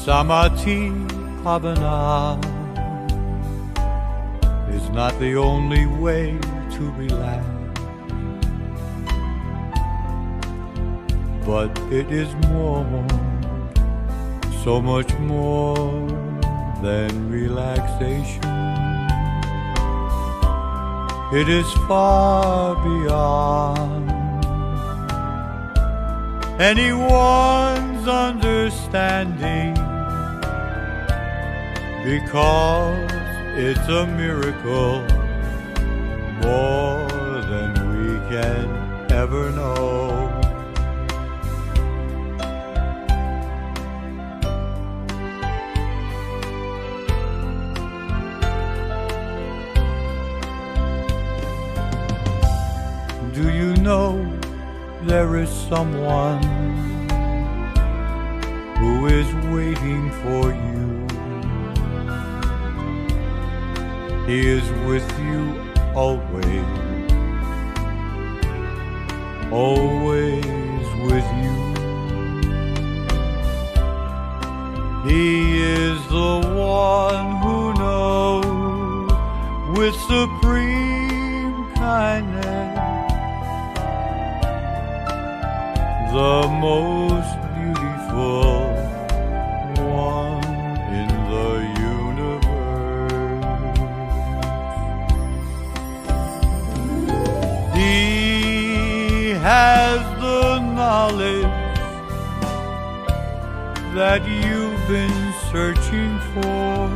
Samati Bhavana is not the only way to relax, but it is more, so much more than relaxation. It is far beyond anyone's understanding, because it's a miracle more than we can ever know. Do you know there is someone who is waiting for you? He is with you always, always with you. He is the one who knows with supreme kindness the most beautiful one in the universe. He has the knowledge that you've been searching for,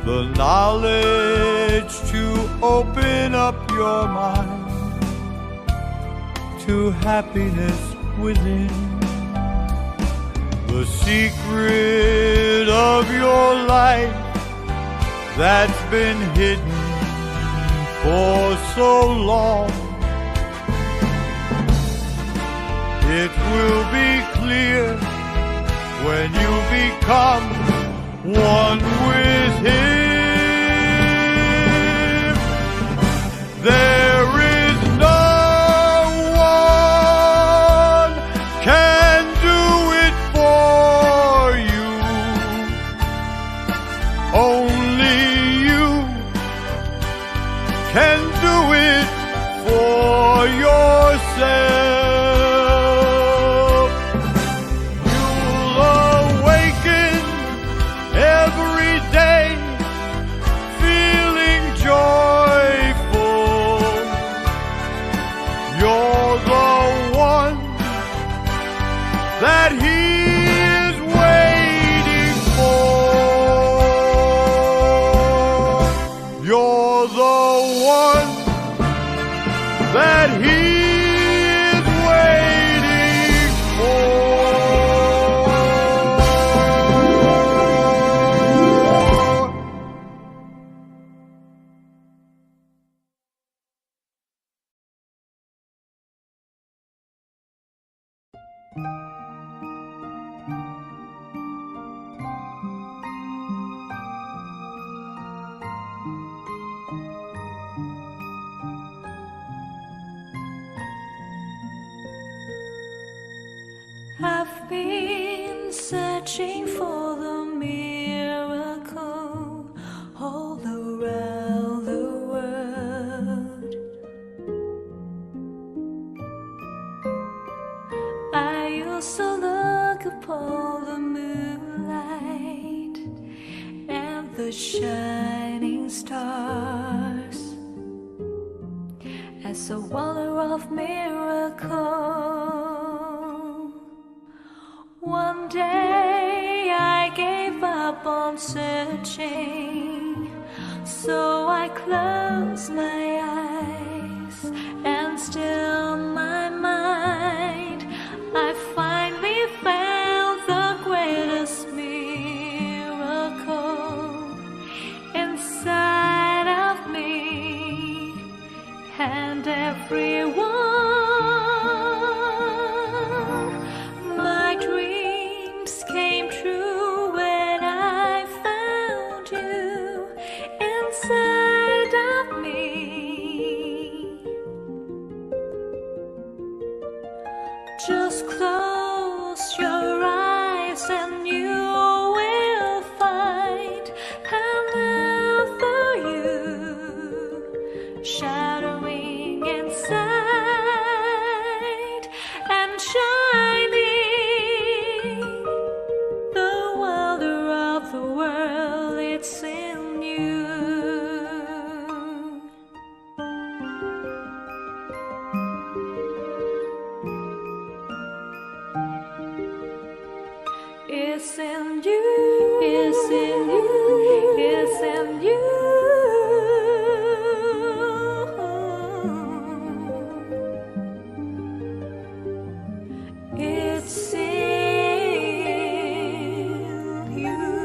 the knowledge to open up your mind to happiness within, the secret of your life that's been hidden for so long. It will be clear when you become one with Him. There is no one can do it for you, only you can do it for yourself. That He is waiting for. You're the one that He is waiting for. I've been searching for the miracle all around the world. I used to look upon the moonlight and the shining stars as a wonder of miracle. One day I gave up on searching, so I closed my eyes and still my mind. I finally found the greatest miracle inside of me and everyone. Just close your eyes and you and shining. The wonder of the world, it's in you. It's in you, it's in you, it's in you. It's in you.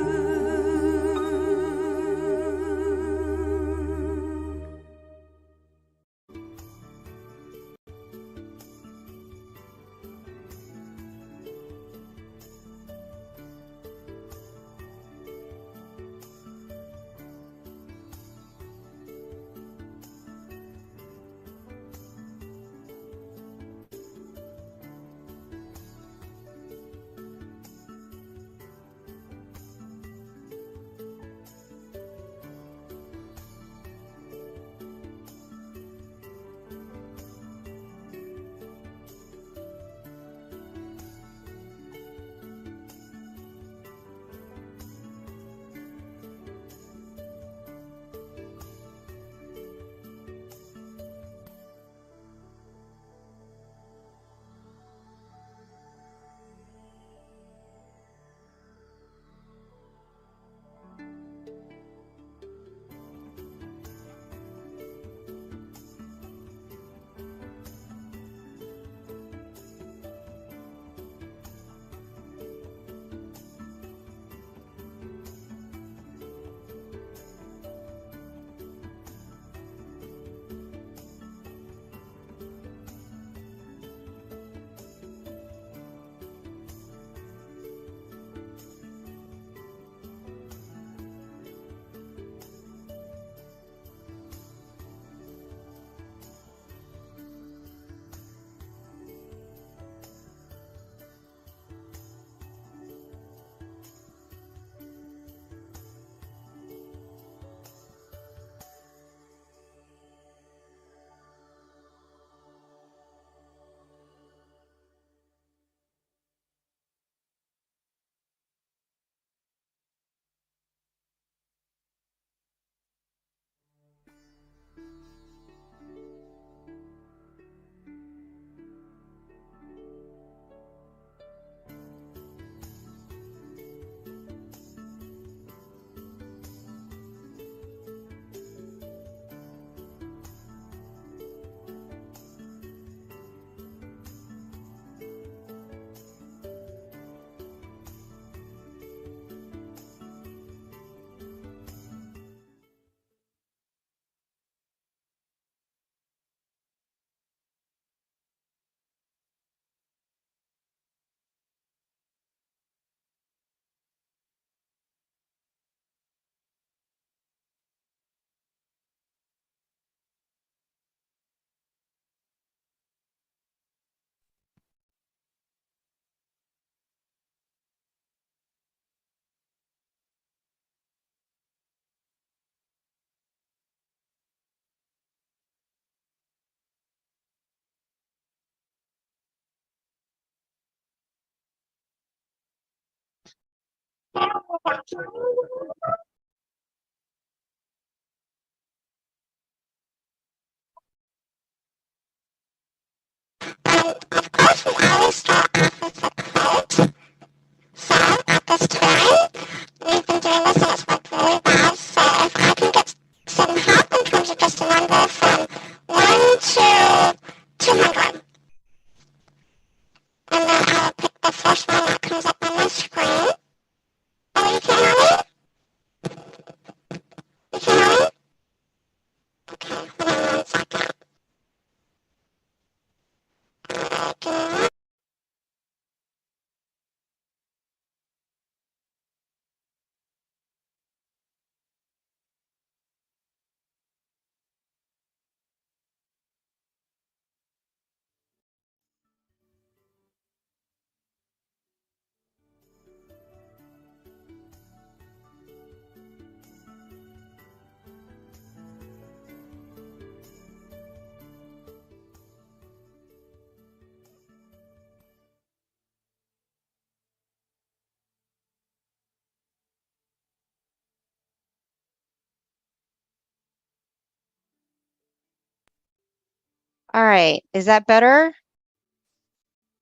All right. Is that better?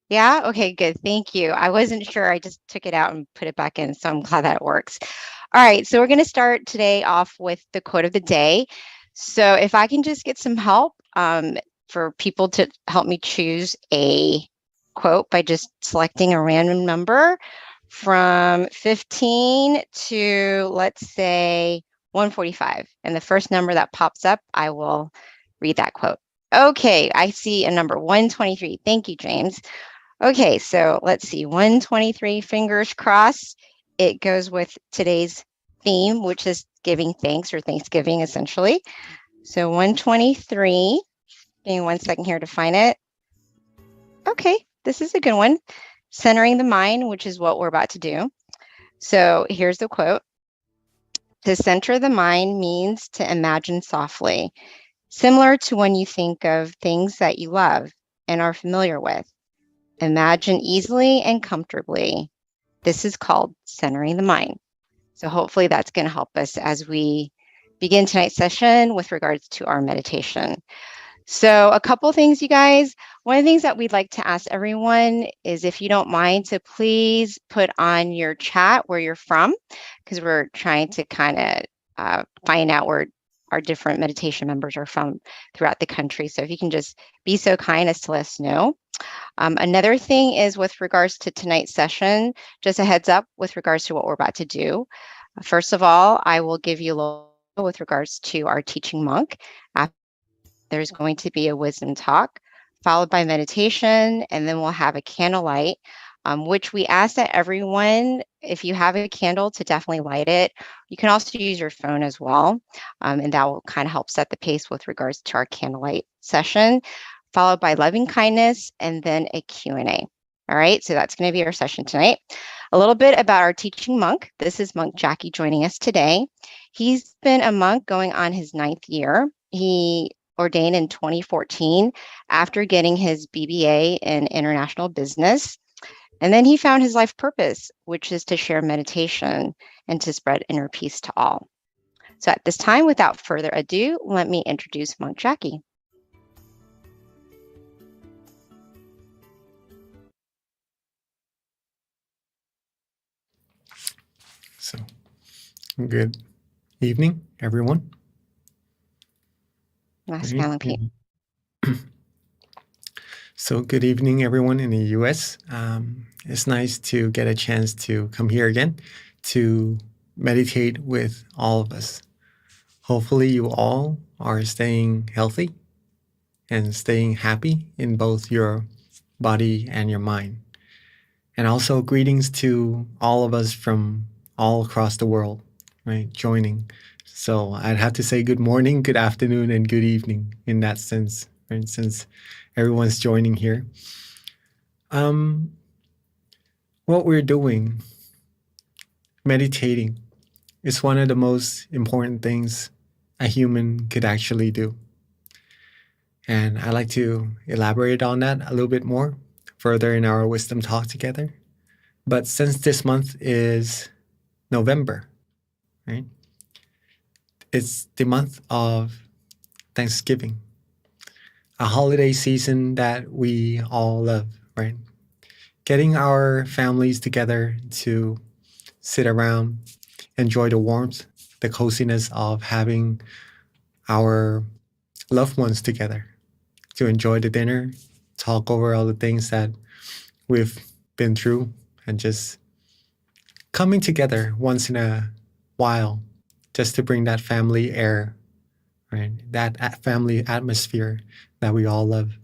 Yeah? Okay, good. Thank you. I wasn't sure. I just took it out and put it back in, so I'm glad that works. All right, so we're going to start today off with the quote of the day. So if I can just get some help for people to help me choose a quote by just selecting a random number from 15 to, let's say, 145. And the first number that pops up, I will read that quote. Okay, I see a number 123. Thank you, James. Okay, so let's see, 123, fingers crossed. It goes with today's theme, which is giving thanks or Thanksgiving, essentially. So 123, give me 1 second here to find it. Okay, this is a good one. Centering the mind, which is what we're about to do. So here's the quote. To center the mind means to imagine softly, similar to when you think of things that you love and are familiar with. Imagine easily and comfortably. This is called centering the mind. So hopefully that's going to help us as we begin tonight's session with regards to our meditation. So a couple things, you guys. One of the things that we'd like to ask everyone is, if you don't mind, to please put on your chat where you're from, because we're trying to kind of find out where our different meditation members are from throughout the country. So if you can just be so kind as to let us know. Another thing is with regards to tonight's session, just a heads up with regards to what we're about to do. First of all, I will give you a little with regards to our teaching monk. After, there's going to be a wisdom talk, followed by meditation, and then we'll have a candlelight, which we ask that everyone, if you have a candle, to definitely light it. You can also use your phone as well, and that will kind of help set the pace with regards to our candlelight session, followed by loving kindness, and then a Q&A. All right, so that's going to be our session tonight. A little bit about our teaching monk. This is Monk Jackie joining us today. He's been a monk going on his 9th year. He ordained in 2014 after getting his BBA in international business. And then he found his life purpose, which is to share meditation and to spread inner peace to all. So at this time, without further ado, let me introduce Monk Jackie. So, good evening, everyone. So, good evening, everyone in the US. It's nice to get a chance to come here again to meditate with all of us. Hopefully, you all are staying healthy and staying happy in both your body and your mind. And also, greetings to all of us from all across the world, right, joining. So I'd have to say good morning, good afternoon, and good evening in that sense, right, since everyone's joining here. What we're doing, meditating, is one of the most important things a human could actually do. And I'd like to elaborate on that a little bit more further in our wisdom talk together. But since this month is November, right? It's the month of Thanksgiving, a holiday season that we all love, right? Getting our families together to sit around, enjoy the warmth, the coziness of having our loved ones together, to enjoy the dinner, talk over all the things that we've been through, and just coming together once in a while just to bring that family air, right? That family atmosphere that we all love.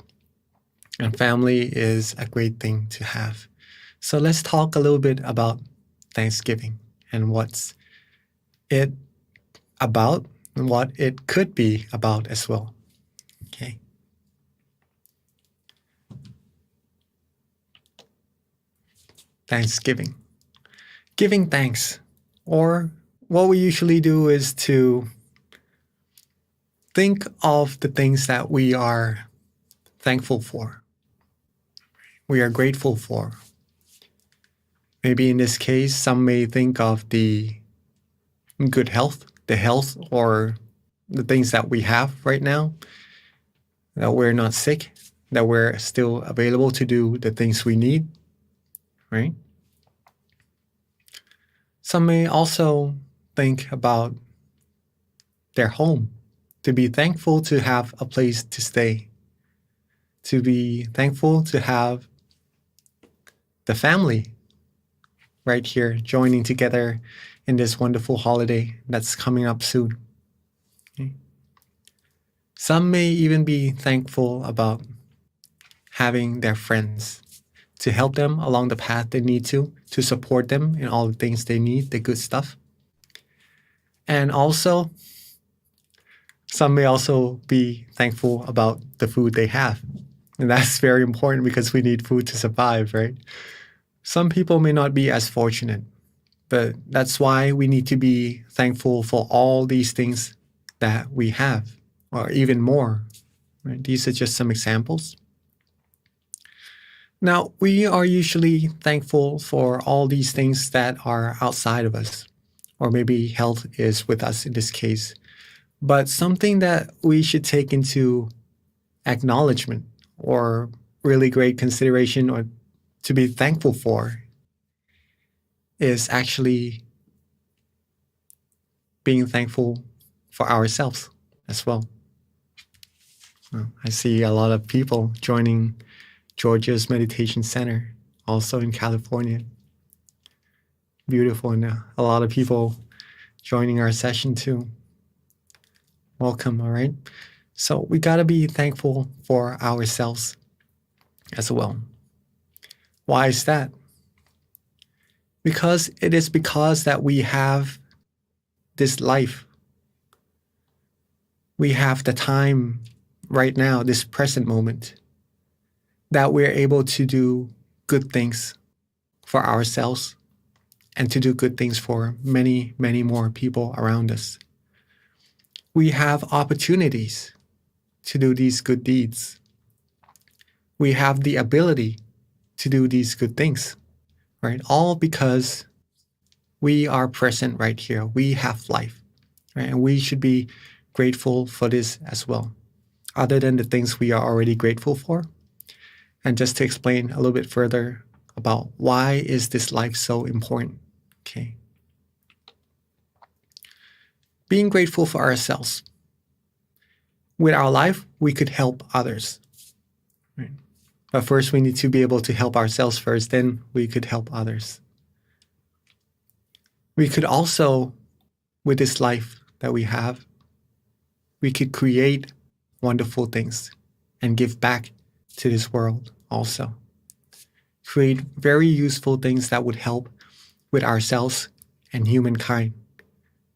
And family is a great thing to have. So let's talk a little bit about Thanksgiving and what's it about and what it could be about as well. Okay. Thanksgiving. Giving thanks. Or what we usually do is to think of the things that we are thankful for, we are grateful for. Maybe in this case, some may think of the good health, the health or the things that we have right now, that we're not sick, that we're still available to do the things we need, right? Some may also think about their home, to be thankful to have a place to stay, to be thankful to have the family right here joining together in this wonderful holiday that's coming up soon. Okay. Some may even be thankful about having their friends to help them along the path they need to support them in all the things they need, the good stuff. And also, some may also be thankful about the food they have. And that's very important because we need food to survive, right? Some people may not be as fortunate, but that's why we need to be thankful for all these things that we have, or even more. Right? These are just some examples. Now, we are usually thankful for all these things that are outside of us, or maybe health is with us in this case. But something that we should take into acknowledgement or really great consideration or to be thankful for is actually being thankful for ourselves as well. I see a lot of people joining Georgia's Meditation Center, also in California. Beautiful, and a lot of people joining our session too. Welcome, all right? So we got to be thankful for ourselves as well. Why is that? Because it is because that we have this life. We have the time right now, this present moment, that we're able to do good things for ourselves and to do good things for many, many more people around us. We have opportunities to do these good deeds. We have the ability to do these good things, right? All because we are present right here. We have life, right? And we should be grateful for this as well, other than the things we are already grateful for. And just to explain a little bit further about why is this life so important, okay? Being grateful for ourselves. With our life, we could help others, right? But first, we need to be able to help ourselves first, then we could help others. We could also, with this life that we have, we could create wonderful things and give back to this world also. Create very useful things that would help with ourselves and humankind.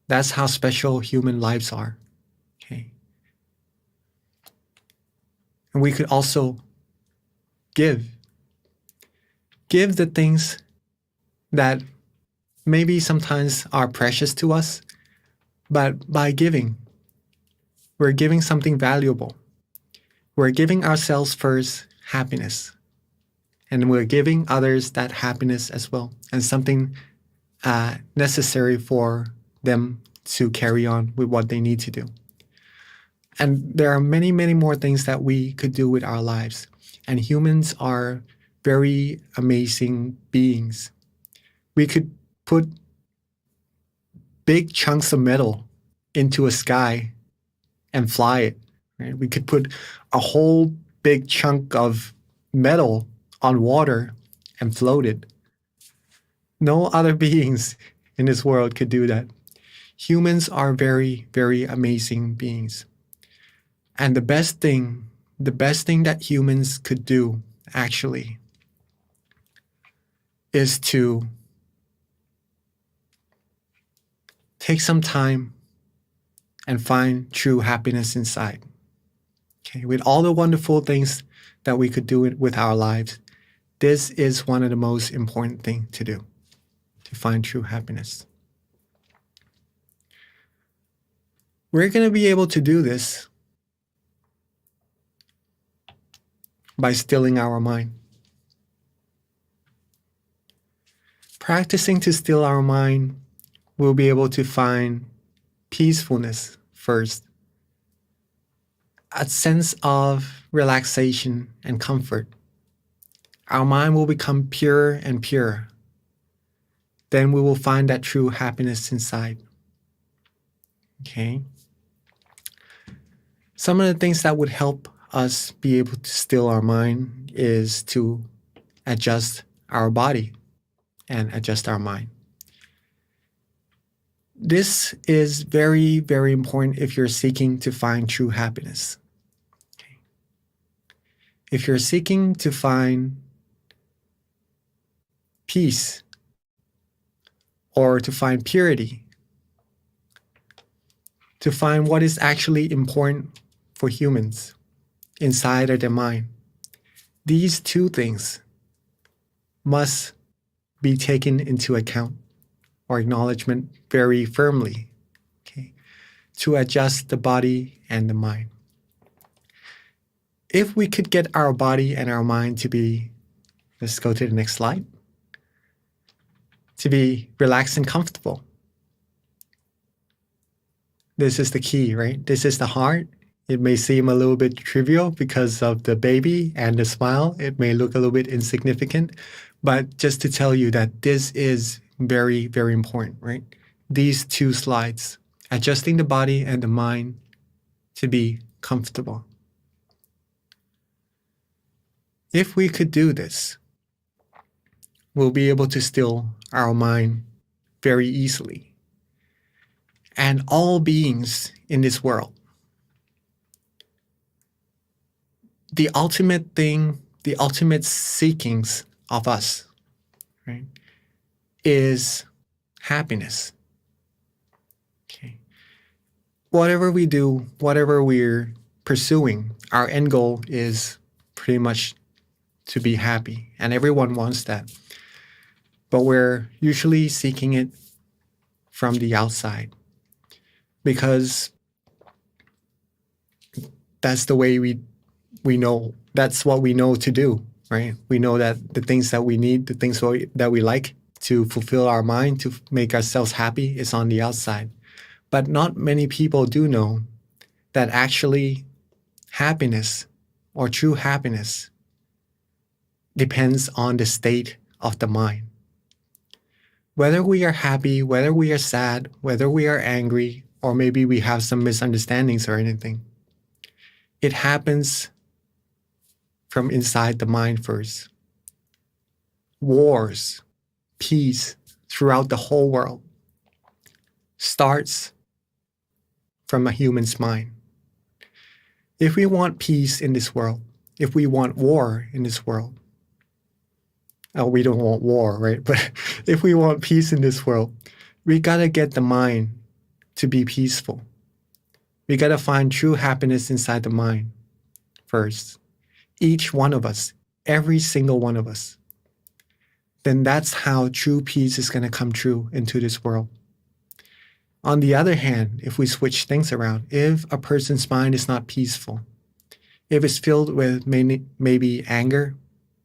That's how special human lives are, okay? And we could also give the things that maybe sometimes are precious to us, but by giving, we're giving something valuable. We're giving ourselves first happiness, and we're giving others that happiness as well, and something necessary for them to carry on with what they need to do. And there are many, many more things that we could do with our lives. And humans are very amazing beings. We could put big chunks of metal into a sky and fly it. Right? We could put a whole big chunk of metal on water and float it. No other beings in this world could do that. Humans are very, very amazing beings. And the best thing that humans could do, actually, is to take some time and find true happiness inside. Okay, with all the wonderful things that we could do with our lives, this is one of the most important things to do, to find true happiness. We're going to be able to do this by stilling our mind. Practicing to still our mind, we'll be able to find peacefulness first. a sense of relaxation and comfort. Our mind will become purer and purer. Then we will find that true happiness inside. Okay? Some of the things that would help us be able to still our mind is to adjust our body and adjust our mind. This is very, very important if you're seeking to find true happiness. Okay. If you're seeking to find peace or to find purity, to find what is actually important for humans inside of their mind, these two things must be taken into account or acknowledgement very firmly, okay, to adjust the body and the mind. If we could get our body and our mind to be, let's go to the next slide, to be relaxed and comfortable. This is the key, right? This is the heart. It may seem a little bit trivial because of the baby and the smile. It may look a little bit insignificant, but just to tell you that this is very, very important, right? These two slides, adjusting the body and the mind to be comfortable. If we could do this, we'll be able to still our mind very easily. And all beings in this world, the ultimate thing, the ultimate seekings of us, right, is happiness. Okay. Whatever we do, whatever we're pursuing, our end goal is pretty much to be happy. And everyone wants that. But we're usually seeking it from the outside because that's the way we know, that's what we know to do, right? We know that the things that we need, the things that we like to fulfill our mind, to make ourselves happy is on the outside. But not many people do know that actually happiness or true happiness depends on the state of the mind. Whether we are happy, whether we are sad, whether we are angry, or maybe we have some misunderstandings or anything, it happens from inside the mind first. Wars, peace throughout the whole world starts from a human's mind. If we want peace in this world, if we want war in this world, we don't want war, right? But if we want peace in this world, we gotta get the mind to be peaceful. We gotta find true happiness inside the mind first. Each one of us, every single one of us. Then that's how true peace is gonna come true into this world. On the other hand, if we switch things around, if a person's mind is not peaceful, if it's filled with maybe anger,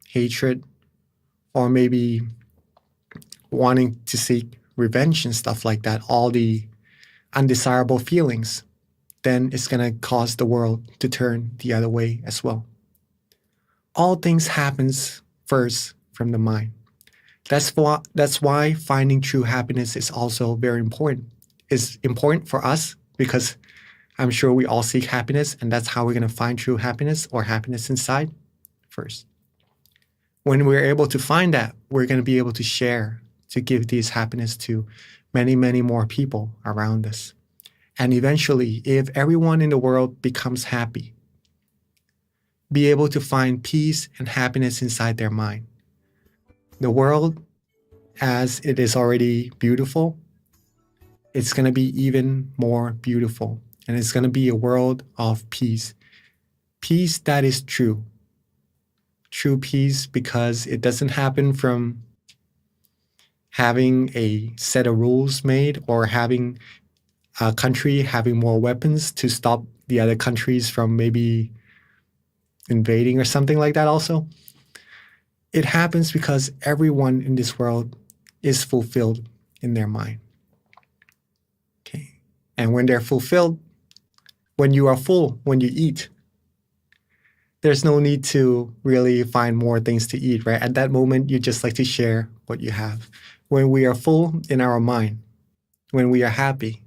hatred, or maybe wanting to seek revenge and stuff like that, all the undesirable feelings, then it's going to cause the world to turn the other way as well. All things happens first from the mind. That's why finding true happiness is also very important. It's important for us because I'm sure we all seek happiness, and that's how we're going to find true happiness or happiness inside first. When we're able to find that, we're going to be able to share, to give this happiness to many, many more people around us. And eventually, if everyone in the world becomes happy, be able to find peace and happiness inside their mind, the world, as it is already beautiful, it's going to be even more beautiful. And it's going to be a world of peace. Peace that is true. True peace because it doesn't happen from having a set of rules made or having a country having more weapons to stop the other countries from maybe invading or something like that also. It happens because everyone in this world is fulfilled in their mind. Okay. And when they're fulfilled, when you are full, when you eat, there's no need to really find more things to eat, right? At that moment, you just like to share what you have. When we are full in our mind, when we are happy,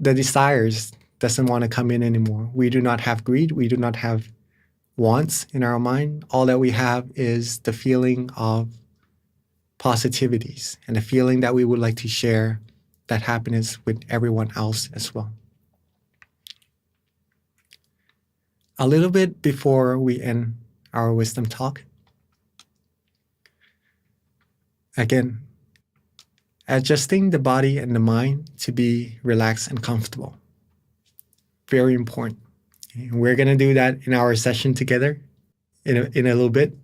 the desires doesn't want to come in anymore. We do not have greed. We do not have wants in our mind. All that we have is the feeling of positivities and the feeling that we would like to share that happiness with everyone else as well. A little bit before we end our wisdom talk, again, adjusting the body and the mind to be relaxed and comfortable. Very important. We're going to do that in our session together in a little bit.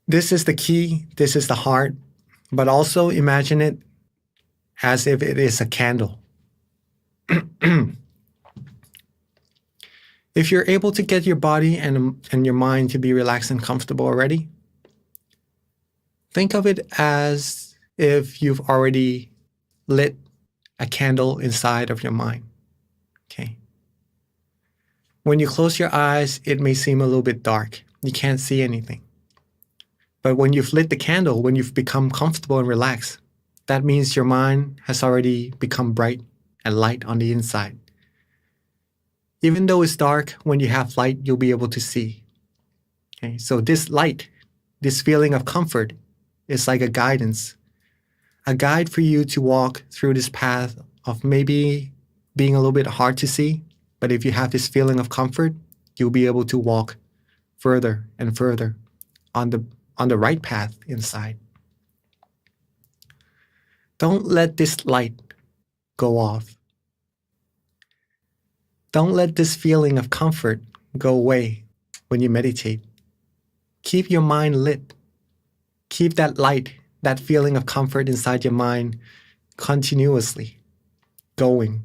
This is the key. This is the heart. But also imagine it as if it is a candle. If you're able to get your body and your mind to be relaxed and comfortable already, think of it as if you've already lit a candle inside of your mind. Okay. When you close your eyes, it may seem a little bit dark. You can't see anything. But when you've lit the candle, when you've become comfortable and relaxed, that means your mind has already become bright and light on the inside. Even though it's dark, when you have light, you'll be able to see. Okay, so this light, this feeling of comfort is like a guidance, a guide for you to walk through this path of maybe being a little bit hard to see, but if you have this feeling of comfort, you'll be able to walk further and further on the right path inside. Don't let this light go off. Don't let this feeling of comfort go away when you meditate. Keep your mind lit. Keep that light, that feeling of comfort inside your mind continuously going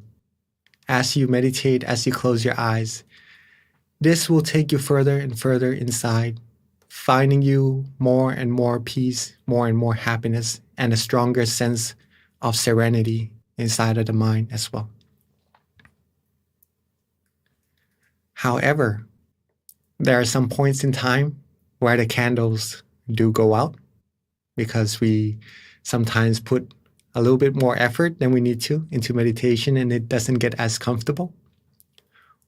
as you meditate, as you close your eyes. This will take you further and further inside, finding you more and more peace, more and more happiness, and a stronger sense of serenity inside of the mind as well. However, there are some points in time where the candles do go out because we sometimes put a little bit more effort than we need to into meditation and it doesn't get as comfortable.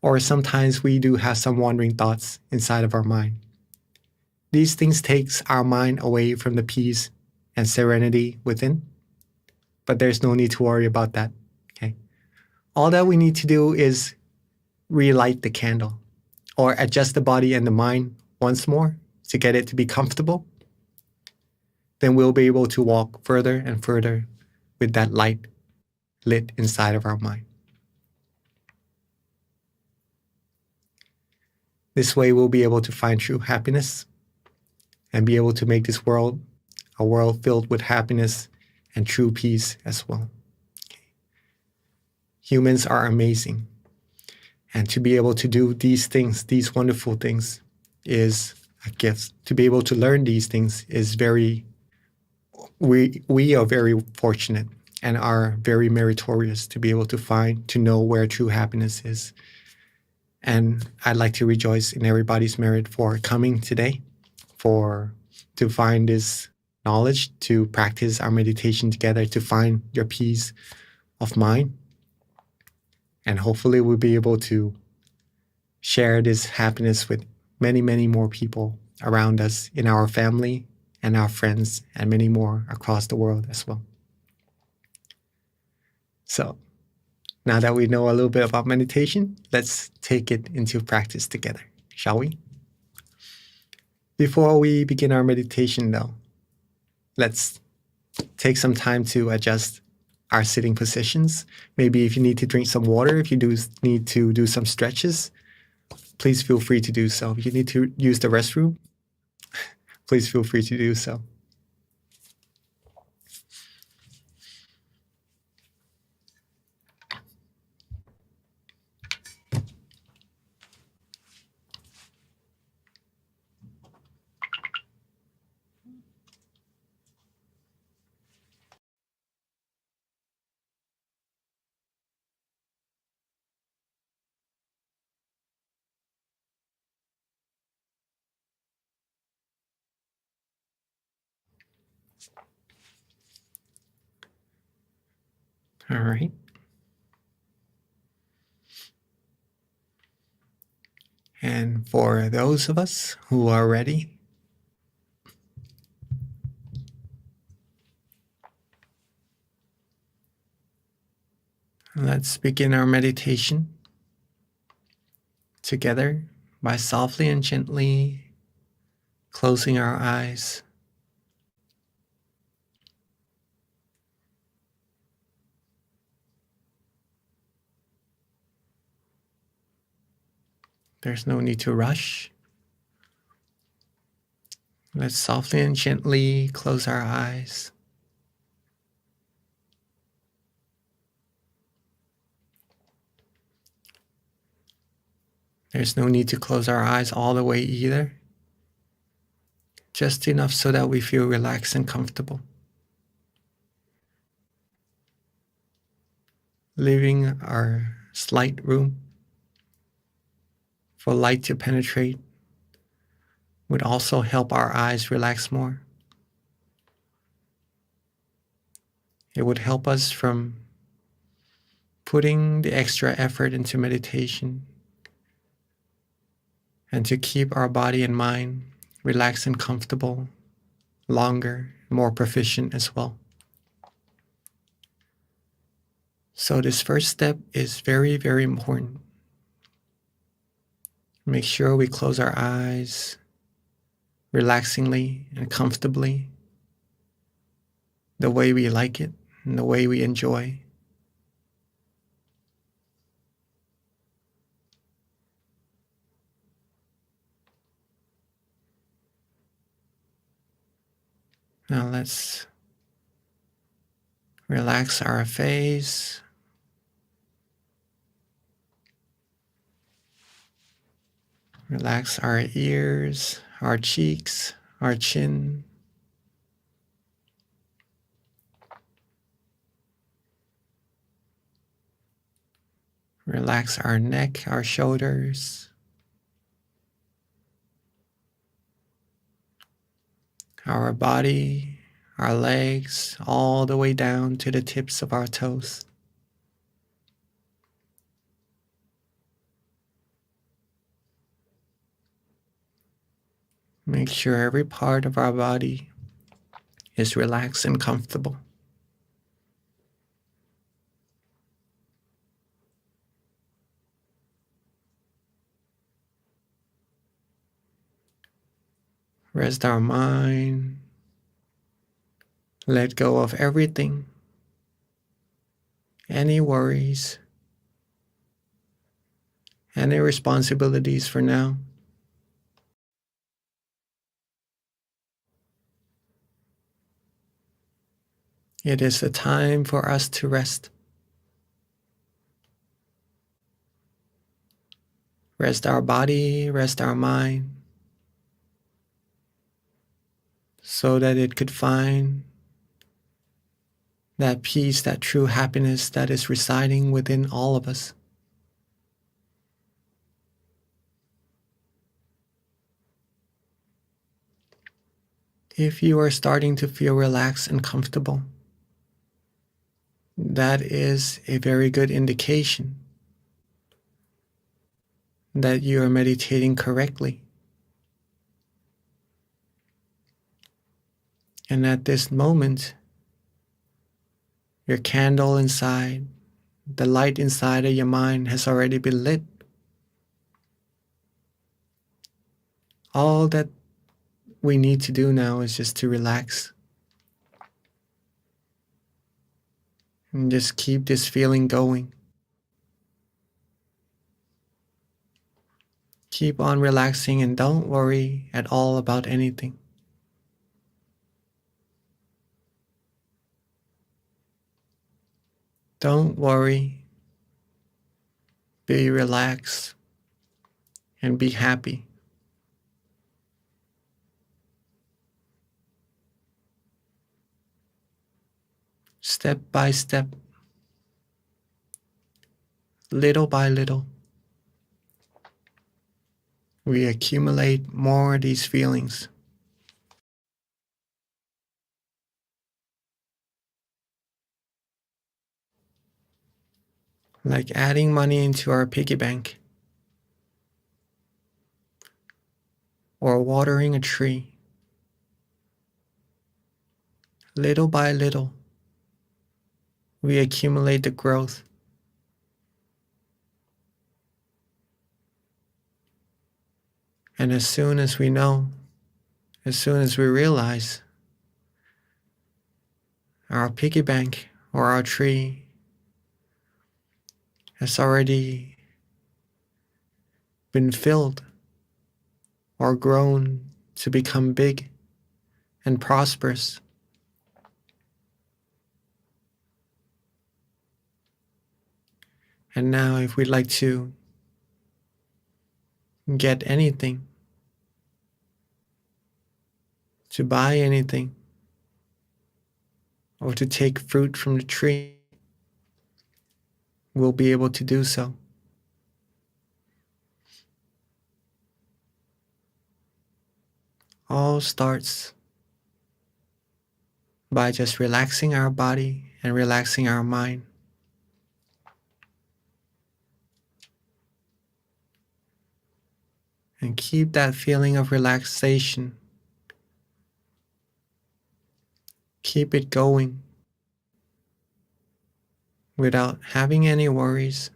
Or sometimes we do have some wandering thoughts inside of our mind. These things takes our mind away from the peace and serenity within, but there's no need to worry about that. Okay. All that we need to do is relight the candle or adjust the body and the mind once more to get it to be comfortable. Then we'll be able to walk further and further with that light lit inside of our mind. This way we'll be able to find true happiness and be able to make this world a world filled with happiness and true peace as well. Okay. Humans are amazing. And to be able to do these things, these wonderful things, is a gift. To be able to learn these things is we are very fortunate and are very meritorious to be able to find, to know where true happiness is. And I'd like to rejoice in everybody's merit for coming today, to find this knowledge, to practice our meditation together, to find your peace of mind. And hopefully we'll be able to share this happiness with many, many more people around us in our family and our friends and many more across the world as well. So now that we know a little bit about meditation, let's take it into practice together, shall we? Before we begin our meditation though, let's take some time to adjust our sitting positions. Maybe if you need to drink some water, if you need to do some stretches, please feel free to do so. If you need to use the restroom, please feel free to do so. All right. And for those of us who are ready, let's begin our meditation together by softly and gently closing our eyes. There's no need to rush. Let's softly and gently close our eyes. There's no need to close our eyes all the way either. Just enough so that we feel relaxed and comfortable. Leaving our slight room for light to penetrate would also help our eyes relax more. It would help us from putting the extra effort into meditation and to keep our body and mind relaxed and comfortable longer, more proficient as well. So this first step is very, very important. Make sure we close our eyes relaxingly and comfortably, the way we like it and the way we enjoy. Now let's relax our face. Relax our ears, our cheeks, our chin. Relax our neck, our shoulders. Our body, our legs, all the way down to the tips of our toes. Make sure every part of our body is relaxed and comfortable. Rest our mind. Let go of everything, any worries, any responsibilities for now. It is the time for us to rest. Rest our body, rest our mind, so that it could find that peace, that true happiness that is residing within all of us. If you are starting to feel relaxed and comfortable, that is a very good indication that you are meditating correctly. And at this moment, your candle inside, the light inside of your mind has already been lit. All that we need to do now is just to relax and just keep this feeling going. Keep on relaxing and don't worry at all about anything. Don't worry. Be relaxed and be happy. Step by step, little by little, we accumulate more of these feelings. like adding money into our piggy bank or watering a tree. Little by little, we accumulate the growth. And as soon as we know, as soon as we realize our piggy bank or our tree has already been filled or grown to become big and prosperous, and now if we'd like to get anything, to buy anything, or to take fruit from the tree, we'll be able to do so. All starts by just relaxing our body and relaxing our mind. And keep that feeling of relaxation. Keep it going without having any worries.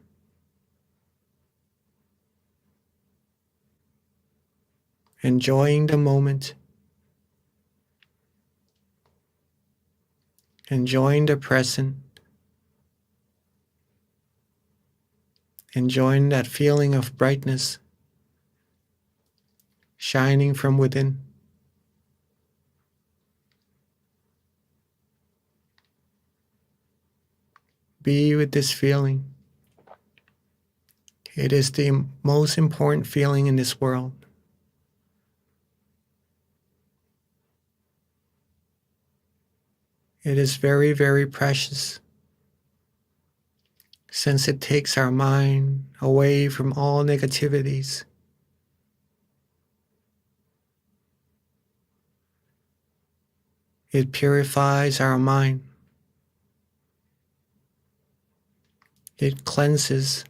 Enjoying the moment. Enjoying the present. Enjoying that feeling of brightness shining from within. Be with this feeling. It is the most important feeling in this world. It is very, very precious, since it takes our mind away from all negativities. It purifies our mind. It cleanses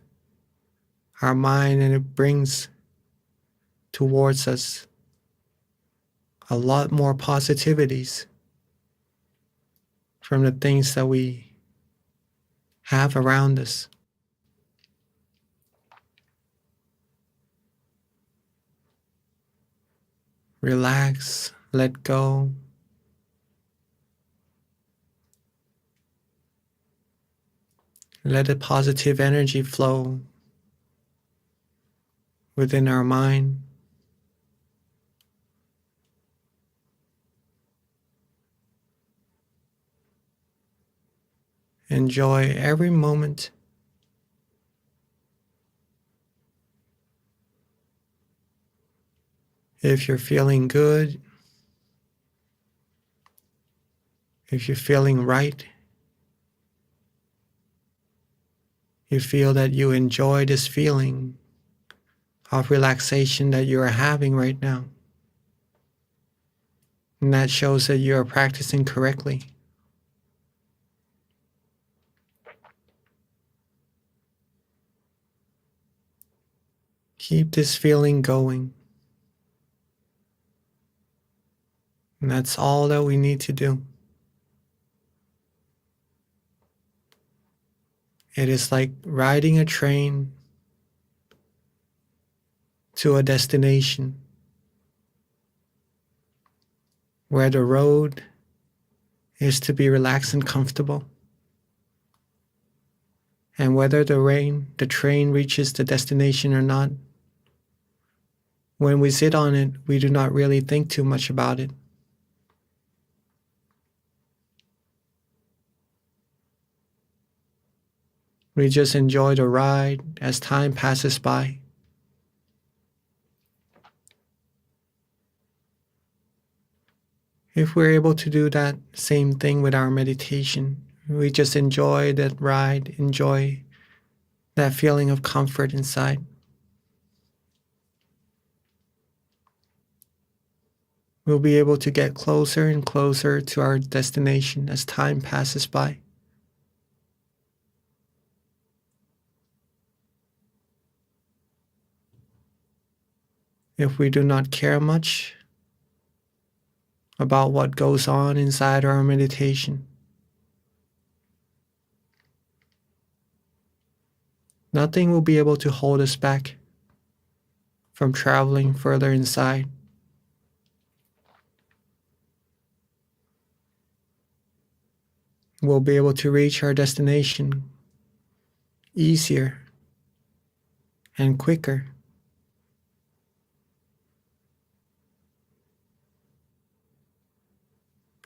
our mind, and it brings towards us a lot more positivities from the things that we have around us. Relax, let go. Let the positive energy flow within our mind. Enjoy every moment. If you're feeling good, if you're feeling right, you feel that you enjoy this feeling of relaxation that you are having right now. And that shows that you are practicing correctly. Keep this feeling going. And that's all that we need to do. It is like riding a train to a destination where the road is to be relaxed and comfortable. And whether the train reaches the destination or not, when we sit on it, we do not really think too much about it. We just enjoy the ride as time passes by. If we're able to do that same thing with our meditation, we just enjoy that ride, enjoy that feeling of comfort inside. We'll be able to get closer and closer to our destination as time passes by. if we do not care much about what goes on inside our meditation, nothing will be able to hold us back from traveling further inside. We'll be able to reach our destination easier and quicker.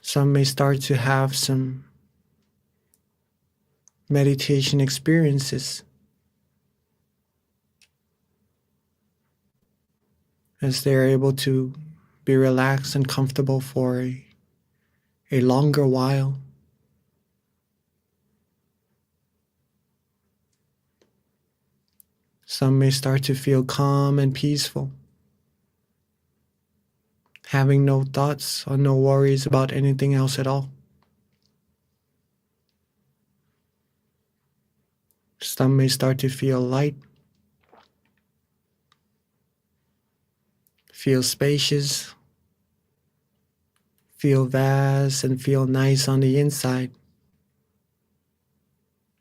Some may start to have some meditation experiences as they're able to be relaxed and comfortable for a longer while. Some may start to feel calm and peaceful, having no thoughts or no worries about anything else at all. Some may start to feel light, feel spacious, feel vast, and feel nice on the inside,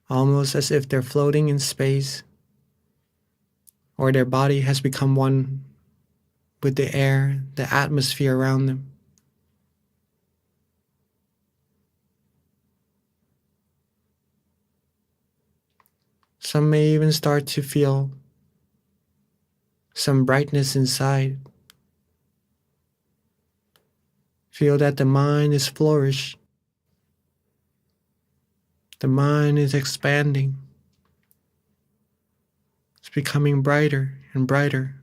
almost as if they're floating in space, or their body has become one with the air, the atmosphere around them. Some may even start to feel some brightness inside. Feel that the mind is flourished. The mind is expanding. It's becoming brighter and brighter,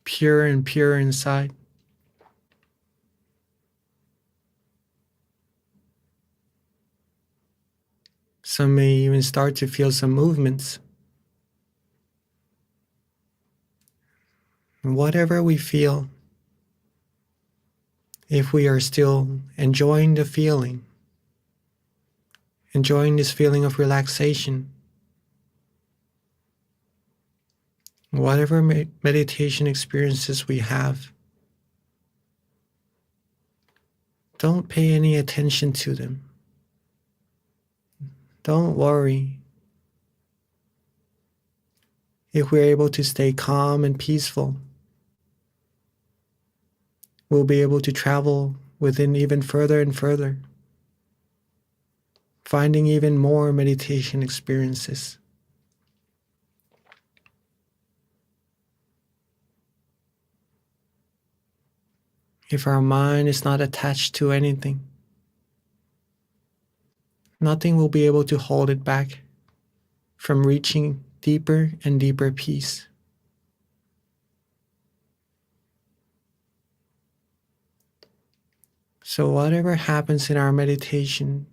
purer and purer inside. Some may even start to feel some movements. And whatever we feel, if we are still enjoying the feeling, enjoying this feeling of relaxation, whatever meditation experiences we have, don't pay any attention to them. Don't worry. If we're able to stay calm and peaceful, we'll be able to travel within even further and further, finding even more meditation experiences. If our mind is not attached to anything, nothing will be able to hold it back from reaching deeper and deeper peace. So whatever happens in our meditation,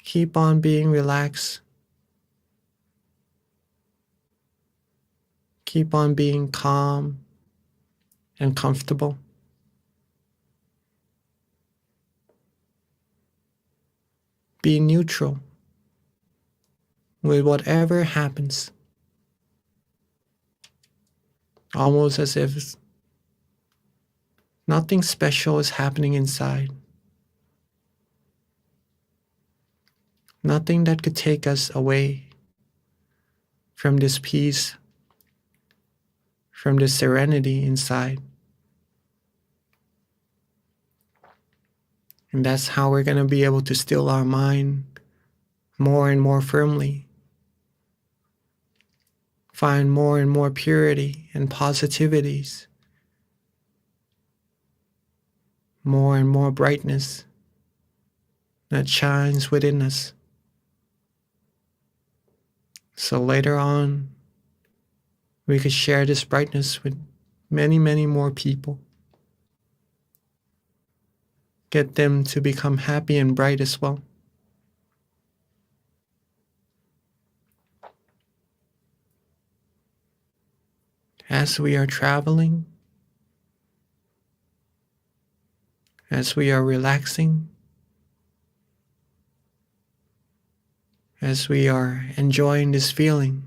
keep on being relaxed. Keep on being calm and comfortable. Be neutral with whatever happens, almost as if nothing special is happening inside. Nothing that could take us away from this peace, from this serenity inside. And that's how we're going to be able to still our mind more and more firmly, find more and more purity and positivities, more and more brightness that shines within us. So later on, we could share this brightness with many, many more people. Get them to become happy and bright as well. As we are traveling, as we are relaxing, as we are enjoying this feeling,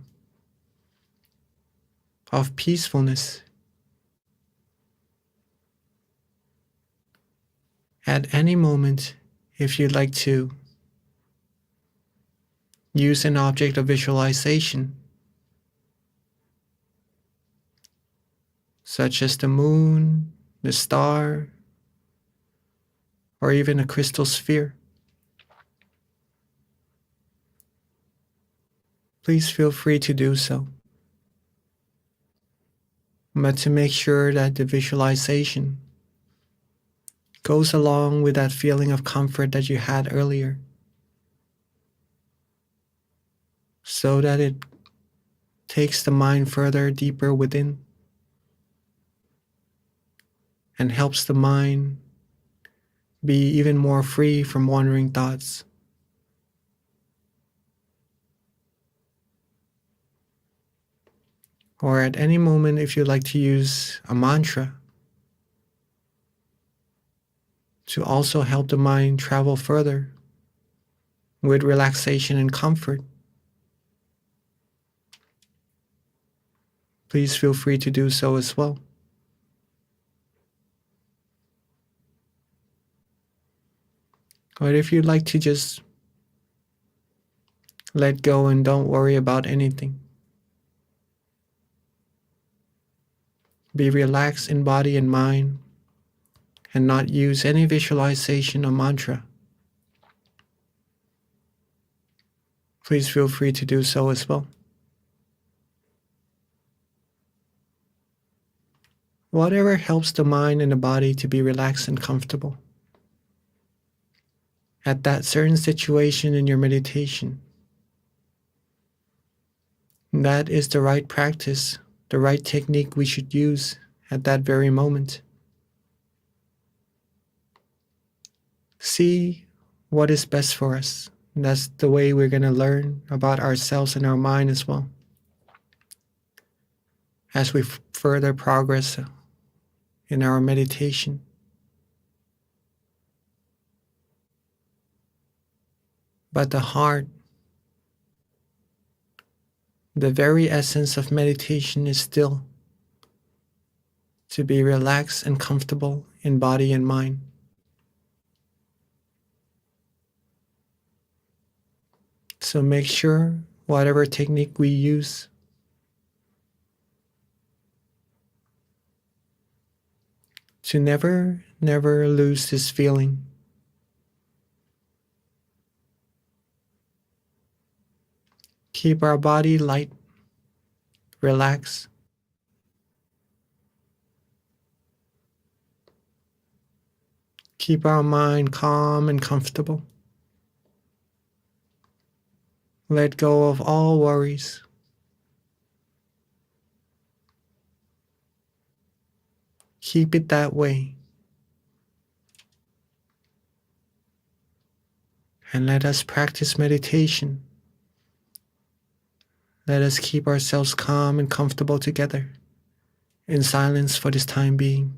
of peacefulness. At any moment, if you'd like to, use an object of visualization, such as the moon, the star, or even a crystal sphere. Please feel free to do so. But to make sure that the visualization goes along with that feeling of comfort that you had earlier, so that it takes the mind further deeper within and helps the mind be even more free from wandering thoughts. Or at any moment, if you'd like to use a mantra to also help the mind travel further with relaxation and comfort, please feel free to do so as well. Or if you'd like to just let go and don't worry about anything, be relaxed in body and mind and not use any visualization or mantra, please feel free to do so as well. Whatever helps the mind and the body to be relaxed and comfortable at that certain situation in your meditation, that is the right practice, the right technique we should use at that very moment. See what is best for us. And that's the way we're going to learn about ourselves and our mind as well, as we further progress in our meditation. But the heart, the very essence of meditation is still to be relaxed and comfortable in body and mind. So make sure whatever technique we use to never lose this feeling. Keep our body light, relaxed. Keep our mind calm and comfortable. Let go of all worries. Keep it that way. And let us practice meditation. Let us keep ourselves calm and comfortable together in silence for this time being.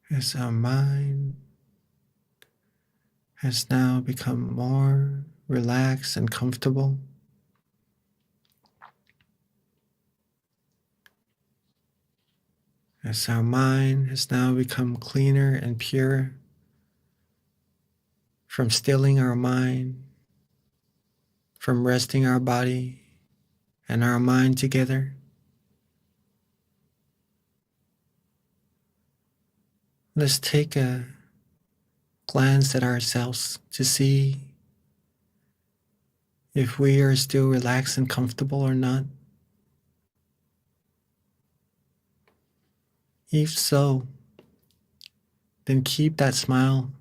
as our mind has now become more relaxed and comfortable. As our mind has now become cleaner and purer from stilling our mind, from resting our body and our mind together. Let's take a glance at ourselves to see if we are still relaxed and comfortable or not. If so, then keep that smile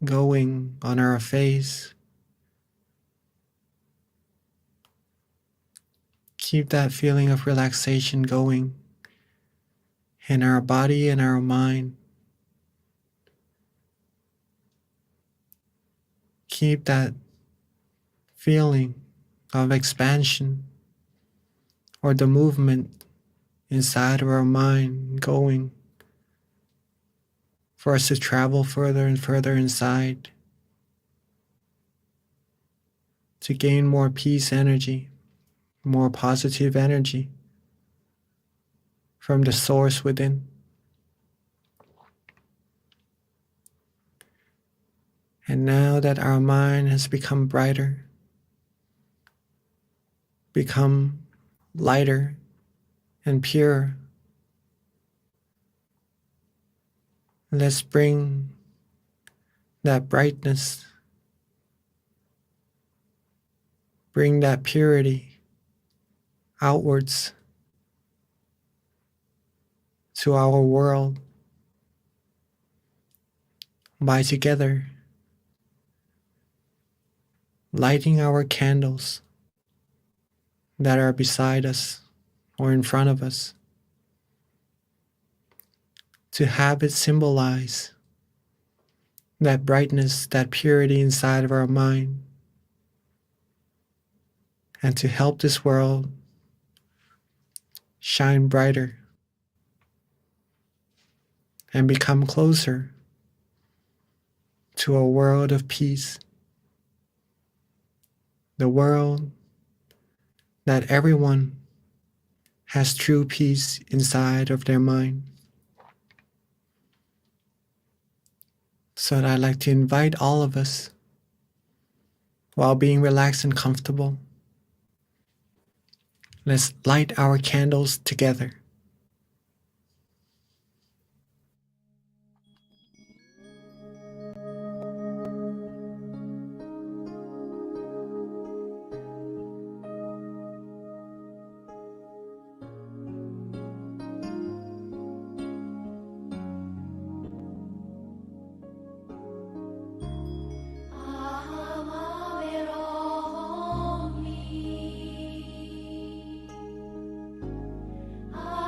going on our face. Keep that feeling of relaxation going in our body and our mind. Keep that feeling of expansion or the movement inside of our mind going for us to travel further and further inside to gain more peace energy, more positive energy from the source within. And now that our mind has become brighter, become lighter and pure, let's bring that brightness, bring that purity outwards to our world by together lighting our candles that are beside us or in front of us to have it symbolize that brightness, that purity inside of our mind, and to help this world shine brighter and become closer to a world of peace, the world that everyone has true peace inside of their mind. So I'd like to invite all of us, while being relaxed and comfortable, let's light our candles together. Ah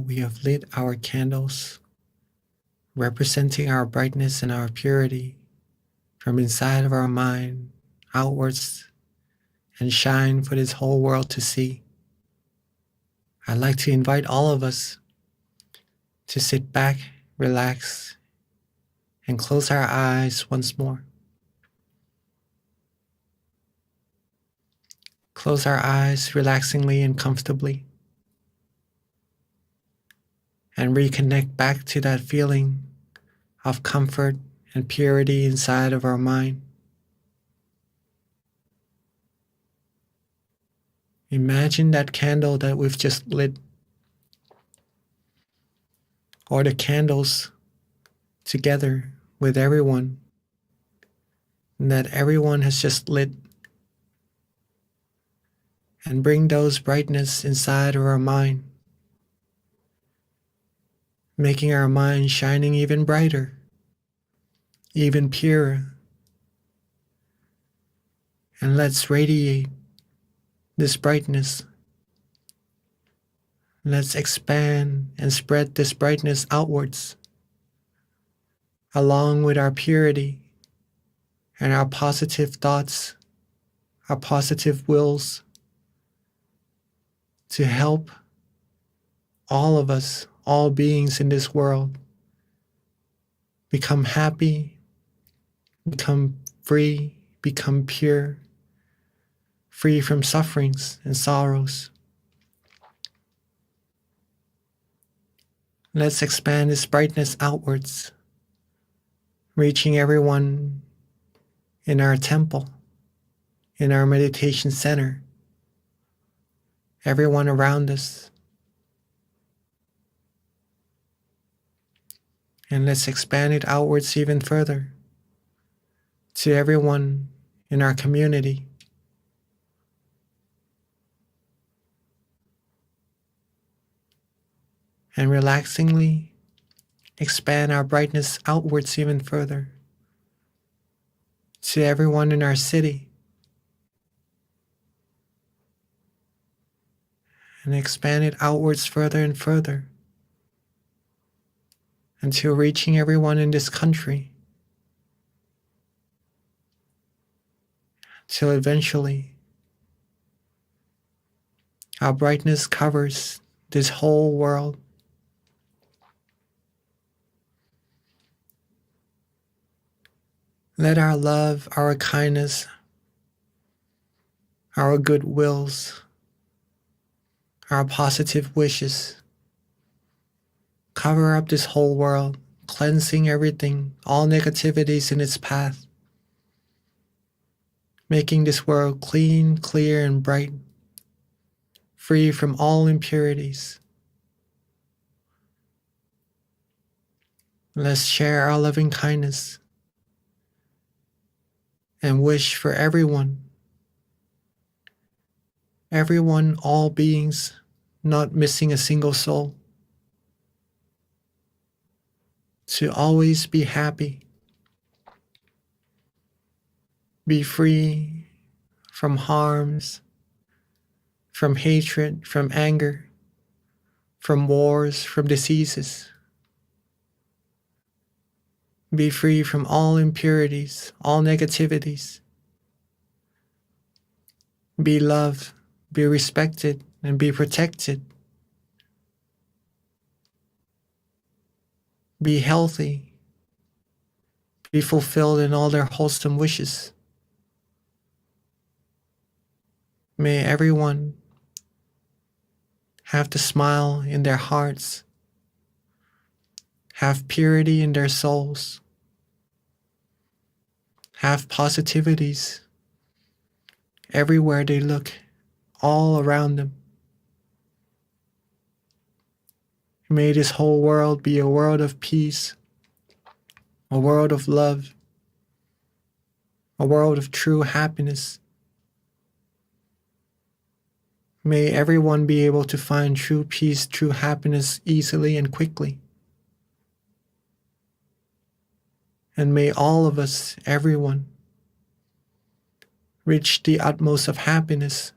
we have lit our candles, representing our brightness and our purity from inside of our mind outwards and shine for this whole world to see. I'd like to invite all of us to sit back, relax, and close our eyes once more. Close our eyes relaxingly and comfortably, and reconnect back to that feeling of comfort and purity inside of our mind. Imagine that candle that we've just lit, or the candles together with everyone, and that everyone has just lit, and bring those brightness inside of our mind, making our mind shining even brighter, even purer. And let's radiate this brightness. Let's expand and spread this brightness outwards, along with our purity and our positive thoughts, our positive wills, to help all of us, all beings in this world, become happy, become free, become pure, free from sufferings and sorrows. Let's expand this brightness outwards, reaching everyone in our temple, in our meditation center, everyone around us. And let's expand it outwards even further to everyone in our community. And relaxingly expand our brightness outwards even further to everyone in our city. And expand it outwards further and further until reaching everyone in this country, till eventually our brightness covers this whole world. Let our love, our kindness, our good wills, our positive wishes cover up this whole world, cleansing everything, all negativities in its path, making this world clean, clear, and bright, free from all impurities. Let's share our loving kindness and wish for everyone, all beings, not missing a single soul, to always be happy, be free from harms, from hatred, from anger, from wars, from diseases. Be free from all impurities, all negativities. Be loved, be respected, and be protected. Be healthy, be fulfilled in all their wholesome wishes. May everyone have the smile in their hearts, have purity in their souls, have positivities everywhere they look, all around them. May this whole world be a world of peace, a world of love, a world of true happiness. May everyone be able to find true peace, true happiness easily and quickly. And may all of us, everyone, reach the utmost of happiness,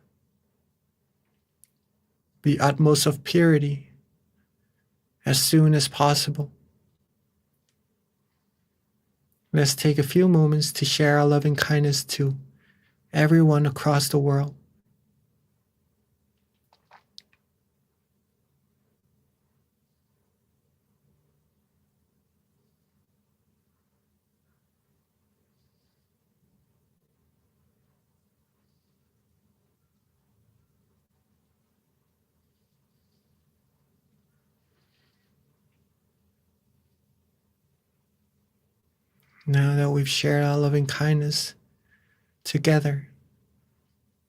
the utmost of purity, as soon as possible. Let's take a few moments to share our loving kindness to everyone across the world. Now that we've shared our loving kindness together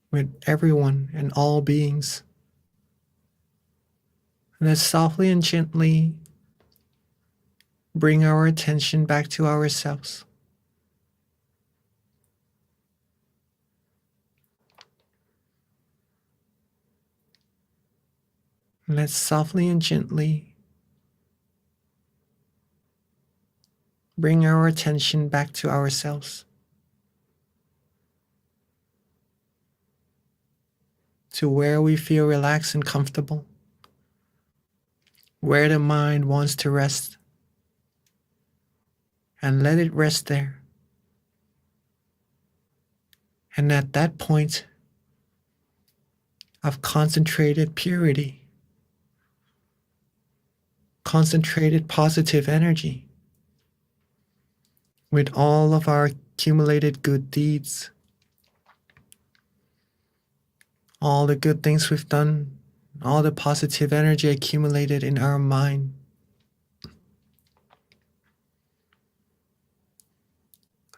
with everyone and all beings, let's softly and gently bring our attention back to ourselves. Let's softly and gently bring our attention back to ourselves, to where we feel relaxed and comfortable, where the mind wants to rest, and let it rest there. And at that point of concentrated purity, concentrated positive energy, with all of our accumulated good deeds, all the good things we've done, all the positive energy accumulated in our mind,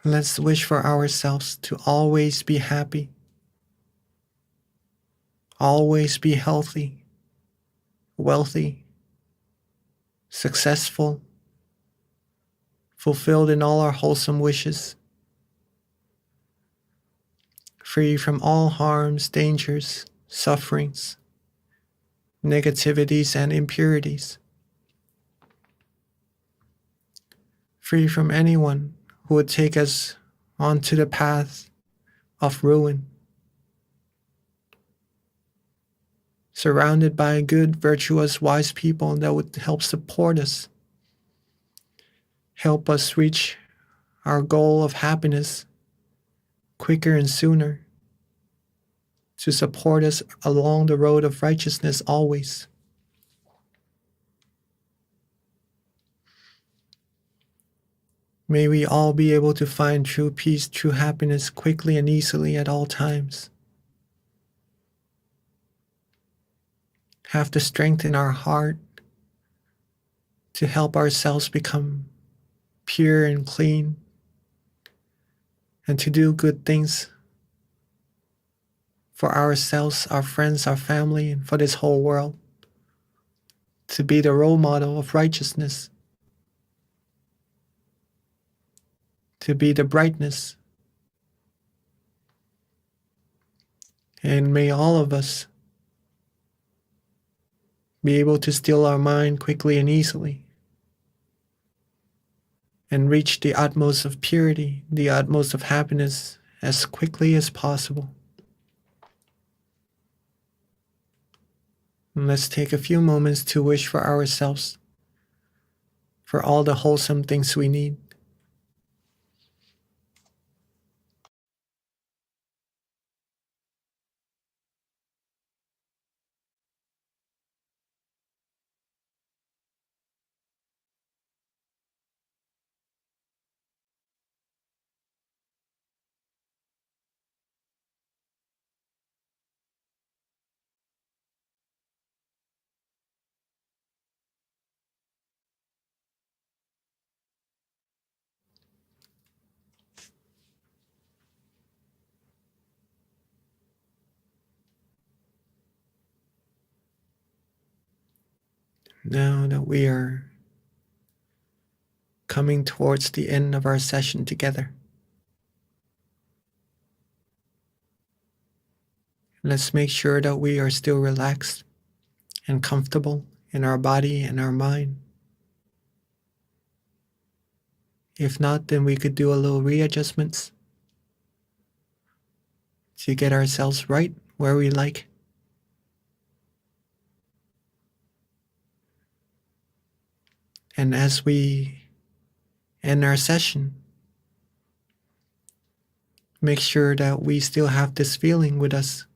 let's wish for ourselves to always be happy, always be healthy, wealthy, successful, fulfilled in all our wholesome wishes, free from all harms, dangers, sufferings, negativities, and impurities, free from anyone who would take us onto the path of ruin, surrounded by good, virtuous, wise people that would help support us, help us reach our goal of happiness quicker and sooner, to support us along the road of righteousness always. May we all be able to find true peace, true happiness quickly and easily at all times. Have the strength in our heart to help ourselves become pure and clean, and to do good things for ourselves, our friends, our family, and for this whole world. To be the role model of righteousness, to be the brightness. And may all of us be able to still our mind quickly and easily, and reach the utmost of purity, the utmost of happiness as quickly as possible. And let's take a few moments to wish for ourselves, for all the wholesome things we need. Now that we are coming towards the end of our session together, let's make sure that we are still relaxed and comfortable in our body and our mind. If not, then we could do a little readjustments to get ourselves right where we like. And as we end our session, make sure that we still have this feeling with us.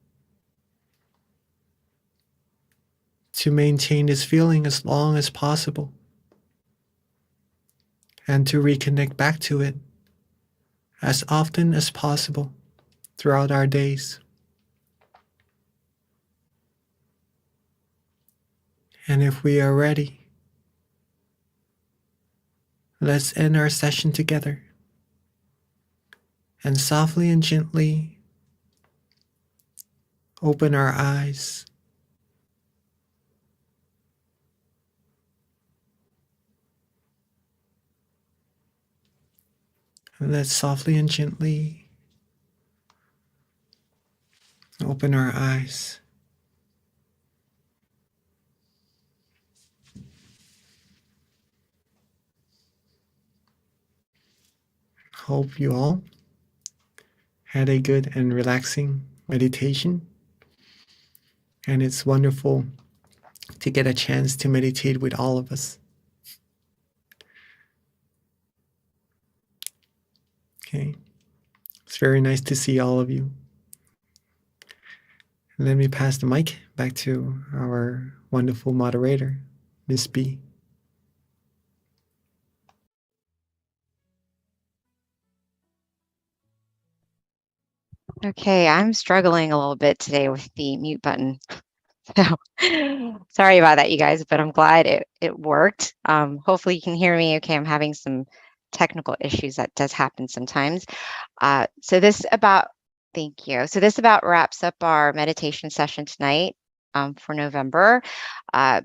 To maintain this feeling as long as possible. And to reconnect back to it as often as possible throughout our days. And if we are ready, let's end our session together. And softly and gently open our eyes. And let's softly and gently open our eyes. Hope you all had a good and relaxing meditation. And it's wonderful to get a chance to meditate with all of us. Okay. It's very nice to see all of you. Let me pass the mic back to our wonderful moderator, Miss B. Okay, I'm struggling a little bit today with the mute button. So sorry about that, you guys, but I'm glad it worked. Hopefully you can hear me okay. I'm having some technical issues. That does happen sometimes. Thank you. So this about wraps up our meditation session tonight for November.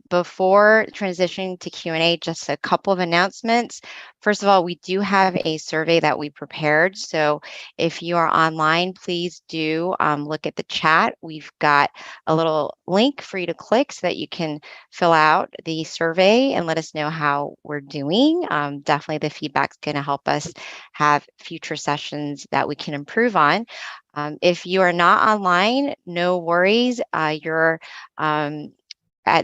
Before transitioning to Q&A, just a couple of announcements. First of all, we do have a survey that we prepared. So if you are online, please do look at the chat. We've got a little link for you to click so that you can fill out the survey and let us know how we're doing. Definitely the feedback's going to help us have future sessions that we can improve on. If you are not online, no worries.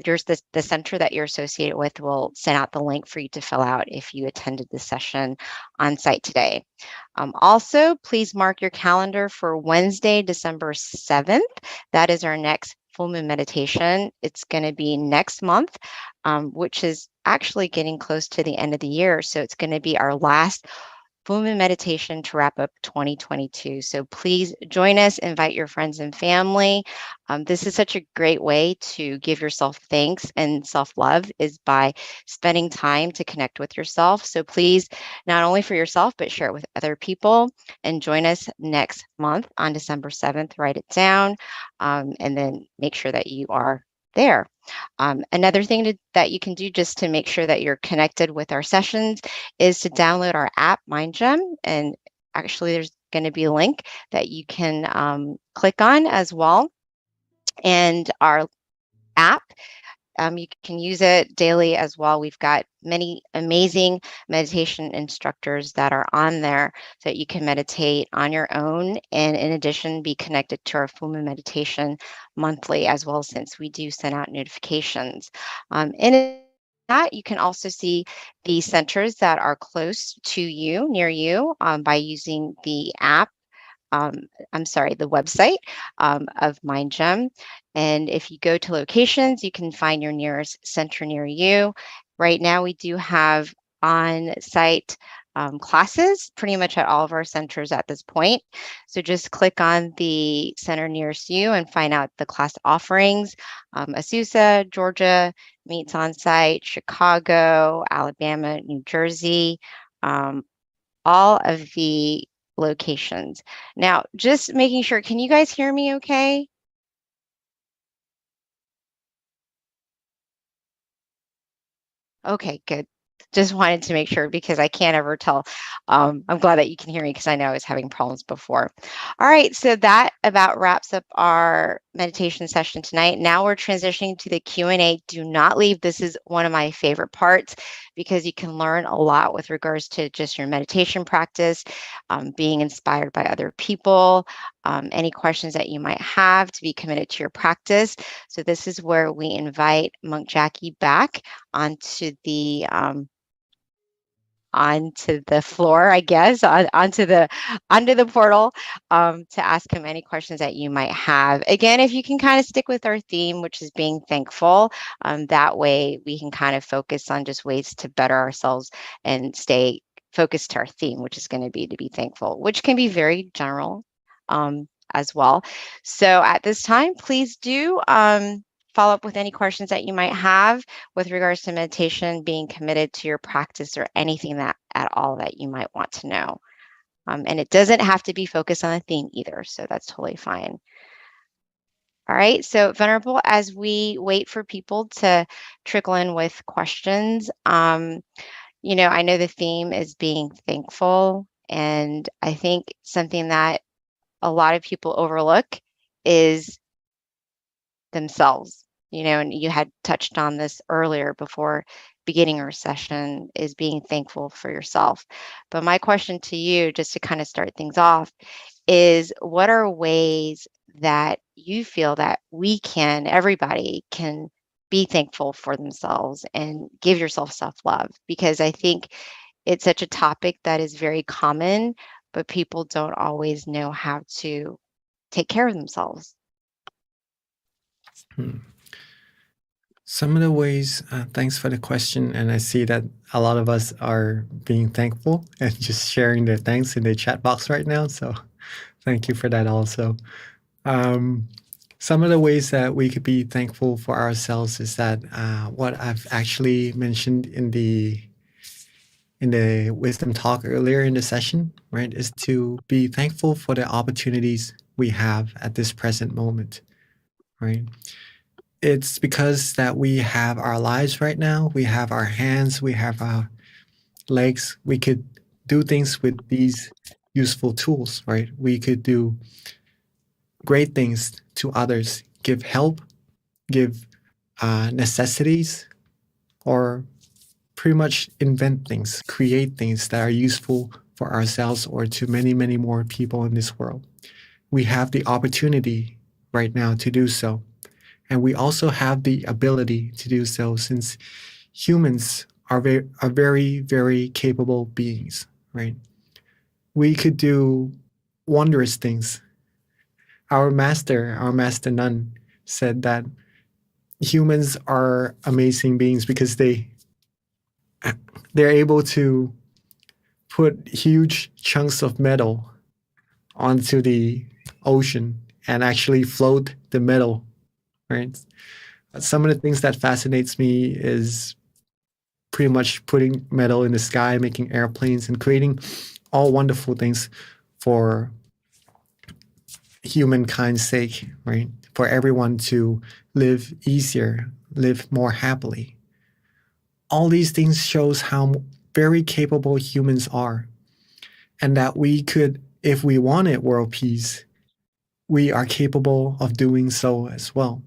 There's the center that you're associated with will send out the link for you to fill out if you attended the session on site today. Also, please mark your calendar for Wednesday, December 7th. That is our next full moon meditation. It's going to be next month, which is actually getting close to the end of the year. So it's going to be our last full moon meditation to wrap up 2022. So please join us, invite your friends and family. This is such a great way to give yourself thanks and self-love is by spending time to connect with yourself. So please, not only for yourself, but share it with other people and join us next month on December 7th. Write it down and then make sure that you are there. Another thing that you can do just to make sure that you're connected with our sessions is to download our app, MindGem. And actually, there's going to be a link that you can click on as well. And our app, you can use it daily as well. We've got many amazing meditation instructors that are on there so that you can meditate on your own. And in addition, be connected to our full moon meditation monthly as well, since we do send out notifications. In that, you can also see the centers that are close to you, near you, by using the app. The website of MindGem. And if you go to locations, you can find your nearest center near you. Right now, we do have on-site classes pretty much at all of our centers at this point. So just click on the center nearest you and find out the class offerings. Azusa, Georgia meets on-site, Chicago, Alabama, New Jersey, all of the locations. Now, just making sure, can you guys hear me okay? Okay, good. Just wanted to make sure because I can't ever tell. I'm glad that you can hear me because I know I was having problems before. All right, so that about wraps up our meditation session tonight. Now we're transitioning to the Q&A. Do not leave. This is one of my favorite parts because you can learn a lot with regards to just your meditation practice, being inspired by other people, any questions that you might have to be committed to your practice. So this is where we invite Monk Jackie back onto the onto the floor, I guess, onto the portal, to ask him any questions that you might have. Again, if you can kind of stick with our theme, which is being thankful, that way we can kind of focus on just ways to better ourselves and stay focused to our theme, which is going to be thankful, which can be very general as well. So at this time, please do follow up with any questions that you might have with regards to meditation, being committed to your practice, or anything that at all that you might want to know. And it doesn't have to be focused on a theme either, so that's totally fine. All right, so Venerable, as we wait for people to trickle in with questions, you know, I know the theme is being thankful, and I think something that a lot of people overlook is themselves. You know, and you had touched on this earlier before beginning our session, is being thankful for yourself. But my question to you, just to kind of start things off, is what are ways that you feel that everybody can be thankful for themselves and give yourself self-love? Because I think it's such a topic that is very common, but people don't always know how to take care of themselves. Some of the ways, thanks for the question. And I see that a lot of us are being thankful and just sharing their thanks in the chat box right now. So thank you for that also. Some of the ways that we could be thankful for ourselves is that what I've actually mentioned in the wisdom talk earlier in the session, right, is to be thankful for the opportunities we have at this present moment, right? It's because that we have our lives right now, we have our hands, we have our legs, we could do things with these useful tools, right? We could do great things to others, give help, give necessities, or pretty much invent things, create things that are useful for ourselves or to many, many more people in this world. We have the opportunity right now to do so. And we also have the ability to do so, since humans are very, very capable beings, right? We could do wondrous things. Our master nun, said that humans are amazing beings because they're able to put huge chunks of metal onto the ocean and actually float the metal, right? Some of the things that fascinates me is pretty much putting metal in the sky, making airplanes, and creating all wonderful things for humankind's sake, right? For everyone to live easier, live more happily. All these things shows how very capable humans are, and that we could, if we wanted world peace, we are capable of doing so as well.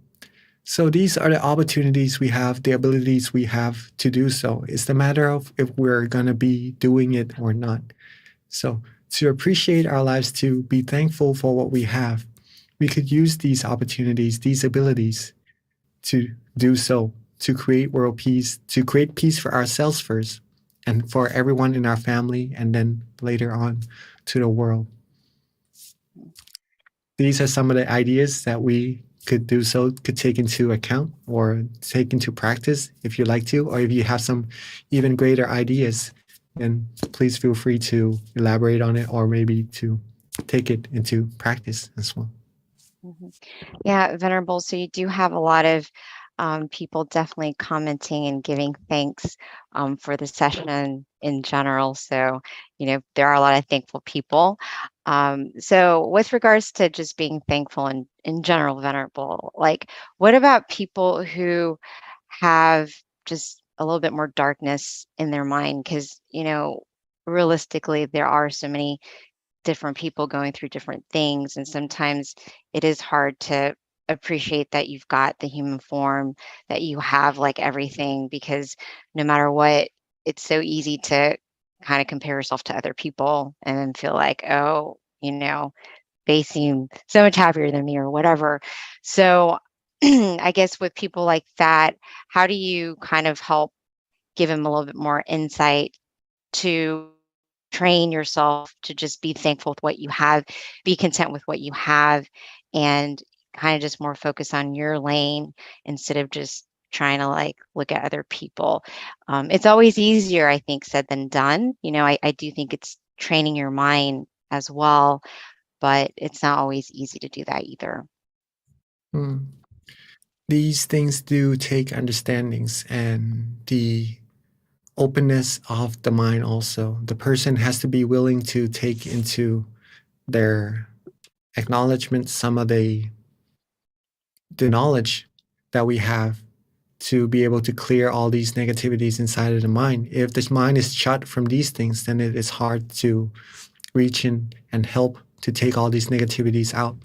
So these are the opportunities we have, the abilities we have to do so. It's the matter of if we're going to be doing it or not. So to appreciate our lives, to be thankful for what we have, we could use these opportunities, these abilities to do so, to create world peace, to create peace for ourselves first, and for everyone in our family, and then later on to the world. These are some of the ideas that we could do so, could take into account or take into practice if you like to, or if you have some even greater ideas, then please feel free to elaborate on it or maybe to take it into practice as well. Yeah, Venerable. So you do have a lot of people definitely commenting and giving thanks for the session in general. So, you know, there are a lot of thankful people. So with regards to just being thankful in general, Venerable, like what about people who have just a little bit more darkness in their mind? Because, you know, realistically, there are so many different people going through different things, and sometimes it is hard to appreciate that you've got the human form, that you have like everything, because no matter what, it's so easy to kind of compare yourself to other people and then feel like, oh, you know, they seem so much happier than me or whatever. So I guess with people like that, how do you kind of help give them a little bit more insight to train yourself to just be thankful with what you have, be content with what you have, and kind of just more focus on your lane instead of just trying to like look at other people. It's always easier, I think, said than done. I do think it's training your mind as well, but it's not always easy to do that either. Mm. These things do take understandings and the openness of the mind also. The person has to be willing to take into their acknowledgement some of the knowledge that we have to be able to clear all these negativities inside of the mind. If this mind is shut from these things, then it is hard to reach in and help to take all these negativities out.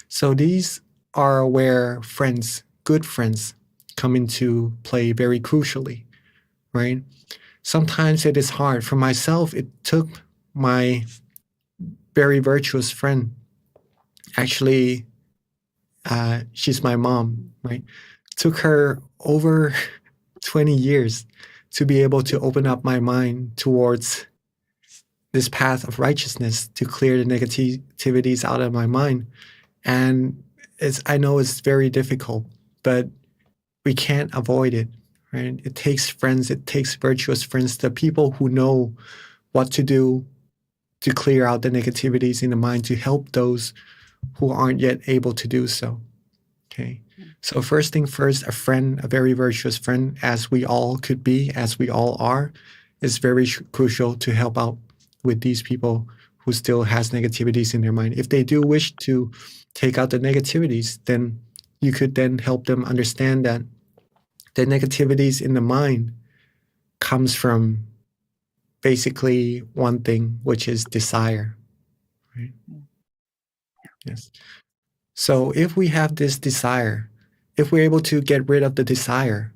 So these are where friends, good friends, come into play very crucially, right? Sometimes it is hard. For myself, it took my very virtuous friend, actually, she's my mom, right? Took her over 20 years to be able to open up my mind towards this path of righteousness, to clear the negativities out of my mind. And I know it's very difficult, but we can't avoid it, right? It takes friends, it takes virtuous friends, the people who know what to do to clear out the negativities in the mind, to help those who aren't yet able to do so. Okay. So first thing first, a friend, a very virtuous friend, as we all could be, as we all are, is very crucial to help out with these people who still has negativities in their mind. If they do wish to take out the negativities, then you could then help them understand that the negativities in the mind comes from basically one thing, which is desire, right? Yes. So if we have this desire, if we're able to get rid of the desire,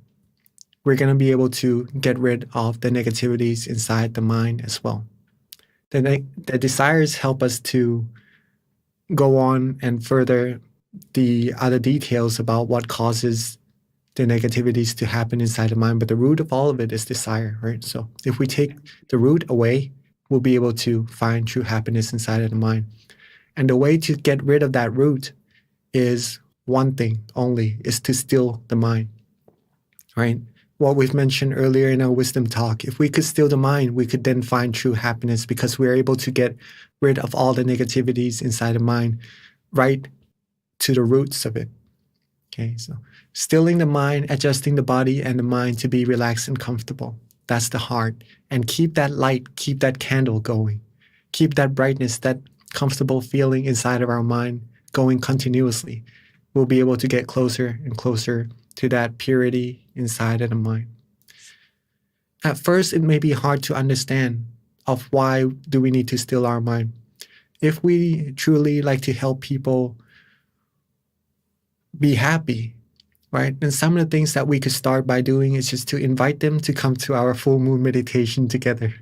we're going to be able to get rid of the negativities inside the mind as well. The desires help us to go on and further the other details about what causes the negativities to happen inside the mind. But the root of all of it is desire, right? So if we take the root away, we'll be able to find true happiness inside of the mind. And the way to get rid of that root is one thing only, is to still the mind, right? What we've mentioned earlier in our wisdom talk, if we could still the mind, we could then find true happiness because we're able to get rid of all the negativities inside the mind, right to the roots of it. Okay, so stilling the mind, adjusting the body and the mind to be relaxed and comfortable. That's the heart. And keep that light, keep that candle going. Keep that brightness, that comfortable feeling inside of our mind going continuously. We'll be able to get closer and closer to that purity inside of the mind. At first, it may be hard to understand of why do we need to still our mind. If we truly like to help people be happy, right? And some of the things that we could start by doing is just to invite them to come to our full moon meditation together.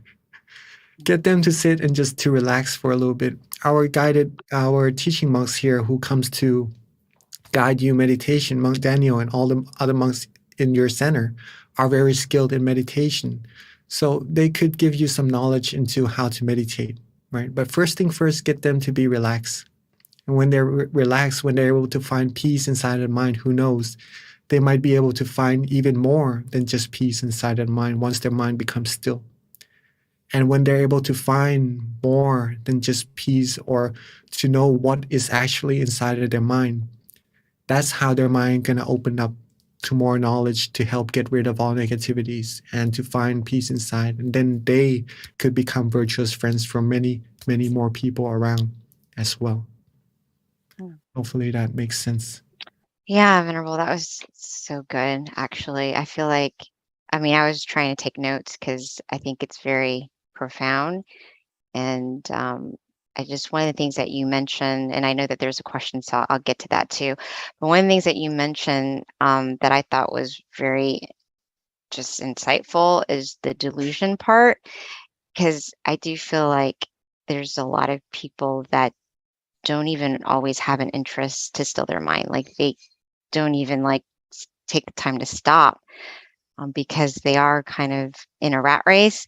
Get them to sit and just to relax for a little bit. Our teaching monks here who comes to guide you meditation, Monk Daniel and all the other monks in your center are very skilled in meditation. So they could give you some knowledge into how to meditate, right? But first thing first, get them to be relaxed. And when they're relaxed, when they're able to find peace inside of the mind, who knows, they might be able to find even more than just peace inside of the mind once their mind becomes still. And when they're able to find more than just peace or to know what is actually inside of their mind, that's how their mind gonna open up to more knowledge to help get rid of all negativities and to find peace inside. And then they could become virtuous friends for many, many more people around as well. Hopefully that makes sense. Yeah, Venerable, that was so good, actually. I feel like, I was trying to take notes because I think it's very profound. And one of the things that you mentioned, and I know that there's a question, so I'll get to that too. But one of the things that you mentioned that I thought was very just insightful is the delusion part, because I do feel like there's a lot of people that don't even always have an interest to still their mind. Like they don't even take the time to stop because they are kind of in a rat race.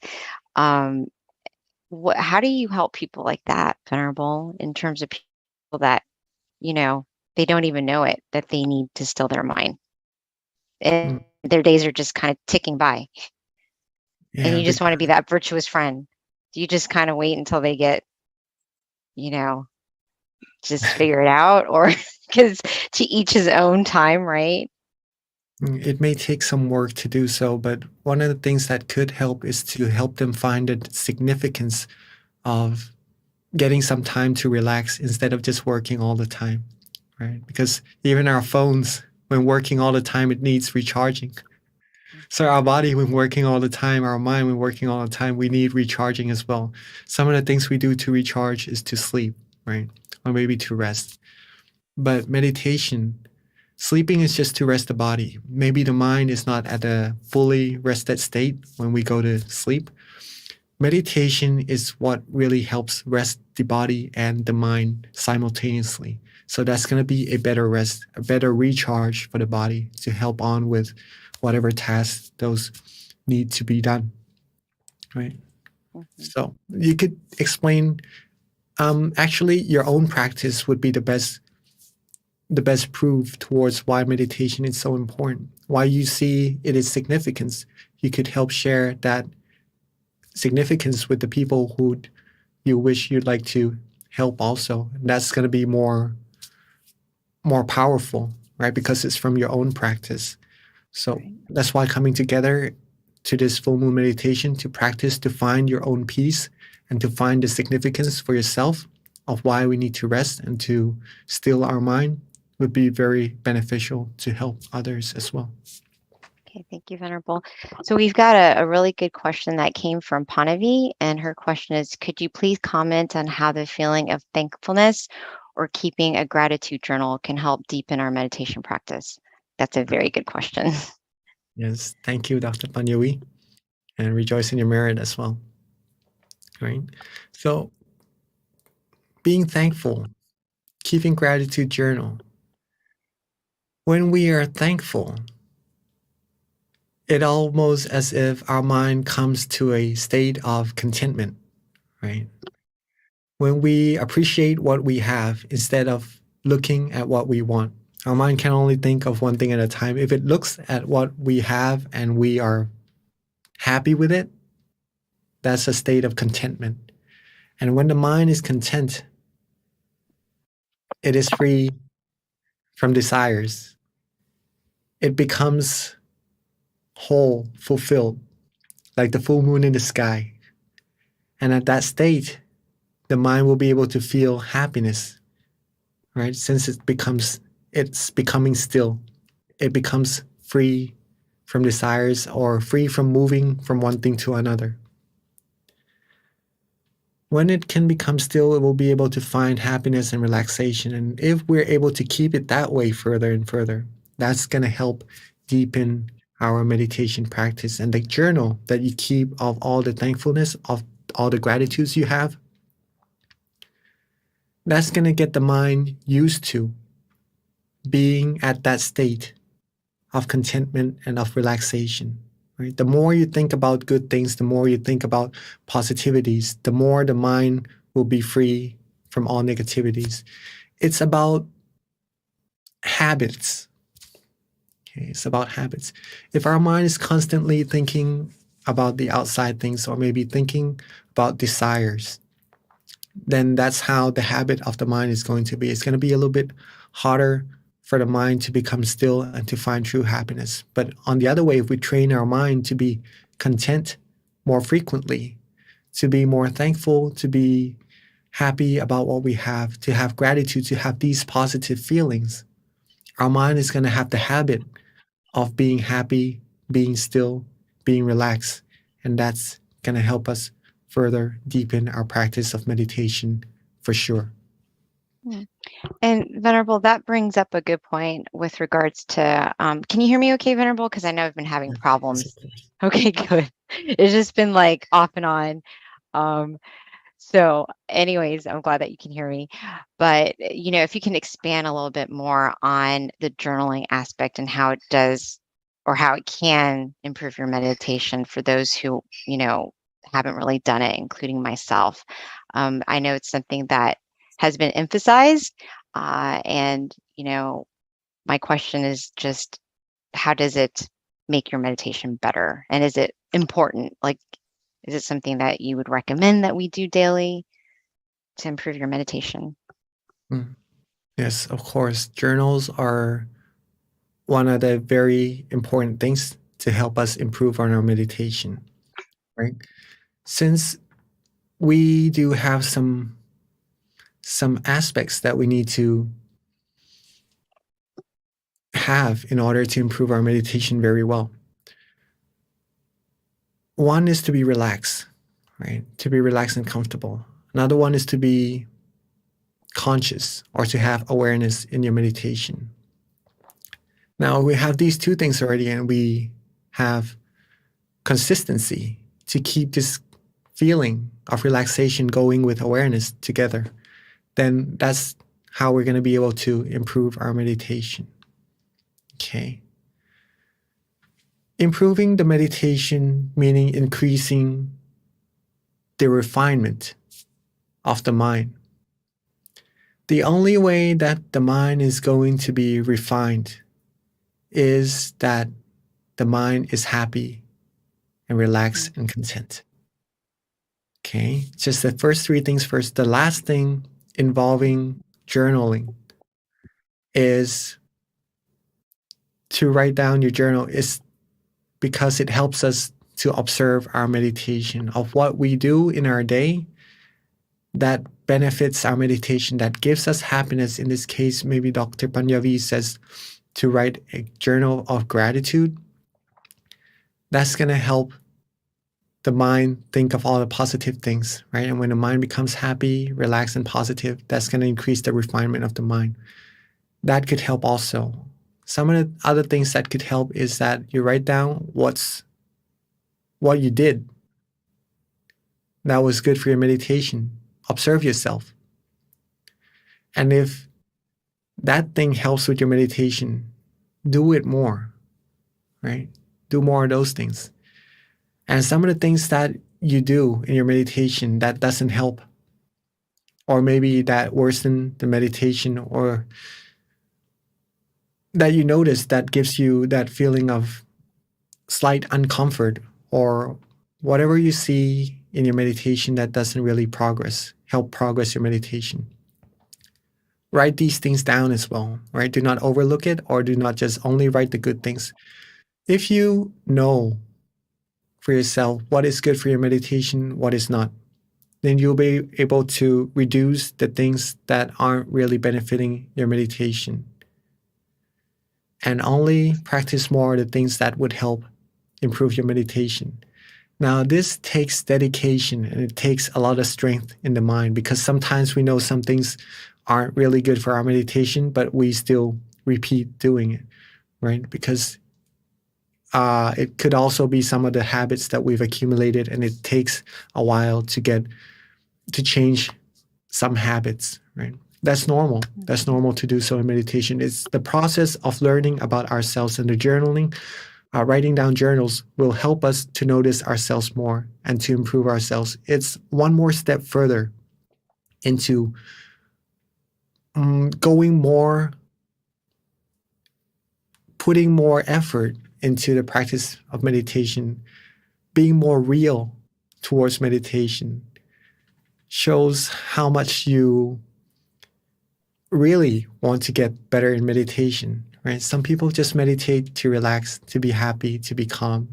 How do you help people like that, Venerable, in terms of people that, they don't even know it, that they need to still their mind? And Mm. their days are just kind of ticking by. And Yeah, you just want to be that virtuous friend. Do you just kind of wait until they get, you know, just figure it out? Or because to each his own time, right? it may take some work to do so, but one of the things that could help is to help them find the significance of getting some time to relax instead of just working all the time, right? Because even our phones, when working all the time, it needs recharging. So our body, when working all the time, our mind, when working all the time, we need recharging as well. Some of the things we do to recharge is to sleep, right? Or maybe to rest. But meditation, sleeping is just to rest the body. Maybe the mind is not at a fully rested state when we go to sleep. Meditation is what really helps rest the body and the mind simultaneously. So that's going to be a better rest, a better recharge for the body to help on with whatever tasks those need to be done, right? Mhm. So you could explain, actually your own practice would be the best proof towards why meditation is so important, why you see it is significance. You could help share that significance with the people who you wish you'd like to help also. And that's going to be more powerful, right? Because it's from your own practice. So Right. that's why coming together to this full moon meditation to practice to find your own peace and to find the significance for yourself of why we need to rest and to still our mind would be very beneficial to help others as well. Okay, thank you, Venerable. So we've got a really good question that came from Panavi, and her question is, could you please comment on how the feeling of thankfulness or keeping a gratitude journal can help deepen our meditation practice? That's a very good question. Yes, thank you, Dr. Panyawi, and rejoice in your merit as well. Right? So being thankful, keeping gratitude journal. When we are thankful, it almost as if our mind comes to a state of contentment, right? When we appreciate what we have instead of looking at what we want, our mind can only think of one thing at a time. If it looks at what we have and we are happy with it, that's a state of contentment. And when the mind is content, it is free from desires. It becomes whole, fulfilled, like the full moon in the sky. And at that state, the mind will be able to feel happiness, right? Since it's becoming still. It becomes free from desires or free from moving from one thing to another. When it can become still, it will be able to find happiness and relaxation. And if we're able to keep it that way further and further, that's going to help deepen our meditation practice. And the journal that you keep of all the thankfulness, of all the gratitudes you have, that's going to get the mind used to being at that state of contentment and of relaxation. Right? The more you think about good things, the more you think about positivities, the more the mind will be free from all negativities. It's about habits. Okay, it's about habits. If our mind is constantly thinking about the outside things or maybe thinking about desires, then that's how the habit of the mind is going to be. It's going to be a little bit harder for the mind to become still and to find true happiness. But on the other way, if we train our mind to be content more frequently, to be more thankful, to be happy about what we have, to have gratitude, to have these positive feelings, our mind is going to have the habit of being happy, being still, being relaxed. And that's going to help us further deepen our practice of meditation for sure. And Venerable, that brings up a good point with regards to, can you hear me okay, Venerable? Because I know I've been having Yes, problems. of course. Okay, good. It's just been like off and on. So anyways, I'm glad that you can hear me. But, if you can expand a little bit more on the journaling aspect and how it does or how it can improve your meditation for those who, haven't really done it, including myself. I know it's something that has been emphasized, and my question is just, how does it make your meditation better? And is it important? Like, is it something that you would recommend that we do daily to improve your meditation? Yes, of course. Journals are one of the very important things to help us improve on our meditation, right? Since we do have some aspects that we need to have in order to improve our meditation very well. One is to be relaxed, right? To be relaxed and comfortable. Another one is to be conscious or to have awareness in your meditation. Now we have these two things already, and we have consistency to keep this feeling of relaxation going with awareness together. Then that's how we're going to be able to improve our meditation. Okay. Improving the meditation, meaning increasing the refinement of the mind. The only way that the mind is going to be refined is that the mind is happy and relaxed and content. Okay, just the first three things first. The last thing involving journaling is to write down your journal, is because it helps us to observe our meditation of what we do in our day that benefits our meditation, that gives us happiness. In this case, maybe Dr. Panjavi says to write a journal of gratitude. That's going to help the mind think of all the positive things, right? And when the mind becomes happy, relaxed, and positive, that's going to increase the refinement of the mind. That could help also. Some of the other things that could help is that you write down what you did that was good for your meditation. Observe yourself. And if that thing helps with your meditation, do it more, right? Do more of those things. And some of the things that you do in your meditation that doesn't help, or maybe that worsen the meditation, or that you notice that gives you that feeling of slight uncomfort, or whatever you see in your meditation that doesn't really help progress your meditation. Write these things down as well, right? Do not overlook it, or do not just only write the good things. If you know for yourself what is good for your meditation, what is not, then you'll be able to reduce the things that aren't really benefiting your meditation, and only practice more the things that would help improve your meditation. Now, this takes dedication, and it takes a lot of strength in the mind, because sometimes we know some things aren't really good for our meditation, but we still repeat doing it, right? Because it could also be some of the habits that we've accumulated, and it takes a while to change some habits, right? That's normal. That's normal to do so in meditation. It's the process of learning about ourselves, and the journaling, writing down journals will help us to notice ourselves more and to improve ourselves. It's one more step further into putting more effort into the practice of meditation, being more real towards meditation, shows how much you really want to get better in meditation, right? Some people just meditate to relax, to be happy, to be calm.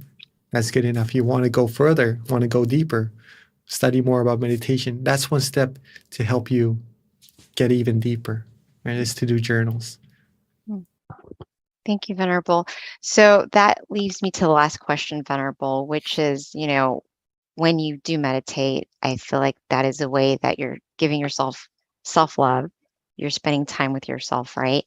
That's good enough. You want to go further, want to go deeper, study more about meditation. That's one step to help you get even deeper, right? Is to do journals. Thank you, Venerable. So that leaves me to the last question, Venerable, which is, when you do meditate, I feel like that is a way that you're giving yourself self-love. You're spending time with yourself, right?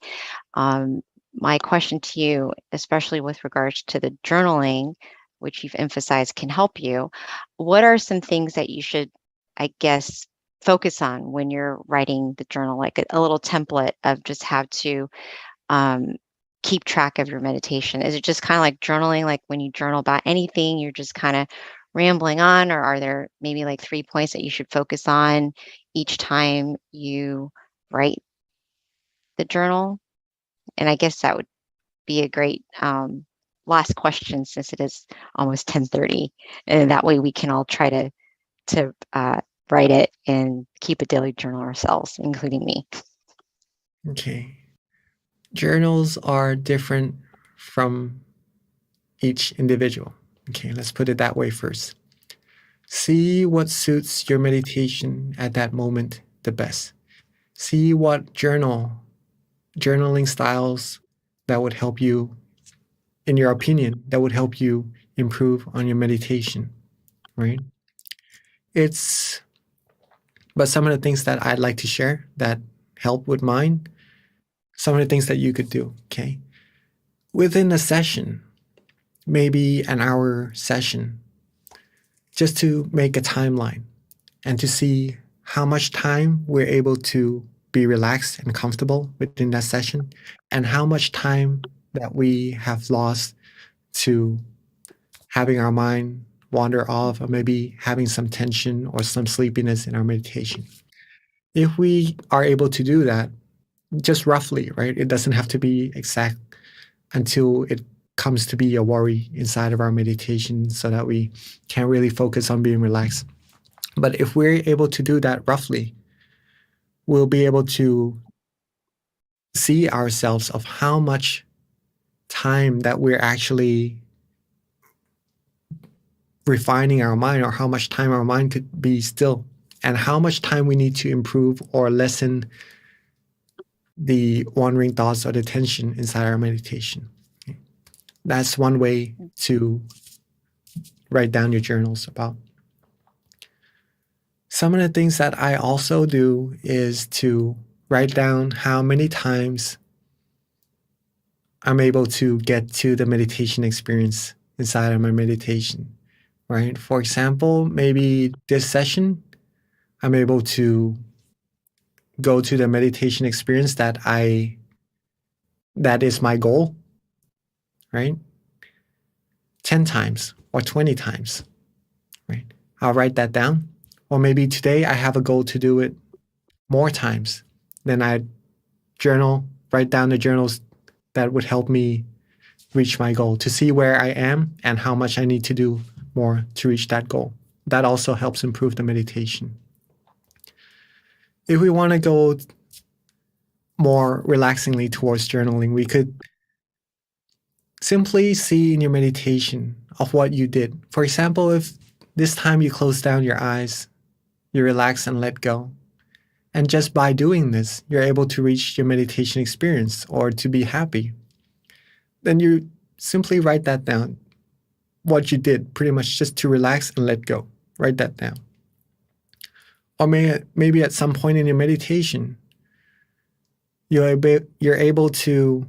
My question to you, especially with regards to the journaling, which you've emphasized can help you, what are some things that you should, I guess, focus on when you're writing the journal, like a little template of just how to keep track of your meditation? Is it just kind of like journaling, like when you journal about anything, you're just kind of rambling on, or are there maybe like 3 points that you should focus on each time you write the journal? And I guess that would be a great last question, since it is almost 10:30, and that way we can all try to write it and keep a daily journal ourselves, including me. Okay. Journals are different from each individual. Okay, let's put it that way first. See what suits your meditation at that moment the best. See what journaling styles that would help you, in your opinion, that would help you improve on your meditation, right? But some of the things that I'd like to share that help with mine, some of the things that you could do, okay? Within a session, maybe an hour session, just to make a timeline and to see how much time we're able to be relaxed and comfortable within that session, and how much time that we have lost to having our mind wander off, or maybe having some tension or some sleepiness in our meditation. If we are able to do that, just roughly, right? It doesn't have to be exact until it comes to be a worry inside of our meditation, so that we can't really focus on being relaxed. But if we're able to do that roughly, we'll be able to see ourselves of how much time that we're actually refining our mind, or how much time our mind could be still, and how much time we need to improve or lessen the wandering thoughts or the tension inside our meditation. That's one way to write down your journals about. Some of the things that I also do is to write down how many times I'm able to get to the meditation experience inside of my meditation, right? For example, maybe this session, I'm able to go to the meditation experience that is my goal, right? 10 times or 20 times, right? I'll write that down. Or maybe today I have a goal to do it more times. Then I write down the journals that would help me reach my goal, to see where I am and how much I need to do more to reach that goal. That also helps improve the meditation. If we want to go more relaxingly towards journaling, we could simply see in your meditation of what you did. For example, if this time you close down your eyes, you relax and let go. And just by doing this, you're able to reach your meditation experience or to be happy. Then you simply write that down, what you did, pretty much just to relax and let go. Write that down. Or maybe at some point in your meditation, you're able to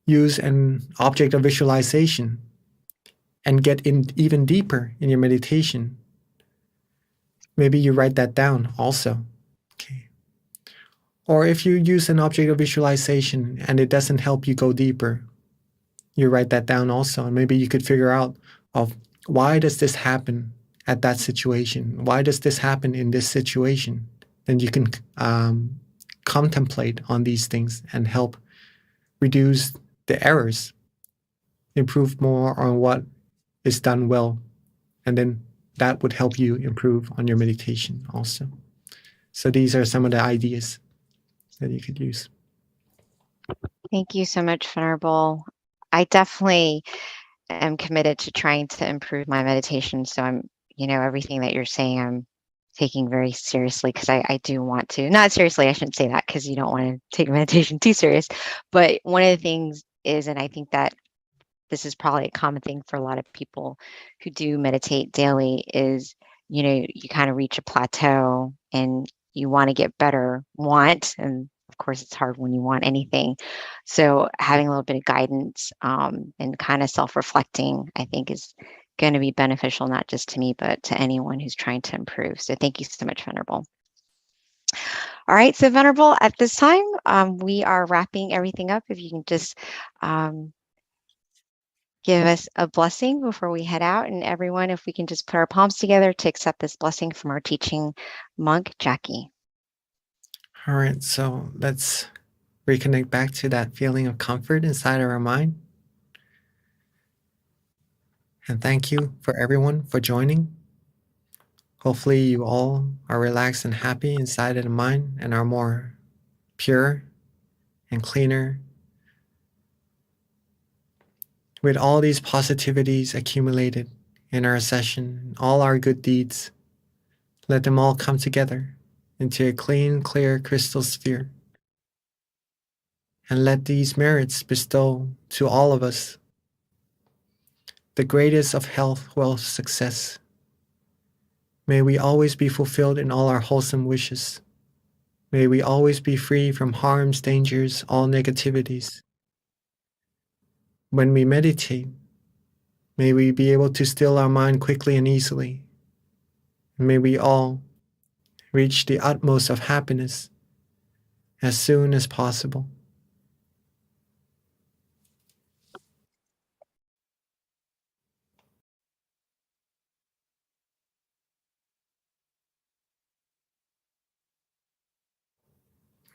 use an object of visualization and get in even deeper in your meditation. Maybe you write that down also. Okay. Or if you use an object of visualization and it doesn't help you go deeper, you write that down also. And maybe you could figure out of why does this happen at that situation? Why does this happen in this situation? Then you can contemplate on these things and help reduce the errors, improve more on what is done well. And then that would help you improve on your meditation also. So these are some of the ideas that you could use. Thank you so much, Venerable. I definitely am committed to trying to improve my meditation. So I'm, everything that you're saying, I'm taking very seriously, because I do want to. Not seriously, I shouldn't say that, because you don't want to take meditation too serious. But one of the things is, and I think that this is probably a common thing for a lot of people who do meditate daily, is, you kind of reach a plateau and you want to get better, and of course it's hard when you want anything. So having a little bit of guidance and kind of self-reflecting, I think, is going to be beneficial, not just to me, but to anyone who's trying to improve. So thank you so much, Venerable. All right, so Venerable, at this time, we are wrapping everything up. If you can just give us a blessing before we head out. And everyone, if we can just put our palms together to accept this blessing from our teaching monk, Jackie. All right, so let's reconnect back to that feeling of comfort inside of our mind. And thank you for everyone for joining. Hopefully you all are relaxed and happy inside of the mind and are more pure and cleaner. With all these positivities accumulated in our session, all our good deeds, let them all come together into a clean, clear crystal sphere. And let these merits bestow to all of us the greatest of health, wealth, success. May we always be fulfilled in all our wholesome wishes. May we always be free from harms, dangers, all negativities. When we meditate, may we be able to still our mind quickly and easily. May we all reach the utmost of happiness as soon as possible.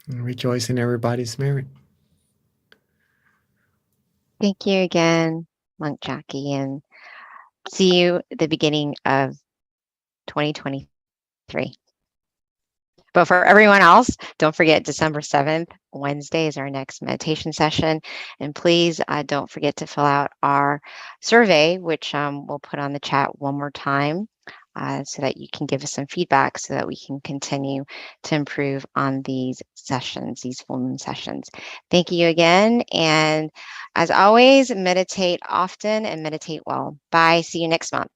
And rejoice in everybody's merit. Thank you again, Monk Jackie, and see you at the beginning of 2023. But for everyone else, don't forget December 7th, Wednesday is our next meditation session. And please don't forget to fill out our survey, which we'll put on the chat one more time so that you can give us some feedback so that we can continue to improve on these sessions, these full moon sessions. Thank you again. And as always, meditate often and meditate well. Bye. See you next month.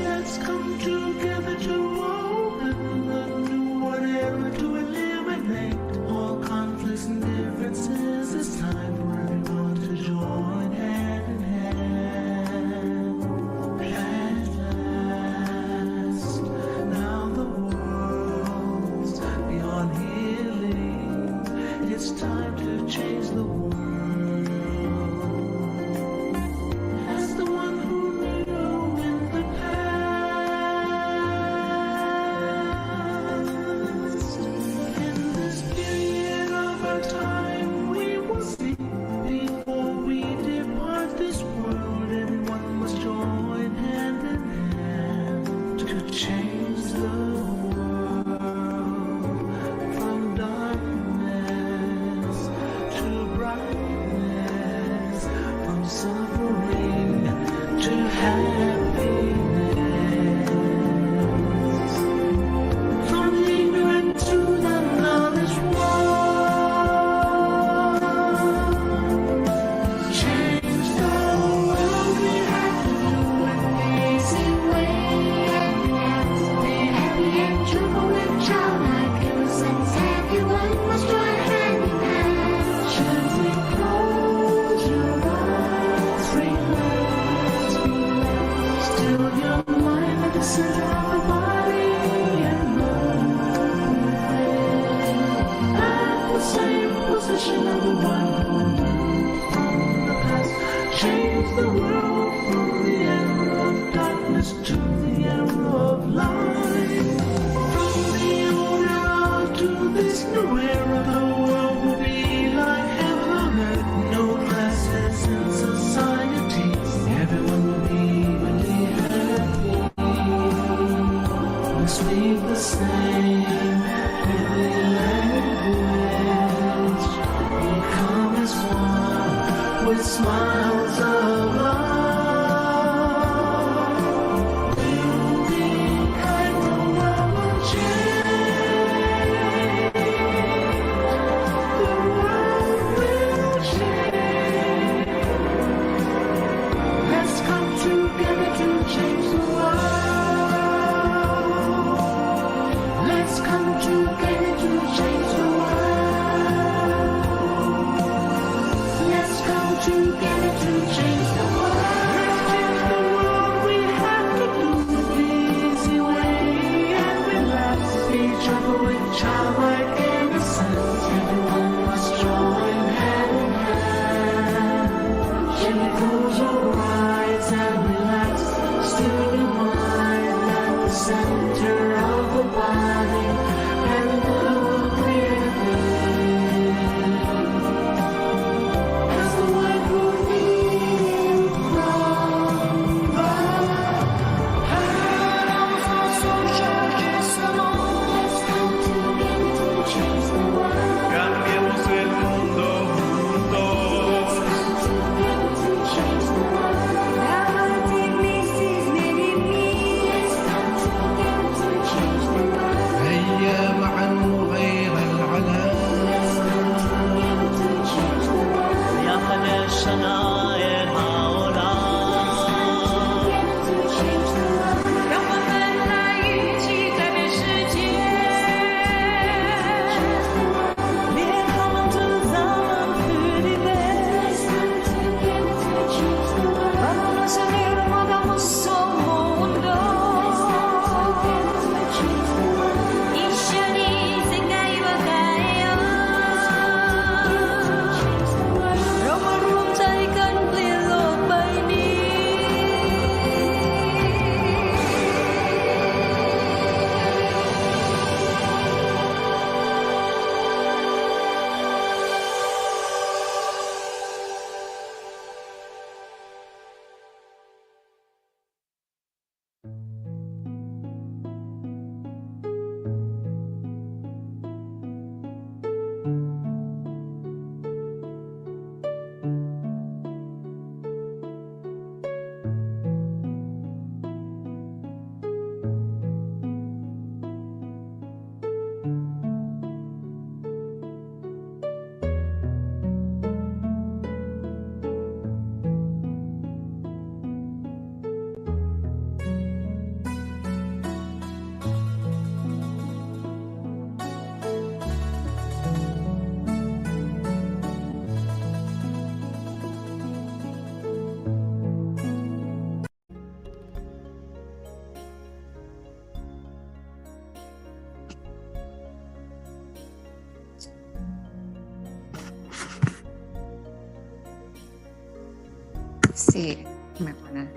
Let's come together to open the new whatever to eliminate all conflicts and differences. It's time for everyone to join hand in hand. At last, now the world's beyond healing. It's time to change the world. As the one who knew in the past, in this period of our time, we will see before we depart this world. Everyone must join hand in hand to change the world from darkness to brightness, from suffering to happiness, from ignorance to the knowledge world. Change the world, we have to do an easy way. Be happy and joyful and childlike, innocence. Everyone must join hand in hand. Gently close your eyes, relax, relax. Still your mind at the center of the body and move. At the same position of the one who knew from the past. Change the world from the era of darkness to the era of light. From the old era to this new era, the world will be like heaven on earth. No classes in society. Everyone will be really happy. We speak the same holy language. We come as one with smiles of love. We'll be kind, the world will change. The world will change. Let's come together to change the world. Let's come together to change the world. see. Might wanna.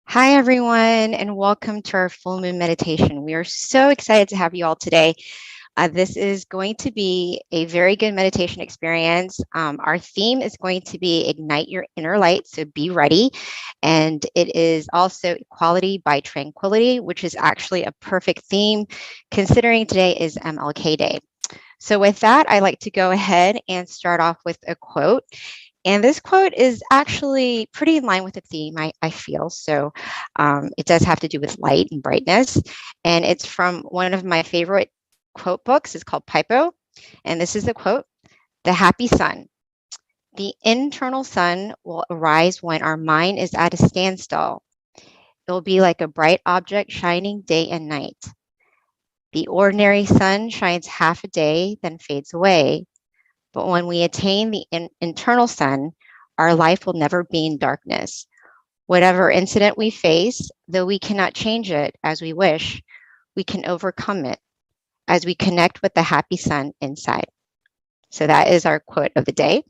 Hi, everyone, and welcome to our full moon meditation. We are so excited to have you all today. This is going to be a very good meditation experience. Our theme is going to be Ignite Your Inner Light, so be ready. And it is also Equality by Tranquility, which is actually a perfect theme considering today is MLK Day. So with that, I'd like to go ahead and start off with a quote. And this quote is actually pretty in line with the theme, I feel. So it does have to do with light and brightness. And it's from one of my favorite quote books. It's called Pipo. And this is the quote: "The happy sun. The internal sun will arise when our mind is at a standstill. It will be like a bright object shining day and night. The ordinary sun shines half a day, then fades away. But when we attain the internal sun, our life will never be in darkness. Whatever incident we face, though we cannot change it as we wish, we can overcome it as we connect with the happy sun inside." So that is our quote of the day.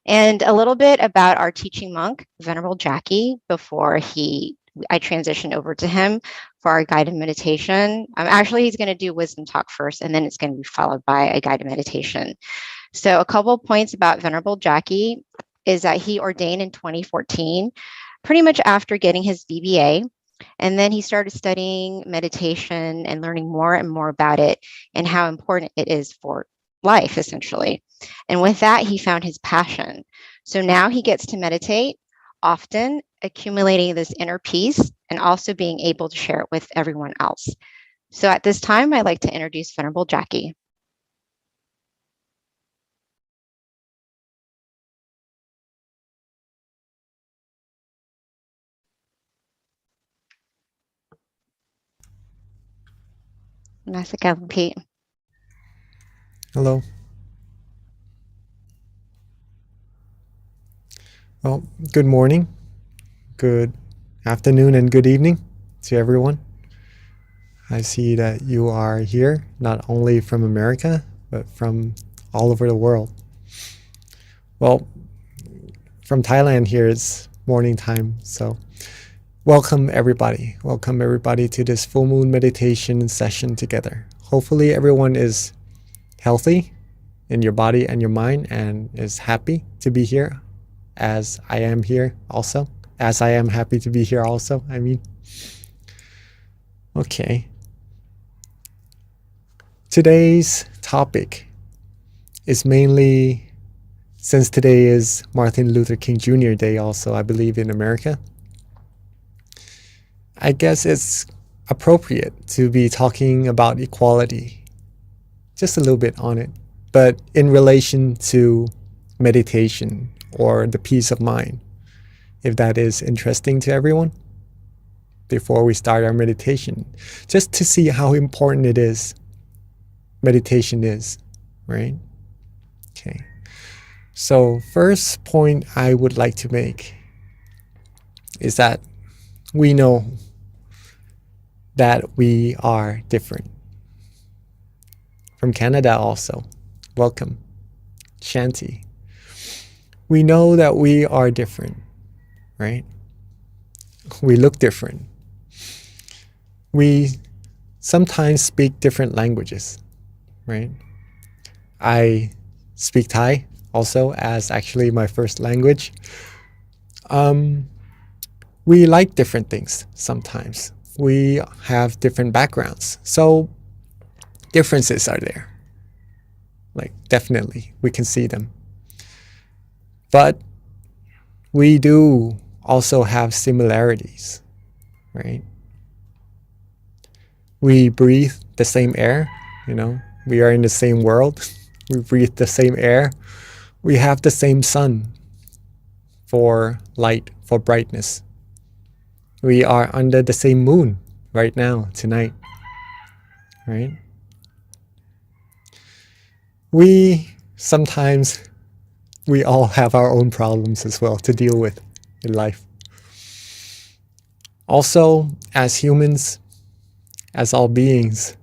And a little bit about our teaching monk, Venerable Jackie, before I transition over to him for our guided meditation. Actually, he's going to do wisdom talk first, and then it's going to be followed by a guided meditation. So a couple of points about Venerable Jackie is that he ordained in 2014, pretty much after getting his VBA. And then he started studying meditation and learning more and more about it and how important it is for life, essentially. And with that, he found his passion. So now he gets to meditate often, accumulating this inner peace and also being able to share it with everyone else. So at this time, I'd like to introduce Venerable Jackie. Masaka Pete. Hello. Well, good morning, good afternoon, and good evening to everyone. I see that you are here, not only from America, but from all over the world. Well, from Thailand here, it's morning time, so welcome everybody. Welcome everybody to this full moon meditation session together. Hopefully everyone is healthy in your body and your mind and is happy to be here, as I am here also, as I am happy to be here also, Okay. Today's topic is mainly, since today is Martin Luther King Jr. Day also, I believe, in America, I guess it's appropriate to be talking about equality, just a little bit on it, but in relation to meditation or the peace of mind, if that is interesting to everyone, before we start our meditation, just to see how important it is, meditation is, right? Okay. So first point I would like to make is that we know that we are different. From Canada also, welcome. Shanti. We know that we are different, right? We look different. We sometimes speak different languages, right? I speak Thai also as actually my first language. We like different things sometimes. We have different backgrounds. So differences are there. Like, definitely, we can see them. But we do also have similarities, right? We breathe the same air, we are in the same world. We breathe the same air. We have the same sun for light, for brightness. We are under the same moon right now, tonight, right? We all have our own problems as well to deal with in life. Also, as humans, as all beings,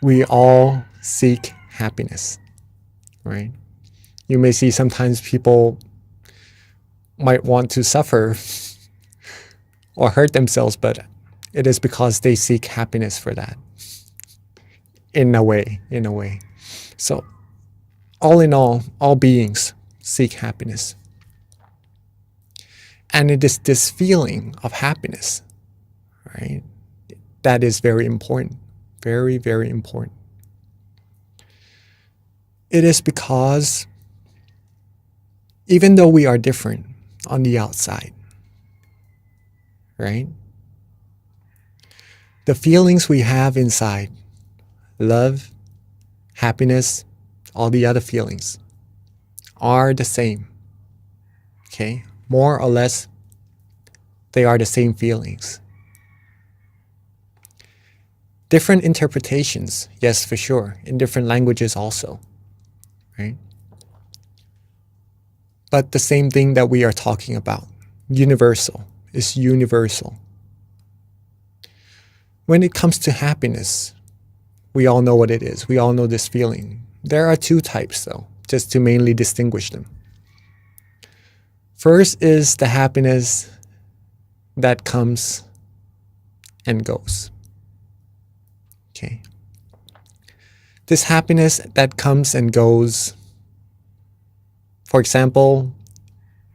we all seek happiness, right? You may see sometimes people might want to suffer or hurt themselves, but it is because they seek happiness for that. In a way. So all in all beings seek happiness. And it is this feeling of happiness, right, that is very important. Very, very important. It is because even though we are different on the outside, right, the feelings we have inside, love, happiness, all the other feelings, are the same. Okay? More or less, they are the same feelings. Different interpretations, yes, for sure, in different languages also, right? But the same thing that we are talking about, universal, is universal. When it comes to happiness, we all know what it is. We all know this feeling. There are two types, though, just to mainly distinguish them. First is the happiness that comes and goes. Okay. This happiness that comes and goes, for example,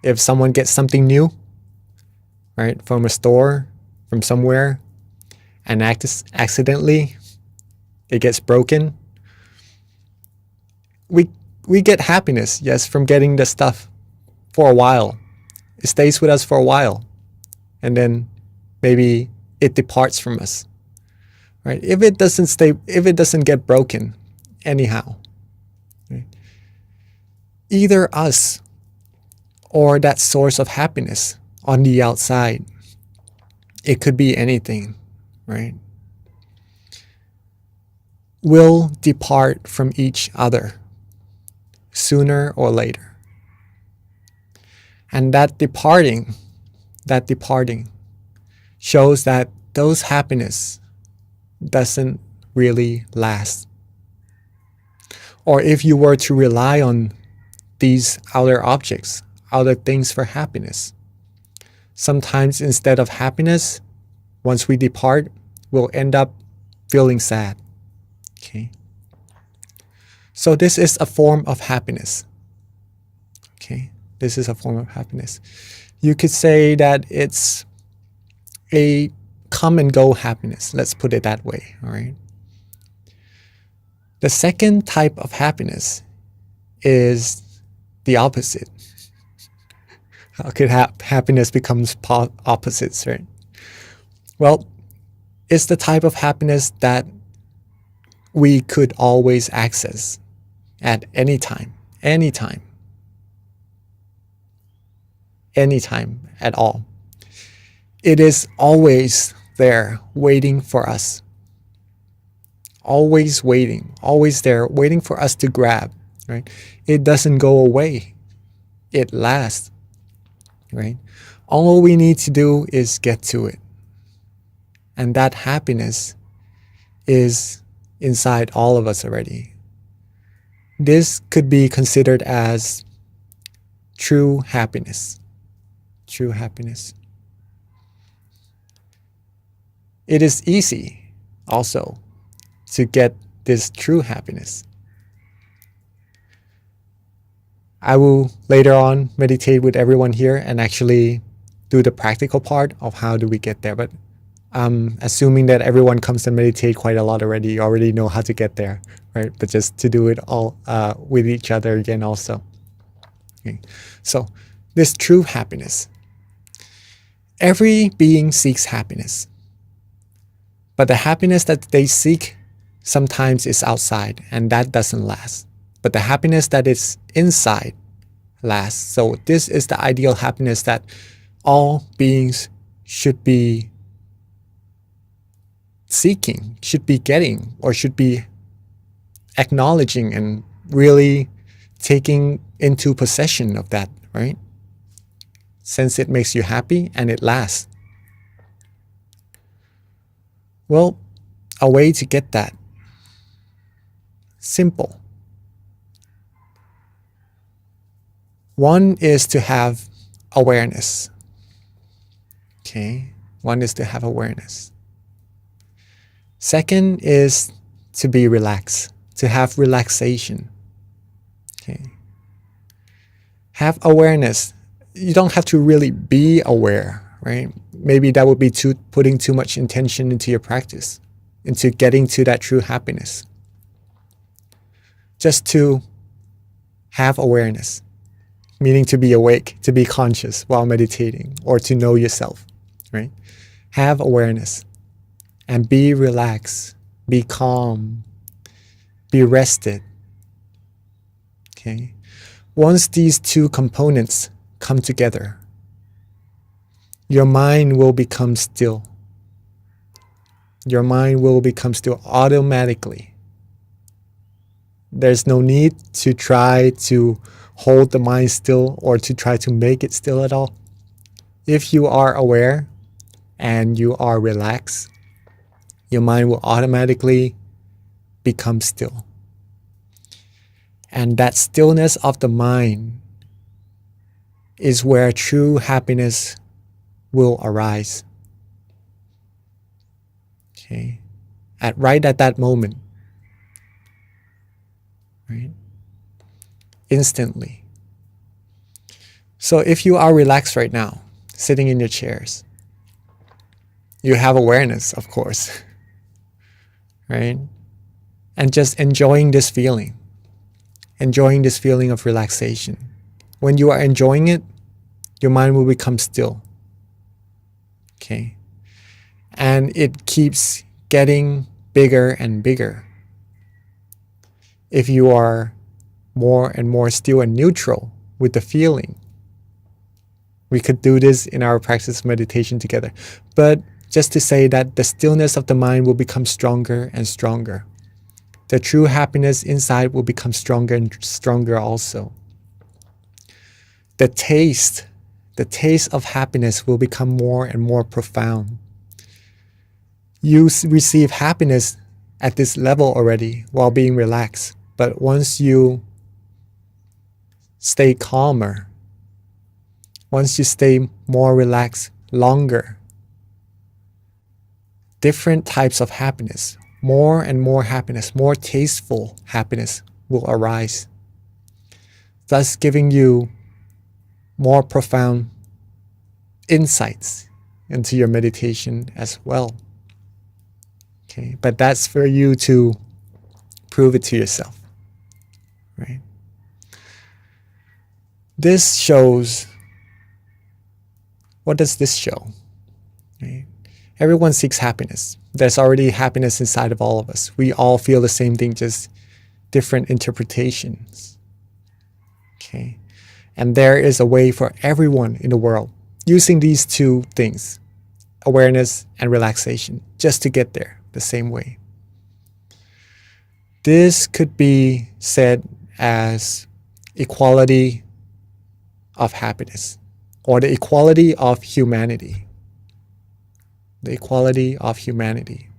if someone gets something new, right, from a store, from somewhere, and accidentally it gets broken, we get happiness, yes, from getting the stuff for a while. It stays with us for a while, and then maybe it departs from us. Right? If it doesn't get broken anyhow, right? Either us or that source of happiness on the outside, it could be anything, right, will depart from each other sooner or later. And that departing shows that those happiness doesn't really last. Or if you were to rely on these outer objects, outer things for happiness, sometimes instead of happiness, once we depart, we'll end up feeling sad. Okay. So this is a form of happiness. Okay. This is a form of happiness. You could say that it's a come and go happiness. Let's put it that way. All right. The second type of happiness is the opposite. How could happiness becomes opposites, right? Well, it's the type of happiness that we could always access at any time at all. It is always there waiting for us. Always waiting, always there waiting for us to grab, right? It doesn't go away. It lasts, right? All we need to do is get to it. And that happiness is inside all of us already. This could be considered as true happiness. True happiness. It is easy also to get this true happiness. I will later on meditate with everyone here and actually do the practical part of how do we get there. But I'm assuming that everyone comes and meditate quite a lot already. You already know how to get there, right? But just to do it all with each other again also. Okay. So this true happiness. Every being seeks happiness. But the happiness that they seek sometimes is outside, and that doesn't last. But the happiness that is inside lasts. So this is the ideal happiness that all beings should be seeking, should be getting, or should be acknowledging and really taking into possession of that, right? Since it makes you happy and it lasts. Well, a way to get that. Simple. One is to have awareness. Okay? One is to have awareness. Second is to be relaxed, to have relaxation. Okay. Have awareness. You don't have to really be aware, right? Maybe that would be putting too much intention into your practice, into getting to that true happiness. Just to have awareness, meaning to be awake, to be conscious while meditating, or to know yourself, right? Have awareness and be relaxed, be calm, be rested. Okay. Once these two components come together, your mind will become still. Your mind will become still automatically. There's no need to try to hold the mind still or to try to make it still at all. If you are aware and you are relaxed, your mind will automatically become still. And that stillness of the mind is where true happiness will arise. Okay. Right at that moment. Right? Instantly. So if you are relaxed right now, sitting in your chairs, you have awareness, of course. Right? And just enjoying this feeling. Enjoying this feeling of relaxation. When you are enjoying it, your mind will become still. Okay? And it keeps getting bigger and bigger. If you are more and more still and neutral with the feeling, we could do this in our practice of meditation together. But just to say that the stillness of the mind will become stronger and stronger. The true happiness inside will become stronger and stronger also. The taste of happiness will become more and more profound. You receive happiness at this level already while being relaxed. But once you stay calmer, once you stay more relaxed longer, different types of happiness, more and more happiness, more tasteful happiness will arise, thus giving you more profound insights into your meditation as well. Okay, but that's for you to prove it to yourself. Right? This shows, what does this show? Right? Everyone seeks happiness. There's already happiness inside of all of us. We all feel the same thing, just different interpretations. Okay? And there is a way for everyone in the world using these two things, awareness and relaxation, just to get there the same way. This could be said as equality of happiness, or the equality of humanity. The equality of humanity.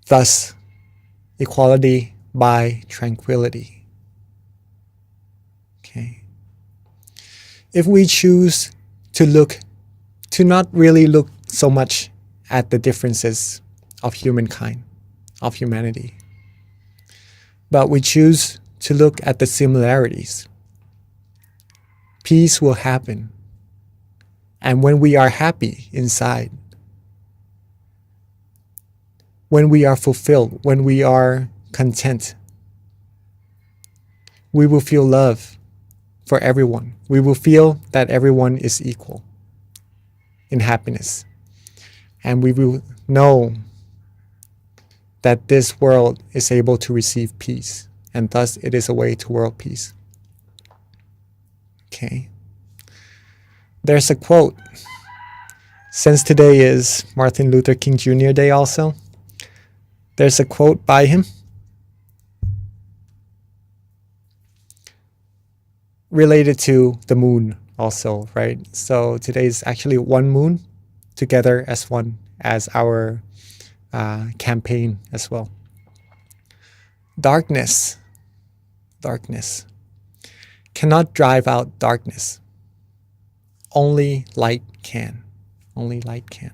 Thus, equality by tranquility. Okay. If we choose to not really look so much at the differences of humankind, of humanity, but we choose to look at the similarities, peace will happen. And when we are happy inside, when we are fulfilled, when we are content, we will feel love for everyone. We will feel that everyone is equal in happiness. And we will know that this world is able to receive peace, and thus it is a way to world peace. Okay. There's a quote. Since today is Martin Luther King Jr. Day also, there's a quote by him related to the moon also, right? So today is actually one moon together as one, as our campaign as well. Darkness cannot drive out darkness. Only light can. Only light can.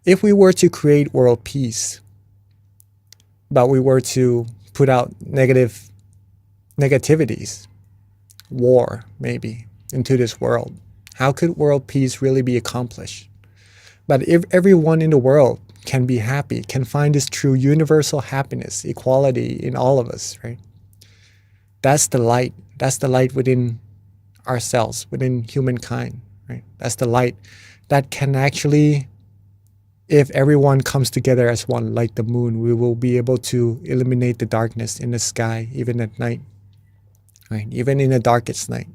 If we were to create world peace, but we were to put out negativities, war maybe, into this world, how could world peace really be accomplished? But if everyone in the world can be happy, can find this true universal happiness, equality in all of us, right? That's the light. That's the light within ourselves, within humankind, right? That's the light that can actually, if everyone comes together as one, like the moon, we will be able to eliminate the darkness in the sky, even at night, right? Even in the darkest night.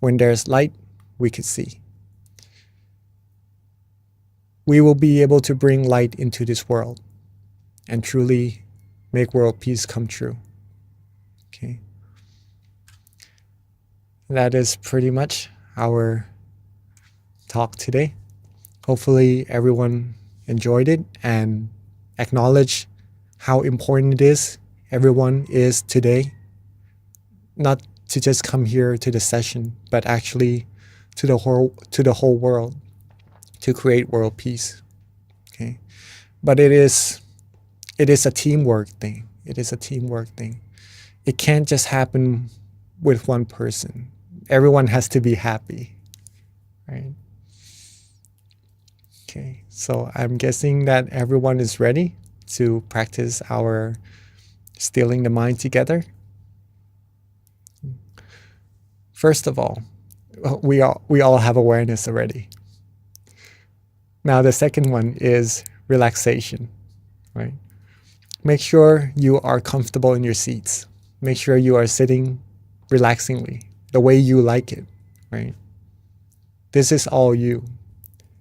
When there's light, we can see. We will be able to bring light into this world and truly make world peace come true. Okay. That is pretty much our talk today. Hopefully everyone enjoyed it and acknowledge how important it is everyone is today. Not to just come here to the session, but actually to the whole world, to create world peace. Okay. But it is a teamwork thing. It is a teamwork thing. It can't just happen with one person. Everyone has to be happy, right? Okay, so I'm guessing that everyone is ready to practice our stealing the mind together. First of all, we all have awareness already. Now the second one is relaxation, right? Make sure you are comfortable in your seats. Make sure you are sitting relaxingly, the way you like it, right? This is all you.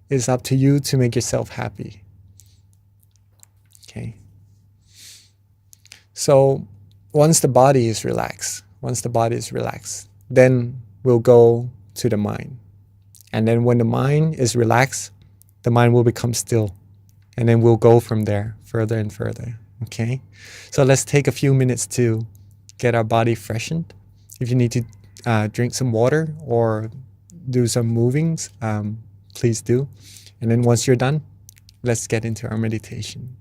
It's up to you to make yourself happy. Okay. So once the body is relaxed, then we'll go to the mind. And then when the mind is relaxed, the mind will become still. And then we'll go from there further and further. Okay. So let's take a few minutes to get our body freshened. If you need to drink some water or do some movings, please do. And then once you're done, let's get into our meditation.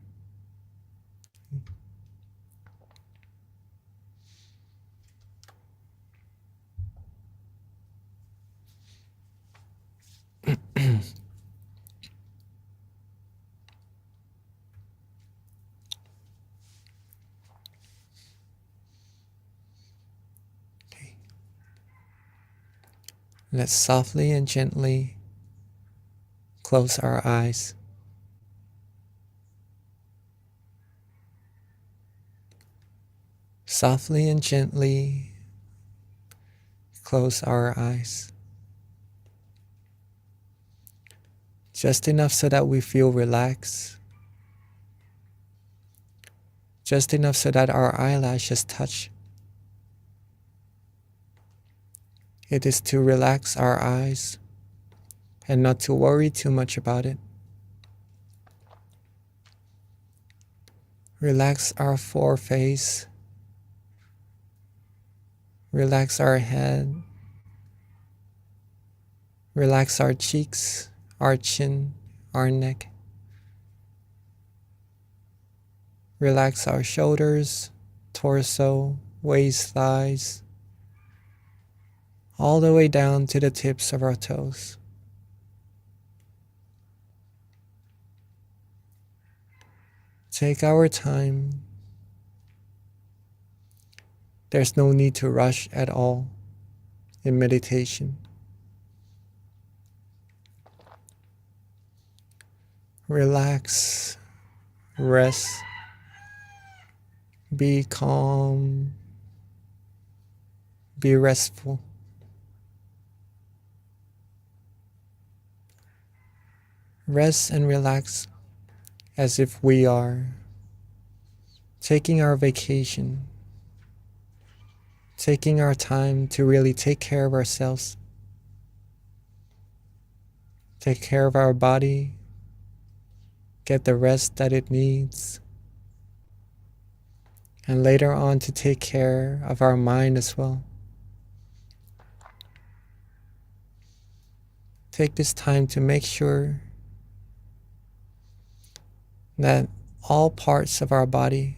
Let's softly and gently close our eyes. Softly and gently close our eyes. Just enough so that we feel relaxed. Just enough so that our eyelashes touch. It is to relax our eyes and not to worry too much about it. Relax our foreface. Relax our head. Relax our cheeks, our chin, our neck. Relax our shoulders, torso, waist, thighs, all the way down to the tips of our toes. Take our time. There's no need to rush at all in meditation. Relax, rest, be calm, be restful. Rest and relax as if we are taking our vacation, taking our time to really take care of ourselves, take care of our body, get the rest that it needs, and later on to take care of our mind as well. take this time to make sure that all parts of our body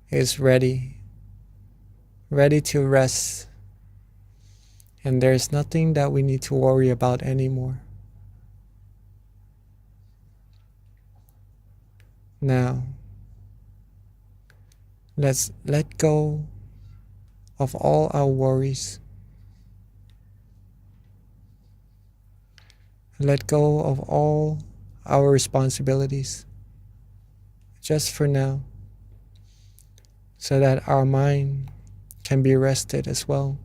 is ready to rest, and there's nothing that we need to worry about anymore. Now, let's let go of all our worries. Let go of all our responsibilities, just for now, so that our mind can be rested as well.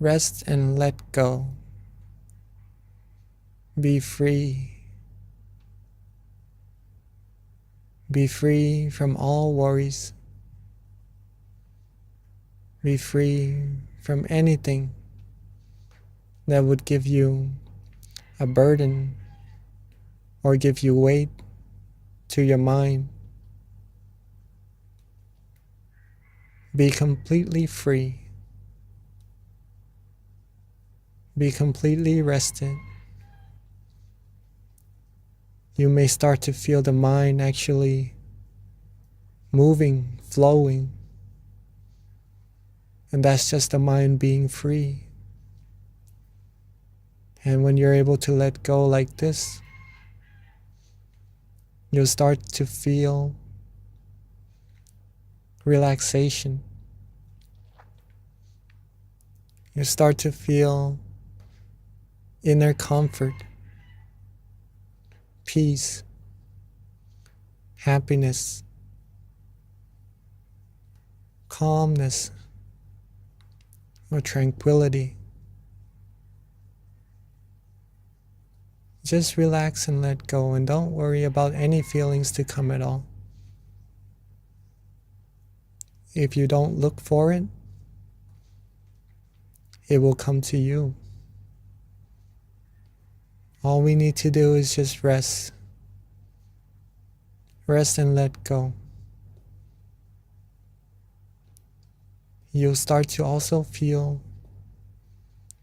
Rest and let go. Be free. Be free from all worries. Be free from anything that would give you a burden or give you weight to your mind. Be completely free. Be completely rested. You may start to feel the mind actually moving, flowing, and that's just the mind being free. And when you're able to let go like this, you'll start to feel relaxation. You start to feel inner comfort, peace, happiness, calmness, or tranquility. Just relax and let go, and don't worry about any feelings to come at all. If you don't look for it, it will come to you. All we need to do is just rest. Rest and let go. You'll start to also feel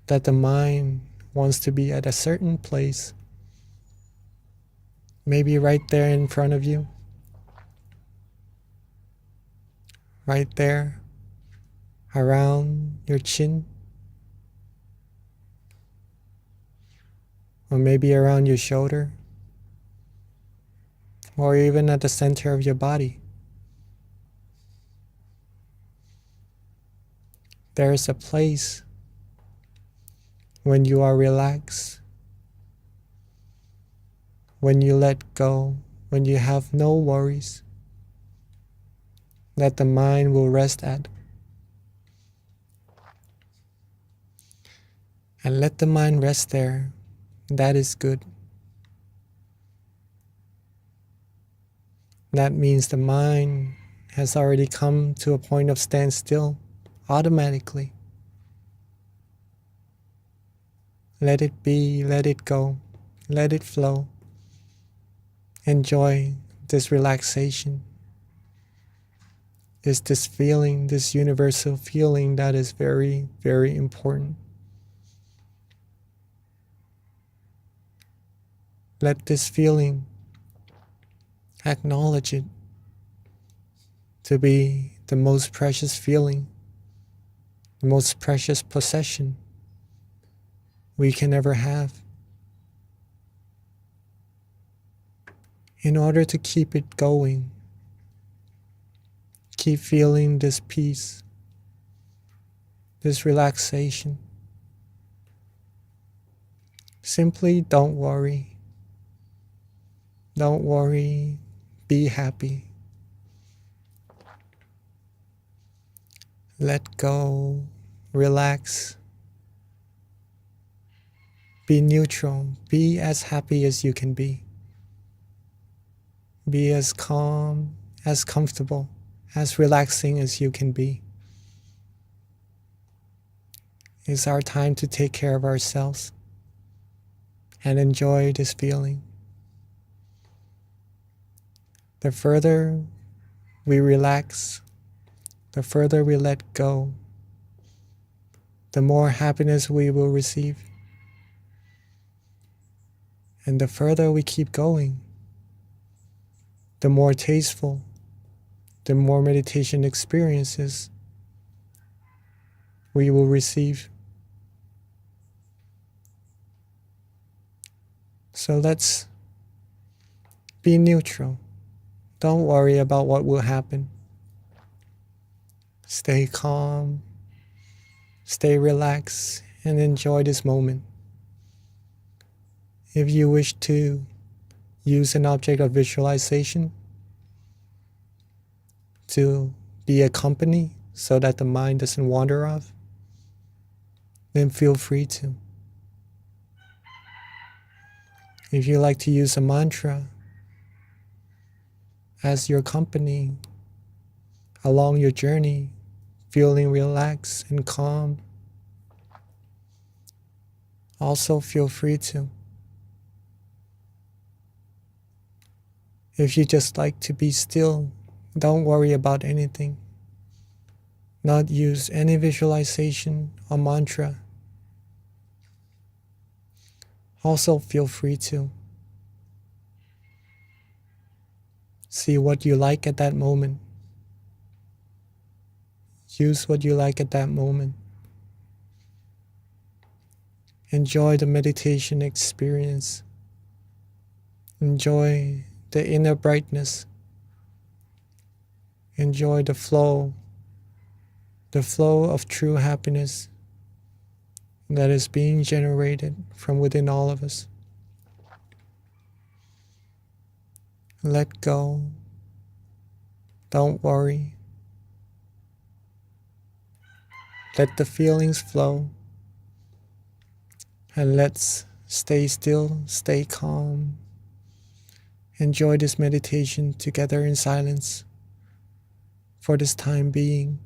that the mind wants to be at a certain place, maybe right there in front of you, right there around your chin, or maybe around your shoulder, or even at the center of your body. There is a place when you are relaxed, when you let go, when you have no worries, that the mind will rest at. And let the mind rest there. That is good. That means the mind has already come to a point of standstill automatically. Let it be, let it go, let it flow. Enjoy this relaxation. It's this feeling, this universal feeling that is very, very important. Let this feeling, acknowledge it to be the most precious feeling, the most precious possession we can ever have. In order to keep it going, keep feeling this peace, this relaxation, simply don't worry. Don't worry, be happy. Let go, relax. Be neutral, be as happy as you can be. Be as calm, as comfortable, as relaxing as you can be. It's our time to take care of ourselves and enjoy this feeling. The further we relax, the further we let go, the more happiness we will receive. And the further we keep going, the more tasteful, the more meditation experiences we will receive. So let's be neutral. Don't worry about what will happen. Stay calm, stay relaxed, and enjoy this moment. If you wish to use an object of visualization to be a company so that the mind doesn't wander off, then feel free to. If you like to use a mantra as your company along your journey, feeling relaxed and calm, also feel free to. If you just like to be still, don't worry about anything. Not use any visualization or mantra. Also feel free to. See what you like at that moment. Use what you like at that moment. Enjoy the meditation experience. Enjoy the inner brightness. Enjoy the flow of true happiness that is being generated from within all of us. Let go. Don't worry. Let the feelings flow. And let's stay still, stay calm. Enjoy this meditation together in silence for this time being.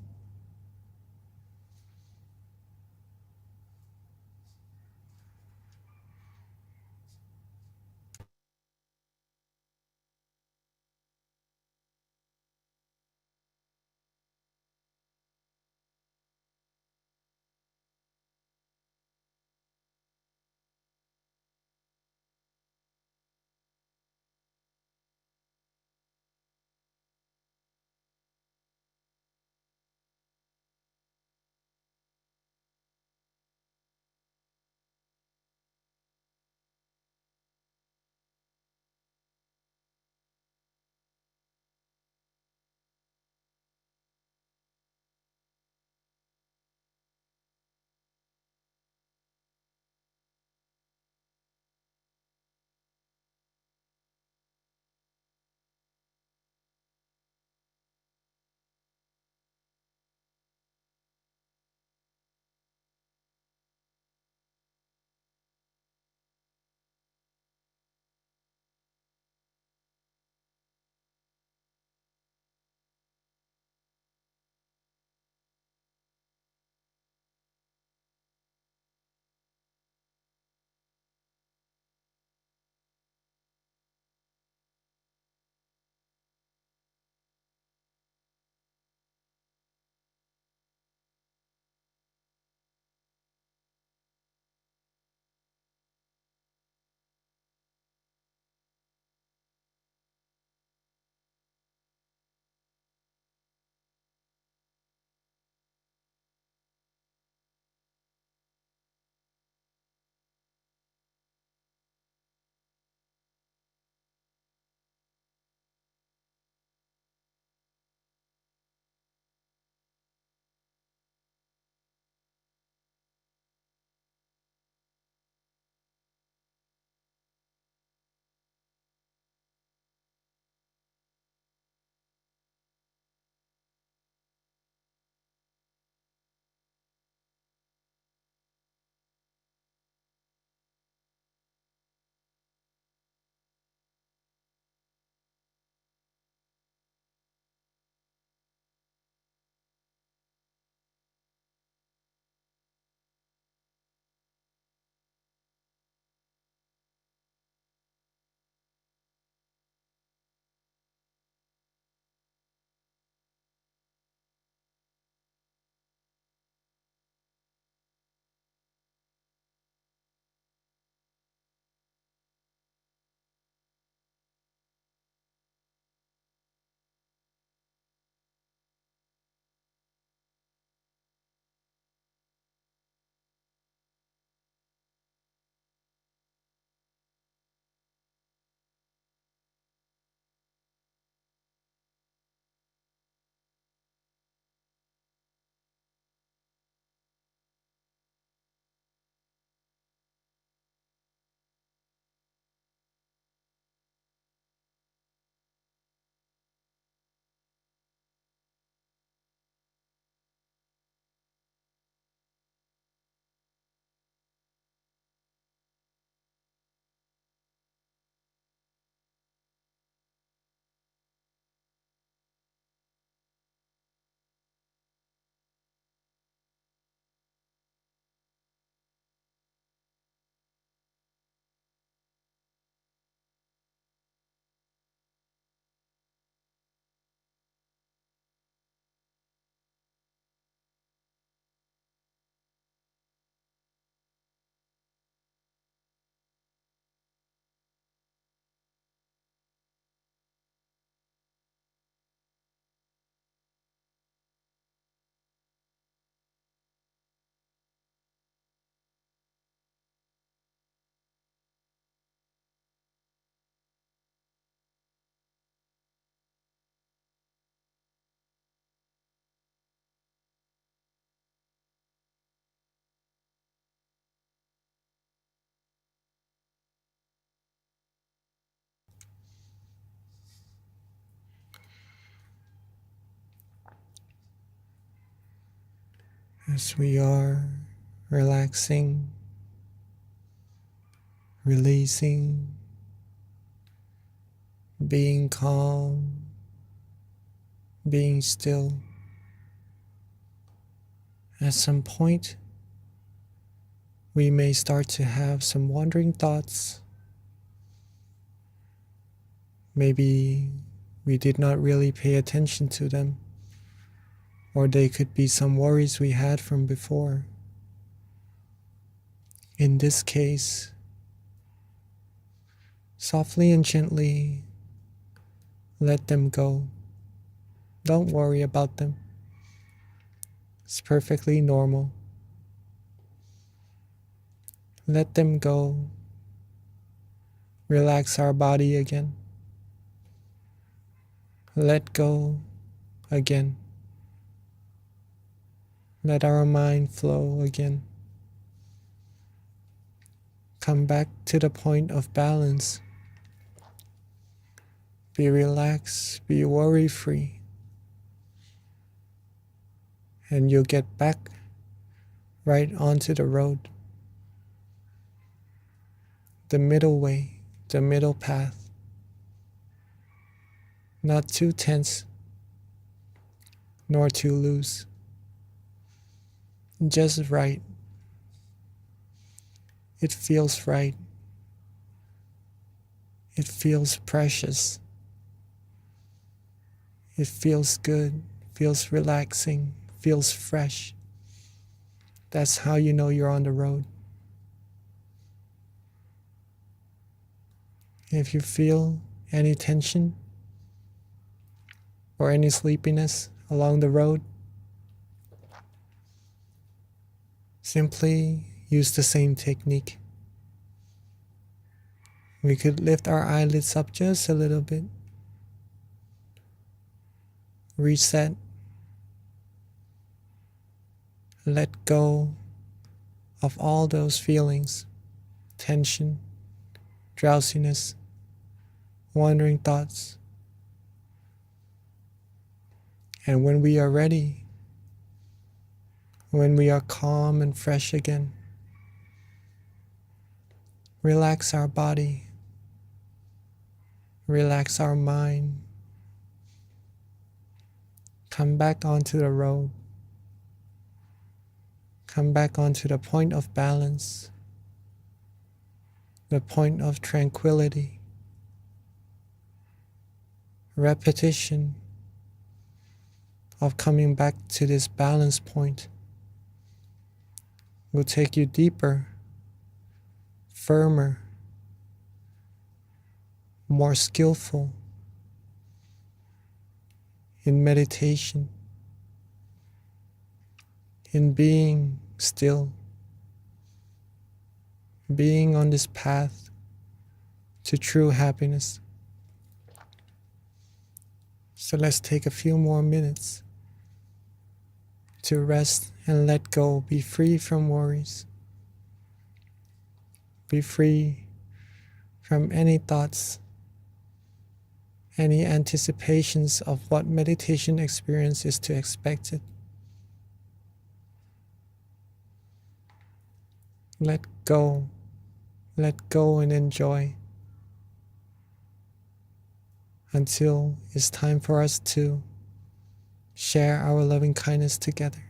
as we are relaxing, releasing, being calm, being still. At some point, we may start to have some wandering thoughts. Maybe we did not really pay attention to them, or they could be some worries we had from before. In this case, softly and gently let them go. Don't worry about them. It's perfectly normal. Let them go. Relax our body again. Let go again. Let our mind flow again. Come back to the point of balance. Be relaxed, be worry-free. And you'll get back right onto the road. The middle way, the middle path. Not too tense, nor too loose. Just right. It feels right. It feels precious. It feels good, feels relaxing, feels fresh. That's how you know you're on the road. If you feel any tension or any sleepiness along the road, simply use the same technique. We could lift our eyelids up just a little bit. Reset. Let go of all those feelings, tension, drowsiness, wandering thoughts. And when we are ready, when we are calm and fresh again, relax our body, relax our mind, come back onto the road, come back onto the point of balance, the point of tranquility. Repetition of coming back to this balance point will take you deeper, firmer, more skillful in meditation, in being still, being on this path to true happiness. So let's take a few more minutes to rest and let go, be free from worries, be free from any thoughts, any anticipations of what meditation experience is to expect it. Let go and enjoy until it's time for us to share our loving kindness together.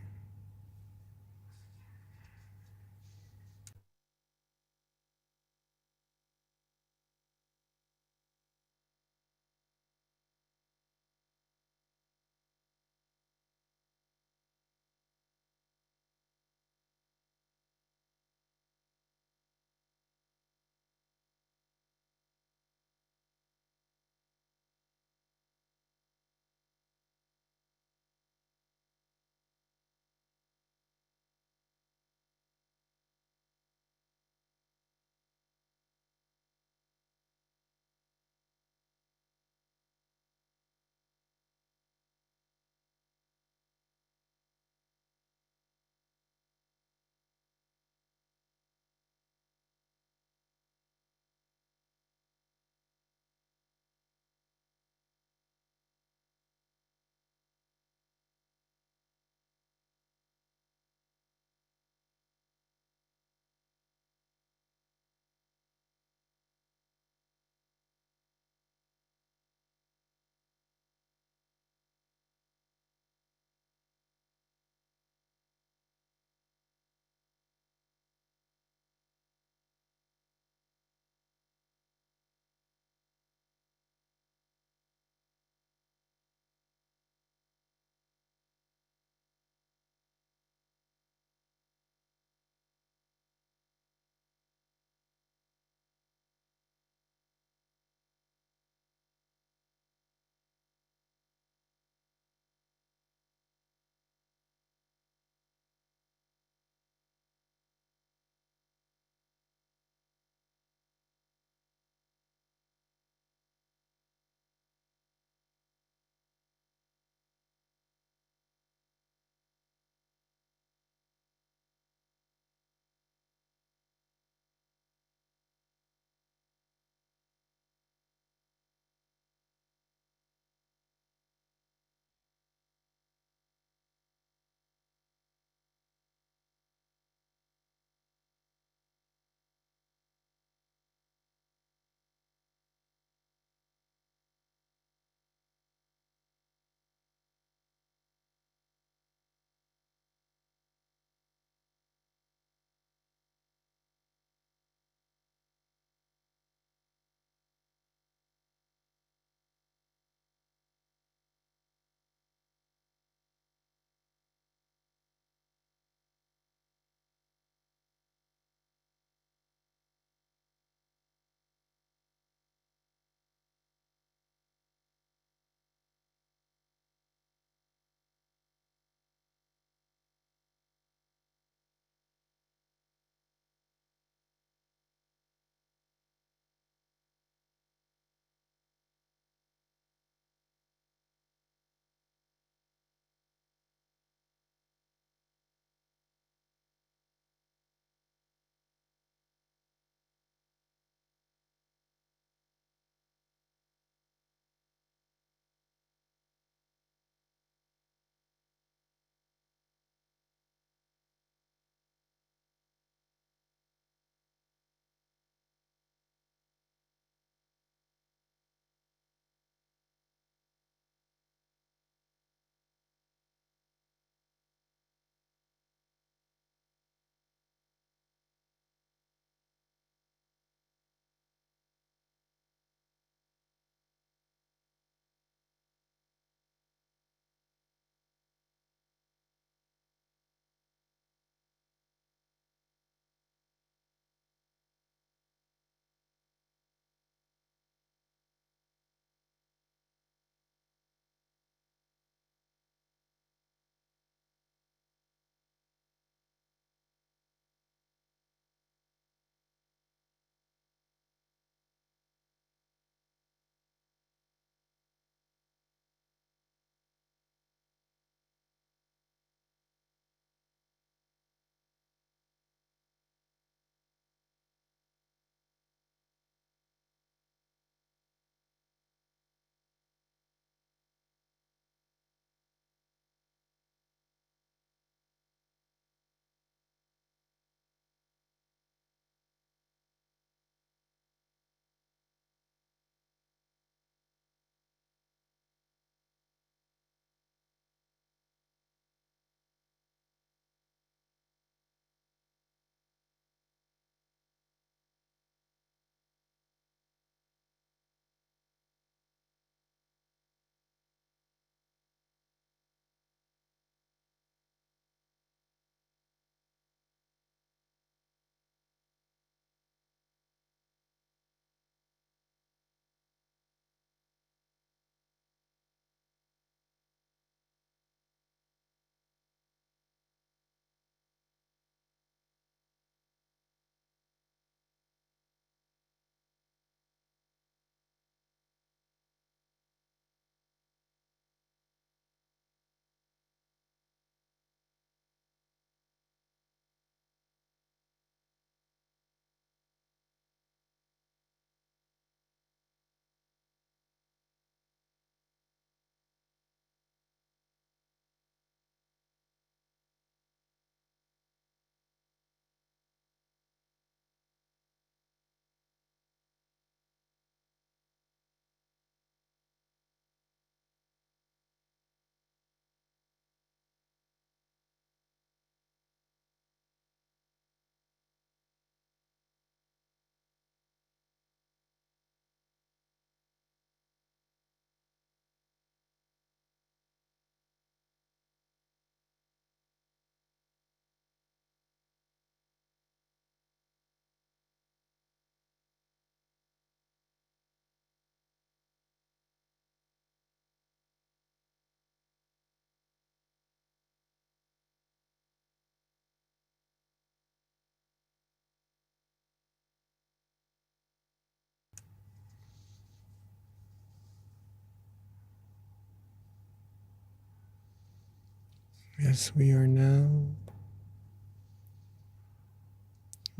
as we are now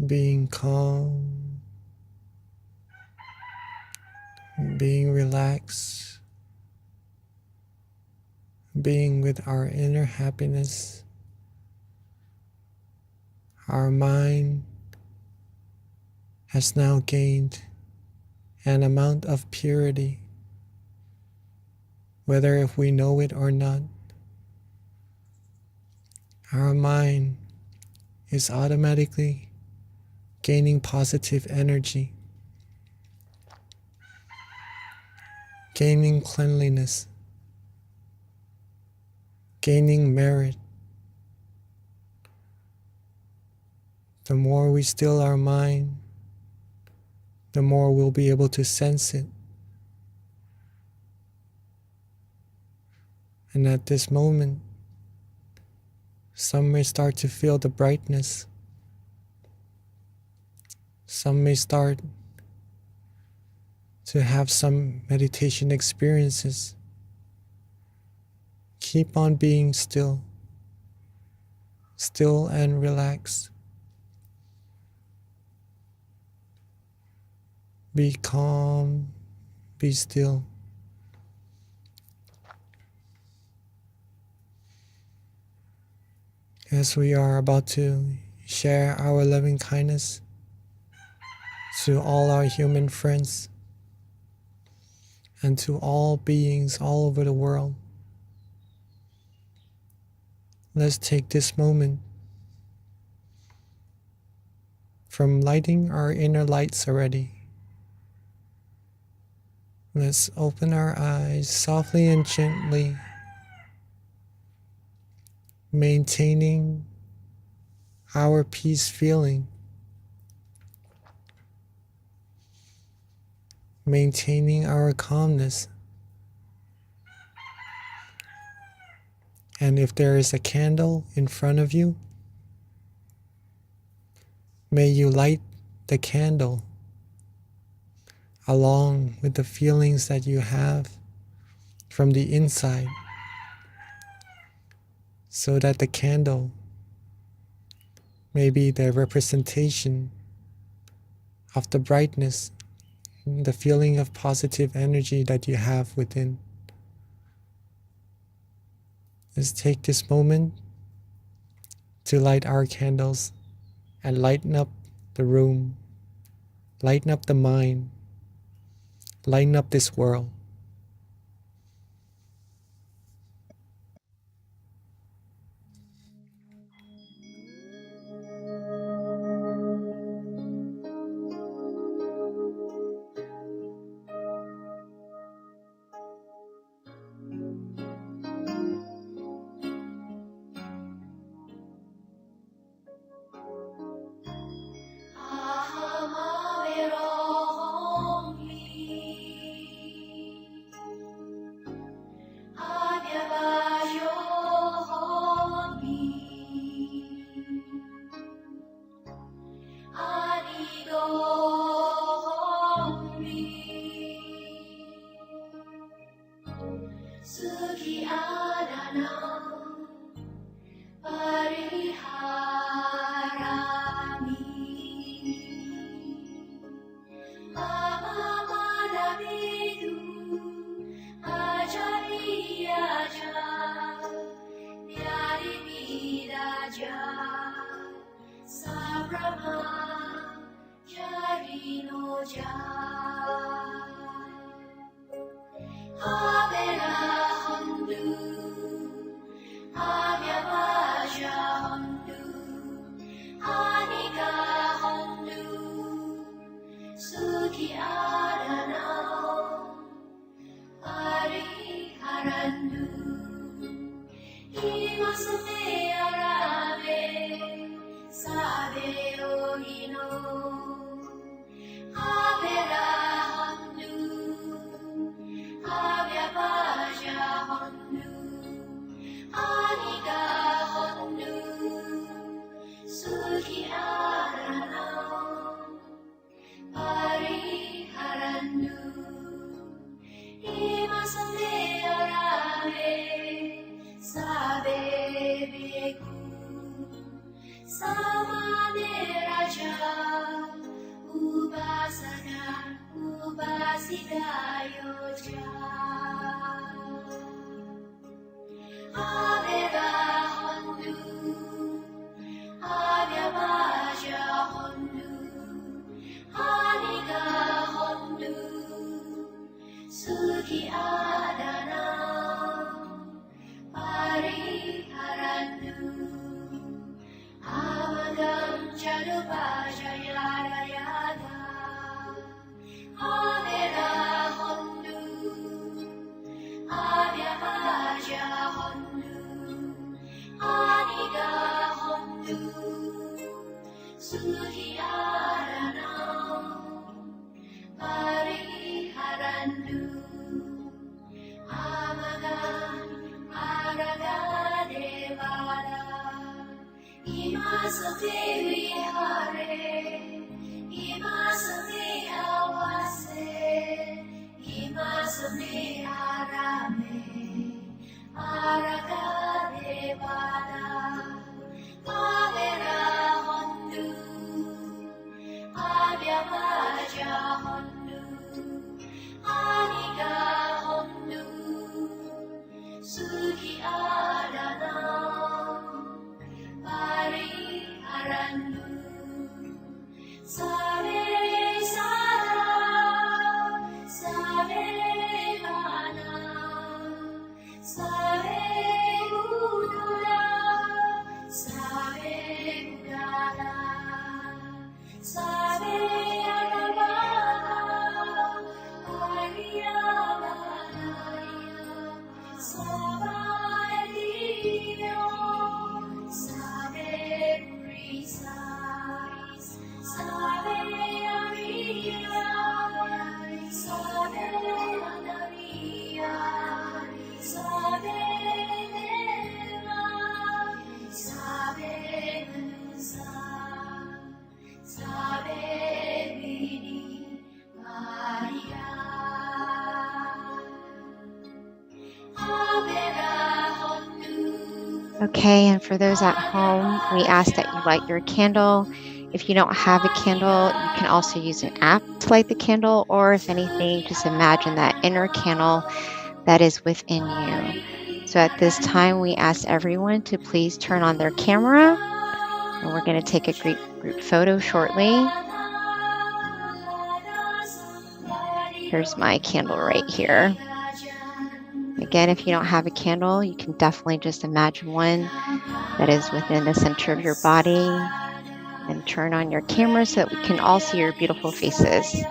being calm, being relaxed, being with our inner happiness, our mind has now gained an amount of purity, whether if we know it or not. Our mind is automatically gaining positive energy, gaining cleanliness, gaining merit. The more we still our mind, the more we'll be able to sense it. And at this moment, some may start to feel the brightness. Some may start to have some meditation experiences. Keep on being still and relaxed. Be calm, be still. As we are about to share our loving kindness to all our human friends and to all beings all over the world, let's take this moment from lighting our inner lights already. Let's open our eyes softly and gently, maintaining our peace feeling, maintaining our calmness. And if there is a candle in front of you, may you light the candle along with the feelings that you have from the inside, so that the candle may be the representation of the brightness, the feeling of positive energy that you have within. Let's take this moment to light our candles and lighten up the room, lighten up the mind, lighten up this world. Okay, and for those at home, we ask that you light your candle. If you don't have a candle, you can also use an app to light the candle, or if anything, just imagine that inner candle that is within you. So at this time, we ask everyone to please turn on their camera, and we're going to take a group photo shortly. Here's my candle right here. Again, if you don't have a candle, you can definitely just imagine one that is within the center of your body, and turn on your camera so that we can all see your beautiful faces.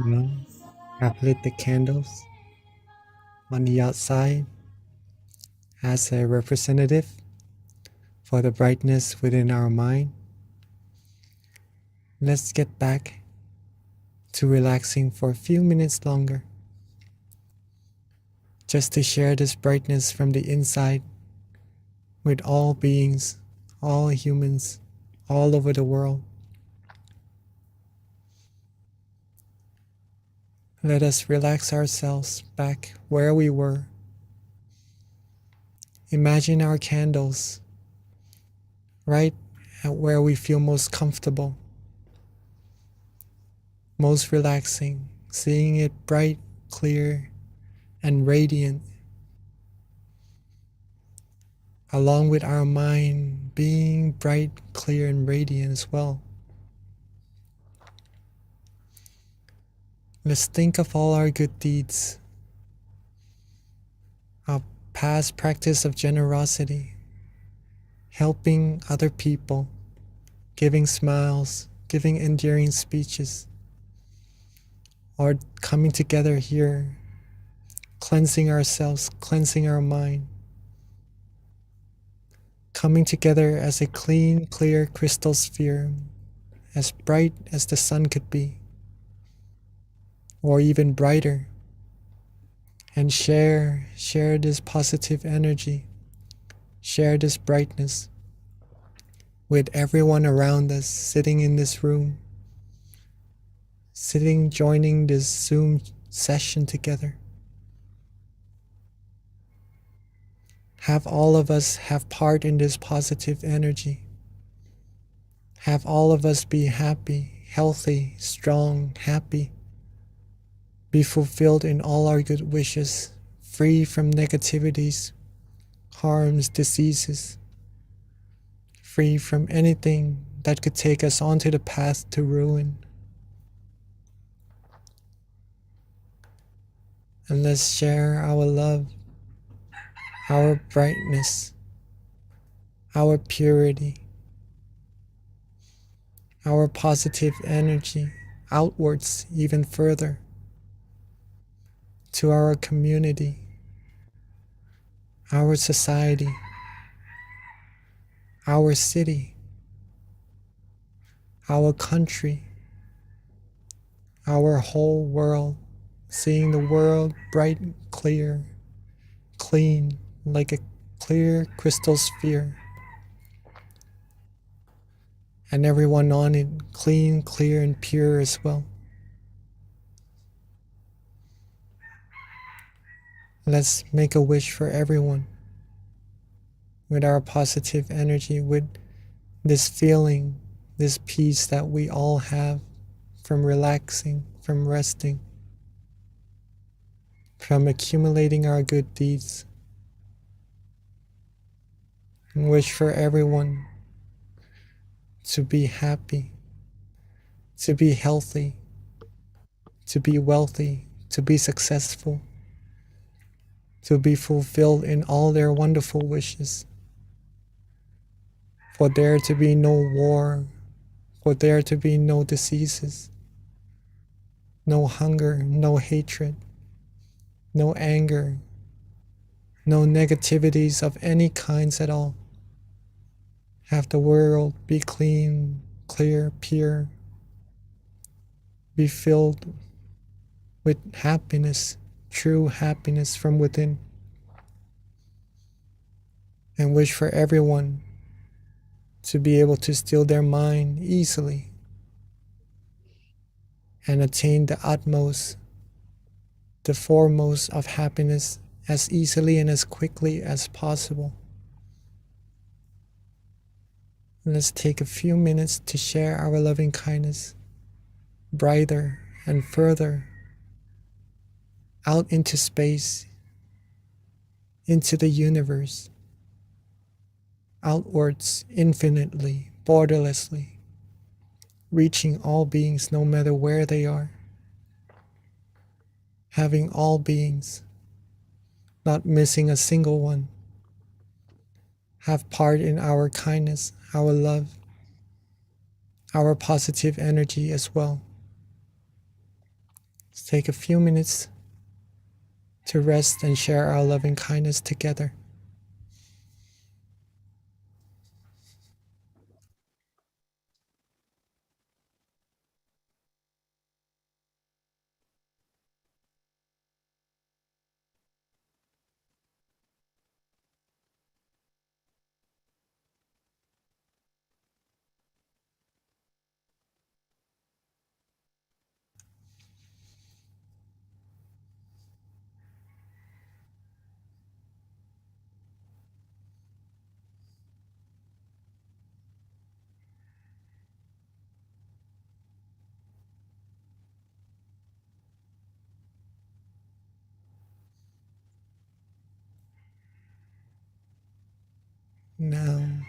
Now, I've lit the candles on the outside as a representative for the brightness within our mind. Let's get back to relaxing for a few minutes longer, just to share this brightness from the inside with all beings, all humans, all over the world. Let us relax ourselves back where we were. Imagine our candles right at where we feel most comfortable, most relaxing, seeing it bright, clear, and radiant, along with our mind being bright, clear, and radiant as well. Let's think of all our good deeds, our past practice of generosity, helping other people, giving smiles, giving endearing speeches, or coming together here, cleansing ourselves, cleansing our mind, coming together as a clean, clear crystal sphere, as bright as the sun could be, or even brighter, and share this positive energy, share this brightness with everyone around us sitting in this room, joining this Zoom session together. Have all of us have part in this positive energy. Have all of us be happy, healthy, strong, happy. Be fulfilled in all our good wishes, free from negativities, harms, diseases, free from anything that could take us onto the path to ruin. And let's share our love, our brightness, our purity, our positive energy outwards even further to our community, our society, our city, our country, our whole world, seeing the world bright, clear, clean, like a clear crystal sphere, and everyone on it clean, clear, and pure as well. Let's make a wish for everyone with our positive energy, with this feeling, this peace that we all have from relaxing, from resting, from accumulating our good deeds. And wish for everyone to be happy, to be healthy, to be wealthy, to be successful, to be fulfilled in all their wonderful wishes. For there to be no war, for there to be no diseases, no hunger, no hatred, no anger, no negativities of any kinds at all. Have the world be clean, clear, pure, be filled with happiness, true happiness from within. And wish for everyone to be able to still their mind easily and attain the utmost, the foremost of happiness as easily and as quickly as possible. Let's take a few minutes to share our loving kindness brighter and further out into space, into the universe, outwards infinitely, borderlessly, reaching all beings no matter where they are, having all beings, not missing a single one, have part in our kindness, our love, our positive energy as well. Let's take a few minutes to rest and share our loving kindness together. Now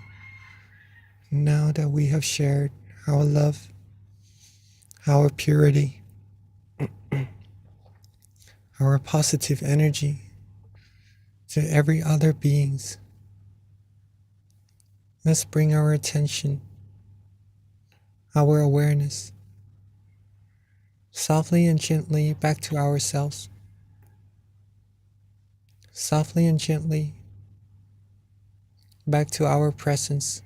that we have shared our love, our purity, our positive energy to every other beings, let's bring our attention, our awareness, softly and gently back to ourselves. Softly and gently back to our presence.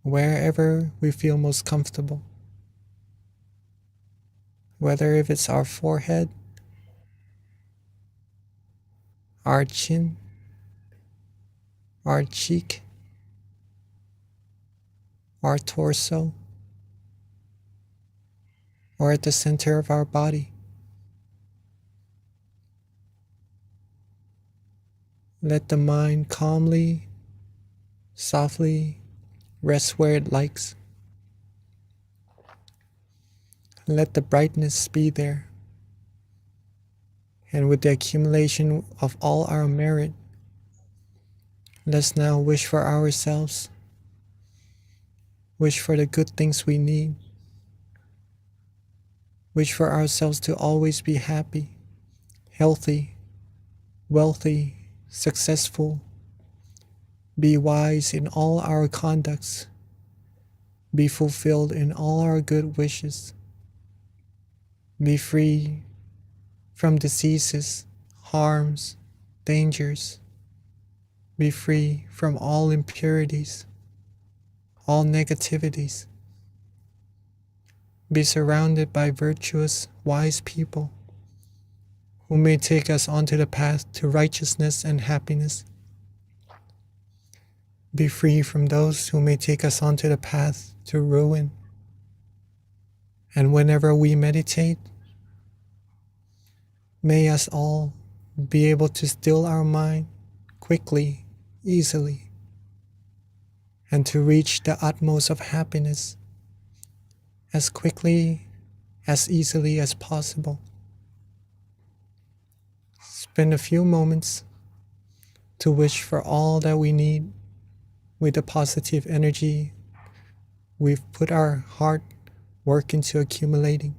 Wherever we feel most comfortable. Whether if it's our forehead, our chin, our cheek, our torso, or at the center of our body. Let the mind calmly, softly rest where it likes. Let the brightness be there. And with the accumulation of all our merit, let's now wish for ourselves. Wish for the good things we need. Wish for ourselves to always be happy, healthy, wealthy, successful. Be wise in all our conducts. Be fulfilled in all our good wishes. Be free from diseases, harms, dangers. Be free from all impurities, all negativities. Be surrounded by virtuous, wise people who may take us onto the path to righteousness and happiness. Be free from those who may take us onto the path to ruin. And whenever we meditate, may us all be able to still our mind quickly, easily, and to reach the utmost of happiness as quickly, as easily as possible. Spend a few moments to wish for all that we need with the positive energy we've put our hard work into accumulating.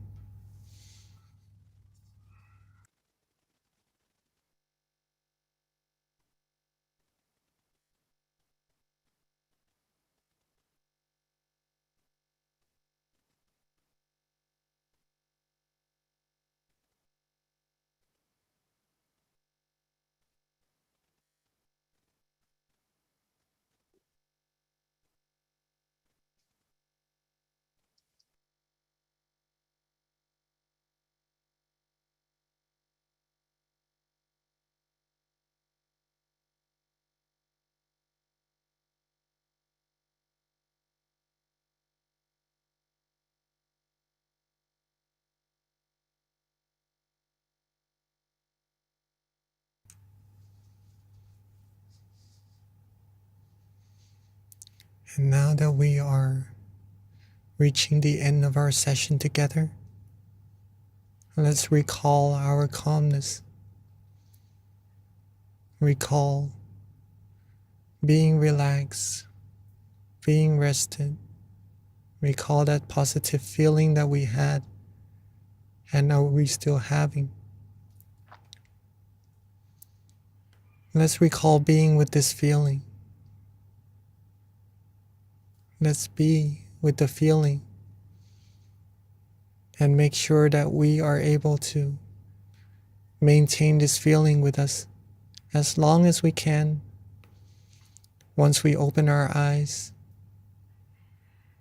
And now that we are reaching the end of our session together, let's recall our calmness. Recall being relaxed, being rested. Recall that positive feeling that we had and are we still having. Let's recall being with this feeling. Let's be with the feeling and make sure that we are able to maintain this feeling with us as long as we can once we open our eyes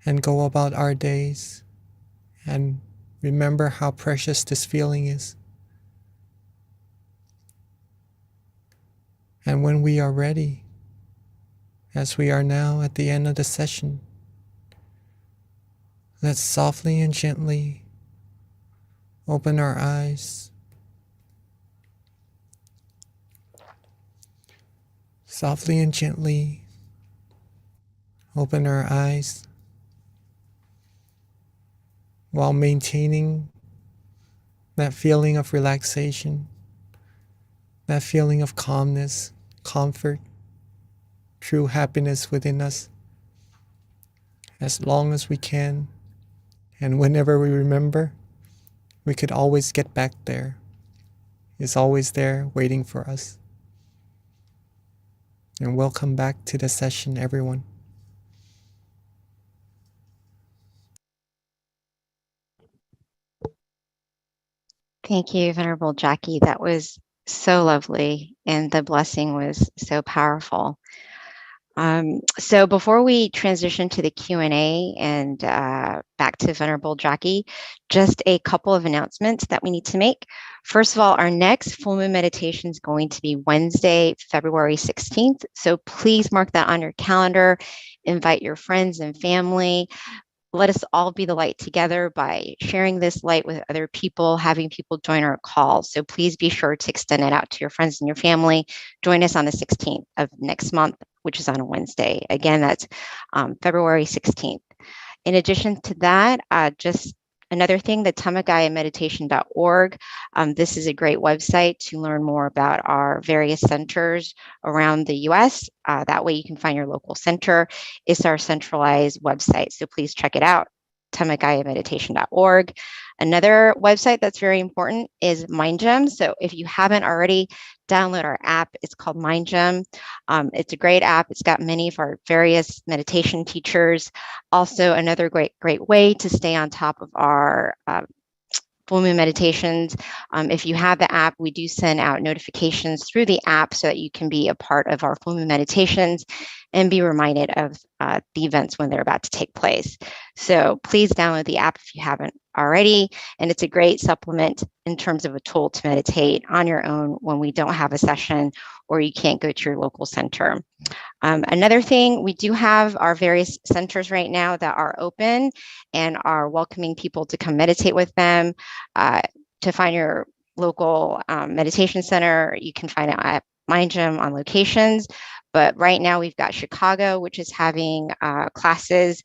and go about our days and remember how precious this feeling is. And when we are ready, as we are now at the end of the session, let's softly and gently open our eyes. Softly and gently open our eyes while maintaining that feeling of relaxation, that feeling of calmness comfort, true happiness within us as long as we can. And whenever we remember, we could always get back there. It's always there waiting for us. And welcome back to the session, everyone. Thank you, Venerable Jackie. That was so lovely, and the blessing was so powerful. So before we transition to the Q&A and back to Venerable Jackie, just a couple of announcements that we need to make. First of all, our next full moon meditation is going to be Wednesday, February 16th. So please mark that on your calendar, invite your friends and family. Let us all be the light together by sharing this light with other people, having people join our call. So please be sure to extend it out to your friends and your family. Join us on the 16th of next month, which is on a Wednesday. Again, that's February 16th. In addition to that, just another thing, the tamagayameditation.org. This is a great website to learn more about our various centers around the US. That way you can find your local center. It's our centralized website, so please check it out, tamagayameditation.org. Another website that's very important is MindGem. So if you haven't already, download our app. It's called MindGem. It's a great app. It's got many of our various meditation teachers. Also, another great way to stay on top of our full moon meditations. If you have the app, we do send out notifications through the app so that you can be a part of our full moon meditations and be reminded of the events when they're about to take place. So please download the app if you haven't already. And it's a great supplement in terms of a tool to meditate on your own when we don't have a session or you can't go to your local center. Another thing, we do have our various centers right now that are open and are welcoming people to come meditate with them. To find your local meditation center, you can find it at MindGem on locations. But right now we've got Chicago, which is having classes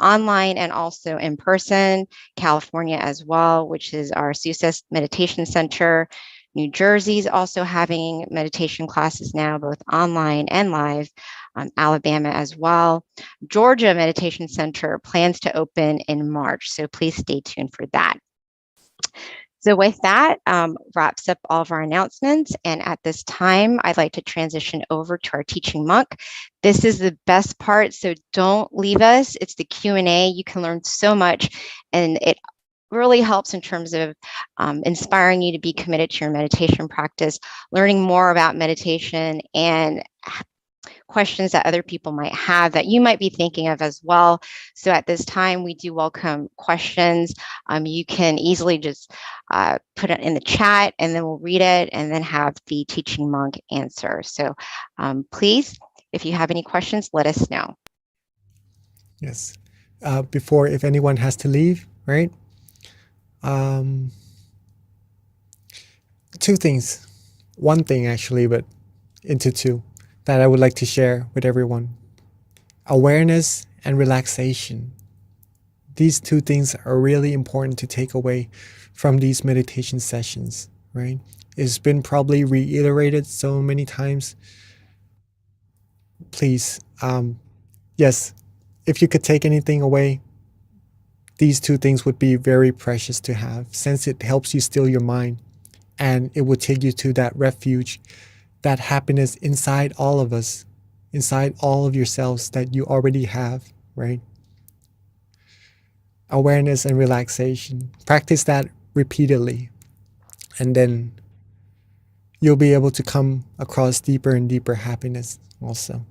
online and also in person. California as well, which is our Success Meditation Center. New Jersey's also having meditation classes now, both online and live. Alabama as well. Georgia Meditation Center plans to open in March, so please stay tuned for that. So with that, wraps up all of our announcements. And at this time, I'd like to transition over to our teaching monk. This is the best part, so don't leave us. It's the Q&A. You can learn so much, and it really helps in terms of inspiring you to be committed to your meditation practice, learning more about meditation, and questions that other people might have that you might be thinking of as well. So at this time, we do welcome questions. You can easily just put it in the chat and then we'll read it and then have the teaching monk answer. So please, if you have any questions, let us know. Yes. Before, if anyone has to leave, right? Two things. One thing actually, but into two, that I would like to share with everyone. Awareness and relaxation. These two things are really important to take away from these meditation sessions, right? It's been probably reiterated so many times. Please, yes, if you could take anything away, these two things would be very precious to have, since it helps you still your mind and it will take you to that refuge, that happiness inside all of us, inside all of yourselves that you already have, right? Awareness and relaxation. Practice that repeatedly, and then you'll be able to come across deeper and deeper happiness also.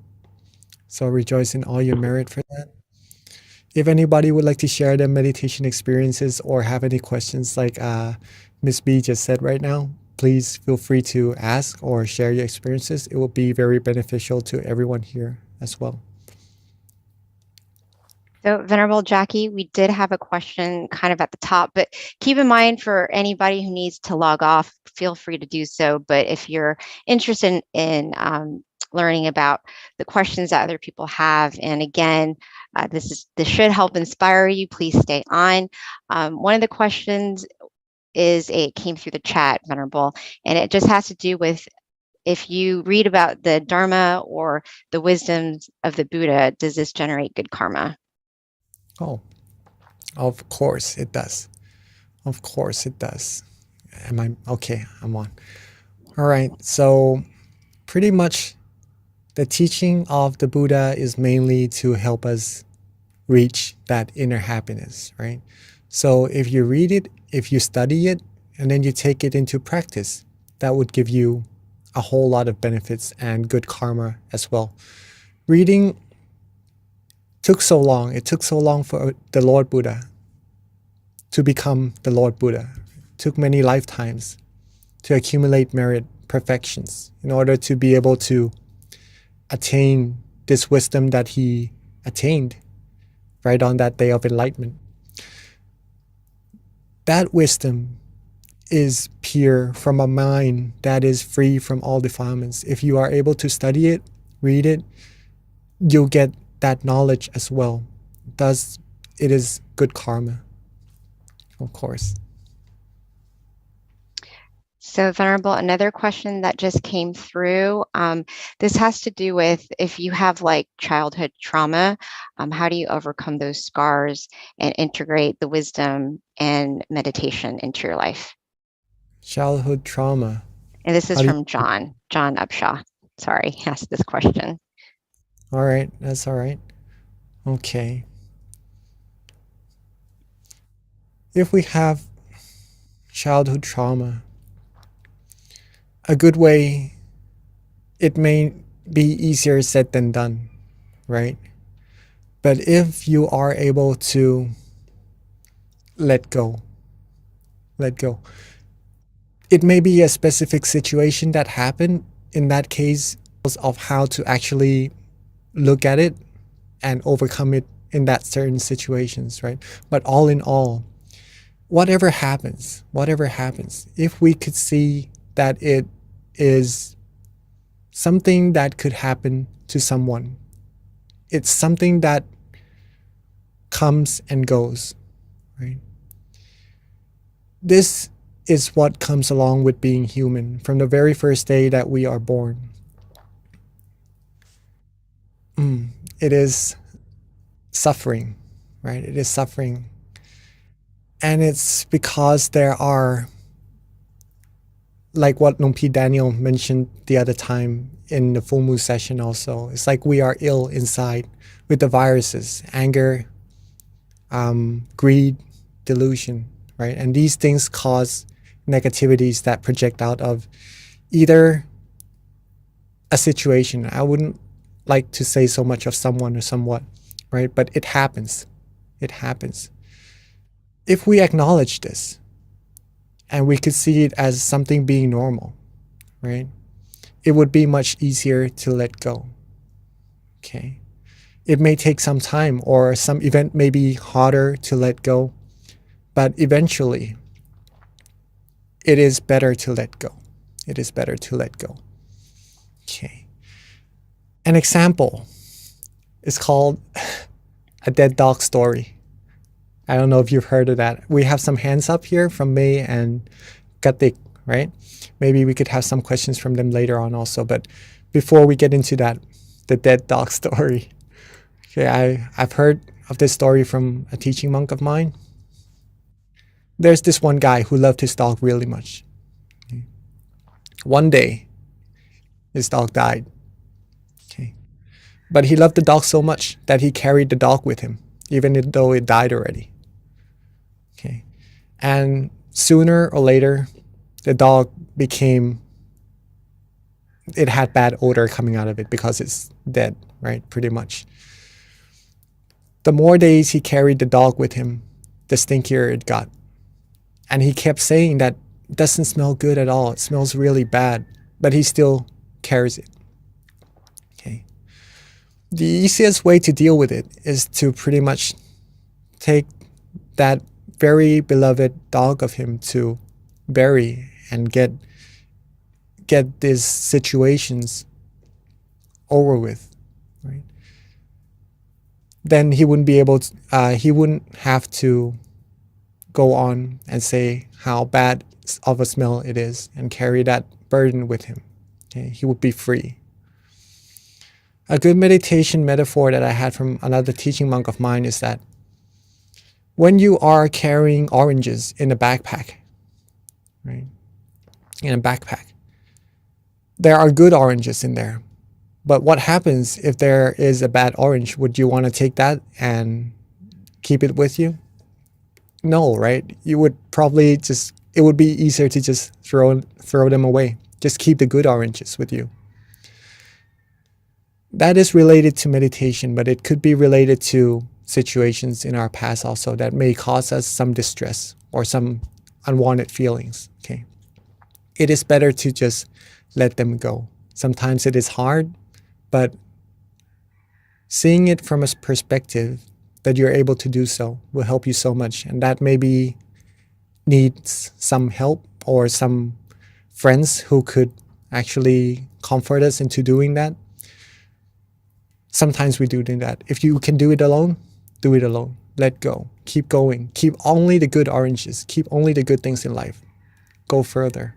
So rejoice in all your merit for that. If anybody would like to share their meditation experiences or have any questions like Miss B just said right now, please feel free to ask or share your experiences. It will be very beneficial to everyone here as well. So Venerable Jackie, we did have a question kind of at the top, but keep in mind for anybody who needs to log off, feel free to do so. But if you're interested in learning about the questions that other people have, and again, this should help inspire you, please stay on. One of the questions is, it came through the chat, Venerable, and it just has to do with if you read about the Dharma or the wisdoms of the Buddha, does this generate good karma? Oh, of course it does. Of course it does. Am I okay? I'm on. All right. So pretty much the teaching of the Buddha is mainly to help us reach that inner happiness, right? So if you read it, if you study it, and then you take it into practice, that would give you a whole lot of benefits and good karma as well. Reading took so long. It took so long for the Lord Buddha to become the Lord Buddha. It took many lifetimes to accumulate merit, perfections, in order to be able to attain this wisdom that he attained right on that day of enlightenment. That wisdom is pure from a mind that is free from all defilements. If you are able to study it, read it, you'll get that knowledge as well. Thus, it is good karma, of course. So, Venerable, another question that just came through. This has to do with if you have like childhood trauma, how do you overcome those scars and integrate the wisdom and meditation into your life? Childhood trauma. And this is How do from John Upshaw. Sorry, he asked this question. All right, that's all right. Okay. If we have childhood trauma, a good way, it may be easier said than done, right? But if you are able to let go, it may be a specific situation that happened. In that case, of how to actually look at it and overcome it in that certain situations, right? But all in all, whatever happens, if we could see that it is something that could happen to someone, it's something that comes and goes, right? This is what comes along with being human from the very first day that we are born. It is suffering, right? It is suffering. And it's because there are, like what Nong P. Daniel mentioned the other time in the full moon session also, it's like we are ill inside with the viruses, anger, greed, delusion, right? And these things cause negativities that project out of either a situation. I wouldn't like to say so much of someone or somewhat, right? But it happens. It happens. If we acknowledge this and we could see it as something being normal, right? It would be much easier to let go. Okay. It may take some time, or some event may be harder to let go, but eventually it is better to let go. It is better to let go. Okay. An example is called a dead dog story. I don't know if you've heard of that. We have some hands up here from May and Katik, right? Maybe we could have some questions from them later on also. But before we get into that, the dead dog story. Okay, I've heard of this story from a teaching monk of mine. There's this one guy who loved his dog really much. One day, his dog died. Okay, but he loved the dog so much that he carried the dog with him, even though it died already. Okay, and sooner or later, the dog it had bad odor coming out of it because it's dead, right? Pretty much. The more days he carried the dog with him, the stinkier it got. And he kept saying that it doesn't smell good at all. It smells really bad, but he still carries it. Okay. The easiest way to deal with it is to pretty much take that very beloved dog of him to bury and get these situations over with, right? Then he wouldn't be able to, he wouldn't have to go on and say how bad of a smell it is and carry that burden with him. Okay, he would be free. A good meditation metaphor that I had from another teaching monk of mine is that when you are carrying oranges in a backpack, right? In a backpack, there are good oranges in there. But what happens if there is a bad orange? Would you want to take that and keep it with you? No, right? You would probably it would be easier to just throw them away. Just keep the good oranges with you. That is related to meditation, but it could be related to situations in our past also that may cause us some distress or some unwanted feelings. Okay. It is better to just let them go. Sometimes it is hard, but seeing it from a perspective that you're able to do so will help you so much. And that maybe needs some help or some friends who could actually comfort us into doing that. Sometimes we do that. If you can do it alone, do it alone. Let go. Keep going. Keep only the good oranges. Keep only the good things in life. Go further.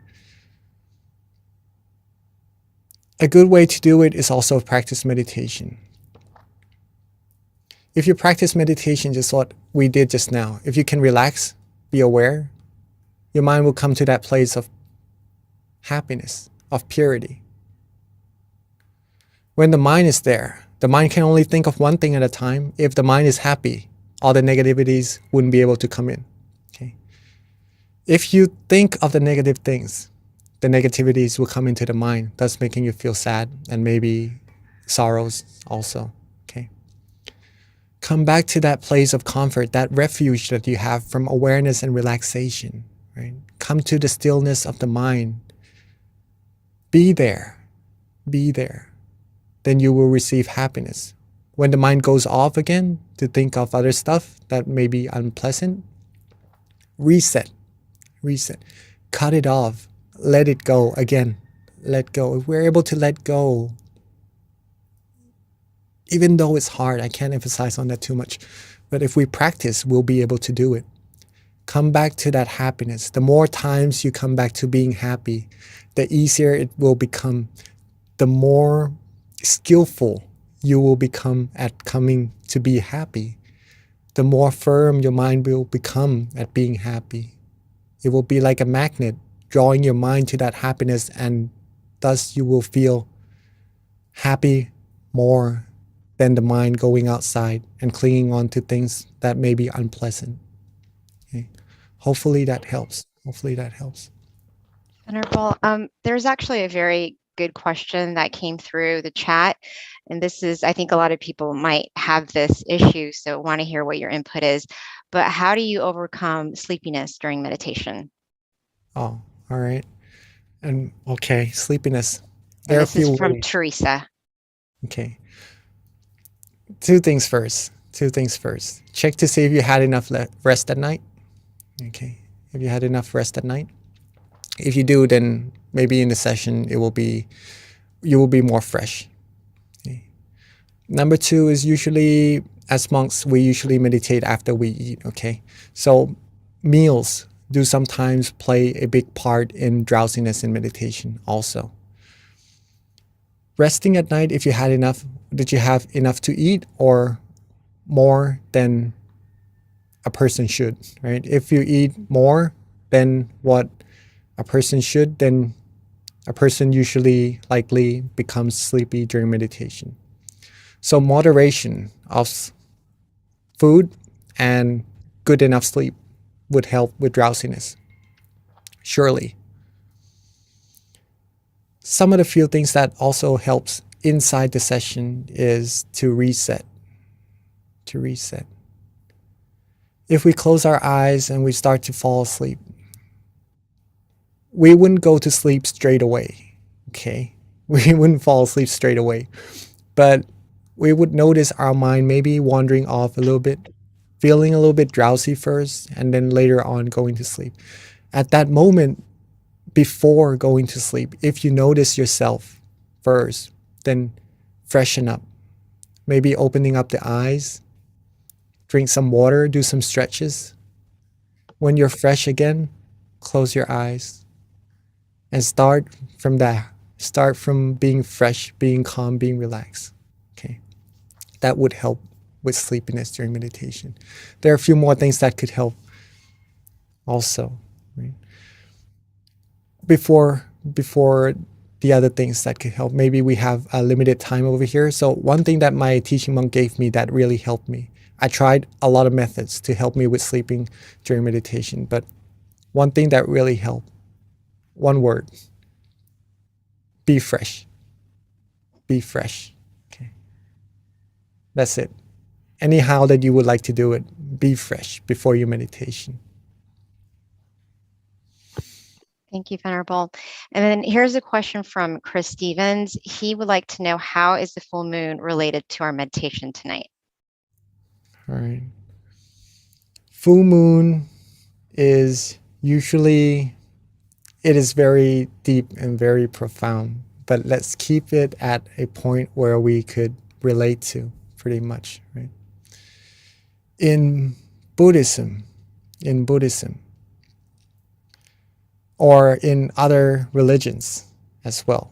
A good way to do it is also practice meditation. If you practice meditation, just what we did just now, if you can relax, be aware, your mind will come to that place of happiness, of purity. When the mind is there, the mind can only think of one thing at a time. If the mind is happy, all the negativities wouldn't be able to come in. Okay. If you think of the negative things, the negativities will come into the mind, thus making you feel sad and maybe sorrows also. Okay. Come back to that place of comfort, that refuge that you have from awareness and relaxation. Right? Come to the stillness of the mind. Be there. Be there. Then you will receive happiness. When the mind goes off again to think of other stuff that may be unpleasant, reset. Cut it off. Let it go again. Let go. If we're able to let go, even though it's hard, I can't emphasize on that too much, but if we practice, we'll be able to do it. Come back to that happiness. The more times you come back to being happy, the easier it will become. The more skillful you will become at coming to be happy. The more firm your mind will become at being happy. It will be like a magnet drawing your mind to that happiness, and thus you will feel happy more than the mind going outside and clinging on to things that may be unpleasant. Okay. Hopefully that helps. Wonderful. There's actually a very good question that came through the chat. And this is, I think a lot of people might have this issue, so want to hear what your input is. But how do you overcome sleepiness during meditation? Oh, all right. And okay, sleepiness. And this is from Teresa. Okay. Two things first. Check to see if you had enough rest at night. Okay. If you had enough rest at night. If you do, then maybe in the session you will be more fresh. Okay. Number two is usually, as monks, we usually meditate after we eat. Okay. So meals do sometimes play a big part in drowsiness in meditation also. Resting at night, if you had enough, did you have enough to eat or more than a person should, right? If you eat more than what a person should, then a person usually likely becomes sleepy during meditation. So moderation of food and good enough sleep would help with drowsiness. Surely. Some of the few things that also helps inside the session is to reset. If we close our eyes and we start to fall asleep, we wouldn't go to sleep straight away, okay? We wouldn't fall asleep straight away, but we would notice our mind maybe wandering off a little bit, feeling a little bit drowsy first, and then later on going to sleep. At that moment, before going to sleep, if you notice yourself first, then freshen up. Maybe opening up the eyes, drink some water, do some stretches. When you're fresh again, close your eyes and start from the Start from being fresh, being calm, being relaxed. Okay. That would help with sleepiness during meditation. There are a few more things that could help also, right? Before the other things that could help, maybe we have a limited time over here. So one thing that my teaching monk gave me that really helped me, I tried a lot of methods to help me with sleeping during meditation, but one thing that really helped, one word: be fresh. Be fresh. Okay. That's it. Anyhow that you would like to do it, be fresh before your meditation. Thank you, Venerable. And then here's a question from Chris Stevens. He would like to know, how is the full moon related to our meditation tonight? All right. Full moon is usually, it is very deep and very profound, but let's keep it at a point where we could relate to pretty much, right? In Buddhism, or in other religions as well,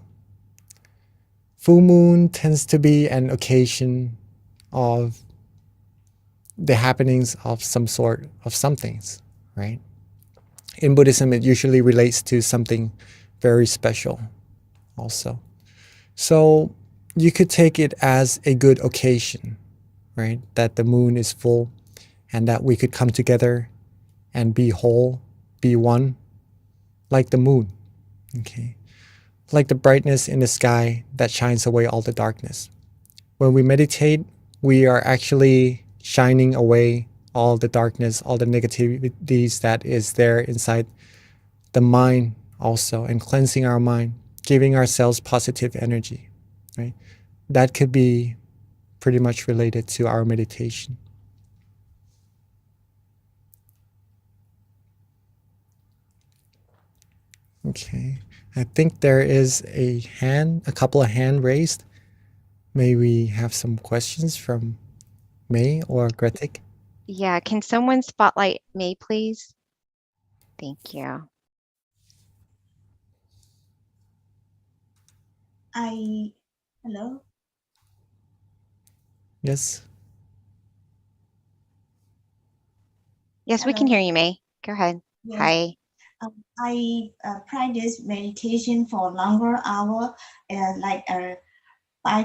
full moon tends to be an occasion of the happenings of some sort of somethings, right? In Buddhism, it usually relates to something very special also. So you could take it as a good occasion, right? That the moon is full and that we could come together and be whole, be one, like the moon, okay? Like the brightness in the sky that shines away all the darkness. When we meditate, we are actually shining away all the darkness, all the negativities that is there inside the mind also, and cleansing our mind, giving ourselves positive energy, right? That could be pretty much related to our meditation. Okay, I think there is a couple of hands raised. May we have some questions from May or Gretik? Yeah, can someone spotlight May, please? Thank you. Hello? Yes. Yes, we can Hello. hear you, May. Go ahead. Yes. Hi. I practice meditation for longer hour, like 5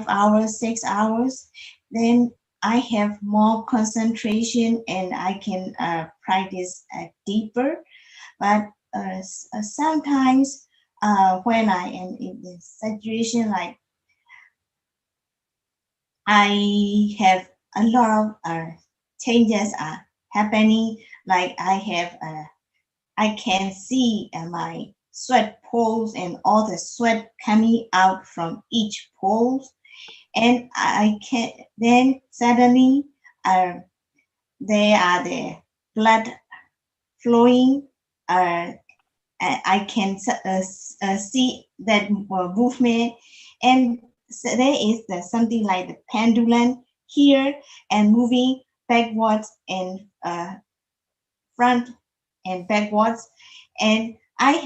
hours, 6 hours. Then I have more concentration and I can practice deeper. But sometimes when I am in this situation, like I have a lot of changes are happening. Like I can see my sweat poles and all the sweat coming out from each pole, and I can then suddenly there are the blood flowing. I can see that movement, and so there is something like the pendulum here and moving backwards and front and backwards, and I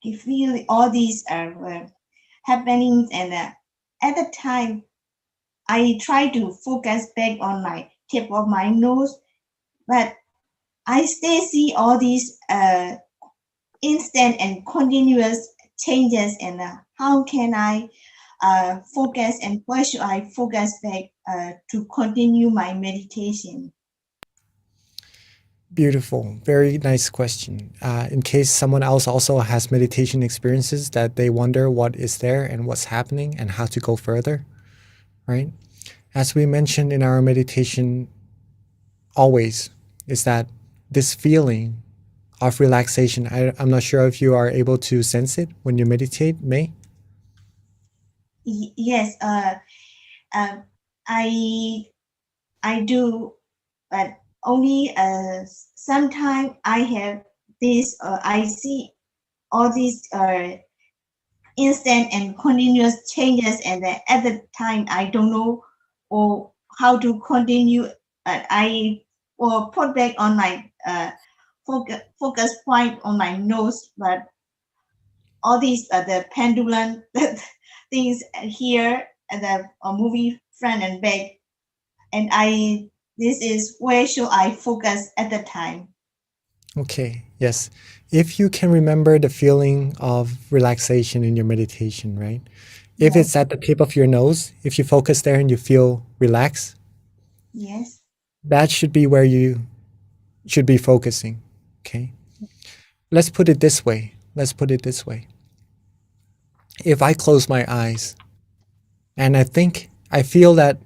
feel all these happenings, and at the time I try to focus back on my tip of my nose, but I still see all these instant and continuous changes, and how can I focus, and where should I focus back to continue my meditation? Beautiful. Very nice question. In case someone else also has meditation experiences that they wonder what is there and what's happening and how to go further, right? As we mentioned in our meditation always, is that this feeling of relaxation, I'm not sure if you are able to sense it when you meditate, May? Yes, I do, but only sometimes I have this. I see all these instant and continuous changes, and then at the time I don't know or how to continue. I or put back on my focus point on my nose, but all these the pendulum things here at the movie front and back, and this is where should I focus at the time. Okay, yes. If you can remember the feeling of relaxation in your meditation, right? If Yes. it's at the tip of your nose, if you focus there and you feel relaxed, Yes. that should be where you should be focusing. Okay. Let's put it this way. If I close my eyes and I feel that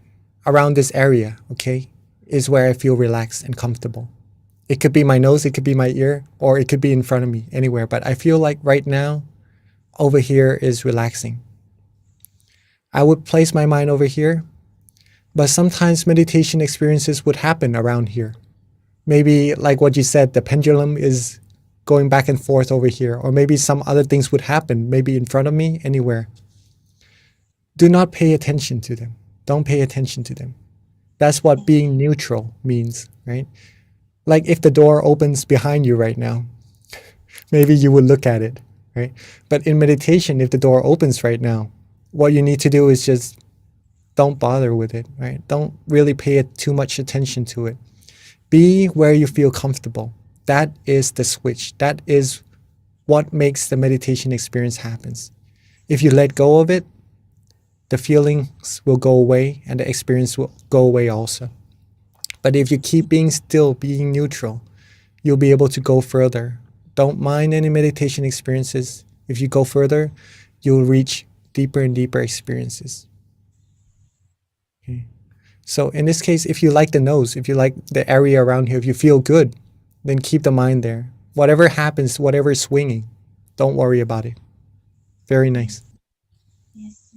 around this area, okay, is where I feel relaxed and comfortable. It could be my nose, it could be my ear, or it could be in front of me, anywhere. But I feel like right now, over here is relaxing. I would place my mind over here, but sometimes meditation experiences would happen around here. Maybe like what you said, the pendulum is going back and forth over here, or maybe some other things would happen, maybe in front of me, anywhere. Do not pay attention to them. Don't pay attention to them. That's what being neutral means, right? Like if the door opens behind you right now, maybe you would look at it, right? But in meditation, if the door opens right now, what you need to do is just don't bother with it, right? Don't really pay too much attention to it. Be where you feel comfortable. That is the switch. That is what makes the meditation experience happens. If you let go of it, the feelings will go away and the experience will go away also. But if you keep being still, being neutral, you'll be able to go further. Don't mind any meditation experiences. If you go further, you'll reach deeper and deeper experiences. Okay. So in this case, if you like the nose, if you like the area around here, if you feel good, then keep the mind there. Whatever happens, whatever is swinging, don't worry about it. Very nice. Yes.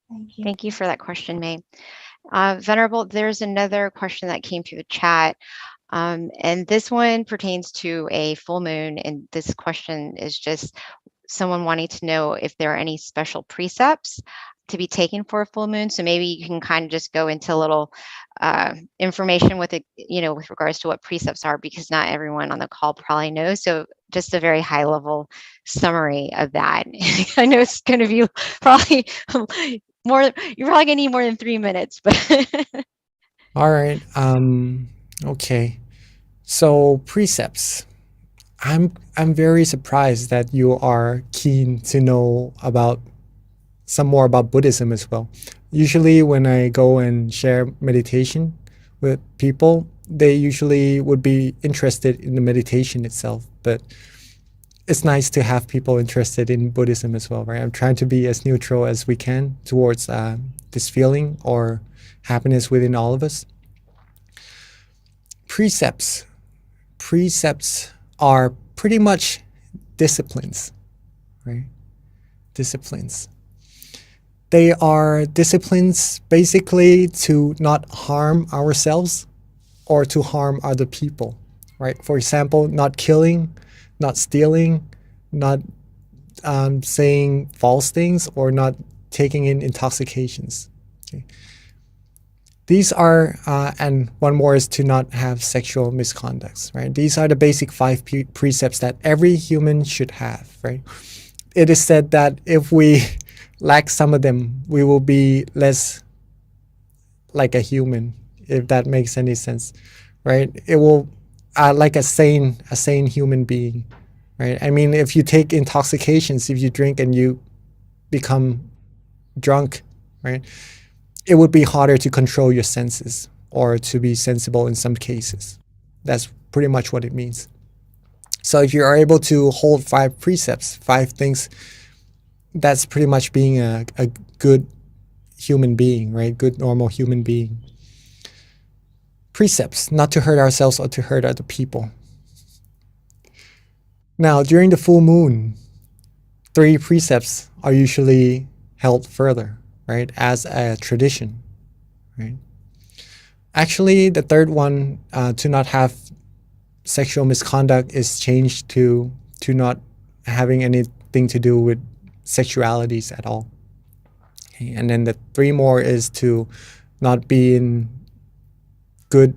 Thank you. Thank you for that question, May. Venerable, there's another question that came through the chat. And this one pertains to a full moon. And this question is just someone wanting to know if there are any special precepts to be taken for a full moon. So maybe you can kind of just go into a little information with it, with regards to what precepts are, because not everyone on the call probably knows. So just a very high level summary of that. I know it's going to be probably you're probably gonna need more than 3 minutes, but All right. Okay. So precepts. I'm very surprised that you are keen to know about some more about Buddhism as well. Usually when I go and share meditation with people, they usually would be interested in the meditation itself, but it's nice to have people interested in Buddhism as well, right? I'm trying to be as neutral as we can towards this feeling or happiness within all of us. Precepts are pretty much disciplines, right? Disciplines. They are disciplines basically to not harm ourselves or to harm other people, right? For example, not killing, not stealing, not saying false things, or not taking in intoxications. Okay. These are, and one more is to not have sexual misconducts, right? These are the basic 5 precepts that every human should have, right? It is said that if we lack some of them, we will be less like a human, if that makes any sense, right? It will, like a sane human being, right? I mean, if you take intoxications, if you drink and you become drunk, right? It would be harder to control your senses or to be sensible in some cases. That's pretty much what it means. So if you are able to hold 5 precepts, 5 things, that's pretty much being a good human being, right? Good, normal human being. Precepts, not to hurt ourselves or to hurt other people. Now, during the full moon, 3 precepts are usually held further, right? As a tradition, right? Actually, the third one, to not have sexual misconduct, is changed to not having anything to do with sexualities at all. Okay. And then the 3 more is to not be in good,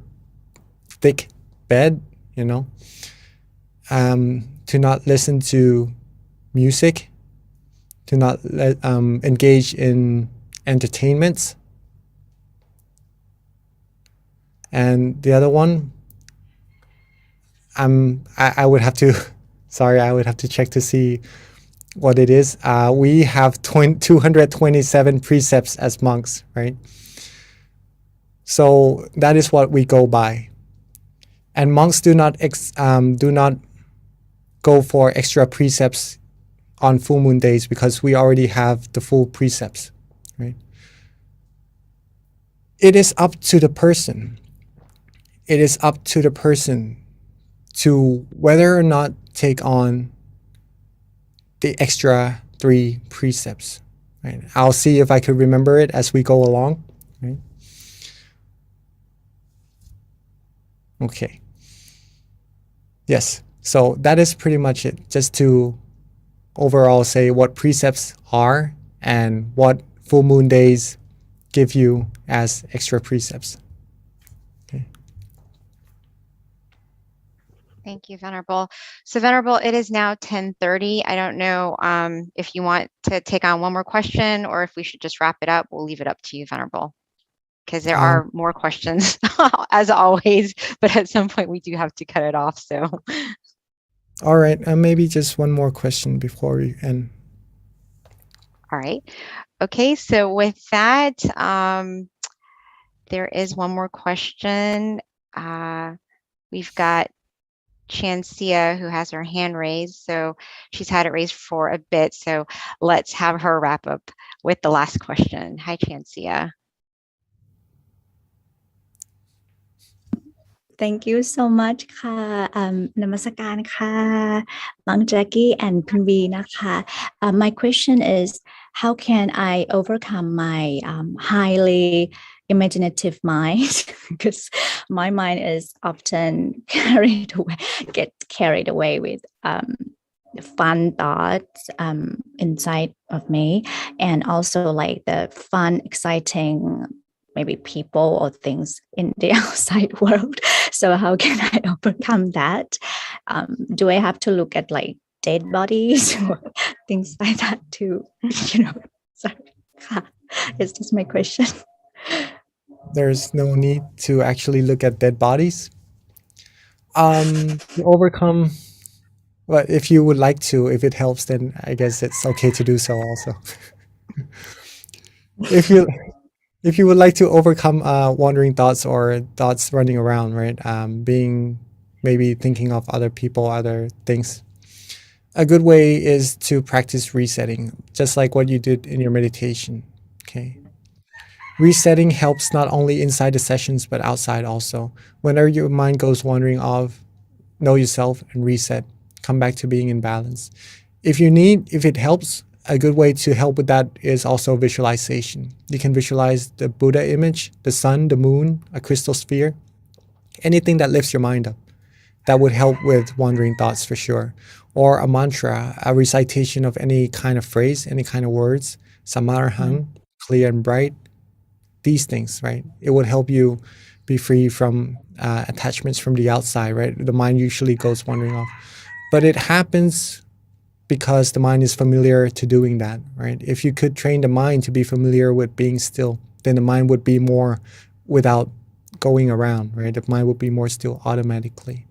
thick bed, to not listen to music. Do not engage in entertainments. And the other one, I would have to, sorry, I would have to check to see what it is. We have 227 precepts as monks, right? So that is what we go by. And monks do not go for extra precepts on full moon days because we already have the full precepts, right? It is up to the person. It is up to the person to whether or not take on the extra 3 precepts, right? I'll see if I could remember it as we go along, right? Okay. Yes, so that is pretty much it. Just to overall say what precepts are and what full moon days give you as extra precepts. Okay. Thank you, Venerable. So Venerable, it is now 10:30. I don't know if you want to take on one more question or if we should just wrap it up. We'll leave it up to you, Venerable, because there are more questions as always, but at some point we do have to cut it off. So. All right, maybe just one more question before we end. All right. Okay, so with that, there is one more question. We've got Chancia who has her hand raised, so she's had it raised for a bit, so let's have her wrap up with the last question. Hi, Chancia. Thank you so much ค่ะ นมัสการค่ะ Mang Jackie and Kunvi นะคะ My question is, how can I overcome my highly imaginative mind? Because my mind is often get carried away with fun thoughts inside of me, and also like the fun, exciting maybe people or things in the outside world. So how can I overcome that? Do I have to look at like dead bodies or things like that to, sorry. It's just my question. There's no need to actually look at dead bodies. To overcome, well, if you would like to, if it helps, then I guess it's okay to do so also. If you would like to overcome wandering thoughts or thoughts running around, right? Maybe thinking of other people, other things. A good way is to practice resetting, just like what you did in your meditation, okay? Resetting helps not only inside the sessions, but outside also. Whenever your mind goes wandering off, know yourself and reset. Come back to being in balance. If it helps, a good way to help with that is also visualization. You can visualize the Buddha image, the sun, the moon, a crystal sphere, anything that lifts your mind up. That would help with wandering thoughts for sure. Or a mantra, a recitation of any kind of phrase, any kind of words, samarahang, clear and bright, these things, right? It would help you be free from attachments from the outside, right? The mind usually goes wandering off. But it happens because the mind is familiar to doing that, right? If you could train the mind to be familiar with being still, then the mind would be more without going around, right? The mind would be more still automatically.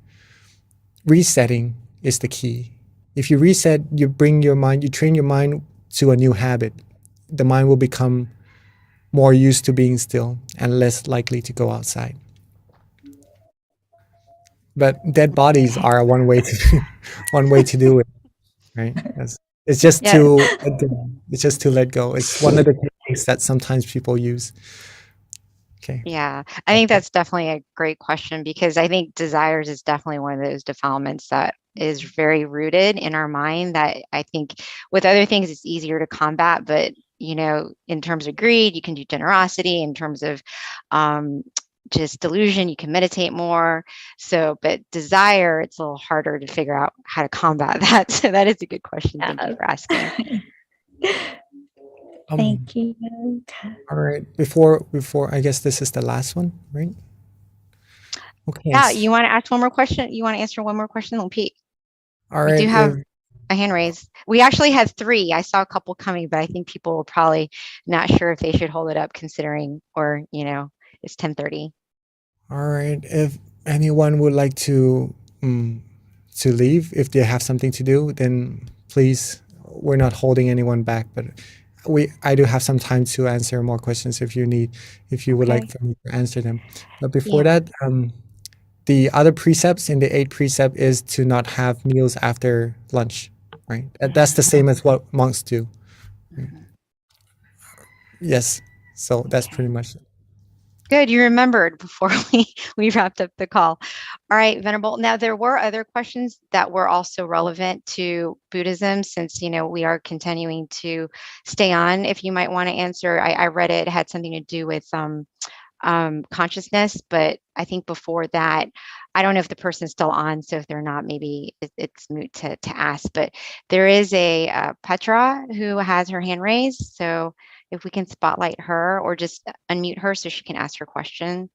Resetting is the key. If you reset, you train your mind to a new habit. The mind will become more used to being still and less likely to go outside. But dead bodies are one way to do it, right? It's just to let go. It's one of the techniques that sometimes people use. Okay. Yeah, I think that's definitely a great question, because I think desires is definitely one of those defilements that is very rooted in our mind, that I think with other things it's easier to combat, but in terms of greed, you can do generosity. In terms of just delusion, you can meditate more. So, but desire, it's a little harder to figure out how to combat that. So that is a good question. Thank you for asking. Thank you. All right. Before I guess this is the last one, right? Okay. Yeah, you want to ask one more question? You want to answer one more question, Pete? All right. We do have a hand raise. We actually had 3. I saw a couple coming, but I think people were probably not sure if they should hold it up considering, or, it's 10:30. All right. If anyone would like to leave, if they have something to do, then please, we're not holding anyone back, but I do have some time to answer more questions if you would like Okay. for me to answer them. But before Yeah. that, the other precepts in the 8th precept is to not have meals after lunch, right? That's the same as what monks do. Right? Mhm. Yes. So that's Okay. pretty much it. Good, you remembered before we wrapped up the call. All right, Venerable. Now, there were other questions that were also relevant to Buddhism, since we are continuing to stay on. If you might want to answer, I read it had something to do with consciousness, but I think before that, I don't know if the person's still on. So if they're not, maybe it's moot to ask. But there is a Petra who has her hand raised. So if we can spotlight her or just unmute her so she can ask her question.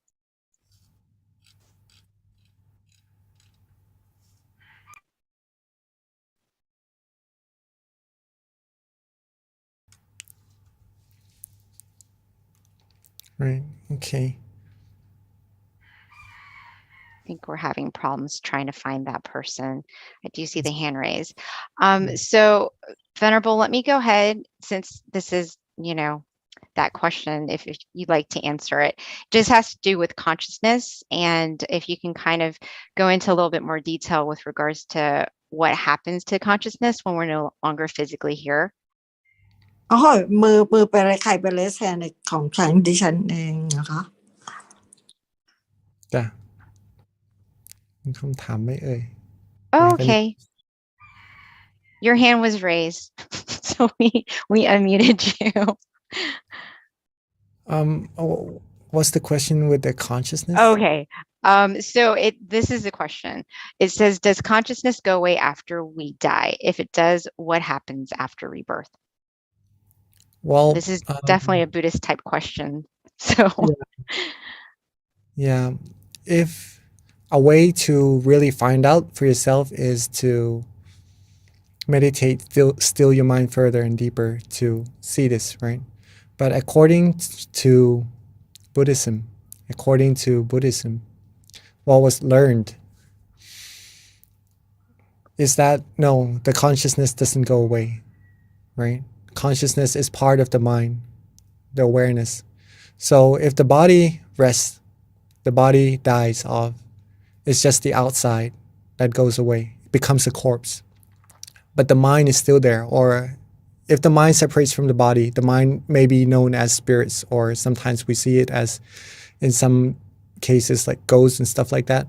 Right. Okay. I think we're having problems trying to find that person. I do see the hand raise. Mm. So Venerable, let me go ahead, since this is, that question, if you'd like to answer it. Just has to do with consciousness, and if you can kind of go into a little bit more detail with regards to what happens to consciousness when we're no longer physically here. อ๋อมือไปอะไรใครไปเลสแฮนของฉันดิฉันเองนะคะ จ้ะมีคำถามไหมเอ่ย Oh, You have any- okay. Your hand was raised, so we unmuted you. What's the question with the consciousness? Okay. So this is the question. It says, does consciousness go away after we die? If it does, what happens after rebirth? Well, This is definitely a Buddhist type question. So yeah, if a way to really find out for yourself is to meditate, still your mind further and deeper to see this, right? But according to Buddhism, what was learned is that no, the consciousness doesn't go away, right? Consciousness is part of the mind, the awareness. So if the body rests, the body dies off. It's just the outside that goes away. It becomes a corpse. But the mind is still there. Or if the mind separates from the body, the mind may be known as spirits, or sometimes we see it as, in some cases, like ghosts and stuff like that.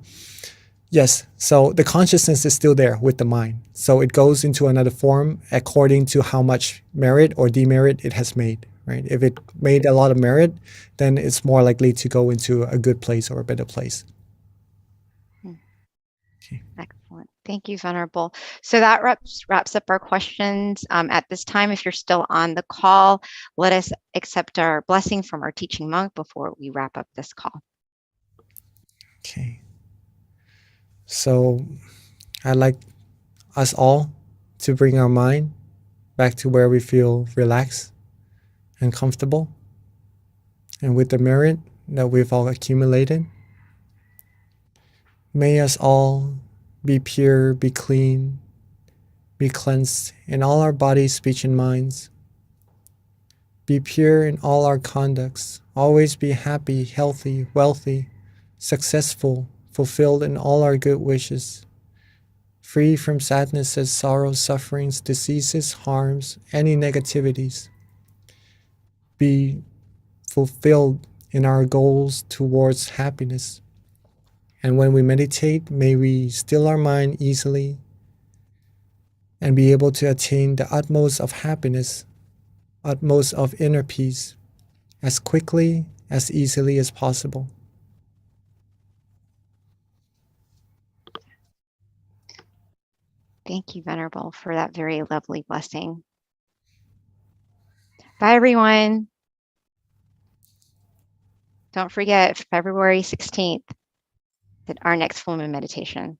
Yes, so the consciousness is still there with the mind. So it goes into another form according to how much merit or demerit it has made, right? If it made a lot of merit, then it's more likely to go into a good place or a better place. Okay. excellent. Thank you, Venerable. So that wraps up our questions. At this time, if you're still on the call, let us accept our blessing from our teaching monk before we wrap up this call. Okay. So I'd like us all to bring our mind back to where we feel relaxed and comfortable, and with the merit that we've all accumulated, may us all be pure, be clean, be cleansed in all our bodies, speech, and minds. Be pure in all our conducts. Always be happy, healthy, wealthy, successful, fulfilled in all our good wishes. Free from sadnesses, sorrows, sufferings, diseases, harms, any negativities. Be fulfilled in our goals towards happiness. And when we meditate, may we still our mind easily and be able to attain the utmost of happiness, utmost of inner peace, as quickly, as easily as possible. Thank you, Venerable, for that very lovely blessing. Bye, everyone. Don't forget, February 16th, our next full moon meditation.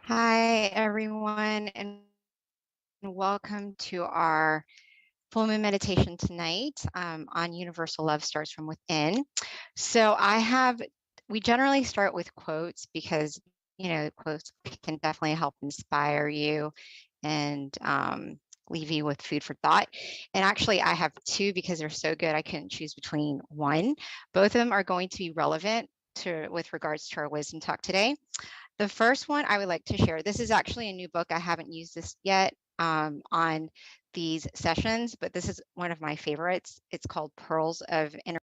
Hi, everyone, and welcome to our full moon meditation tonight on Universal Love Starts from Within. So we generally start with quotes because, quotes can definitely help inspire you and leave you with food for thought. And actually, I have two because they're so good, I couldn't choose between one. Both of them are going to be relevant with regards to our wisdom talk today. The first one I would like to share, this is actually a new book. I haven't used this yet on these sessions, but this is one of my favorites. It's called Pearls of Inner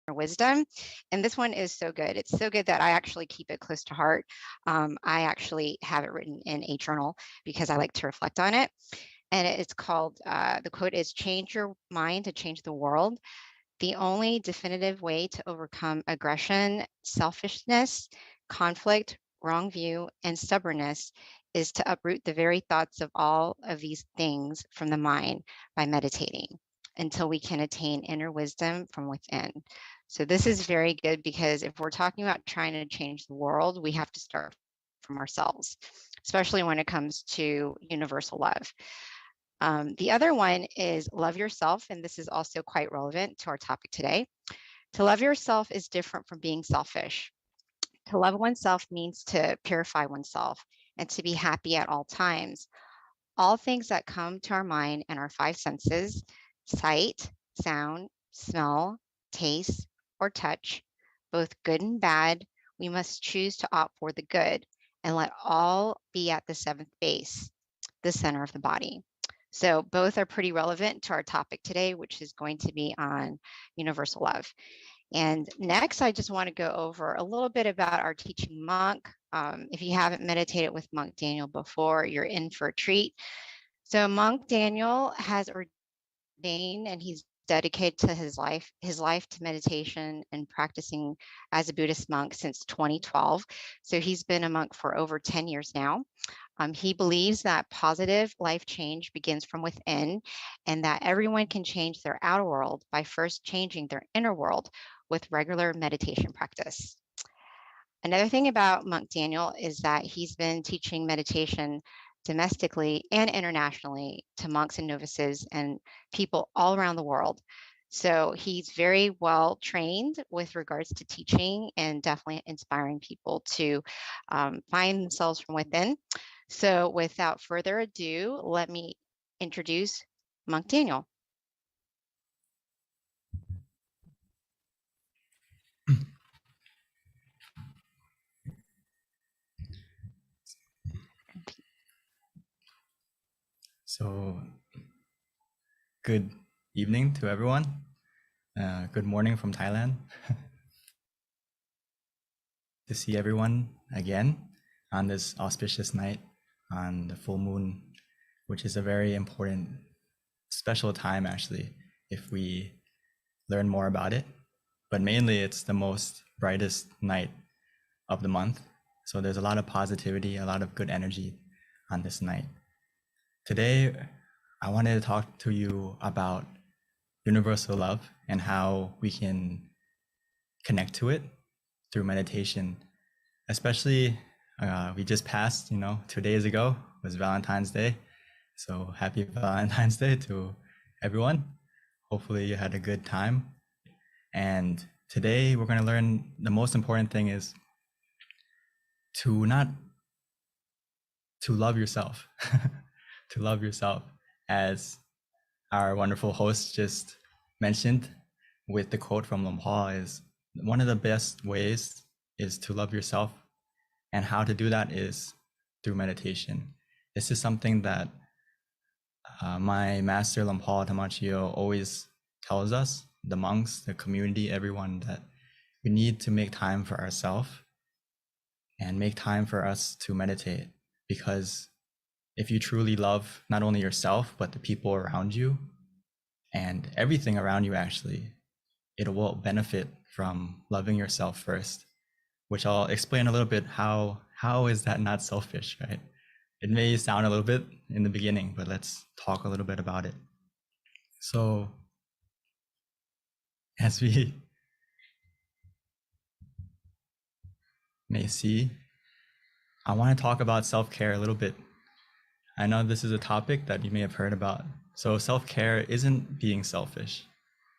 Wisdom. And this one is so good. It's so good that I actually keep it close to heart. I actually have it written in a journal because I like to reflect on it. And it's called, the quote is, "Change your mind to change the world. The only definitive way to overcome aggression, selfishness, conflict, wrong view, and stubbornness is to uproot the very thoughts of all of these things from the mind by meditating until we can attain inner wisdom from within." So this is very good because if we're talking about trying to change the world, we have to start from ourselves, especially when it comes to universal love. The other one is love yourself, and this is also quite relevant to our topic today. To love yourself is different from being selfish. To love oneself means to purify oneself and to be happy at all times. All things that come to our mind and our five senses, sight, sound, smell, taste, or touch, both good and bad, we must choose to opt for the good and let all be at the seventh base, the center of the body. So both are pretty relevant to our topic today, which is going to be on universal love. And next, I just want to go over a little bit about our teaching monk. If you haven't meditated with Monk Daniel before, you're in for a treat. So Monk Daniel has ordained and he's dedicated to his life to meditation and practicing as a Buddhist monk since 2012. So he's been a monk for over 10 years now. He believes that positive life change begins from within and that everyone can change their outer world by first changing their inner world with regular meditation practice. Another thing about Monk Daniel is that he's been teaching meditation domestically and internationally to monks and novices and people all around the world. So he's very well trained with regards to teaching and definitely inspiring people to find themselves from within. So without further ado, let me introduce Monk Daniel. So, good evening to everyone. Good morning from Thailand. To see everyone again on this auspicious night on the full moon, which is a very important, special time actually, if we learn more about it. But mainly it's the most brightest night of the month. So there's a lot of positivity, a lot of good energy on this night. Today, I wanted to talk to you about universal love and how we can connect to it through meditation. Especially, we just passed, 2 days ago was Valentine's Day. So happy Valentine's Day to everyone. Hopefully you had a good time. And today we're going to learn the most important thing is to love yourself, to love yourself, as our wonderful host just mentioned with the quote from Lumpur, is one of the best ways is to love yourself. And how to do that is through meditation. This is something that my master Lumpur Tamachio always tells us, the monks, the community, everyone, that we need to make time for ourselves and make time for us to meditate. Because if you truly love not only yourself, but the people around you and everything around you, actually, it will benefit from loving yourself first, which I'll explain a little bit how is that not selfish, right? It may sound a little bit in the beginning, but let's talk a little bit about it. So as we may see, I want to talk about self-care a little bit. I know this is a topic that you may have heard about. So self-care isn't being selfish.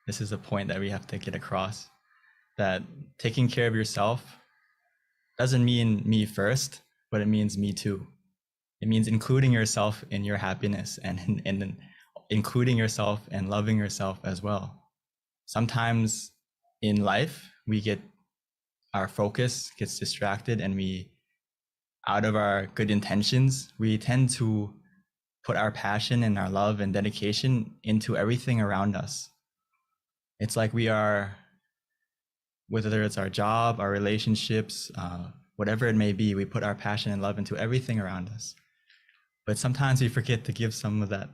This is a point that we have to get across, that taking care of yourself doesn't mean me first, but it means me too. It means including yourself in your happiness and including yourself and loving yourself as well. Sometimes in life, our focus gets distracted, and out of our good intentions, we tend to put our passion and our love and dedication into everything around us. It's like whether it's our job, our relationships, whatever it may be, we put our passion and love into everything around us. But sometimes we forget to give some of that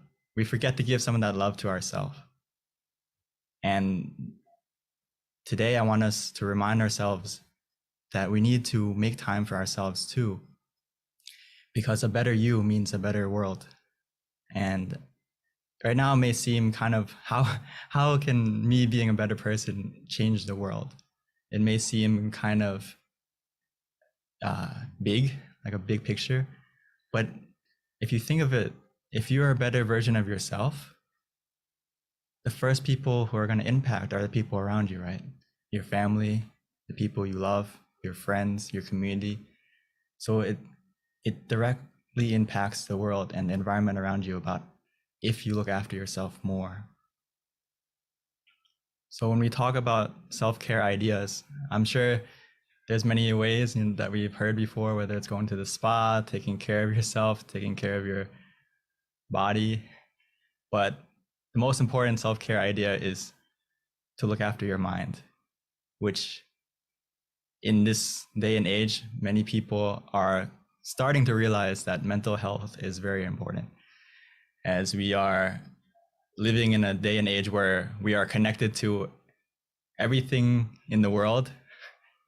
love to ourselves. And today I want us to remind ourselves that we need to make time for ourselves too, because a better you means a better world. And right now it may seem kind of, how can me being a better person change the world? It may seem kind of big, like a big picture, but if you think of it, if you're a better version of yourself, the first people who are going to impact are the people around you, right? Your family, the people you love, your friends, your community. So it directly impacts the world and the environment around you about if you look after yourself more. So when we talk about self-care ideas, I'm sure there's many ways that we've heard before, whether it's going to the spa, taking care of yourself, taking care of your body. But the most important self-care idea is to look after your mind, which in this day and age, many people are starting to realize that mental health is very important, as we are living in a day and age where we are connected to everything in the world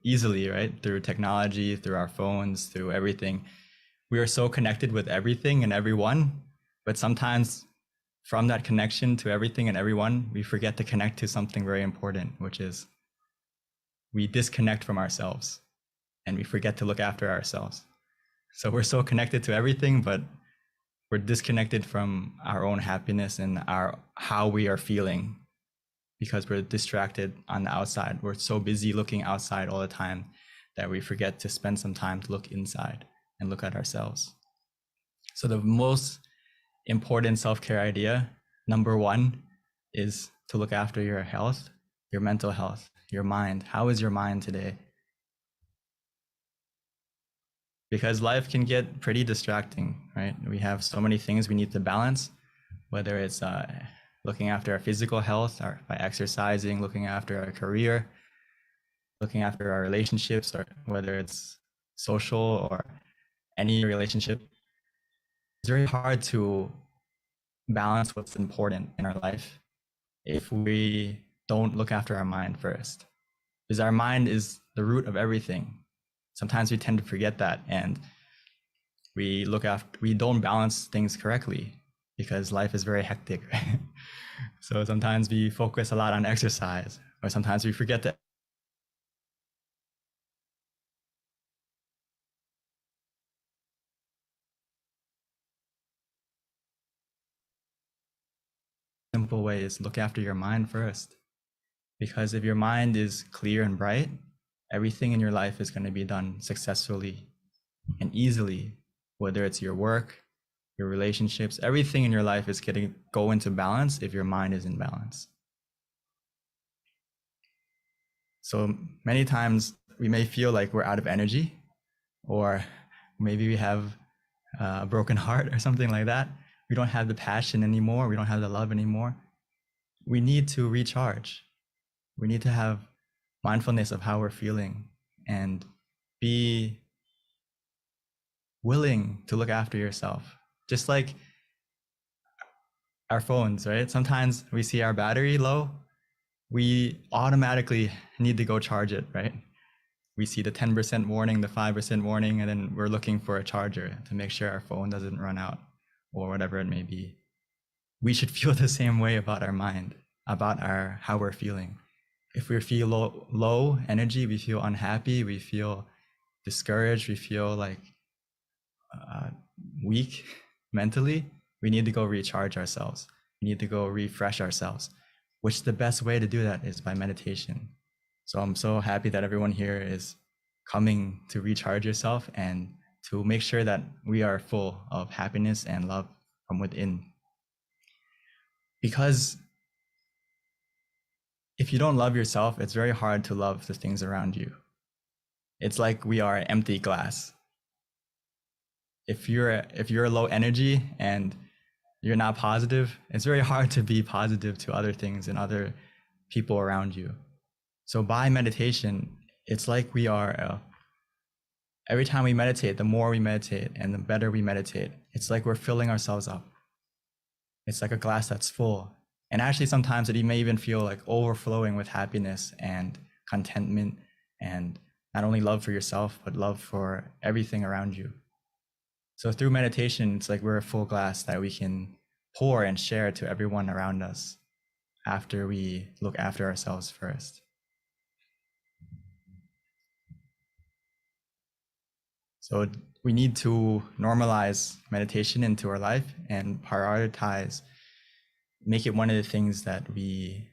easily, right? Through technology, through our phones, through everything. We are so connected with everything and everyone, but sometimes from that connection to everything and everyone, we forget to connect to something very important, which is we disconnect from ourselves and we forget to look after ourselves. So we're so connected to everything, but we're disconnected from our own happiness and how we are feeling, because we're distracted on the outside. We're so busy looking outside all the time that we forget to spend some time to look inside and look at ourselves. So the most important self-care idea, number one, is to look after your health, your mental health, your mind. How is your mind today? Because life can get pretty distracting, right? We have so many things we need to balance, whether it's looking after our physical health or by exercising, looking after our career, looking after our relationships, or whether it's social or any relationship. It's very hard to balance what's important in our life if we don't look after our mind first, because our mind is the root of everything. Sometimes we tend to forget that, and we don't balance things correctly because life is very hectic, right? So sometimes we focus a lot on exercise, or sometimes we forget to simple way is look after your mind first. Because if your mind is clear and bright, everything in your life is going to be done successfully and easily, whether it's your work, your relationships, everything in your life is going to go into balance if your mind is in balance. So many times we may feel like we're out of energy, or maybe we have a broken heart or something like that. We don't have the passion anymore. We don't have the love anymore. We need to recharge. We need to have mindfulness of how we're feeling and be willing to look after yourself. Just like our phones, right? Sometimes we see our battery low, we automatically need to go charge it, right? We see the 10% warning, the 5% warning, and then we're looking for a charger to make sure our phone doesn't run out or whatever it may be. We should feel the same way about our mind, about how we're feeling. If we feel low energy, we feel unhappy, we feel discouraged, we feel like weak mentally, we need to go recharge ourselves. We need to go refresh ourselves, which the best way to do that is by meditation. So I'm so happy that everyone here is coming to recharge yourself and to make sure that we are full of happiness and love from within. Because if you don't love yourself, it's very hard to love the things around you. It's like we are an empty glass. If you're low energy and you're not positive, it's very hard to be positive to other things and other people around you. So by meditation, it's like we are every time we meditate, the more we meditate and the better we meditate, it's like we're filling ourselves up. It's like a glass that's full. And actually sometimes it may even feel like overflowing with happiness and contentment and not only love for yourself, but love for everything around you. So through meditation, it's like we're a full glass that we can pour and share to everyone around us after we look after ourselves first. So we need to normalize meditation into our life and prioritize, make it one of the things that we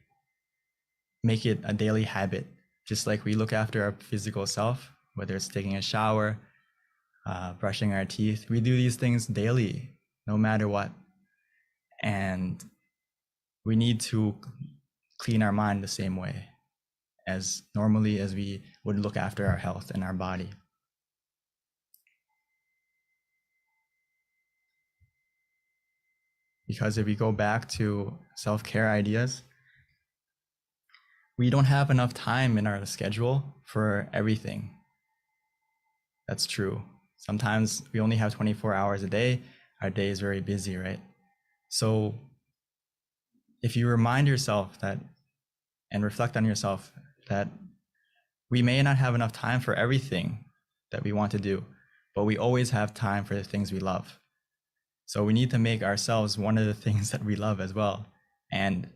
make it a daily habit, just like we look after our physical self, whether it's taking a shower, brushing our teeth. We do these things daily, no matter what. And we need to clean our mind the same way as normally as we would look after our health and our body. Because if we go back to self-care ideas, we don't have enough time in our schedule for everything. That's true. Sometimes we only have 24 hours a day. Our day is very busy, right? So if you remind yourself that and reflect on yourself that we may not have enough time for everything that we want to do, but we always have time for the things we love. So we need to make ourselves one of the things that we love as well. And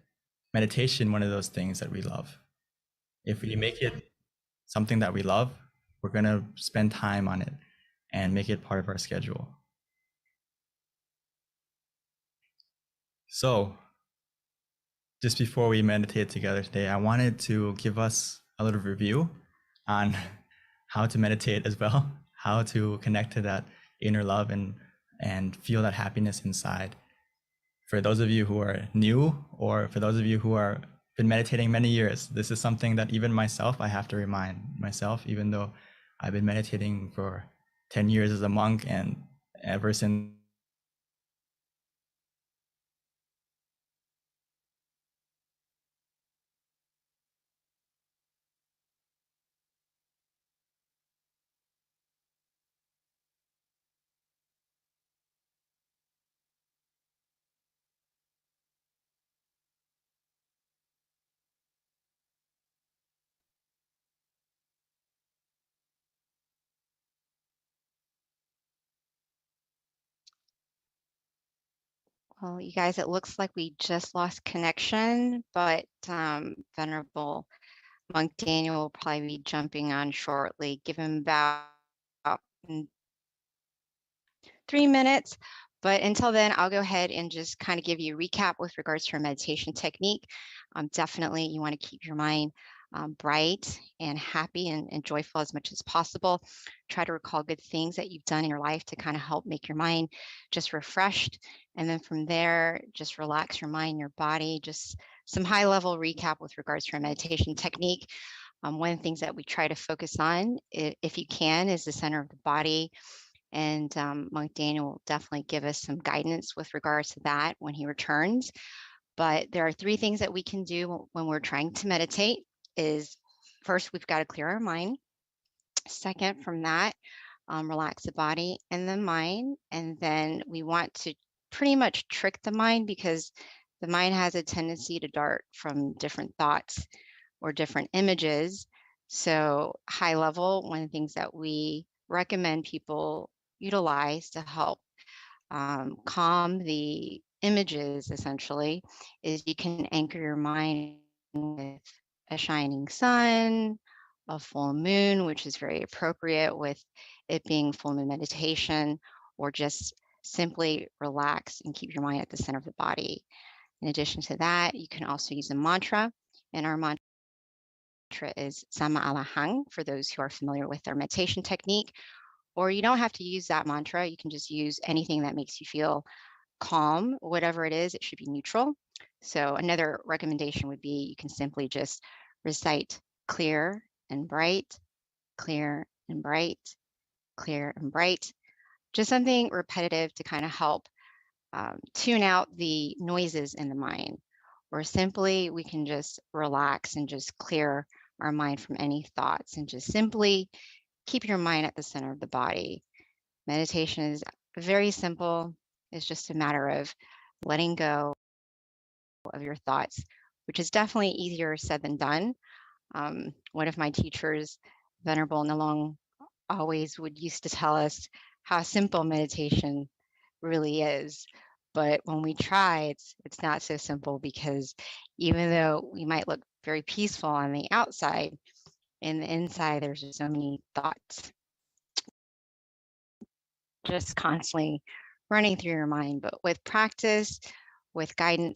meditation, one of those things that we love. If we make it something that we love, we're going to spend time on it and make it part of our schedule. So just before we meditate together today, I wanted to give us a little review on how to meditate as well, how to connect to that inner love and feel that happiness inside. For those of you who are new, or for those of you who are been meditating many years, this is something that even myself, I have to remind myself, even though I've been meditating for 10 years as a monk, and ever since Well, you guys, it looks like we just lost connection, but Venerable Monk Daniel will probably be jumping on shortly. Give him about 3 minutes. But until then, I'll go ahead and just kind of give you a recap with regards to our meditation technique. Definitely, you want to keep your mind bright and happy and joyful as much as possible. Try to recall good things that you've done in your life to kind of help make your mind just refreshed. And then from there, just relax your mind, your body, just some high level recap with regards to our meditation technique. One of the things that we try to focus on, if you can, is the center of the body. And Monk Daniel will definitely give us some guidance with regards to that when he returns. But there are 3 things that we can do when we're trying to meditate. Is first, we've got to clear our mind. Second, from that, relax the body and the mind. And then we want to pretty much trick the mind, because the mind has a tendency to dart from different thoughts or different images. So high level, one of the things that we recommend people utilize to help calm the images, essentially, is you can anchor your mind with a shining sun, a full moon, which is very appropriate with it being full moon meditation, or just simply relax and keep your mind at the center of the body. In addition to that, you can also use a mantra, and our mantra is Sama Alahang for those who are familiar with our meditation technique. Or you don't have to use that mantra. You can just use anything that makes you feel calm, whatever it is, it should be neutral. So another recommendation would be you can simply just recite clear and bright, clear and bright, clear and bright. Just something repetitive to kind of help tune out the noises in the mind. Or simply we can just relax and just clear our mind from any thoughts and just simply keep your mind at the center of the body. Meditation is very simple. It's just a matter of letting go of your thoughts, which is definitely easier said than done. One of my teachers, Venerable Nalong, always would used to tell us how simple meditation really is. But when we try, it's not so simple, because even though we might look very peaceful on the outside, in the inside, there's just so many thoughts just constantly running through your mind. But with practice, with guidance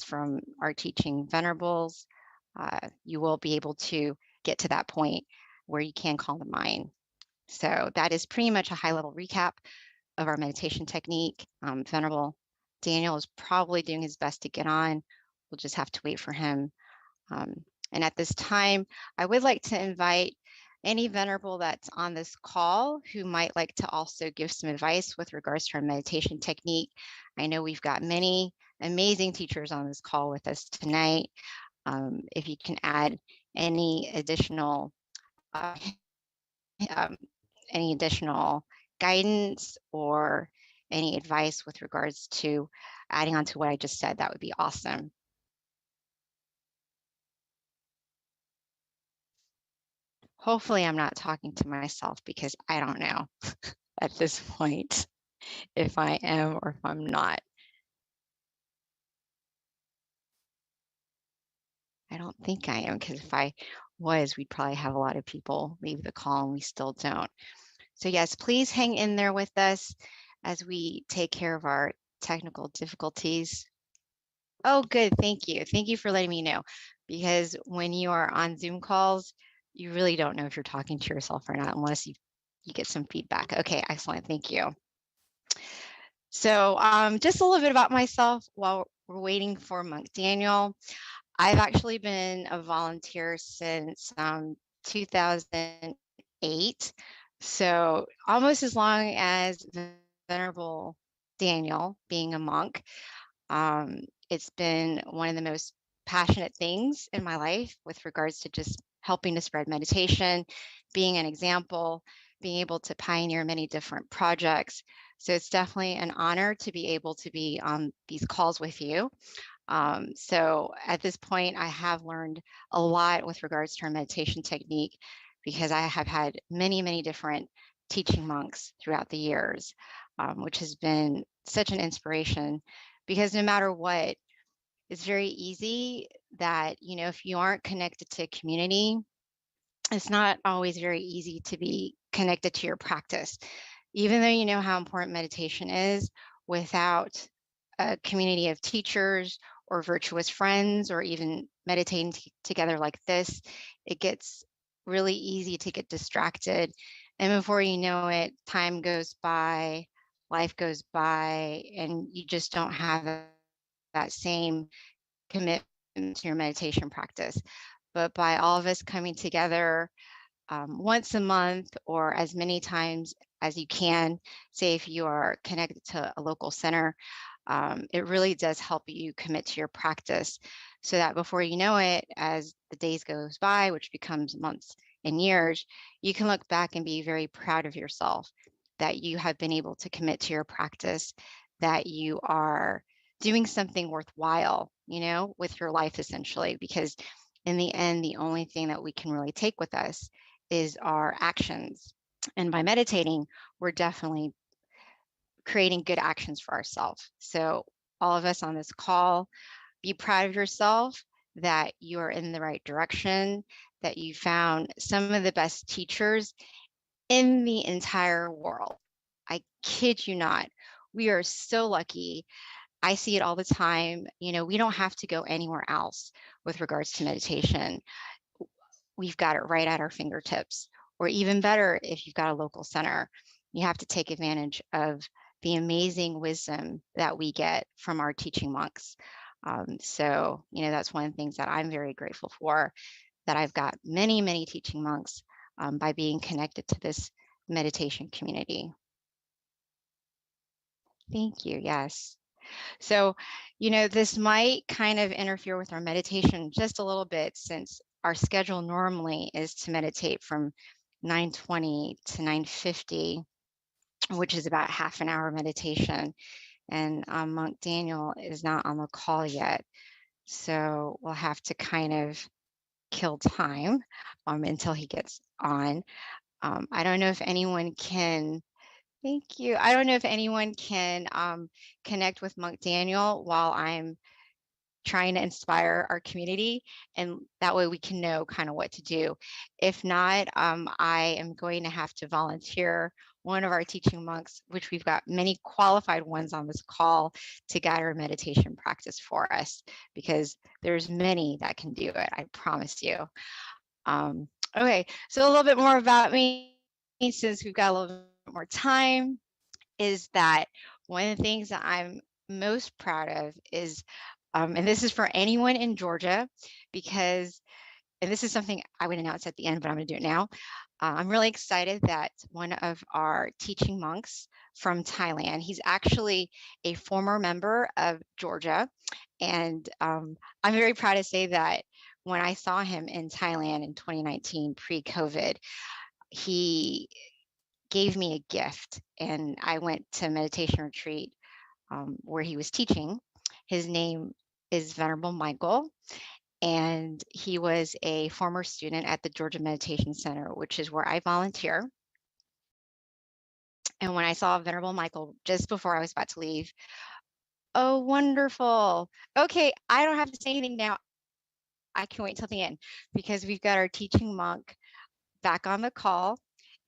from our teaching venerables, you will be able to get to that point where you can calm the mind. So that is pretty much a high-level recap of our meditation technique. Venerable Daniel is probably doing his best to get on. We'll just have to wait for him. And at this time, I would like to invite any venerable that's on this call who might like to also give some advice with regards to our meditation technique. I know we've got many amazing teachers on this call with us tonight. If you can add any additional guidance or any advice with regards to adding on to what I just said, that would be awesome. Hopefully I'm not talking to myself, because I don't know at this point if I am or if I'm not. I don't think I am, because if I was, we'd probably have a lot of people leave the call, and we still don't. So yes, please hang in there with us as we take care of our technical difficulties. Oh, good. Thank you. Thank you for letting me know, because when you are on Zoom calls, you really don't know if you're talking to yourself or not unless you get some feedback. Okay, excellent. Thank you. So just a little bit about myself while we're waiting for Monk Daniel. I've actually been a volunteer since 2008. So almost as long as Venerable Daniel being a monk. It's been one of the most passionate things in my life with regards to just helping to spread meditation, being an example, being able to pioneer many different projects. So it's definitely an honor to be able to be on these calls with you. So at this point, I have learned a lot with regards to our meditation technique, because I have had many, many different teaching monks throughout the years, which has been such an inspiration, because no matter what, it's very easy that, if you aren't connected to a community, it's not always very easy to be connected to your practice. Even though you know how important meditation is, without a community of teachers or virtuous friends, or even meditating together like this, it gets really easy to get distracted. And before you know it, time goes by, life goes by, and you just don't have that same commitment to your meditation practice. But by all of us coming together once a month, or as many times as you can, say if you are connected to a local center, it really does help you commit to your practice, so that before you know it, as the days goes by, which becomes months and years, you can look back and be very proud of yourself that you have been able to commit to your practice, that you are doing something worthwhile, with your life, essentially, because in the end, the only thing that we can really take with us is our actions. And by meditating, we're definitely creating good actions for ourselves. So all of us on this call, be proud of yourself that you are in the right direction, that you found some of the best teachers in the entire world. I kid you not. We are so lucky. I see it all the time. You know, we don't have to go anywhere else with regards to meditation. We've got it right at our fingertips. Or even better, if you've got a local center, you have to take advantage of the amazing wisdom that we get from our teaching monks. So, you know, that's one of the things that I'm very grateful for, that I've got many, many teaching monks by being connected to this meditation community. Thank you. Yes. So, you know, this might kind of interfere with our meditation just a little bit, since our schedule normally is to meditate from 9:20 to 9:50, which is about half an hour meditation. And Monk Daniel is not on the call yet. So we'll have to kind of kill time until he gets on. I don't know if anyone can, thank you. I don't know if anyone can connect with Monk Daniel while I'm trying to inspire our community, and that way we can know kind of what to do. If not, I am going to have to volunteer one of our teaching monks, which we've got many qualified ones on this call, to guide our meditation practice for us, because there's many that can do it, I promise you. Okay, so a little bit more about me, since we've got a little bit more time, is that one of the things that I'm most proud of is, and this is for anyone in Georgia, because, and this is something I would announce at the end, but I'm going to do it now. I'm really excited that one of our teaching monks from Thailand, he's actually a former member of Georgia. And I'm very proud to say that when I saw him in Thailand in 2019, pre-COVID, he gave me a gift, and I went to a meditation retreat where he was teaching. His name is Venerable Michael, and he was a former student at the Georgia Meditation Center, which is where I volunteer. And when I saw Venerable Michael just before I was about to leave, oh, wonderful. Okay, I don't have to say anything now. I can wait till the end, because we've got our teaching monk back on the call.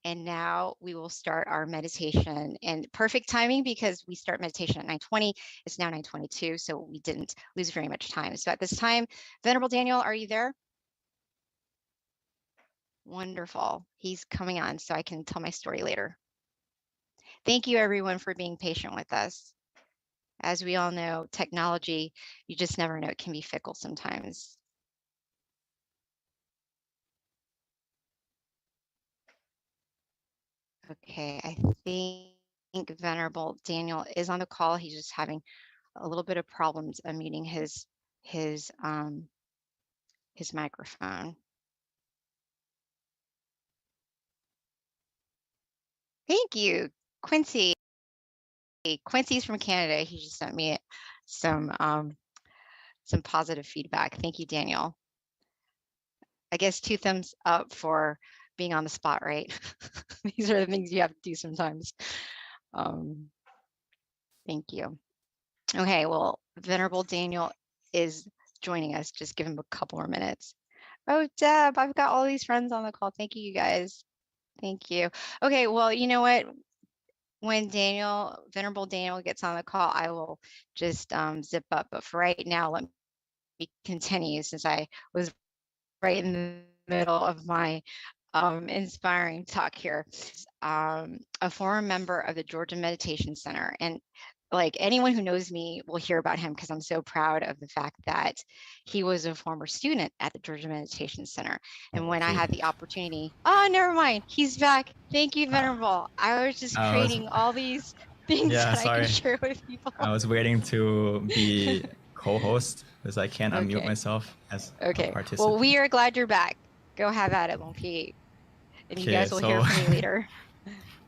And now we will start our meditation, and perfect timing, because we start meditation at 9:20. It's now 9:22, so we didn't lose very much time. So at this time, Venerable Daniel, are you there? Wonderful. He's coming on so I can tell my story later. Thank you, everyone, for being patient with us. As we all know, technology, you just never know, it can be fickle sometimes. Okay, I think Venerable Daniel is on the call. He's just having a little bit of problems unmuting his microphone. Thank you, Quincy. Quincy's from Canada. He just sent me some positive feedback. Thank you, Daniel. I guess 2 thumbs up for being on the spot, right? These are the things you have to do sometimes. Thank you. Okay, well, Venerable Daniel is joining us. Just give him a couple more minutes. Oh, Deb, I've got all these friends on the call. Thank you, you guys. Thank you. Okay, well, you know what? When Venerable Daniel gets on the call, I will just zip up. But for right now, let me continue, since I was right in the middle of my inspiring talk here. A former member of the Georgia Meditation Center, and like anyone who knows me will hear about him, because I'm so proud of the fact that he was a former student at the Georgia Meditation Center. And when I had the opportunity, oh, never mind, he's back. Thank you, Venerable. I was just creating all these things that I can share with people. I was waiting to be co-host, because I can't unmute myself as a participant. Well, we are glad you're back. Go have at it, Lumpy. And you guys will hear from me later.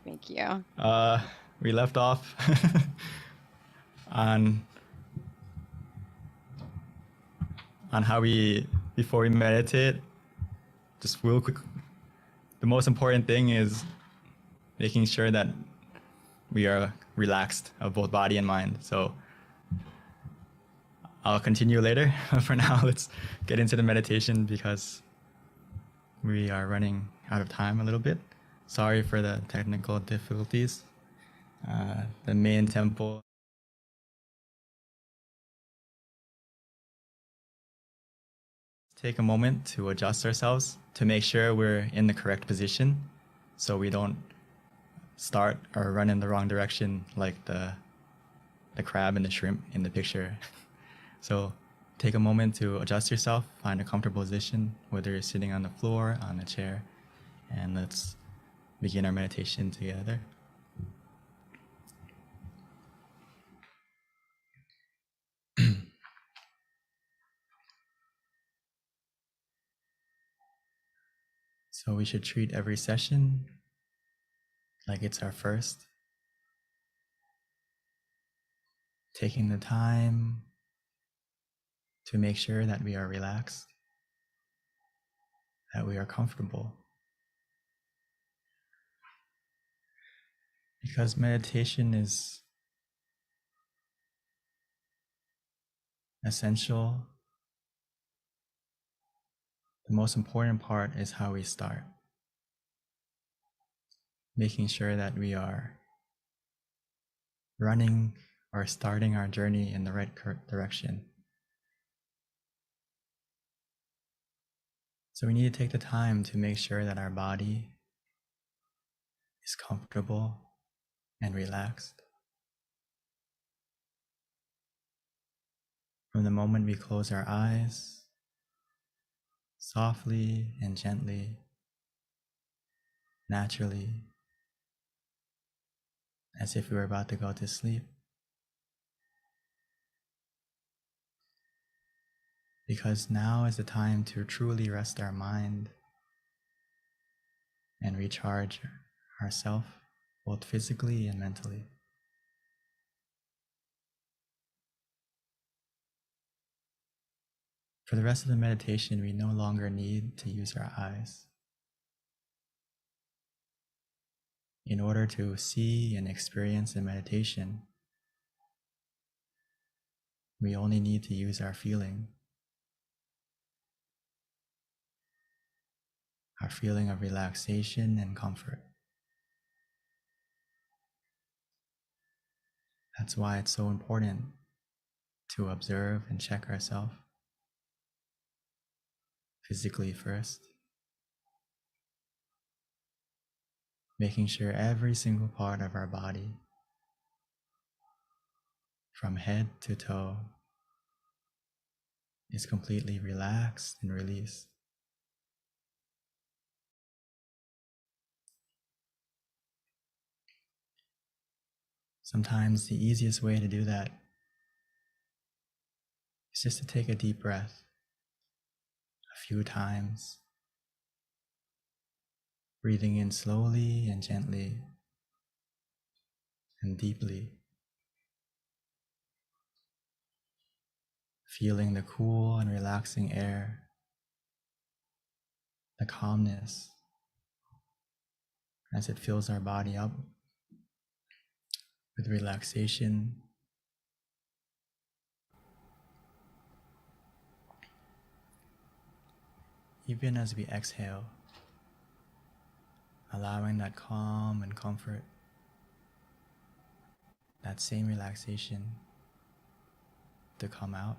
Thank you. We left off on how before we meditate, just real quick, the most important thing is making sure that we are relaxed of both body and mind. So I'll continue later. For now, let's get into the meditation, because we are running out of time a little bit. Sorry for the technical difficulties. the main temple. Take a moment to adjust ourselves to make sure we're in the correct position so we don't start or run in the wrong direction like the crab and the shrimp in the picture. So take a moment to adjust yourself, find a comfortable position, whether you're sitting on the floor, on a chair, and let's begin our meditation together. So we should treat every session like it's our first, taking the time to make sure that we are relaxed, that we are comfortable. Because meditation is essential, the most important part is how we start. Making sure that we are running or starting our journey in the right direction. So we need to take the time to make sure that our body is comfortable and relaxed. From the moment we close our eyes, softly and gently, naturally, as if we were about to go to sleep. Because now is the time to truly rest our mind and recharge ourselves, both physically and mentally. For the rest of the meditation, we no longer need to use our eyes. In order to see and experience the meditation, we only need to use our feeling of relaxation and comfort. That's why it's so important to observe and check ourselves physically first, making sure every single part of our body, from head to toe, is completely relaxed and released. Sometimes the easiest way to do that is just to take a deep breath a few times, breathing in slowly and gently and deeply, feeling the cool and relaxing air, the calmness as it fills our body up with relaxation. Even as we exhale, allowing that calm and comfort, that same relaxation to come out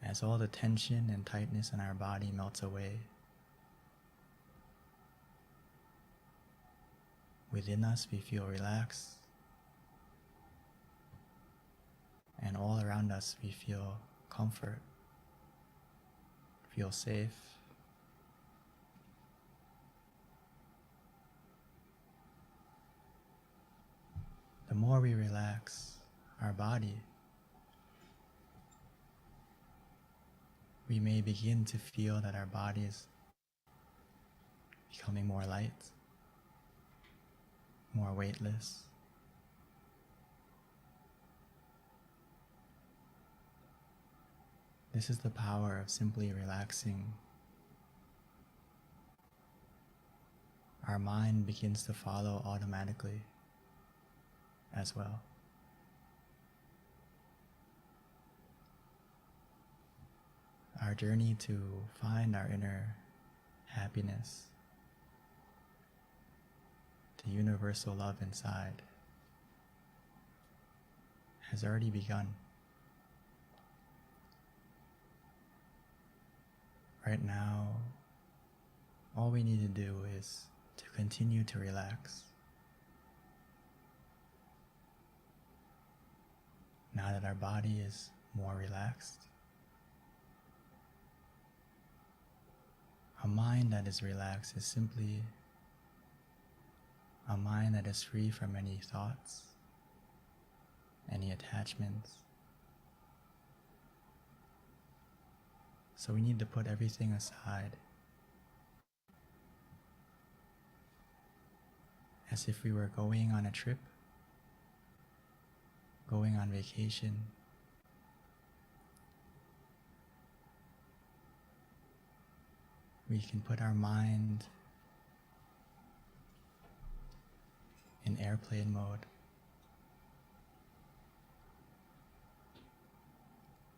as all the tension and tightness in our body melts away. Within us, we feel relaxed, and all around us, we feel comfort, feel safe. The more we relax our body, we may begin to feel that our body is becoming more light, more weightless. This is the power of simply relaxing. Our mind begins to follow automatically as well. Our journey to find our inner happiness the universal love inside has already begun. Right now, all we need to do is to continue to relax. Now that our body is more relaxed, a mind that is relaxed is simply a mind that is free from any thoughts, any attachments. So we need to put everything aside, as if we were going on a trip, going on vacation. We can put our mind in airplane mode,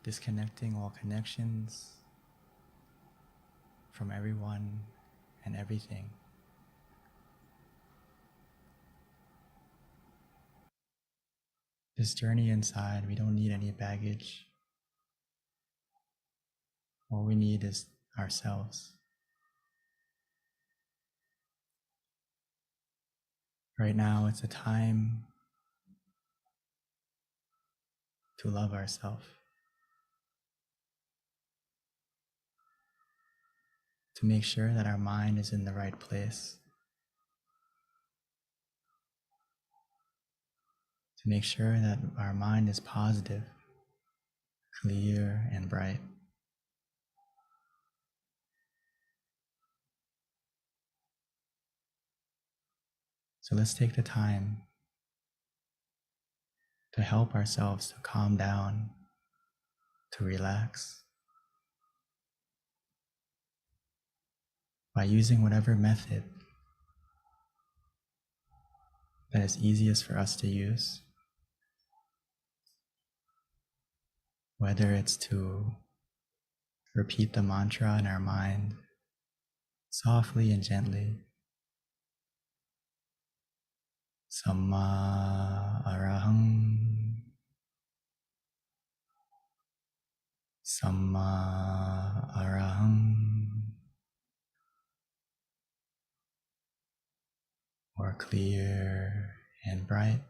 disconnecting all connections from everyone and everything. This journey inside, we don't need any baggage. All we need is ourselves. Right now, it's a time to love ourselves, to make sure that our mind is in the right place, to make sure that our mind is positive, clear, and bright. So let's take the time to help ourselves to calm down, to relax, by using whatever method that is easiest for us to use. Whether it's to repeat the mantra in our mind softly and gently, Samma Arahang, Samma Arahang, or clear and bright,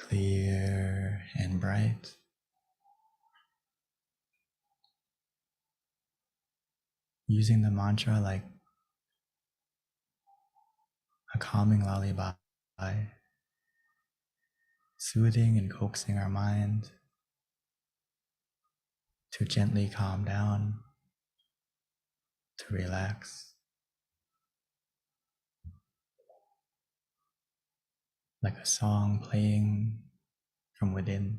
clear and bright. Using the mantra like a calming lullaby, soothing and coaxing our mind to gently calm down, to relax, like a song playing from within.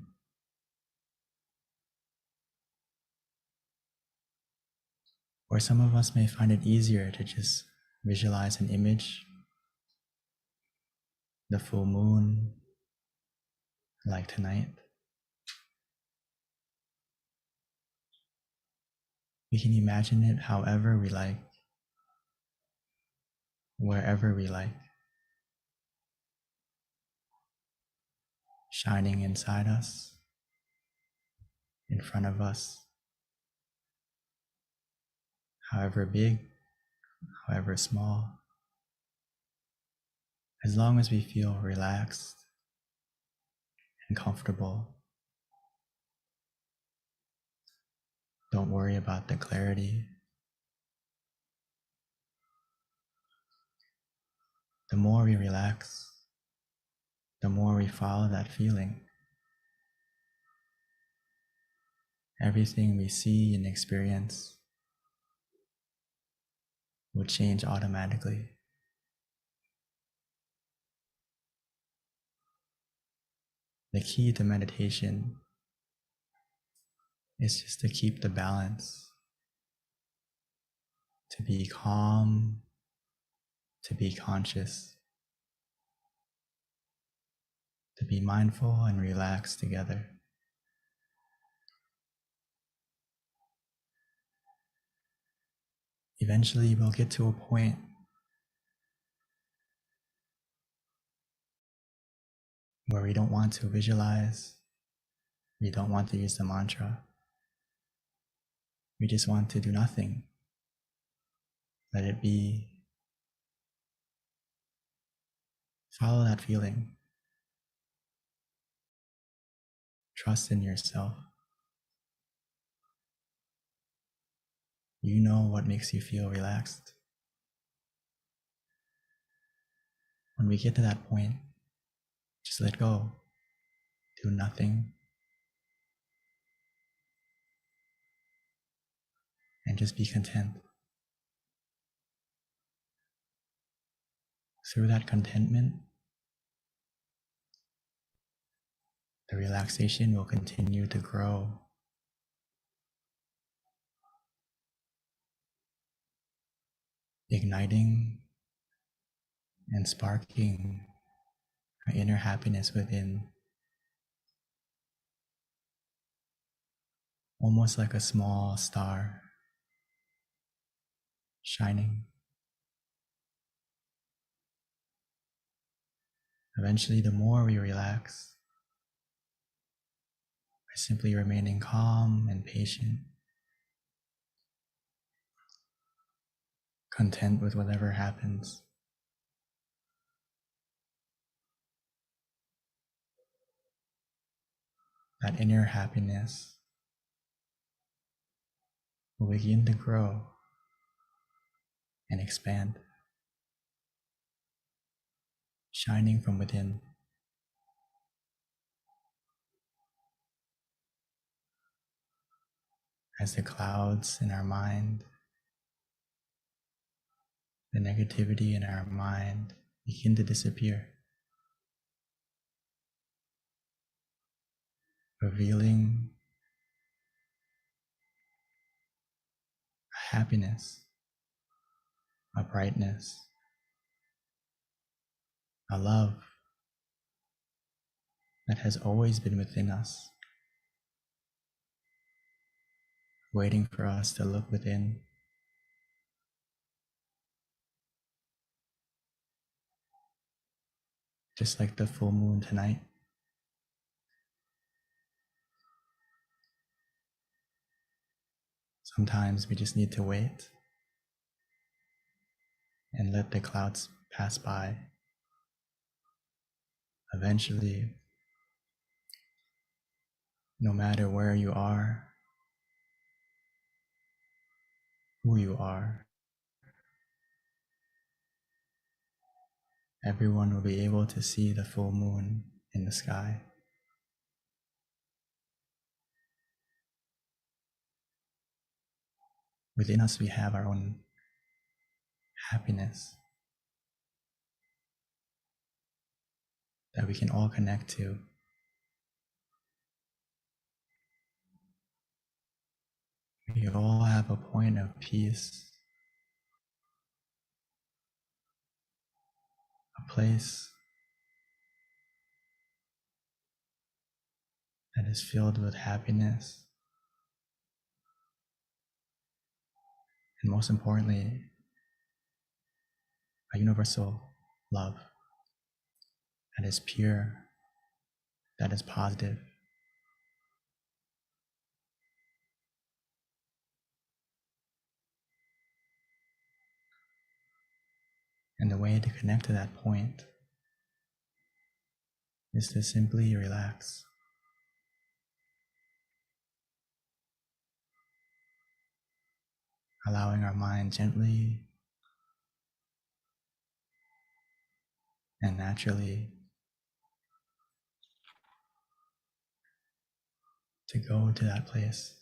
Or some of us may find it easier to just visualize an image, the full moon, like tonight. We can imagine it however we like, wherever we like, shining inside us, in front of us, however big, however small, as long as we feel relaxed and comfortable. Don't worry about the clarity. The more we relax, the more we follow that feeling. Everything we see and experience will change automatically. The key to meditation is just to keep the balance, to be calm, to be conscious, to be mindful and relaxed together. Eventually, we'll get to a point where we don't want to visualize, we don't want to use the mantra. We just want to do nothing. Let it be. Follow that feeling. Trust in yourself. You know what makes you feel relaxed. When we get to that point, just let go. Do nothing. And just be content. Through that contentment, the relaxation will continue to grow. Igniting and sparking our inner happiness within, almost like a small star shining. Eventually, the more we relax, by simply remaining calm and patient, content with whatever happens, that inner happiness will begin to grow and expand, shining from within. As the clouds in our mind, the negativity in our mind begin to disappear, revealing a happiness, a brightness, a love that has always been within us, waiting for us to look within. Just like the full moon tonight. Sometimes we just need to wait and let the clouds pass by. Eventually, no matter where you are, who you are, everyone will be able to see the full moon in the sky. Within us, we have our own happiness that we can all connect to. We all have a point of peace, a place that is filled with happiness, and most importantly, a universal love that is pure, that is positive. And the way to connect to that point is to simply relax. Allowing our mind gently and naturally to go to that place,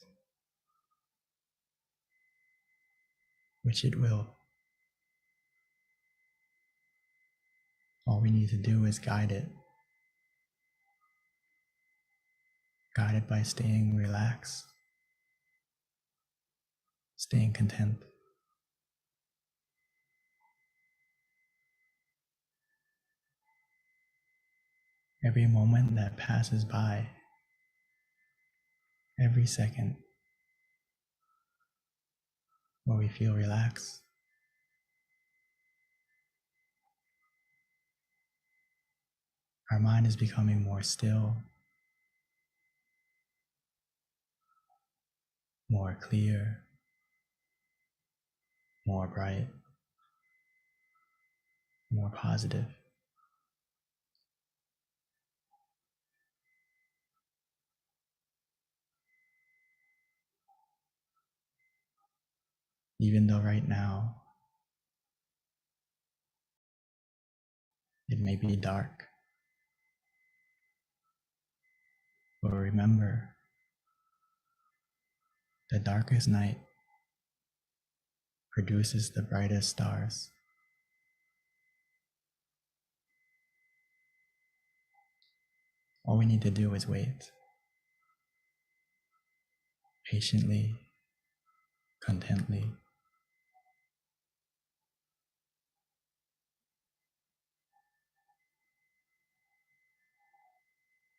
which it will. All we need to do is guide it by staying relaxed, staying content. Every moment that passes by, every second where we feel relaxed, our mind is becoming more still, more clear, more bright, more positive. Even though right now it may be dark, but remember, the darkest night produces the brightest stars. All we need to do is wait, patiently, contently.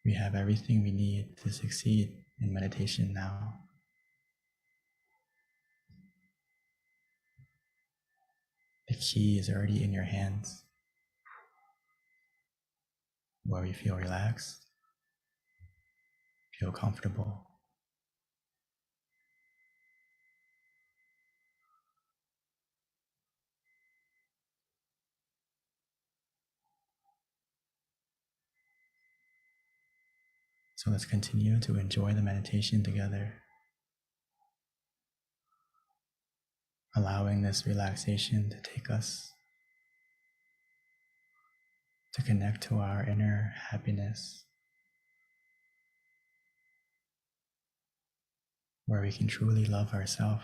We have everything we need to succeed in meditation now. The key is already in your hands, where you feel relaxed, feel comfortable. So let's continue to enjoy the meditation together, allowing this relaxation to take us to connect to our inner happiness, where we can truly love ourselves,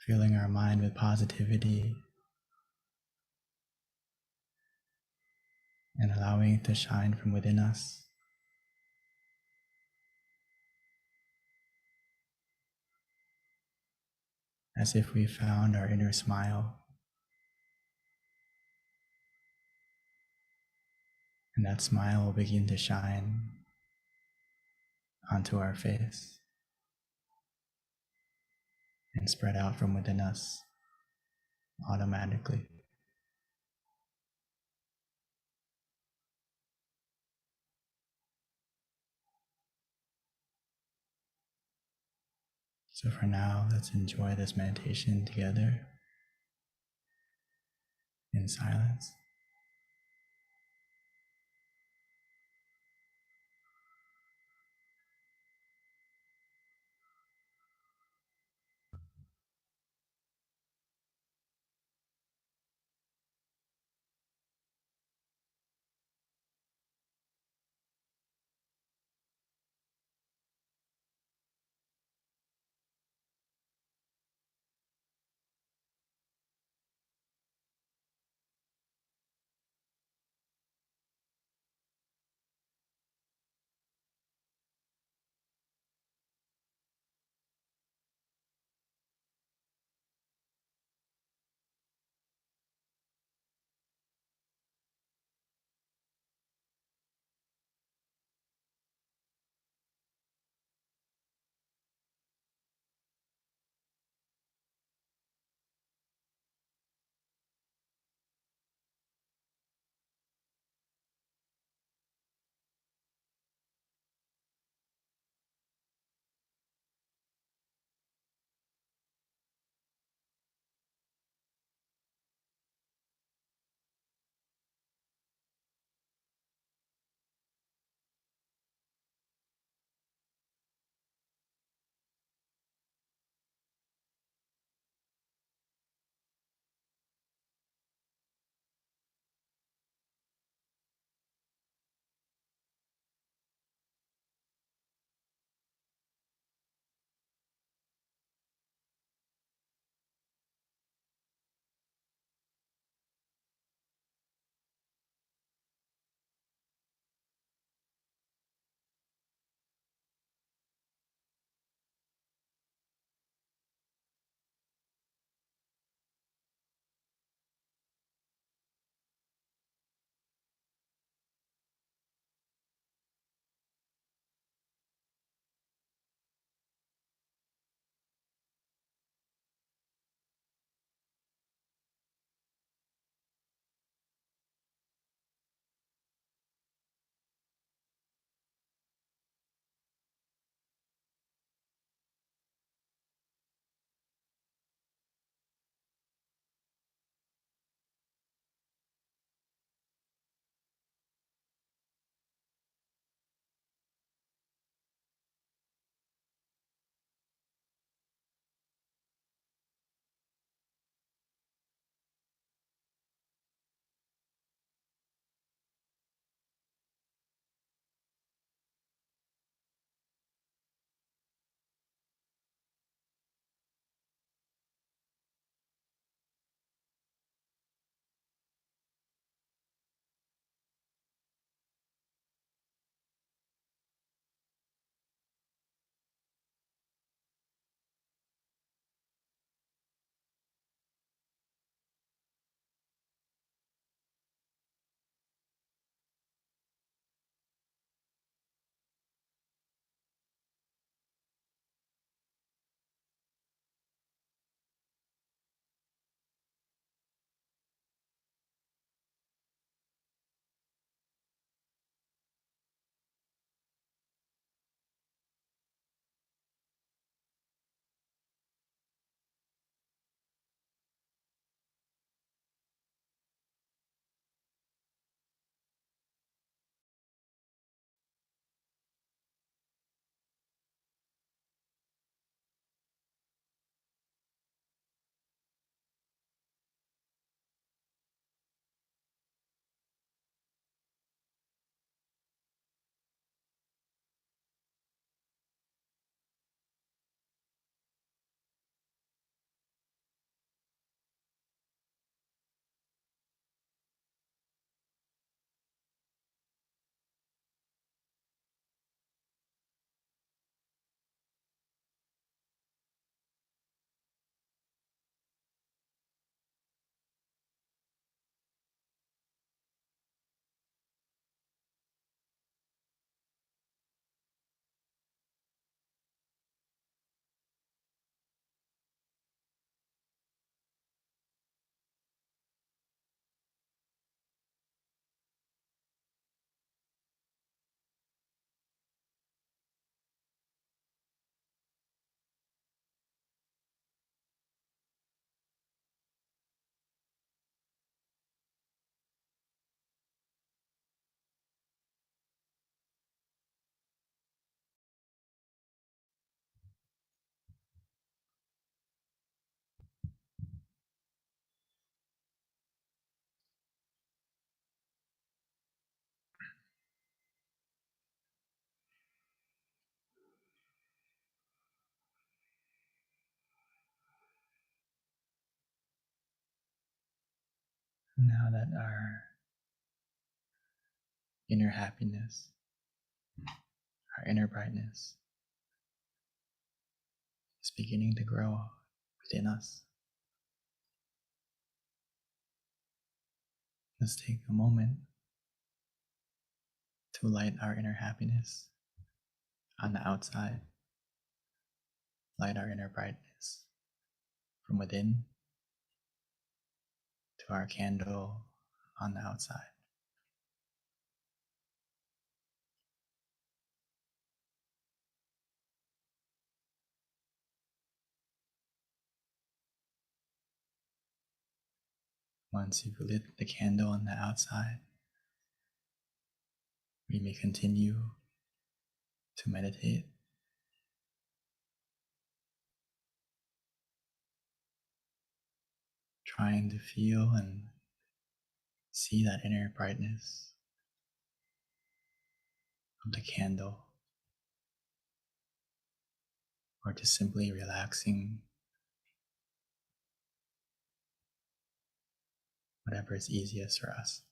filling our mind with positivity and allowing it to shine from within us. As if we found our inner smile, and that smile will begin to shine onto our face and spread out from within us automatically. So for now, let's enjoy this meditation together in silence. Now that our inner happiness, our inner brightness is beginning to grow within us, let's take a moment to light our inner happiness on the outside, light our inner brightness from within to our candle on the outside. Once you've lit the candle on the outside, we may continue to meditate, trying to feel and see that inner brightness of the candle, or just simply relaxing, whatever is easiest for us.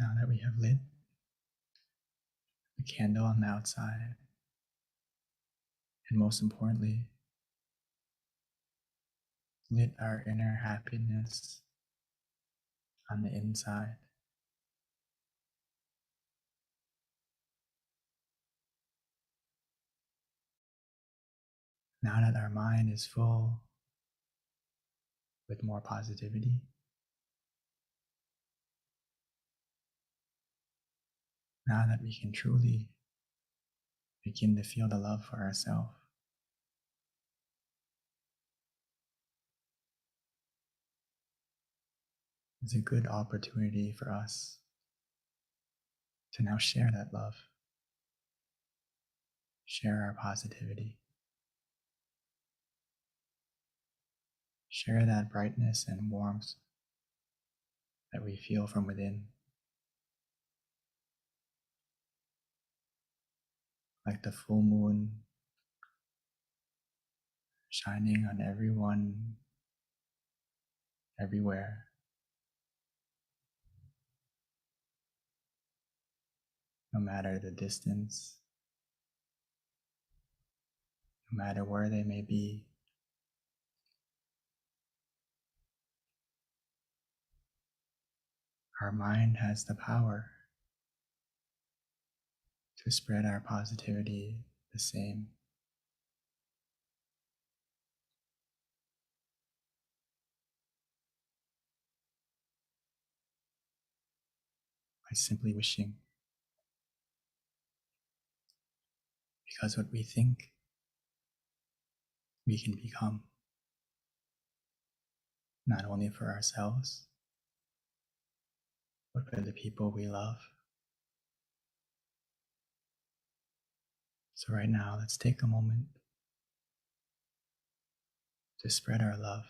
Now that we have lit the candle on the outside, and most importantly, lit our inner happiness on the inside, now that our mind is full with more positivity, now that we can truly begin to feel the love for ourselves, it's a good opportunity for us to now share that love, share our positivity, share that brightness and warmth that we feel from within, like the full moon shining on everyone, everywhere. No matter the distance, no matter where they may be, our mind has the power to spread our positivity the same. By simply wishing. Because what we think, we can become. Not only for ourselves, but for the people we love. So right now, let's take a moment to spread our love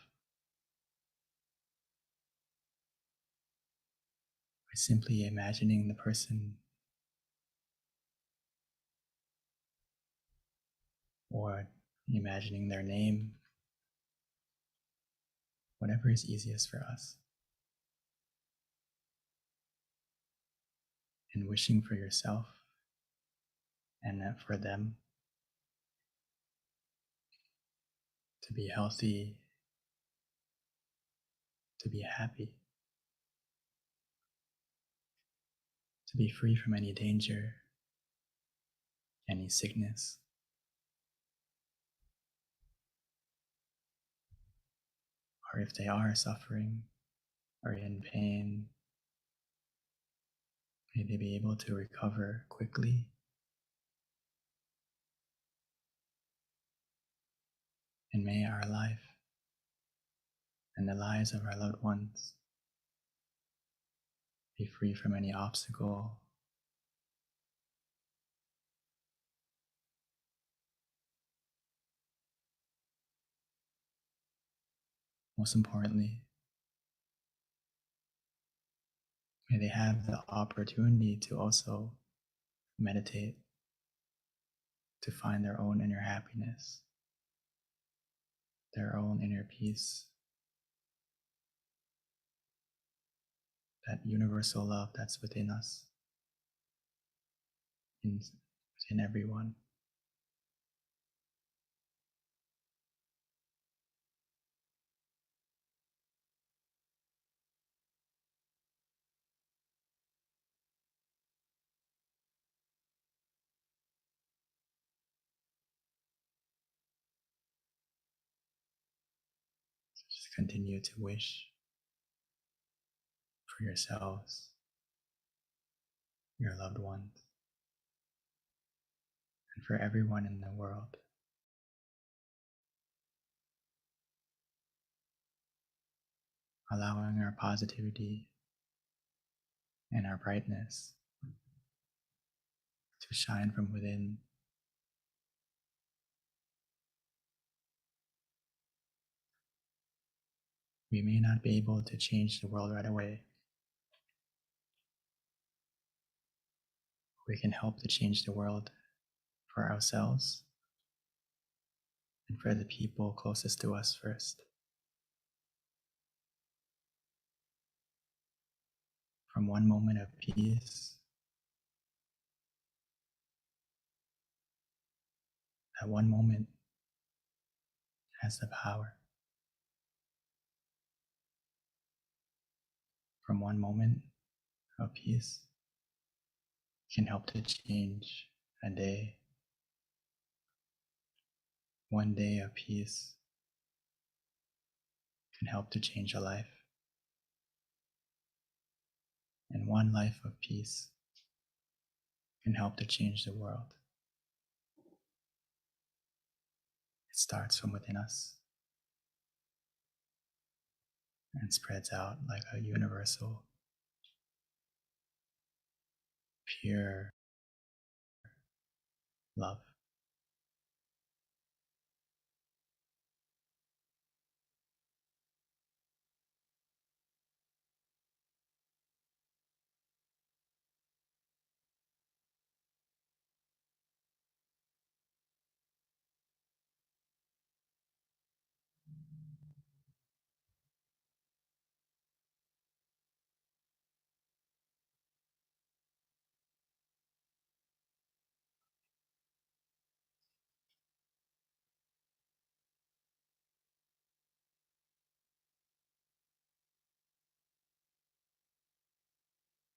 by simply imagining the person or imagining their name, whatever is easiest for us. And wishing for yourself and for them to be healthy, to be happy, to be free from any danger, any sickness. Or if they are suffering or in pain, may they be able to recover quickly. And may our life and the lives of our loved ones be free from any obstacle, most importantly, may they have the opportunity to also meditate, to find their own inner happiness, their own inner peace, that universal love that's within us, within everyone. So just continue to wish for yourselves, your loved ones, and for everyone in the world. Allowing our positivity and our brightness to shine from within. We may not be able to change the world right away. We can help to change the world for ourselves and for the people closest to us first. from one moment of peace. That one moment has the power. From one moment of peace can help to change a day. One day of peace can help to change a life. And one life of peace can help to change the world. It starts from within us and spreads out like a universal, pure love.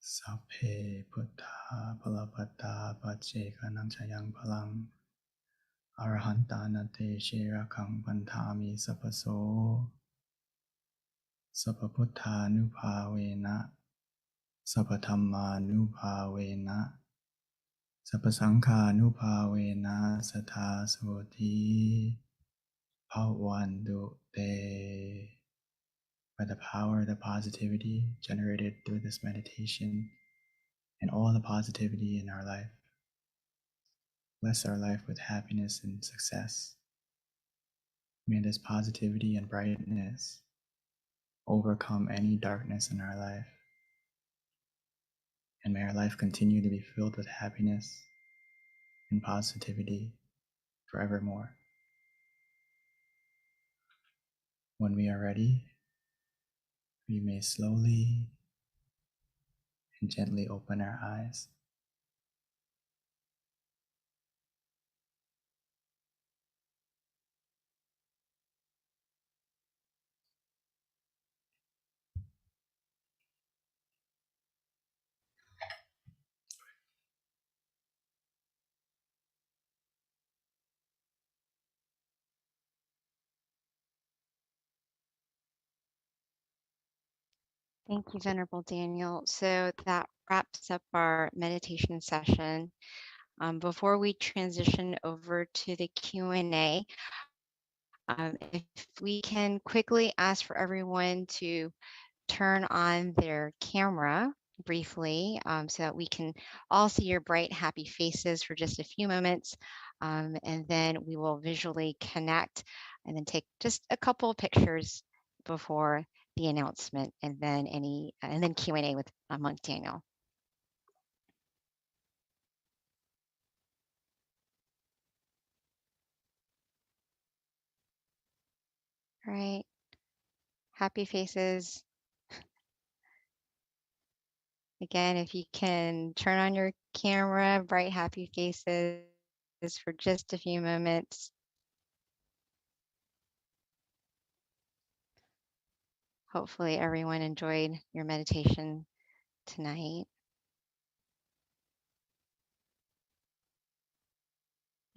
Sapphe Buddha Palapata Pachekanam Chayang Palang Arahantana Te Shirakang Pantami Sapaso Sapaputtha Nupavena Sapathamma Nupavena Sapasangha Nupavena Satha Soti Bhavantu Te. By the power of the positivity generated through this meditation and all the positivity in our life, bless our life with happiness and success. May this positivity and brightness overcome any darkness in our life. And may our life continue to be filled with happiness and positivity forevermore. When we are ready, we may slowly and gently open our eyes. Thank you, Venerable Daniel. So that wraps up our meditation session. Before we transition over to the Q&A, if we can quickly ask for everyone to turn on their camera briefly so that we can all see your bright, happy faces for just a few moments. And then we will visually connect and then take just a couple of pictures before the announcement and then Q&A with Monk Daniel. All right. Happy faces. Again, if you can turn on your camera, bright, happy faces for just a few moments. Hopefully everyone enjoyed your meditation tonight.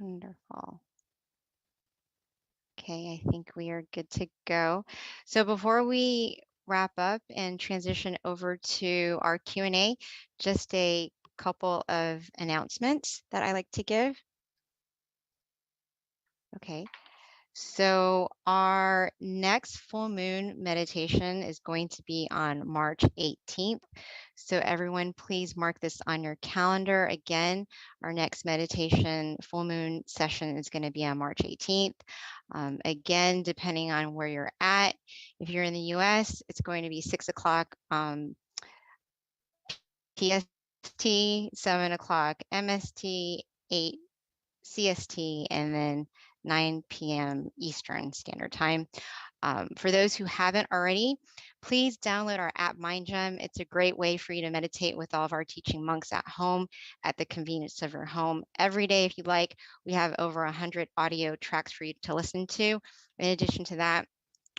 Wonderful. Okay, I think we are good to go. So before we wrap up and transition over to our Q&A, just a couple of announcements that I like to give. Okay. So our next full moon meditation is going to be on March 18th. So everyone, please mark this on your calendar. Again, our next meditation full moon session is going to be on March 18th. Again, depending on where you're at, if you're in the US, it's going to be 6 o'clock PST, 7 o'clock MST, 8 CST, and then 9 p.m. Eastern Standard Time. For those who haven't already, please download our app MindGem. It's a great way for you to meditate with all of our teaching monks at home at the convenience of your home every day if you'd like. We have over 100 audio tracks for you to listen to. In addition to that,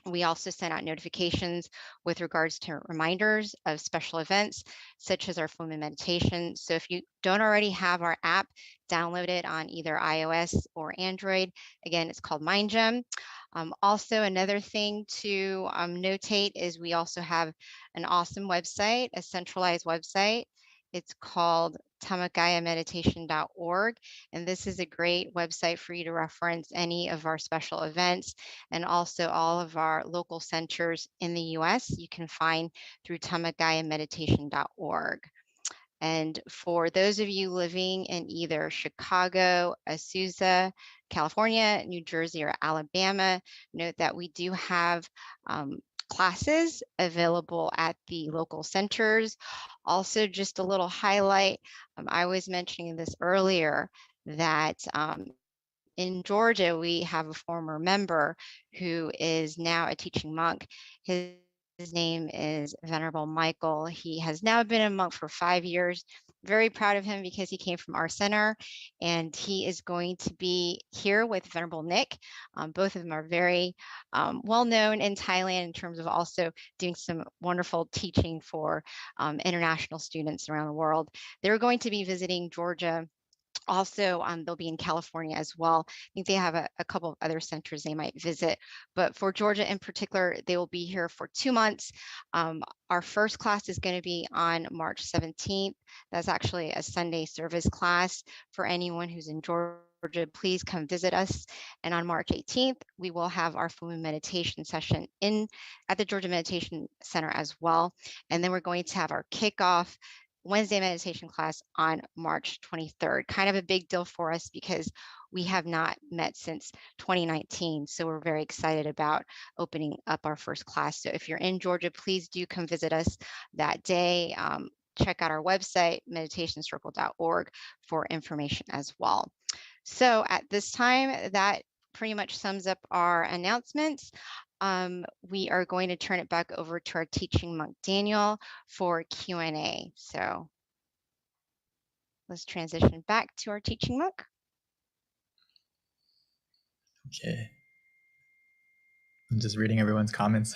we also send out notifications with regards to reminders of special events, such as our full moon meditation. So if you don't already have our app, download it on either iOS or Android. Again, it's called MindGem. Also, another thing to notate is we also have an awesome website, a centralized website. It's called tamakayameditation.org, and this is a great website for you to reference any of our special events and also all of our local centers in the US you can find through tamakayameditation.org. And for those of you living in either Chicago, Azusa, California, New Jersey, or Alabama, note that we do have classes available at the local centers. Also, just a little highlight, I was mentioning this earlier, that in Georgia, we have a former member who is now a teaching monk. His name is Venerable Michael. He has now been a monk for 5 years. Very proud of him because he came from our center, and he is going to be here with Venerable Nick. Both of them are very well known in Thailand in terms of also doing some wonderful teaching for international students around the world. They're going to be visiting Georgia. Also, they'll be in California as well. I think they have a couple of other centers they might visit, but for Georgia in particular, they will be here for 2 months. Our first class is going to be on March 17th. That's actually a Sunday service class. For anyone who's in Georgia, please come visit us. And on March 18th, we will have our full moon meditation session at the Georgia Meditation Center as well. And then we're going to have our kickoff Wednesday meditation class on March 23rd. Kind of a big deal for us because we have not met since 2019. So we're very excited about opening up our first class. So if you're in Georgia, please do come visit us that day. Check out our website, meditationscircle.org, for information as well. So at this time, that pretty much sums up our announcements. We are going to turn it back over to our teaching monk, Daniel, for Q&A. So let's transition back to our teaching monk. Okay. I'm just reading everyone's comments.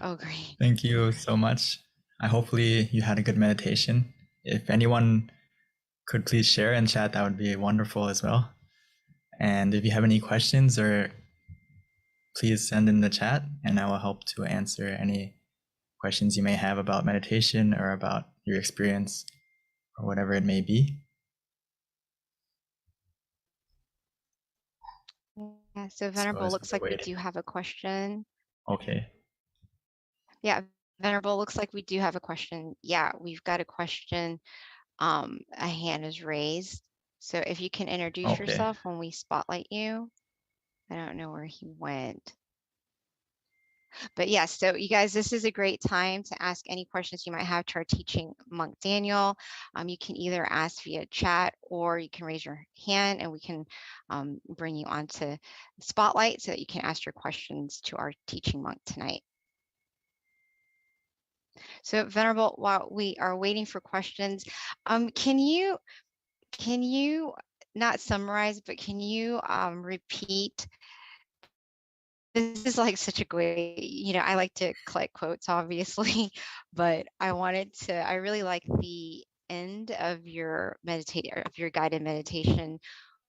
Oh, great. Thank you so much. Hopefully you had a good meditation. If anyone could please share in chat, that would be wonderful as well. And if you have any questions, or please send in the chat and I will help to answer any questions you may have about meditation or about your experience or whatever it may be. Yeah, so Venerable, looks like we do have a question. Okay. Yeah, Venerable, looks like we do have a question. Yeah, we've got a question. A hand is raised. So if you can introduce yourself when we spotlight you. I don't know where he went. But yes, so you guys, this is a great time to ask any questions you might have to our teaching monk, Daniel. You can either ask via chat or you can raise your hand and we can bring you onto the spotlight so that you can ask your questions to our teaching monk tonight. So Venerable, while we are waiting for questions, can you not summarize, but can you repeat? This is like such a great, I like to collect quotes, obviously, but I really like the end of your guided meditation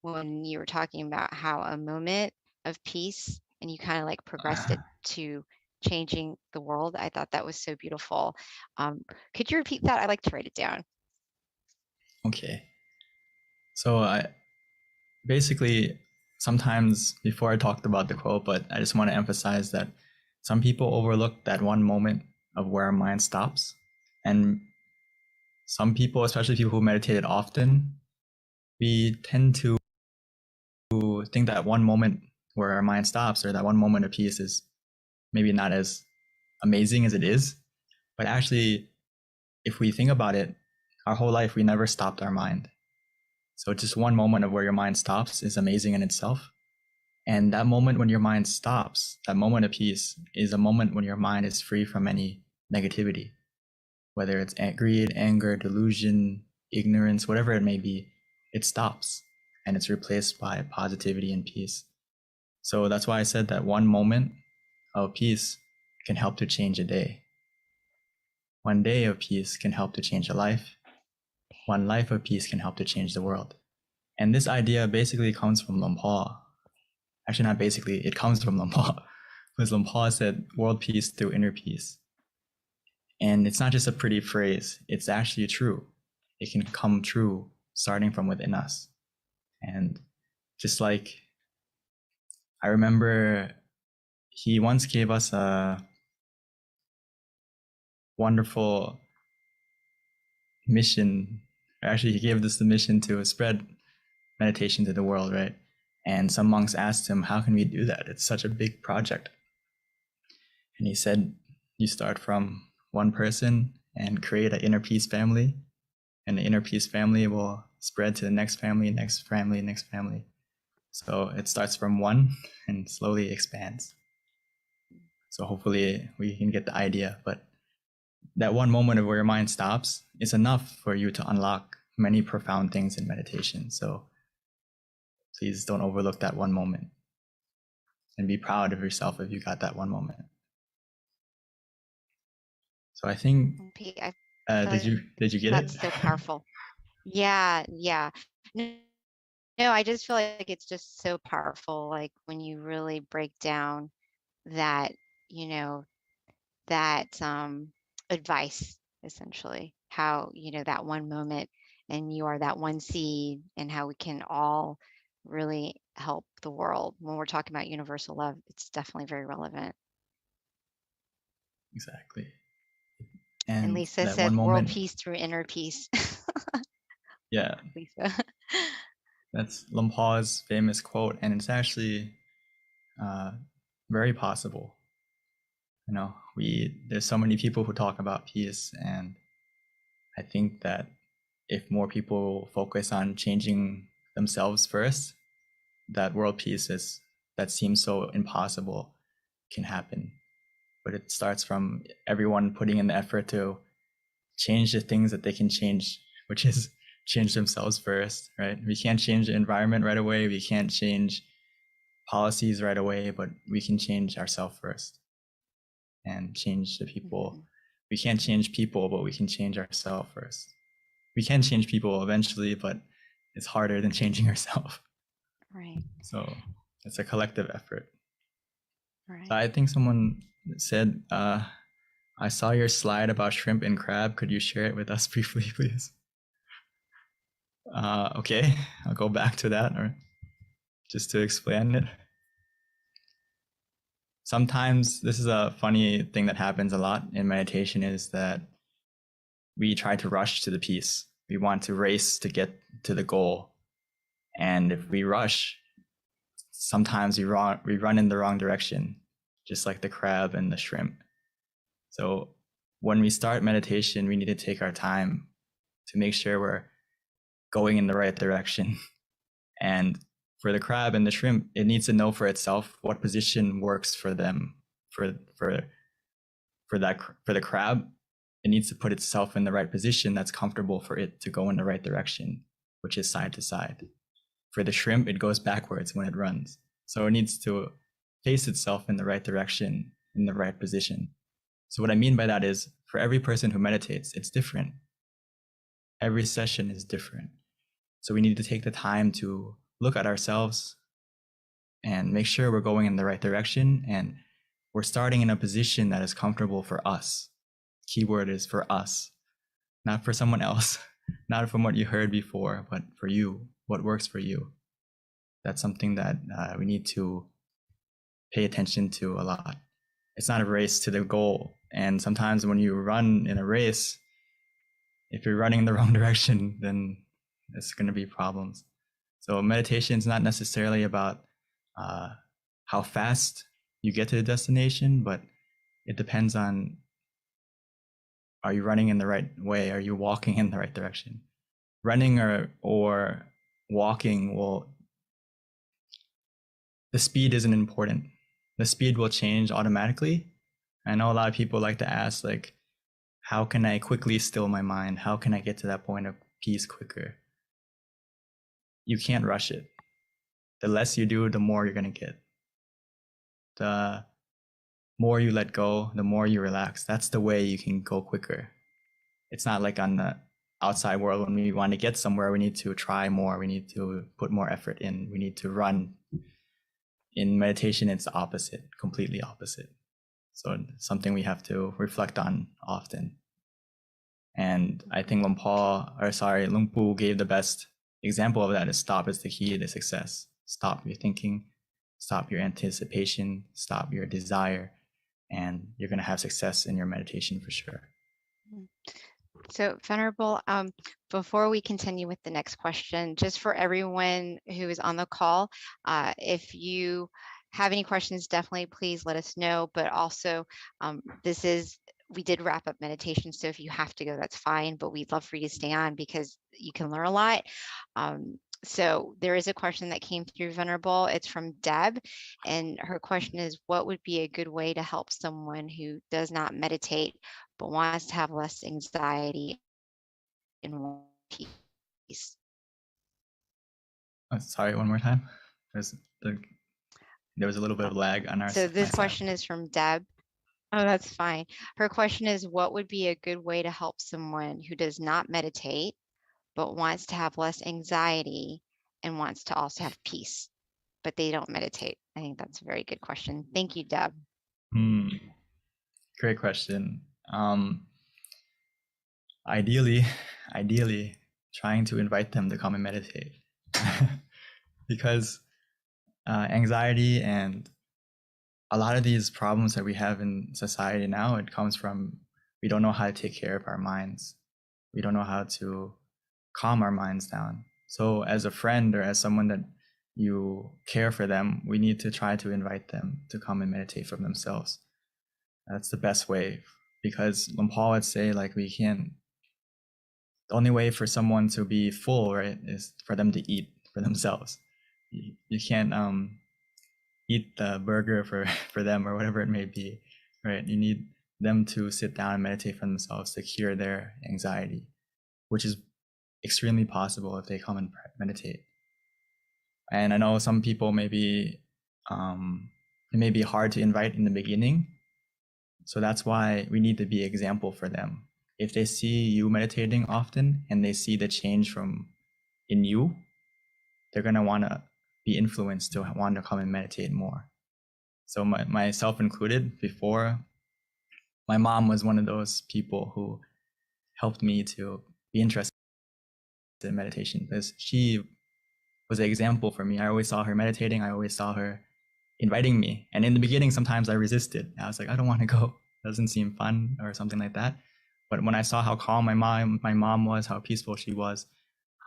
when you were talking about how a moment of peace and you kind of like progressed it to changing the world. I thought that was so beautiful. Could you repeat that? I'd like to write it down. Okay. So basically, sometimes before I talked about the quote, but I just want to emphasize that some people overlook that one moment of where our mind stops. And some people, especially people who meditated often, we tend to think that one moment where our mind stops or that one moment of peace is maybe not as amazing as it is. But actually, if we think about it, our whole life, we never stopped our mind. So just one moment of where your mind stops is amazing in itself. And that moment when your mind stops, that moment of peace, is a moment when your mind is free from any negativity, whether it's greed, anger, delusion, ignorance, whatever it may be. It stops and it's replaced by positivity and peace. So that's why I said that one moment of peace can help to change a day. One day of peace can help to change a life. One life of peace can help to change the world. And this idea basically comes from Luang Por. Actually, not basically, it comes from Luang Por. Because Luang Por said world peace through inner peace. And it's not just a pretty phrase, it's actually true. It can come true starting from within us. And just like, I remember he once gave us a wonderful mission. Actually, he gave us the mission to spread meditation to the world, right? And some monks asked him, how can we do that? It's such a big project. And he said, you start from one person and create an inner peace family, and the inner peace family will spread to the next family, next family, next family. So it starts from one and slowly expands. So hopefully we can get the idea, but that one moment of where your mind stops is enough for you to unlock many profound things in meditation. So please don't overlook that one moment and be proud of yourself if you got that one moment. So I think, Pete, I feel did you get that's it? so powerful. Yeah. No, I just feel like it's just so powerful. Like when you really break down that, you know, that advice, essentially, how, you know, that one moment and you are that one seed, and how we can all really help the world. When we're talking about universal love, it's definitely very relevant. Exactly. And And Lisa that said one world moment, peace through inner peace. yeah, Lisa. that's Luang Por's famous quote, and it's actually very possible. You know, there's so many people who talk about peace, and I think that if more people focus on changing themselves first, that world peace that seems so impossible can happen. But it starts from everyone putting in the effort to change the things that they can change, which is change themselves first, right? We can't change the environment right away. We can't change policies right away, but we can change ourselves first and change the people. Mm-hmm. We can't change people, but we can change ourselves first. We can change people eventually, but it's harder than changing ourselves. Right. So it's a collective effort. Right. So I think someone said, I saw your slide about shrimp and crab. Could you share it with us briefly, please? Okay, I'll go back to that, or just to explain it. Sometimes this is a funny thing that happens a lot in meditation, is that we try to rush to the peace. We want to race to get to the goal. And if we rush, sometimes we run in the wrong direction, just like the crab and the shrimp. So when we start meditation, we need to take our time to make sure we're going in the right direction. And for the crab and the shrimp, it needs to know for itself what position works for them. For the crab, it needs to put itself in the right position that's comfortable for it to go in the right direction, which is side to side. For the shrimp, it goes backwards when it runs. So it needs to face itself in the right direction, in the right position. So what I mean by that is, for every person who meditates, it's different. Every session is different. So we need to take the time to look at ourselves and make sure we're going in the right direction, and we're starting in a position that is comfortable for us. Keyword is for us, not for someone else, not from what you heard before, but for you, what works for you. That's something that we need to pay attention to a lot. It's not a race to the goal. And sometimes when you run in a race, if you're running in the wrong direction, then there's going to be problems. So meditation is not necessarily about how fast you get to the destination, but it depends on, are you running in the right way? Are you walking in the right direction? Running or walking the speed isn't important. The speed will change automatically. I know a lot of people like to ask, like, how can I quickly still my mind? How can I get to that point of peace quicker? You can't rush it. The less you do, the more you're going to get. The more you let go, the more you relax. That's the way you can go quicker. It's not like on the outside world when we want to get somewhere, we need to try more. We need to put more effort in. We need to run. In meditation, it's the opposite, completely opposite. So it's something we have to reflect on often. And I think Luang Pu gave the best example of that is stop is the key to success. Stop your thinking, stop your anticipation, stop your desire, and you're going to have success in your meditation for sure. So Venerable, before we continue with the next question, just for everyone who is on the call, if you have any questions, definitely please let us know. But also, we did wrap up meditation, so if you have to go, that's fine. But we'd love for you to stay on because you can learn a lot. So there is a question that came through, Venerable. It's from Deb, and her question is, what would be a good way to help someone who does not meditate but wants to have less anxiety and more peace? Sorry, one more time. There was a little bit of lag on our So this side. question is from Deb. Oh, that's fine. Her question is, what would be a good way to help someone who does not meditate but wants to have less anxiety and wants to also have peace, but they don't meditate? I think that's a very good question. Thank you, Deb. Great question. Ideally, trying to invite them to come and meditate. Because anxiety and a lot of these problems that we have in society now, it comes from we don't know how to take care of our minds. We don't know how to calm our minds down. So as a friend or as someone that you care for them, we need to try to invite them to come and meditate for themselves. That's the best way, because Luang Por would say, like, we can't, the only way for someone to be full, right, is for them to eat for themselves. You can't eat the burger for them or whatever it may be, right? You need them to sit down and meditate for themselves to cure their anxiety, which is extremely possible if they come and meditate. And I know some people maybe it may be hard to invite in the beginning. So that's why we need to be example for them. If they see you meditating often and they see the change in you, they're going to want to be influenced to want to come and meditate more. So myself included, before, my mom was one of those people who helped me to be interested in meditation, because she was an example for me. I always saw her meditating. I always saw her inviting me. And in the beginning, sometimes I resisted. I was like, I don't want to go. It doesn't seem fun or something like that. But when I saw how calm my mom was, how peaceful she was,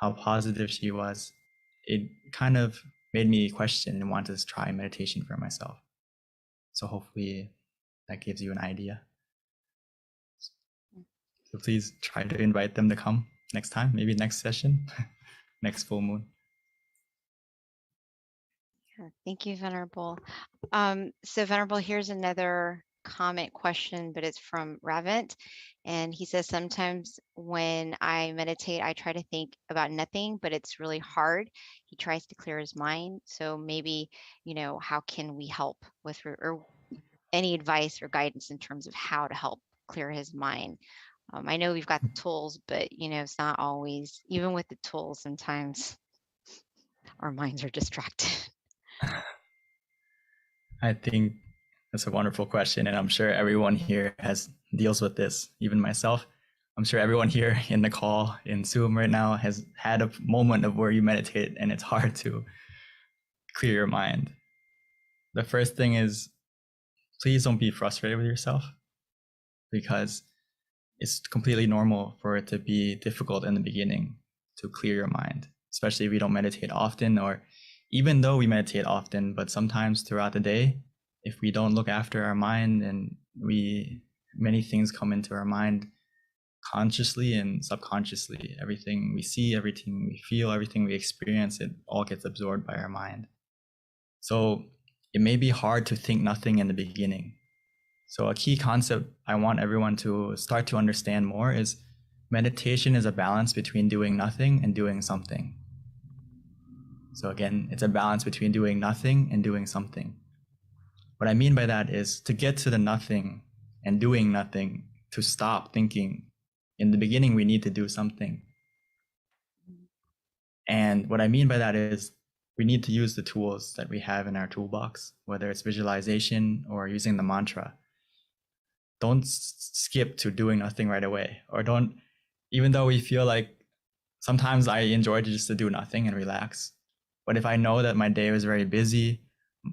how positive she was, it kind of made me question and want to try meditation for myself. So hopefully that gives you an idea. So please try to invite them to come next time, maybe next session, next full moon. Thank you, Venerable. So Venerable, here's another comment question, but it's from Ravint. And he says, sometimes when I meditate, I try to think about nothing, but it's really hard. He tries to clear his mind. So maybe, how can we help with, or any advice or guidance in terms of how to help clear his mind? I know we've got the tools, but it's not always, even with the tools, sometimes our minds are distracted. I think that's a wonderful question, and I'm sure everyone here deals with this, even myself. I'm sure everyone here in the call, in Zoom right now, has had a moment of where you meditate and it's hard to clear your mind. The first thing is, please don't be frustrated with yourself, because it's completely normal for it to be difficult in the beginning to clear your mind, especially if we don't meditate often, or even though we meditate often, but sometimes throughout the day, if we don't look after our mind, and many things come into our mind consciously and subconsciously. Everything we see, everything we feel, everything we experience, it all gets absorbed by our mind. So it may be hard to think nothing in the beginning. So a key concept I want everyone to start to understand more is meditation is a balance between doing nothing and doing something. So again, it's a balance between doing nothing and doing something. What I mean by that is to get to the nothing and doing nothing, to stop thinking, in the beginning, we need to do something. And what I mean by that is we need to use the tools that we have in our toolbox, whether it's visualization or using the mantra. Don't skip to doing nothing right away, or don't, even though we feel like sometimes I enjoy just to do nothing and relax. But if I know that my day was very busy,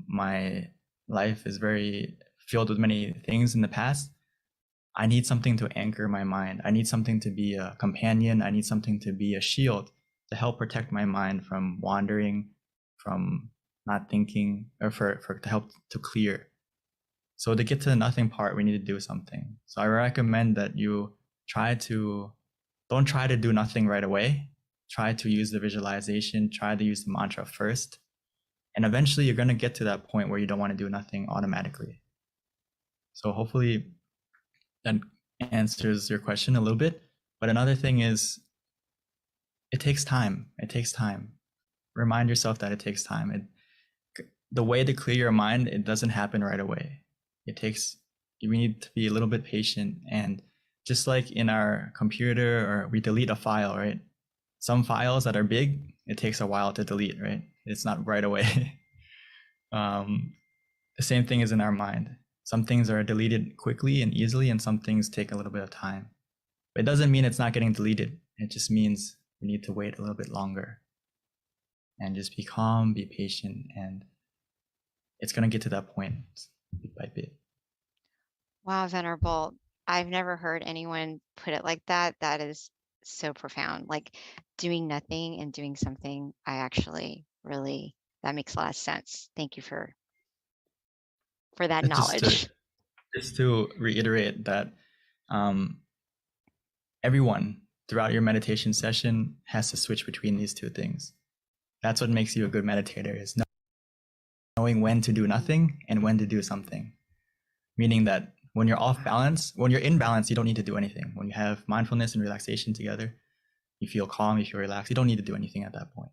my life is very filled with many things in the past, I need something to anchor my mind. I need something to be a companion. I need something to be a shield to help protect my mind from wandering, from not thinking, or for to help to clear. So to get to the nothing part, we need to do something. So I recommend that you don't try to do nothing right away. Try to use the visualization, try to use the mantra first. And eventually you're going to get to that point where you don't want to do nothing automatically. So hopefully that answers your question a little bit. But another thing is, it takes time. It takes time. Remind yourself that it takes time. The way to clear your mind, it doesn't happen right away. We need to be a little bit patient. And just like in our computer, or we delete a file, right? Some files that are big, it takes a while to delete, right? It's not right away. The same thing is in our mind. Some things are deleted quickly and easily, and some things take a little bit of time. But it doesn't mean it's not getting deleted. It just means we need to wait a little bit longer and just be calm, be patient, and it's going to get to that point bit by bit. Wow, Venerable. I've never heard anyone put it like that. That is so profound. Like doing nothing and doing something. I actually really, that makes a lot of sense. Thank you for that knowledge. Just to reiterate that everyone throughout your meditation session has to switch between these two things. That's what makes you a good meditator, is knowing when to do nothing and when to do something. Meaning that when you're off balance, when you're in balance, you don't need to do anything. When you have mindfulness and relaxation together, you feel calm, you feel relaxed, you don't need to do anything at that point.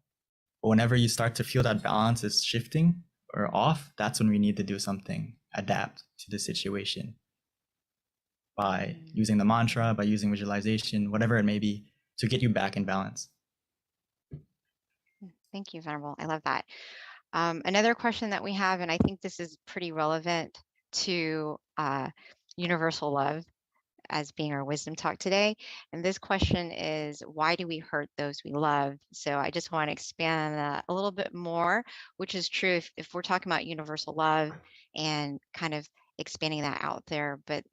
But whenever you start to feel that balance is shifting or off, that's when we need to do something, adapt to the situation by using the mantra, by using visualization, whatever it may be, to get you back in balance. Thank you, Venerable. I love that. Another question that we have, and I think this is pretty relevant to universal love as being our wisdom talk today. And this question is, why do we hurt those we love? So I just want to expand on that a little bit more, which is true if we're talking about universal love and kind of expanding that out there. But,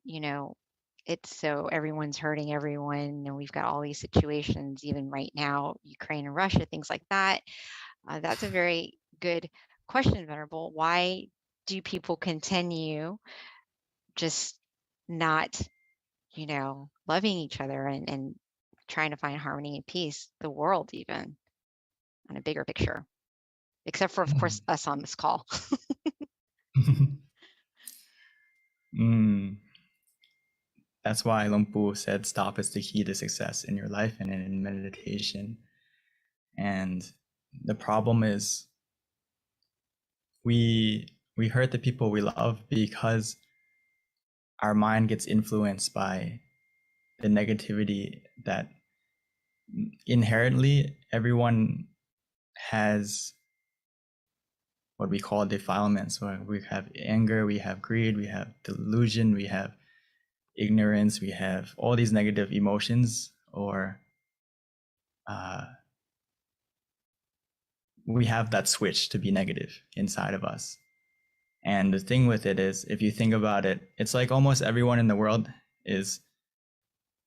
it's so everyone's hurting everyone, and we've got all these situations, even right now, Ukraine and Russia, things like that. That's a very good question, Venerable. Why do people continue just not, loving each other and trying to find harmony and peace, the world even, on a bigger picture, except for, of course, us on this call? That's why Lumpu said stop is the key to success in your life and in meditation. And the problem is we hurt the people we love because our mind gets influenced by the negativity that inherently everyone has what we call defilements, where we have anger, we have greed, we have delusion, we have ignorance, we have all these negative emotions, or we have that switch to be negative inside of us. And the thing with it is, if you think about it, it's like almost everyone in the world is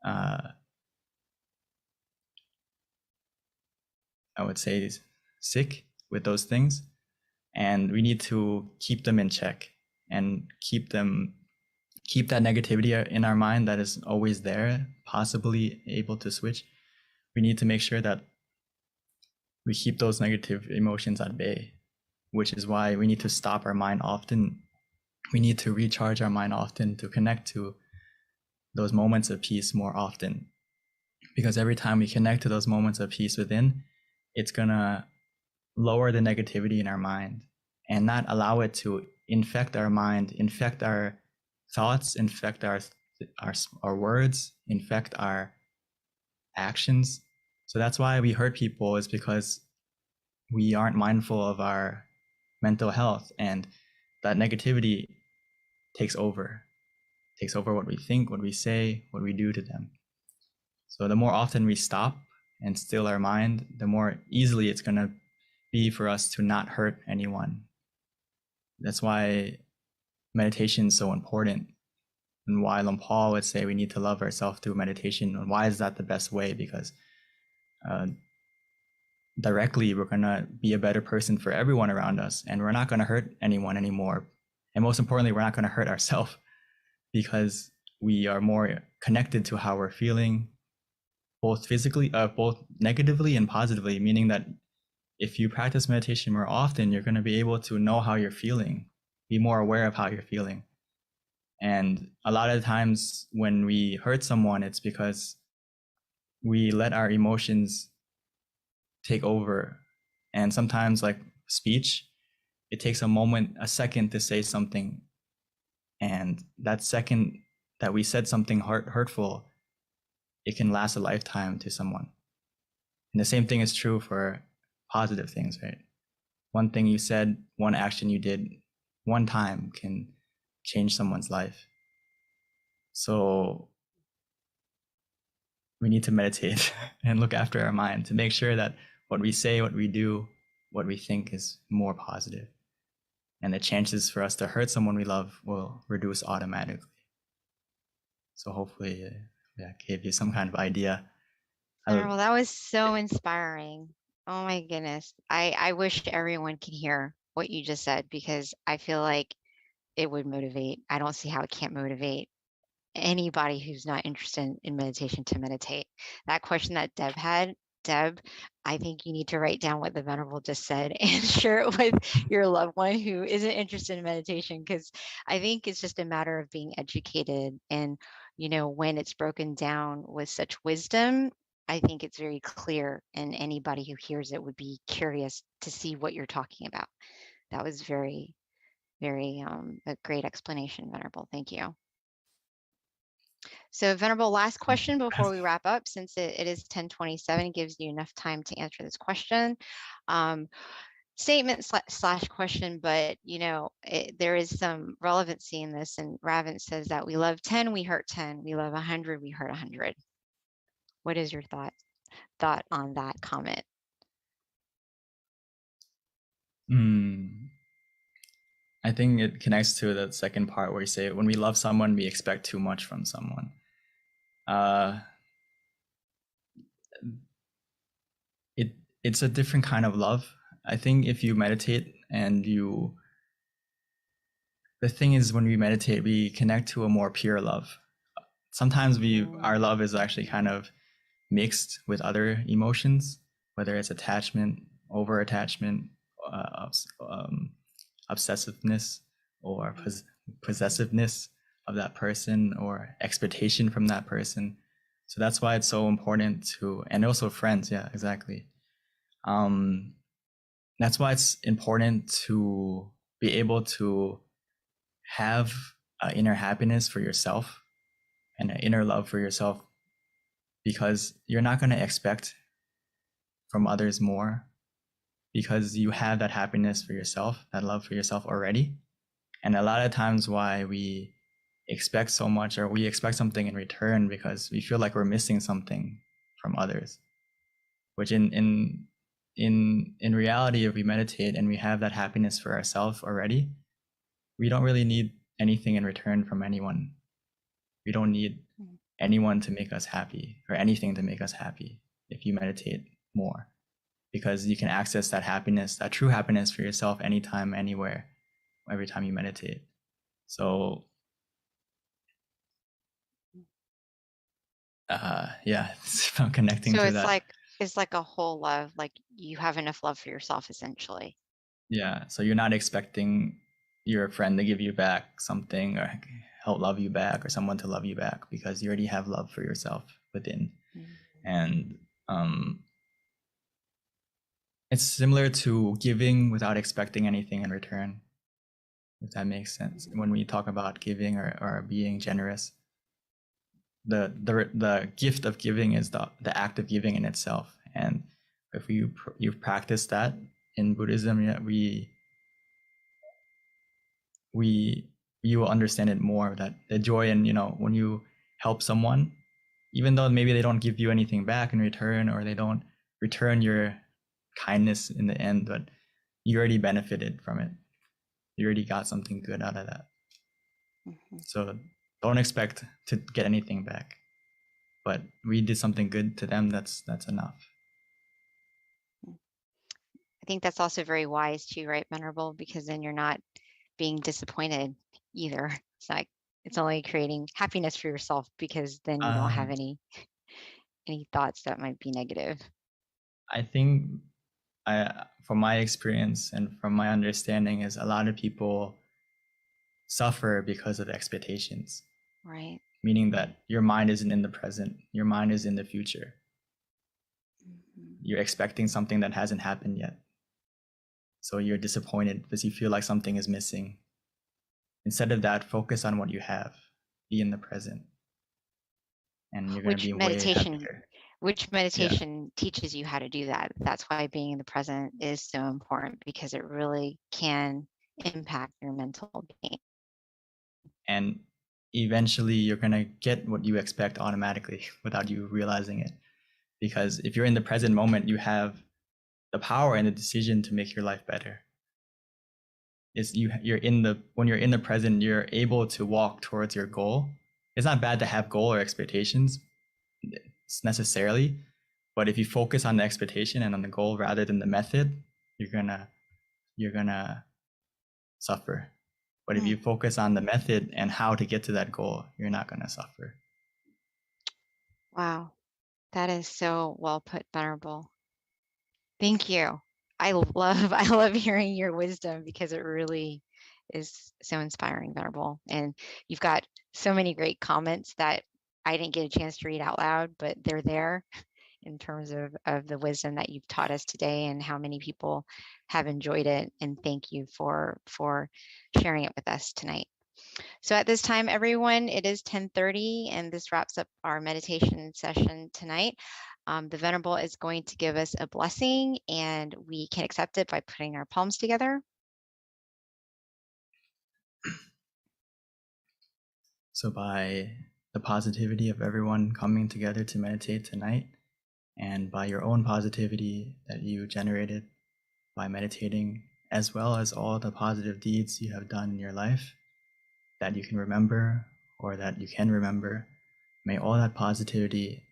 I would say sick with those things, and we need to keep them in check and keep that negativity in our mind that is always there, possibly able to switch. We need to make sure that we keep those negative emotions at bay. which is why we need to stop our mind often. We need to recharge our mind often to connect to those moments of peace more often. Because every time we connect to those moments of peace within, it's gonna lower the negativity in our mind and not allow it to infect our mind, infect our thoughts, infect our words, infect our actions. So that's why we hurt people, is because we aren't mindful of our mental health, and that negativity takes over what we think, what we say, what we do to them. So the more often we stop and still our mind, the more easily it's going to be for us to not hurt anyone. That's why meditation is so important, and why Paul would say we need to love ourselves through meditation. And why is that the best way? Because directly we're going to be a better person for everyone around us, and we're not going to hurt anyone anymore. And most importantly, we're not going to hurt ourselves, because we are more connected to how we're feeling, both physically, both negatively and positively, meaning that if you practice meditation more often, you're going to be able to know how you're feeling, be more aware of how you're feeling. And a lot of times when we hurt someone, it's because we let our emotions take over. And sometimes, like speech, it takes a second to say something. And that second that we said something hurtful, it can last a lifetime to someone. And the same thing is true for positive things, right? One thing you said, one action you did one time can change someone's life. So we need to meditate and look after our mind to make sure that what we say, what we do, what we think is more positive. And the chances for us to hurt someone we love will reduce automatically. So hopefully that gave you some kind of idea. Well, that was so inspiring. Oh my goodness. I wish everyone could hear what you just said, because I feel like it would motivate. I don't see how it can't motivate anybody who's not interested in meditation to meditate. That question that Deb had, Deb, I think you need to write down what the Venerable just said and share it with your loved one who isn't interested in meditation, because I think it's just a matter of being educated. And, you know, when it's broken down with such wisdom, I think it's very clear, and anybody who hears it would be curious to see what you're talking about. That was very, very a great explanation, Venerable. Thank you. So Venerable, last question before we wrap up, since it is 10:27, gives you enough time to answer this question. Statement slash question, but you know, there is some relevancy in this. And Ravin says that we love 10, we hurt 10. We love 100, we hurt 100. What is your thought on that comment? I think it connects to the second part where you say, when we love someone, we expect too much from someone. It's a different kind of love. I think if you meditate and the thing is, when we meditate, we connect to a more pure love. Sometimes our love is actually kind of mixed with other emotions, whether it's attachment, over attachment, obsessiveness, or possessiveness of that person, or expectation from that person. So that's why it's so important to, and also friends. Yeah, exactly. That's why it's important to be able to have an inner happiness for yourself and an inner love for yourself, because you're not going to expect from others more, because you have that happiness for yourself, that love for yourself already. And a lot of times why we expect so much, or we expect something in return, because we feel like we're missing something from others, which in reality, if we meditate and we have that happiness for ourselves already, we don't really need anything in return from anyone. We don't need anyone to make us happy, or anything to make us happy, if you meditate more, because you can access that happiness, that true happiness for yourself, anytime, anywhere, every time you meditate. So yeah, it's about connecting so to it's that. it's like a whole love, like you have enough love for yourself, essentially. Yeah, so you're not expecting your friend to give you back something or help love you back or someone to love you back because you already have love for yourself within. And it's similar to giving without expecting anything in return, if that makes sense. When we talk about giving or being generous, the gift of giving is the act of giving in itself. And if you practice that in Buddhism, you will understand it more, that the joy in, when you help someone, even though maybe they don't give you anything back in return or they don't return your kindness in the end, but you already benefited from it. You already got something good out of that. So don't expect to get anything back, but we did something good to them. That's enough. I think that's also very wise too, right, Venerable? Because then you're not being disappointed either. It's like it's only creating happiness for yourself because then you don't have any thoughts that might be negative. I think from my experience and from my understanding is a lot of people suffer because of expectations. Right. Meaning that your mind isn't in the present, your mind is in the future. You're expecting something that hasn't happened yet. So you're disappointed because you feel like something is missing. Instead of that, focus on what you have. Be in the present. And you're going to be way happier. Which meditation teaches you how to do that. That's why being in the present is so important, because it really can impact your mental being. And eventually you're going to get what you expect automatically without you realizing it. Because if you're in the present moment, you have the power and the decision to make your life better. When you're in the present, you're able to walk towards your goal. It's not bad to have goal or expectations necessarily, but if you focus on the expectation and on the goal rather than the method, you're gonna suffer. But if you focus on the method and how to get to that goal, you're not gonna suffer. Wow, that is so well put, Venerable. Thank you. I love hearing your wisdom, because it really is so inspiring, Venerable. And you've got so many great comments that I didn't get a chance to read out loud, but they're there in terms of the wisdom that you've taught us today and how many people have enjoyed it. And thank you for sharing it with us tonight. So at this time, everyone, it is 10:30, and this wraps up our meditation session tonight. The Venerable is going to give us a blessing, and we can accept it by putting our palms together. So by the positivity of everyone coming together to meditate tonight, and by your own positivity that you generated by meditating, as well as all the positive deeds you have done in your life that you can remember or that you can remember, may all that positivity,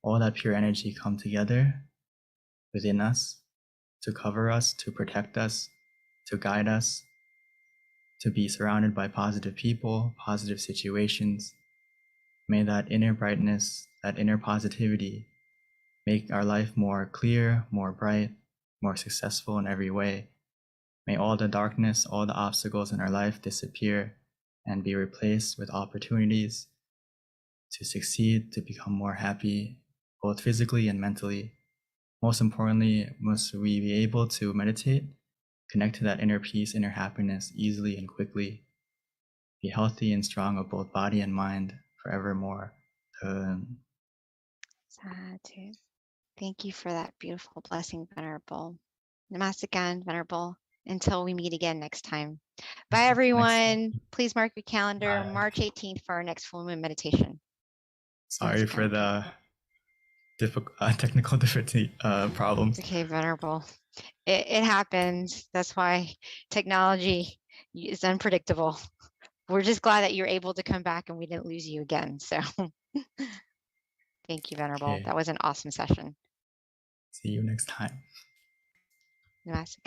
all that pure energy come together within us to cover us, to protect us, to guide us, to be surrounded by positive people, positive situations. May that inner brightness, that inner positivity, make our life more clear, more bright, more successful in every way. May all the darkness, all the obstacles in our life disappear and be replaced with opportunities to succeed, to become more happy, both physically and mentally. Most importantly, must we be able to meditate, connect to that inner peace, inner happiness easily and quickly, be healthy and strong of both body and mind forevermore. Sadhu. Thank you for that beautiful blessing, Venerable. Namaste, Venerable. Until we meet again next time. Bye, everyone. Please mark your calendar, March 18th, for our next full moon meditation. Sorry for the technical difficulty problems. It's okay, Venerable. It happens. That's why technology is unpredictable. We're just glad that you're able to come back and we didn't lose you again. So thank you, Venerable. Okay. That was an awesome session. See you next time. Namaste.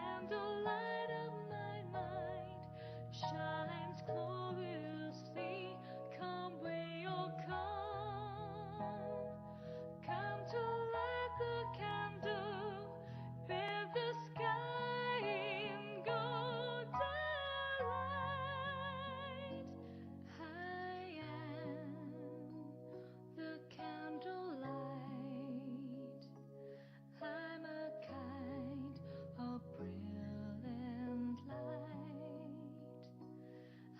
candlelight of my mind shines gloriously. Come where you'll come. Come to light the candle, bear the sky in golden light. I am the candlelight. I'm a kind of brilliant light.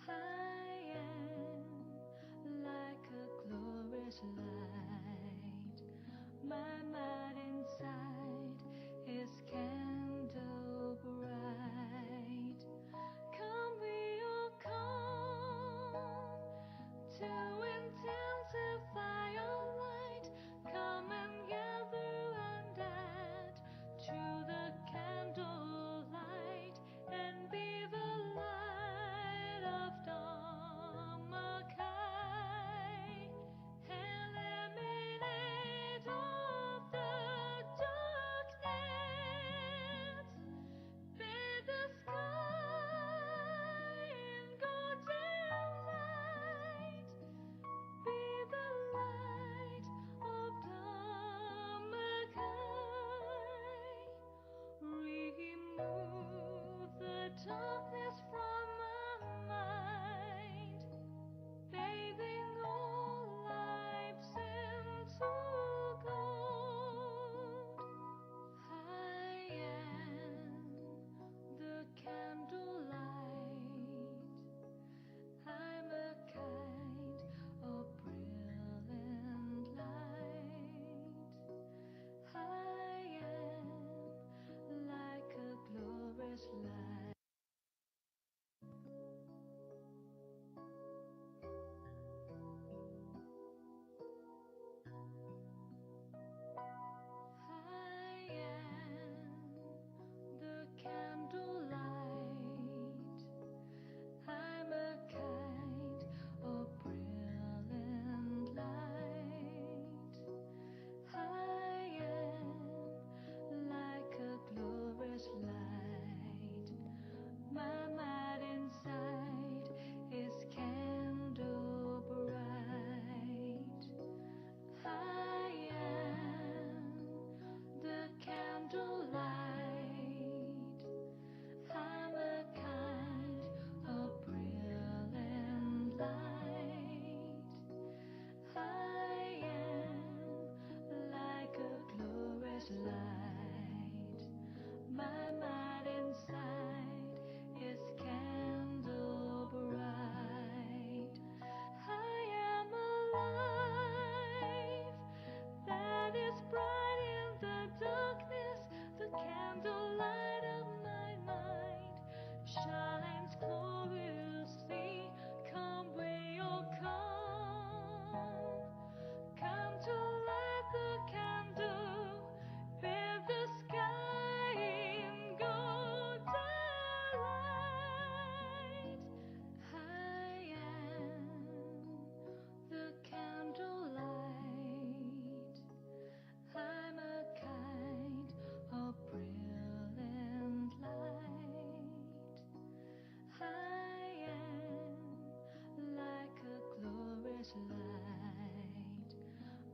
I am like a glorious light. My mind inside is candle bright. Come we'll come to intensify our light. Come and gather and add to the candlelight and be the light of Dharmakai. Eliminate all the darkness. Bear the sky in golden light. Be the light of Dharmakai. Remove the darkness from my mind, bathing all lives into gold. I am the candlelight. I'm a kind of brilliant light. I am like a glorious light. I am the candlelight. I'm a kind of brilliant light. I am like a glorious light. My mind inside is candle bright. I am the candlelight. I'm a kind of brilliant light. I am like a glorious light. My mind inside is candle bright. I am alive, that is bright in the darkness. The candlelight of my mind shines gloriously. Come where you'll come. Come to light the candle, bear the sky in golden light. I am the candlelight. I'm a kind of brilliant light. I am like a glorious light.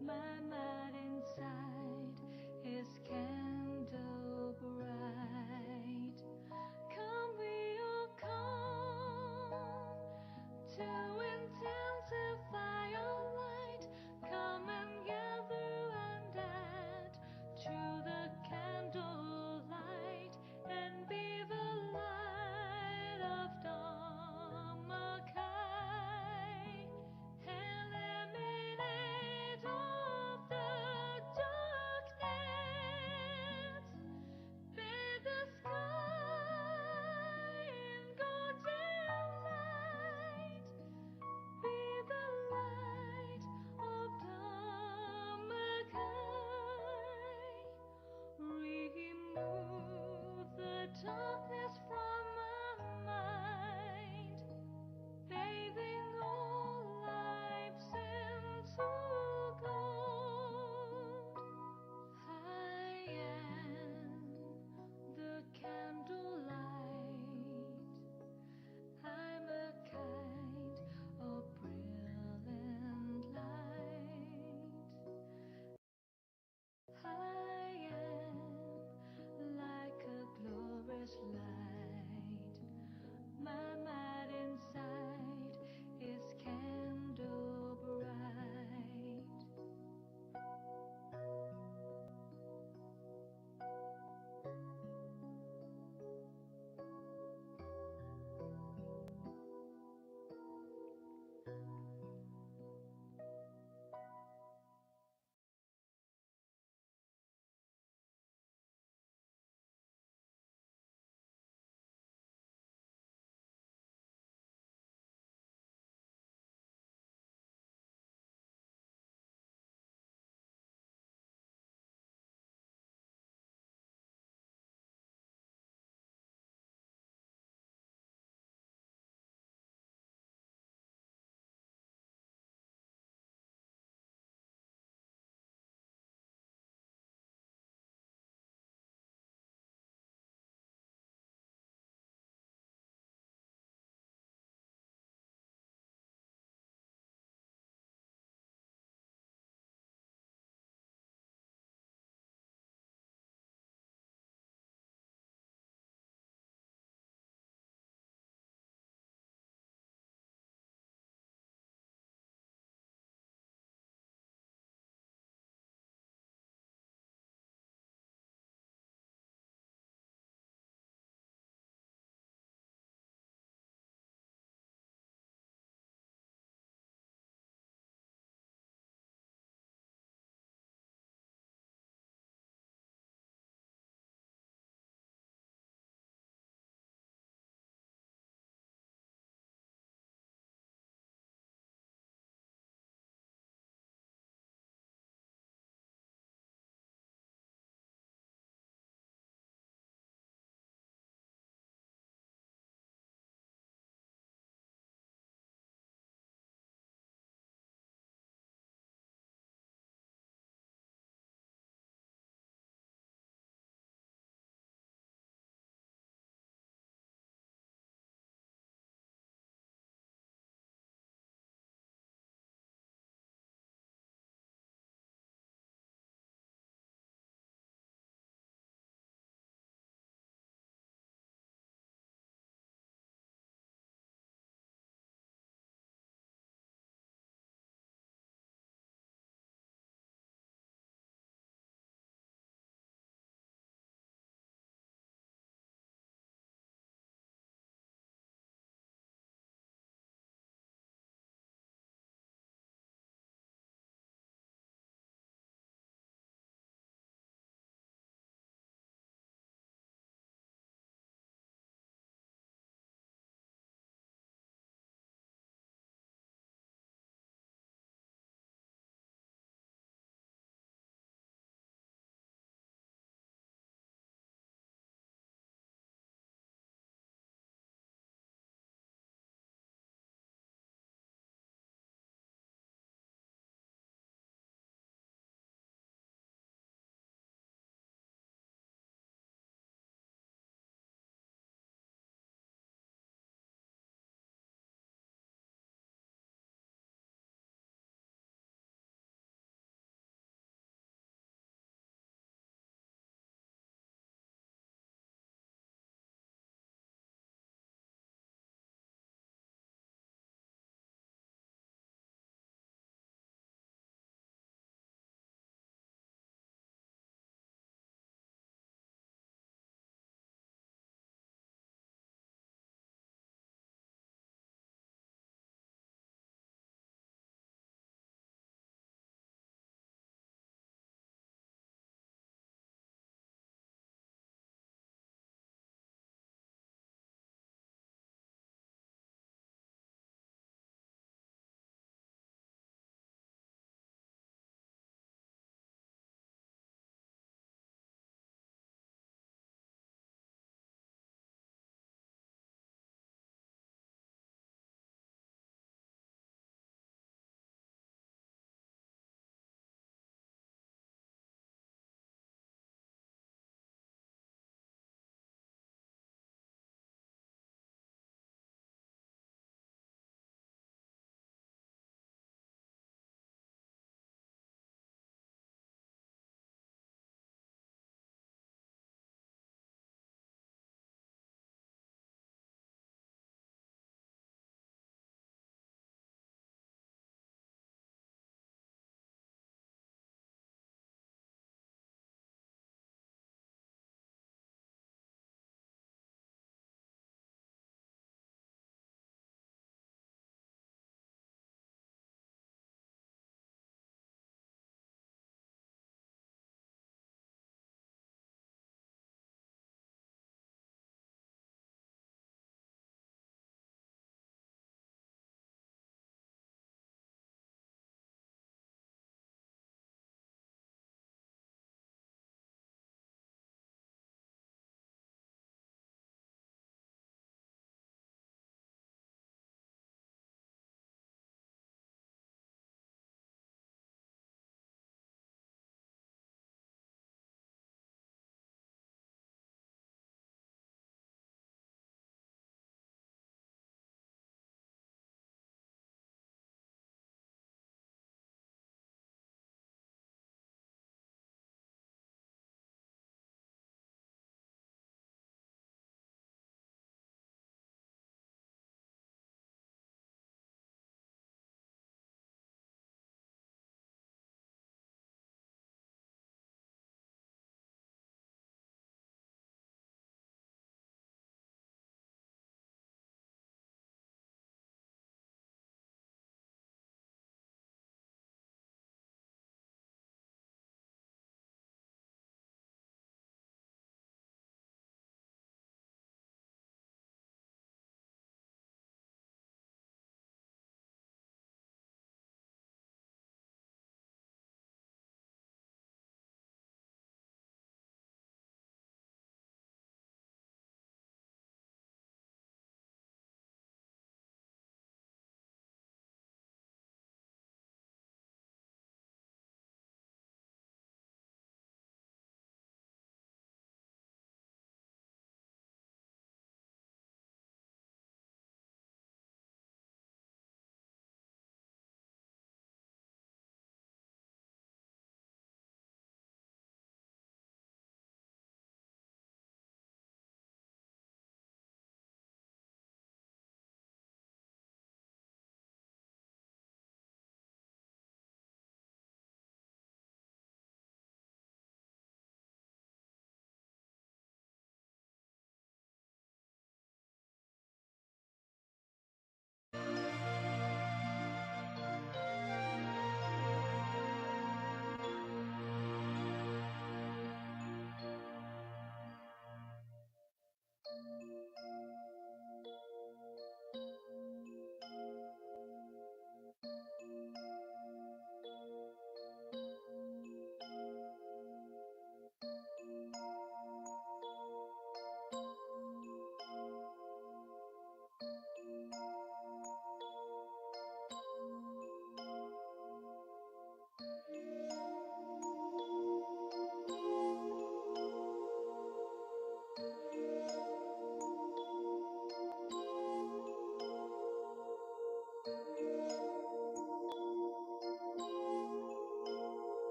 My mind inside is candle bright. Come we'll come to intensify our light. Come and gather and add to the candlelight and be the light of Dharmakai. Eliminate all the darkness. Bear the sky in golden light. Be the light of Dharmakai. Remove the darkness from my mind, bathing all lives into gold. I am the candle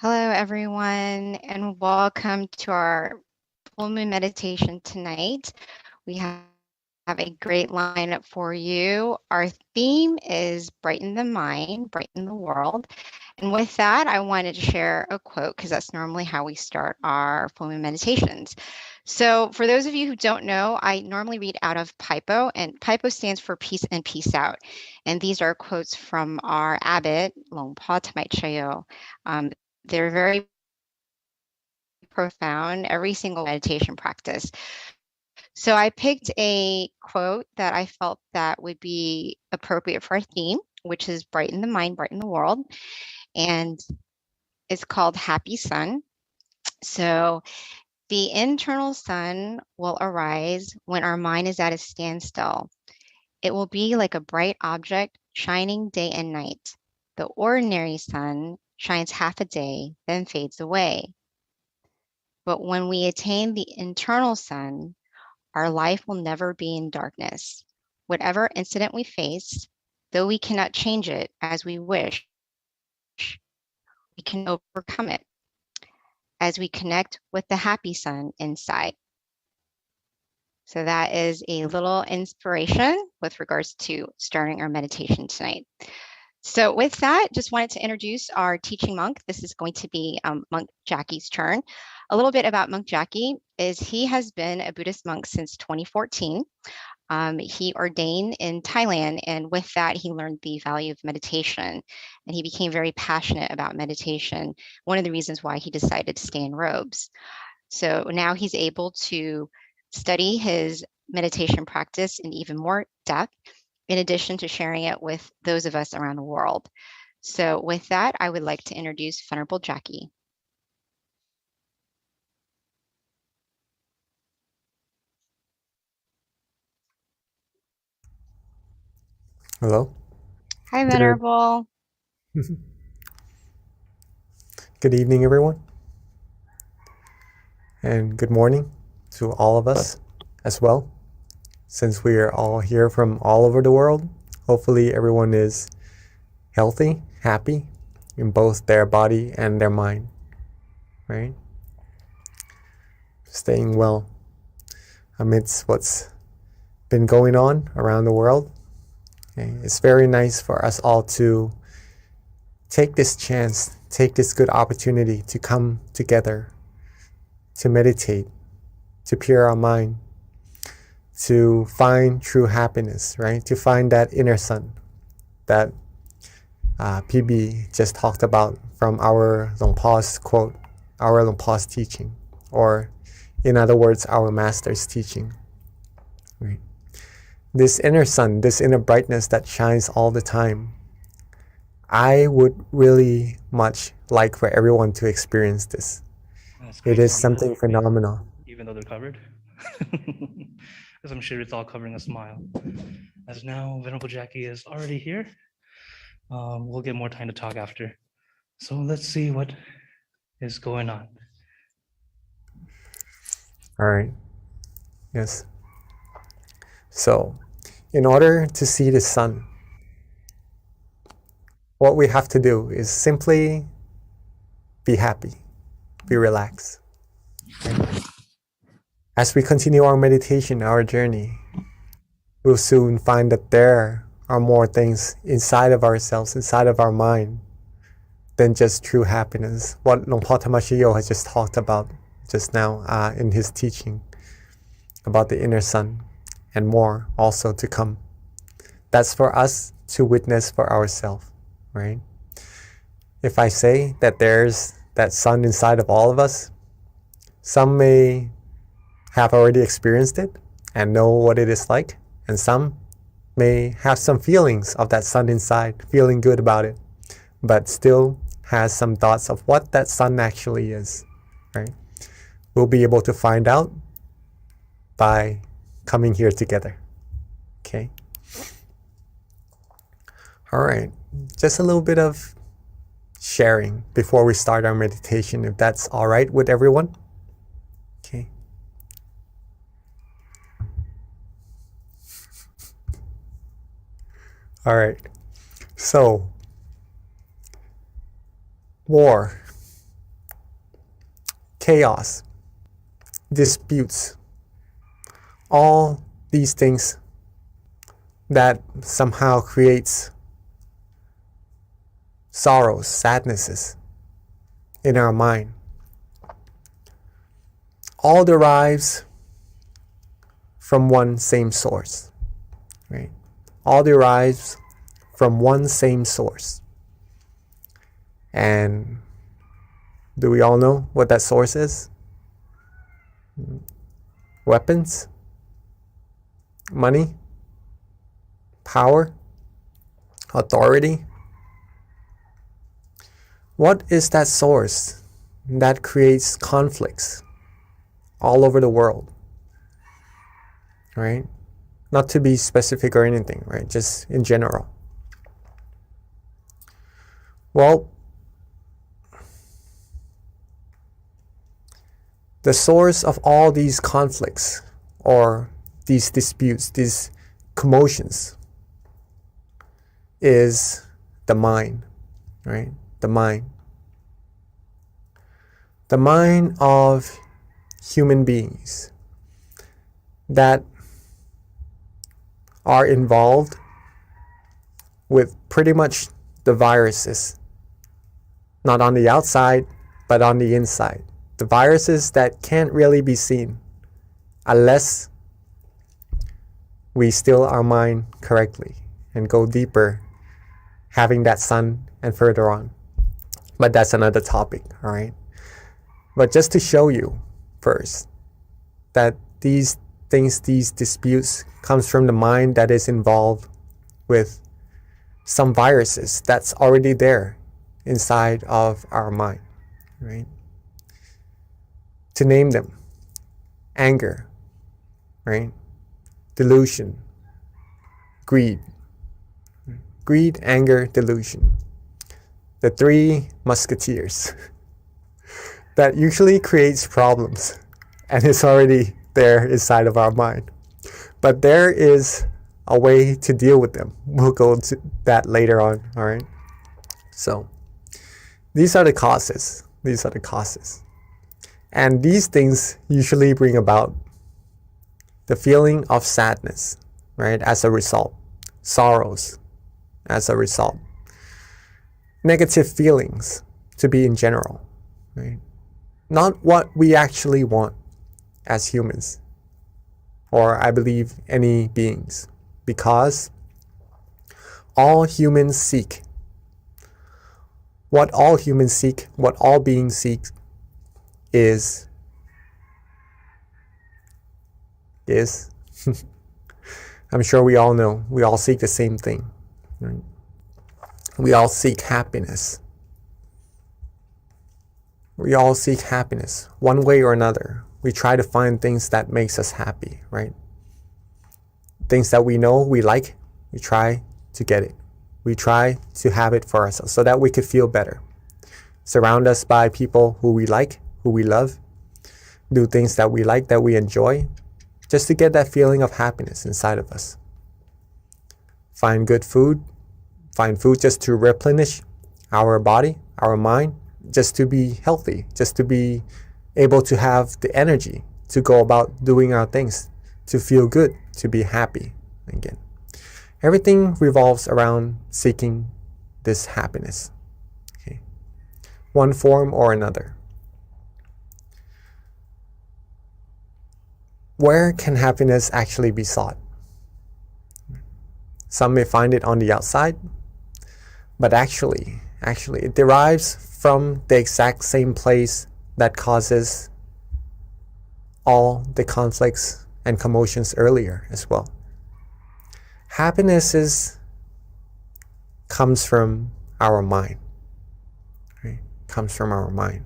Hello, everyone, and welcome to our full moon meditation tonight. We have a great lineup for you. Our theme is brighten the mind, brighten the world. And with that, I wanted to share a quote because that's normally how we start our full moon meditations. So for those of you who don't know, I normally read out of Paipo, and Paipo stands for peace and peace out. And these are quotes from our abbot, Longpa Tamai Chayo. They're very profound, every single meditation practice. So I picked a quote that I felt that would be appropriate for our theme, which is brighten the mind, brighten the world. And it's called Happy Sun. So the internal sun will arise when our mind is at a standstill. It will be like a bright object shining day and night. The ordinary sun shines half a day, then fades away. But when we attain the internal sun, our life will never be in darkness. Whatever incident we face, though we cannot change it as we wish, we can overcome it as we connect with the happy sun inside. So that is a little inspiration with regards to starting our meditation tonight. So with that, just wanted to introduce our teaching monk. This is going to be Monk Jackie's turn. A little bit about Monk Jackie is he has been a Buddhist monk since 2014. He ordained in Thailand, and with that, he learned the value of meditation, and he became very passionate about meditation. One of the reasons why he decided to stay in robes. So now he's able to study his meditation practice in even more depth, in addition to sharing it with those of us around the world. So with that, I would like to introduce Venerable Jackie. Hello. Hi, Venerable. Good evening, everyone. And good morning to all of us as well. Since we are all here from all over the world, hopefully everyone is healthy, happy in both their body and their mind, right? Staying well amidst what's been going on around the world. Okay? It's very nice for us all to take this chance, take this good opportunity to come together, to meditate, to pure our mind, to find true happiness, right? To find that inner sun that PB just talked about from our Longpa's quote, our Longpa's teaching, or in other words, our master's teaching. Right? This inner sun, this inner brightness that shines all the time, I would really much like for everyone to experience this. It is something phenomenal. Even though they're covered. As I'm sure it's all covering a smile. As now Venerable Jackie is already here. We'll get more time to talk after. So let's see what is going on. All right. Yes. So, in order to see the sun, what we have to do is simply be happy, be relaxed. Right? As we continue our meditation, our journey, we'll soon find that there are more things inside of ourselves, inside of our mind, than just true happiness. What Longpa Tamashiyo has just talked about just now in his teaching about the inner sun, and more also to come. That's for us to witness for ourselves, right? If I say that there's that sun inside of all of us, some may have already experienced it and know what it is like, and some may have some feelings of that sun inside, feeling good about it, but still has some thoughts of what that sun actually is, right? We'll be able to find out by coming here together, okay? All right, just a little bit of sharing before we start our meditation, if that's all right with everyone, okay? All right, so war, chaos, disputes, all these things that somehow creates sorrows, sadnesses in our mind, all derives from one same source, right? All derives from one same source. And do we all know what that source is? Weapons? Money? Power? Authority? What is that source that creates conflicts all over the world? Right? Not to be specific or anything, right? Just in general. Well, the source of all these conflicts or these disputes, these commotions, is the mind, right? The mind. The mind of human beings that are involved with pretty much the viruses, not on the outside, but on the inside. The viruses that can't really be seen unless we still our mind correctly and go deeper, having that sun and further on. But that's another topic, all right? But just to show you first that these things, these disputes comes from the mind that is involved with some viruses that's already there inside of our mind, right? To name them: anger, right? Delusion, greed. Greed, anger, delusion. The three musketeers that usually creates problems and is already there inside of our mind. But there is a way to deal with them. We'll go into that later on, all right? So these are the causes. These are the causes. And these things usually bring about the feeling of sadness, right? As a result. Sorrows as a result. Negative feelings to be in general, right? Not what we actually want as humans, or I believe any beings, because all humans seek, what all humans seek, what all beings seek is I'm sure we all know, we all seek the same thing, right? We all seek happiness. We all seek happiness one way or another. We try to find things that makes us happy, right? Things that we know we like, we try to get it. We try to have it for ourselves so that we could feel better. Surround us by people who we like, who we love. Do things that we like, that we enjoy, just to get that feeling of happiness inside of us. Find good food. Find food just to replenish our body, our mind, just to be healthy, just to be able to have the energy to go about doing our things, to feel good, to be happy again. Everything revolves around seeking this happiness, okay? One form or another. Where can happiness actually be sought? Some may find it on the outside, but actually it derives from the exact same place that causes all the conflicts and commotions earlier as well. Happiness comes from our mind, right? Comes from our mind.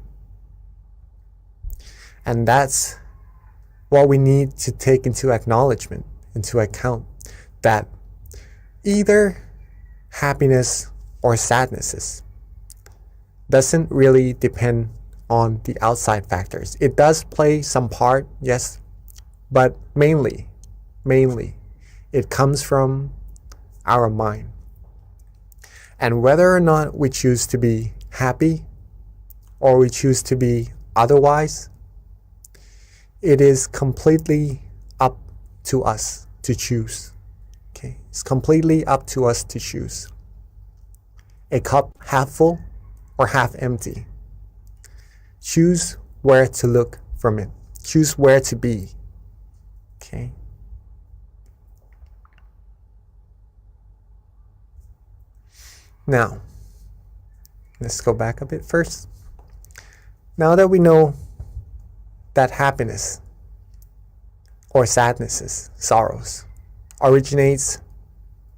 And that's what we need to take into acknowledgement, into account, that either happiness or sadnesses doesn't really depend on the outside factors. It does play some part, yes, but mainly, it comes from our mind. And whether or not we choose to be happy or we choose to be otherwise, it is completely up to us to choose. Okay, it's completely up to us to choose. A cup half full or half empty. Choose where to look from it. Choose where to be. Okay. Now, let's go back a bit first. Now that we know that happiness or sadnesses, sorrows, originates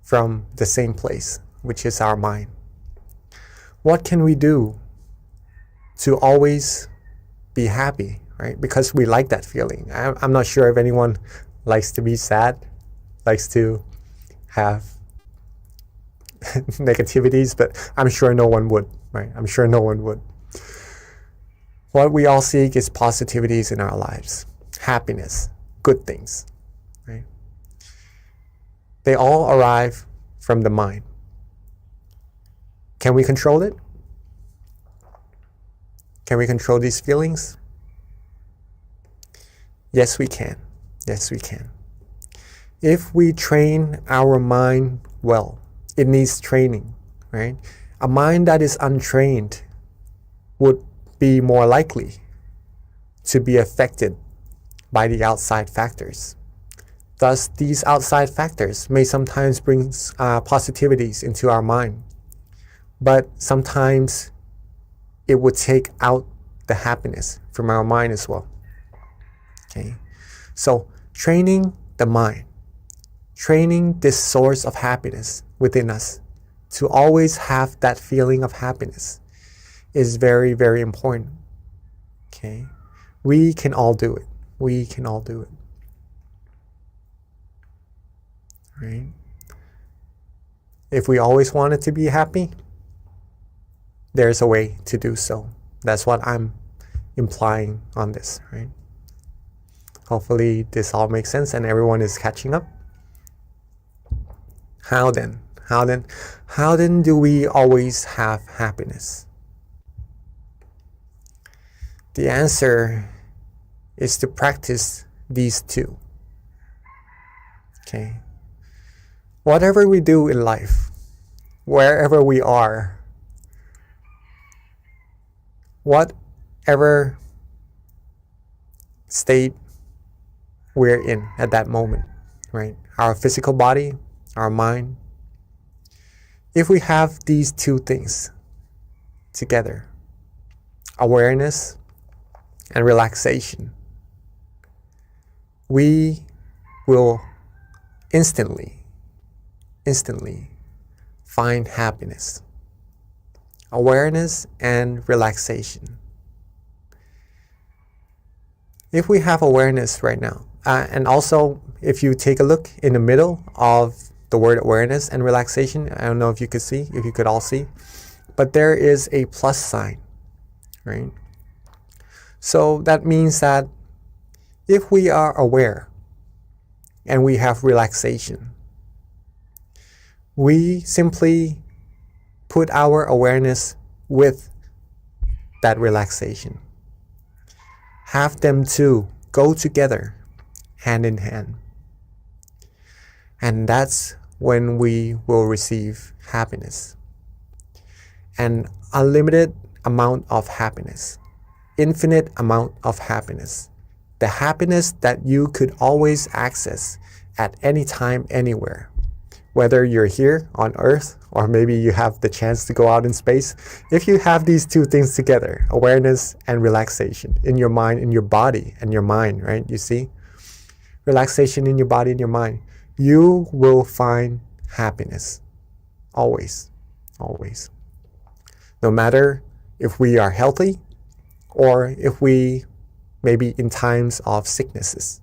from the same place, which is our mind, what can we do to always be happy, right? Because we like that feeling. I'm not sure if anyone likes to be sad, likes to have negativities, but I'm sure no one would, right? I'm sure no one would. What we all seek is positivities in our lives, happiness, good things, right? They all arrive from the mind. Can we control it? Can we control these feelings? Yes, we can. Yes, we can. If we train our mind well, it needs training, right? A mind that is untrained would be more likely to be affected by the outside factors. Thus, these outside factors may sometimes bring positivities into our mind, but sometimes it would take out the happiness from our mind as well. Okay, so training the mind, training this source of happiness within us to always have that feeling of happiness is very, very important. Okay, we can all do it. We can all do it. Right? If we always wanted to be happy, there's a way to do so. That's what I'm implying on this, right? Hopefully this all makes sense and everyone is catching up. How then? How then do we always have happiness? The answer is to practice these two. Okay. Whatever we do in life, wherever we are, whatever state we're in at that moment, right? Our physical body, our mind. If we have these two things together, awareness and relaxation, we will instantly find happiness. Awareness and relaxation. If we have awareness right now, and also if you take a look in the middle of the word awareness and relaxation, I don't know if you could all see, but there is a plus sign, right? So that means that if we are aware and we have relaxation, we simply put our awareness with that relaxation. Have them two go together, hand in hand. And that's when we will receive happiness. An unlimited amount of happiness. Infinite amount of happiness. The happiness that you could always access at any time, anywhere. Whether you're here on Earth or maybe you have the chance to go out in space, if you have these two things together, awareness and relaxation in your mind, in your body and your mind, right? You see? Relaxation in your body and your mind. You will find happiness. Always. Always. No matter if we are healthy or if we maybe in times of sicknesses,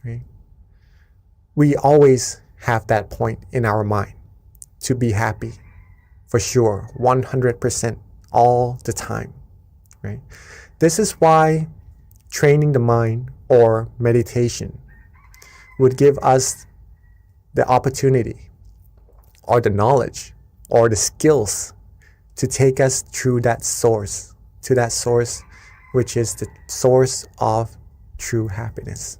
right? We always have that point in our mind to be happy, for sure, 100% all the time, right? This is why training the mind or meditation would give us the opportunity or the knowledge or the skills to take us through that source, to that source which is the source of true happiness.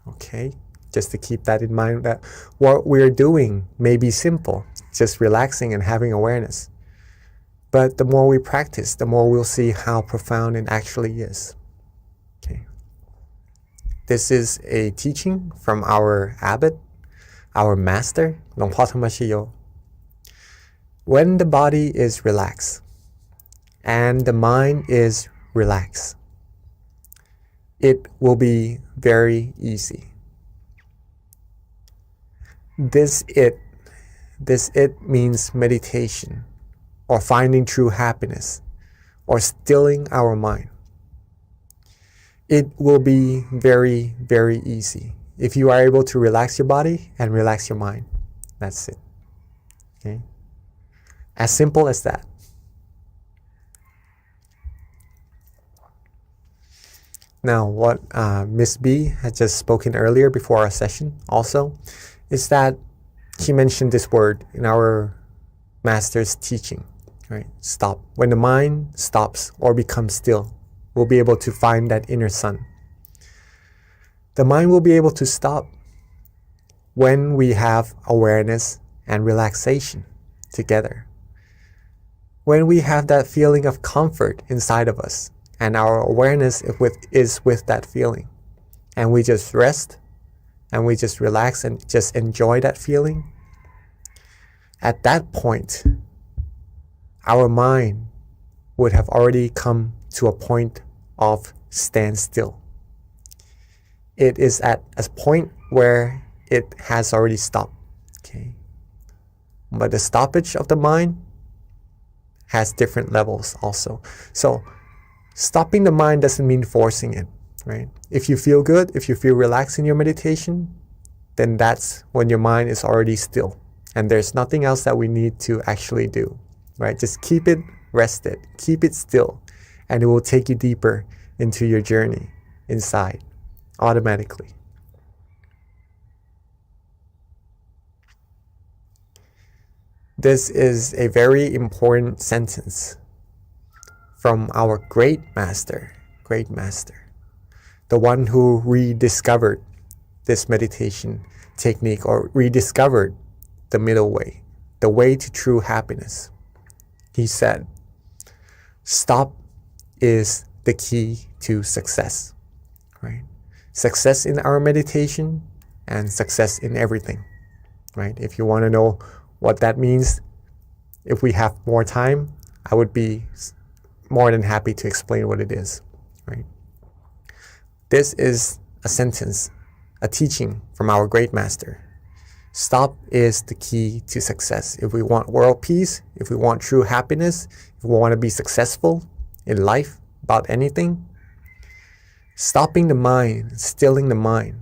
Okay, just to keep that in mind, that what we're doing may be simple, just relaxing and having awareness. But the more we practice, the more we'll see how profound it actually is. Okay. This is a teaching from our abbot, our master, หลวงพ่อธรรมชโย. When the body is relaxed and the mind is relaxed, it will be very easy. This it means meditation, or finding true happiness, or stilling our mind. It will be very, very easy if you are able to relax your body and relax your mind. That's it. Okay? As simple as that. Now, what Miss B had just spoken earlier before our session also is that she mentioned this word in our master's teaching, right? Stop. When the mind stops or becomes still, we'll be able to find that inner sun. The mind will be able to stop when we have awareness and relaxation together. When we have that feeling of comfort inside of us, and our awareness is with that feeling, and we just rest and we just relax and just enjoy that feeling, at that point, our mind would have already come to a point of standstill. It is at a point where it has already stopped. Okay. But the stoppage of the mind has different levels also. So stopping the mind doesn't mean forcing it, right? If you feel good, if you feel relaxed in your meditation, then that's when your mind is already still. And there's nothing else that we need to actually do, right? Just keep it rested, keep it still, and it will take you deeper into your journey inside automatically. This is a very important sentence from our great master, the one who rediscovered this meditation technique, or rediscovered the middle way, the way to true happiness. He said, stop is the key to success, right? Success in our meditation and success in everything, right? If you want to know what that means, if we have more time, I would be more than happy to explain what it is, right? This is a sentence, a teaching from our great master. Stop is the key to success. If we want world peace, if we want true happiness, if we want to be successful in life about anything, stopping the mind, stilling the mind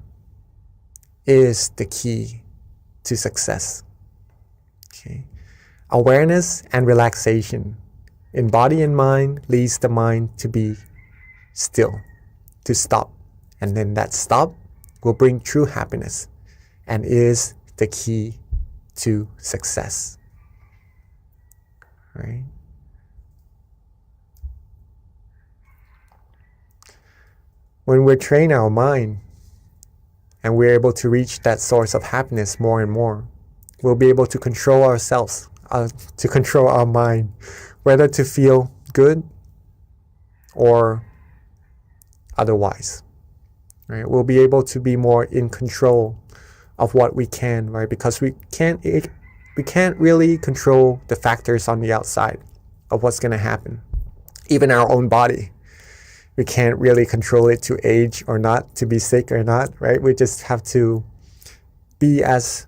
is the key to success. Okay. Awareness and relaxation in body and mind leads the mind to be still, to stop. And then that stop will bring true happiness and is the key to success. Right? When we train our mind and we're able to reach that source of happiness more and more, we'll be able to control ourselves, to control our mind, whether to feel good or otherwise. Right? We'll be able to be more in control of what we can, right? Because we can't really control the factors on the outside of what's going to happen. Even our own body, we can't really control it to age or not, to be sick or not, right? We just have to be as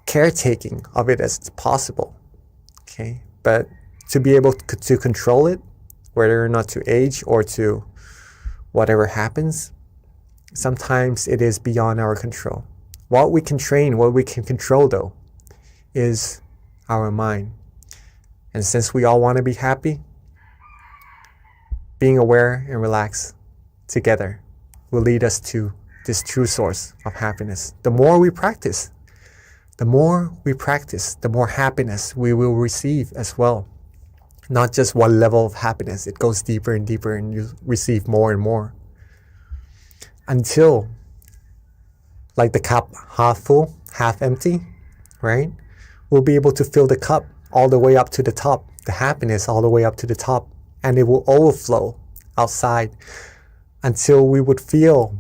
caretaking of it as possible. Okay, but to be able to control it, whether or not to age or to whatever happens, sometimes it is beyond our control. What we can train, what we can control though, is our mind. And since we all want to be happy, being aware and relaxed together will lead us to this true source of happiness. The more we practice, the more happiness we will receive as well. not just one level of happiness. It goes deeper and deeper, and you receive more and more until, like the cup half full, half empty, right? We'll be able to fill the cup all the way up to the top, the happiness all the way up to the top, and it will overflow outside until we would feel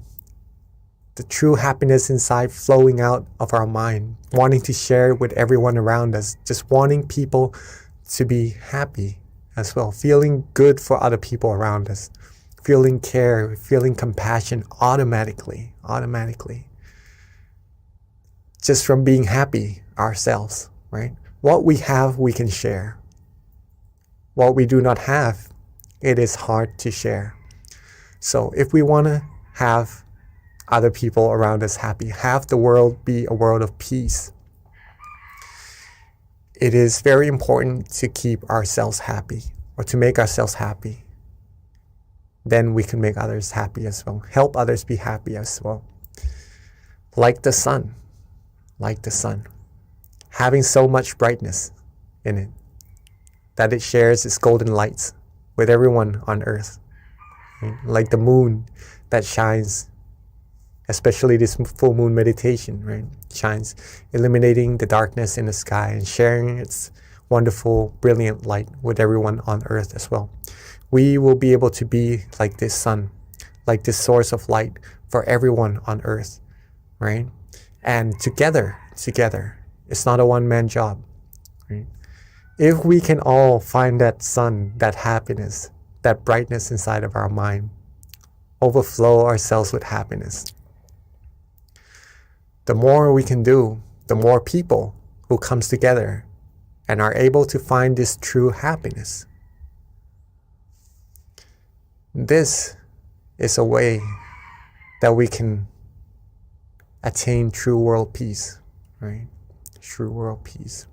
the true happiness inside flowing out of our mind, wanting to share it with everyone around us, just wanting people to be happy as well, feeling good for other people around us, feeling care, feeling compassion automatically, just from being happy ourselves, right? What we have, we can share. What we do not have, it is hard to share. So if we want to have other people around us happy, have the world be a world of peace, it is very important to keep ourselves happy, or to make ourselves happy. Then we can make others happy as well, help others be happy as well. Like the sun, having so much brightness in it that it shares its golden lights with everyone on earth. Right? Like the moon that shines, especially this full moon meditation, right? Shines, illuminating the darkness in the sky and sharing its wonderful, brilliant light with everyone on earth as well. We will be able to be like this sun, like this source of light for everyone on earth, right? And together, it's not a one-man job, right? If we can all find that sun, that happiness, that brightness inside of our mind, overflow ourselves with happiness, the more we can do, the more people who comes together and are able to find this true happiness. This is a way that we can attain true world peace, right? True world peace.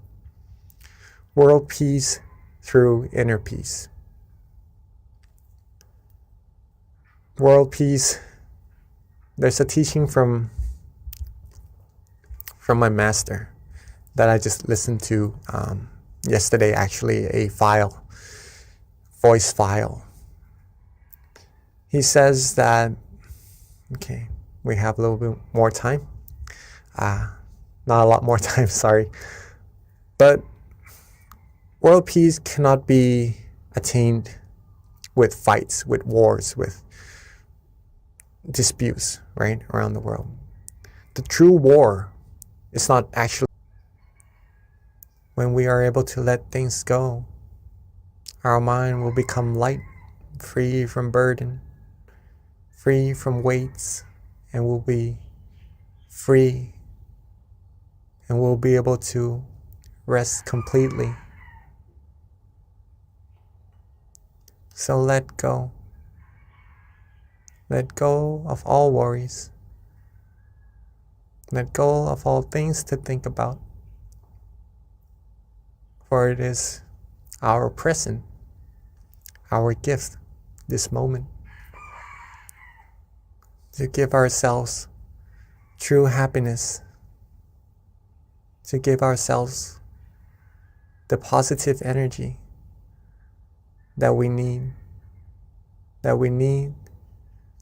World peace through inner peace. World peace, there's a teaching from my master that I just listened to yesterday, actually, a voice file. He says that, okay, we have a little bit more time. Not a lot more time, sorry. But world peace cannot be attained with fights, with wars, with disputes, right, around the world. The true war is not actually when we are able to let things go. Our mind will become light, free from burden, free from weights, and we'll be free, and we'll be able to rest completely. So let go. Let go of all worries. Let go of all things to think about. For it is our present, our gift, this moment, to give ourselves true happiness, to give ourselves the positive energy that we need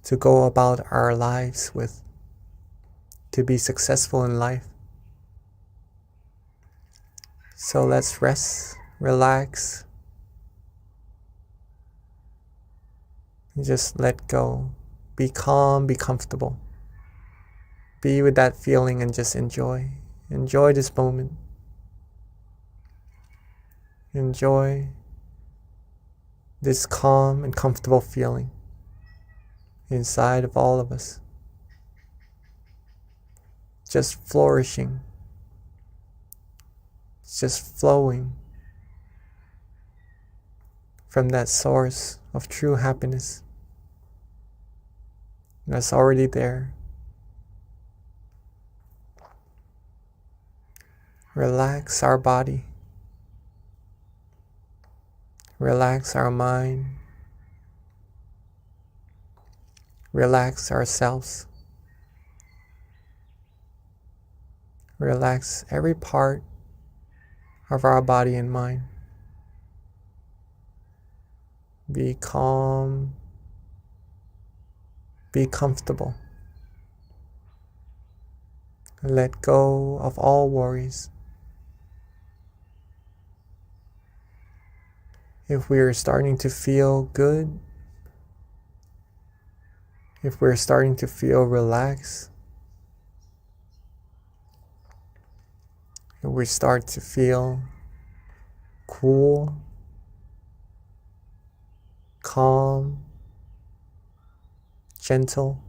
to go about our lives with, to be successful in life. So let's rest, relax, and just let go. Be calm, be comfortable. Be with that feeling and just enjoy. Enjoy this moment. Enjoy this calm and comfortable feeling inside of all of us. Just flourishing. Just flowing from that source of true happiness that's already there. Relax our body. Relax our mind. Relax ourselves. Relax every part of our body and mind. be calm, be comfortable. Let go of all worries. If we are starting to feel good, if we're starting to feel relaxed, if we start to feel cool, calm, gentle,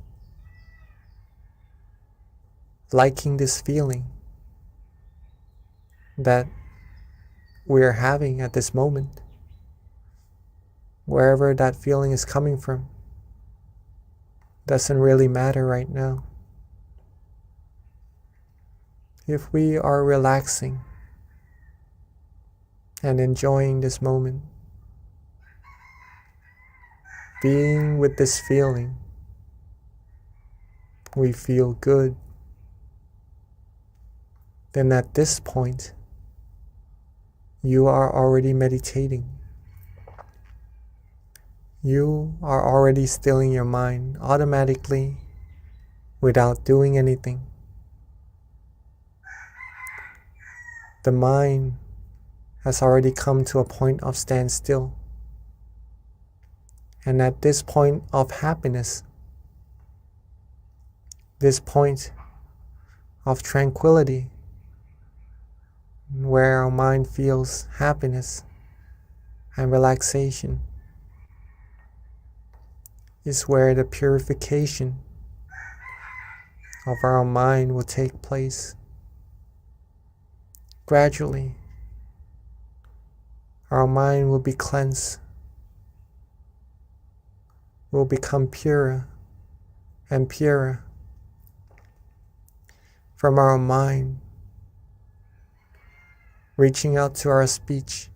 liking this feeling that we're having at this moment, wherever that feeling is coming from, doesn't really matter right now. If we are relaxing and enjoying this moment, being with this feeling, we feel good, then at this point, you are already meditating. You are already stilling your mind automatically without doing anything. The mind has already come to a point of standstill. And at this point of happiness, this point of tranquility, where our mind feels happiness and relaxation, is where the purification of our mind will take place. Gradually, our mind will be cleansed, will become purer and purer. From our mind, reaching out to our speech,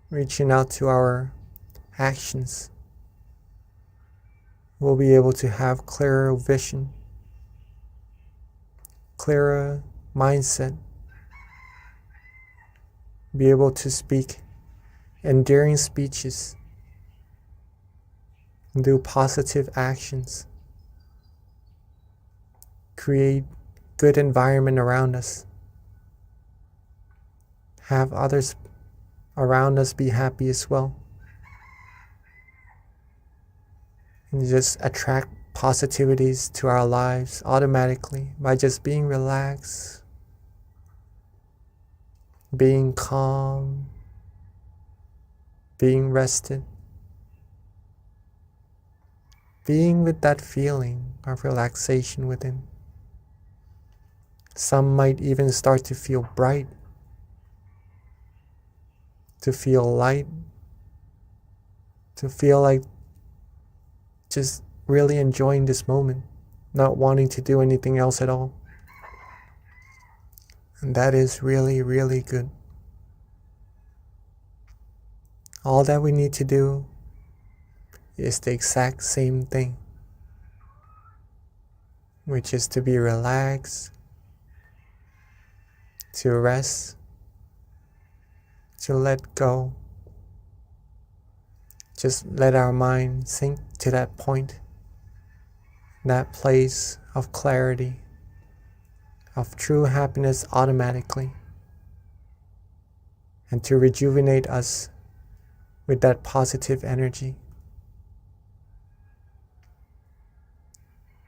reaching out to our actions, we'll be able to have clearer vision, clearer mindset, be able to speak endearing speeches, do positive actions, create good environment around us, have others around us be happy as well, and just attract positivities to our lives automatically by just being relaxed, being calm, being rested, being with that feeling of relaxation within. Some might even start to feel bright, to feel light, to feel like just really enjoying this moment, not wanting to do anything else at all. And that is really, really good. All that we need to do is the exact same thing, which is to be relaxed, to rest, to let go. Just let our mind sink to that point, that place of clarity, of true happiness automatically, and to rejuvenate us with that positive energy.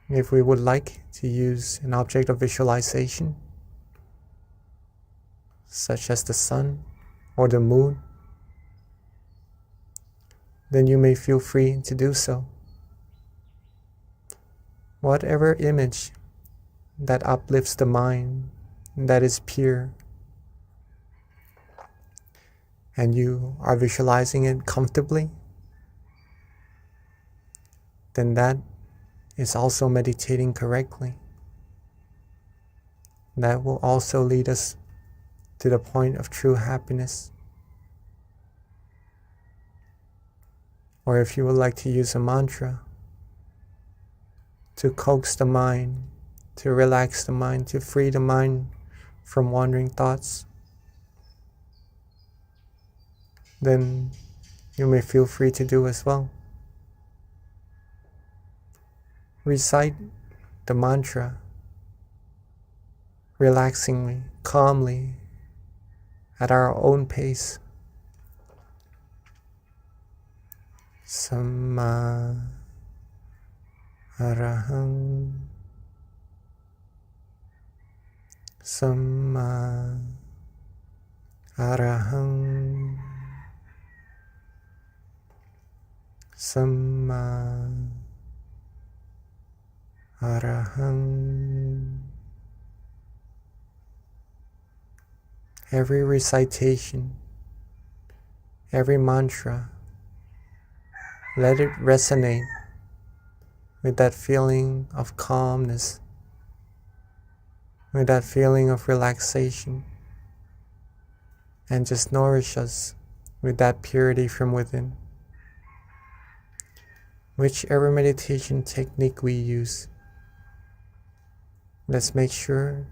If we would like to use an object of visualization, such as the sun or the moon, then you may feel free to do so. Whatever image that uplifts the mind, that is pure, and you are visualizing it comfortably, then that is also meditating correctly. That will also lead us to the point of true happiness. Or if you would like to use a mantra to coax the mind, to relax the mind, to free the mind from wandering thoughts, then you may feel free to do as well. Recite the mantra relaxingly, calmly, at our own pace. Samma Arahang, Samma Arahang, Samma Arahang. Every recitation, every mantra, let it resonate with that feeling of calmness, with that feeling of relaxation, and just nourish us with that purity from within. Whichever meditation technique we use, let's make sure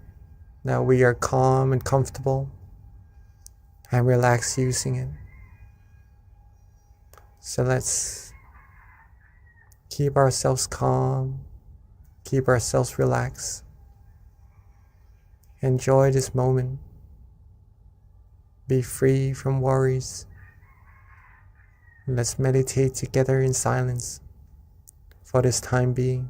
that we are calm and comfortable and relaxed using it. So let's keep ourselves calm, keep ourselves relaxed. Enjoy this moment. Be free from worries. Let's meditate together in silence for this time being.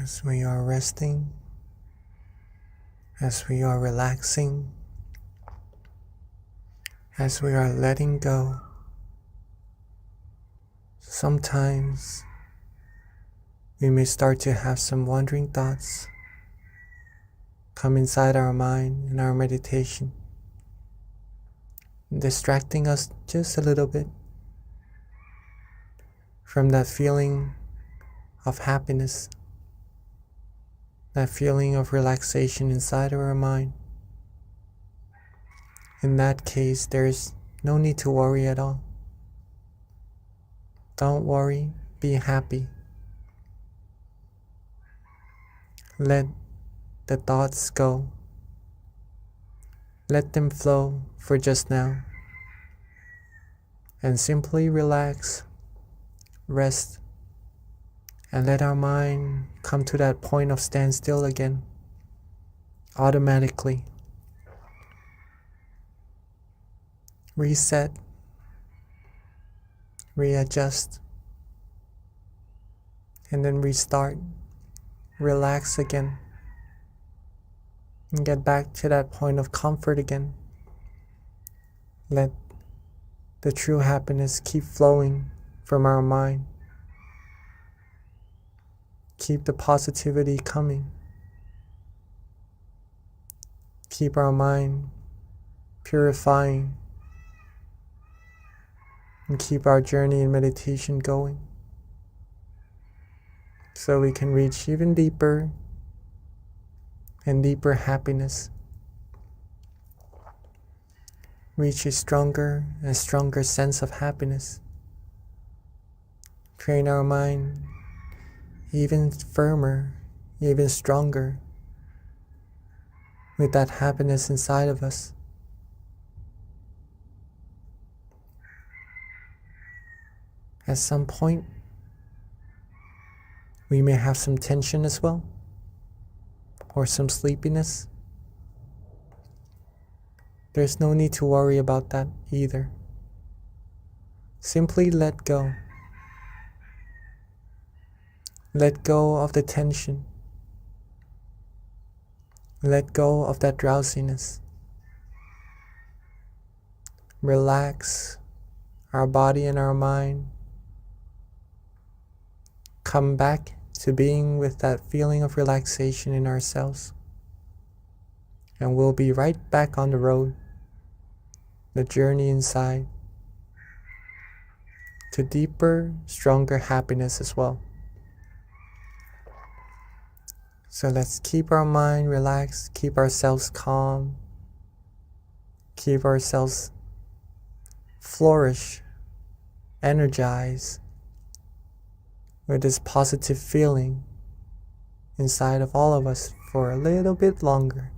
As we are resting, as we are relaxing, as we are letting go, sometimes we may start to have some wandering thoughts come inside our mind in our meditation, distracting us just a little bit from that feeling of happiness, that feeling of relaxation inside of our mind. In that case, there's no need to worry at all. Don't worry, be happy. Let the thoughts go. Let them flow for just now. And simply relax, rest, and let our mind come to that point of standstill again, automatically. Reset, readjust, and then restart. Relax again, and get back to that point of comfort again. Let the true happiness keep flowing from our mind. Keep the positivity coming. Keep our mind purifying, and keep our journey in meditation going, so we can reach even deeper and deeper happiness, reach a stronger and stronger sense of happiness, train our mind even firmer, even stronger, with that happiness inside of us. At some point, we may have some tension as well, or some sleepiness. There's no need to worry about that either. Simply let go. Let go of the tension. Let go of that drowsiness. Relax our body and our mind. Come back to being with that feeling of relaxation in ourselves. And we'll be right back on the road, the journey inside, to deeper, stronger happiness as well. So let's keep our mind relaxed, keep ourselves calm, keep ourselves flourish, energize with this positive feeling inside of all of us for a little bit longer.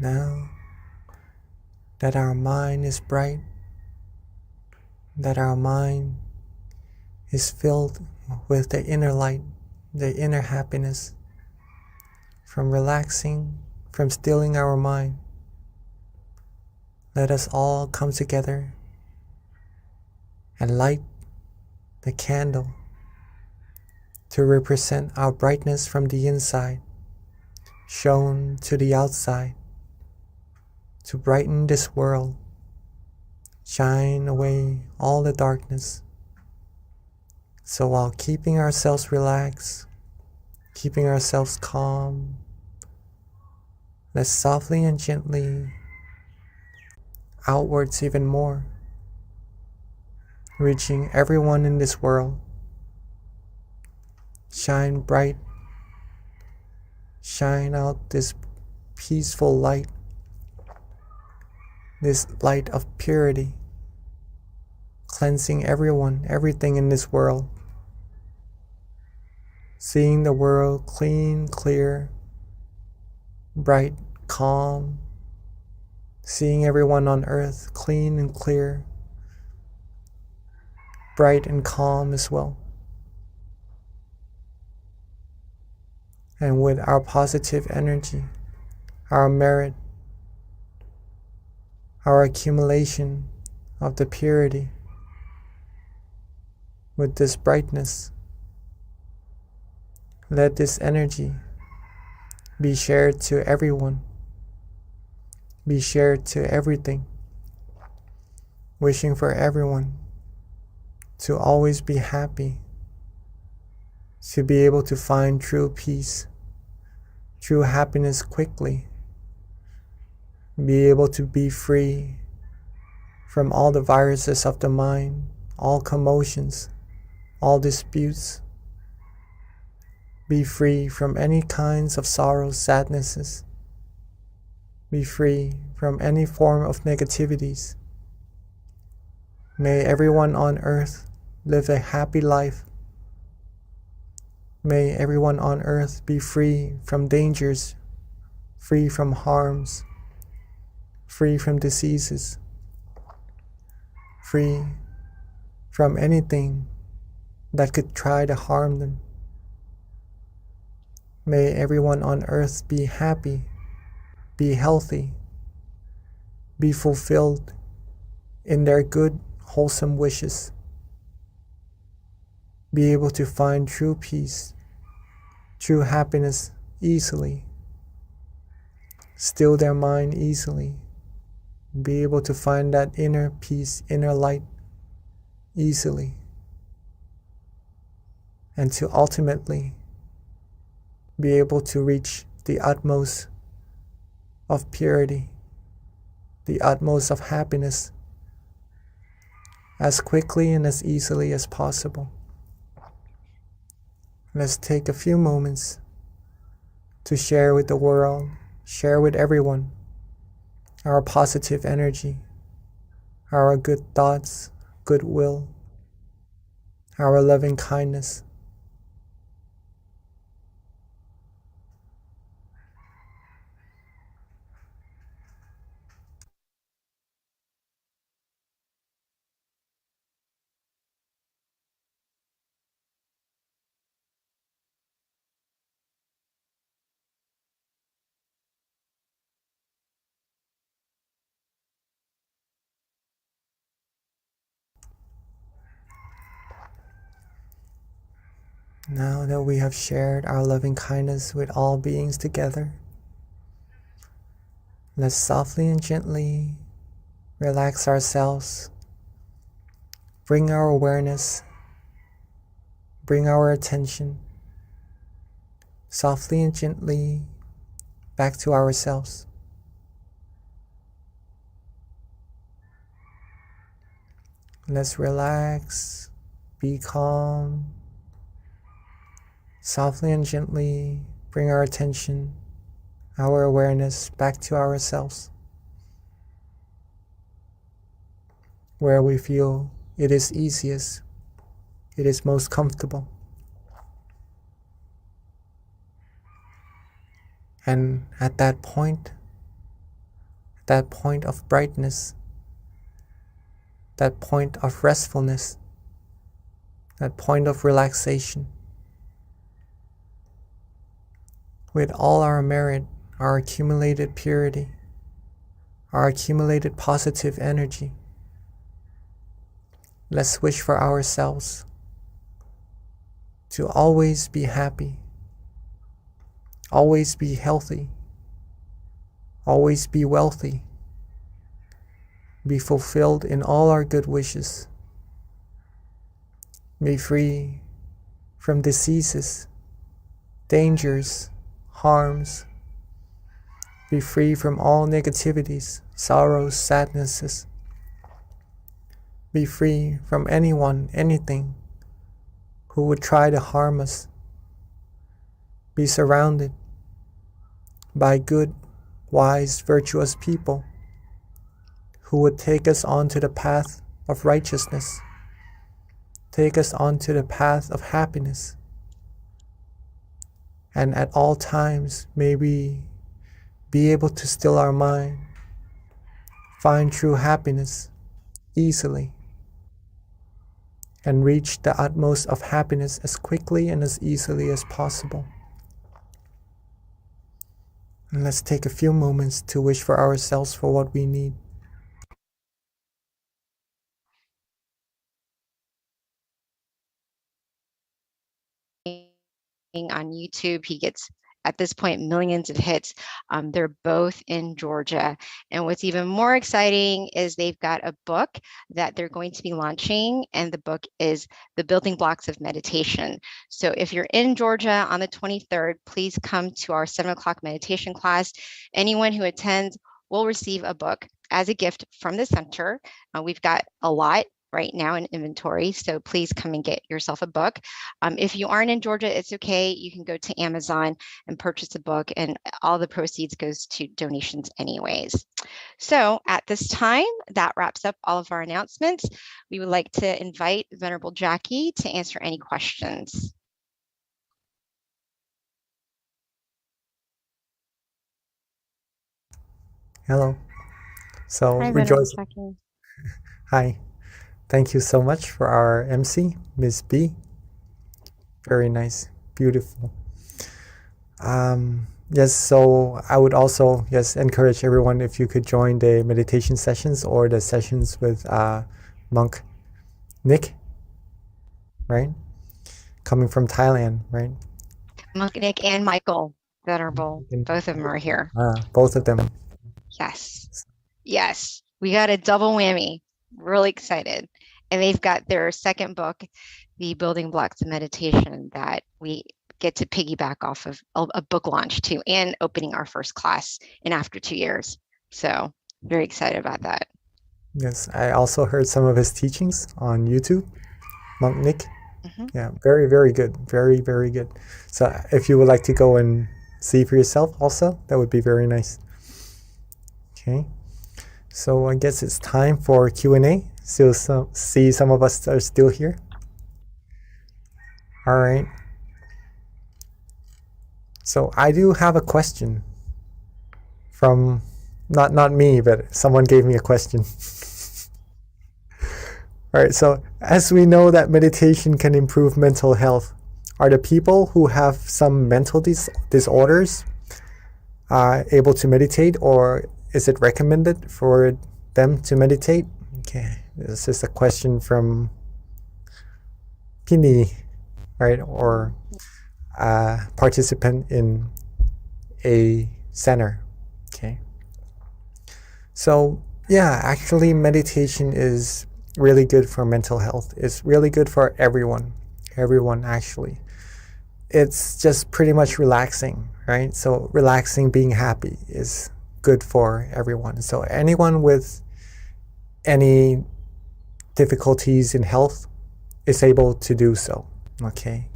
Now that our mind is bright, that our mind is filled with the inner light, the inner happiness, from relaxing, from stilling our mind, let us all come together and light the candle to represent our brightness from the inside, shown to the outside, to brighten this world, shine away all the darkness. So while keeping ourselves relaxed, keeping ourselves calm. Let's softly and gently outwards even more, reaching everyone in this world. Shine bright, shine out this peaceful light, this light of purity, cleansing everyone, everything in this world, seeing the world clean, clear, bright, calm, seeing everyone on earth clean and clear, bright and calm as well. And with our positive energy, our merit, our accumulation of the purity, with this brightness, let this energy be shared to everyone, be shared to everything, wishing for everyone to always be happy, to be able to find true peace, true happiness quickly, be able to be free from all the viruses of the mind, all commotions, all disputes, be free from any kinds of sorrows, sadnesses, be free from any form of negativities. May everyone on earth live a happy life. May everyone on earth be free from dangers, free from harms, free from diseases, free from anything that could try to harm them. May everyone on earth be happy, be healthy, be fulfilled in their good, wholesome wishes, be able to find true peace, true happiness easily, still their mind easily, be able to find that inner peace, inner light easily, and to ultimately be able to reach the utmost of purity, the utmost of happiness, as quickly and as easily as possible. Let's take a few moments to share with the world, share with everyone our positive energy, our good thoughts, goodwill, our loving kindness. Now that we have shared our loving kindness with all beings together, let's softly and gently relax ourselves, bring our awareness, bring our attention softly and gently back to ourselves. Let's relax, be calm, softly and gently bring our attention, our awareness back to ourselves, where we feel it is easiest, it is most comfortable. And at that point of brightness, that point of restfulness, that point of relaxation, with all our merit, our accumulated purity, our accumulated positive energy, let's wish for ourselves to always be happy, always be healthy, always be wealthy, be fulfilled in all our good wishes, be free from diseases, dangers, harms. Be free from all negativities, sorrows, sadnesses. Be free from anyone, anything who would try to harm us. Be surrounded by good, wise, virtuous people who would take us onto the path of righteousness, take us onto the path of happiness. And at all times, may we be able to still our mind, find true happiness easily, and reach the utmost of happiness as quickly and as easily as possible. And let's take a few moments to wish for ourselves for what we need. On YouTube. He gets, at this point, millions of hits. They're both in Georgia. And what's even more exciting is they've got a book that they're going to be launching, and the book is The Building Blocks of Meditation. So if you're in Georgia on the 23rd, please come to our 7 o'clock meditation class. Anyone who attends will receive a book as a gift from the center. We've got a lot right now in inventory, so please come and get yourself a book. If you aren't in Georgia, it's okay. You can go to Amazon and purchase a book, and all the proceeds goes to donations anyways. So at this time, that wraps up all of our announcements. We would like to invite Venerable Jackie to answer any questions. Hello. So Hi, rejoice. Jackie. Hi. Thank you so much for our MC, Miss B. Very nice, beautiful. Yes, so I would also encourage everyone, if you could join the meditation sessions or the sessions with Monk Nick, right? Coming from Thailand, right? Monk Nick and Michael Venerable, both of them are here. Both of them. Yes. Yes. We got a double whammy. Really excited. And they've got their second book, The Building Blocks of Meditation, that we get to piggyback off of a book launch too, and opening our first class in after 2 years. So very excited about that. Yes, I also heard some of his teachings on YouTube, Monk Nick. Yeah, very, very good. Very, very good. So if you would like to go and see for yourself also, that would be very nice. Okay. So I guess it's time for Q&A. Still see some of us are still here. All right. So I do have a question from, not me, but someone gave me a question. All right, so as we know that meditation can improve mental health, are the people who have some mental disorders able to meditate, or is it recommended for them to meditate? Okay, this is a question from Pini, right, or a participant in a center. Okay, so yeah, actually meditation is really good for mental health. It's really good for everyone actually. It's just pretty much relaxing, right? So relaxing, being happy is good for everyone. So anyone with any difficulties in health is able to do so. Okay,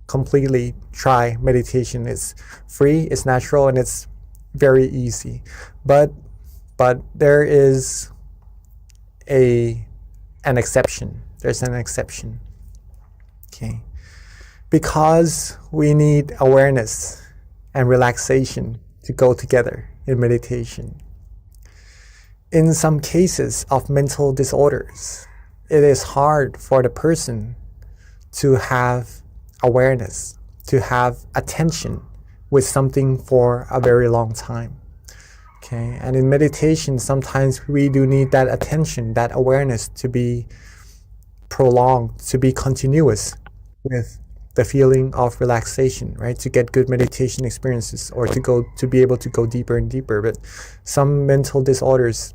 completely try meditation. It's free, it's natural, and it's very easy. But there is an exception. There's an exception. Okay, because we need awareness and relaxation to go together in meditation. In some cases of mental disorders, it is hard for the person to have awareness, to have attention with something for a very long time. Okay, and in meditation, sometimes we do need that attention, that awareness to be prolonged, to be continuous with the feeling of relaxation, right? To get good meditation experiences, or to be able to go deeper and deeper. But some mental disorders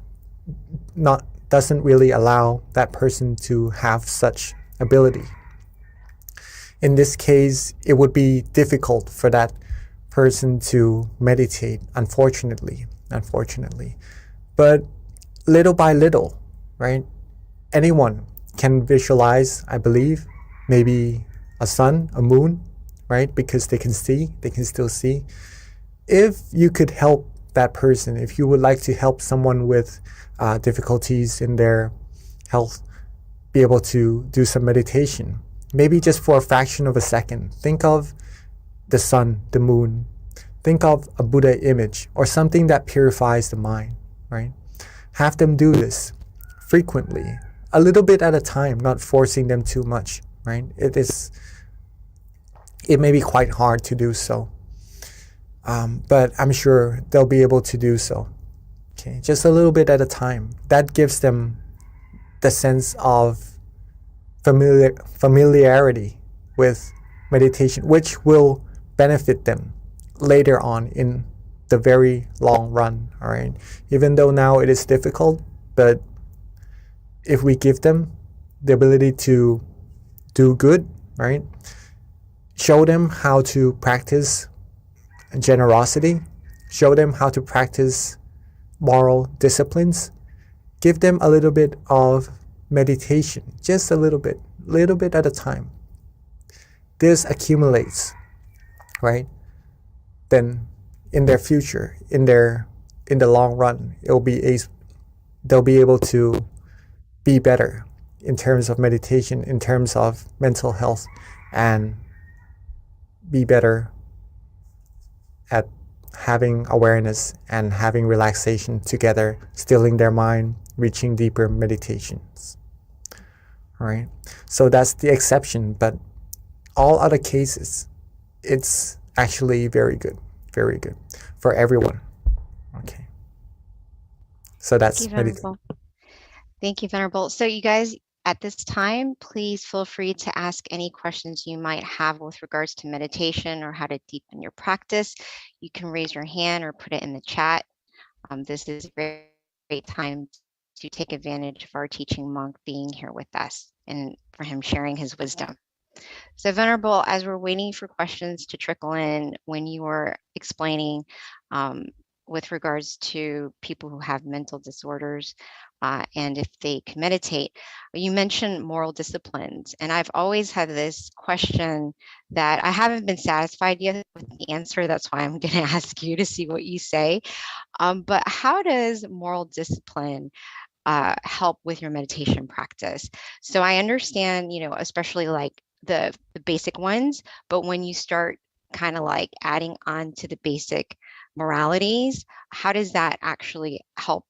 doesn't really allow that person to have such ability. In this case, it would be difficult for that person to meditate, unfortunately. But little by little, right? Anyone can visualize, I believe, maybe a sun, a moon, right? Because they can still see. If you could help that person, if you would like to help someone with difficulties in their health, be able to do some meditation, maybe just for a fraction of a second, think of the sun, the moon, think of a Buddha image or something that purifies the mind, right? Have them do this frequently, a little bit at a time, not forcing them too much, right? It may be quite hard to do so, but I'm sure they'll be able to do so. Okay, just a little bit at a time. That gives them the sense of familiarity with meditation, which will benefit them later on in the very long run. All right, even though now it is difficult, but if we give them the ability to do good, right? Show them how to practice generosity, show them how to practice moral disciplines, give them a little bit of meditation, just a little bit at a time. This accumulates, right? Then in their future, in the long run, they'll be able to be better in terms of meditation, in terms of mental health, and be better at having awareness and having relaxation together, stilling their mind, reaching deeper meditations. All right, so that's the exception, but all other cases, it's actually very good for everyone. Okay, so that's meditation. Thank you, Venerable. So you guys, at this time, please feel free to ask any questions you might have with regards to meditation or how to deepen your practice. You can raise your hand or put it in the chat. This is a great time to take advantage of our teaching monk being here with us and for him sharing his wisdom. So Venerable, as we're waiting for questions to trickle in, when you were explaining with regards to people who have mental disorders and if they can meditate, you mentioned moral disciplines. And I've always had this question that I haven't been satisfied yet with the answer. That's why I'm going to ask you to see what you say. But how does moral discipline help with your meditation practice? So I understand, especially like the basic ones, but when you start kind of like adding on to the basic moralities, how does that actually help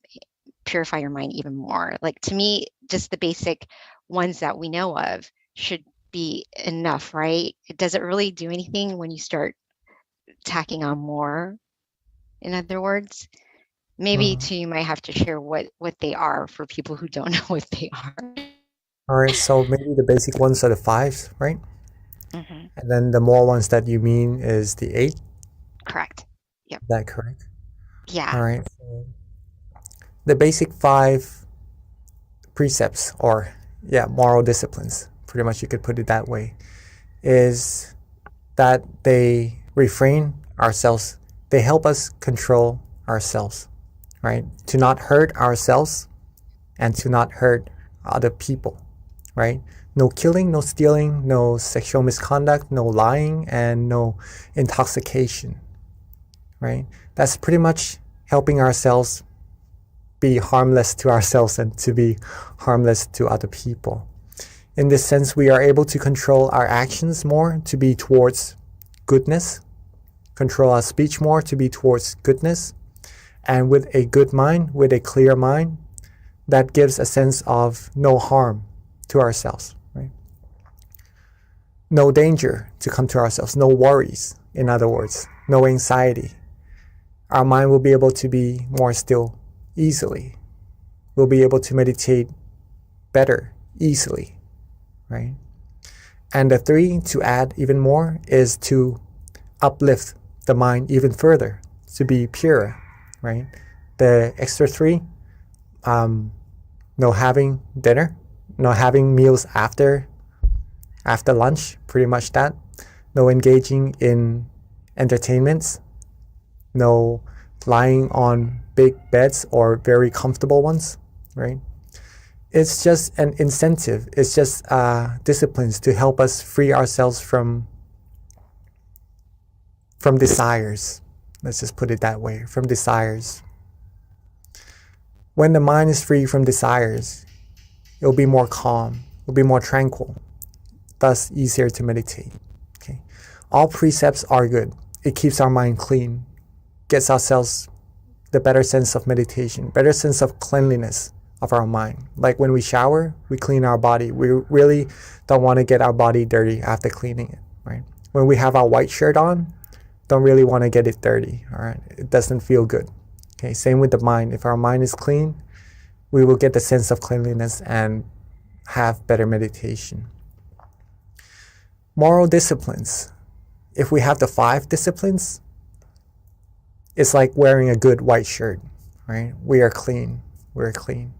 purify your mind even more? Like, to me, just the basic ones that we know of should be enough, right? Does it really do anything when you start tacking on more? In other words, maybe too, you might have to share what they are for people who don't know what they are. All right, so maybe the basic ones are the 5, right? Mm-hmm. And then the more ones that you mean is the 8? Correct. Yep. Is that correct? Yeah. All right. So the basic 5 precepts, or moral disciplines, pretty much you could put it that way, is that they refrain ourselves. They help us control ourselves, right? To not hurt ourselves and to not hurt other people, right? No killing, no stealing, no sexual misconduct, no lying, and no intoxication, right? That's pretty much helping ourselves be harmless to ourselves and to be harmless to other people. In this sense, we are able to control our actions more to be towards goodness, control our speech more to be towards goodness, and with a good mind, with a clear mind, that gives a sense of no harm to ourselves, right? No danger to come to ourselves, no worries, in other words, no anxiety. Our mind will be able to be more still easily. We'll be able to meditate better, easily, right? And the 3, to add even more, is to uplift the mind even further, to be pure, right? The extra 3, no having dinner, no having meals after after lunch, pretty much that. No engaging in entertainments, no lying on big beds or very comfortable ones, right? It's just an incentive. It's just disciplines to help us free ourselves from desires. Let's just put it that way, from desires. When the mind is free from desires, it'll be more calm, it'll be more tranquil, thus easier to meditate. Okay. All precepts are good. It keeps our mind clean, gets ourselves the better sense of meditation, better sense of cleanliness of our mind. Like when we shower, we clean our body. We really don't want to get our body dirty after cleaning it, right? When we have our white shirt on, don't really want to get it dirty, all right? It doesn't feel good. Okay, same with the mind. If our mind is clean, we will get the sense of cleanliness and have better meditation. Moral disciplines. If we have the 5 disciplines, it's like wearing a good white shirt, right? We are clean, we're clean,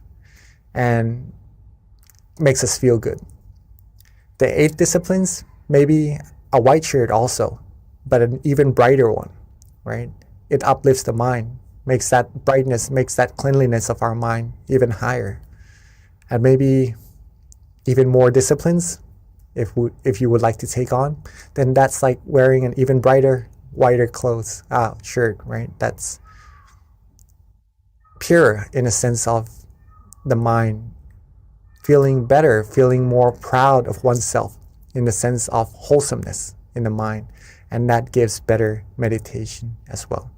and makes us feel good. The 8 disciplines, maybe a white shirt also, but an even brighter one, right? It uplifts the mind, makes that brightness, makes that cleanliness of our mind even higher. And maybe even more disciplines, if you would like to take on, then that's like wearing an even brighter, whiter clothes, shirt, right? That's pure in a sense of the mind, feeling better, feeling more proud of oneself in the sense of wholesomeness in the mind. And that gives better meditation as well.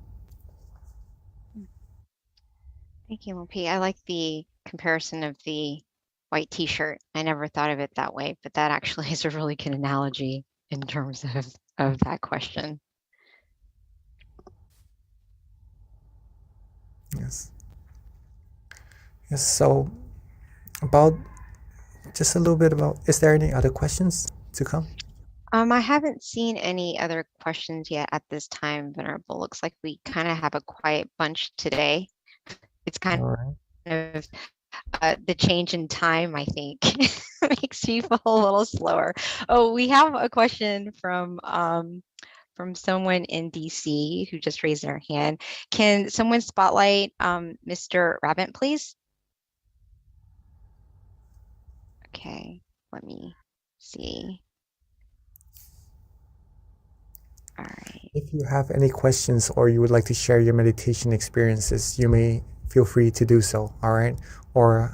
Thank you, Lupi. I like the comparison of the white t-shirt. I never thought of it that way, but that actually is a really good analogy in terms of that question. Yes. Yes, so just a little bit about, is there any other questions to come? I haven't seen any other questions yet at this time, Venerable. Looks like we kind of have a quiet bunch today. It's kind of the change in time, I think, makes you feel a little slower. Oh, we have a question from someone in DC who just raised their hand. Can someone spotlight Mr. Rabbit, please? Okay, let me see. All right. If you have any questions or you would like to share your meditation experiences, you may feel free to do so, all right? Or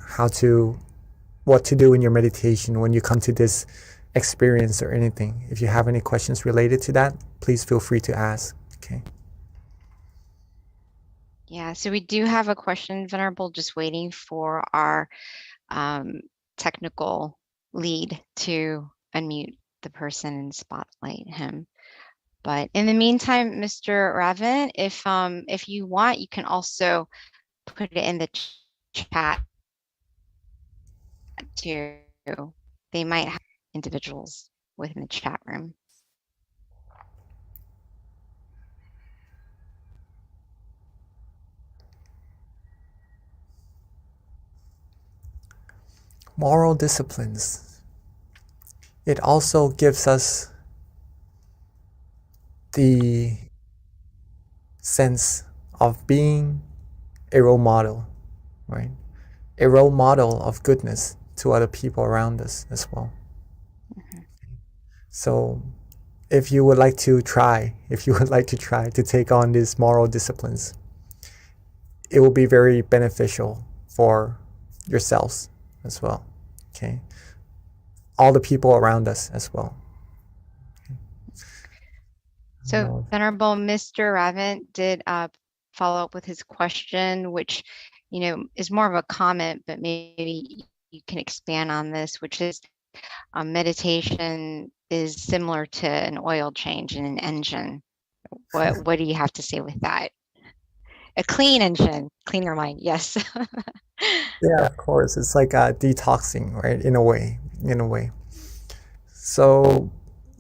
what to do in your meditation when you come to this experience or anything. If you have any questions related to that, please feel free to ask, okay? Yeah, so we do have a question, Venerable, just waiting for our technical lead to unmute the person and spotlight him. But in the meantime, Mr. Raven, if you want, you can also put it in the chat too. They might have individuals within the chat room. Moral disciplines. It also gives us the sense of being a role model, right? A role model of goodness to other people around us as well. Mm-hmm. So if you would like to try to take on these moral disciplines, it will be very beneficial for yourselves as well, okay? All the people around us as well. So Venerable Mr. Raven did follow up with his question, which, is more of a comment, but maybe you can expand on this, which is meditation is similar to an oil change in an engine. What do you have to say with that? A clean engine, clean your mind, yes. Yeah, of course. It's like detoxing, right? In a way. So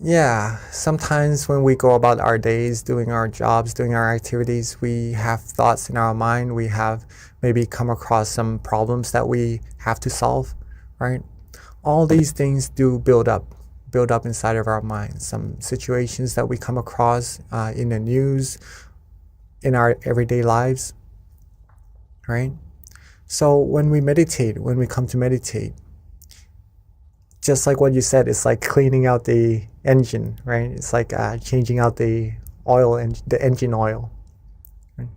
yeah, sometimes when we go about our days, doing our jobs, doing our activities, we have thoughts in our mind. We have maybe come across some problems that we have to solve, right? All these things do build up build up inside of our mind, some situations that we come across in the news, in our everyday lives, right? So when we meditate, when we come to meditate, just like what you said, it's like cleaning out the engine, right? It's like changing out the oil and the engine oil. Right?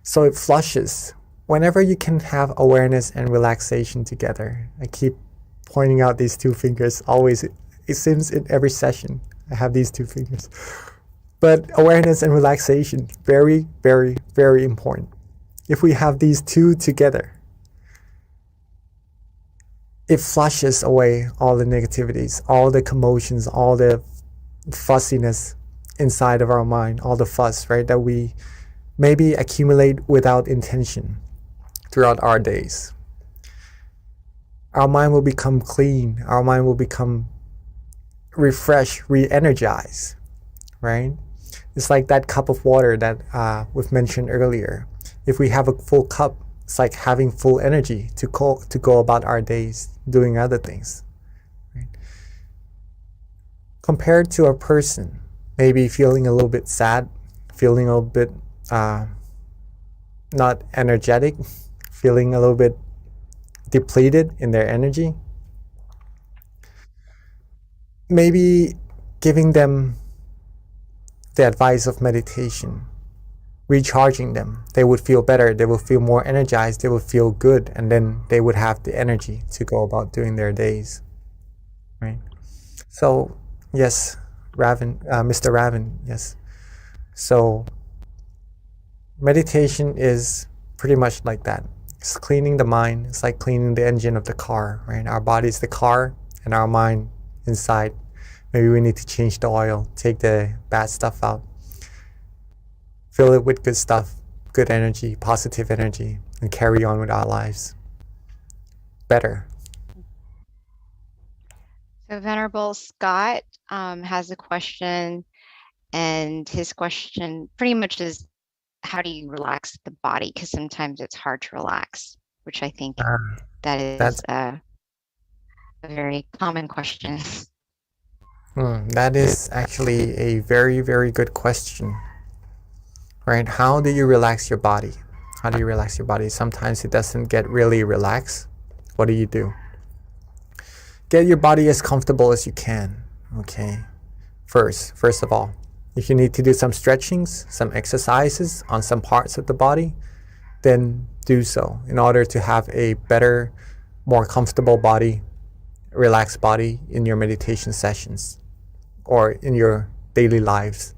So it flushes. Whenever you can have awareness and relaxation together, I keep pointing out these two fingers always. It seems in every session I have these two fingers. But awareness and relaxation, very, very, very important. If we have these two together, it flushes away all the negativities, all the commotions, all the fussiness inside of our mind, all the fuss, right, that we maybe accumulate without intention throughout our days. Our mind will become clean. Our mind will become refreshed, re-energized, right? It's like that cup of water that we've mentioned earlier. If we have a full cup, it's like having full energy to go about our days doing other things. Right? Compared to a person, maybe feeling a little bit sad, feeling a little bit not energetic, feeling a little bit depleted in their energy, maybe giving them the advice of meditation, recharging them, they would feel better, they would feel more energized, they would feel good, and then they would have the energy to go about doing their days, right? So yes, Mr. Raven, yes. So meditation is pretty much like that. It's cleaning the mind. It's like cleaning the engine of the car, right? Our body is the car and our mind inside. Maybe we need to change the oil, take the bad stuff out, fill it with good stuff, good energy, positive energy, and carry on with our lives better. So Venerable Scott has a question, and his question pretty much is, how do you relax the body? Because sometimes it's hard to relax, which I think that is a very common question. That is actually a very, very good question, right? How do you relax your body? How do you relax your body? Sometimes it doesn't get really relaxed. What do? Get your body as comfortable as you can, okay? First of all, if you need to do some stretchings, some exercises on some parts of the body, then do so in order to have a better, more comfortable body, relaxed body in your meditation sessions or in your daily lives,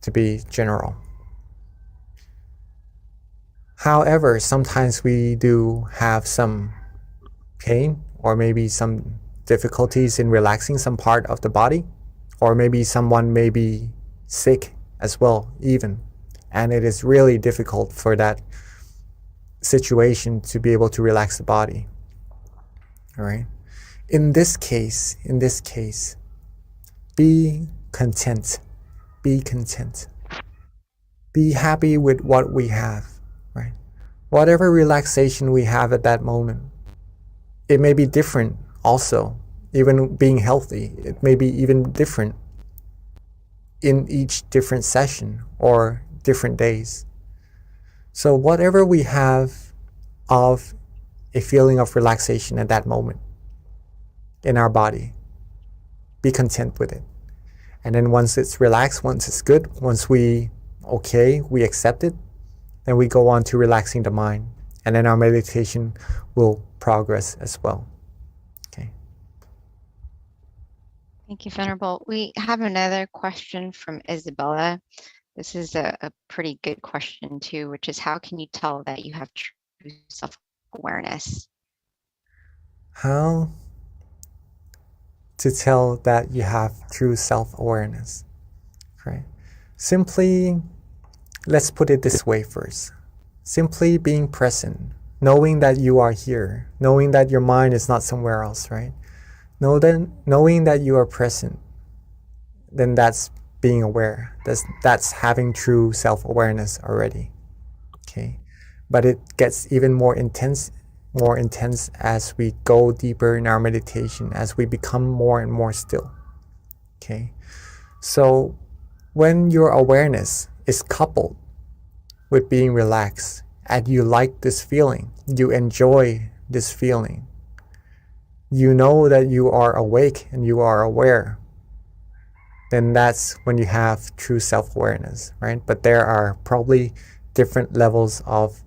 to be general. However, sometimes we do have some pain or maybe some difficulties in relaxing some part of the body, or maybe someone may be sick as well even, and it is really difficult for that situation to be able to relax the body. All right. In this case, be content. Be content. Be happy with what we have, right? Whatever relaxation we have at that moment, it may be different also. Even being healthy, it may be even different in each different session or different days. So whatever we have of a feeling of relaxation at that moment in our body, be content with it. And then once it's relaxed, once it's good, once we accept it, then we go on to relaxing the mind. And then our meditation will progress as well. Okay. Thank you, Venerable. We have another question from Isabella. This is a pretty good question too, which is, how can you tell that you have true self-awareness? How to tell that you have true self-awareness, right? Simply, let's put it this way first. Simply being present, knowing that you are here, knowing that your mind is not somewhere else, right? Knowing that you are present, then that's being aware. That's having true self-awareness already, okay? But it gets even more intense as we go deeper in our meditation, as we become more and more still. Okay. So when your awareness is coupled with being relaxed and you like this feeling, you enjoy this feeling, you know that you are awake and you are aware, then that's when you have true self-awareness, right? But there are probably different levels of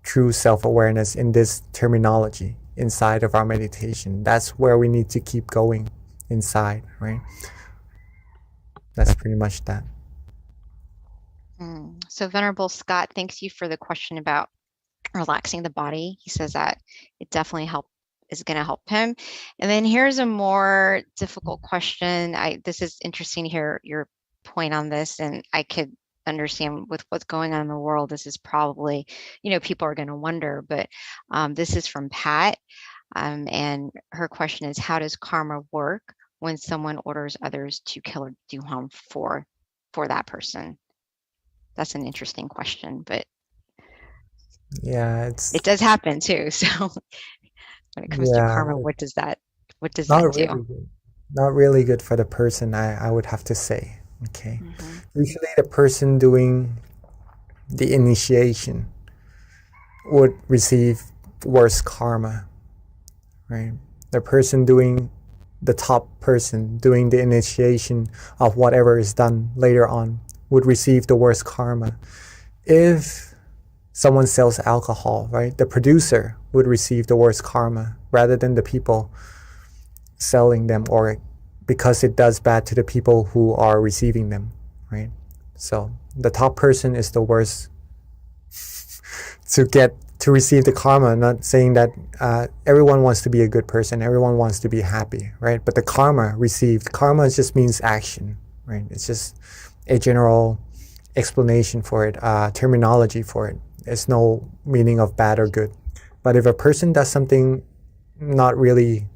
true self-awareness in this terminology inside of our meditation. That's where we need to keep going inside, right? That's pretty much that. So Venerable Scott, thanks you for the question about relaxing the body. He says that it definitely is going to help him. And then here's a more difficult question. This is interesting to hear your point on this, and I could understand with what's going on in the world. This is probably, people are going to wonder, but this is from Pat. And her question is, how does karma work when someone orders others to kill or do harm for that person? That's an interesting question, but yeah, it does happen too. So when it comes to karma, what does that do? Really good. Not really good for the person, I would have to say. Okay. Usually the person doing the initiation would receive worse karma, right? The person the top person doing the initiation of whatever is done later on would receive the worst karma. If someone sells alcohol, right, the producer would receive the worst karma rather than the people selling them, or because it does bad to the people who are receiving them, right? So the top person is the worst to receive the karma. Not saying that everyone wants to be a good person, everyone wants to be happy, right? But the karma just means action, right? It's just a general explanation for it, terminology for it. There's no meaning of bad or good. But if a person does something not really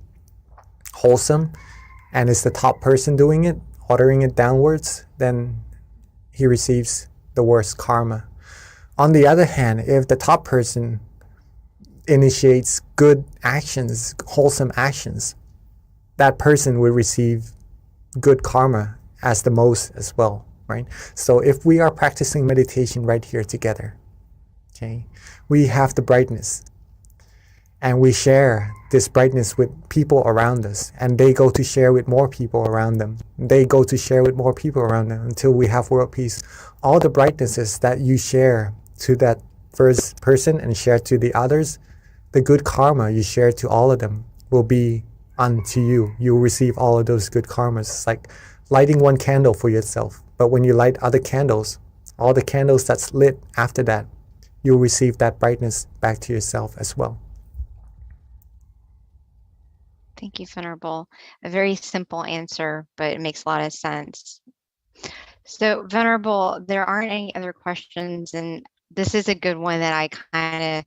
wholesome and it's the top person doing it, ordering it downwards, then he receives the worst karma. On the other hand, if the top person initiates good actions, wholesome actions, that person will receive good karma as the most as well, right? So if we are practicing meditation right here together, okay, we have the brightness and we share this brightness with people around us, and they go to share with more people around them. They go to share with more people around them until we have world peace. All the brightnesses that you share to that first person and share to the others, the good karma you share to all of them will be unto you. You'll receive all of those good karmas. It's like lighting one candle for yourself. But when you light other candles, all the candles that's lit after that, you'll receive that brightness back to yourself as well. Thank you, Venerable. A very simple answer, but it makes a lot of sense. So, Venerable, there aren't any other questions, and this is a good one that I kind of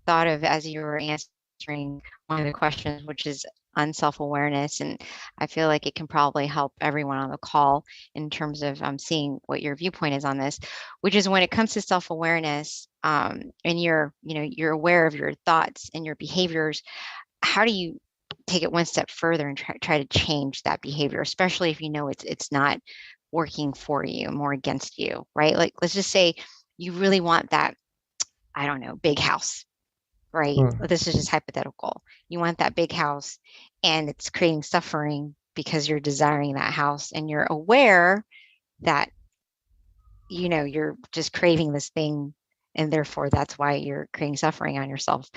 thought of as you were answering one of the questions, which is on self-awareness, and I feel like it can probably help everyone on the call in terms of seeing what your viewpoint is on this, which is when it comes to self-awareness, and you're aware of your thoughts and your behaviors, how do you take it one step further and try to change that behavior, especially if you know it's not working for you, more against you, right? Like, let's just say you really want that, I don't know, big house, right? This is just hypothetical. You want that big house and it's creating suffering because you're desiring that house, and you're aware that, you're just craving this thing, and therefore that's why you're creating suffering on yourself.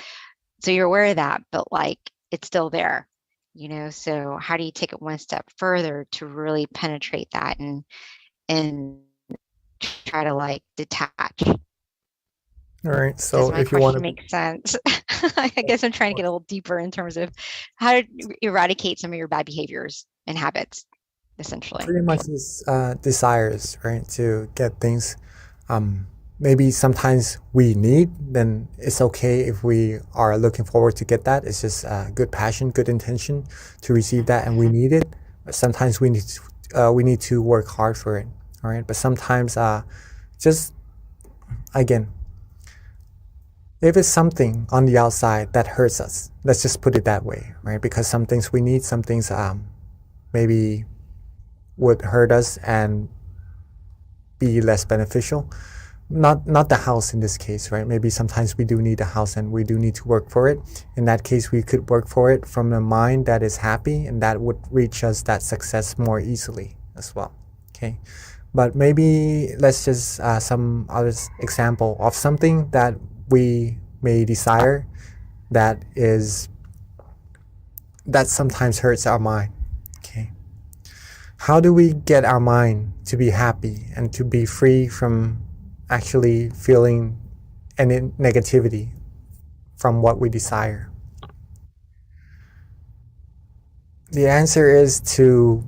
So you're aware of that, but like, it's still there, so how do you take it one step further to really penetrate that and try to like detach? All right. So does my if you want to make sense? I guess I'm trying to get a little deeper in terms of how to eradicate some of your bad behaviors and habits, essentially. Pretty much is desires, right? To get things maybe sometimes we need, then it's okay if we are looking forward to get that. It's just good passion, good intention to receive that, and we need it. But sometimes we need to work hard for it, all right? But sometimes just, again, if it's something on the outside that hurts us, let's just put it that way, right? Because some things we need, some things maybe would hurt us and be less beneficial. Not the house in this case, right? Maybe sometimes we do need a house and we do need to work for it. In that case, we could work for it from a mind that is happy, and that would reach us that success more easily as well. Okay, but maybe let's just some other example of something that we may desire that sometimes hurts our mind. Okay, how do we get our mind to be happy and to be free from actually feeling any negativity from what we desire? The answer is to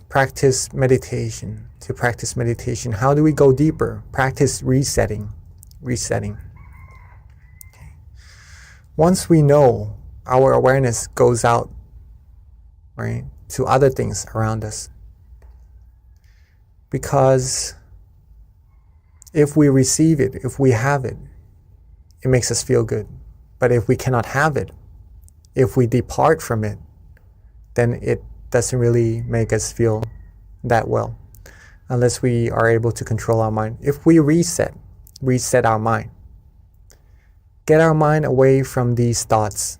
practice meditation. How do we go deeper? Practice resetting. Okay. Once we know, our awareness goes out, right, to other things around us. Because if we receive it, if we have it, it makes us feel good. But if we cannot have it, if we depart from it, then it doesn't really make us feel that well, unless we are able to control our mind. If we reset our mind, get our mind away from these thoughts,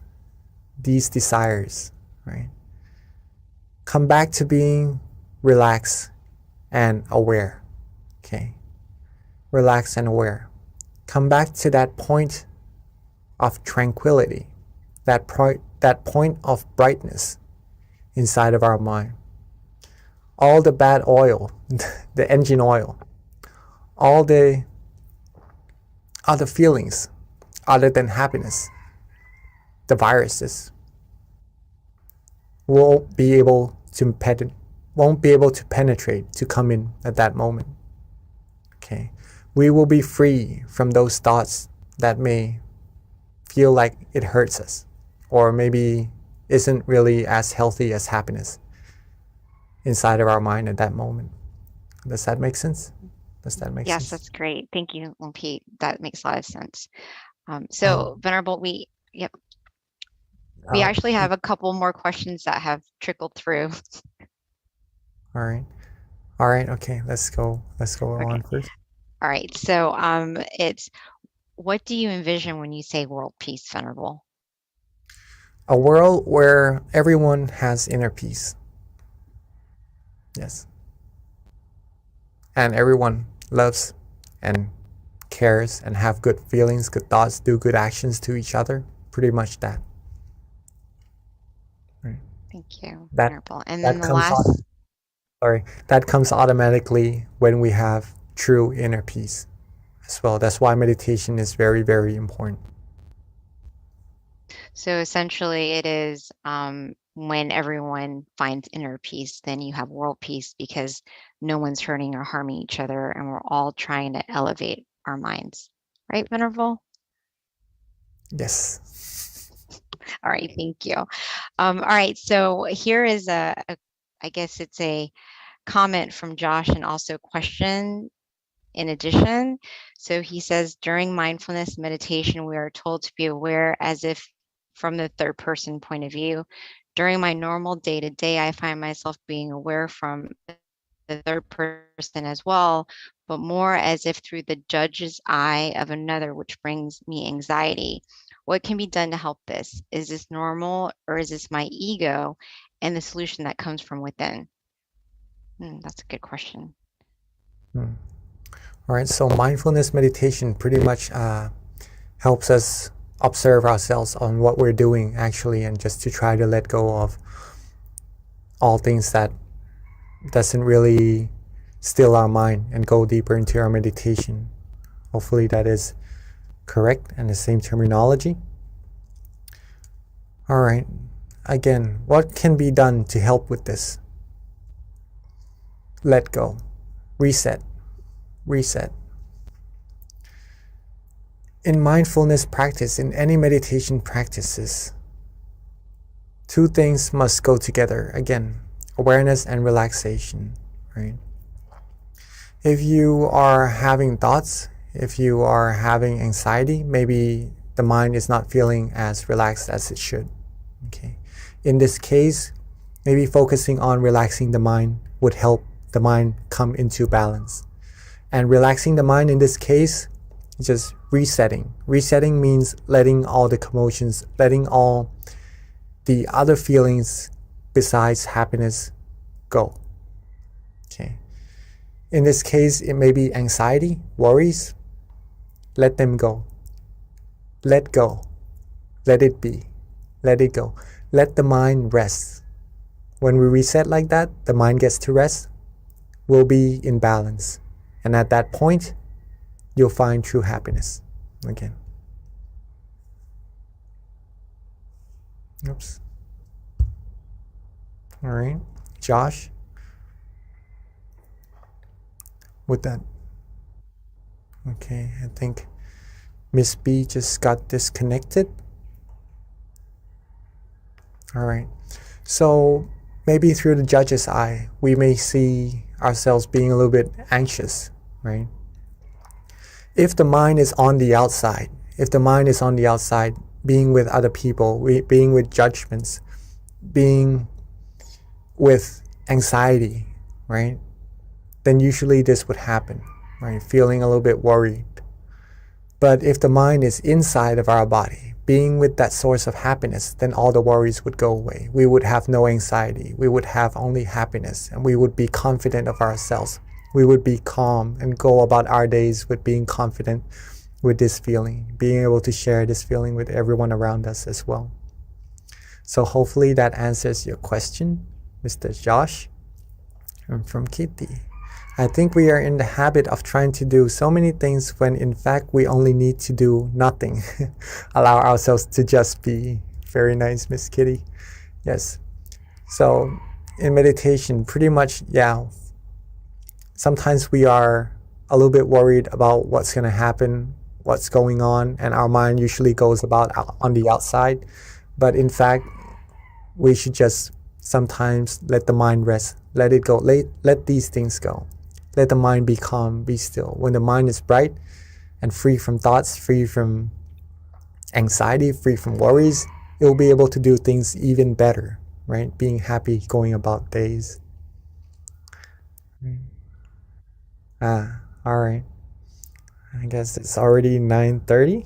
these desires, right? Come back to being relaxed and aware, okay? Relaxed and aware. Come back to that point of tranquility, that point of brightness inside of our mind. All the bad oil, the engine oil, all the other feelings other than happiness, the viruses, won't be able to penetrate, to come in at that moment. Okay, we will be free from those thoughts that may feel like it hurts us, or maybe isn't really as healthy as happiness inside of our mind at that moment. Does that make sense? Yes, that's great. Thank you, Pete. That makes a lot of sense. So Venerable, we actually have a couple more questions that have trickled through. All right. Okay, let's go on first. All right. So it's, what do you envision when you say world peace, Venerable? A world where everyone has inner peace. Yes. And everyone loves and cares and have good feelings, good thoughts, do good actions to each other. Pretty much that. Right. Thank you. That, Wonderful. And that then the last. That comes automatically when we have true inner peace as well. That's why meditation is very, very important. So essentially it is when everyone finds inner peace, then you have world peace, because no one's hurting or harming each other, and we're all trying to elevate our minds. Right, Venerable? Yes. All right, thank you. All right, so here is I guess it's a comment from Josh and also a question in addition. So he says, during mindfulness meditation, we are told to be aware as if from the third person point of view. During my normal day-to-day, I find myself being aware from the third person as well, but more as if through the judge's eye of another, which brings me anxiety. What can be done to help this? Is this normal, or is this my ego and the solution that comes from within? That's a good question. All right, so mindfulness meditation pretty much helps us observe ourselves on what we're doing actually, and just to try to let go of all things that doesn't really still our mind and go deeper into our meditation. Hopefully that is correct and the same terminology. All right, again, what can be done to help with this? Let go, reset. In mindfulness practice, in any meditation practices, two things must go together. Again, awareness and relaxation, right? If you are having thoughts, if you are having anxiety, maybe the mind is not feeling as relaxed as it should. Okay. In this case, maybe focusing on relaxing the mind would help the mind come into balance. And relaxing the mind in this case, just resetting. Resetting means letting all the commotions, letting all the other feelings besides happiness go. Okay. In this case, it may be anxiety, worries. Let them go. Let go. Let it be. Let it go. Let the mind rest. When we reset like that, the mind gets to rest. We'll be in balance. And at that point, you'll find true happiness again. Oops. All right. Josh? With that. Okay, I think Miss B just got disconnected. All right. So maybe through the judge's eye, we may see ourselves being a little bit anxious, right? If the mind is on the outside, being with other people, being with judgments, being with anxiety, right? Then usually this would happen, right? Feeling a little bit worried. But if the mind is inside of our body, being with that source of happiness, then all the worries would go away. We would have no anxiety. We would have only happiness, and we would be confident of ourselves. We would be calm and go about our days with being confident with this feeling, being able to share this feeling with everyone around us as well. So hopefully that answers your question, Mr. Josh. And from Kitty. I think we are in the habit of trying to do so many things when in fact we only need to do nothing. Allow ourselves to just be. Very nice, Miss Kitty. Yes. So in meditation, pretty much, yeah, sometimes we are a little bit worried about what's going to happen, what's going on, and our mind usually goes about on the outside. But in fact, we should just sometimes let the mind rest, let it go, let these things go. Let the mind be calm, be still. When the mind is bright and free from thoughts, free from anxiety, free from worries, it will be able to do things even better, right? Being happy, going about days. All right. I guess it's already 9:30.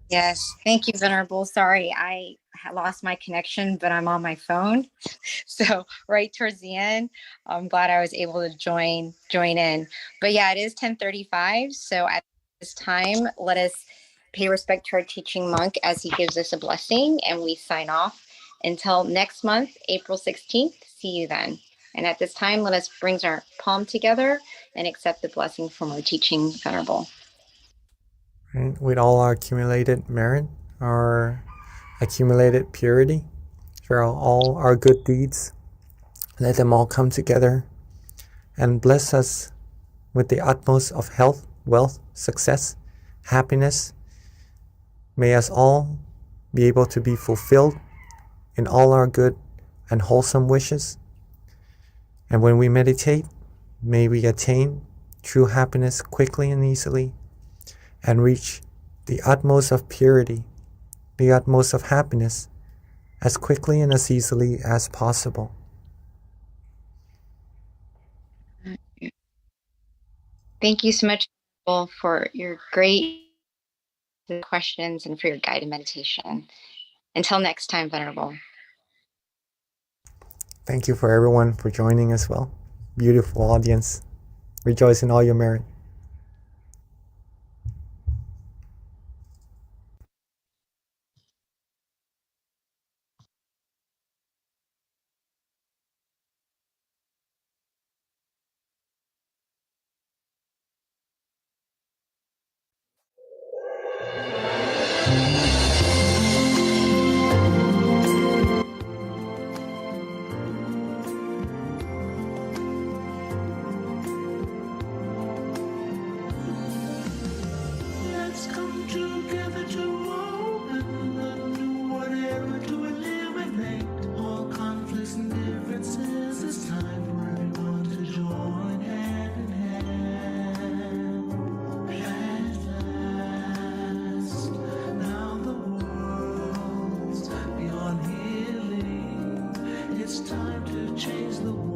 Yes, thank you, Venerable. Sorry, I lost my connection, but I'm on my phone. So right towards the end, I'm glad I was able to join in. But yeah, it is 10:35. So at this time, let us pay respect to our teaching monk as he gives us a blessing, and we sign off until next month, April 16th. See you then. And at this time, let us bring our palm together and accept the blessing from our teaching Venerable. Right? With all our accumulated merit, our accumulated purity, for all our good deeds, let them all come together and bless us with the utmost of health, wealth, success, happiness. May us all be able to be fulfilled in all our good and wholesome wishes. And when we meditate, may we attain true happiness quickly and easily, and reach the utmost of purity, the utmost of happiness, as quickly and as easily as possible. Thank you so much for your great questions and for your guided meditation. Until next time, Venerable. Thank you for everyone for joining as well. Beautiful audience. Rejoice in all your merit. Let's come together to open the new whatever to eliminate all conflicts and differences. It's time for everyone to join hand in hand. At last, now the world's beyond healing. It's time to change the world.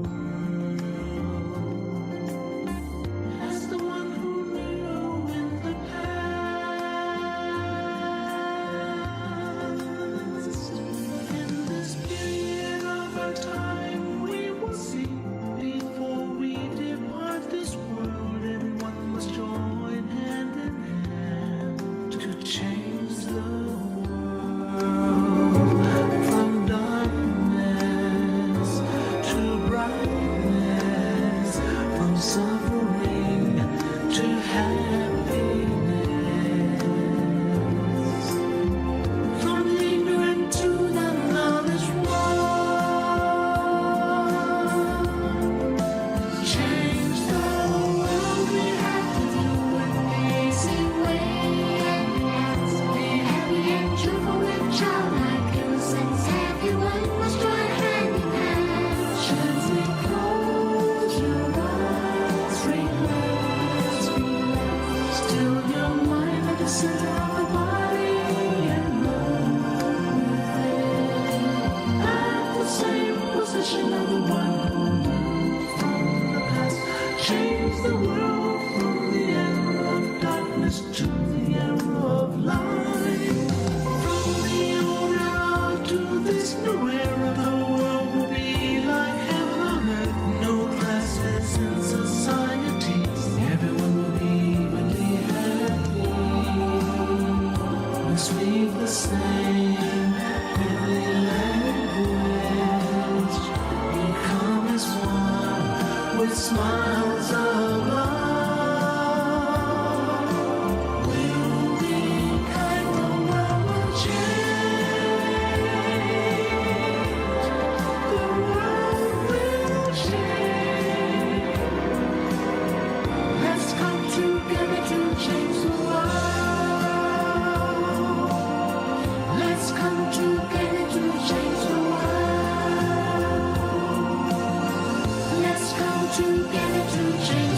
the time we will see. Before we depart this world, everyone must join hand in hand to change the world from darkness to brightness, from suffering to happiness, from ignorant to the knowledge one. Change the world, we have to do it easy way. Be happy and cheerful and childlike, innocence, everyone must join hand in hand. Gently close your eyes, relax, relax. Still your mind at the center of the body and move within. At the same position of the one who moved from the past. Change the world from the era of darkness to the era of light. From the old era to this new era, the world will be like heaven on earth. No classes in society. Everyone will be evenly happy. We speak the same heavenly language. Become as one with smiles of love. We'll be kind, the world will change. The world will change. Let's come together to change the world. Let's come together to change the world. Let's come together to change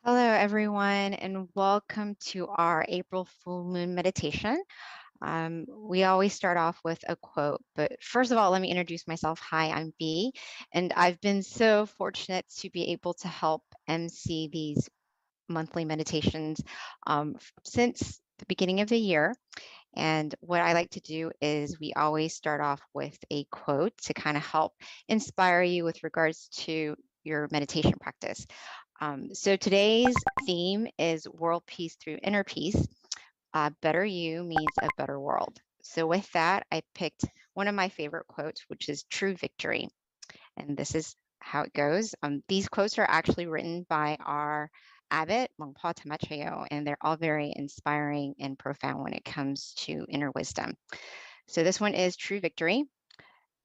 Hello, everyone, and welcome to our April full moon meditation. We always start off with a quote, but first of all, let me introduce myself. Hi, I'm B, and I've been so fortunate to be able to help MC these monthly meditations since the beginning of the year. And what I like to do is we always start off with a quote to kind of help inspire you with regards to your meditation practice. So today's theme is world peace through inner peace. Better you means a better world. So with that, I picked one of my favorite quotes, which is true victory. And this is how it goes. These quotes are actually written by our abbot, Longpa Tamachayo, and they're all very inspiring and profound when it comes to inner wisdom. So this one is true victory.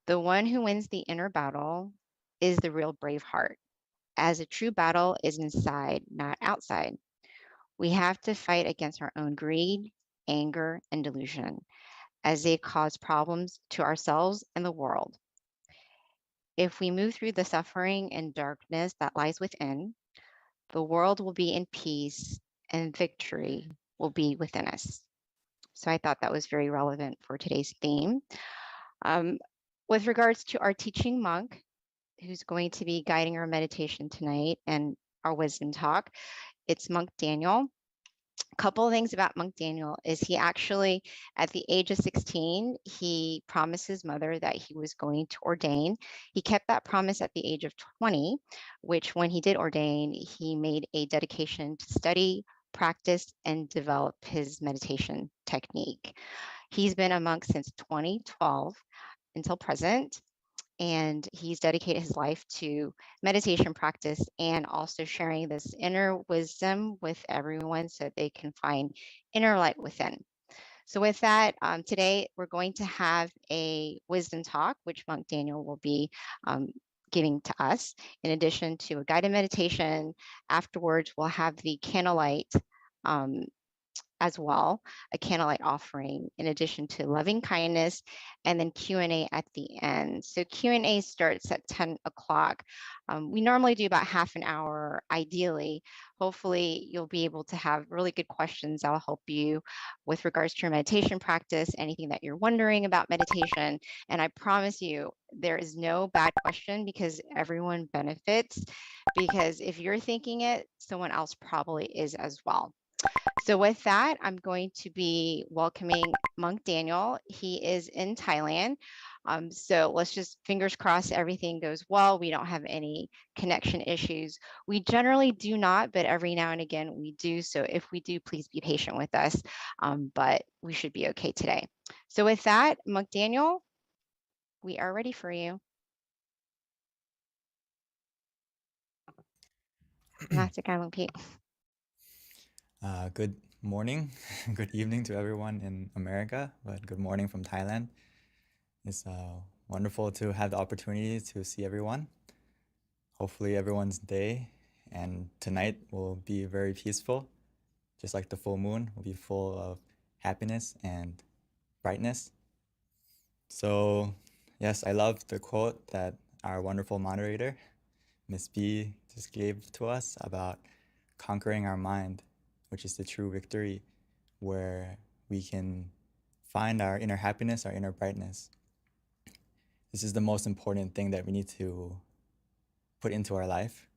The one who wins the inner battle is the real brave heart, as a true battle is inside, not outside. We have to fight against our own greed, anger, and delusion, as they cause problems to ourselves and the world. If we move through the suffering and darkness that lies within, the world will be in peace and victory will be within us. So I thought that was very relevant for today's theme. With regards to our teaching monk, who's going to be guiding our meditation tonight and our wisdom talk, it's Monk Daniel. A couple of things about Monk Daniel is he actually, at the age of 16, he promised his mother that he was going to ordain. He kept that promise at the age of 20, which when he did ordain, he made a dedication to study, practice, and develop his meditation technique. He's been a monk since 2012 until present. and he's dedicated his life to meditation practice and also sharing this inner wisdom with everyone so they can find inner light within. So with that, today we're going to have a wisdom talk, which Monk Daniel will be giving to us, in addition to a guided meditation. Afterwards, we'll have the candlelight as well, a candlelight offering, in addition to loving kindness, and then Q&A at the end. So Q&A starts at 10 o'clock. We normally do about half an hour, ideally. Hopefully, you'll be able to have really good questions that will help you with regards to your meditation practice, anything that you're wondering about meditation. And I promise you, there is no bad question because everyone benefits. Because if you're thinking it, someone else probably is as well. So with that, I'm going to be welcoming Monk Daniel. He is in Thailand. So let's just fingers crossed everything goes well. We don't have any connection issues. We generally do not, but every now and again we do. So if we do, please be patient with us. But we should be okay today. So with that, Monk Daniel, we are ready for you. Pete. Good morning, good evening to everyone in America, but good morning from Thailand. It's wonderful to have the opportunity to see everyone. Hopefully everyone's day and tonight will be very peaceful, just like the full moon will be full of happiness and brightness. So yes, I love the quote that our wonderful moderator, Miss B, just gave to us about conquering our mind, which is the true victory, where we can find our inner happiness, our inner brightness. This is the most important thing that we need to put into our life,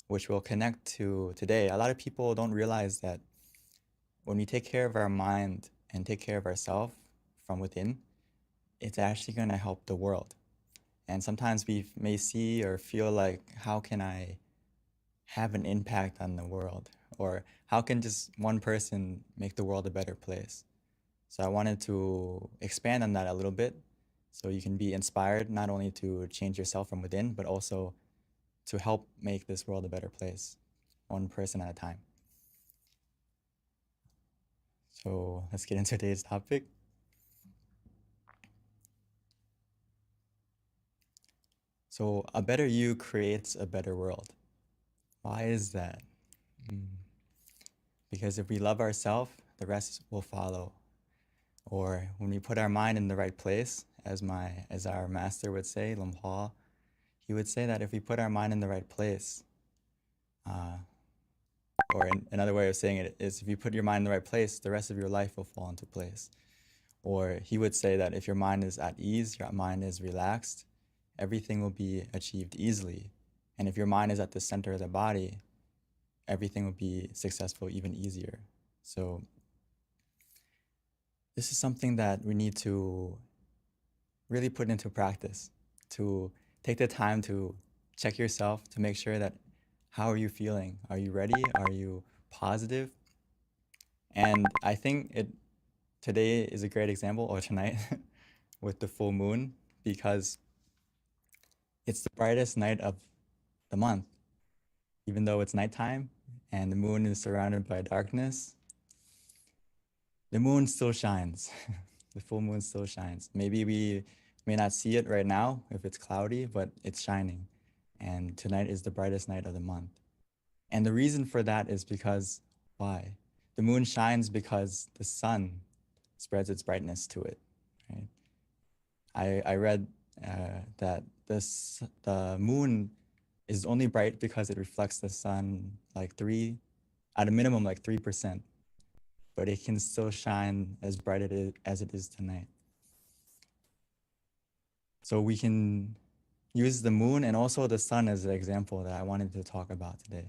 which will connect to today. A lot of people don't realize that when we take care of our mind and take care of ourselves from within, it's actually going to help the world. And sometimes we may see or feel like, how can I have an impact on the world? Or how can just one person make the world a better place? So I wanted to expand on that a little bit so you can be inspired not only to change yourself from within, but also to help make this world a better place, one person at a time. So let's get into today's topic. So a better you creates a better world. Why is that? Because if we love ourselves, the rest will follow. Or when we put our mind in the right place, as our master would say, Lom Pa, he would say that if we put our mind in the right place, or another way of saying it is, if you put your mind in the right place, the rest of your life will fall into place. Or he would say that if your mind is at ease, your mind is relaxed, everything will be achieved easily. And if your mind is at the center of the body, everything will be successful even easier. So this is something that we need to really put into practice, to take the time to check yourself, to make sure that, how are you feeling? Are you ready? Are you positive? And I think today is a great example, or tonight, with the full moon, because it's the brightest night of the month. Even though it's nighttime and the moon is surrounded by darkness, the moon still shines. The full moon still shines. Maybe we may not see it right now if it's cloudy, but it's shining. And tonight is the brightest night of the month. And the reason for that is because, why? The moon shines because the sun spreads its brightness to it, right? I read that the moon is only bright because it reflects the sun like at a minimum like 3%, but it can still shine as bright as it is tonight. So we can use the moon and also the sun as an example that I wanted to talk about today.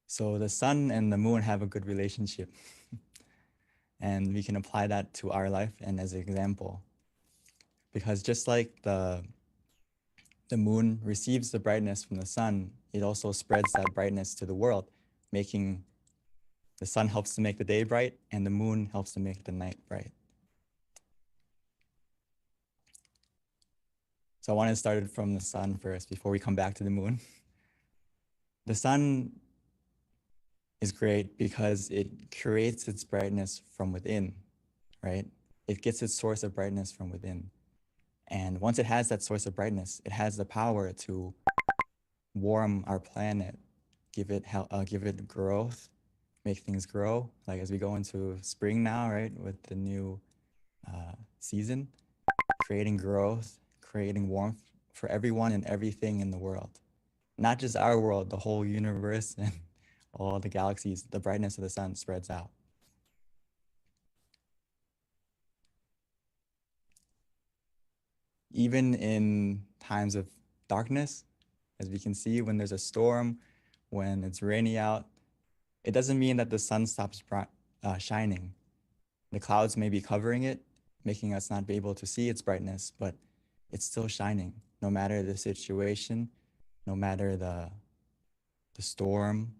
So the sun and the moon have a good relationship. And we can apply that to our life and as an example. Because just like the moon receives the brightness from the sun, it also spreads that brightness to the world, making the sun helps to make the day bright and the moon helps to make the night bright. So I want to start it from the sun first before we come back to the moon. The sun is great because it creates its brightness from within, right? It gets its source of brightness from within. And once it has that source of brightness, it has the power to warm our planet, give it growth, make things grow. Like as we go into spring now, right, with the new season, creating growth, creating warmth for everyone and everything in the world. Not just our world, the whole universe and all the galaxies, the brightness of the sun spreads out. Even in times of darkness, as we can see, when there's a storm, when it's rainy out, it doesn't mean that the sun stops shining. The clouds may be covering it, making us not be able to see its brightness, but it's still shining, no matter the situation, no matter the storm.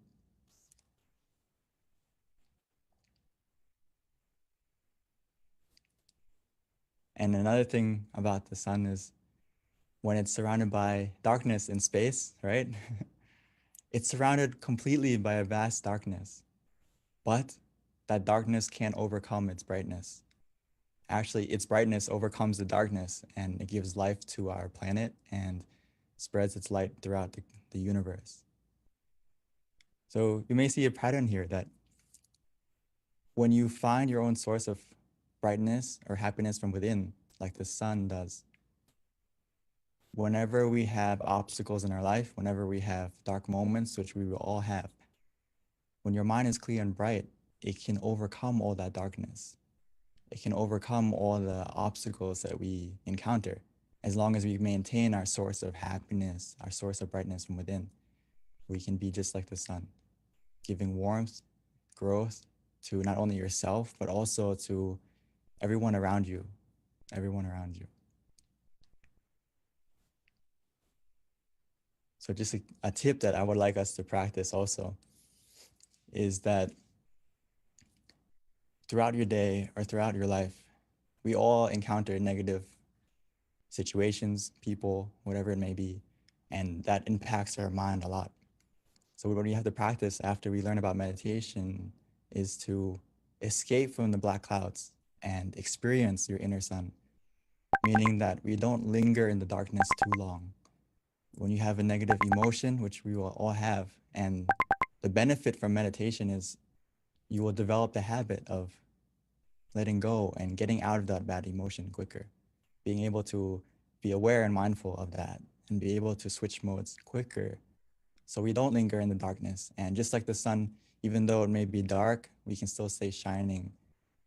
And another thing about the sun is when it's surrounded by darkness in space, right? It's surrounded completely by a vast darkness, but that darkness can't overcome its brightness. Actually, its brightness overcomes the darkness and it gives life to our planet and spreads its light throughout the universe. So you may see a pattern here that when you find your own source of brightness or happiness from within, like the sun does, whenever we have obstacles in our life, whenever we have dark moments, which we will all have, when your mind is clear and bright, it can overcome all that darkness. It can overcome all the obstacles that we encounter, as long as we maintain our source of happiness, our source of brightness from within. We can be just like the sun, giving warmth, growth to not only yourself, but also to everyone around you, everyone around you. So just a tip that I would like us to practice also is that throughout your day or throughout your life, we all encounter negative situations, people, whatever it may be, and that impacts our mind a lot. So what we have to practice after we learn about meditation is to escape from the black clouds and experience your inner sun, meaning that we don't linger in the darkness too long. When you have a negative emotion, which we will all have, and the benefit from meditation is you will develop the habit of letting go and getting out of that bad emotion quicker, being able to be aware and mindful of that and be able to switch modes quicker so we don't linger in the darkness. And just like the sun, even though it may be dark, we can still stay shining.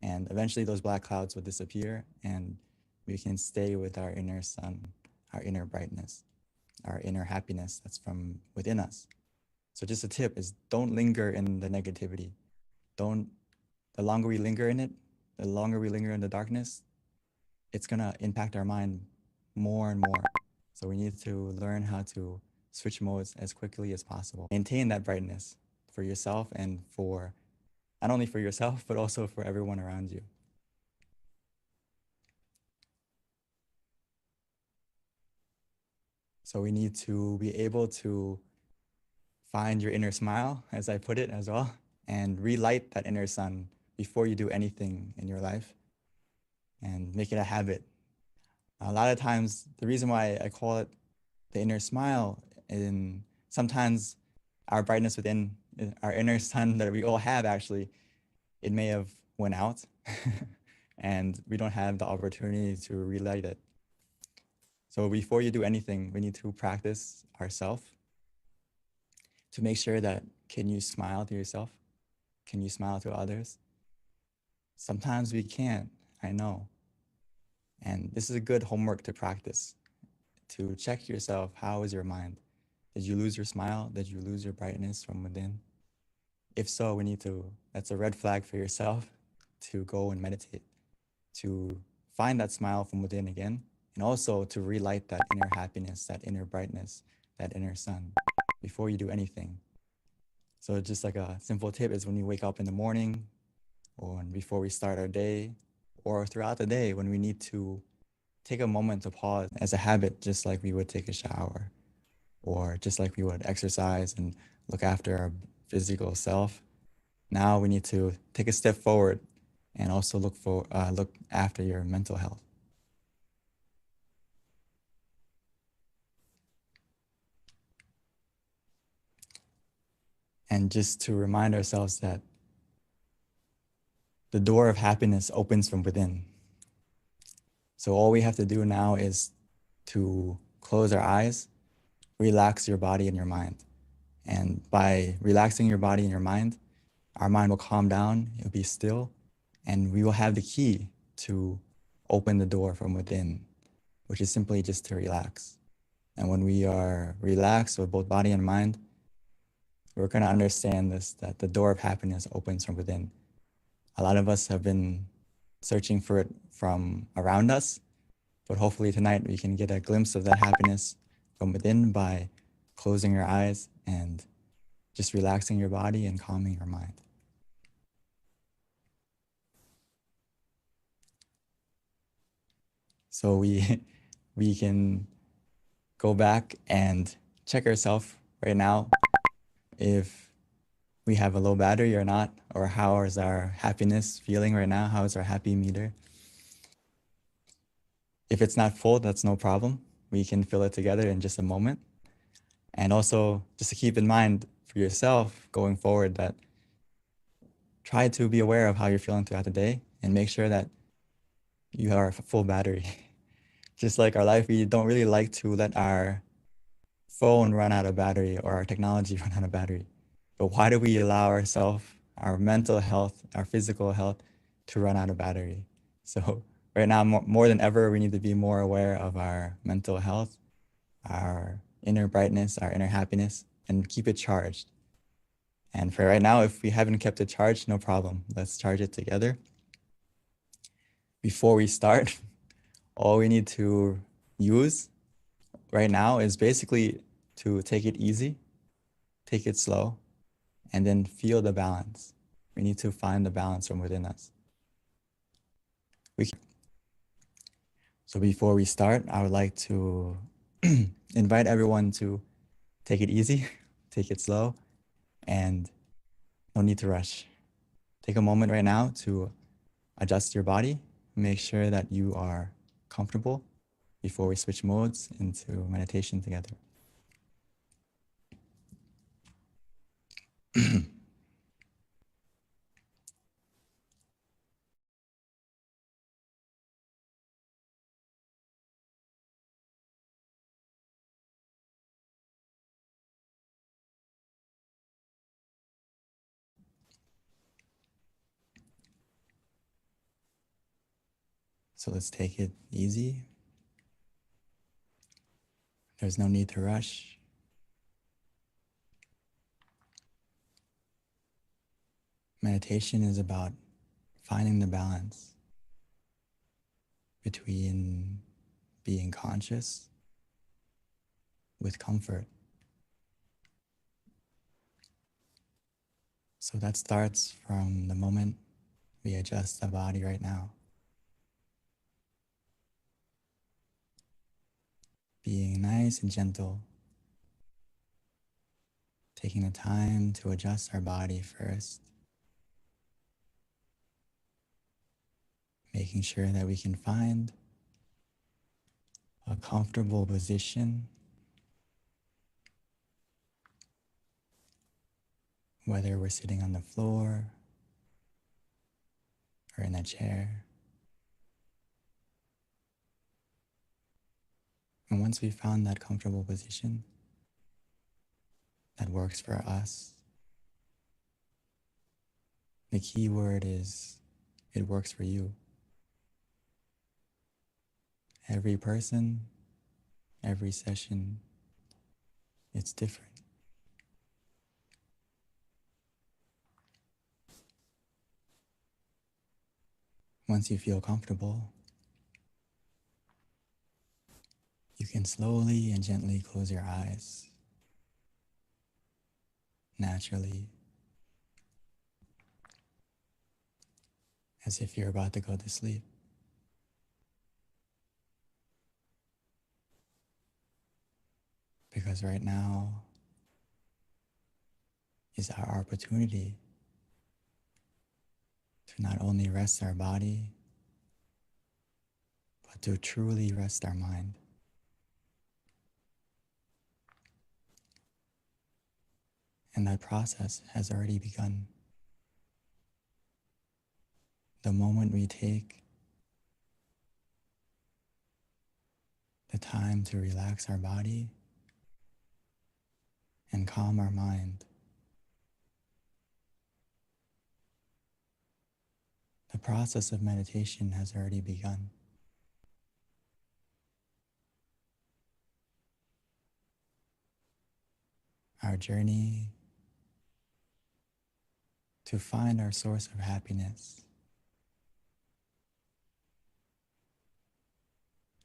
And eventually those black clouds will disappear and we can stay with our inner sun, our inner brightness, our inner happiness that's from within us. So just a tip is don't linger in the negativity. The longer we linger in it, the longer we linger in the darkness, it's gonna impact our mind more and more. So we need to learn how to switch modes as quickly as possible. Maintain that brightness for yourself and for, not only for yourself, but also for everyone around you. So we need to be able to find your inner smile, as I put it as well, and relight that inner sun before you do anything in your life and make it a habit. A lot of times, the reason why I call it the inner smile, and sometimes our brightness within our inner sun that we all have, actually, it may have went out and we don't have the opportunity to relight it. So before you do anything, we need to practice ourselves to make sure that, can you smile to yourself? Can you smile to others? Sometimes we can't, I know. And this is a good homework to practice, to check yourself. How is your mind? Did you lose your smile? Did you lose your brightness from within? If so, that's a red flag for yourself to go and meditate, to find that smile from within again, and also to relight that inner happiness, that inner brightness, that inner sun before you do anything. So just like a simple tip is when you wake up in the morning or before we start our day or throughout the day when we need to take a moment to pause as a habit, just like we would take a shower or just like we would exercise and look after our physical self. Now we need to take a step forward and also look after your mental health. And just to remind ourselves that the door of happiness opens from within. So all we have to do now is to close our eyes, relax your body and your mind. And by relaxing your body and your mind, our mind will calm down, it'll be still, and we will have the key to open the door from within, which is simply just to relax. And when we are relaxed with both body and mind, we're going to understand this, that the door of happiness opens from within. A lot of us have been searching for it from around us, but hopefully tonight we can get a glimpse of that happiness from within by closing your eyes and just relaxing your body and calming your mind. So we can go back and check ourselves right now if we have a low battery or not, or how is our happiness feeling right now? How is our happy meter? If it's not full, that's no problem. We can fill it together in just a moment. And also just to keep in mind for yourself going forward that try to be aware of how you're feeling throughout the day and make sure that you are a full battery. Just like our life, we don't really like to let our phone run out of battery or our technology run out of battery. But why do we allow ourselves, our mental health, our physical health to run out of battery? So right now, more than ever, we need to be more aware of our mental health, our inner brightness, our inner happiness, and keep it charged. And for right now, if we haven't kept it charged, no problem. Let's charge it together. Before we start, all we need to use right now is basically to take it easy, take it slow, and then feel the balance. We need to find the balance from within us. So before we start, I would like to invite everyone to take it easy, take it slow, and no need to rush. Take a moment right now to adjust your body, make sure that you are comfortable before we switch modes into meditation together. So let's take it easy. There's no need to rush. Meditation is about finding the balance between being conscious with comfort. So that starts from the moment we adjust the body right now. Being nice and gentle, taking the time to adjust our body first, making sure that we can find a comfortable position, whether we're sitting on the floor or in a chair. And once we found that comfortable position that works for us, the key word is it works for you. Every person, every session, it's different. Once you feel comfortable, you can slowly and gently close your eyes, naturally, as if you're about to go to sleep. Because right now is our opportunity to not only rest our body, but to truly rest our mind. And that process has already begun. The moment we take the time to relax our body and calm our mind, the process of meditation has already begun. Our journey to find our source of happiness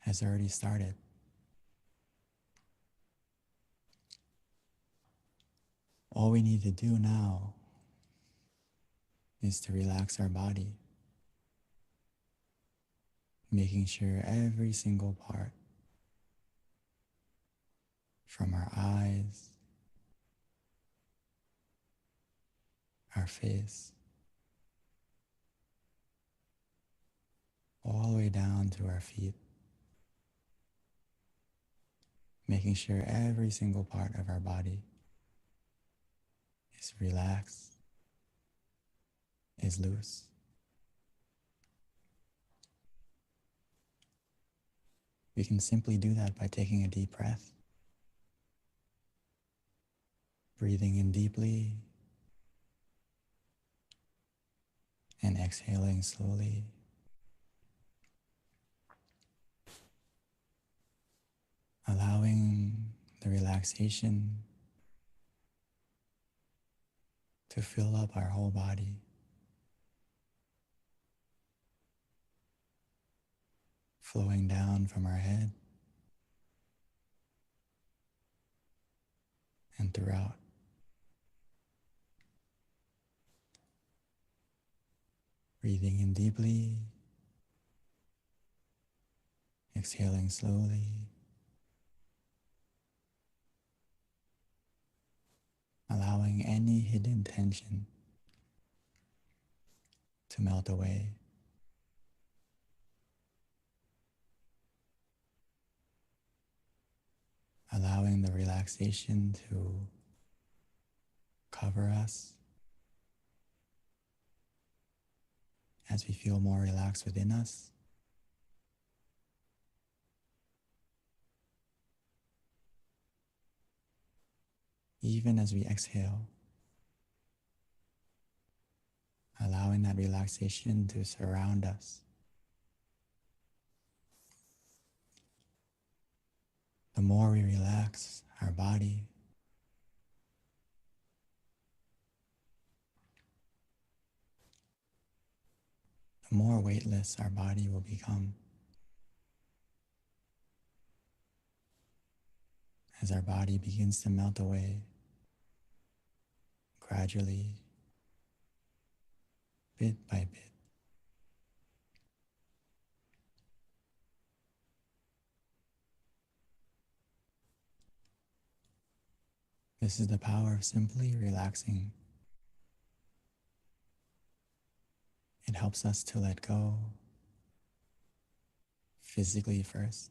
has already started. All we need to do now is to relax our body, making sure every single part, from our eyes, our face, all the way down to our feet, making sure every single part of our body is relaxed, is loose. We can simply do that by taking a deep breath, breathing in deeply and exhaling slowly. Allowing the relaxation to fill up our whole body. Flowing down from our head and throughout. Breathing in deeply, exhaling slowly. Allowing any hidden tension to melt away. Allowing the relaxation to cover us as we feel more relaxed within us. Even as we exhale, allowing that relaxation to surround us. The more we relax our body, the more weightless our body will become. As our body begins to melt away, gradually, bit by bit. This is the power of simply relaxing. It helps us to let go physically first.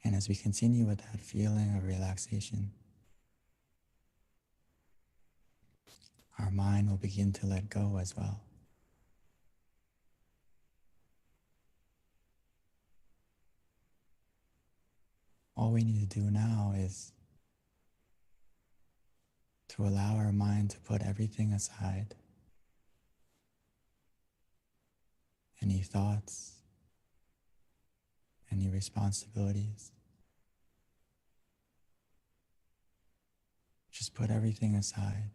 And as we continue with that feeling of relaxation, our mind will begin to let go as well. All we need to do now is to allow our mind to put everything aside. Any thoughts, any responsibilities. Just put everything aside.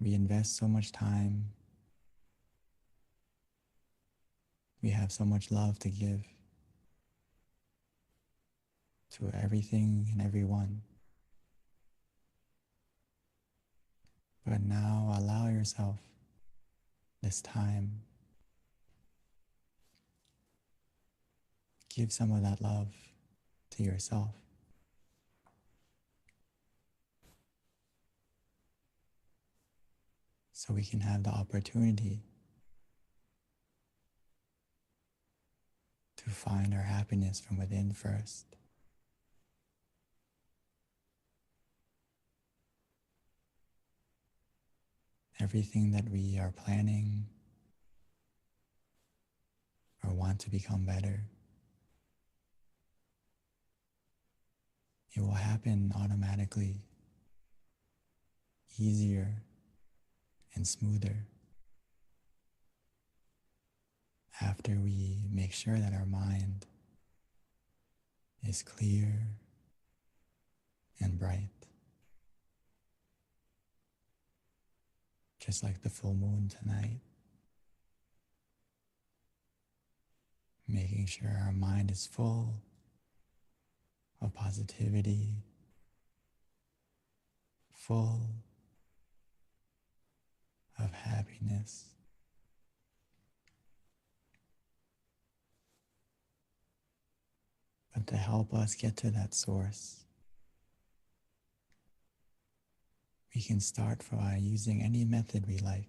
We invest so much time. We have so much love to give to everything and everyone. But now allow yourself this time, give some of that love to yourself. So we can have the opportunity to find our happiness from within first. Everything that we are planning or want to become better, it will happen automatically, easier and smoother after we make sure that our mind is clear and bright. Just like the full moon tonight, making sure our mind is full of positivity, full of happiness. But to help us get to that source, we can start by using any method we like.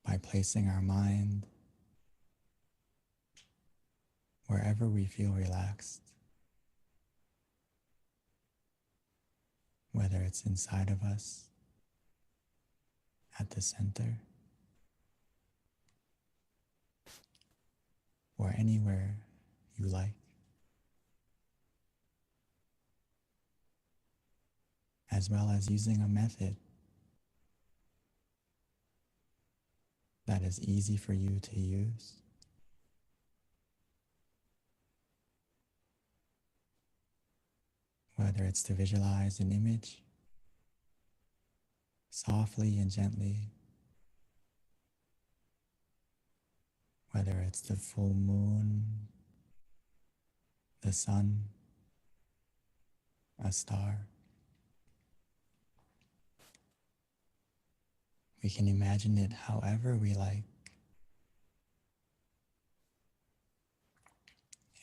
By placing our mind wherever we feel relaxed, whether it's inside of us, at the center, or anywhere you like, as well as using a method that is easy for you to use. Whether it's to visualize an image softly and gently, whether it's the full moon, the sun, a star. We can imagine it however we like,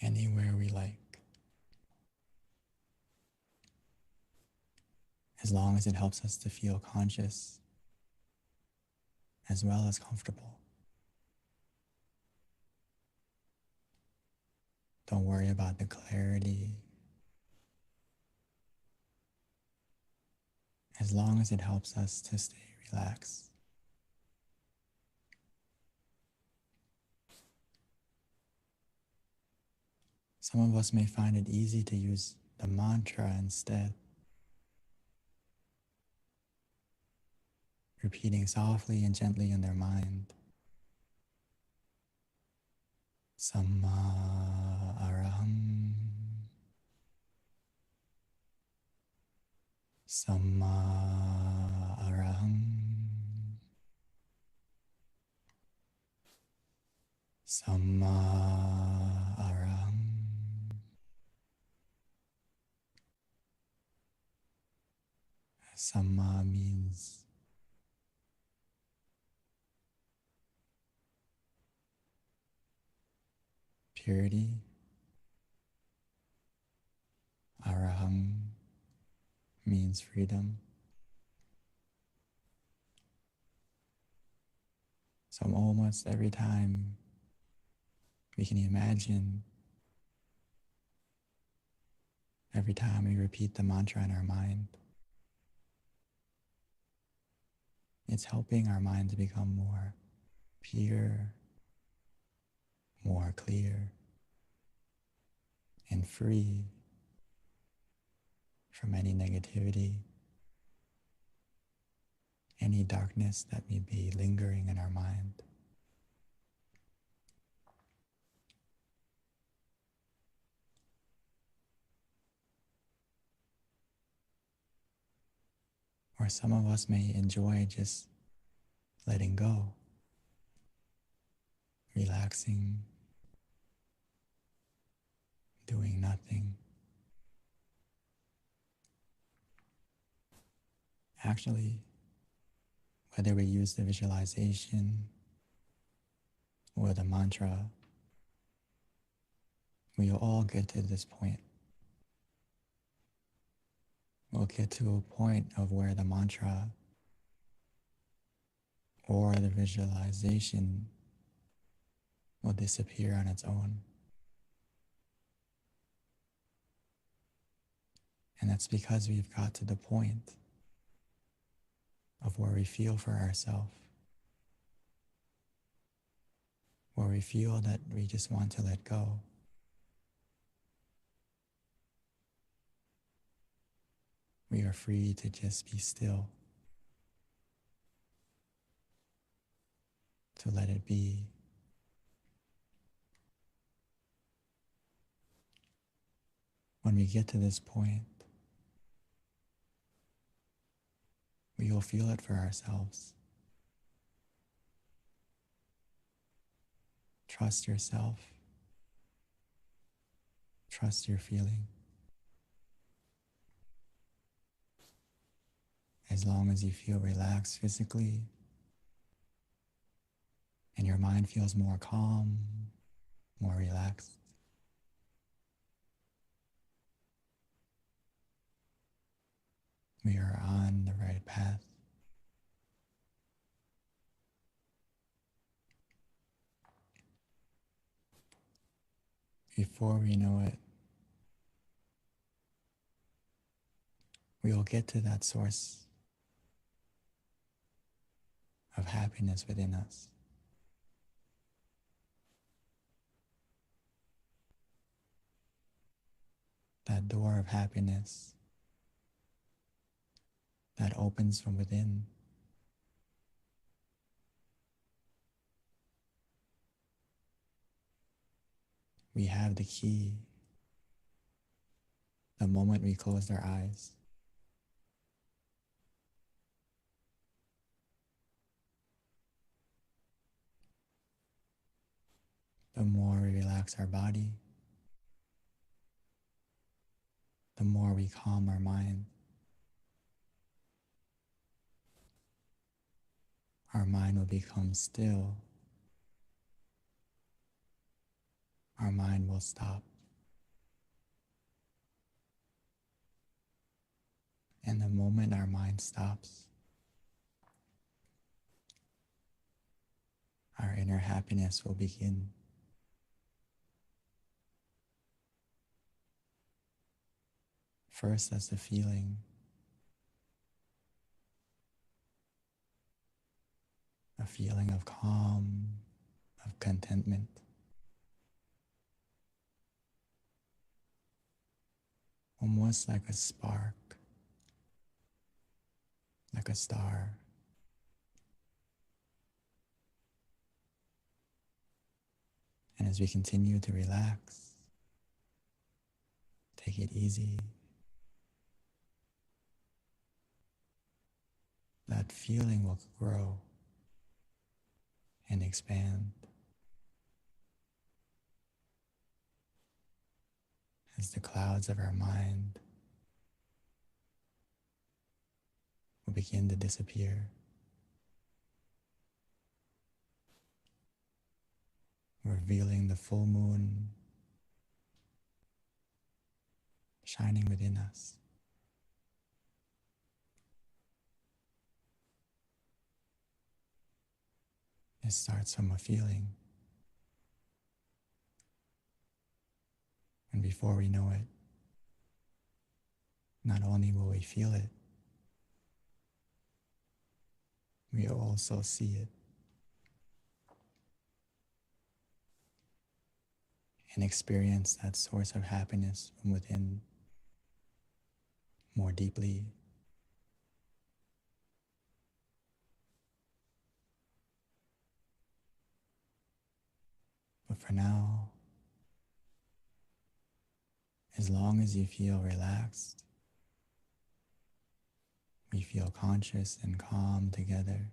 anywhere we like, as long as it helps us to feel conscious as well as comfortable. Don't worry about the clarity, as long as it helps us to stay relaxed. Some of us may find it easy to use the mantra instead, repeating softly and gently in their mind. Samma araham, Samma araham, Samma araham. Samma means purity. Araham means freedom. So almost every time we can imagine, every time we repeat the mantra in our mind, it's helping our mind to become more pure, more clear, and free from any negativity, any darkness that may be lingering in our mind. Or some of us may enjoy just letting go, relaxing, doing nothing. Actually, whether we use the visualization or the mantra, we will all get to this point. We'll get to a point of where the mantra or the visualization will disappear on its own. And that's because we've got to the point of where we feel for ourselves, where we feel that we just want to let go. We are free to just be still, to let it be. When we get to this point, we will feel it for ourselves. Trust yourself. Trust your feeling. As long as you feel relaxed physically and your mind feels more calm, more relaxed, we are on the right path. Before we know it, we will get to that source of happiness within us. That door of happiness that opens from within. We have the key the moment we closed our eyes. The more we relax our body, the more we calm our mind. Our mind will become still. Our mind will stop. And the moment our mind stops, our inner happiness will begin. First as a feeling, a feeling of calm, of contentment. Almost like a spark, like a star. And as we continue to relax, take it easy, that feeling will grow and expand as the clouds of our mind will begin to disappear. Revealing the full moon shining within us. It starts from a feeling. And before we know it, not only will we feel it, we will also see it and experience that source of happiness from within more deeply. But for now, as long as you feel relaxed, we feel conscious and calm together.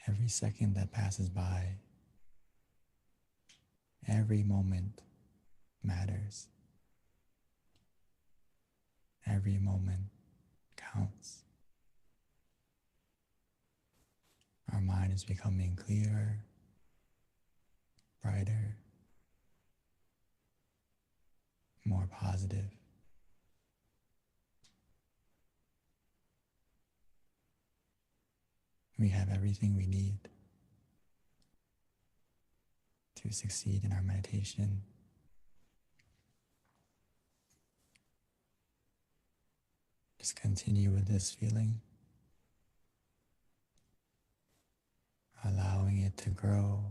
Every second that passes by, every moment matters. Every moment counts. Our mind is becoming clearer, brighter, more positive. We have everything we need to succeed in our meditation. Just continue with this feeling, allowing it to grow.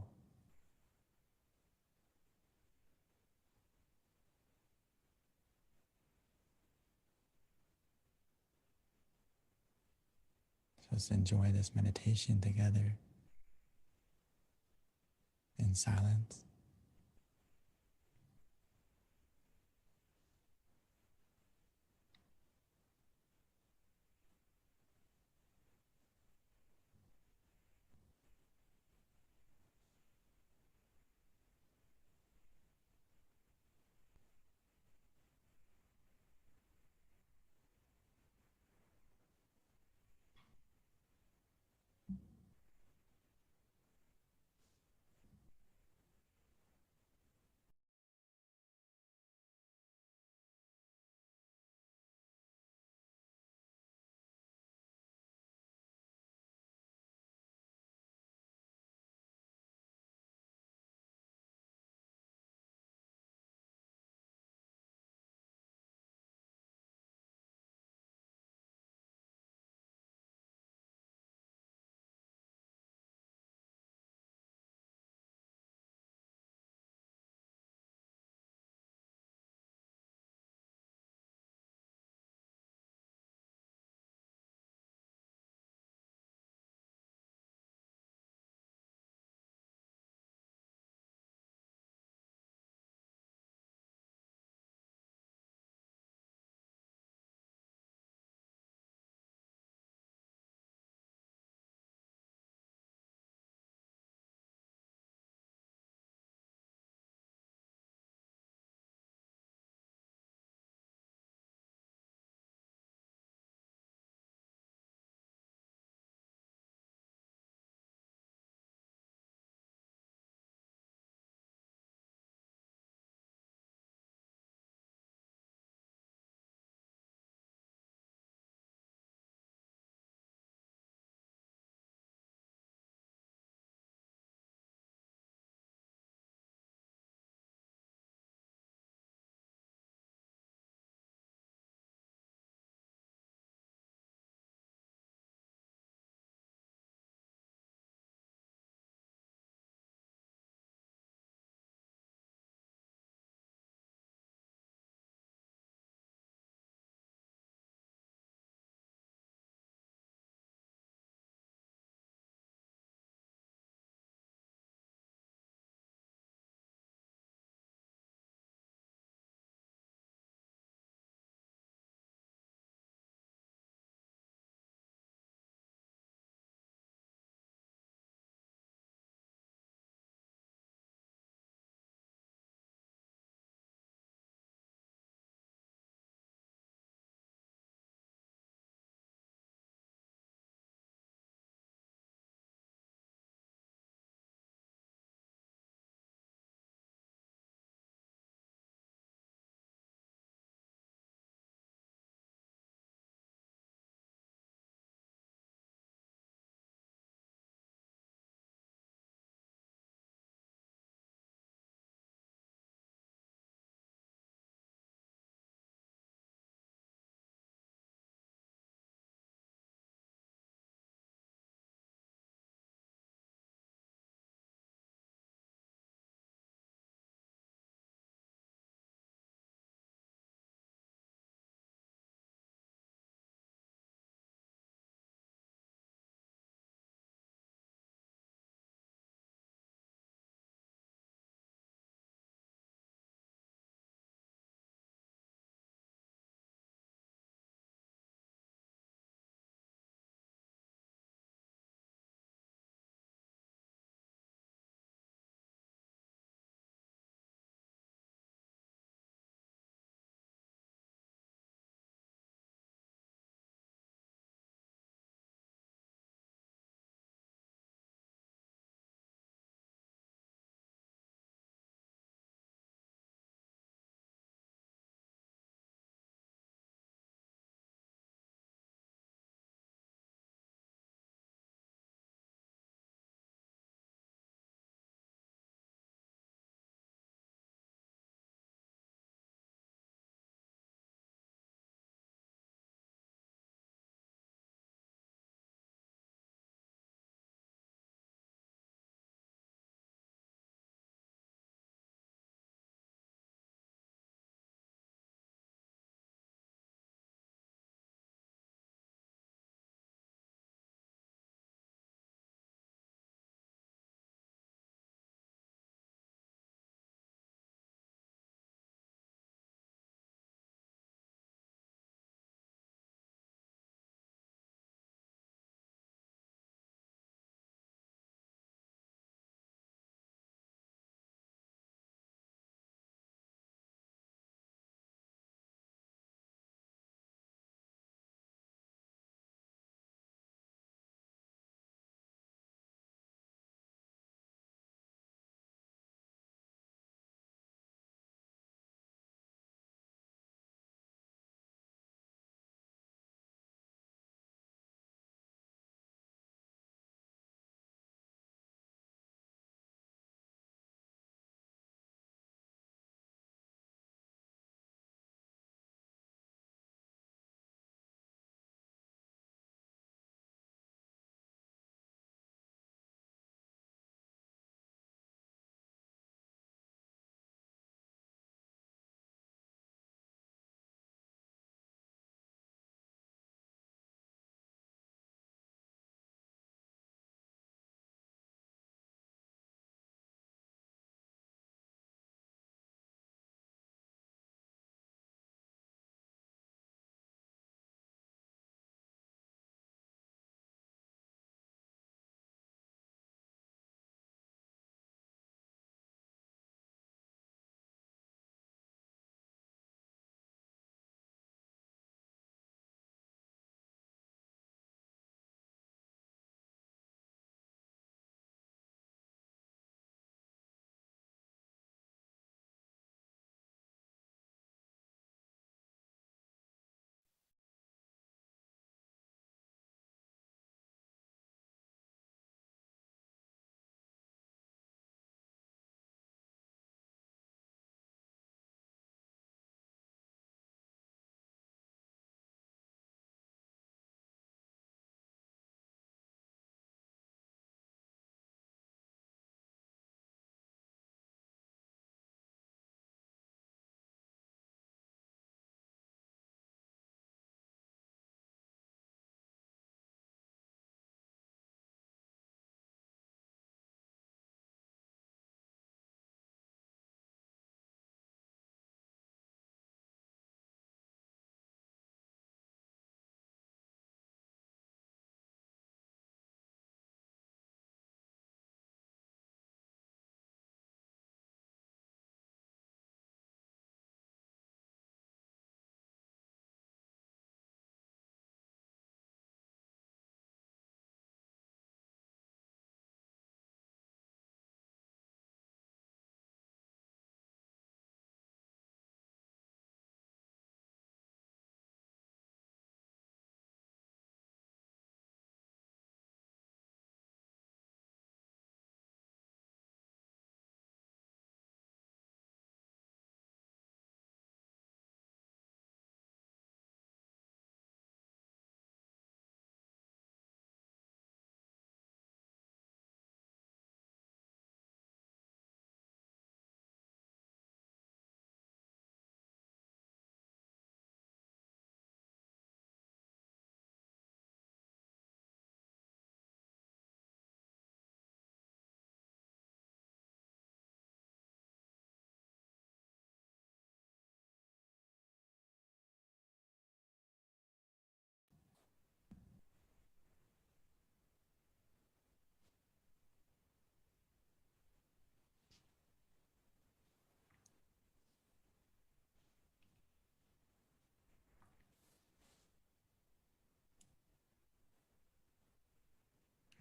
Just enjoy this meditation together in silence.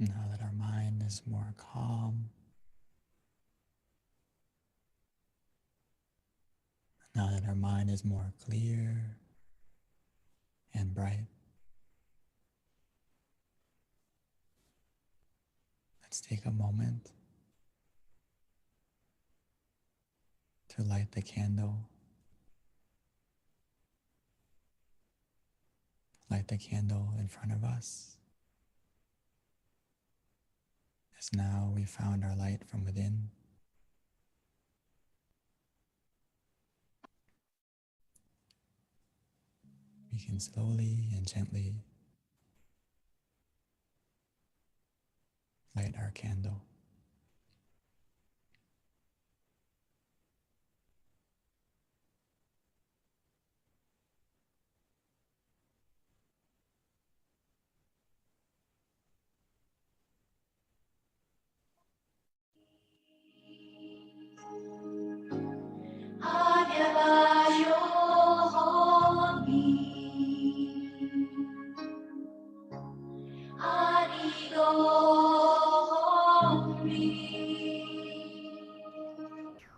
Now that our mind is more calm, now that our mind is more clear and bright, let's take a moment to light the candle. Light the candle in front of us, as now we found our light from within. We can slowly and gently light our candle.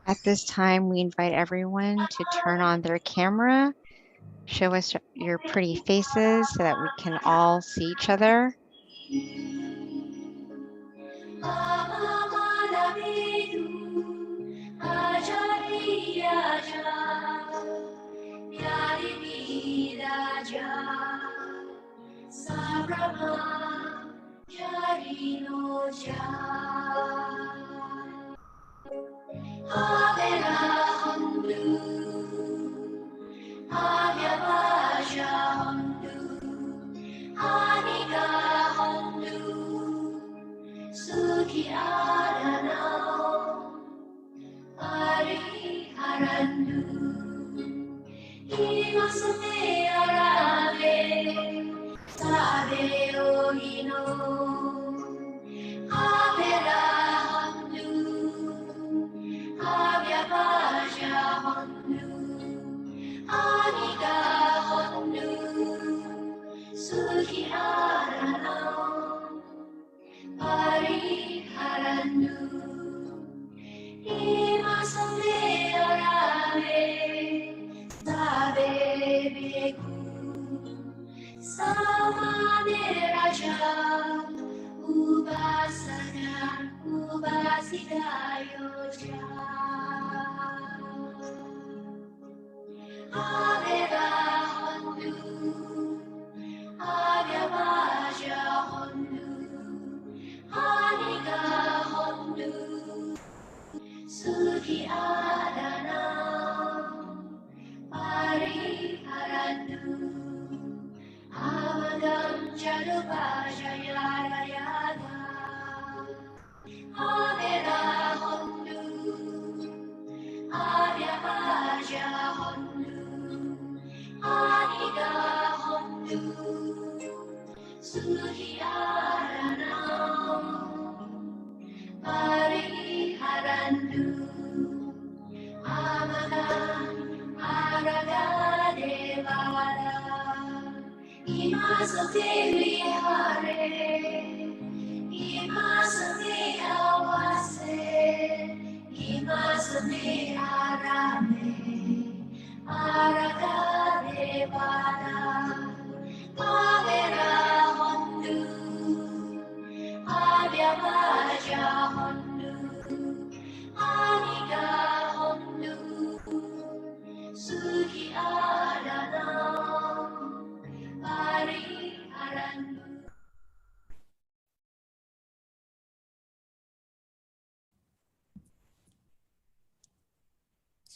At this time, we invite everyone to turn on their camera, show us your pretty faces so that we can all see each other.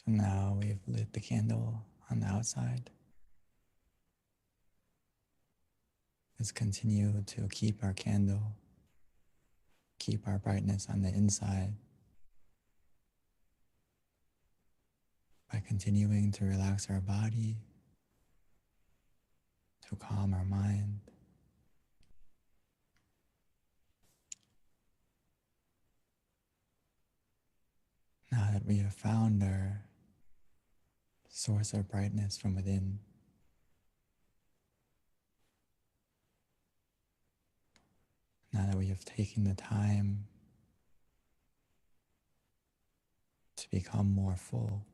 So now we've lit the candle on the outside. Let's continue to keep our candle, keep our brightness on the inside by continuing to relax our body, to calm our mind. Now that we have found our source of brightness from within, Now that we have taken the time to become more full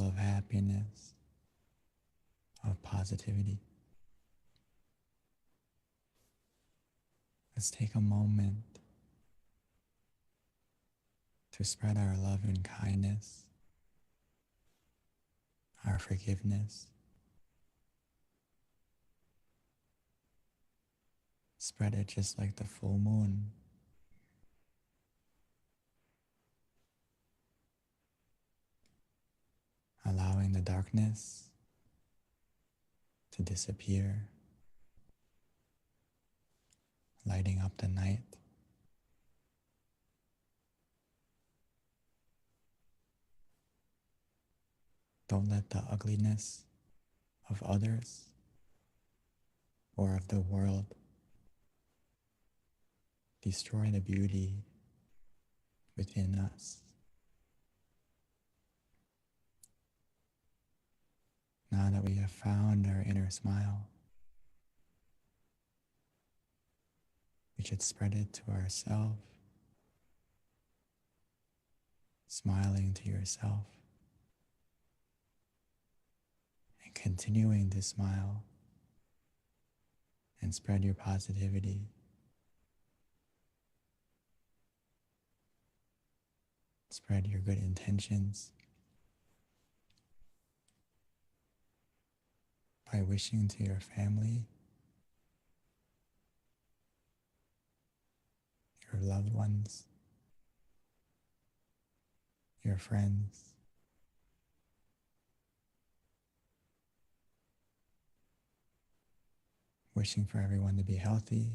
of happiness, of positivity, let's take a moment to spread our love and kindness, our forgiveness. Spread it just like the full moon. Allowing the darkness to disappear, lighting up the night. Don't let the ugliness of others or of the world destroy the beauty within us. Now that we have found our inner smile, we should spread it to ourselves, smiling to yourself, and continuing to smile and spread your positivity. Spread your good intentions by wishing to your family, your loved ones, your friends, wishing for everyone to be healthy,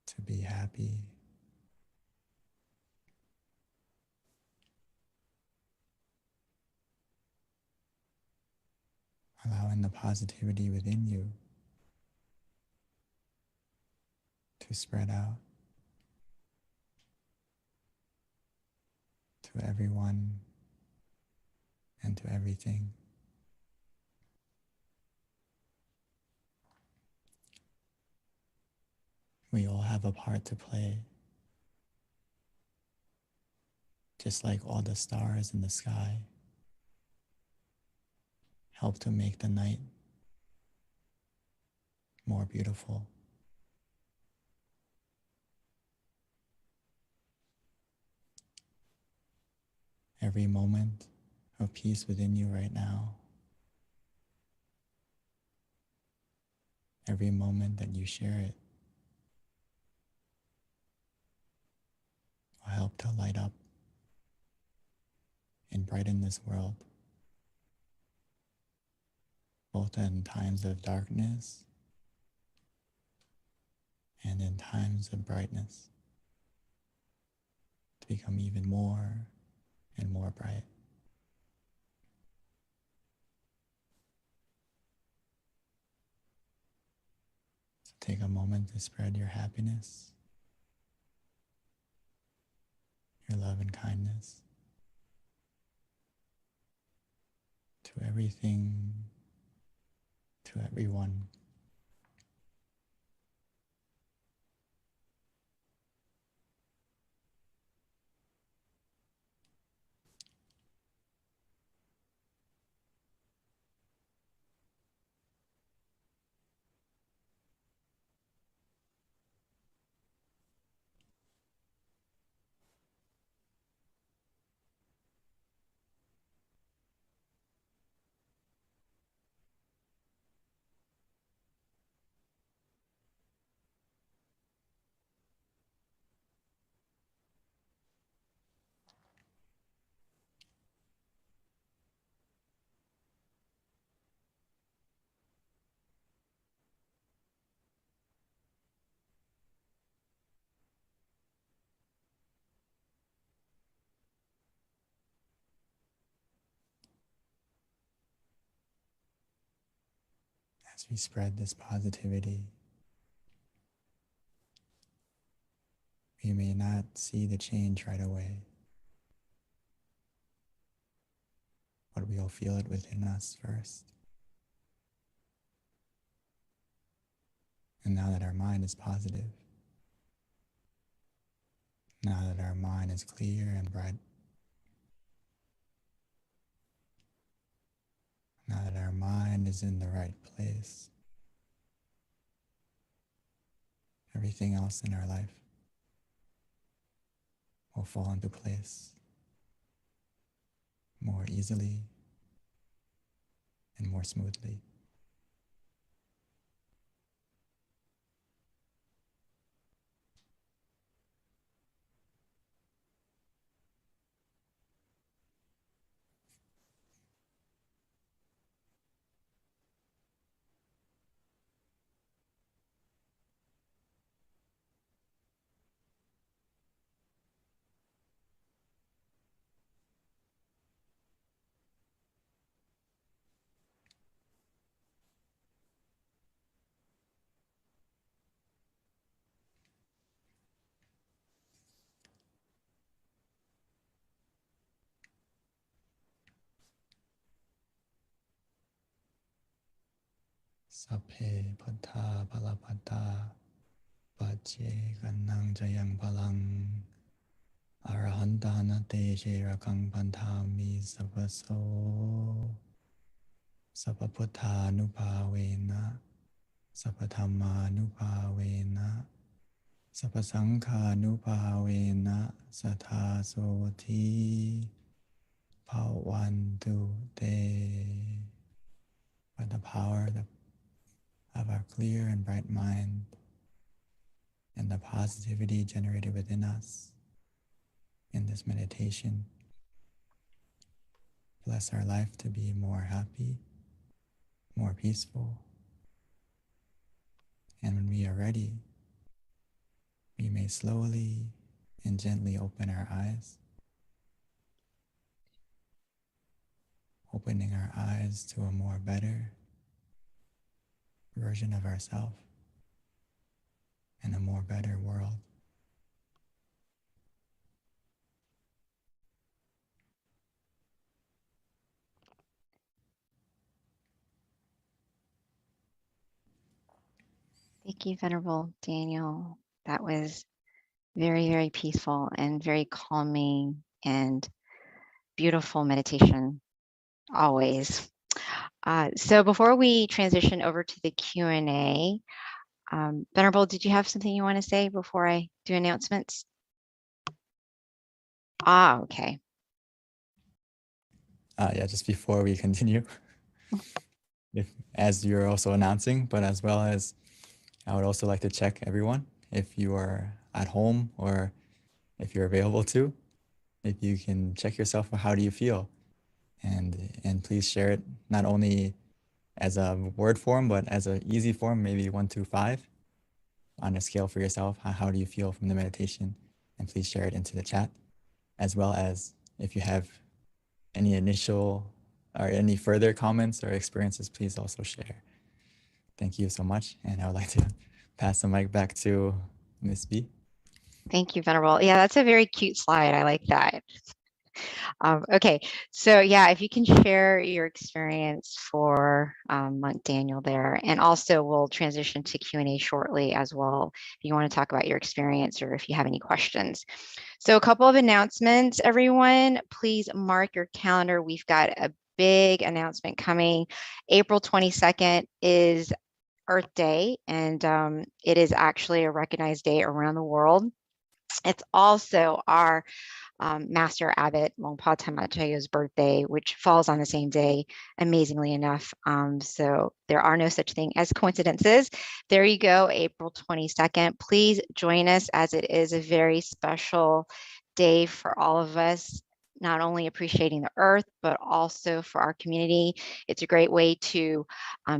to be happy, allowing the positivity within you to spread out to everyone and to everything. We all have a part to play, just like all the stars in the sky help to make the night more beautiful. Every moment of peace within you right now, every moment that you share it, will help to light up and brighten this world, both in times of darkness and in times of brightness, to become even more and more bright. So take a moment to spread your happiness, your love and kindness to everything, to everyone. As we spread this positivity, we may not see the change right away, but we'll feel it within us first. And now that our mind is positive, now that our mind is clear and bright, now that our mind is in the right place, everything else in our life will fall into place more easily and more smoothly. Sapphe patta palapatta pache kannang jayang palang arahantana te shirakang pantami sapaso sapaputta nupavena sapathamma nupavena sapasangha nupavena sathasoti bhavantu te. By the power of our clear and bright mind and the positivity generated within us in this meditation, bless our life to be more happy, more peaceful. And when we are ready, we may slowly and gently open our eyes, opening our eyes to a more better version of ourselves and a more better world. Thank you, Venerable Daniel. That was very, very peaceful and very calming and beautiful meditation, always. So before we transition over to the Q&A, Venerable, did you have something you want to say before I do announcements? Okay. Yeah, just before we continue, as you're also announcing, but as well as I would also like to check everyone, if you are at home or if you're available to, if you can check yourself, how do you feel? And please share it not only as a word form, but as an easy form, maybe 1 to 5 on a scale for yourself. How do you feel from the meditation? And please share it into the chat, as well as if you have any initial or any further comments or experiences, please also share. Thank you so much. And I would like to pass the mic back to Ms. B. Thank you, Venerable. Yeah, that's a very cute slide. I like that. Okay, so yeah, if you can share your experience for Monk Daniel there, and also we'll transition to Q&A shortly as well, if you want to talk about your experience or if you have any questions. So a couple of announcements, everyone. Please mark your calendar. We've got a big announcement coming. April 22nd is Earth Day, and it is actually a recognized day around the world. It's also our Master Abbot Longpa Tamachayo's birthday, which falls on the same day, amazingly enough. So there are no such thing as coincidences. There you go, April 22nd. Please join us, as it is a very special day for all of us, not only appreciating the earth, but also for our community. It's a great way to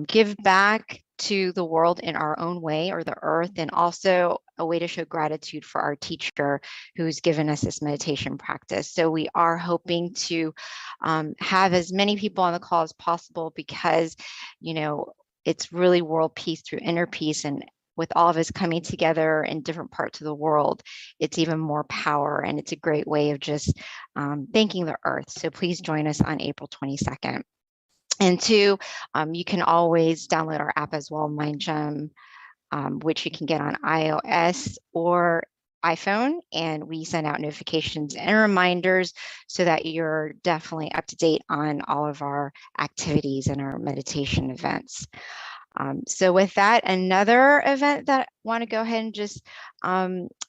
give back to the world in our own way, or the earth, and also a way to show gratitude for our teacher who's given us this meditation practice. So we are hoping to have as many people on the call as possible, because, you know, it's really world peace through inner peace, and with all of us coming together in different parts of the world, it's even more power, and it's a great way of just thanking the earth. So please join us on April 22nd. And 2, you can always download our app as well, MindGem, which you can get on iOS or iPhone, and we send out notifications and reminders so that you're definitely up to date on all of our activities and our meditation events. So with that, another event that I want to go ahead and just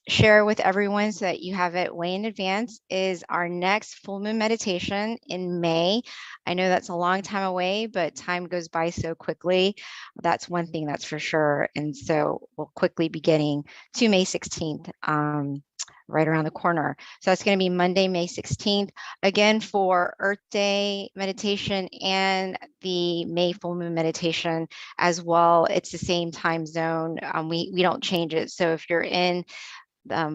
share with everyone so that you have it way in advance is our next full moon meditation in May. I know that's a long time away, but time goes by so quickly. That's one thing that's for sure. And so we'll quickly be getting to May 16th. Right around the corner. So it's going to be Monday, May 16th, again for Earth Day meditation and the May full moon meditation as well. It's the same time zone. We don't change it. So if you're in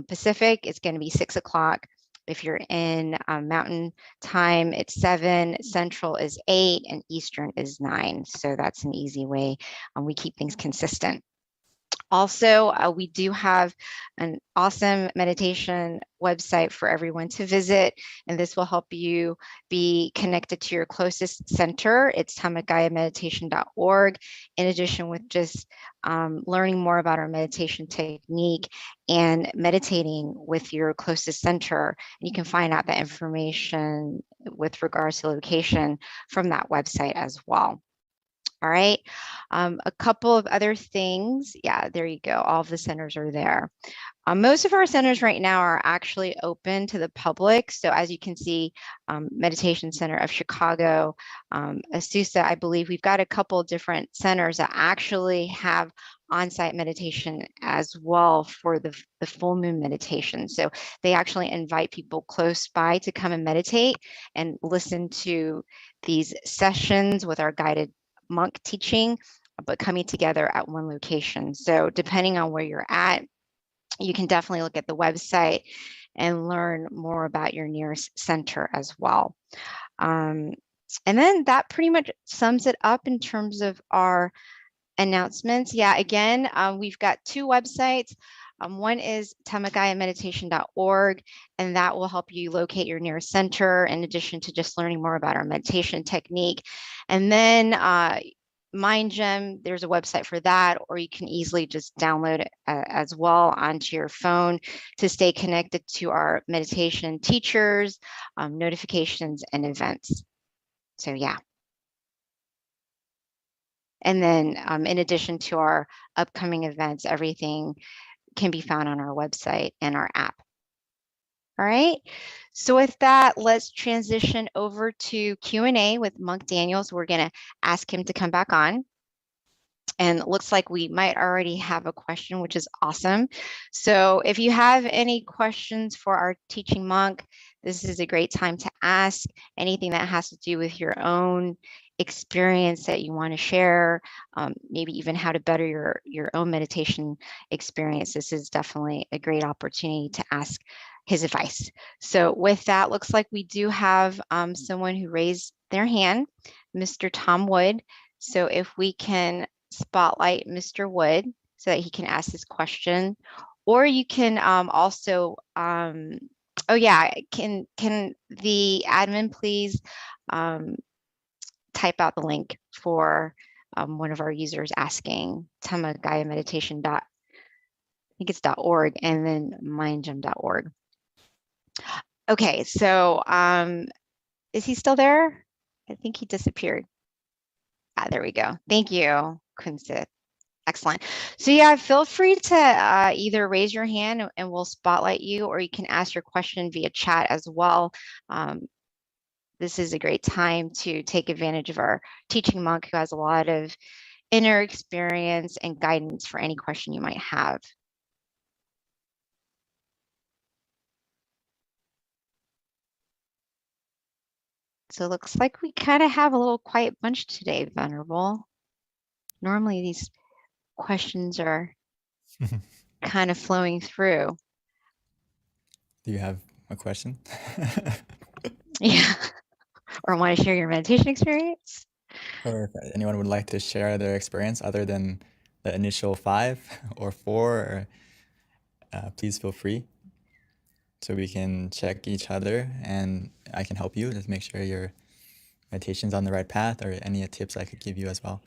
Pacific, it's going to be 6 o'clock. If you're in Mountain Time, it's 7, Central is 8, and Eastern is 9. So that's an easy way. We keep things consistent. Also, we do have an awesome meditation website for everyone to visit, and this will help you be connected to your closest center. It's tamaggayameditation.org. In addition with just learning more about our meditation technique and meditating with your closest center, you can find out that information with regards to location from that website as well. All right, a couple of other things. Yeah, there you go. All of the centers are there. Most of our centers right now are actually open to the public. So as you can see, Meditation Center of Chicago, Azusa, I believe we've got a couple of different centers that actually have on-site meditation as well for the full moon meditation. So they actually invite people close by to come and meditate and listen to these sessions with our guided monk teaching, but coming together at one location. So depending on where you're at, you can definitely look at the website and learn more about your nearest center as well. And then that pretty much sums it up in terms of our announcements. Yeah, again, we've got 2 websites. One is tamaggayameditation.org, and that will help you locate your nearest center in addition to just learning more about our meditation technique. And then MindGym, there's a website for that, or you can easily just download it as well onto your phone to stay connected to our meditation teachers, notifications, and events. So yeah. And then in addition to our upcoming events, everything can be found on our website and our app. All right, so with that, let's transition over to Q&A with Monk Daniels. We're going to ask him to come back on. And it looks like we might already have a question, which is awesome. So if you have any questions for our teaching monk, this is a great time to ask anything that has to do with your own experience that you want to share, maybe even how to better your own meditation experience. This is definitely a great opportunity to ask his advice. So with that, looks like we do have someone who raised their hand, Mr. Tom Wood. So if we can spotlight Mr. Wood so that he can ask his question, or you can also, oh yeah, can the admin please type out the link for one of our users asking tamaggayameditation. I think it's .org and then mindgym.org. Okay, so is he still there? I think he disappeared. Ah, there we go. Thank you, Kunsit. Excellent. So yeah, feel free to either raise your hand and we'll spotlight you, or you can ask your question via chat as well. This is a great time to take advantage of our teaching monk who has a lot of inner experience and guidance for any question you might have. So it looks like we kind of have a little quiet bunch today, Venerable. Normally these questions are kind of flowing through. Do you have a question? Yeah. Or want to share your meditation experience? Or if anyone would like to share their experience other than the initial 5 or 4, please feel free. So we can check each other and I can help you. Just make sure your meditation's on the right path, or any tips I could give you as well.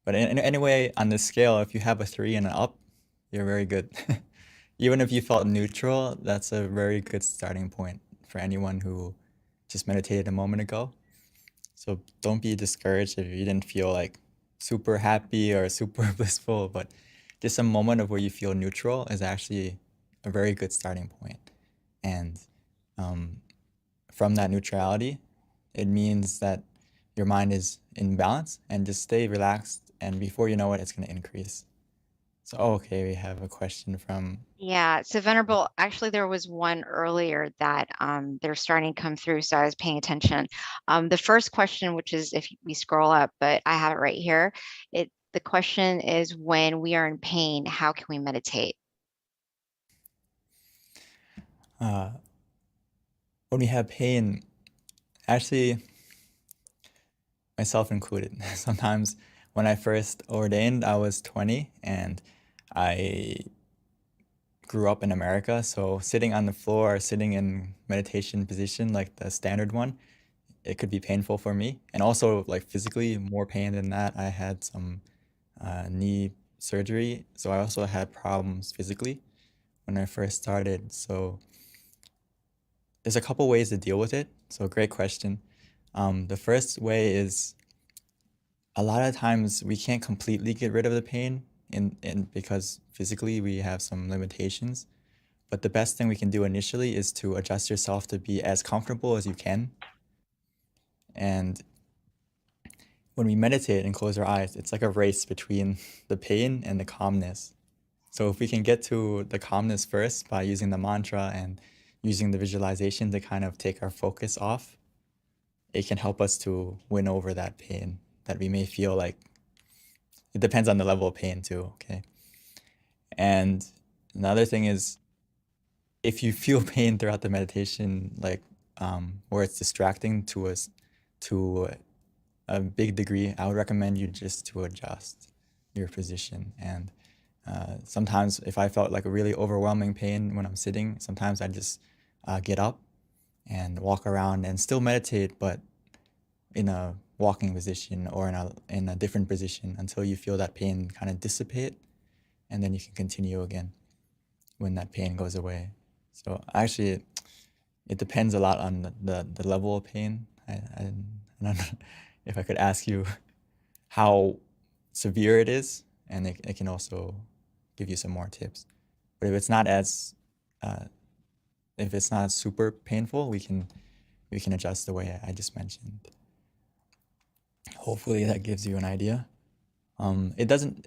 But anyway, on this scale, if you have a 3 and an up, you're very good. Even if you felt neutral, that's a very good starting point for anyone who just meditated a moment ago. So don't be discouraged if you didn't feel like super happy or super blissful, but just a moment of where you feel neutral is actually a very good starting point. And from that neutrality, it means that your mind is in balance, and just stay relaxed, and before you know it, it's going to increase. So, okay, we have a question from... Yeah, so Venerable, actually there was one earlier that they're starting to come through, so I was paying attention. The first question, which is if we scroll up, but I have it right here. The question is, when we are in pain, how can we meditate? When we have pain, actually, myself included, sometimes when I first ordained, I was 20 and I grew up in America. So sitting on the floor, sitting in meditation position, like the standard one, it could be painful for me. And also like physically more pain than that. I had some knee surgery. So I also had problems physically when I first started. So there's a couple ways to deal with it. So great question. The first way is, a lot of times we can't completely get rid of the pain because physically we have some limitations. But the best thing we can do initially is to adjust yourself to be as comfortable as you can. And when we meditate and close our eyes, it's like a race between the pain and the calmness. So if we can get to the calmness first by using the mantra and using the visualization to kind of take our focus off, it can help us to win over that pain that we may feel like. It depends on the level of pain too, okay? And another thing is, if you feel pain throughout the meditation, like where it's distracting to us to a big degree, I would recommend you just to adjust your position. And sometimes if I felt like a really overwhelming pain when I'm sitting, sometimes I just get up and walk around and still meditate, but in a walking position or in a different position until you feel that pain kind of dissipate, and then you can continue again when that pain goes away. So actually, it depends a lot on the level of pain. I don't know if I could ask you how severe it is, and it can also give you some more tips. But if it's not super painful, we can adjust the way I just mentioned. Hopefully that gives you an idea. It doesn't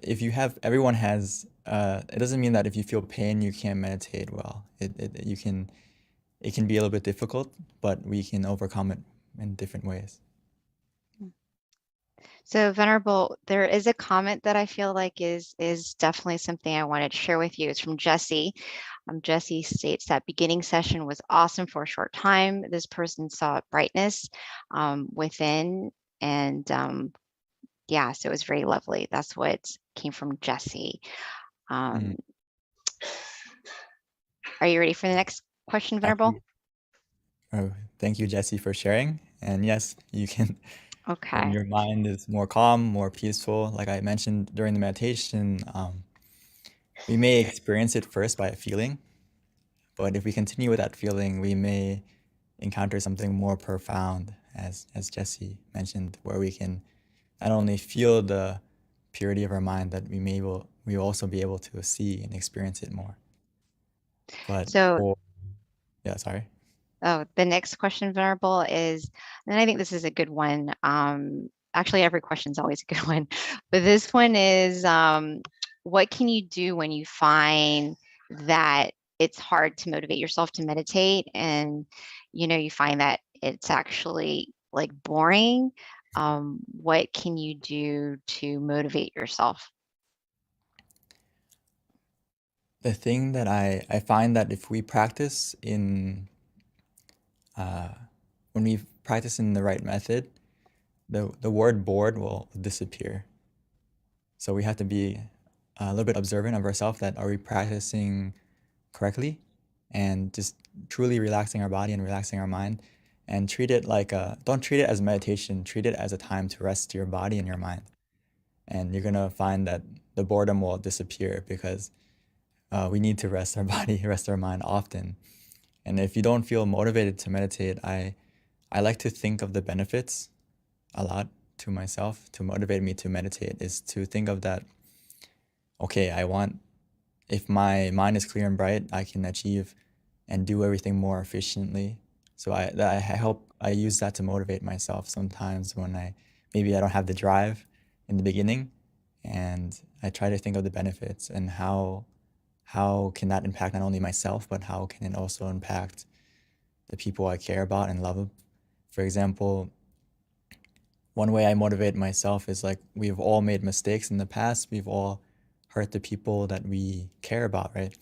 mean that if you feel pain you can't meditate well. It can be a little bit difficult, but we can overcome it in different ways. So Venerable, there is a comment that I feel like is definitely something I wanted to share with you. It's from Jesse. Jesse states that beginning session was awesome for a short time. This person saw brightness within, and yeah, so it was very lovely. That's what came from Jesse. Are you ready for the next question, Venerable? Oh, thank you, Jesse, for sharing. And yes, you can. Okay. When your mind is more calm, more peaceful, like I mentioned during the meditation, we may experience it first by a feeling, but if we continue with that feeling, we may encounter something more profound, as Jesse mentioned, where we can not only feel the purity of our mind, that we will also be able to see and experience it more. But yeah, sorry. Oh, the next question, Venerable, is, and I think this is a good one. Actually, every question is always a good one, but this one is, what can you do when you find that it's hard to motivate yourself to meditate, and you find that it's actually like boring? What can you do to motivate yourself? The thing that I find that if we practice when we practice in the right method, the word bored will disappear. So we have to be a little bit observant of ourselves, that are we practicing correctly, and just truly relaxing our body and relaxing our mind, and treat it like don't treat it as meditation, treat it as a time to rest your body and your mind. and you're gonna find that the boredom will disappear because we need to rest our body, rest our mind often. And if you don't feel motivated to meditate, I like to think of the benefits a lot to myself. To motivate me to meditate is to think of that, okay, if my mind is clear and bright, I can achieve and do everything more efficiently. So I use that to motivate myself sometimes when maybe I don't have the drive in the beginning, and I try to think of the benefits and how can that impact not only myself, but how can it also impact the people I care about and love. For example, one way I motivate myself is like, we've all made mistakes in the past. We've all hurt the people that we care about, right?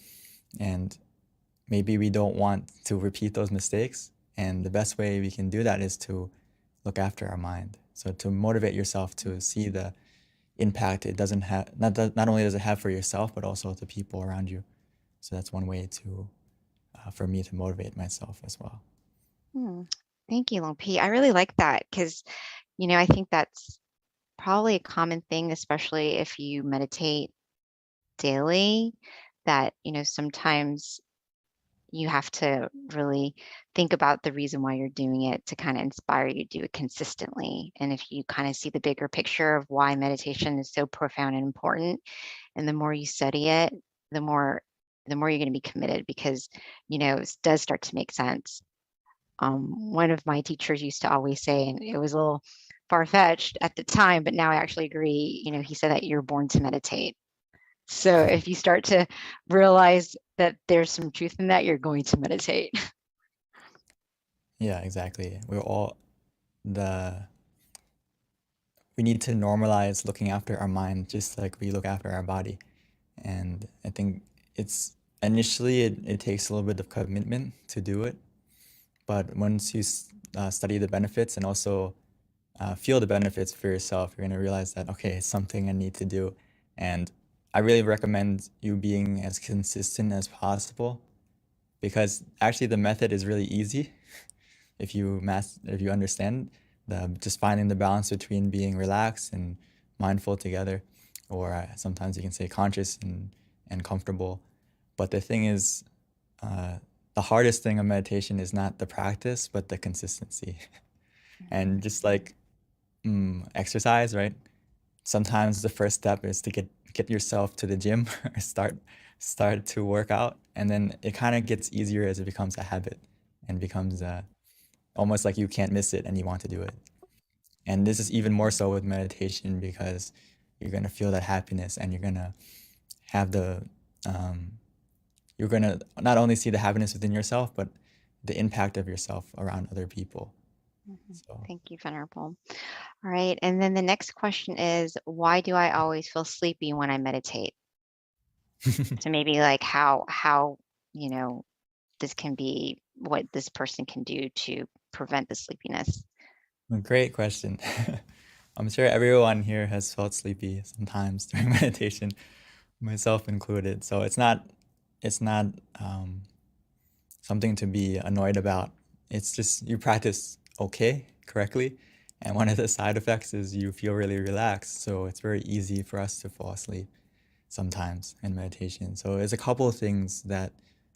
And maybe we don't want to repeat those mistakes. And the best way we can do that is to look after our mind. So to motivate yourself to see the impact it doesn't have, not only does it have for yourself, but also the people around you. So that's one way for me to motivate myself as well. Thank you, Long P. I really like that because, I think that's probably a common thing, especially if you meditate daily, that, sometimes you have to really think about the reason why you're doing it to kind of inspire you to do it consistently. And if you kind of see the bigger picture of why meditation is so profound and important, and the more you study it, the more you're going to be committed because, it does start to make sense. One of my teachers used to always say, and it was a little far-fetched at the time, but now I actually agree, he said that you're born to meditate. So if you start to realize that there's some truth in that, you're going to meditate. Yeah, exactly. We need to normalize looking after our mind just like we look after our body. And I think initially it takes a little bit of commitment to do it. But once you study the benefits and also feel the benefits for yourself, you're going to realize that, okay, it's something I need to do. And I really recommend you being as consistent as possible, because actually the method is really easy if you understand just finding the balance between being relaxed and mindful together, or sometimes you can say conscious and comfortable. But the thing is, the hardest thing of meditation is not the practice, but the consistency. And just like exercise, right? Sometimes the first step is to get yourself to the gym or start to work out, and then it kind of gets easier as it becomes a habit and becomes almost like you can't miss it and you want to do it. And this is even more so with meditation, because you're going to feel that happiness, and you're going to have you're going to not only see the happiness within yourself, but the impact of yourself around other people. So. Thank you, Venerable. All right. And then the next question is, why do I always feel sleepy when I meditate? So maybe like how, this can be what this person can do to prevent the sleepiness. Great question. I'm sure everyone here has felt sleepy sometimes during meditation, myself included. So it's not something to be annoyed about. It's just you practice correctly, and one of the side effects is you feel really relaxed. So it's very easy for us to fall asleep sometimes in meditation. So there's a couple of things that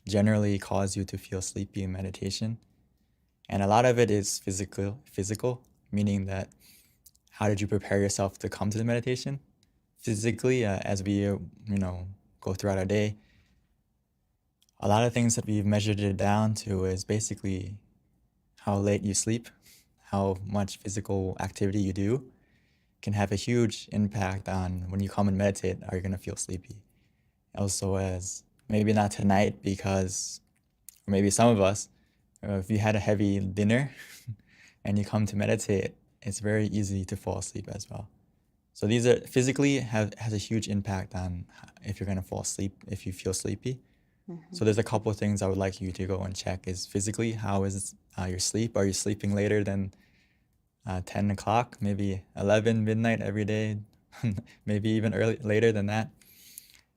generally cause you to feel sleepy in meditation, and a lot of it is physical, meaning that how did you prepare yourself to come to the meditation? Physically, as we go throughout our day, a lot of things that we've measured it down to is basically how late you sleep, how much physical activity you do can have a huge impact on when you come and meditate, are you going to feel sleepy? Also, as maybe not tonight, because, or maybe some of us, if you had a heavy dinner and you come to meditate, it's very easy to fall asleep as well. So these are physically has a huge impact on if you're going to fall asleep, if you feel sleepy. So there's a couple of things I would like you to go and check. Is physically, how is your sleep? Are you sleeping later than 10 o'clock, maybe 11 midnight every day, maybe even later than that?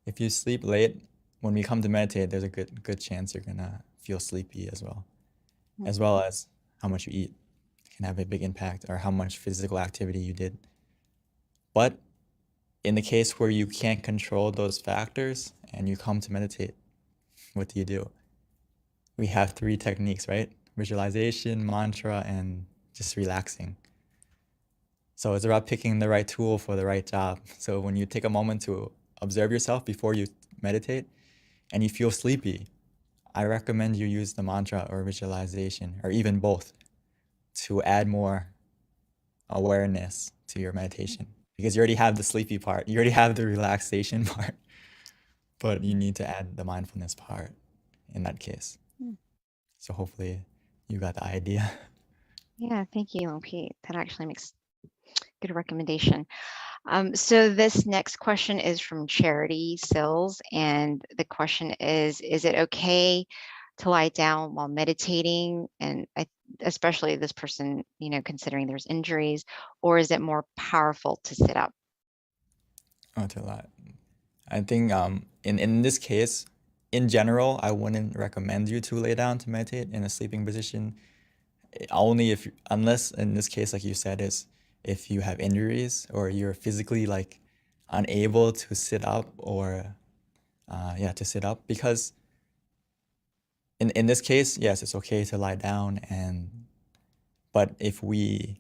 If you sleep late, when we come to meditate, there's a good chance you're gonna feel sleepy as well. As well as how much you eat can have a big impact, or how much physical activity you did. But in the case where you can't control those factors and you come to meditate, what do you do? We have 3 techniques, right? Visualization, mantra, and just relaxing. So it's about picking the right tool for the right job. So when you take a moment to observe yourself before you meditate and you feel sleepy, I recommend you use the mantra or visualization, or even both, to add more awareness to your meditation. Because you already have the sleepy part, you already have the relaxation part, but you need to add the mindfulness part in that case. So hopefully you got the idea. Yeah, thank you, Pete. That actually makes good recommendation. So this next question is from Charity Sills, and the question is it okay to lie down while meditating? And especially this person, considering there's injuries, or is it more powerful to sit up? Oh, to lie. I think in this case, in general, I wouldn't recommend you to lay down to meditate in a sleeping position. Only unless in this case, like you said, is if you have injuries or you're physically like unable to sit up or to sit up, because in this case, yes, it's okay to lie down, but if we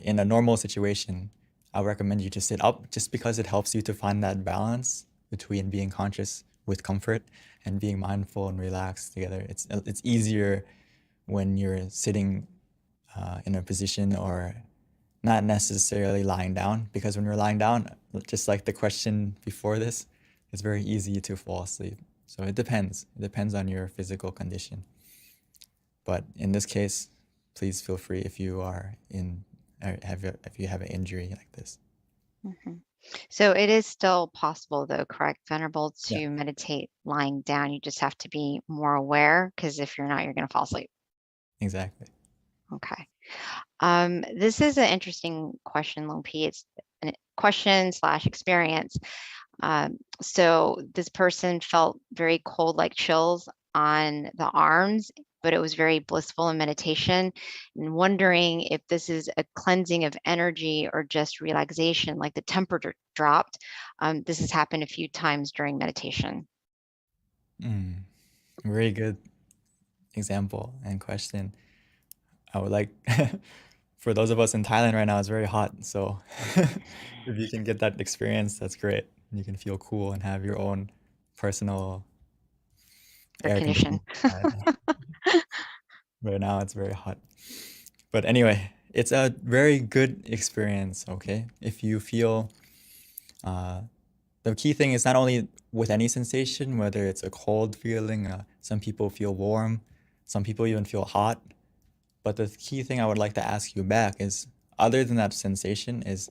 in a normal situation, I recommend you to sit up just because it helps you to find that balance between being conscious with comfort and being mindful and relaxed together. It's easier when you're sitting in a position or not necessarily lying down, because when you're lying down, just like the question before this, it's very easy to fall asleep. So it depends. It depends on your physical condition. But in this case, please feel free if you are if you have an injury like this. So it is still possible, though, correct, Venerable, to Yeah. meditate lying down. You just have to be more aware, because if you're not, you're going to fall asleep. Exactly. Okay. This is an interesting question, Lone P. It's a question/experience. So this person felt very cold, like chills on the arms, but it was very blissful in meditation, and wondering if this is a cleansing of energy or just relaxation, like the temperature dropped. This has happened a few times during meditation. Very good example and question. I would like, for those of us in Thailand right now, it's very hot. So if you can get that experience, that's great. You can feel cool and have your own personal Air condition. Right now it's very hot. But anyway, it's a very good experience, okay? If you feel, the key thing is not only with any sensation, whether it's a cold feeling, some people feel warm, some people even feel hot. But the key thing I would like to ask you back is, other than that sensation, is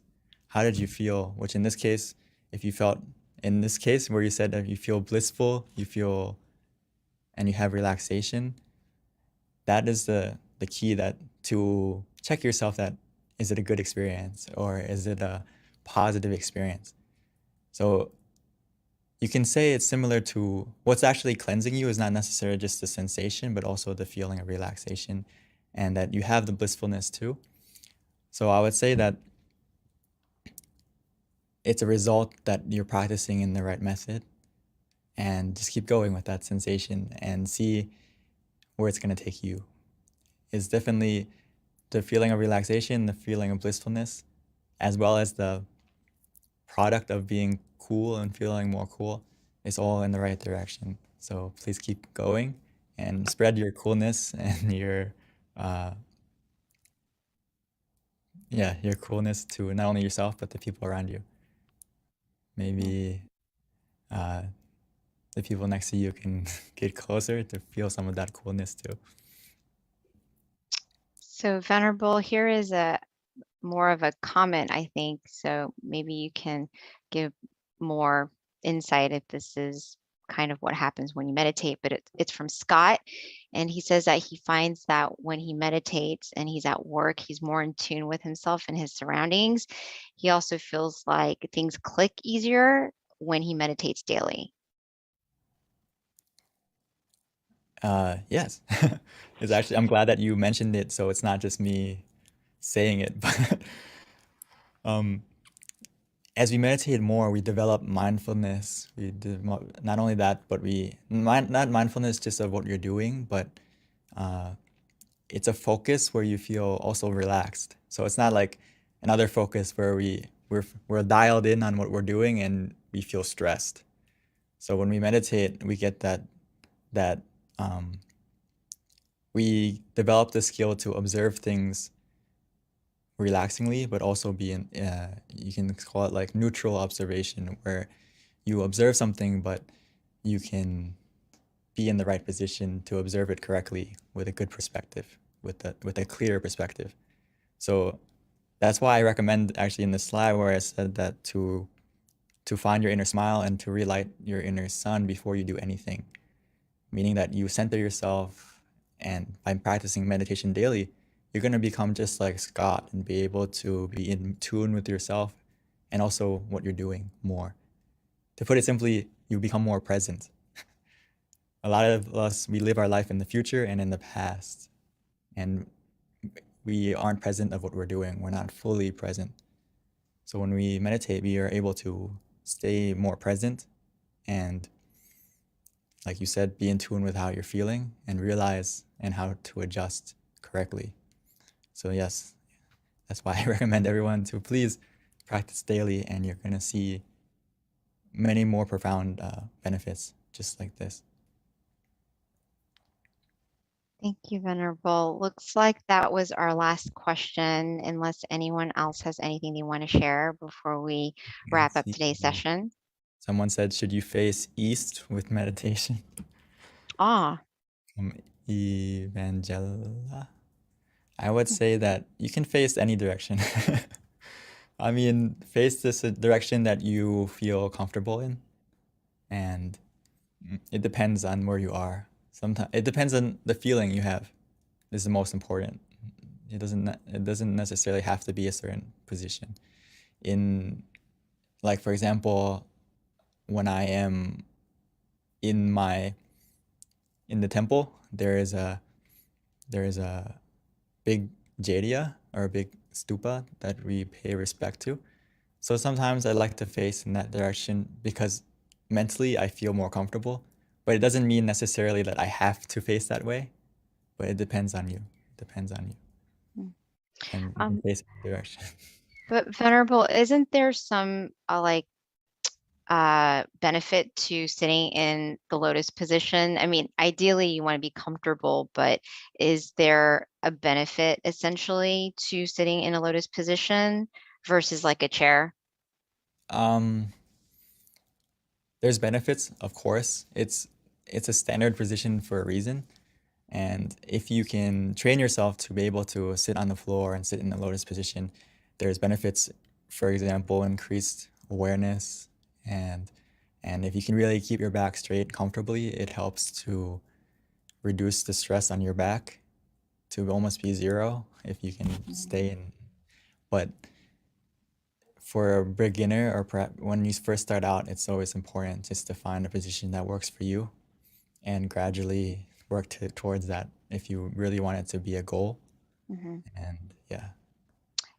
how did you feel? Which in this case, if you felt, in this case where you said that you feel blissful, you feel, and you have relaxation, that is the key, that to check yourself, that is it a good experience or is it a positive experience? So you can say it's similar to what's actually cleansing you is not necessarily just the sensation, but also the feeling of relaxation, and that you have the blissfulness too. So I would say that it's a result that you're practicing in the right method, and just keep going with that sensation and see where it's going to take you. It's definitely the feeling of relaxation, the feeling of blissfulness, as well as the product of being cool and feeling more cool. It's all in the right direction. So please keep going and spread your coolness and your your coolness to not only yourself, but the people around you. Maybe the people next to you can get closer to feel some of that coolness too. So Venerable, here is a more of a comment, I think. So maybe you can give more insight if this is kind of what happens when you meditate, but it's from Scott. And he says that he finds that when he meditates and he's at work, he's more in tune with himself and his surroundings. He also feels like things click easier when he meditates daily. Yes, it's actually, I'm glad that you mentioned it, so it's not just me saying it, but as we meditate more, we develop mindfulness. Not only that, but not mindfulness just of what you're doing, but it's a focus where you feel also relaxed. So it's not like another focus where we're dialed in on what we're doing and we feel stressed. So when we meditate, we get that we develop the skill to observe things relaxingly, but also be in, you can call it like neutral observation, where you observe something, but you can be in the right position to observe it correctly with a good perspective, with a clear perspective. So that's why I recommend actually in the slide where I said that to find your inner smile and to relight your inner sun before you do anything, meaning that you center yourself, and by practicing meditation daily, you're going to become just like Scott and be able to be in tune with yourself and also what you're doing more. To put it simply, you become more present. A lot of us, we live our life in the future and in the past, and we aren't present of what we're doing. We're not fully present. So when we meditate, we are able to stay more present and, like you said, be in tune with how you're feeling and realize and how to adjust correctly. So yes, that's why I recommend everyone to please practice daily, and you're going to see many more profound benefits just like this. Thank you, Venerable. Looks like that was our last question, unless anyone else has anything they want to share before we wrap up today's session. Someone said, should you face east with meditation? Ah. From Evangela. I would say that you can face any direction. I mean, face this direction that you feel comfortable in, and it depends on where you are. Sometimes it depends on the feeling you have. This is the most important. It doesn't necessarily have to be a certain position. In, like, for example, when I am in the temple, there is a big jaiya, or a big stupa that we pay respect to. So sometimes I like to face in that direction because mentally I feel more comfortable, but it doesn't mean necessarily that I have to face that way, but it depends on you. It depends on you. And you can face the direction. But Venerable, isn't there some benefit to sitting in the lotus position? I mean, ideally you want to be comfortable, but is there a benefit essentially to sitting in a lotus position versus like a chair? There's benefits, of course. It's a standard position for a reason. And if you can train yourself to be able to sit on the floor and sit in the lotus position, there's benefits, for example, increased awareness, and if you can really keep your back straight comfortably, it helps to reduce the stress on your back to almost be zero if you can stay in. But for a beginner, or perhaps when you first start out, it's always important just to find a position that works for you and gradually work towards that if you really want it to be a goal. And yeah.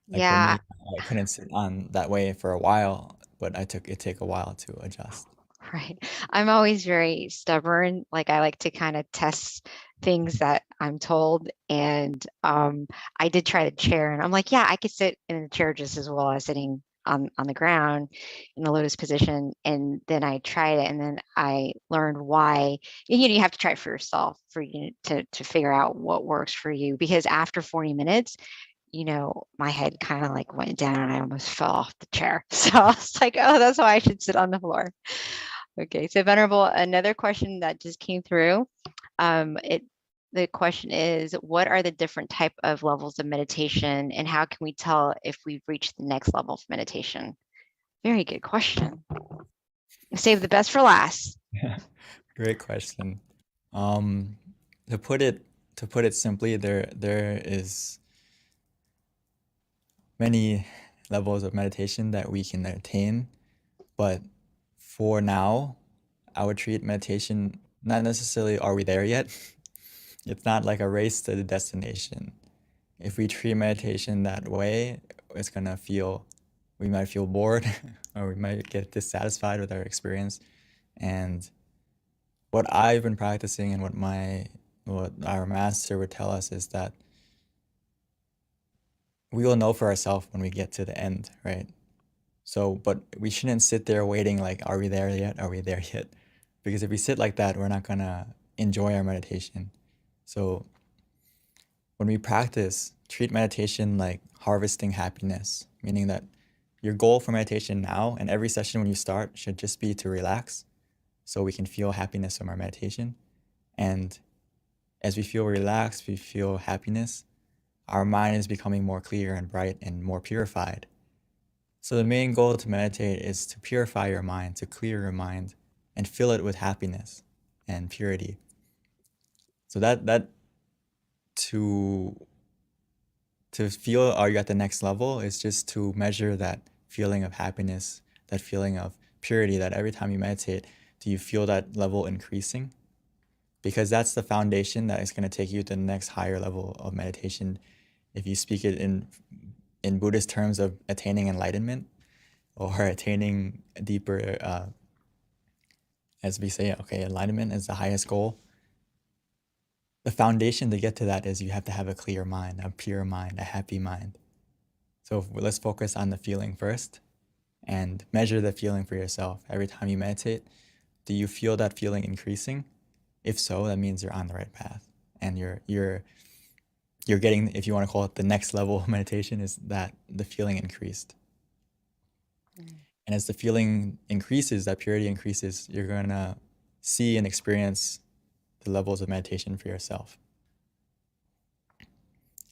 Like yeah. For me, I couldn't sit on that way for a while, but it took a while to adjust. Right. I'm always very stubborn. Like I like to kind of test things that I'm told. And I did try the chair, and I'm like, yeah, I could sit in the chair just as well as sitting on the ground in the lotus position. And then I tried it, and then I learned why. You have to try it for yourself for you to figure out what works for you. Because after 40 minutes, my head kind of like went down and I almost fell off the chair. So I was like, oh, that's why I should sit on the floor. Okay, so Venerable, another question that just came through. The question is, what are the different type of levels of meditation, and how can we tell if we've reached the next level of meditation? Very good question. Save the best for last. Great question. To put it simply, there is many levels of meditation that we can attain, but for now, I would treat meditation not necessarily are we there yet. It's not like a race to the destination. If we treat meditation that way, we might feel bored or we might get dissatisfied with our experience. And what I've been practicing and what our master would tell us is that we will know for ourselves when we get to the end, right? So, but we shouldn't sit there waiting like, are we there yet? Are we there yet? Because if we sit like that, we're not gonna enjoy our meditation. So when we practice, treat meditation like harvesting happiness, meaning that your goal for meditation now and every session when you start should just be to relax so we can feel happiness from our meditation. And as we feel relaxed, we feel happiness, our mind is becoming more clear and bright and more purified. So the main goal to meditate is to purify your mind, to clear your mind, and fill it with happiness and purity. So that to feel are you at the next level is just to measure that feeling of happiness, that feeling of purity, that every time you meditate, do you feel that level increasing? Because that's the foundation that is going to take you to the next higher level of meditation. If you speak it in Buddhist terms of attaining enlightenment or attaining a deeper, as we say, okay, enlightenment is the highest goal. The foundation to get to that is you have to have a clear mind, a pure mind, a happy mind. So let's focus on the feeling first and measure the feeling for yourself. Every time you meditate, do you feel that feeling increasing? If so, that means you're on the right path and you're getting, if you want to call it the next level of meditation, is that the feeling increased. And as the feeling increases, that purity increases, you're going to see and experience the levels of meditation for yourself.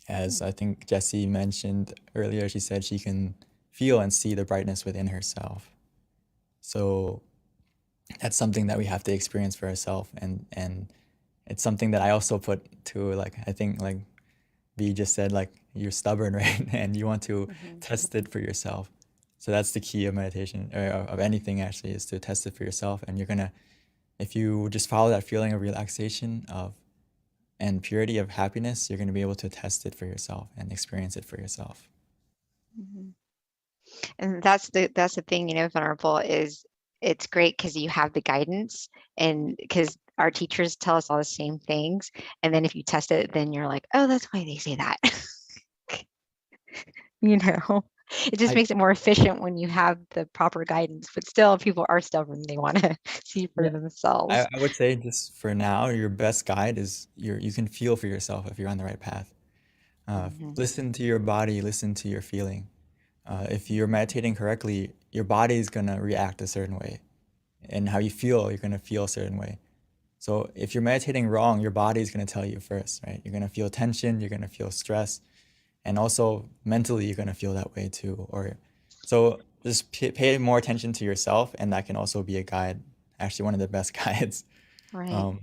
As I think Jessie mentioned earlier, she said she can feel and see the brightness within herself. So that's something that we have to experience for ourselves. And it's something that I also put to, like, I think like B just said, like, you're stubborn, right? And you want to test it for yourself. So that's the key of meditation, or of anything actually, is to test it for yourself. And you're gonna, if you just follow that feeling of relaxation and purity of happiness, you're going to be able to test it for yourself and experience it for yourself. And that's the thing, Venerable, is it's great because you have the guidance, and because our teachers tell us all the same things. And then if you test it, then you're like, oh, that's why they say that. It just makes it more efficient when you have the proper guidance. But still, people are stubborn. They want to see for themselves. I would say, just for now, your best guide is you can feel for yourself if you're on the right path. Listen to your body, listen to your feeling. If you're meditating correctly, your body is going to react a certain way. And how you feel, you're going to feel a certain way. So if you're meditating wrong, your body is going to tell you first, right? You're going to feel tension, you're going to feel stress, and also mentally you're going to feel that way too. So just pay more attention to yourself, and that can also be a guide, actually one of the best guides, Right.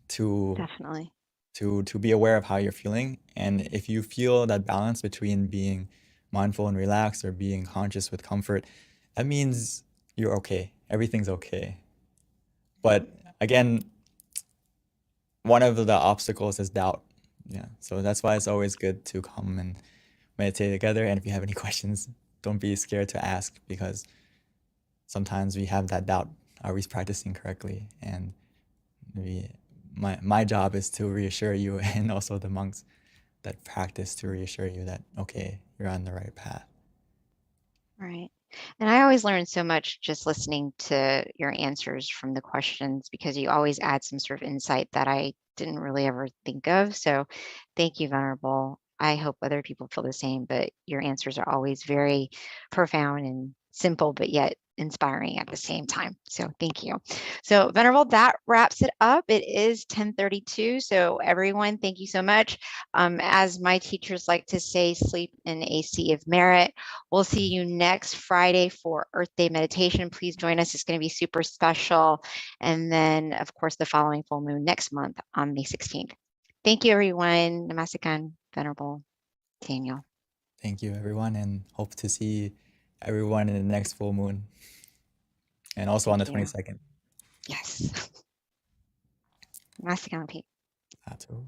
Definitely. To be aware of how you're feeling. And if you feel that balance between being mindful and relaxed or being conscious with comfort, that means you're okay. Everything's okay. But again, one of the obstacles is doubt. Yeah. So that's why it's always good to come and meditate together. And if you have any questions, don't be scared to ask, because sometimes we have that doubt. Are we practicing correctly? And my job is to reassure you, and also the monks that practice, to reassure you that, okay, you're on the right path. Right. And I always learn so much just listening to your answers from the questions, because you always add some sort of insight that I didn't really ever think of. So thank you, Venerable. I hope other people feel the same, but your answers are always very profound and simple, but yet inspiring at the same time. So thank you. So Venerable, that wraps it up. It is 10:32. So everyone, thank you so much. As my teachers like to say, sleep in a sea of merit. We'll see you next Friday for Earth Day meditation. Please join us. It's going to be super special. And then, of course, the following full moon next month on May 16th. Thank you, everyone. Namaskaran, Venerable Daniel. Thank you, everyone, and hope to see everyone in the next full moon. And also on the 22nd. Yes. Namaskaran, Pete. Atu.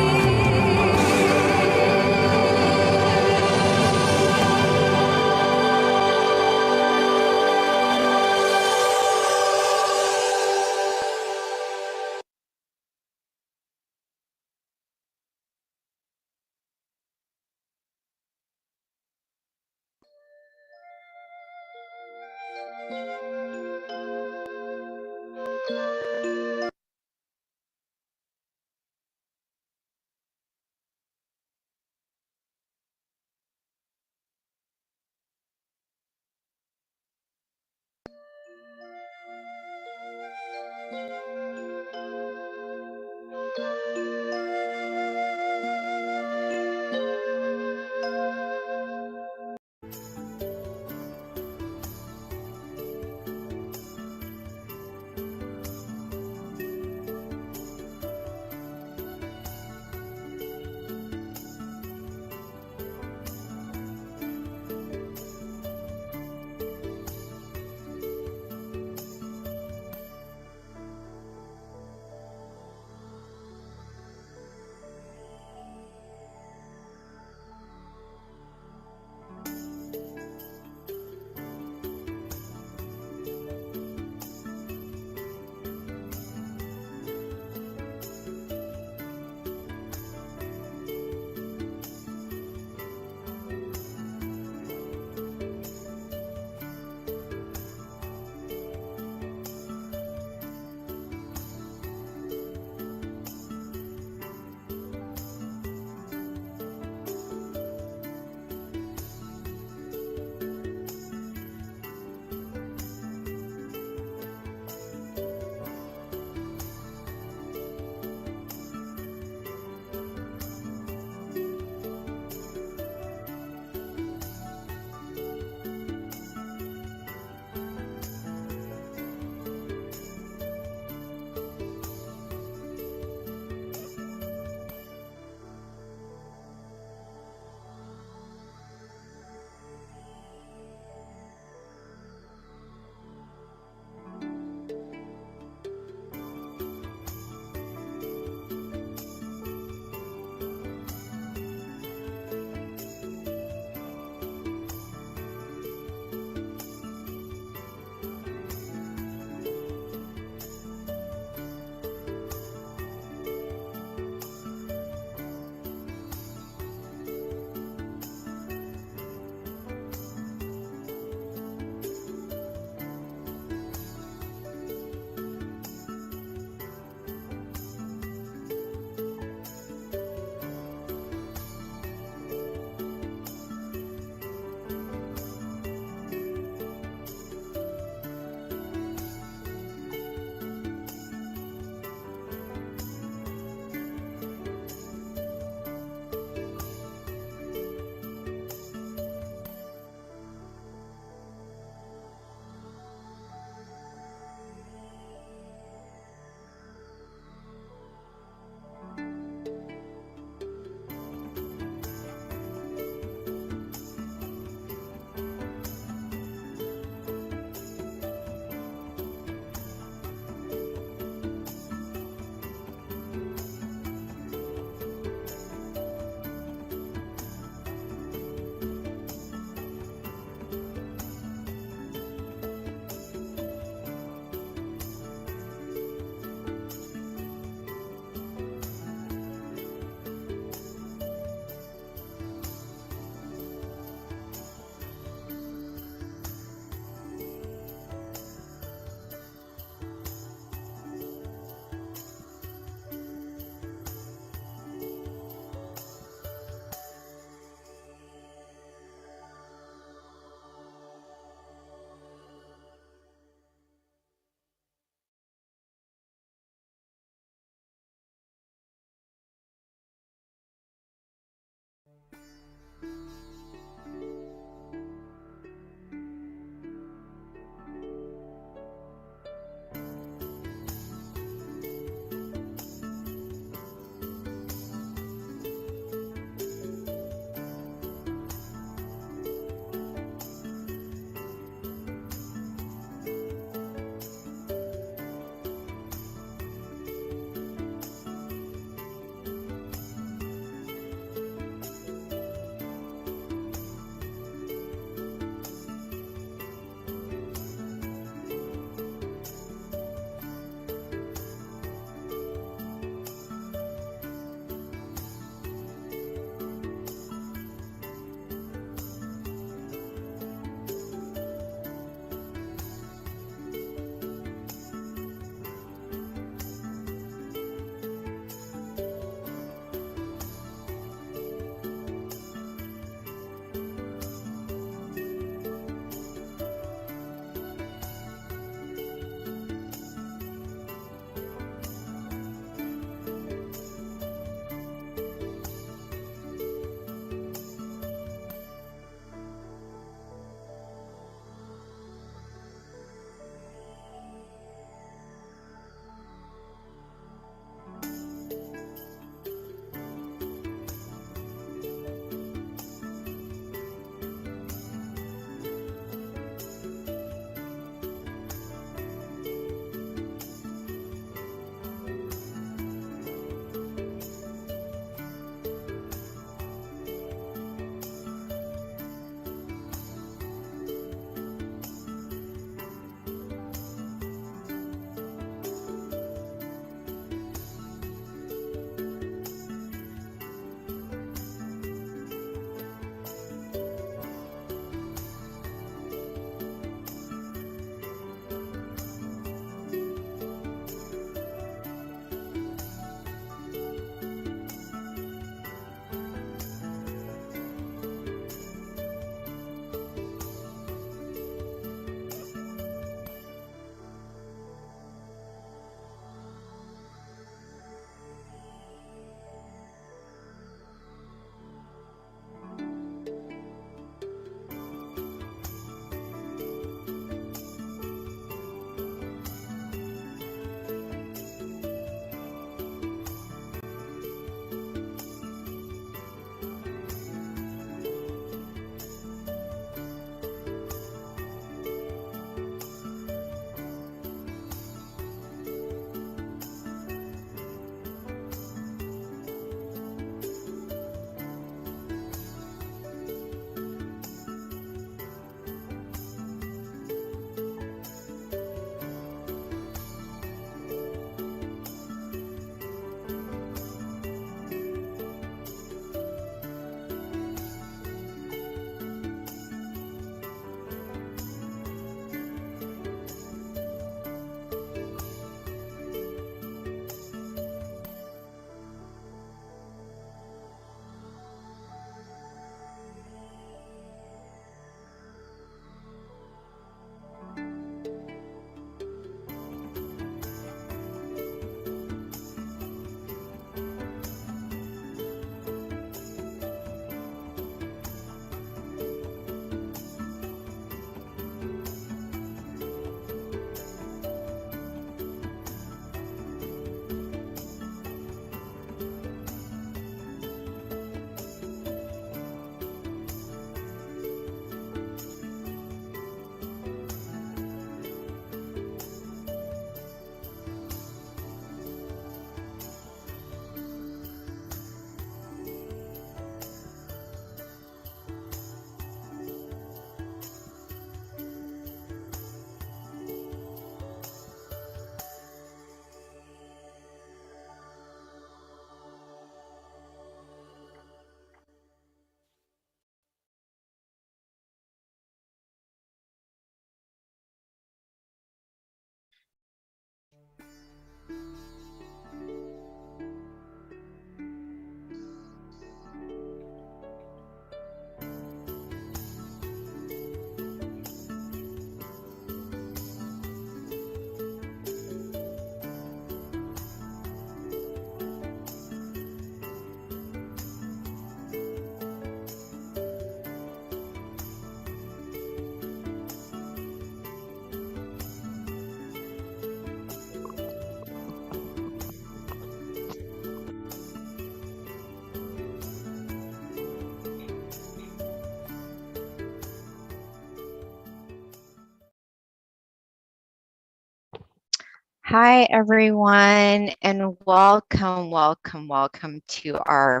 Hi, everyone, and welcome to our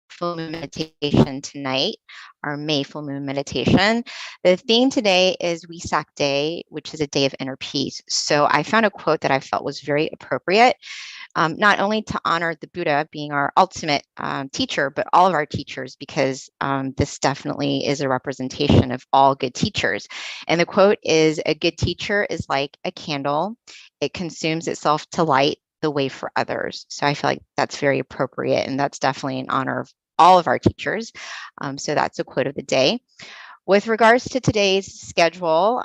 full moon meditation tonight, our May full moon meditation. The theme today is Wesak Day, which is a day of inner peace. So I found a quote that I felt was very appropriate, not only to honor the Buddha being our ultimate teacher, but all of our teachers, because this definitely is a representation of all good teachers. And the quote is, "A good teacher is like a candle. It consumes itself to light the way for others." So I feel like that's very appropriate, and that's definitely in honor of all of our teachers. So that's a quote of the day. With regards to today's schedule,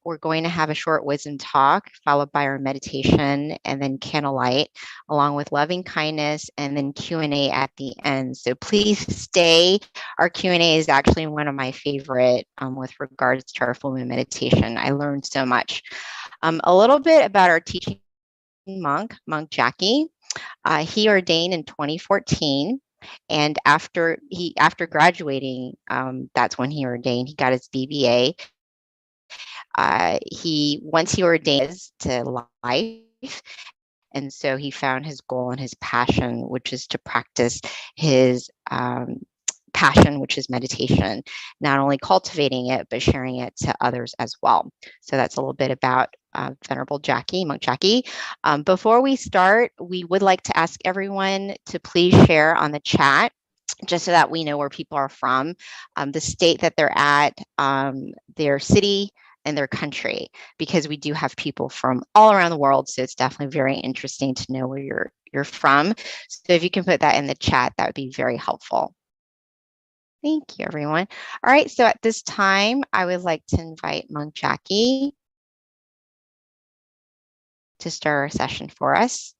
we're going to have a short wisdom talk followed by our meditation and then candlelight, along with loving kindness and then Q&A at the end. So please stay. Our Q&A is actually one of my favorite with regards to our full moon meditation. I learned so much. A little bit about our teaching monk Jackie. He ordained in 2014. And after graduating, that's when he ordained. He got his BBA. Once he ordained to life, and so he found his goal and his passion, which is to practice his passion, which is meditation, not only cultivating it, but sharing it to others as well. So that's a little bit about Venerable Jackie, Monk Jackie. Before we start, we would like to ask everyone to please share on the chat, just so that we know where people are from, the state that they're at, their city, and their country, because we do have people from all around the world. So it's definitely very interesting to know where you're from. So if you can put that in the chat, that would be very helpful. Thank you, everyone. All right, so at this time, I would like to invite Monk Jackie to start our session for us.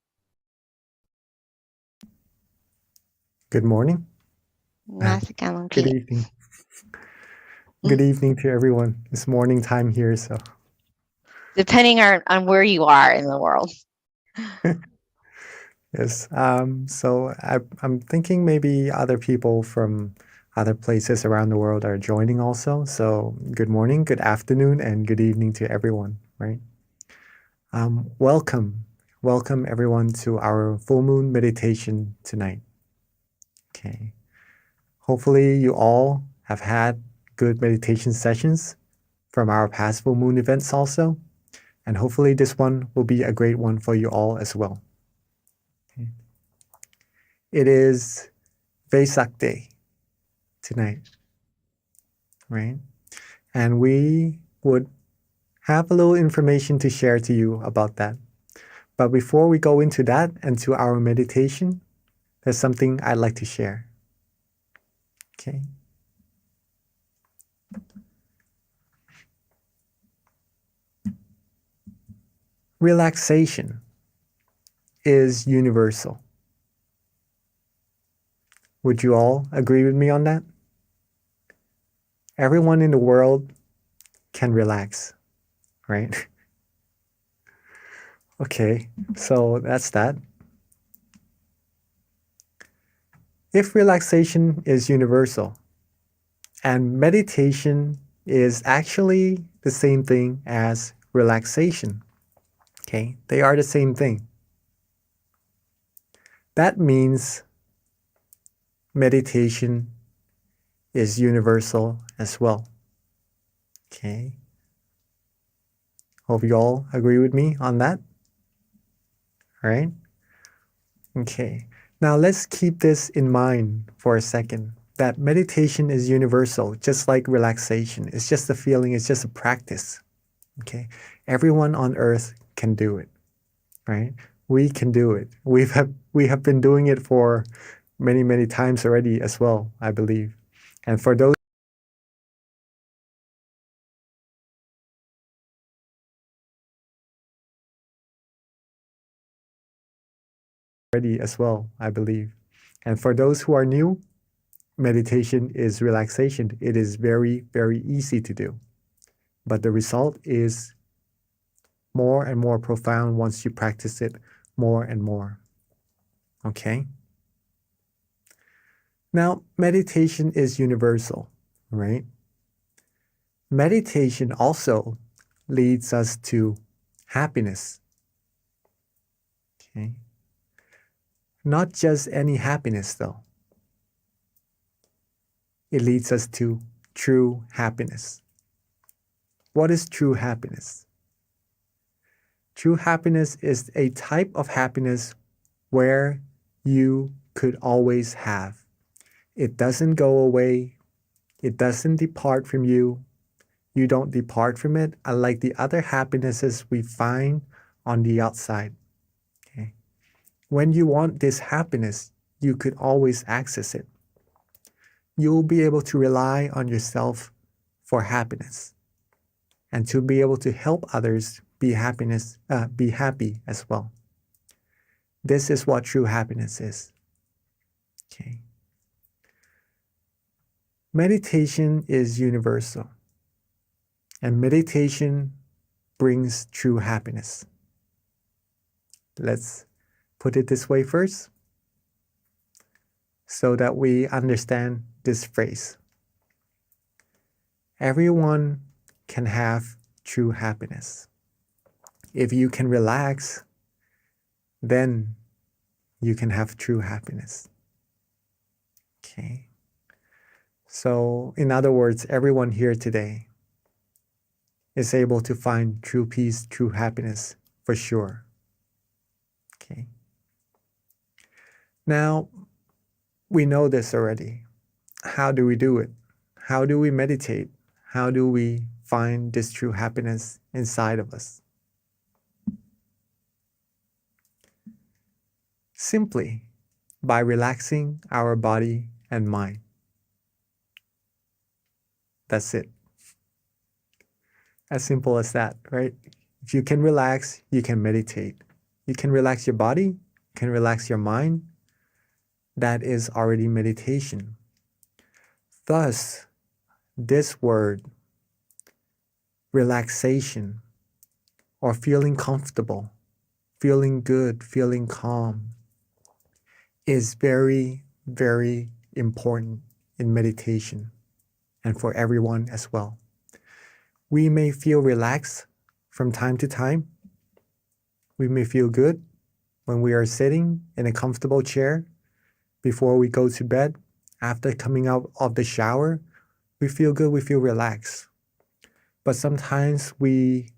Good morning. Good evening. Good evening to everyone. It's morning time here, so. Depending on where you are in the world. Yes. So I'm thinking maybe other people from other places around the world are joining also. So good morning, good afternoon, and good evening to everyone, right? Welcome everyone to our full moon meditation tonight. Okay. Hopefully you all have had good meditation sessions from our past full moon events also. And hopefully this one will be a great one for you all as well. Okay. It is Vesak Day tonight, right? And we would have a little information to share to you about that. But before we go into that and to our meditation, there's something I'd like to share. Okay. Relaxation is universal. Would you all agree with me on that? Everyone in the world can relax, right? Okay, so that's that. If relaxation is universal, and meditation is actually the same thing as relaxation, okay? They are the same thing. That means meditation is universal as well, okay? Hope you all agree with me on that. All right? Okay. Now let's keep this in mind for a second, that meditation is universal, just like relaxation. It's just a feeling, it's just a practice. Okay? Everyone on earth can do it. right? We can do it. We have been doing it for many times already as well, I believe. And for those already as well, I believe. And for those who are new, meditation is relaxation. It is very easy to do. But the result is more and more profound once you practice it more and more. Okay? Now, meditation is universal, right? Meditation also leads us to happiness. Okay? Not just any happiness, though. It leads us to true happiness. What is true happiness? True happiness is a type of happiness where you could always have. It doesn't go away. It doesn't depart from you. You don't depart from it, unlike the other happinesses we find on the outside. Okay? When you want this happiness, you could always access it. You'll be able to rely on yourself for happiness and to be able to help others be happy as well. This is what true happiness is. Okay. Meditation is universal, and meditation brings true happiness. Let's put it this way first, so that we understand this phrase. Everyone can have true happiness. If you can relax, then you can have true happiness. Okay. So, in other words, everyone here today is able to find true peace, true happiness for sure. Okay. Now, we know this already. How do we do it? How do we meditate? How do we find this true happiness inside of us? Simply by relaxing our body and mind. That's it. As simple as that, right? If you can relax, you can meditate. You can relax your body, you can relax your mind. That is already meditation. Thus, this word, relaxation, or feeling comfortable, feeling good, feeling calm, is very important in meditation and for everyone as well. We may feel relaxed from time to time. We may feel good when we are sitting in a comfortable chair before we go to bed. After coming out of the shower, we feel good, we feel relaxed. But sometimes we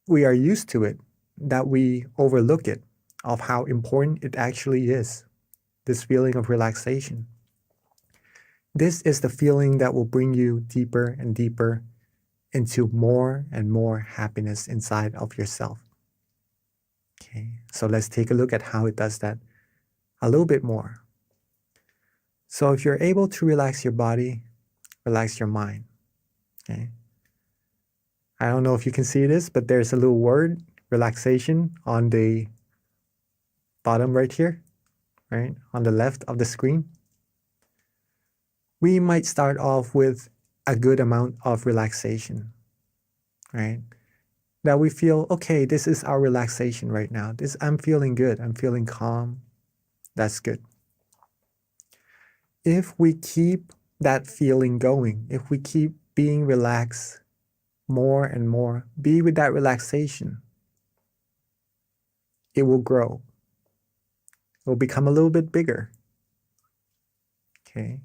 are used to it, that we overlook it, of how important it actually is, this feeling of relaxation. This is the feeling that will bring you deeper and deeper into more and more happiness inside of yourself. Okay, so let's take a look at how it does that a little bit more. So if you're able to relax your body, relax your mind. Okay. I don't know if you can see this, but there's a little word, relaxation, on the bottom right here, right? On the left of the screen. We might start off with a good amount of relaxation, right? That we feel, okay, this is our relaxation right now. I'm feeling good. I'm feeling calm. That's good. If we keep that feeling going, if we keep being relaxed more and more, be with that relaxation, it will grow. It will become a little bit bigger. Okay.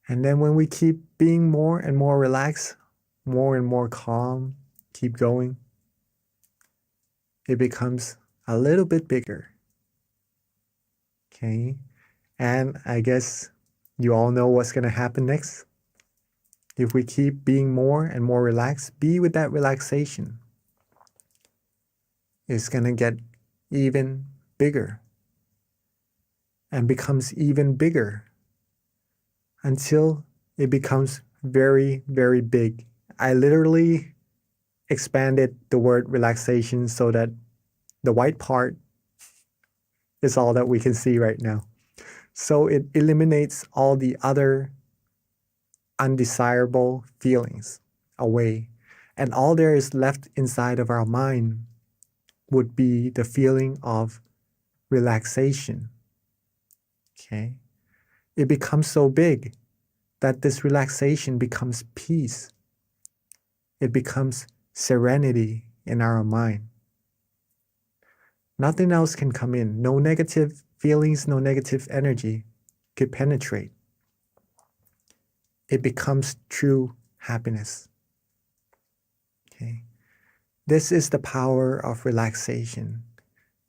And then when we keep being more and more relaxed, more and more calm, keep going, it becomes a little bit bigger. Okay. And I guess you all know what's going to happen next. If we keep being more and more relaxed, be with that relaxation. is going to get even bigger and becomes even bigger until it becomes very, very big. I literally expanded the word relaxation so that the white part is all that we can see right now. So it eliminates all the other undesirable feelings away. And all there is left inside of our mind would be the feeling of relaxation. Okay? It becomes so big that this relaxation becomes peace. It becomes serenity in our mind. Nothing else can come in. No negative feelings, no negative energy could penetrate. It becomes true happiness. Okay? This is the power of relaxation.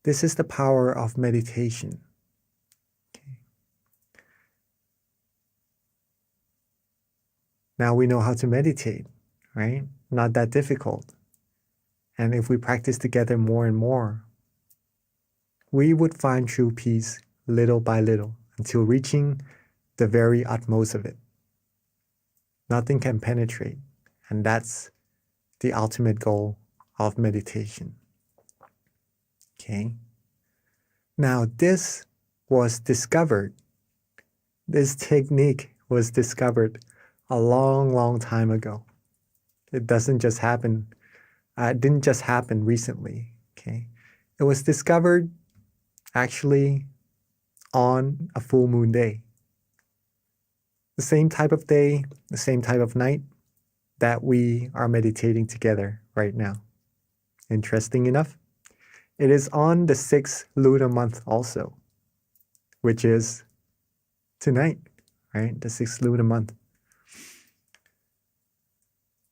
This is the power of meditation. Okay? Now we know how to meditate, right? Not that difficult. And if we practice together more and more, we would find true peace little by little until reaching the very utmost of it. Nothing can penetrate, and that's the ultimate goal of meditation. Okay? Now, this technique was discovered a long, long time ago. It didn't just happen recently. Okay? It was discovered actually on a full moon day. The same type of day, the same type of night that we are meditating together right now. Interesting enough, it is on the 6th lunar month also, which is tonight, right? The 6th lunar month.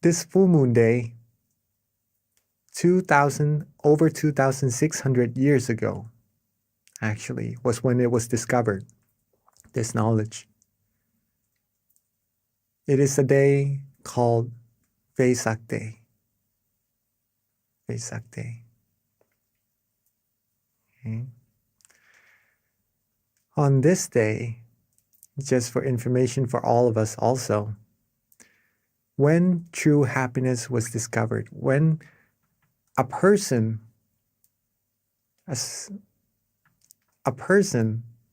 This full moon day, over 2,600 years ago, actually, was when it was discovered, this knowledge. It is a day called Vesak Day. Vesak Day. Okay. On this day, just for information for all of us also, when true happiness was discovered, when a person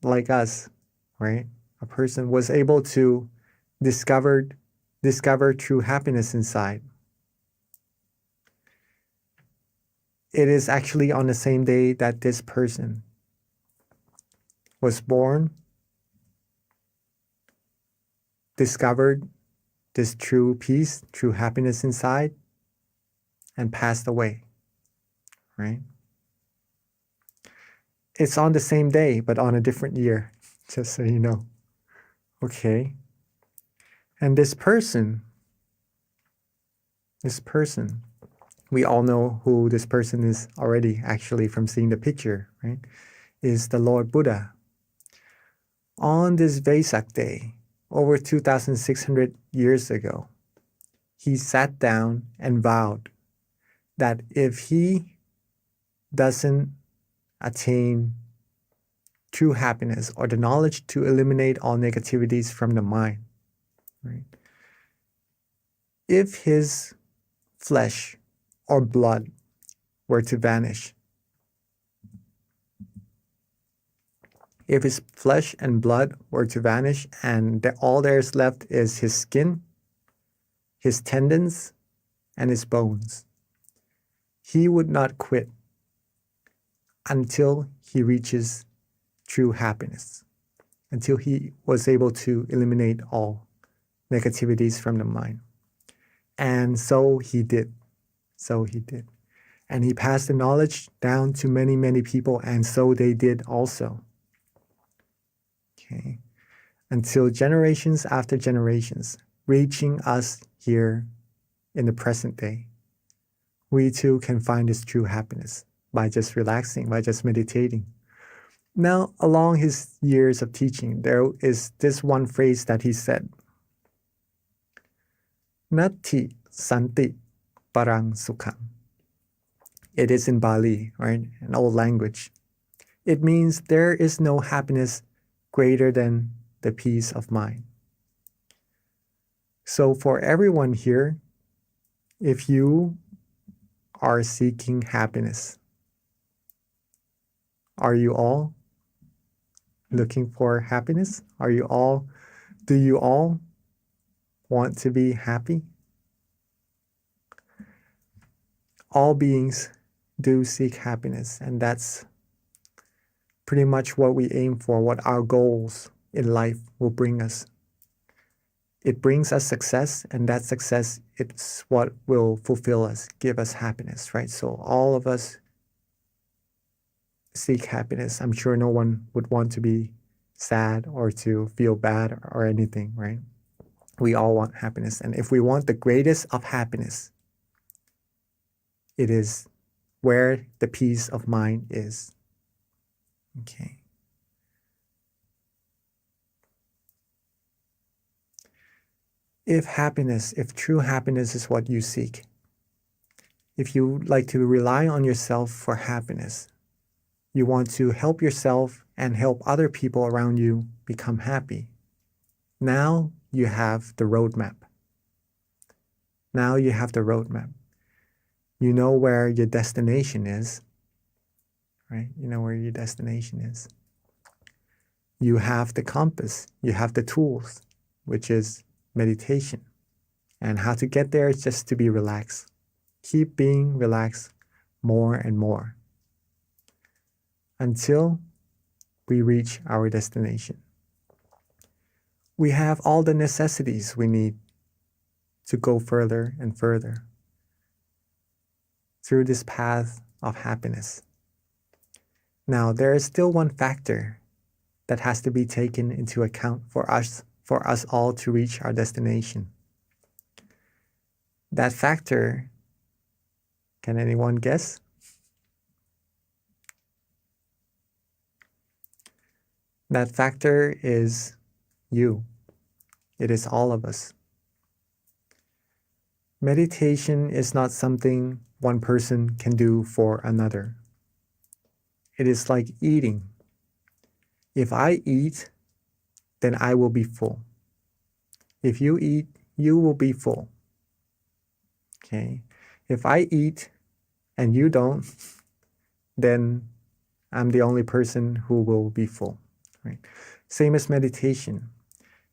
like us, right? A person was able to discover true happiness inside. It is actually on the same day that this person was born, discovered this true peace, true happiness inside, and passed away, right? It's on the same day, but on a different year, just so you know. Okay. And this person, we all know who this person is already, actually, from seeing the picture, right? Is the Lord Buddha. On this Vesak Day, over 2,600 years ago, he sat down and vowed that if he doesn't attain true happiness or the knowledge to eliminate all negativities from the mind, right? If his flesh or blood were to vanish, if his flesh and blood were to vanish and all there's left is his skin, his tendons, and his bones, he would not quit until he reaches true happiness, until he was able to eliminate all negativities from the mind. And so he did. And he passed the knowledge down to many, many people, and so they did also. Okay. Until generations after generations, reaching us here in the present day, we too can find this true happiness by just relaxing, by just meditating. Now, along his years of teaching, there is this one phrase that he said, Nati Santi Parang Sukham. It is in Bali, right? An old language. It means there is no happiness greater than the peace of mind. So for everyone here, if you are seeking happiness, are you all looking for happiness? Do you all want to be happy? All beings do seek happiness, and that's pretty much what we aim for, what our goals in life will bring us. It brings us success, and that success, it's what will fulfill us, give us happiness, right? So all of us seek happiness. I'm sure no one would want to be sad or to feel bad or anything, right? We all want happiness. And if we want the greatest of happiness, it is where the peace of mind is. Okay. If true happiness is what you seek, if you like to rely on yourself for happiness, you want to help yourself and help other people around you become happy, now you have the roadmap. Now you have the roadmap. You know where your destination is, right? You know where your destination is. You have the compass, you have the tools, which is meditation. And how to get there is just to be relaxed. Keep being relaxed more and more until we reach our destination. We have all the necessities we need to go further and further through this path of happiness. Now, there is still one factor that has to be taken into account for us all to reach our destination. That factor, can anyone guess? That factor is you. It is all of us. Meditation is not something one person can do for another. It is like eating. If I eat, then I will be full. If you eat, you will be full. Okay? If I eat and you don't, then I'm the only person who will be full. Right? Same as meditation.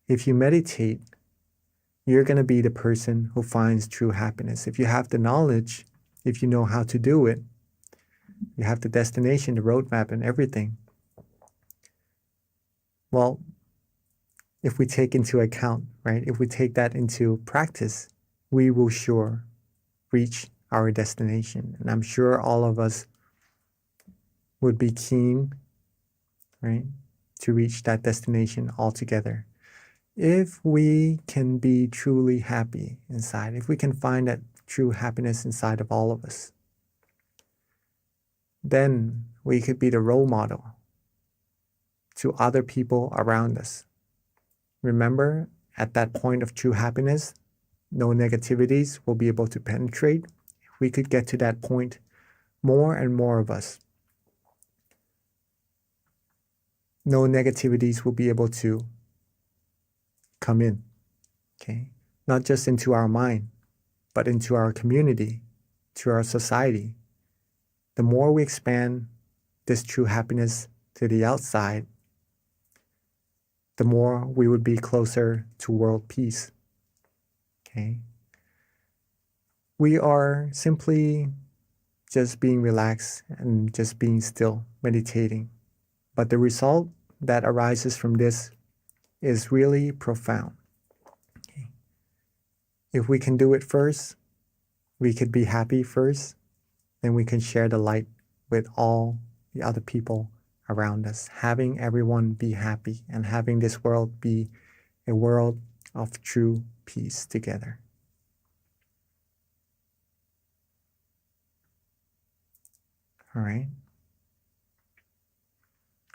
If you meditate, you're going to be the person who finds true happiness. If you have the knowledge, if you know how to do it, you have the destination, the roadmap, and everything. Well, if we take into account, right, if we take that into practice, we will sure reach our destination. And I'm sure all of us would be keen, right, to reach that destination altogether. If we can be truly happy inside, if we can find that true happiness inside of all of us, then we could be the role model to other people around us. Remember, at that point of true happiness, no negativities will be able to penetrate. If we could get to that point, more and more of us, no negativities will be able to come in, okay? Not just into our mind, but into our community, to our society. The more we expand this true happiness to the outside, the more we would be closer to world peace, okay? We are simply just being relaxed and just being still, meditating. But the result that arises from this is really profound. Okay. If we can do it first, we could be happy first, then we can share the light with all the other people around us, having everyone be happy and having this world be a world of true peace together. All right.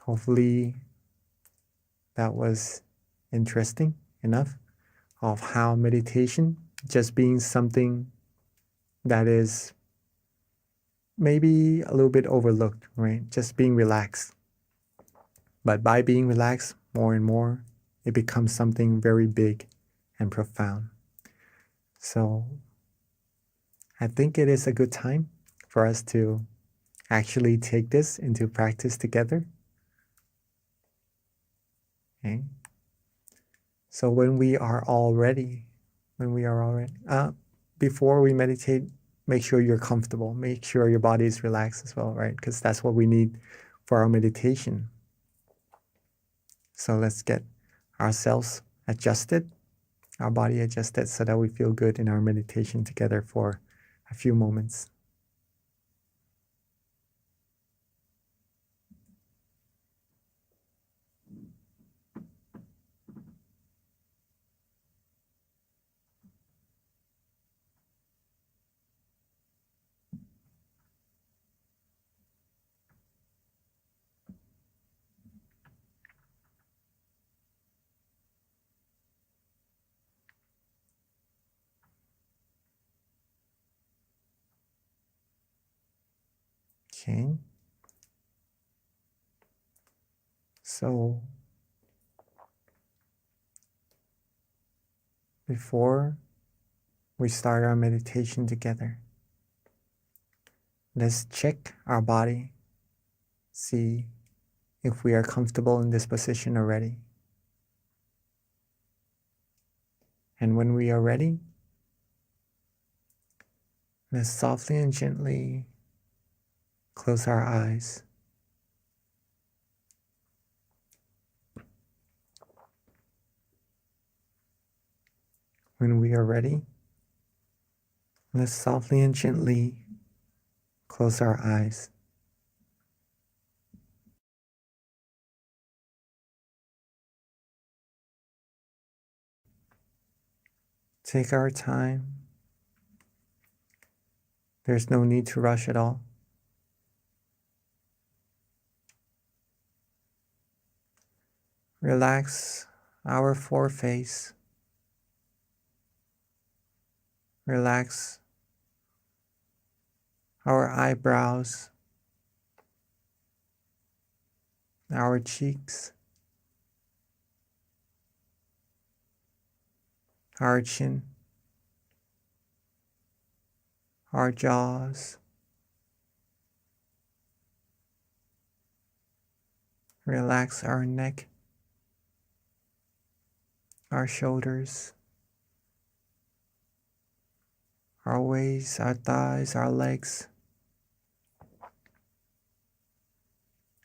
Hopefully that was interesting enough of how meditation just being something that is maybe a little bit overlooked, right? Just being relaxed. But by being relaxed more and more, it becomes something very big and profound. So I think it is a good time for us to actually take this into practice together. Okay. So when we are all ready, before we meditate, make sure you're comfortable. Make sure your body is relaxed as well, right? Because that's what we need for our meditation. So let's get ourselves adjusted, our body adjusted, so that we feel good in our meditation together for a few moments. Okay. So before we start our meditation together, let's check our body, see if we are comfortable in this position already. And when we are ready, let's softly and gently close our eyes. When we are ready, let's softly and gently close our eyes. Take our time. There's no need to rush at all. Relax our foreface. Relax our eyebrows, our cheeks, our chin, our jaws. Relax our neck, our shoulders, our waist, our thighs, our legs,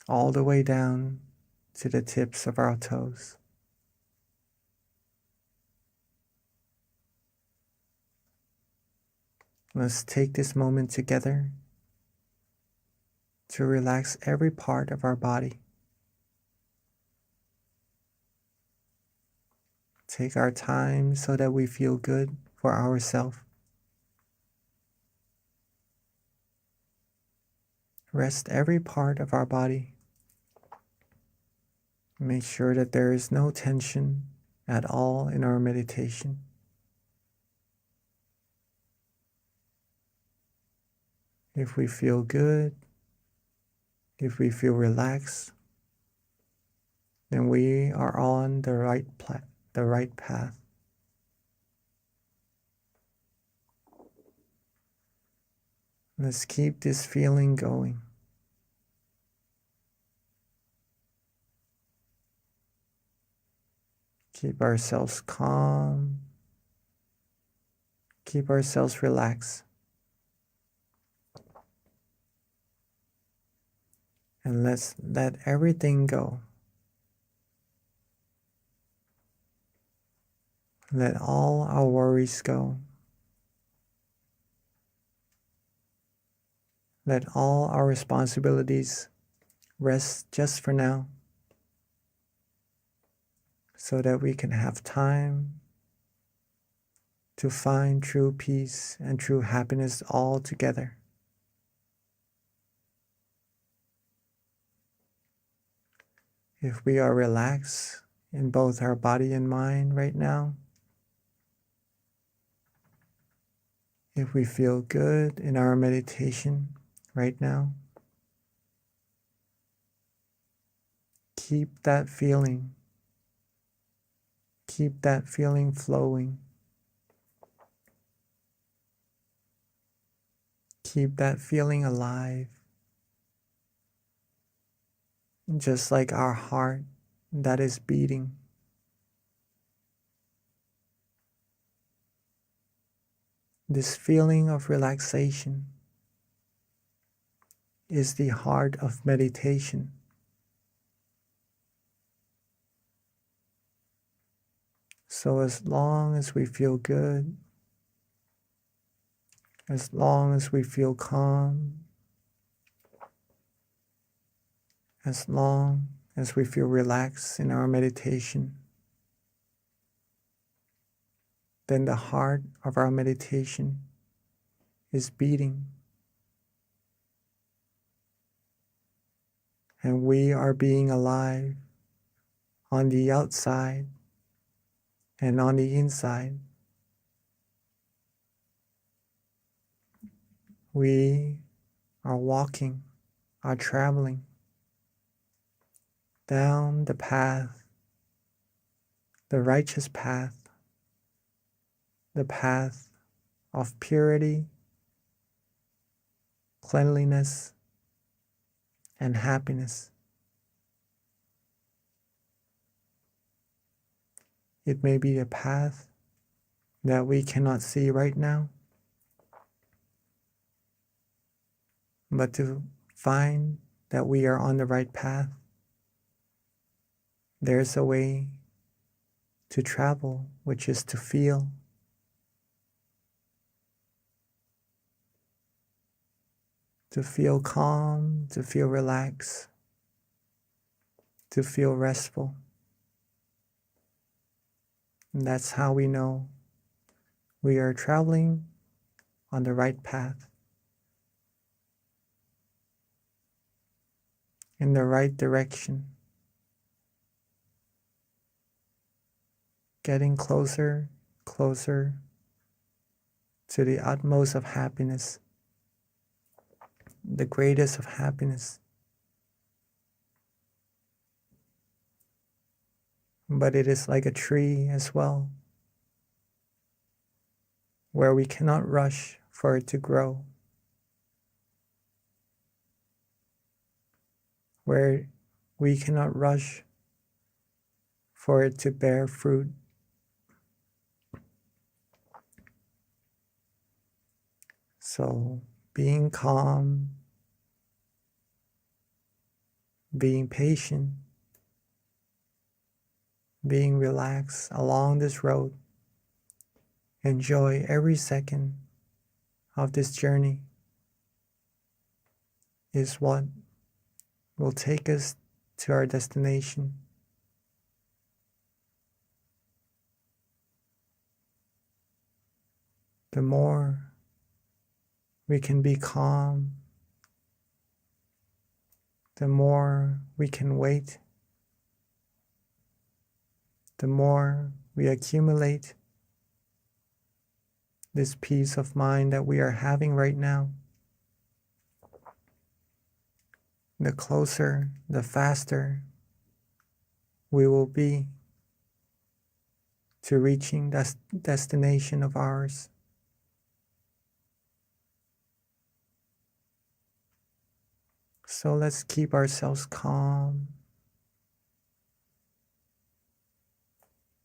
all the way down to the tips of our toes. Let's take this moment together to relax every part of our body. Take our time so that we feel good for ourselves. Rest every part of our body. Make sure that there is no tension at all in our meditation. If we feel good, if we feel relaxed, then we are on the right path. Let's keep this feeling going. Keep ourselves calm. Keep ourselves relaxed. And let's let everything go. Let all our worries go. Let all our responsibilities rest just for now, so that we can have time to find true peace and true happiness all together. If we are relaxed in both our body and mind right now, if we feel good in our meditation, right now. Keep that feeling. Keep that feeling flowing. Keep that feeling alive. Just like our heart that is beating. This feeling of relaxation is the heart of meditation. So as long as we feel good, as long as we feel calm, as long as we feel relaxed in our meditation, then the heart of our meditation is beating. And we are being alive on the outside and on the inside. We are walking, are traveling down the path, the righteous path, the path of purity, cleanliness, and happiness. It may be a path that we cannot see right now, but to find that we are on the right path, there's a way to travel, which is to feel. To feel calm, to feel relaxed, to feel restful. And that's how we know we are traveling on the right path, in the right direction, getting closer, closer to the utmost of happiness, the greatest of happiness. But it is like a tree as well, where we cannot rush for it to grow, where we cannot rush for it to bear fruit. So being calm, being patient, being relaxed along this road, enjoy every second of this journey is what will take us to our destination. The more we can be calm, the more we can wait, the more we accumulate this peace of mind that we are having right now, the closer, the faster we will be to reaching that destination of ours. So let's keep ourselves calm.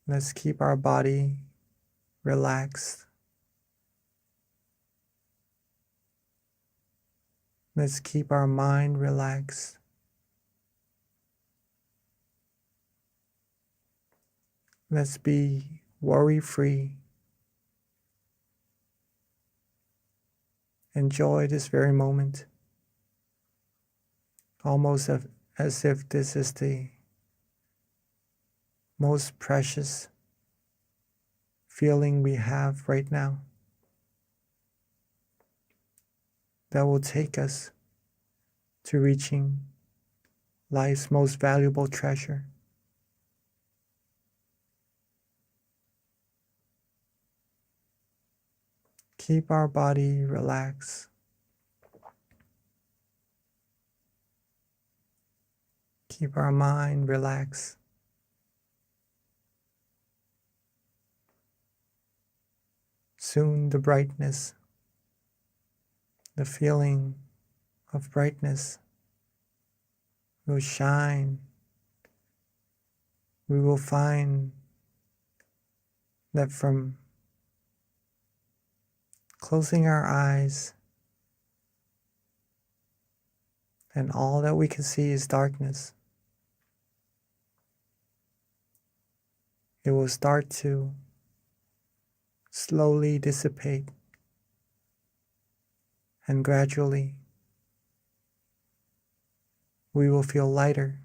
Let's keep our body relaxed. Let's keep our mind relaxed. Let's be worry-free. Enjoy this very moment, almost as if this is the most precious feeling we have right now, that will take us to reaching life's most valuable treasure. Keep our body relaxed. Keep our mind relaxed. Soon the brightness, the feeling of brightness will shine. We will find that from closing our eyes and all that we can see is darkness, it will start to slowly dissipate, and gradually we will feel lighter,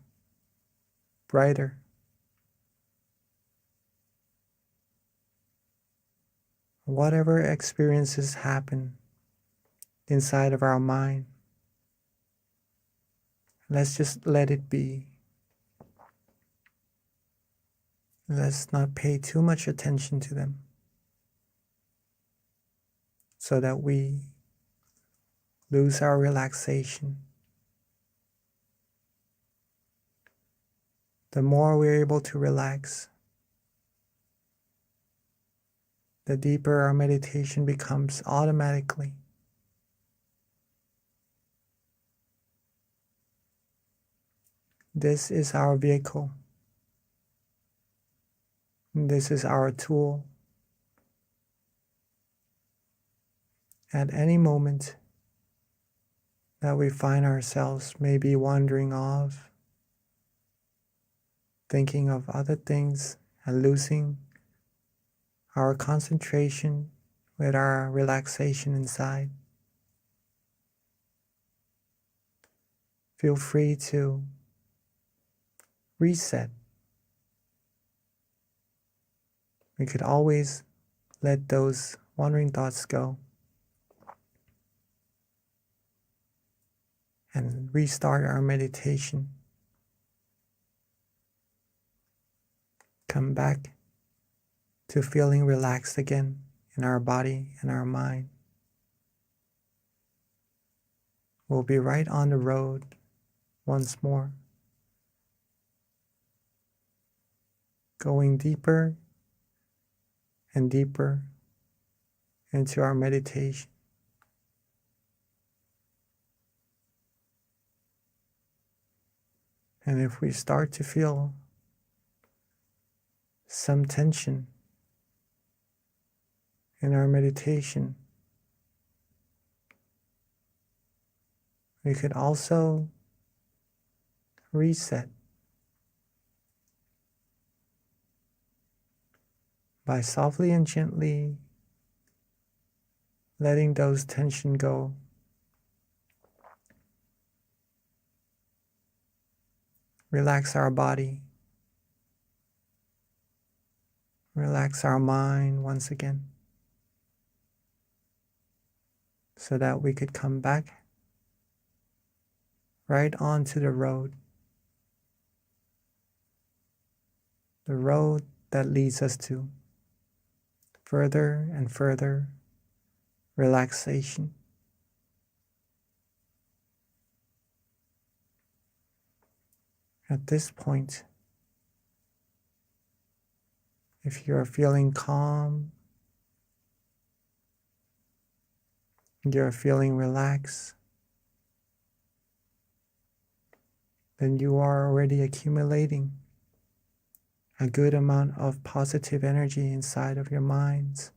brighter. Whatever experiences happen inside of our mind, let's just let it be. Let's not pay too much attention to them so that we lose our relaxation. The more we're able to relax, the deeper our meditation becomes automatically. This is our vehicle. This is our tool. At any moment that we find ourselves maybe wandering off, thinking of other things and losing our concentration with our relaxation inside, feel free to reset. We could always let those wandering thoughts go and restart our meditation. Come back to feeling relaxed again in our body and our mind. We'll be right on the road once more, going deeper and deeper into our meditation. And if we start to feel some tension in our meditation, we could also reset by softly and gently letting those tension go. Relax our body. Relax our mind once again, so that we could come back right onto the road that leads us to further and further relaxation. At this point, if you are feeling calm, you're feeling relaxed, then you are already accumulating a good amount of positive energy inside of your minds.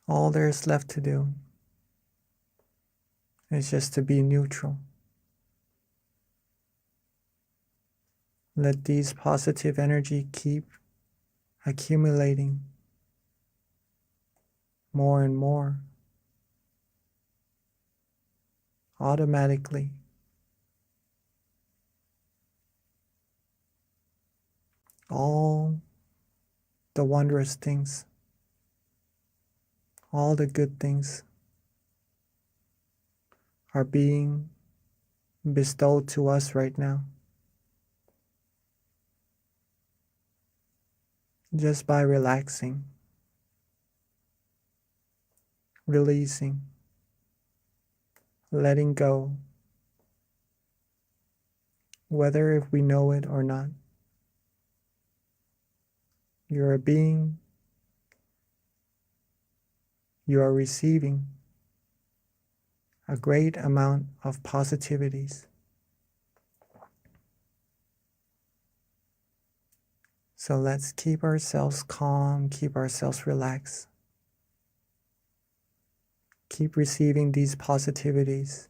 All there's left to do is just to be neutral. Let these positive energy keep accumulating more and more automatically. All the wondrous things, all the good things are being bestowed to us right now, just by relaxing, releasing, letting go, whether if we know it or not. You're a being. You are receiving a great amount of positivities. So let's keep ourselves calm, keep ourselves relaxed. Keep receiving these positivities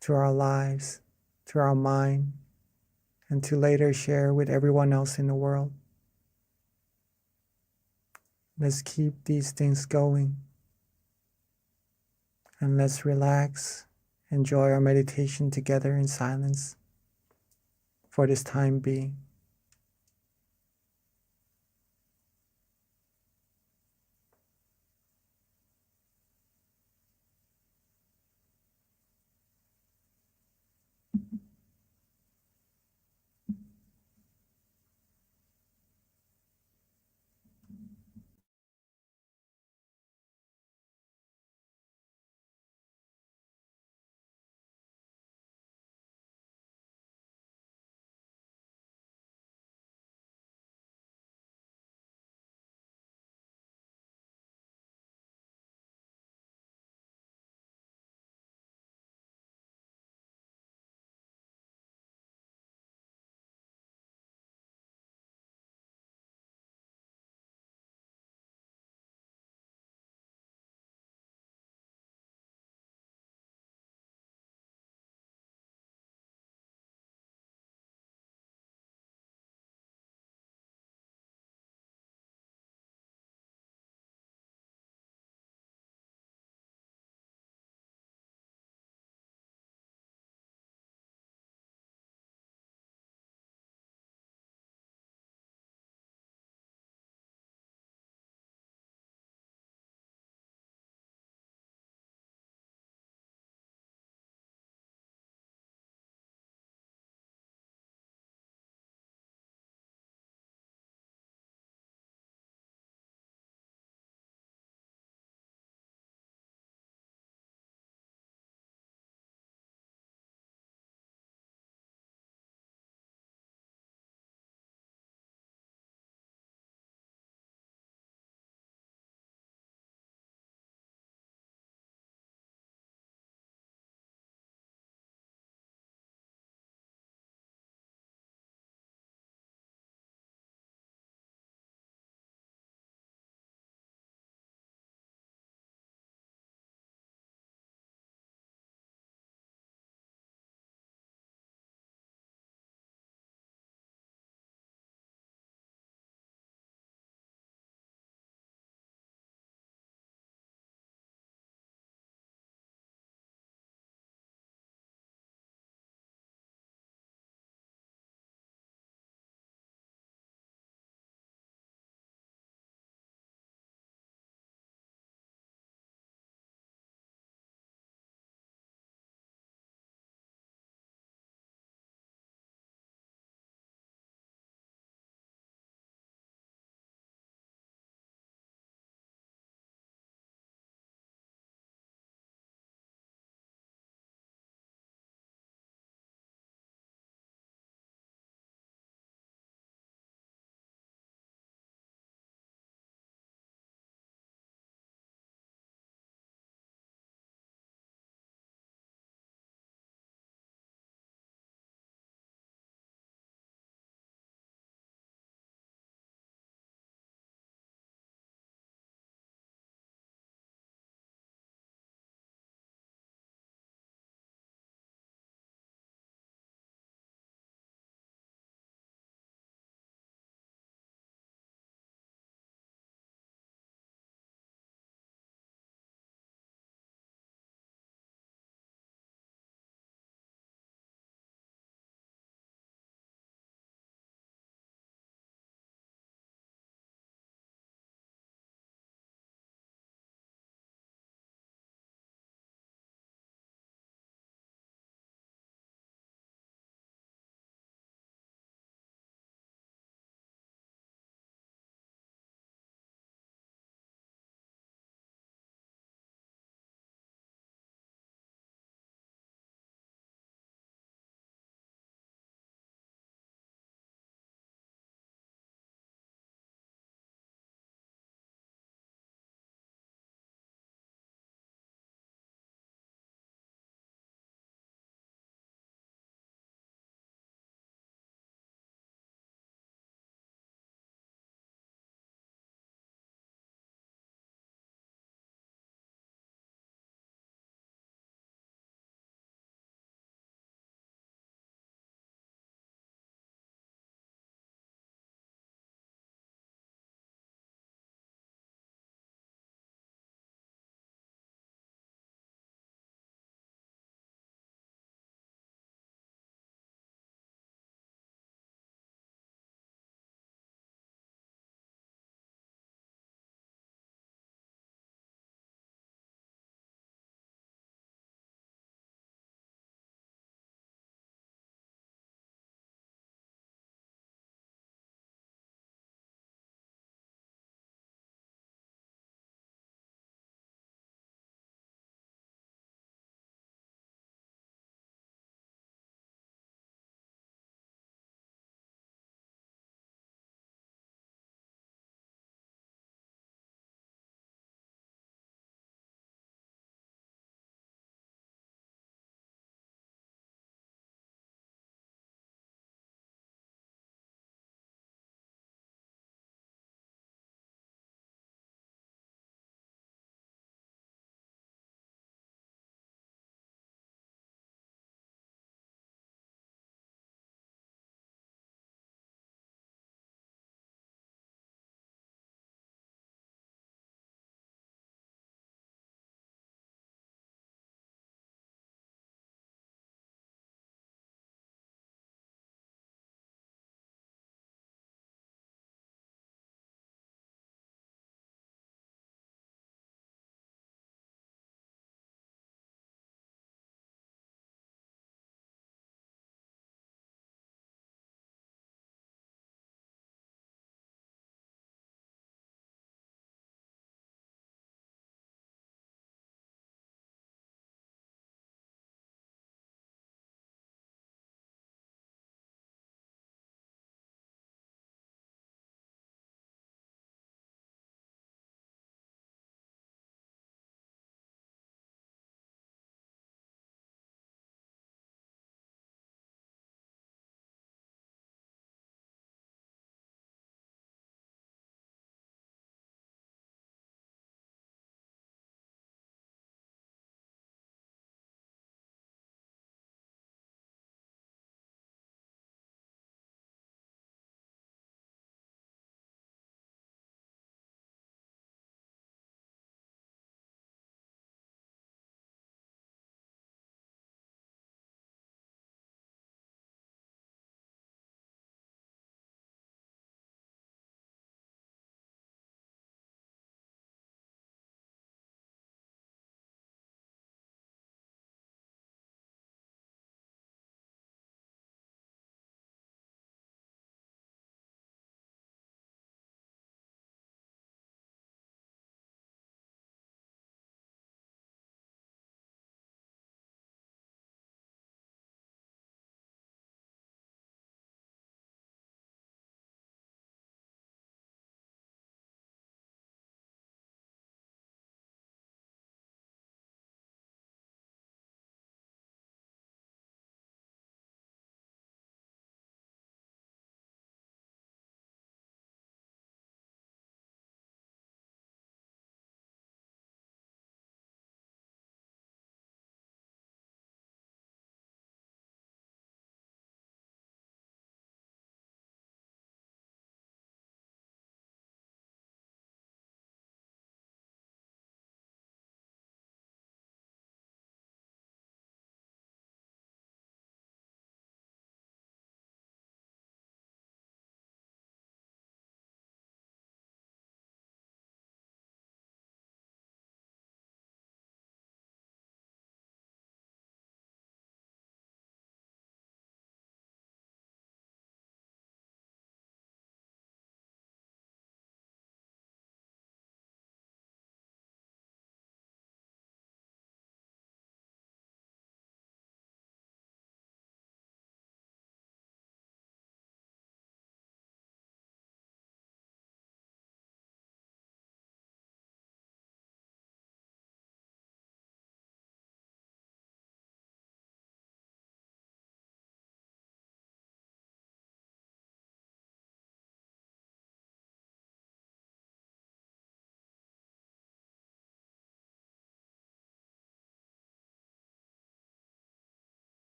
to our lives, to our mind, and to later share with everyone else in the world. Let's keep these things going. And let's relax, enjoy our meditation together in silence for this time being.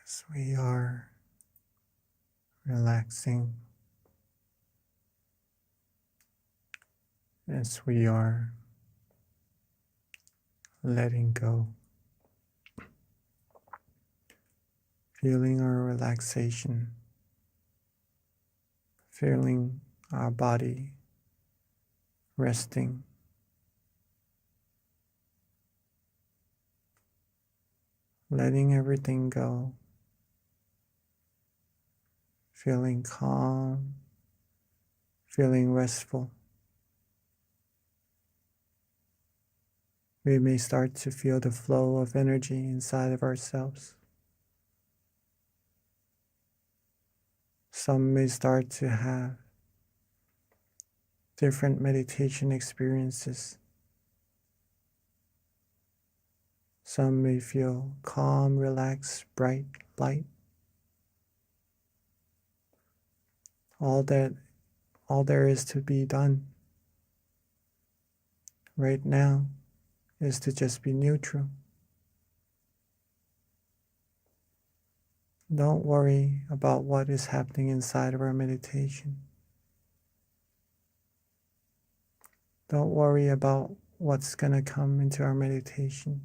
as we are relaxing, as we are letting go, feeling our relaxation, feeling our body resting, letting everything go, feeling calm, feeling restful. We may start to feel the flow of energy inside of ourselves. Some may start to have different meditation experiences. Some may feel calm, relaxed, bright, light. All there is to be done right now is to just be neutral. Don't worry about what is happening inside of our meditation. Don't worry about what's going to come into our meditation.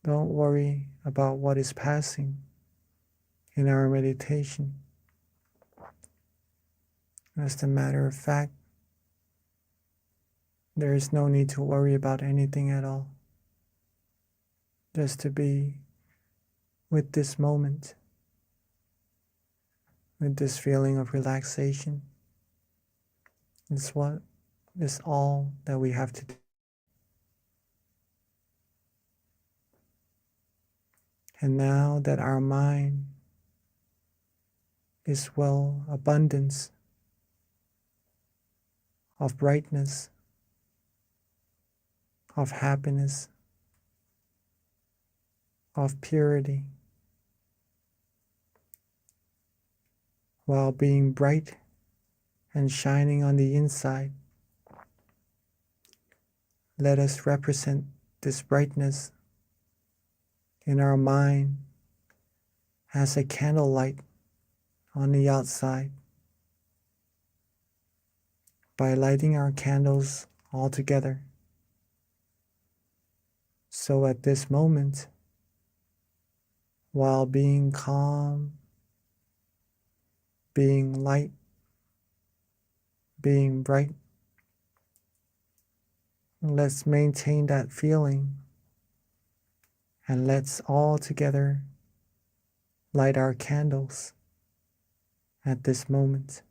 Don't worry about what is passing in our meditation. As a matter of fact, there is no need to worry about anything at all. Just to be with this moment, with this feeling of relaxation, is all that we have to do. And now that our mind is well abundance of brightness, of happiness, of purity, while being bright and shining on the inside, let us represent this brightness in our mind as a candlelight on the outside by lighting our candles all together. So at this moment, while being calm, being light, being bright, let's maintain that feeling, and let's all together light our candles at this moment.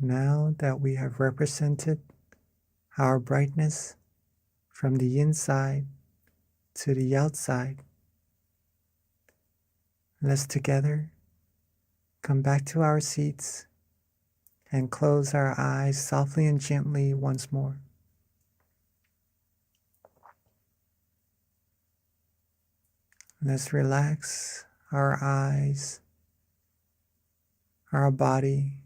Now that we have represented our brightness from the inside to the outside, let's together come back to our seats and close our eyes softly and gently once more. Let's relax our eyes, our body,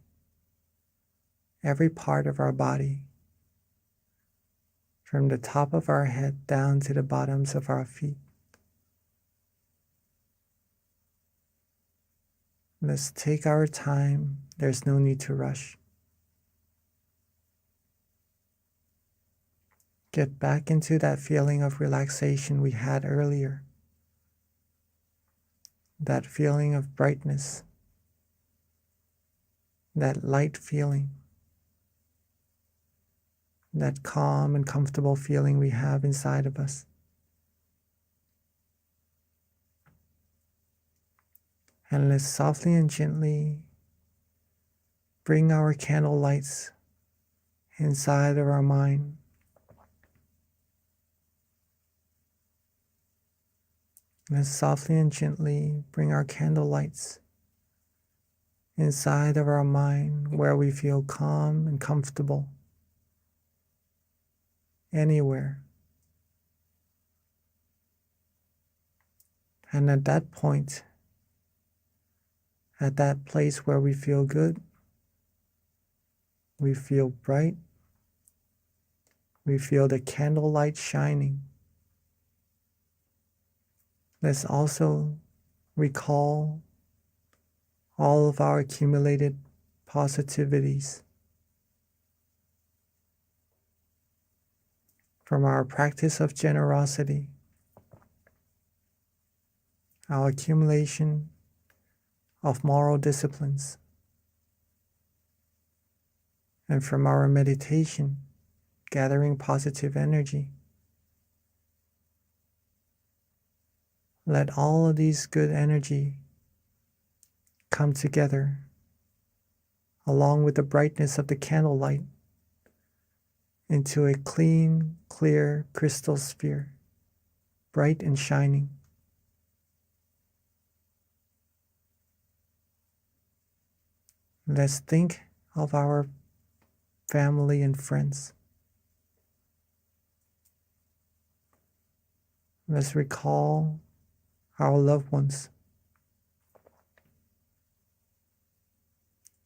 every part of our body, from the top of our head down to the bottoms of our feet. Let's take our time. There's no need to rush. Get back into that feeling of relaxation we had earlier. That feeling of brightness. That light feeling. That calm and comfortable feeling we have inside of us. And let's softly and gently bring our candle lights inside of our mind. Let's softly and gently bring our candle lights inside of our mind where we feel calm and comfortable. Anywhere. And at that point, at that place where we feel good, we feel bright, we feel the candlelight shining. Let's also recall all of our accumulated positivities from our practice of generosity, our accumulation of moral disciplines, and from our meditation, gathering positive energy. Let all of these good energy come together along with the brightness of the candlelight into a clean, clear crystal sphere, bright and shining. Let's think of our family and friends. Let's recall our loved ones.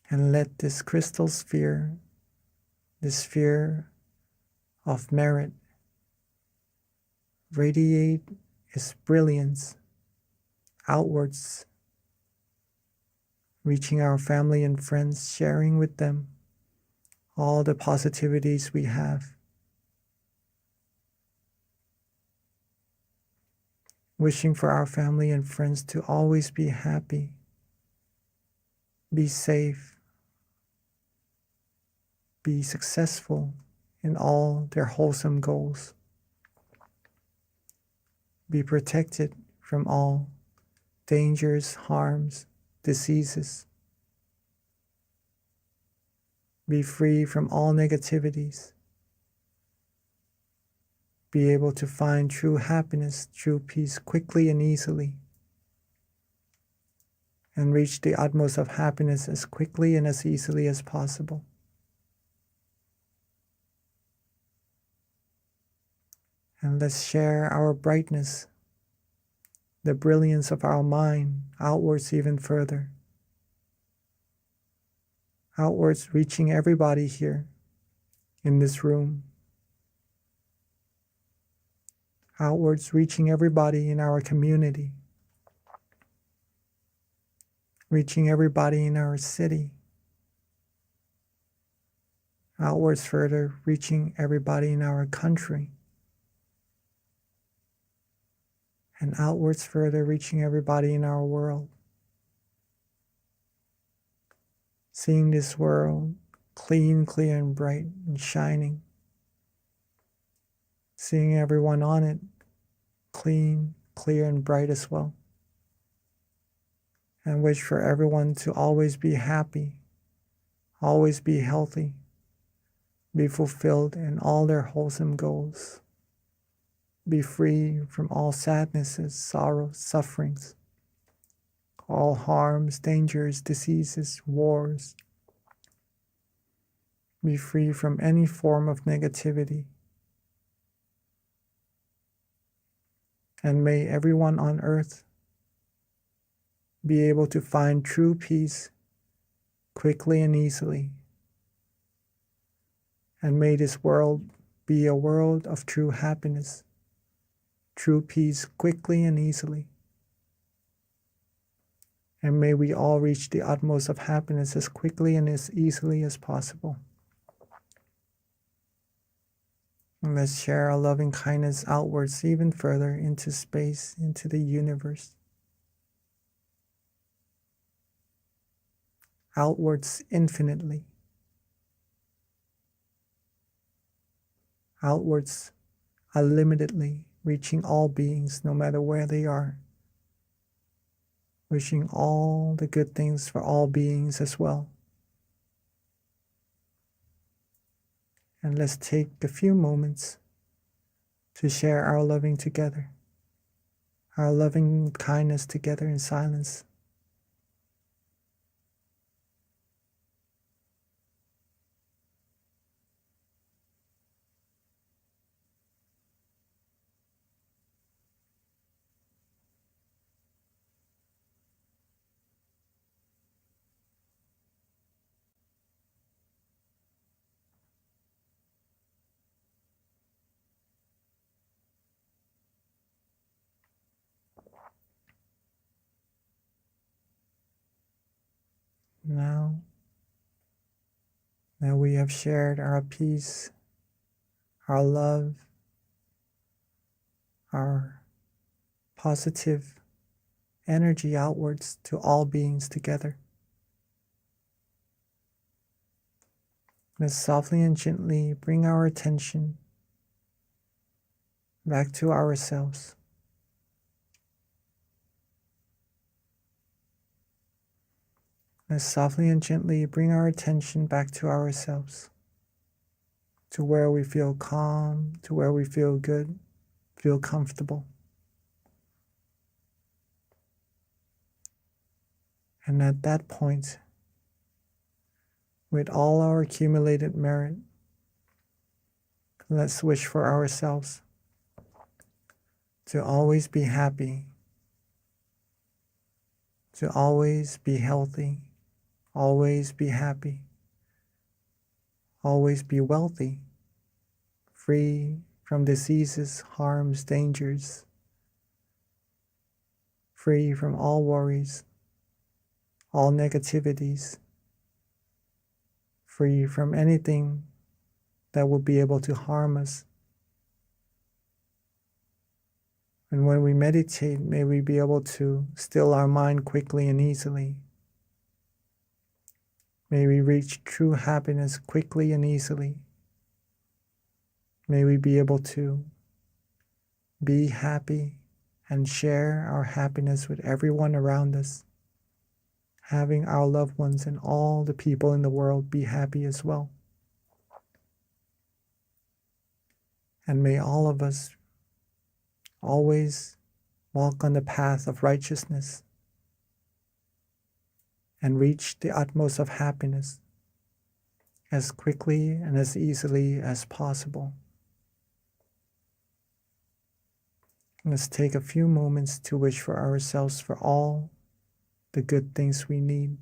And let this crystal sphere, this sphere of merit, radiate its brilliance outwards, reaching our family and friends, sharing with them all the positivities we have. Wishing for our family and friends to always be happy, be safe, be successful in all their wholesome goals, be protected from all dangers, harms, diseases, be free from all negativities, be able to find true happiness, true peace quickly and easily. and reach the utmost of happiness as quickly and as easily as possible. And let's share our brightness, the brilliance of our mind, outwards even further. Outwards, reaching everybody here in this room. Outwards, reaching everybody in our community. Reaching everybody in our city. Outwards further, reaching everybody in our country. And outwards further, reaching everybody in our world. Seeing this world clean, clear, and bright and shining. Seeing everyone on it clean, clear, and bright as well. And wish for everyone to always be happy, always be healthy, be fulfilled in all their wholesome goals, be free from all sadnesses, sorrows, sufferings, all harms, dangers, diseases, wars. Be free from any form of negativity. And may everyone on earth be able to find true peace quickly and easily. And may this world be a world of true happiness, true peace quickly and easily. And may we all reach the utmost of happiness as quickly and as easily as possible. And let's share our loving kindness outwards even further into space, into the universe. Outwards infinitely. Outwards unlimitedly, reaching all beings no matter where they are. Wishing all the good things for all beings as well. And let's take a few moments to share our loving together, our loving kindness together in silence. Now that we have shared our peace, our love, our positive energy outwards to all beings together, let's softly and gently bring our attention back to ourselves. Let's softly and gently bring our attention back to ourselves, to where we feel calm, to where we feel good, feel comfortable. And at that point, with all our accumulated merit, let's wish for ourselves to always be happy, to always be healthy, always be happy, always be wealthy, free from diseases, harms, dangers, free from all worries, all negativities, free from anything that would be able to harm us. And when we meditate, may we be able to still our mind quickly and easily. May we reach true happiness quickly and easily. May we be able to be happy and share our happiness with everyone around us, having our loved ones and all the people in the world be happy as well. And may all of us always walk on the path of righteousness, and reach the utmost of happiness as quickly and as easily as possible. Let's take a few moments to wish for ourselves for all the good things we need.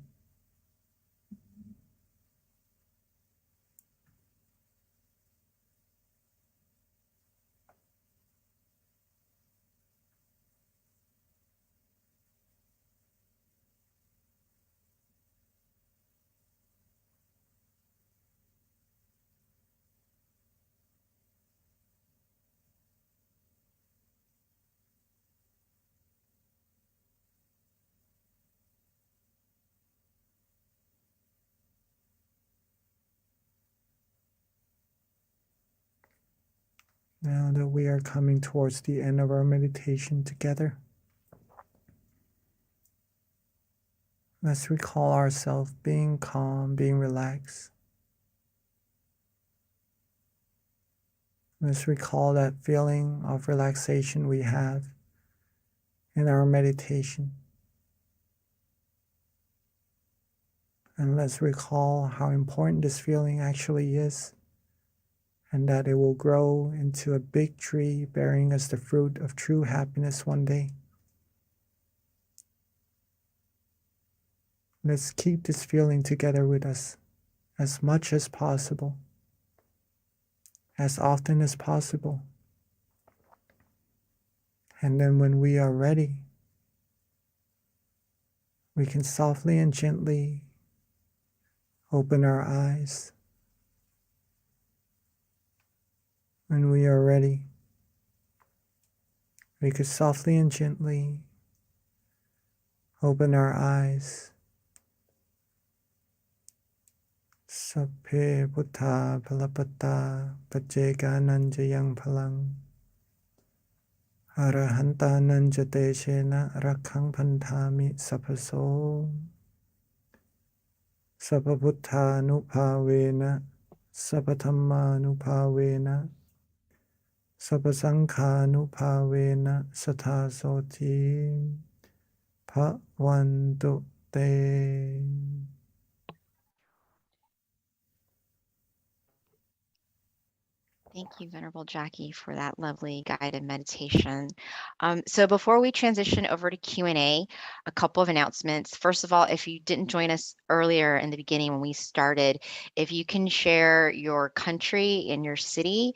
Now that we are coming towards the end of our meditation together, let's recall ourselves being calm, being relaxed. Let's recall that feeling of relaxation we have in our meditation. And let's recall how important this feeling actually is, and that it will grow into a big tree bearing us the fruit of true happiness one day. Let's keep this feeling together with us as much as possible, as often as possible. And then when we are ready, we can softly and gently open our eyes. When we are ready, we could softly and gently open our eyes. Sapphe Buddha Palapata Pajjeka Nanjayang Palang Arahanta Nanjate Shena Rakhang Pantami Sapaso Sapabuddha Nupavena Sapathamma Nupavena Sapasangha Nupavena Sathasoti Bhavantu Te. Thank you, Venerable Jackie, for that lovely guided meditation. So before we transition over to Q&A, a couple of announcements. First of all, if you didn't join us earlier in the beginning when we started, if you can share your country and your city,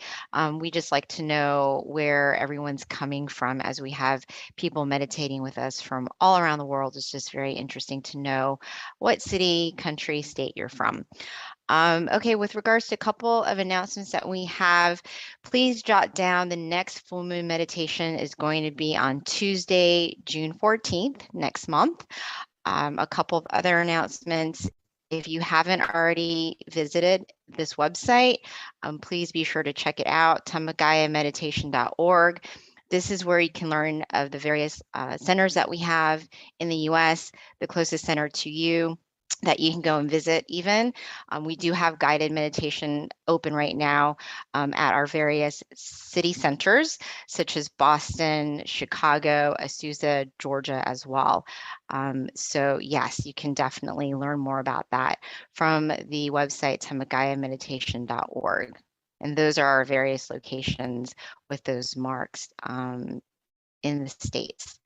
we just like to know where everyone's coming from as we have people meditating with us from all around the world. It's just very interesting to know what city, country, state you're from. Okay, with regards to a couple of announcements that we have, please jot down the next full moon meditation is going to be on Tuesday, June 14th, next month. A couple of other announcements. If you haven't already visited this website, please be sure to check it out, tamagayameditation.org. This is where you can learn of the various centers that we have in the US, the closest center to you that you can go and visit even. We do have guided meditation open right now at our various city centers, such as Boston, Chicago, Azusa, Georgia as well. So yes, you can definitely learn more about that from the website tamagayameditation.org. And those are our various locations with those marks in the States.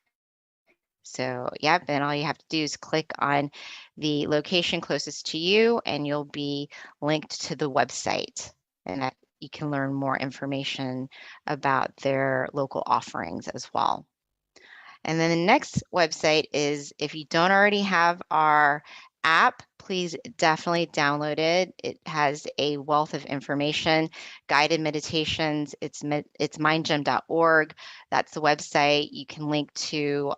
So yep, and all you have to do is click on the location closest to you and you'll be linked to the website, and that you can learn more information about their local offerings as well. And then the next website is, if you don't already have our app, please definitely download it. It has a wealth of information, guided meditations. It's mindgem.org. That's the website. You can link to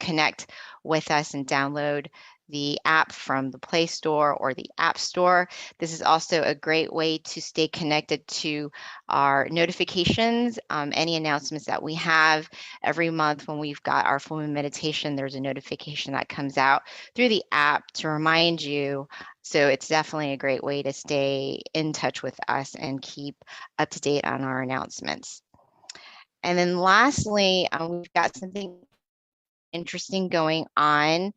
connect with us and download the app from the Play Store or the App Store. This is also a great way to stay connected to our notifications, any announcements that we have. Every month when we've got our full moon meditation, there's a notification that comes out through the app to remind you. So it's definitely a great way to stay in touch with us and keep up to date on our announcements. And then lastly, we've got something interesting going on.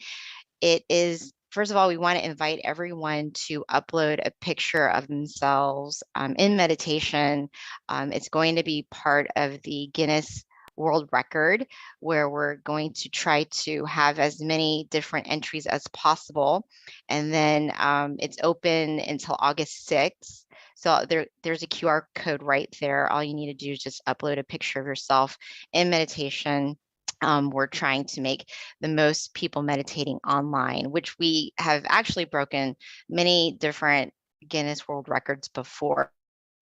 It is first of all, we want to invite everyone to upload a picture of themselves in meditation. It's going to be part of the Guinness World Record, where we're going to try to have as many different entries as possible. And then it's open until August 6th. So there's a QR code right there. All you need to do is just upload a picture of yourself in meditation. We're trying to make the most people meditating online, which we have actually broken many different Guinness World Records before.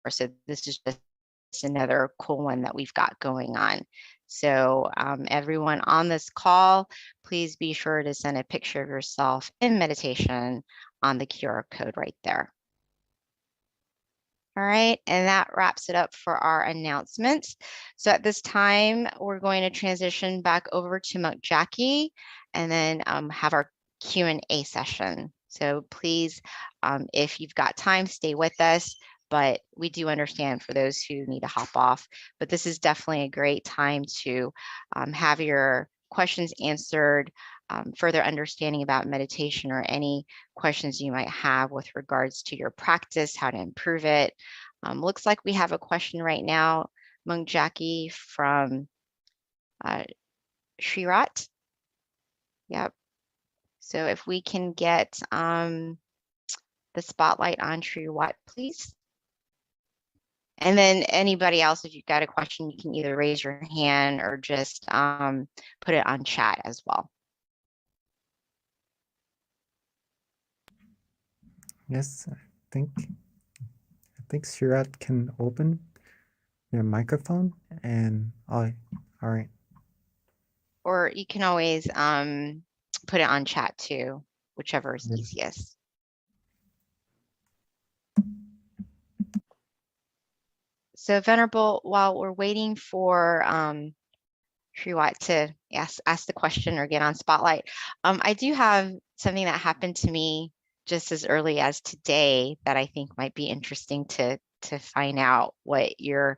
So this is just another cool one that we've got going on. So everyone on this call, please be sure to send a picture of yourself in meditation on the QR code right there. All right, and that wraps it up for our announcements. So at this time, we're going to transition back over to Monk Jackie and then have our Q&A session. So please, if you've got time, stay with us, but we do understand for those who need to hop off. But this is definitely a great time to have your questions answered, further understanding about meditation, or any questions you might have with regards to your practice, how to improve it. Looks like we have a question right now, Monk Jackie, from Shrirat. Yep. So if we can get the spotlight on Shrirat, please. And then anybody else, if you've got a question, you can either raise your hand or just put it on chat as well. Yes, I think Shirat can open your microphone, and all right. Or you can always put it on chat too, whichever is easiest. So Venerable, while we're waiting for Shriwat to ask the question or get on spotlight, I do have something that happened to me just as early as today that I think might be interesting to find out what your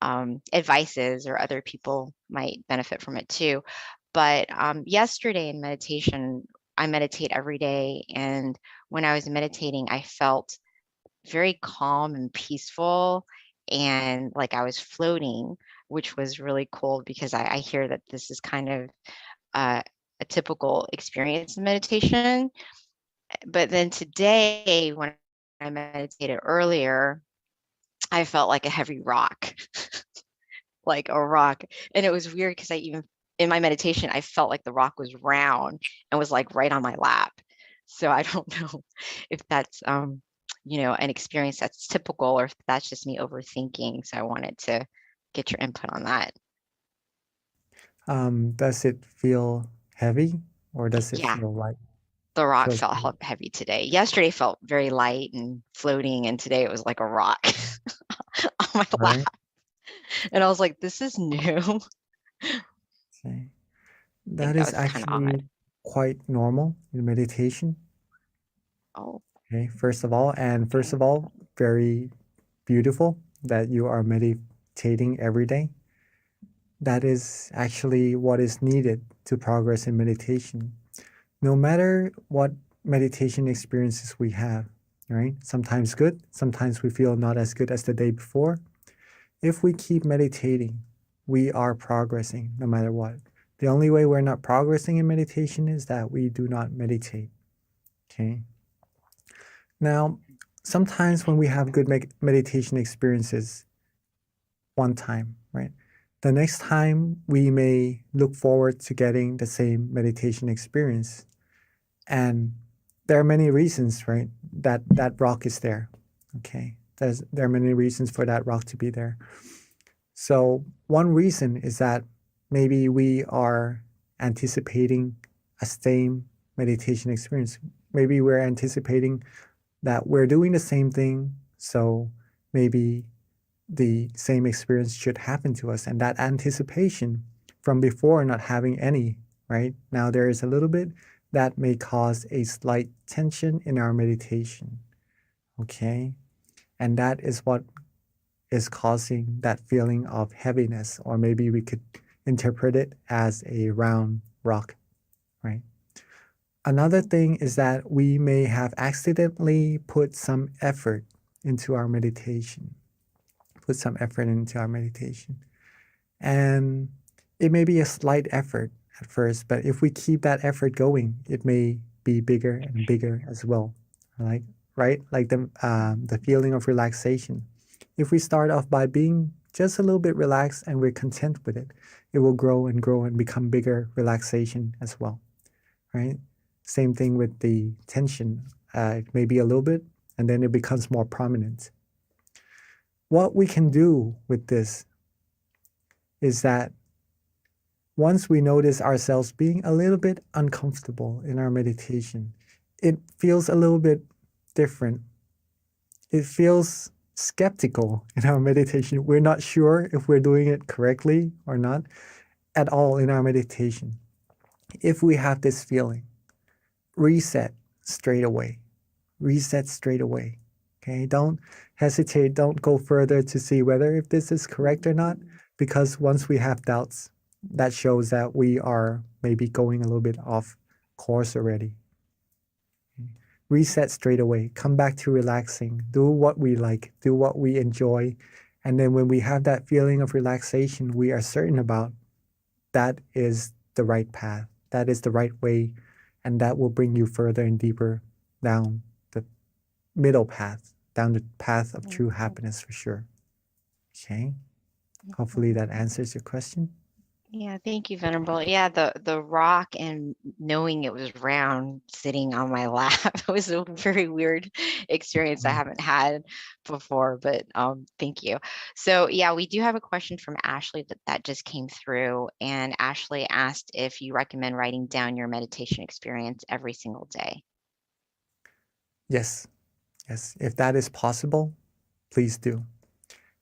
advice is, or other people might benefit from it too. But yesterday in meditation, I meditate every day, and when I was meditating, I felt very calm and peaceful, and like I was floating, which was really cool, because I hear that this is kind of a typical experience in meditation. But then today, when I meditated earlier, I felt like a heavy rock, like a rock. And it was weird because in my meditation, I felt like the rock was round and was like right on my lap. So I don't know if that's, you know, an experience that's typical, or if that's just me overthinking. So I wanted to get your input on that. Does it feel heavy, or does it Yeah. feel light? The rock Feels felt heavy today. Yesterday felt very light and floating, and today it was like a rock on my right? lap. And I was like, this is new. Okay. I think That that is was kind of actually odd. quite normal in meditation. Oh, Okay, first of all, very beautiful that you are meditating every day. That is actually what is needed to progress in meditation. No matter what meditation experiences we have, right? Sometimes good, sometimes we feel not as good as the day before. If we keep meditating, we are progressing no matter what. The only way we're not progressing in meditation is that we do not meditate. Okay. Now, sometimes when we have good meditation experiences one time, right? The next time we may look forward to getting the same meditation experience. And there are many reasons, right? That rock is there. Okay. There are many reasons for that rock to be there. So one reason is that maybe we are anticipating a same meditation experience. Maybe we're anticipating that we're doing the same thing, so maybe the same experience should happen to us. And that anticipation from before not having any, right? Now there is a little bit that may cause a slight tension in our meditation. Okay? And that is what is causing that feeling of heaviness, or maybe we could interpret it as a round rock, right? Another thing is that we may have accidentally put some effort into our meditation. And it may be a slight effort at first, but if we keep that effort going, it may be bigger and bigger as well. Like, right? Like the feeling of relaxation. If we start off by being just a little bit relaxed and we're content with it, it will grow and grow and become bigger relaxation as well, right? Same thing with the tension. It may be a little bit, and then it becomes more prominent. What we can do with this is that once we notice ourselves being a little bit uncomfortable in our meditation, it feels a little bit different. It feels skeptical in our meditation. We're not sure if we're doing it correctly or not at all in our meditation. If we have this feeling, reset straight away. Okay, don't hesitate, don't go further to see whether if this is correct or not, because once we have doubts, that shows that we are maybe going a little bit off course already. Reset straight away, come back to relaxing, do what we like, do what we enjoy, and then when we have that feeling of relaxation, we are certain about that is the right path, that is the right way, and that will bring you further and deeper down the middle path, down the path of true happiness for sure. Okay, hopefully that answers your question. Yeah, thank you, Venerable. Yeah, the rock and knowing it was round sitting on my lap was a very weird experience I haven't had before, but thank you. So yeah, we do have a question from Ashley that just came through, and Ashley asked if you recommend writing down your meditation experience every single day. Yes, if that is possible, please do.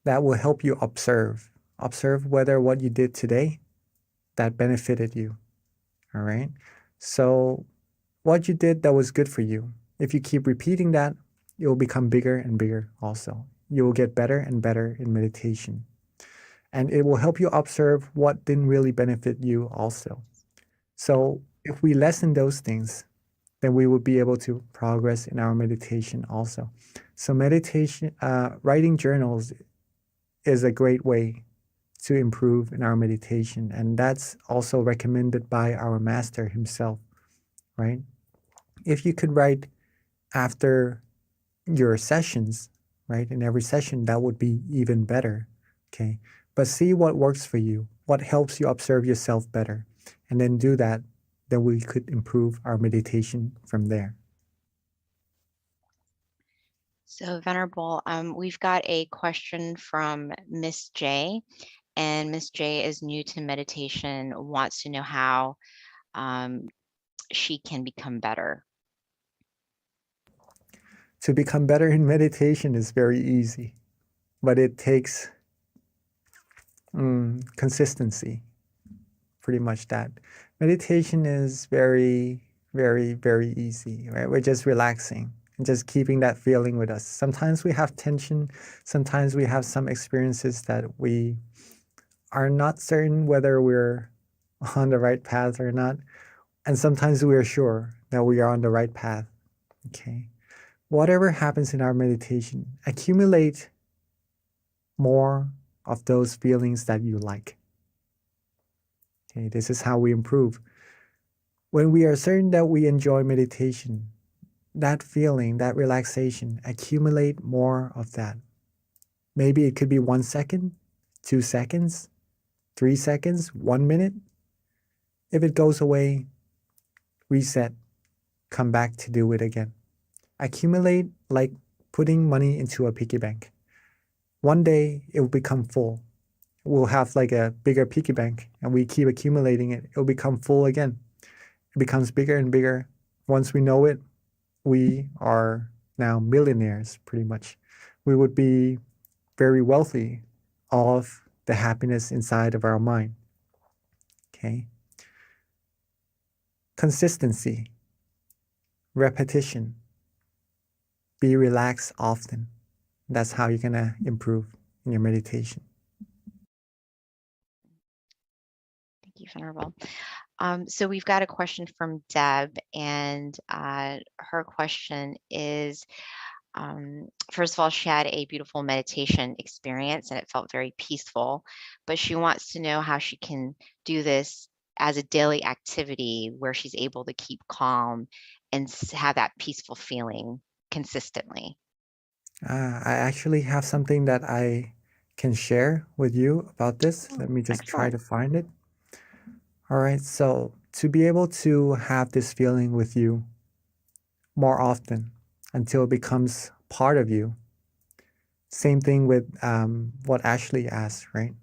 That will help you observe whether what you did today that benefited you. All right. So what you did that was good for you, if you keep repeating that, it will become bigger and bigger also. You will get better and better in meditation. And it will help you observe what didn't really benefit you also. So if we lessen those things, then we will be able to progress in our meditation also. So meditation, writing journals is a great way to improve in our meditation. And that's also recommended by our master himself, right? If you could write after your sessions, right, in every session, that would be even better, okay? But see what works for you, what helps you observe yourself better, and then do that, then we could improve our meditation from there. So Venerable, we've got a question from Miss J. And Miss J is new to meditation, wants to know how she can become better. To become better in meditation is very easy, but it takes consistency, pretty much that. Meditation is very, very, very easy, right? We're just relaxing and just keeping that feeling with us. Sometimes we have tension, sometimes we have some experiences that we are not certain whether we're on the right path or not. And sometimes we are sure that we are on the right path, okay? Whatever happens in our meditation, accumulate more of those feelings that you like. Okay, this is how we improve. When we are certain that we enjoy meditation, that feeling, that relaxation, accumulate more of that. Maybe it could be 1 second, 2 seconds, 3 seconds, 1 minute. If it goes away, reset, come back to do it again. Accumulate like putting money into a piggy bank. One day it will become full. We'll have like a bigger piggy bank and we keep accumulating it. It'll become full again. It becomes bigger and bigger. Once we know it, we are now millionaires pretty much. We would be very wealthy of the happiness inside of our mind. Okay. Consistency, repetition, be relaxed often. That's how you're gonna improve in your meditation. Thank you, Venerable. So we've got a question from Deb, and her question is, first of all, she had a beautiful meditation experience and it felt very peaceful, but she wants to know how she can do this as a daily activity where she's able to keep calm and have that peaceful feeling consistently. I actually have something that I can share with you about this. Let me just try to find it. All right, so to be able to have this feeling with you more often until it becomes part of you. Same thing with what Ashley asked, right?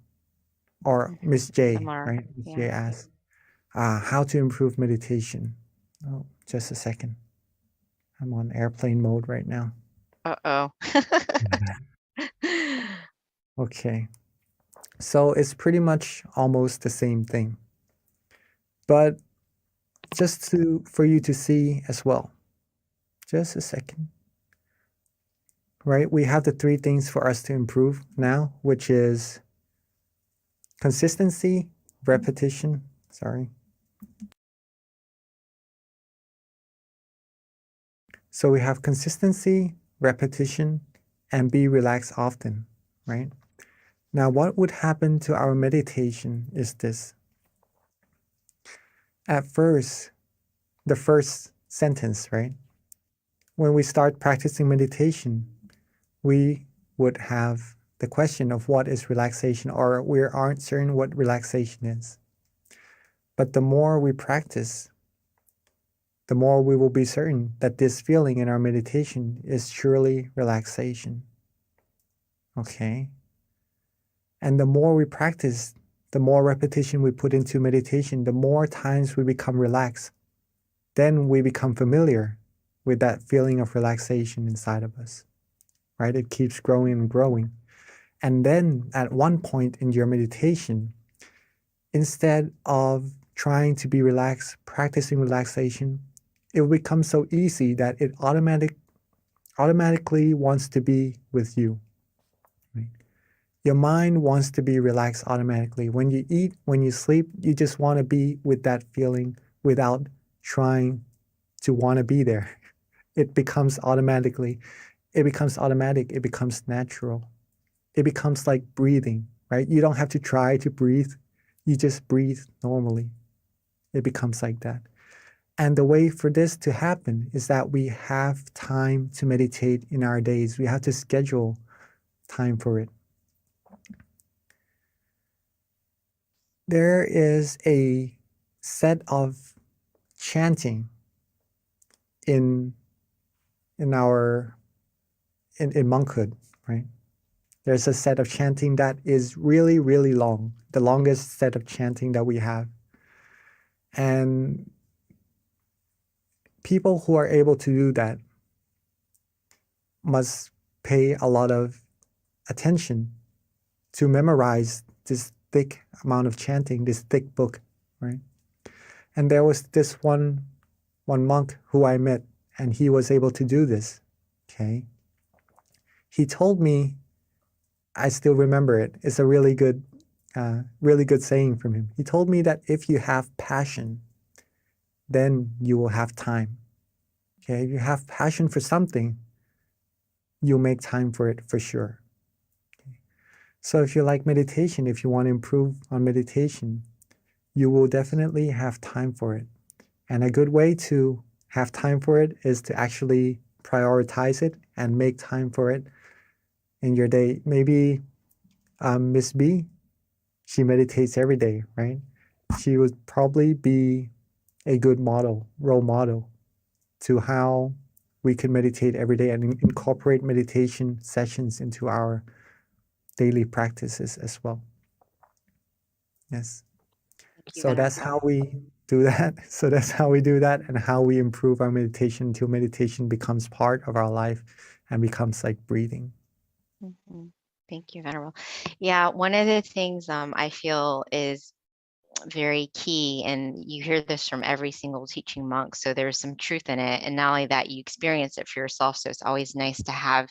Or Miss J, Similar, right? Miss yeah. J asked, how to improve meditation. Oh, just a second. I'm on airplane mode right now. Uh-oh. Okay. So it's pretty much almost the same thing. But just for you to see as well. Just a second. Right? We have the 3 things for us to improve now, which is consistency, repetition, sorry. So we have consistency, repetition, and be relaxed often, right? Now, what would happen to our meditation is this. At first, the first sentence, right? When we start practicing meditation, we would have the question of what is relaxation, or we aren't certain what relaxation is. But the more we practice, the more we will be certain that this feeling in our meditation is truly relaxation. Okay? And the more we practice, the more repetition we put into meditation, the more times we become relaxed. Then we become familiar with that feeling of relaxation inside of us, right? It keeps growing and growing. And then at one point in your meditation, instead of trying to be relaxed, practicing relaxation, it will become so easy that it automatically wants to be with you. Right? Your mind wants to be relaxed automatically. When you eat, when you sleep, you just want to be with that feeling without trying to want to be there. It becomes automatic, it becomes natural. It becomes like breathing, right? You don't have to try to breathe. You just breathe normally. It becomes like that. And the way for this to happen is that we have time to meditate in our days. We have to schedule time for it. There is a set of chanting in monkhood, right? There's a set of chanting that is really, really long, the longest set of chanting that we have. And people who are able to do that must pay a lot of attention to memorize this thick amount of chanting, this thick book, right? And there was this one monk who I met, and he was able to do this, okay? He told me, I still remember it, it's a really good saying from him. He told me that if you have passion, then you will have time. Okay, if you have passion for something, you'll make time for it for sure. Okay. So if you like meditation, if you want to improve on meditation, you will definitely have time for it. And a good way to have time for it is to actually prioritize it and make time for it in your day. Maybe Miss B, she meditates every day, right? She would probably be a good role model to how we can meditate every day and incorporate meditation sessions into our daily practices as well. Yes. So that's how we do that. So that's how we do that, and how we improve our meditation until meditation becomes part of our life and becomes like breathing. Mm-hmm. Thank you, Venerable. Yeah, one of the things I feel is very key, and you hear this from every single teaching monk, so there's some truth in it. And not only that, you experience it for yourself, so it's always nice to have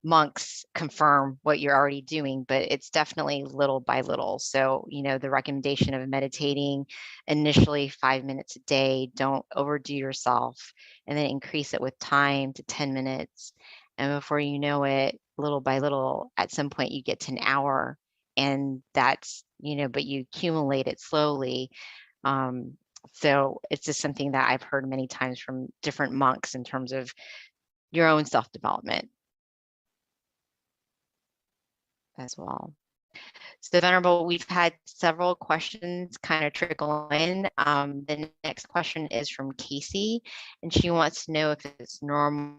monks confirm what you're already doing, but it's definitely little by little. So, the recommendation of meditating initially 5 minutes a day, don't overdo yourself, and then increase it with time to 10 minutes. And before you know it, little by little, at some point you get to an hour, and that's, but you accumulate it slowly. So it's just something that I've heard many times from different monks in terms of your own self-development as well. So Venerable, we've had several questions kind of trickle in. The next question is from Casey, and she wants to know if it's normal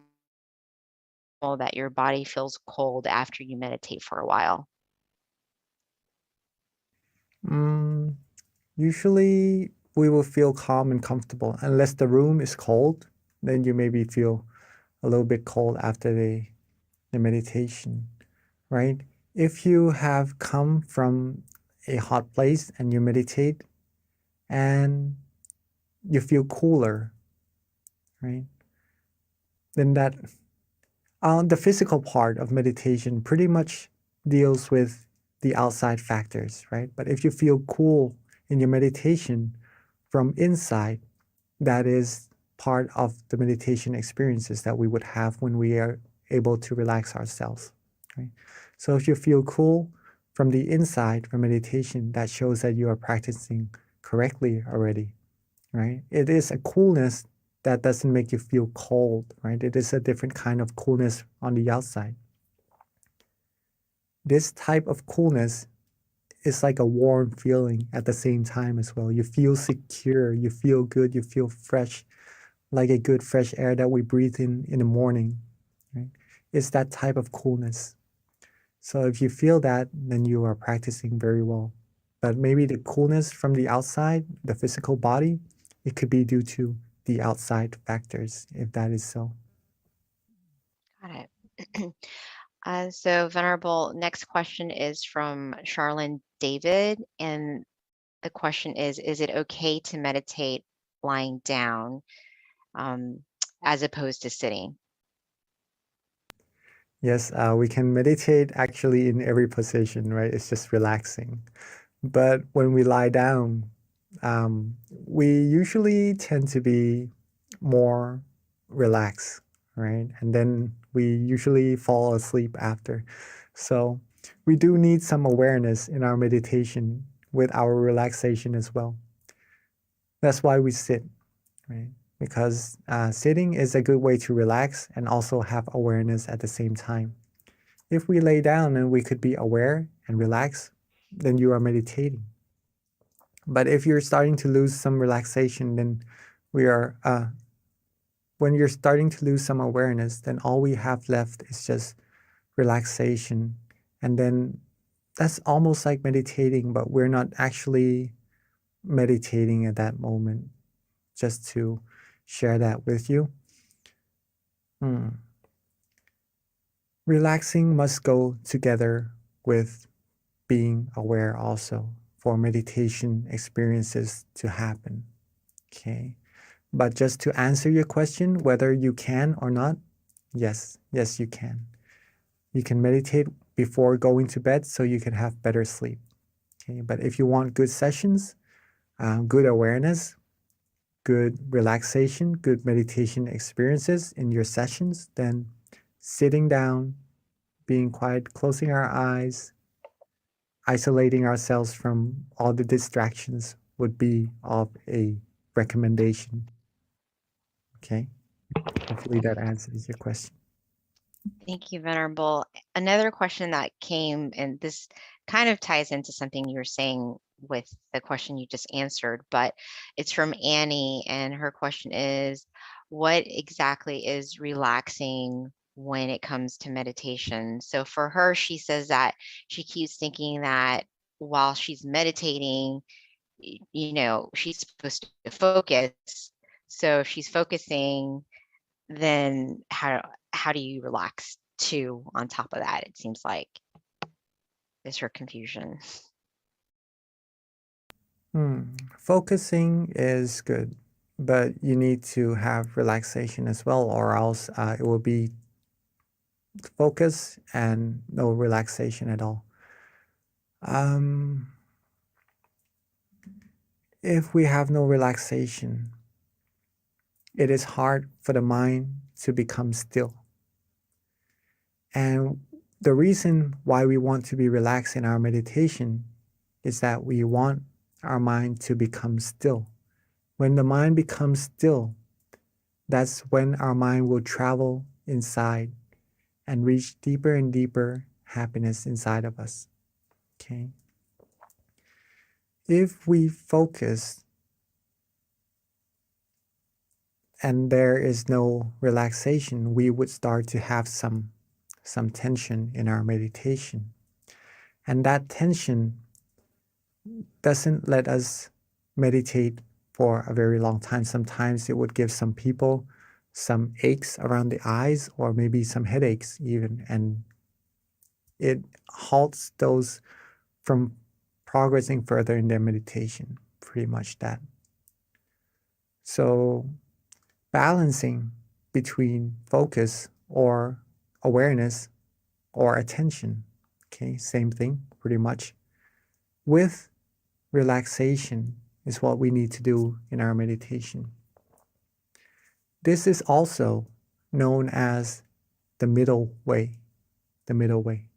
that your body feels cold after you meditate for a while. Usually we will feel calm and comfortable unless the room is cold. Then you maybe feel a little bit cold after the meditation, right? If you have come from a hot place and you meditate and you feel cooler, right? Then that the physical part of meditation pretty much deals with the outside factors, right? But if you feel cool in your meditation from inside, that is part of the meditation experiences that we would have when we are able to relax ourselves, right? So if you feel cool from the inside from meditation, that shows that you are practicing correctly already, right? It is a coolness that doesn't make you feel cold, right? It is a different kind of coolness on the outside. This type of coolness is like a warm feeling at the same time as well. You feel secure, you feel good, you feel fresh, like a good fresh air that we breathe in the morning, right? It's that type of coolness. So if you feel that, then you are practicing very well. But maybe the coolness from the outside, the physical body, it could be due to the outside factors, if that is so. Got it. So Venerable, next question is from Charlene David, and the question is it okay to meditate lying down as opposed to sitting? Yes, we can meditate actually in every position, right? It's just relaxing. But when we lie down, we usually tend to be more relaxed, right? And then we usually fall asleep after. So we do need some awareness in our meditation with our relaxation as well. That's why we sit, right? Because sitting is a good way to relax and also have awareness at the same time. If we lay down and we could be aware and relax, then you are meditating. But if you're starting to lose some relaxation, then when you're starting to lose some awareness, then all we have left is just relaxation. And then that's almost like meditating, but we're not actually meditating at that moment. Just to share that with you. Relaxing must go together with being aware also for meditation experiences to happen. Okay. But just to answer your question, whether you can or not, yes, you can. You can meditate before going to bed so you can have better sleep. Okay. But if you want good sessions, good awareness, good relaxation, good meditation experiences in your sessions, then sitting down, being quiet, closing our eyes, isolating ourselves from all the distractions would be of a recommendation. Okay, hopefully that answers your question. Thank you, Venerable. Another question that came, and this kind of ties into something you were saying with the question you just answered, but it's from Annie, and her question is, what exactly is relaxing when it comes to meditation? So for her, she says that she keeps thinking that while she's meditating, she's supposed to focus. So if she's focusing, then how do you relax too on top of that? It seems like is her confusion. Focusing is good, but you need to have relaxation as well, or else it will be focus and no relaxation at all. If we have no relaxation, it is hard for the mind to become still. And the reason why we want to be relaxed in our meditation is that we want our mind to become still. When the mind becomes still, that's when our mind will travel inside and reach deeper and deeper happiness inside of us. Okay? If we focus and there is no relaxation, we would start to have some tension in our meditation. And that tension doesn't let us meditate for a very long time. Sometimes it would give some people some aches around the eyes or maybe some headaches even, and it halts those from progressing further in their meditation, pretty much that. So balancing between focus or awareness or attention, okay, same thing pretty much, with relaxation is what we need to do in our meditation. This is also known as the middle way, the middle way.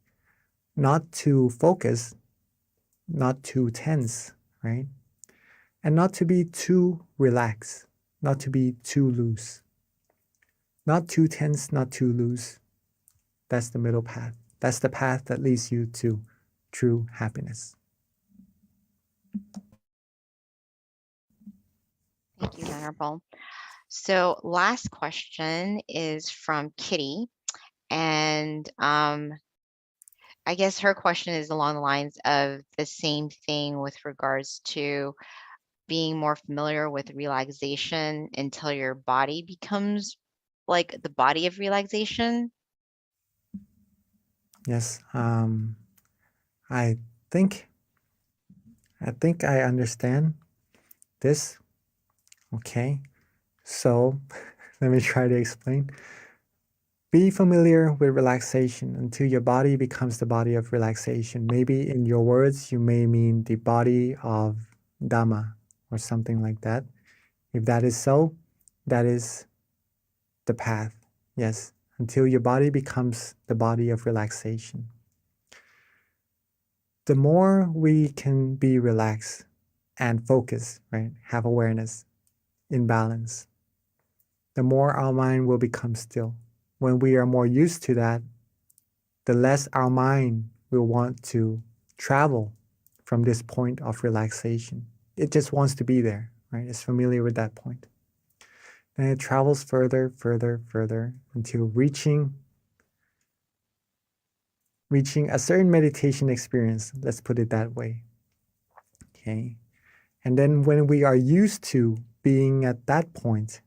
Not to focus, not too tense, right? And not to be too relaxed, not to be too loose. Not too tense, not too loose. That's the middle path. That's the path that leads you to true happiness. Thank you, Venerable. So last question is from Kitty. And I guess her question is along the lines of the same thing with regards to being more familiar with relaxation until your body becomes like the body of relaxation. Yes, I think I understand this. Okay, so let me try to explain. Be familiar with relaxation until your body becomes the body of relaxation. Maybe in your words, you may mean the body of Dhamma or something like that. If that is so, that is the path. Yes, until your body becomes the body of relaxation. The more we can be relaxed and focus, right, have awareness in balance, the more our mind will become still. When we are more used to that, the less our mind will want to travel from this point of relaxation. It just wants to be there, right? It's familiar with that point. And it travels further, further, further until reaching a certain meditation experience. Let's put it that way. Okay. And then when we are used to being at that point,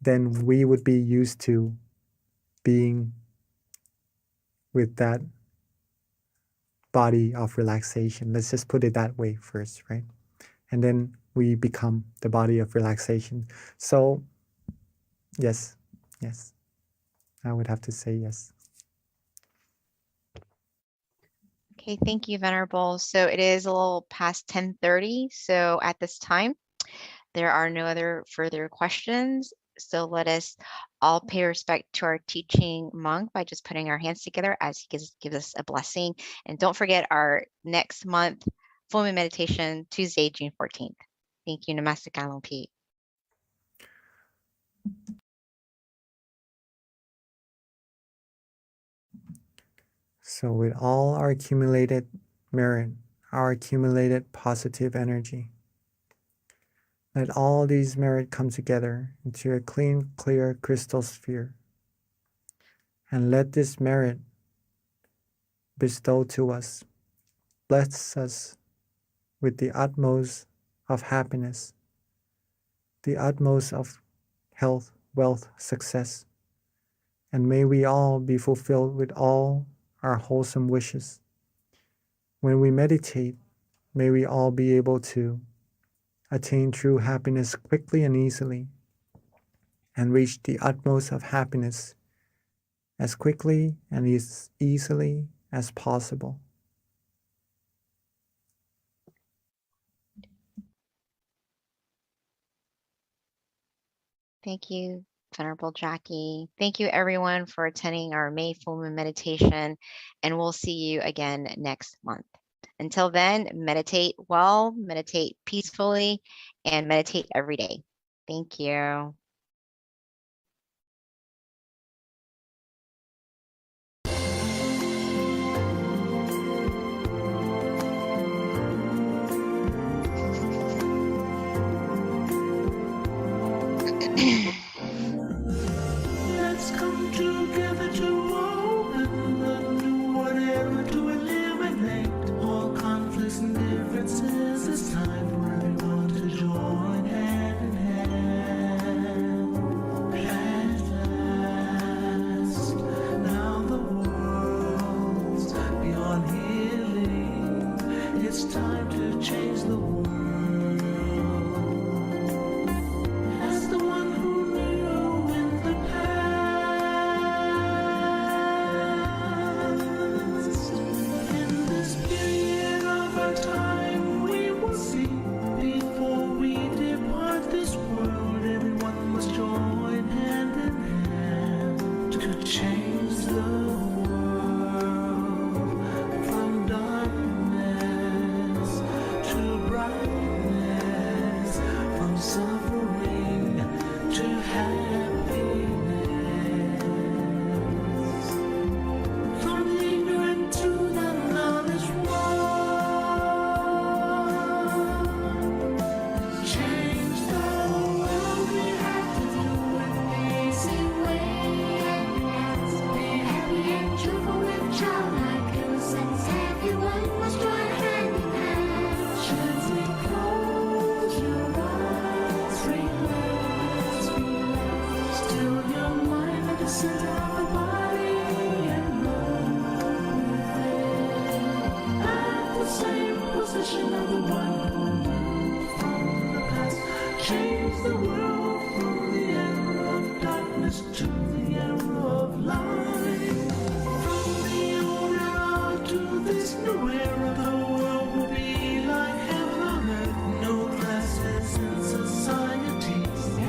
then we would be used to being with that body of relaxation. Let's just put it that way first, right? And then we become the body of relaxation. So, yes, I would have to say yes. Okay, thank you, Venerable. So it is a little past 10:30. So at this time, there are no other further questions. So let us all pay respect to our teaching monk by just putting our hands together as he gives us a blessing. And don't forget our next month full moon meditation, Tuesday, June 14th. Thank you. Namaste Kalon Pete. So with all our accumulated merit, our accumulated positive energy, let all these merit come together into a clean, clear crystal sphere. And let this merit bestow to us, bless us with the utmost of happiness, the utmost of health, wealth, success. And may we all be fulfilled with all our wholesome wishes. When we meditate, may we all be able to attain true happiness quickly and easily, and reach the utmost of happiness as quickly and as easily as possible. Thank you, Venerable Jackie. Thank you, everyone, for attending our May full moon meditation, and we'll see you again next month. Until then, meditate well, meditate peacefully, and meditate every day. Thank you. Let's come together to open the new world era, to eliminate all conflicts and differences. It's time for everyone to join hand in hand. At last, now the world's beyond healing. It's time to change the world. As the one who knew in the past, in this period of our time, we will see. Before we depart this world, everyone must join hand in hand to change the world from darkness to brightness, from suffering to happiness, from the ignorant to the knowledge one. Change the world, we have to do it the easy way. Be happy and cheerful with childlike innocence. Everyone must join hand in hand. Gently close your eyes, relax, relax. Still your mind at the center of the body and move at the same position of the one who moved from the past. Change the world from the era of darkness to the era of light. From the old era to this new era, the world will be like heaven on earth. No classes in society.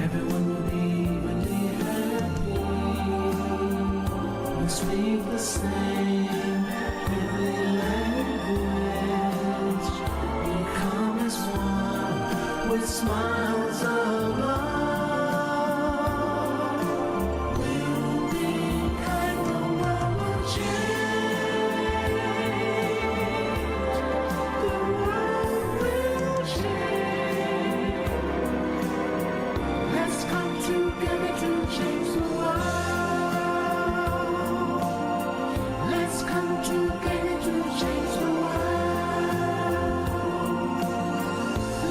Everyone will be evenly happy. We speak the same heavenly language. Become as one with smiles of love. We'll be kind, the world will change. The world will change. Let's come together to change the world. Let's come together to change the world.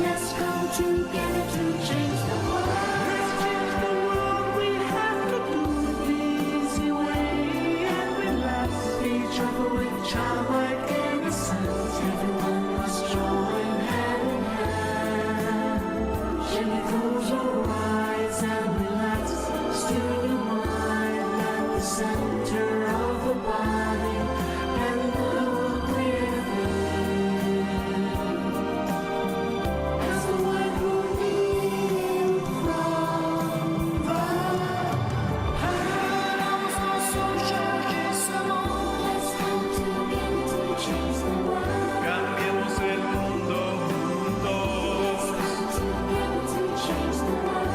Let's come together to change the world. Let's change the world. We have to do it the easy way and relax. Be gentle with childlike innocence. Everyone must join hand in hand. Gently close your eyes and relax. Still your mind at the center of the body and move within. As the one who knew from the past, social dissonance. Let's come together to change the world. Cambiemos el mundo juntos. Let's come together to change the world.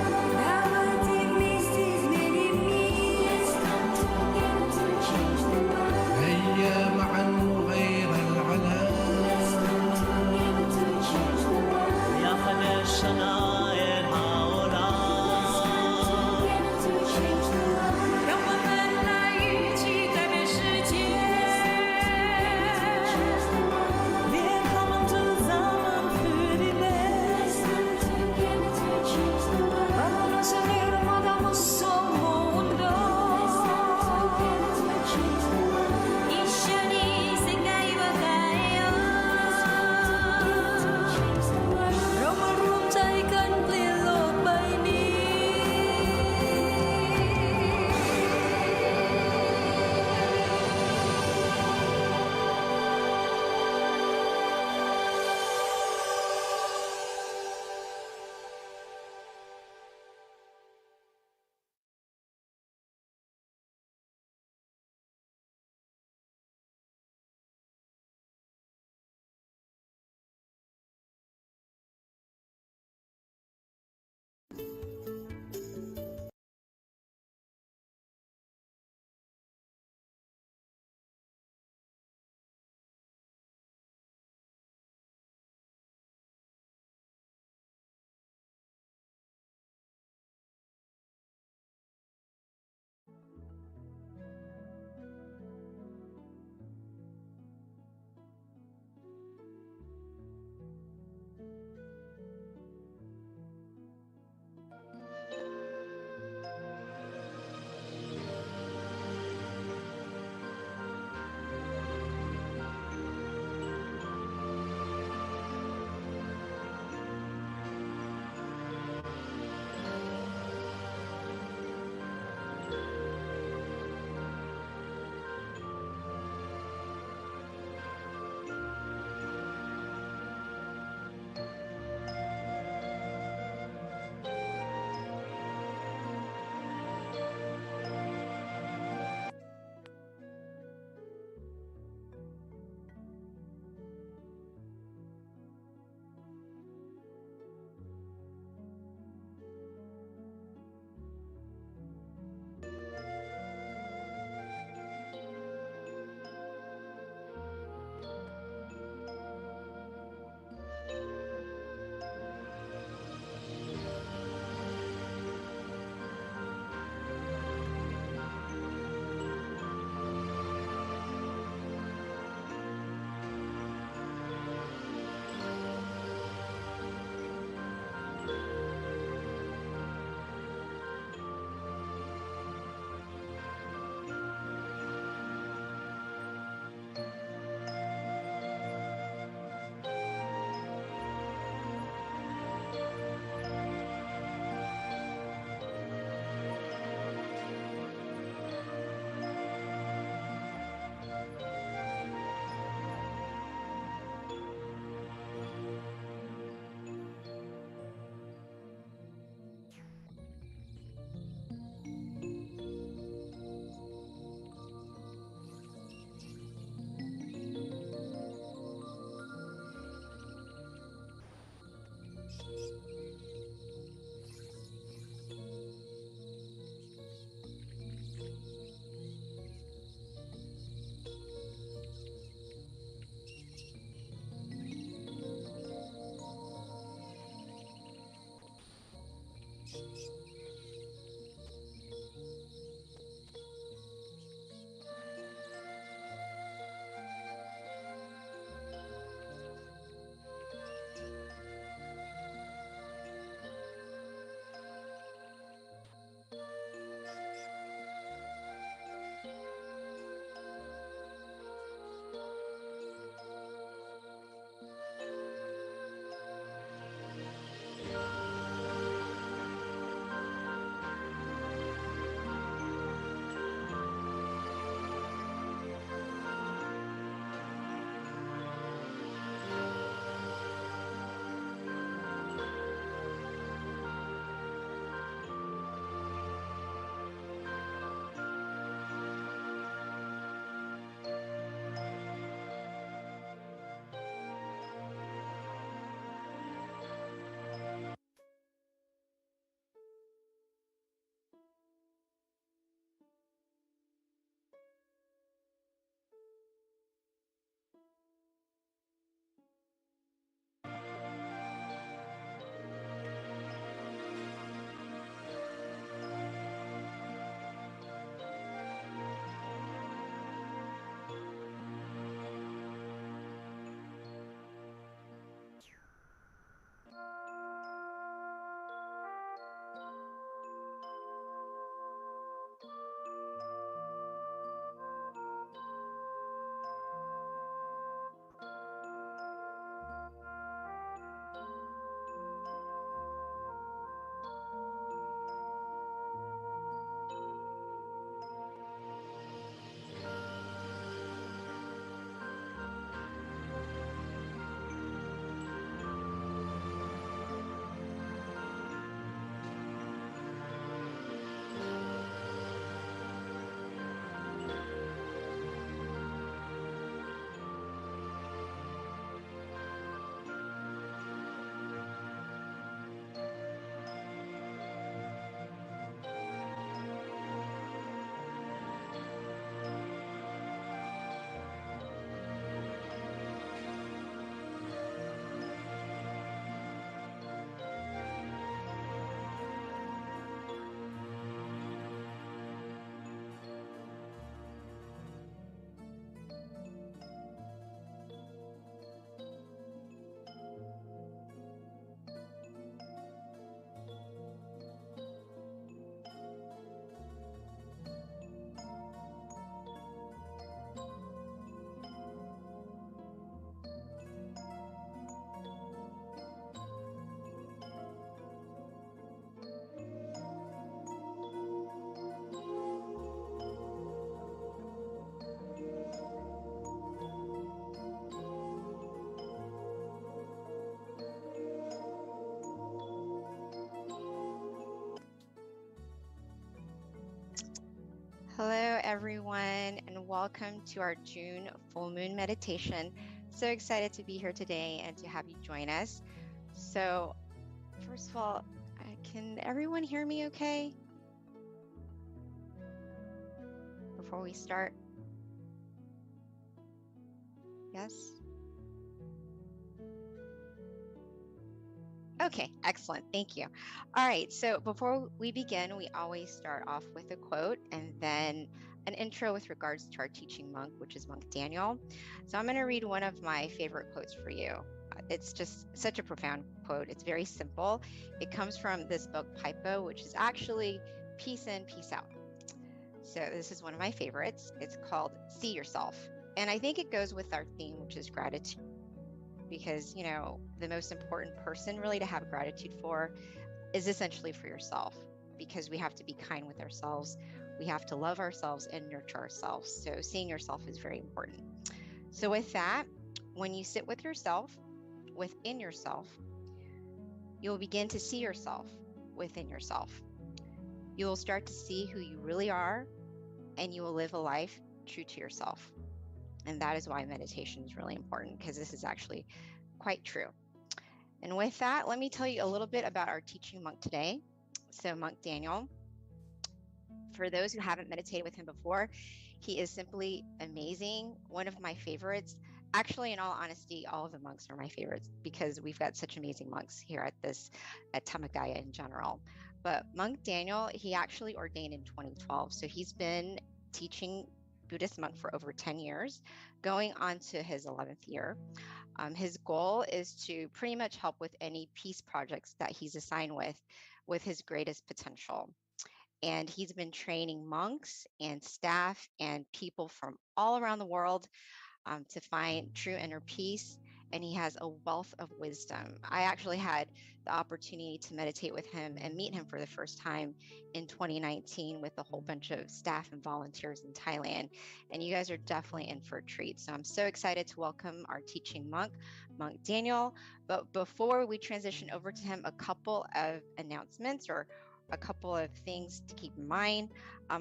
Let's come together Hello, everyone, and welcome to our June full moon meditation. So excited to be here today and to have you join us. So, first of all, can everyone hear me okay? Before we start? Yes? Okay, excellent. Thank you. All right, so before we begin, we always start off with a quote and then an intro with regards to our teaching monk, which is Monk Daniel. So I'm going to read one of my favorite quotes for you. It's just such a profound quote. It's very simple. It comes from this book, Pipo, which is actually Peace In, Peace Out. So this is one of my favorites. It's called See Yourself. And I think it goes with our theme, which is gratitude. Because, you know, the most important person really to have gratitude for is essentially for yourself, because we have to be kind with ourselves. We have to love ourselves and nurture ourselves. So seeing yourself is very important. So with that, when you sit with yourself, within yourself, you'll begin to see yourself within yourself. You will start to see who you really are, and you will live a life true to yourself. And that is why meditation is really important, because this is actually quite true. And with that, let me tell you a little bit about our teaching monk today. So Monk Daniel, for those who haven't meditated with him before, he is simply amazing. One of my favorites. Actually, in all honesty, all of the monks are my favorites because we've got such amazing monks here at Tamagaya in general. But Monk Daniel, he actually ordained in 2012. So he's been teaching Buddhist monk for over 10 years, going on to his 11th year. His goal is to pretty much help with any peace projects that he's assigned with his greatest potential. And he's been training monks and staff and people from all around the world to find true inner peace. And he has a wealth of wisdom. I actually had the opportunity to meditate with him and meet him for the first time in 2019 with a whole bunch of staff and volunteers in Thailand. And you guys are definitely in for a treat. So I'm so excited to welcome our teaching monk, Monk Daniel. But before we transition over to him, a couple of announcements or a couple of things to keep in mind.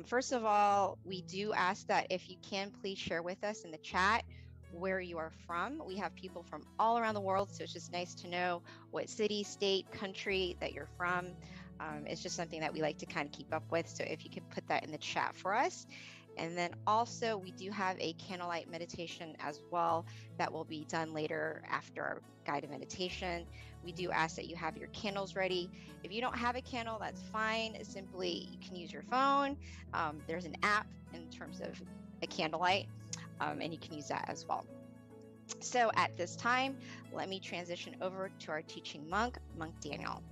First of all, we do ask that if you can, please share with us in the chat where you are from. We have people from all around the world, so it's just nice to know what city, state, country that you're from. It's just something that we like to kind of keep up with. So if you could put that in the chat for us. And then also we do have a candlelight meditation as well that will be done later after our guided meditation. We do ask that you have your candles ready. If you don't have a candle, that's fine. Simply, you can use your phone. There's an app in terms of a candlelight, and you can use that as well. So at this time, let me transition over to our teaching monk, Monk Daniel.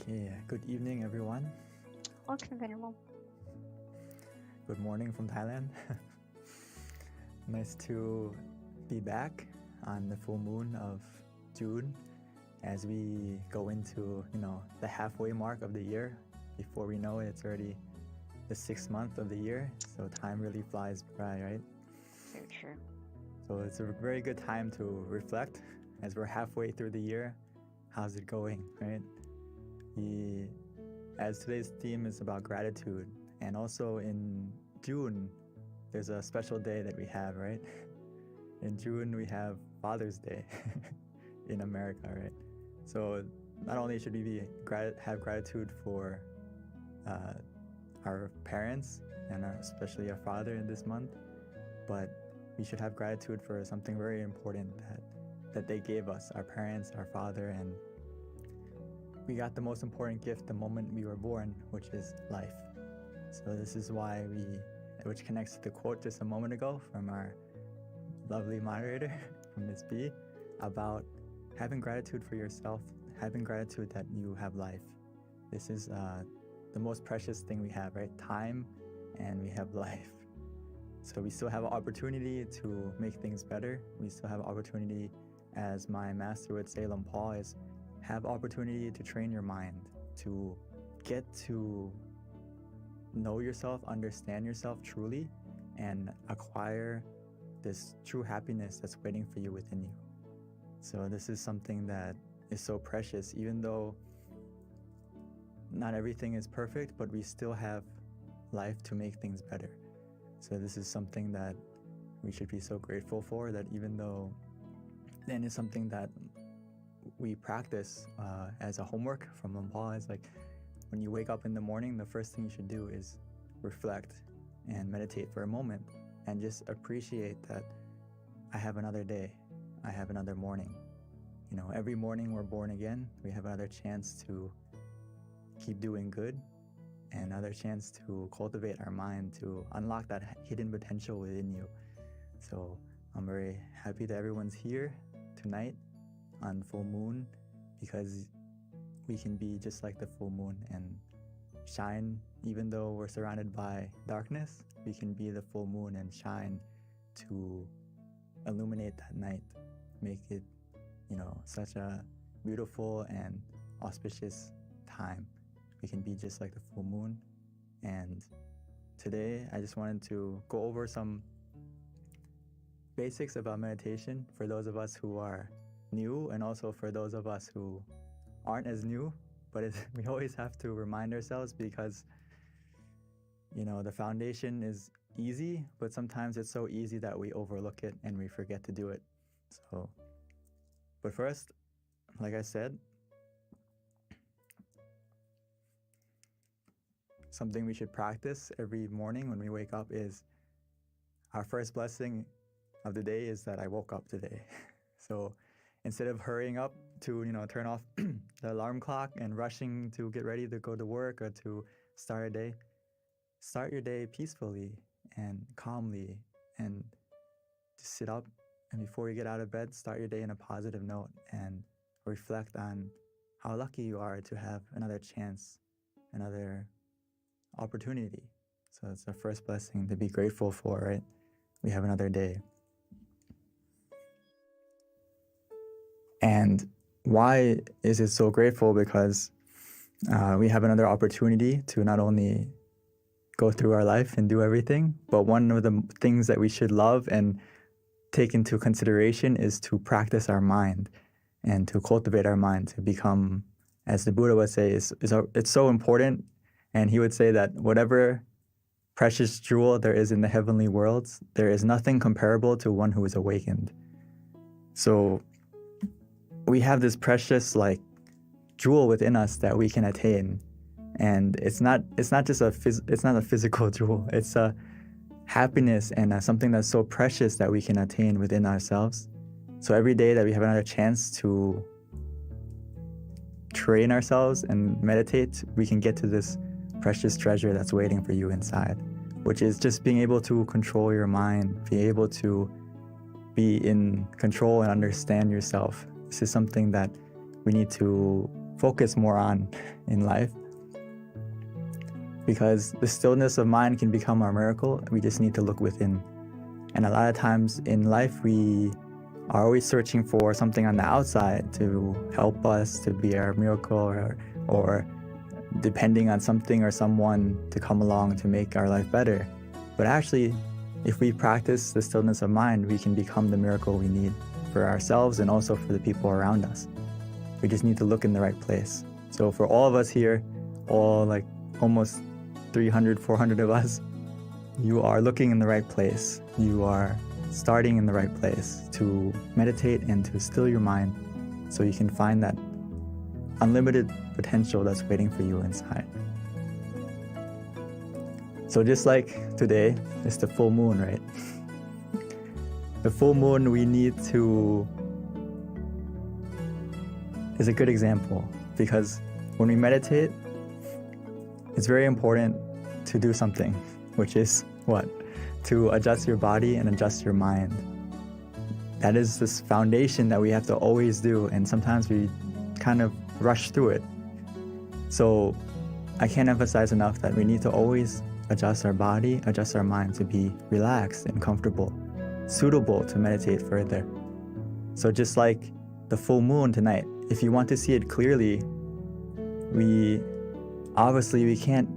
Okay, good evening, everyone. Welcome, Venerable. Good morning from Thailand. Nice to be back on the full moon of June as we go into, the halfway mark of the year. Before we know it, it's already the 6th month of the year. So time really flies by, right? So true. So it's a very good time to reflect as we're halfway through the year. How's it going, right? As today's theme is about gratitude, and also in June, there's a special day that we have, right? In June, we have Father's Day in America, right? So not only should we have gratitude for our parents and especially our father in this month, but we should have gratitude for something very important that they gave us, our parents, our father, and we got the most important gift the moment we were born, which is life. So this is why which connects to the quote just a moment ago from our lovely moderator, from Ms. B, about having gratitude for yourself, having gratitude that you have life. This is the most precious thing we have, right? Time, and we have life. So we still have an opportunity to make things better. We still have an opportunity, as my master would say, Lom Paul, is have opportunity to train your mind, to get to know yourself, understand yourself truly, and acquire this true happiness that's waiting for you within you. So this is something that is so precious, even though not everything is perfect, but we still have life to make things better. So this is something that we should be so grateful for, that even though then it's something that we practice as a homework from Lampal, is like when you wake up in the morning, the first thing you should do is reflect and meditate for a moment and just appreciate that I have another day, I have another morning. You know, every morning we're born again, we have another chance to keep doing good and another chance to cultivate our mind, to unlock that hidden potential within you. So I'm very happy that everyone's here tonight on full moon, because we can be just like the full moon and shine. Even though we're surrounded by darkness, we can be the full moon and shine to illuminate that night, make it, you know, such a beautiful and auspicious time. We can be just like the full moon. And today I just wanted to go over some basics about meditation for those of us who are new, and also for those of us who aren't as new, but we always have to remind ourselves, because you know, the foundation is easy, but sometimes it's so easy that we overlook it and we forget to do it. So, but first, like I said, something we should practice every morning when we wake up is, our first blessing of the day is that I woke up today. So instead of hurrying up to, you know, turn off the alarm clock and rushing to get ready to go to work or to start a day, start your day peacefully and calmly, and just sit up, and before you get out of bed, start your day in a positive note and reflect on how lucky you are to have another chance, another opportunity. So it's our first blessing to be grateful for, right? We have another day. And why is it so grateful? Because we have another opportunity to not only go through our life and do everything, but one of the things that we should love and take into consideration is to practice our mind and to cultivate our mind, to become, as the Buddha would say, it's so important. And he would say that whatever precious jewel there is in the heavenly worlds, there is nothing comparable to one who is awakened. So we have this precious like jewel within us that we can attain. And it's not just a physical jewel. It's a happiness and something that's so precious that we can attain within ourselves. So every day that we have another chance to train ourselves and meditate, we can get to this precious treasure that's waiting for you inside, which is just being able to control your mind, be able to be in control and understand yourself. This is something that we need to focus more on in life, because the stillness of mind can become our miracle. We just need to look within. And a lot of times in life, we are always searching for something on the outside to help us, to be our miracle, or depending on something or someone to come along to make our life better. But actually, if we practice the stillness of mind, we can become the miracle we need for ourselves and also for the people around us. We just need to look in the right place. So for all of us here, all like almost 300, 400 of us, you are looking in the right place. You are starting in the right place to meditate and to still your mind so you can find that unlimited potential that's waiting for you inside. So just like today, it's the full moon, right? The full moon is a good example, because when we meditate, it's very important to do something, which is what? To adjust your body and adjust your mind. That is this foundation that we have to always do, and sometimes we kind of rush through it. So I can't emphasize enough that we need to always adjust our body, adjust our mind to be relaxed and comfortable, suitable to meditate further. So just like the full moon tonight, if you want to see it clearly, we can't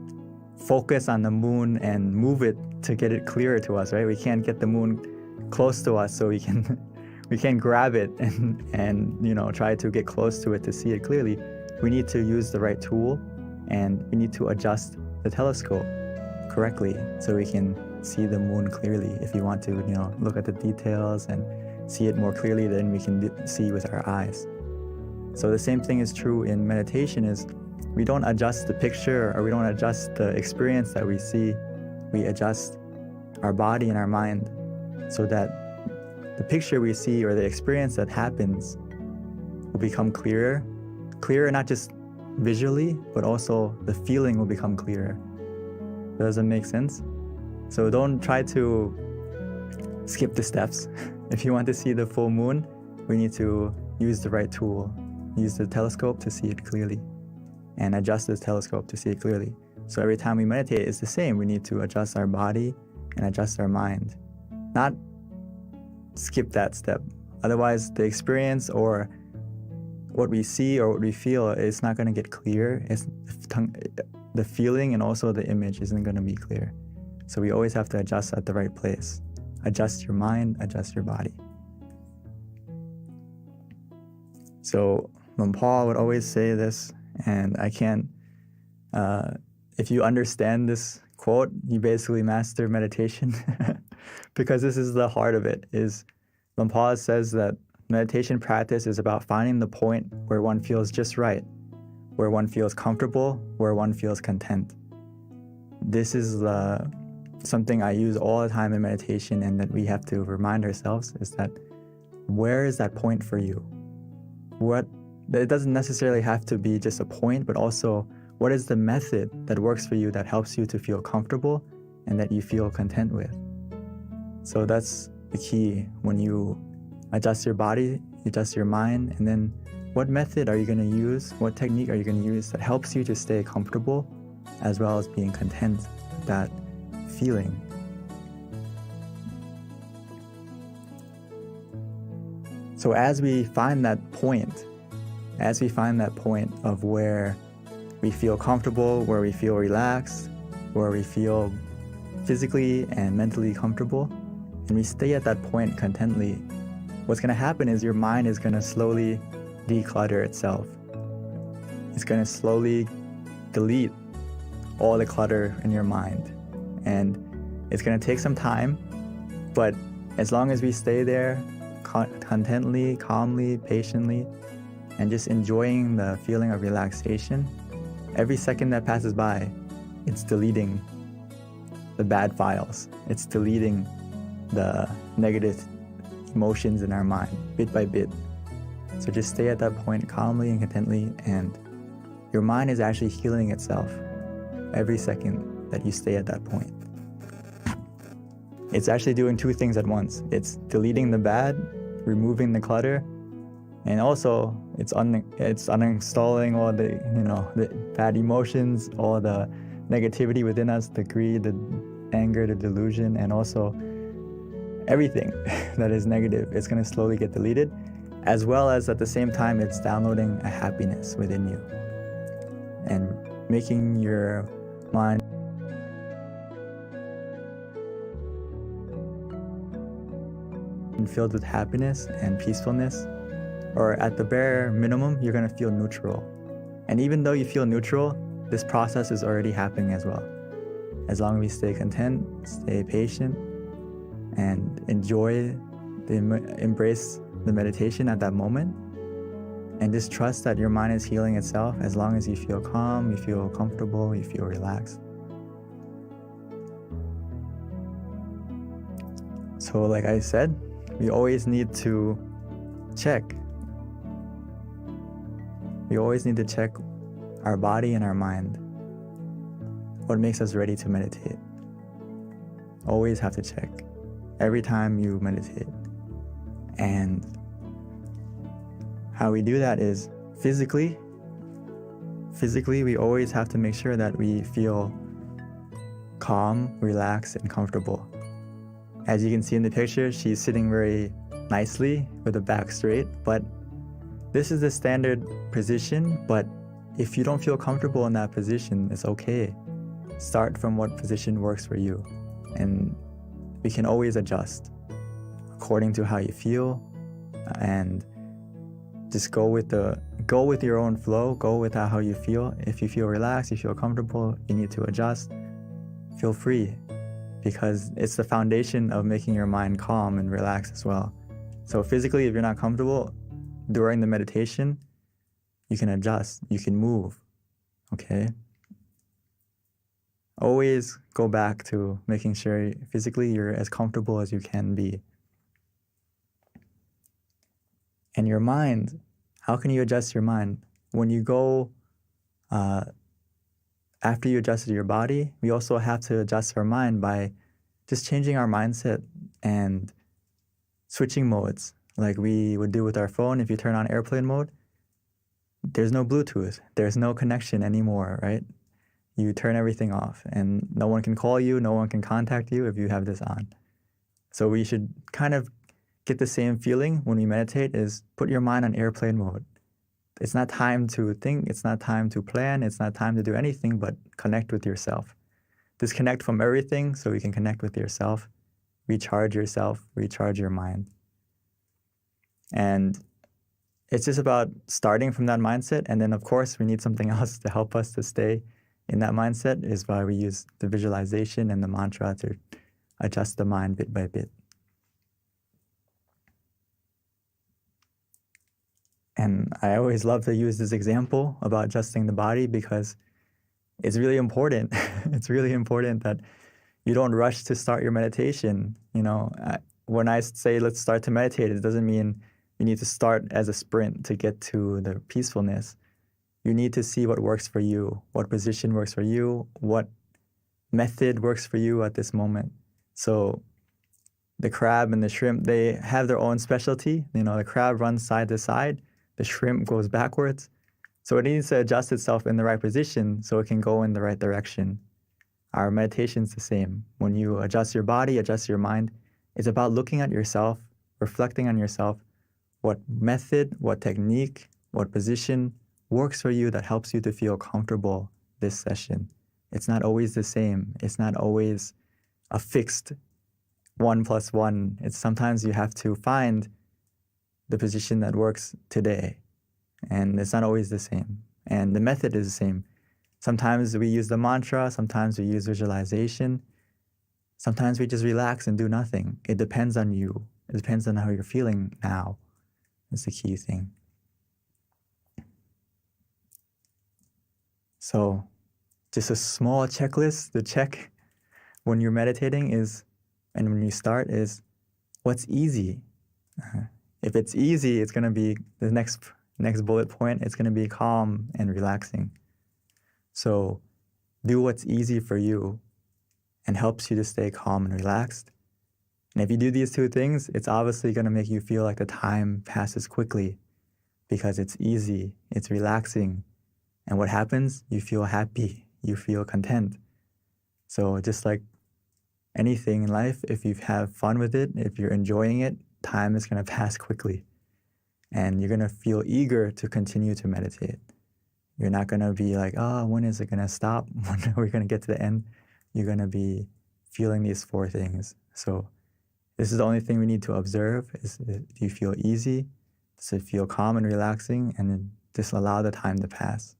focus on the moon and move it to get it clearer to us, right? We can't get the moon close to us so we can grab it and try to get close to it to see it clearly. We need to use the right tool and we need to adjust the telescope correctly so we can see the moon clearly. If you want to, look at the details and see it more clearly than we can see with our eyes. So the same thing is true in meditation, is we don't adjust the picture or we don't adjust the experience that we see. We adjust our body and our mind so that the picture we see or the experience that happens will become clearer not just visually, but also the feeling will become clearer. Does it make sense? So don't try to skip the steps. If you want to see the full moon, we need to use the right tool. Use the telescope to see it clearly and adjust the telescope to see it clearly. So every time we meditate, it's the same. We need to adjust our body and adjust our mind, not skip that step. Otherwise, the experience or what we see or what we feel is not going to get clear. The feeling and also the image isn't going to be clear. So we always have to adjust at the right place. Adjust your mind, adjust your body. So Paul would always say this, and I can't, if you understand this quote, you basically master meditation because this is the heart of it. Is Paul says that meditation practice is about finding the point where one feels just right, where one feels comfortable, where one feels content. This is something I use all the time in meditation, and that we have to remind ourselves is that where is that point for you? It doesn't necessarily have to be just a point, but also what is the method that works for you that helps you to feel comfortable and that you feel content with? So that's the key. When you adjust your body, you adjust your mind, and then what method are you going to use? What technique are you going to use that helps you to stay comfortable as well as being content with that feeling? So as we find that point of where we feel comfortable, where we feel relaxed, where we feel physically and mentally comfortable, and we stay at that point contently, what's going to happen is your mind is going to slowly declutter itself. It's going to slowly delete all the clutter in your mind. And it's going to take some time, but as long as we stay there contently, calmly, patiently, and just enjoying the feeling of relaxation, every second that passes by, it's deleting the bad files. It's deleting the negative emotions in our mind, bit by bit. So just stay at that point calmly and contently, and your mind is actually healing itself every second that you stay at that point. It's actually doing two things at once. It's deleting the bad, removing the clutter, and also it's uninstalling all the bad emotions, all the negativity within us, the greed, the anger, the delusion, and also everything that is negative. It's going to slowly get deleted, as well as at the same time it's downloading a happiness within you and making your mind filled with happiness and peacefulness. Or at the bare minimum, you're going to feel neutral. And even though you feel neutral, this process is already happening as well. As long as we stay content, stay patient, and embrace the meditation at that moment, and just trust that your mind is healing itself as long as you feel calm, you feel comfortable, you feel relaxed. So like I said, we always need to check. We always need to check our body and our mind. What makes us ready to meditate? Always have to check every time you meditate. And how we do that is physically, we always have to make sure that we feel calm, relaxed, and comfortable. As you can see in the picture, she's sitting very nicely with the back straight, but this is the standard position. But if you don't feel comfortable in that position, it's okay. Start from what position works for you, and we can always adjust according to how you feel, and just go with the go with your own flow, go with how you feel. If you feel relaxed, you feel comfortable, you need to adjust, feel free, because it's the foundation of making your mind calm and relaxed as well. So physically, if you're not comfortable during the meditation, you can adjust, you can move, okay? Always go back to making sure physically you're as comfortable as you can be. And your mind, how can you adjust your mind? When you go, after you adjusted your body, we also have to adjust our mind by just changing our mindset and switching modes, like we would do with our phone. If you turn on airplane mode, there's no Bluetooth, there's no connection anymore, right? You turn everything off and no one can call you, no one can contact you if you have this on. So we should kind of get the same feeling when we meditate, is put your mind on airplane mode. It's not time to think, it's not time to plan, it's not time to do anything but connect with yourself. Disconnect from everything so you can connect with yourself, recharge yourself, recharge your mind. And it's just about starting from that mindset. And then of course we need something else to help us to stay in that mindset, is why we use the visualization and the mantra to adjust the mind bit by bit. And I always love to use this example about adjusting the body because it's really important. It's really important that you don't rush to start your meditation. You know, when I say let's start to meditate, it doesn't mean you need to start as a sprint to get to the peacefulness. You need to see what works for you, what position works for you, what method works for you at this moment. So the crab and the shrimp, they have their own specialty. You know, the crab runs side to side, the shrimp goes backwards. So it needs to adjust itself in the right position so it can go in the right direction. Our meditation's the same. When you adjust your body, adjust your mind, it's about looking at yourself, reflecting on yourself, what method, what technique, what position works for you that helps you to feel comfortable this session. It's not always the same. It's not always a fixed 1 + 1. It's sometimes you have to find the position that works today. And it's not always the same. And the method is the same. Sometimes we use the mantra, sometimes we use visualization. Sometimes we just relax and do nothing. It depends on you. It depends on how you're feeling now. That's the key thing. So just a small checklist to check when you're meditating is, and when you start, is what's easy. If it's easy, it's going to be the next bullet point. It's going to be calm and relaxing. So do what's easy for you and helps you to stay calm and relaxed. And if you do these two things, it's obviously going to make you feel like the time passes quickly because it's easy, it's relaxing. And what happens? You feel happy, you feel content. So just like anything in life, if you have fun with it, if you're enjoying it, time is going to pass quickly. And you're going to feel eager to continue to meditate. You're not going to be like, oh, when is it going to stop? When are we going to get to the end? You're going to be feeling these 4 things. So this is the only thing we need to observe is, do you feel easy? Does it feel calm and relaxing? And then just allow the time to pass.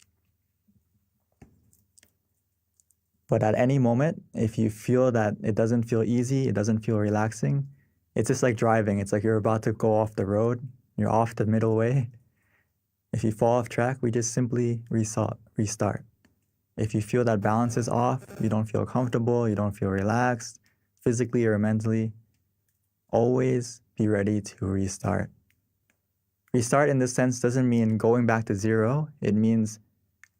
But at any moment, if you feel that it doesn't feel easy, it doesn't feel relaxing, it's just like driving. It's like you're about to go off the road. You're off the middle way. If you fall off track, we just simply restart. If you feel that balance is off, you don't feel comfortable, you don't feel relaxed, physically or mentally, always be ready to restart. Restart in this sense doesn't mean going back to zero. It means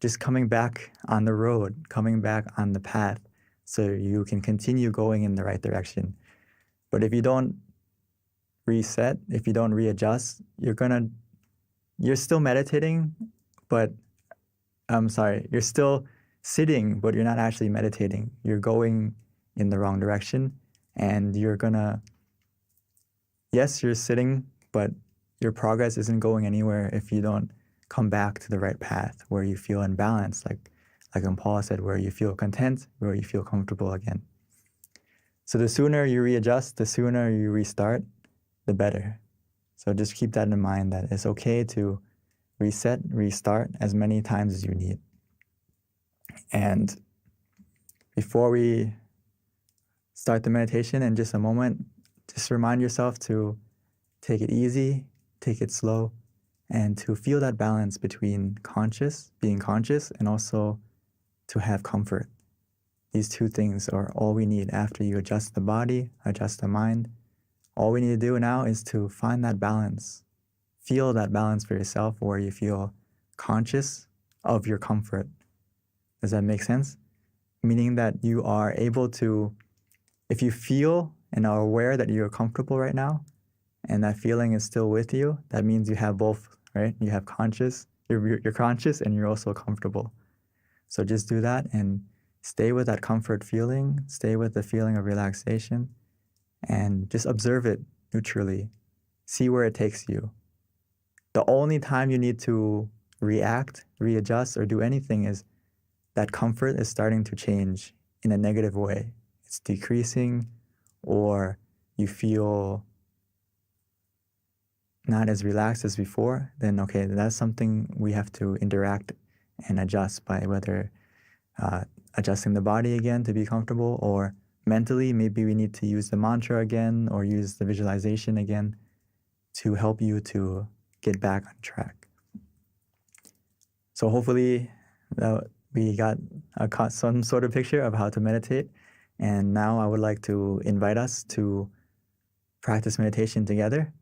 just coming back on the road, coming back on the path so you can continue going in the right direction. But if you don't reset, if you don't readjust, you're still meditating, but you're still sitting, but you're not actually meditating. You're going in the wrong direction and yes, you're sitting, but your progress isn't going anywhere if you don't come back to the right path where you feel in balance, like Paul said, where you feel content, where you feel comfortable again. So the sooner you readjust, the sooner you restart, the better. So just keep that in mind, that it's okay to reset, restart as many times as you need. And before we start the meditation in just a moment, just remind yourself to take it easy, take it slow, and to feel that balance between being conscious, and also to have comfort. These two things are all we need after you adjust the body, adjust the mind. All we need to do now is to find that balance. Feel that balance for yourself where you feel conscious of your comfort. Does that make sense? Meaning that you are able to, if you feel and are aware that you're comfortable right now, and that feeling is still with you, that means you have both, right? You have you're conscious and you're also comfortable. So just do that and stay with that comfort feeling, stay with the feeling of relaxation, and just observe it neutrally. See where it takes you. The only time you need to react, readjust, or do anything is that comfort is starting to change in a negative way. It's decreasing, or you feel not as relaxed as before, then okay, that's something we have to interact and adjust by whether adjusting the body again to be comfortable, or mentally, maybe we need to use the mantra again or use the visualization again to help you to get back on track. So hopefully we got some sort of picture of how to meditate. And now I would like to invite us to practice meditation together,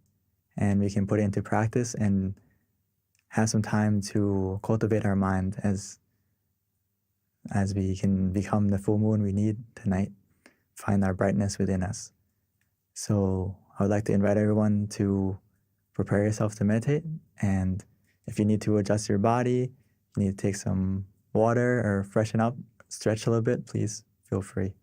and we can put it into practice and have some time to cultivate our mind as we can become the full moon we need tonight, find our brightness within us. So I would like to invite everyone to prepare yourself to meditate. And if you need to adjust your body, you need to take some water or freshen up, stretch a little bit, please feel free.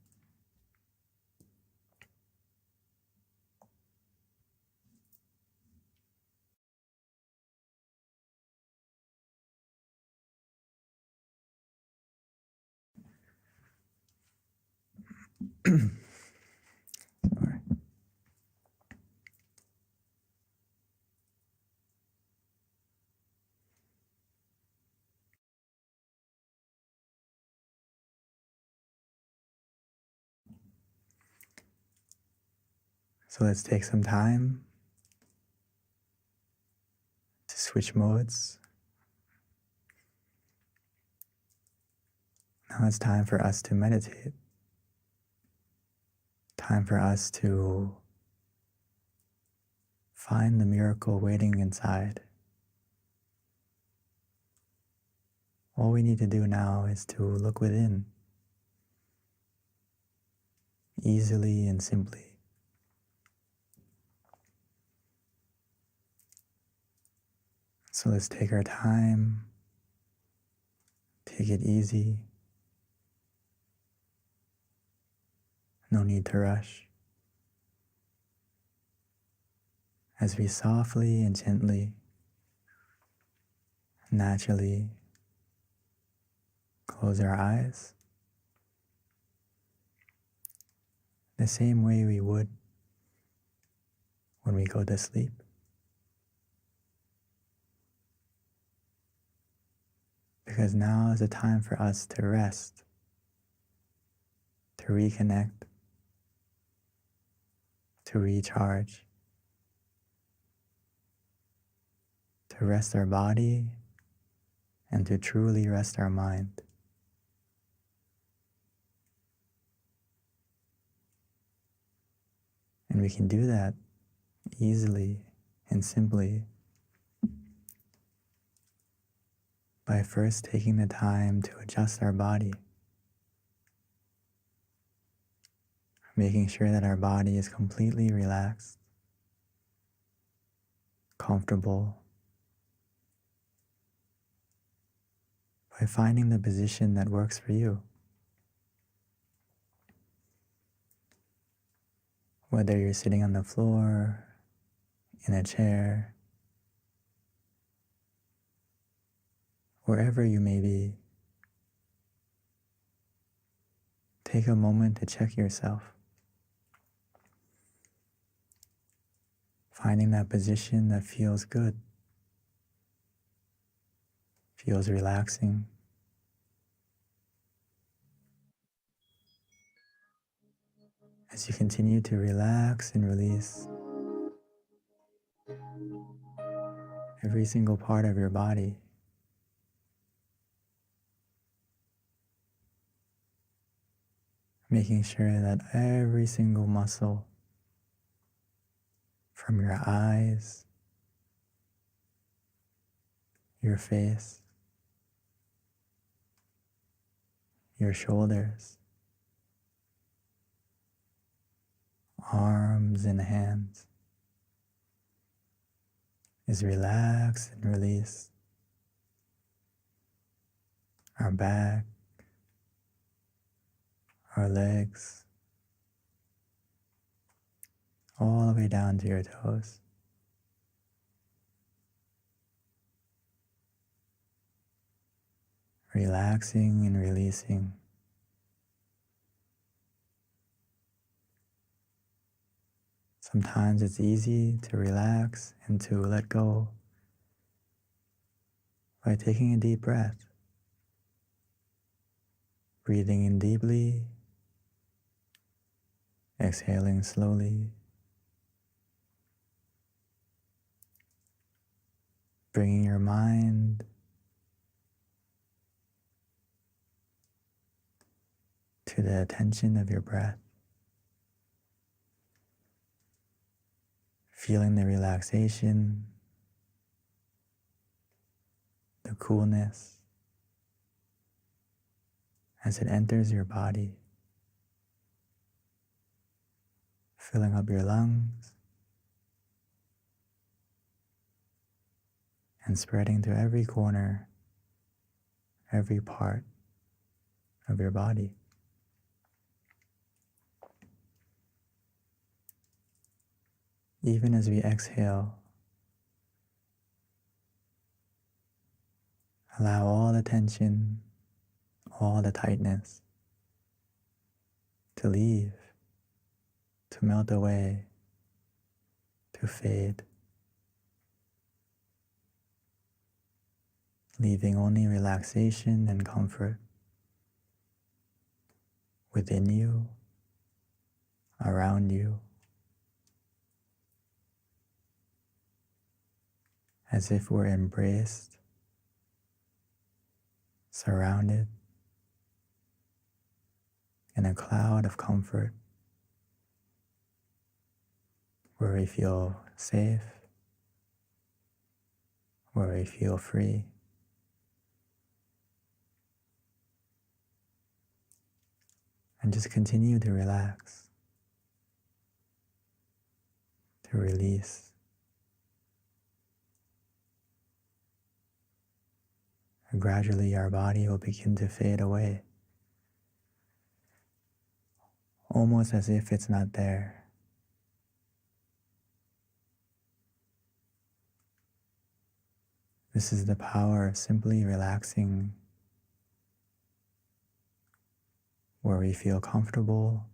So let's take some time to switch modes. Now it's time for us to meditate. Time for us to find the miracle waiting inside. All we need to do now is to look within, easily and simply. So let's take our time, take it easy. No need to rush. As we softly and gently, naturally close our eyes, the same way we would when we go to sleep. Because now is the time for us to rest, to reconnect, to recharge, to rest our body, and to truly rest our mind. And we can do that easily and simply by first taking the time to adjust our body, making sure that our body is completely relaxed, comfortable, by finding the position that works for you. Whether you're sitting on the floor, in a chair, wherever you may be, take a moment to check yourself. Finding that position that feels good. feels relaxing. As you continue to relax and release every single part of your body, making sure that every single muscle from your eyes, your face, your shoulders, arms and hands is relaxed and released. Our back, our legs, all the way down to your toes. Relaxing and releasing. Sometimes it's easy to relax and to let go by taking a deep breath, breathing in deeply, exhaling slowly, bringing your mind to the attention of your breath, feeling the relaxation, the coolness as it enters your body, filling up your lungs and spreading to every corner, every part of your body. Even as we exhale, allow all the tension, all the tightness to leave, to melt away, to fade, leaving only relaxation and comfort within you, around you, as if we're embraced, surrounded in a cloud of comfort where we feel safe, where we feel free. And just continue to relax, to release. And gradually our body will begin to fade away, almost as if it's not there. This is the power of simply relaxing, where we feel comfortable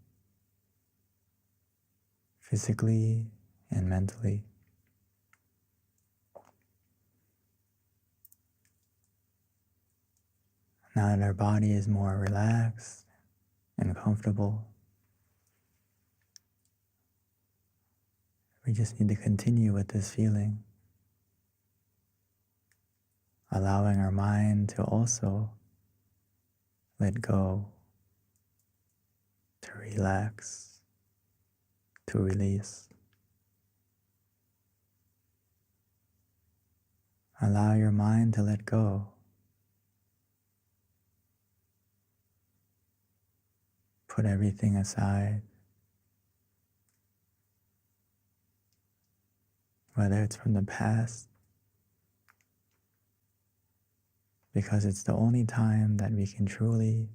physically and mentally. Now that our body is more relaxed and comfortable, we just need to continue with this feeling, allowing our mind to also let go, to relax, to release. Allow your mind to let go. Put everything aside, whether it's from the past, because it's the only time that we can truly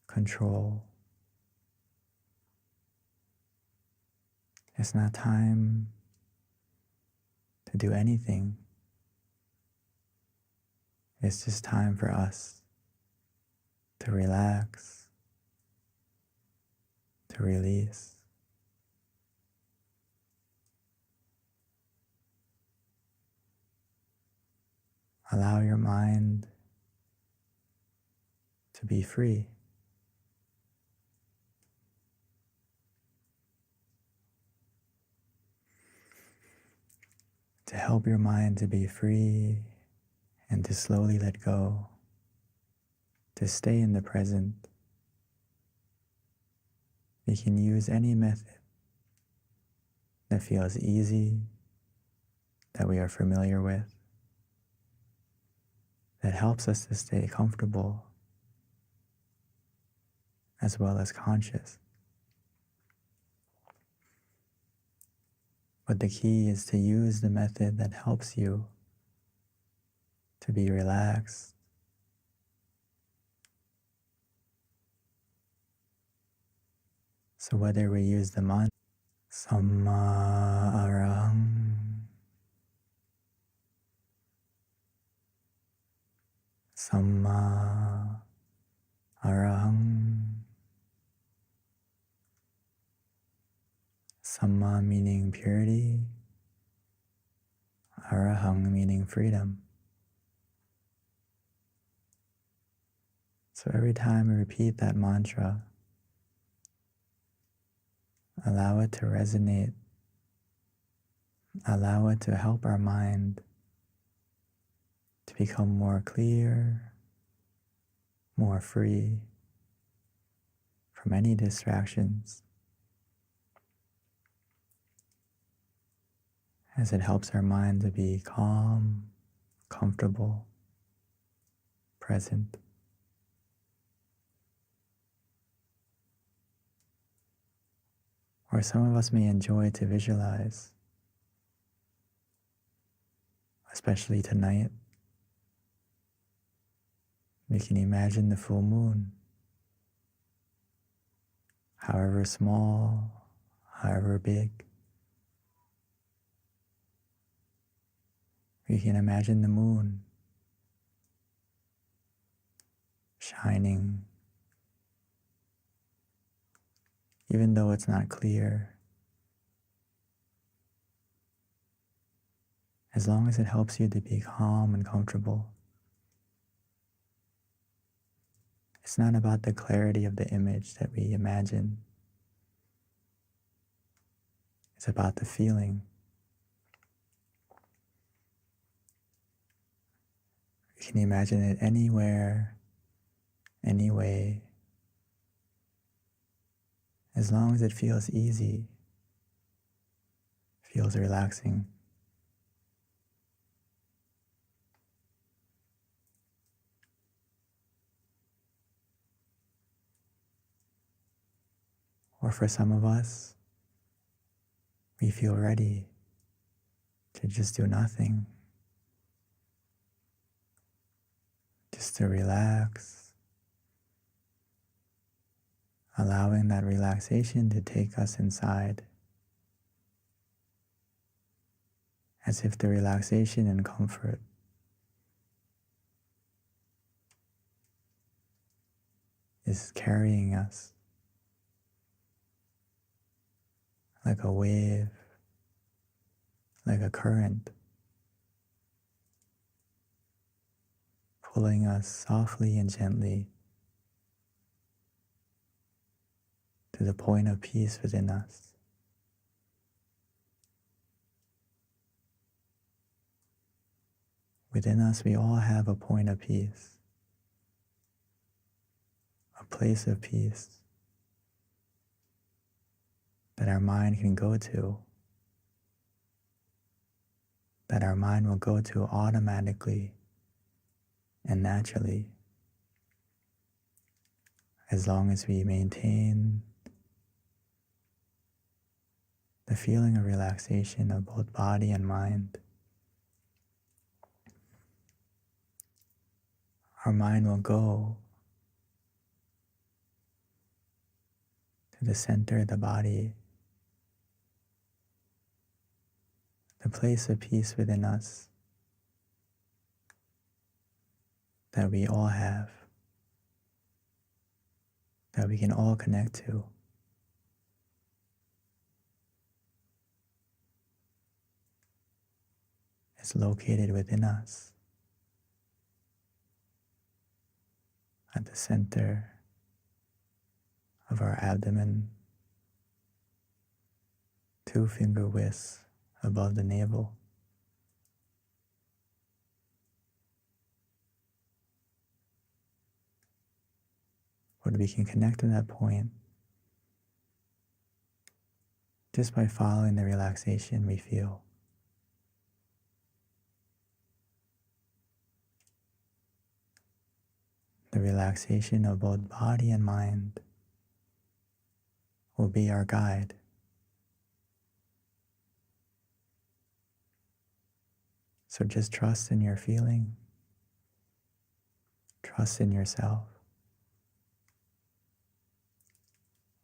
control. It's not time to do anything. It's just time for us to relax, to release. Allow your mind to be free. To help your mind to be free and to slowly let go, to stay in the present, we can use any method that feels easy, that we are familiar with, that helps us to stay comfortable as well as conscious. But the key is to use the method that helps you to be relaxed, so whether we use the mantra Samma Arahang, Samma Arahang, Samma meaning purity, Arahang meaning freedom. So every time we repeat that mantra, allow it to resonate, allow it to help our mind to become more clear, more free from any distractions, as it helps our mind to be calm, comfortable, present. Or some of us may enjoy to visualize, especially tonight. We can imagine the full moon, however small, however big. We can imagine the moon shining, even though it's not clear, as long as it helps you to be calm and comfortable. It's not about the clarity of the image that we imagine. It's about the feeling. You can imagine it anywhere, any way, as long as it feels easy, feels relaxing. Or for some of us, we feel ready to just do nothing, just to relax, allowing that relaxation to take us inside, as if the relaxation and comfort is carrying us like a wave, like a current, pulling us softly and gently to the point of peace within us. Within us, we all have a point of peace, a place of peace that our mind can go to, that our mind will go to automatically and naturally, as long as we maintain the feeling of relaxation of both body and mind. Our mind will go to the center of the body, the place of peace within us that we all have, that we can all connect to. It's located within us. at the center of our abdomen, 2 finger widths above the navel. But we can connect to that point just by following the relaxation we feel. The relaxation of both body and mind will be our guide. So just trust in your feeling, trust in yourself.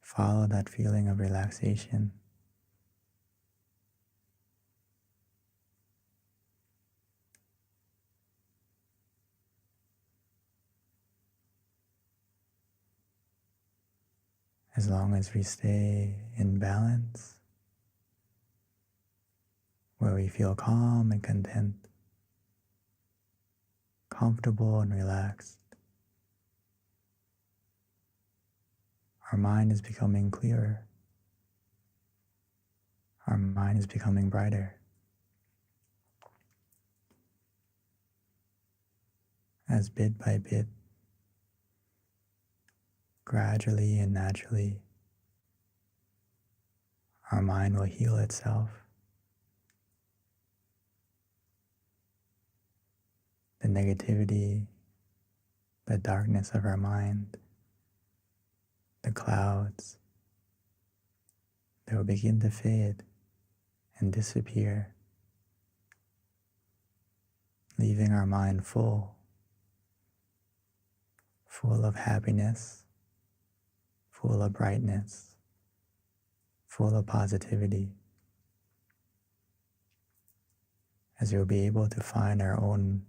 Follow that feeling of relaxation. As long as we stay in balance, where we feel calm and content, comfortable and relaxed, our mind is becoming clearer. Our mind is becoming brighter. As bit by bit, gradually and naturally, our mind will heal itself. The negativity, the darkness of our mind, the clouds, they will begin to fade and disappear, leaving our mind full of happiness, full of brightness, full of positivity, as we'll be able to find our own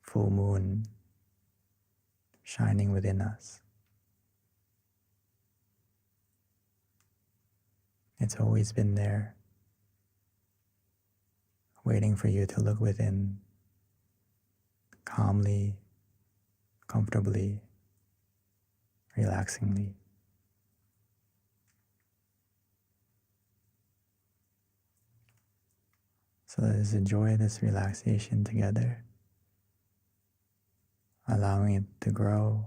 full moon shining within us. It's always been there, waiting for you to look within, calmly, comfortably, relaxingly. So let us enjoy this relaxation together, allowing it to grow,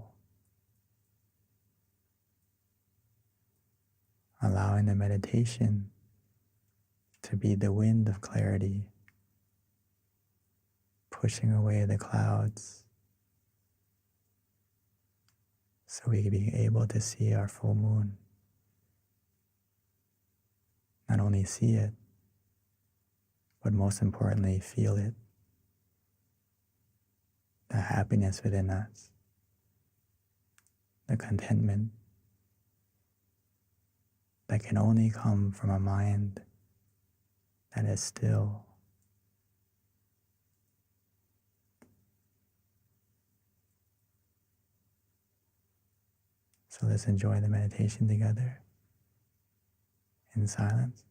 allowing the meditation to be the wind of clarity, pushing away the clouds so we can be able to see our full moon. Not only see it, but most importantly, feel it. The happiness within us, the contentment that can only come from a mind that is still. So let's enjoy the meditation together in silence.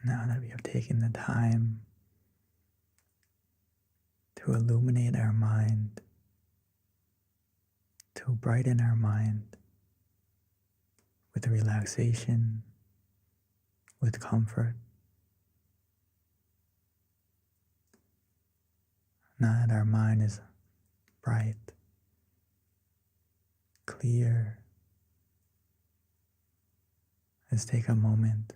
Now that we have taken the time to illuminate our mind, to brighten our mind with relaxation, with comfort. Now that our mind is bright, clear, let's take a moment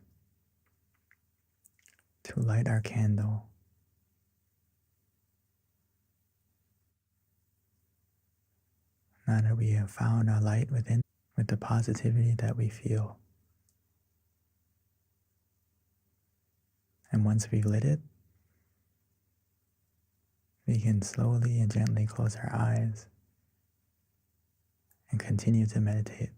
to light our candle. Now that we have found our light within, with the positivity that we feel. And once we've lit it, we can slowly and gently close our eyes and continue to meditate.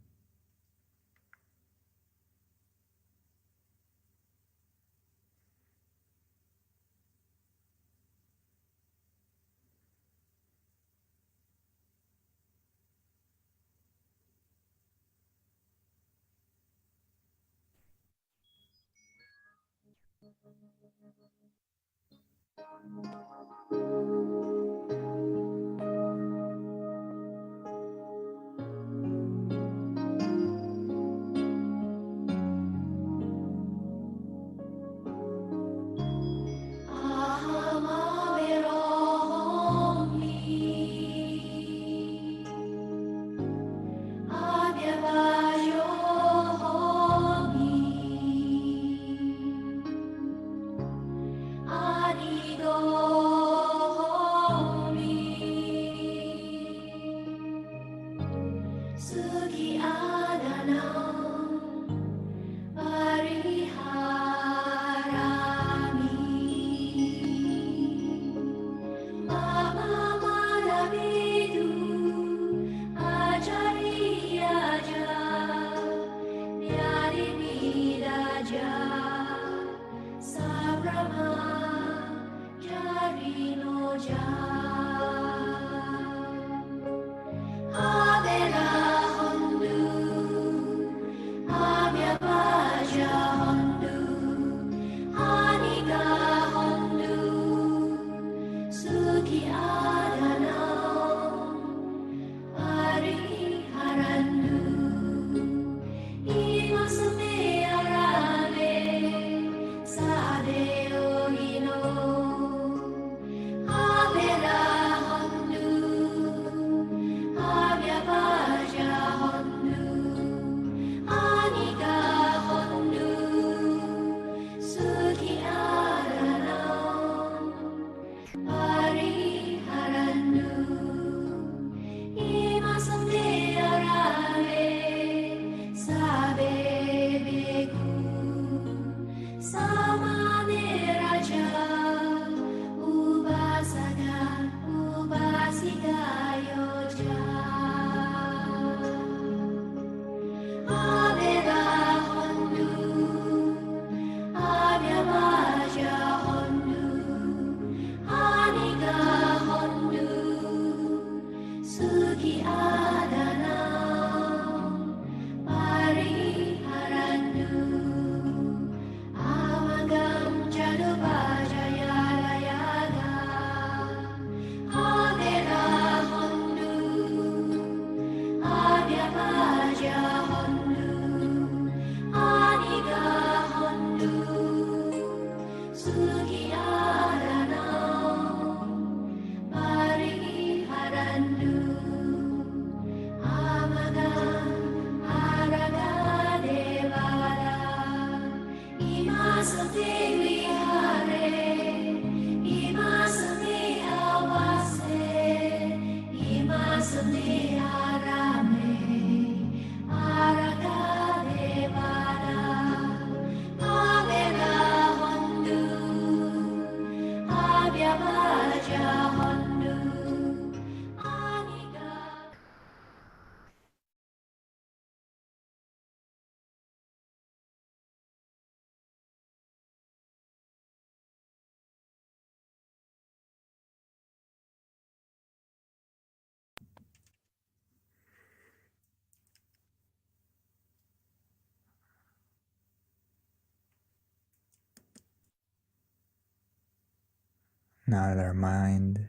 Now that our mind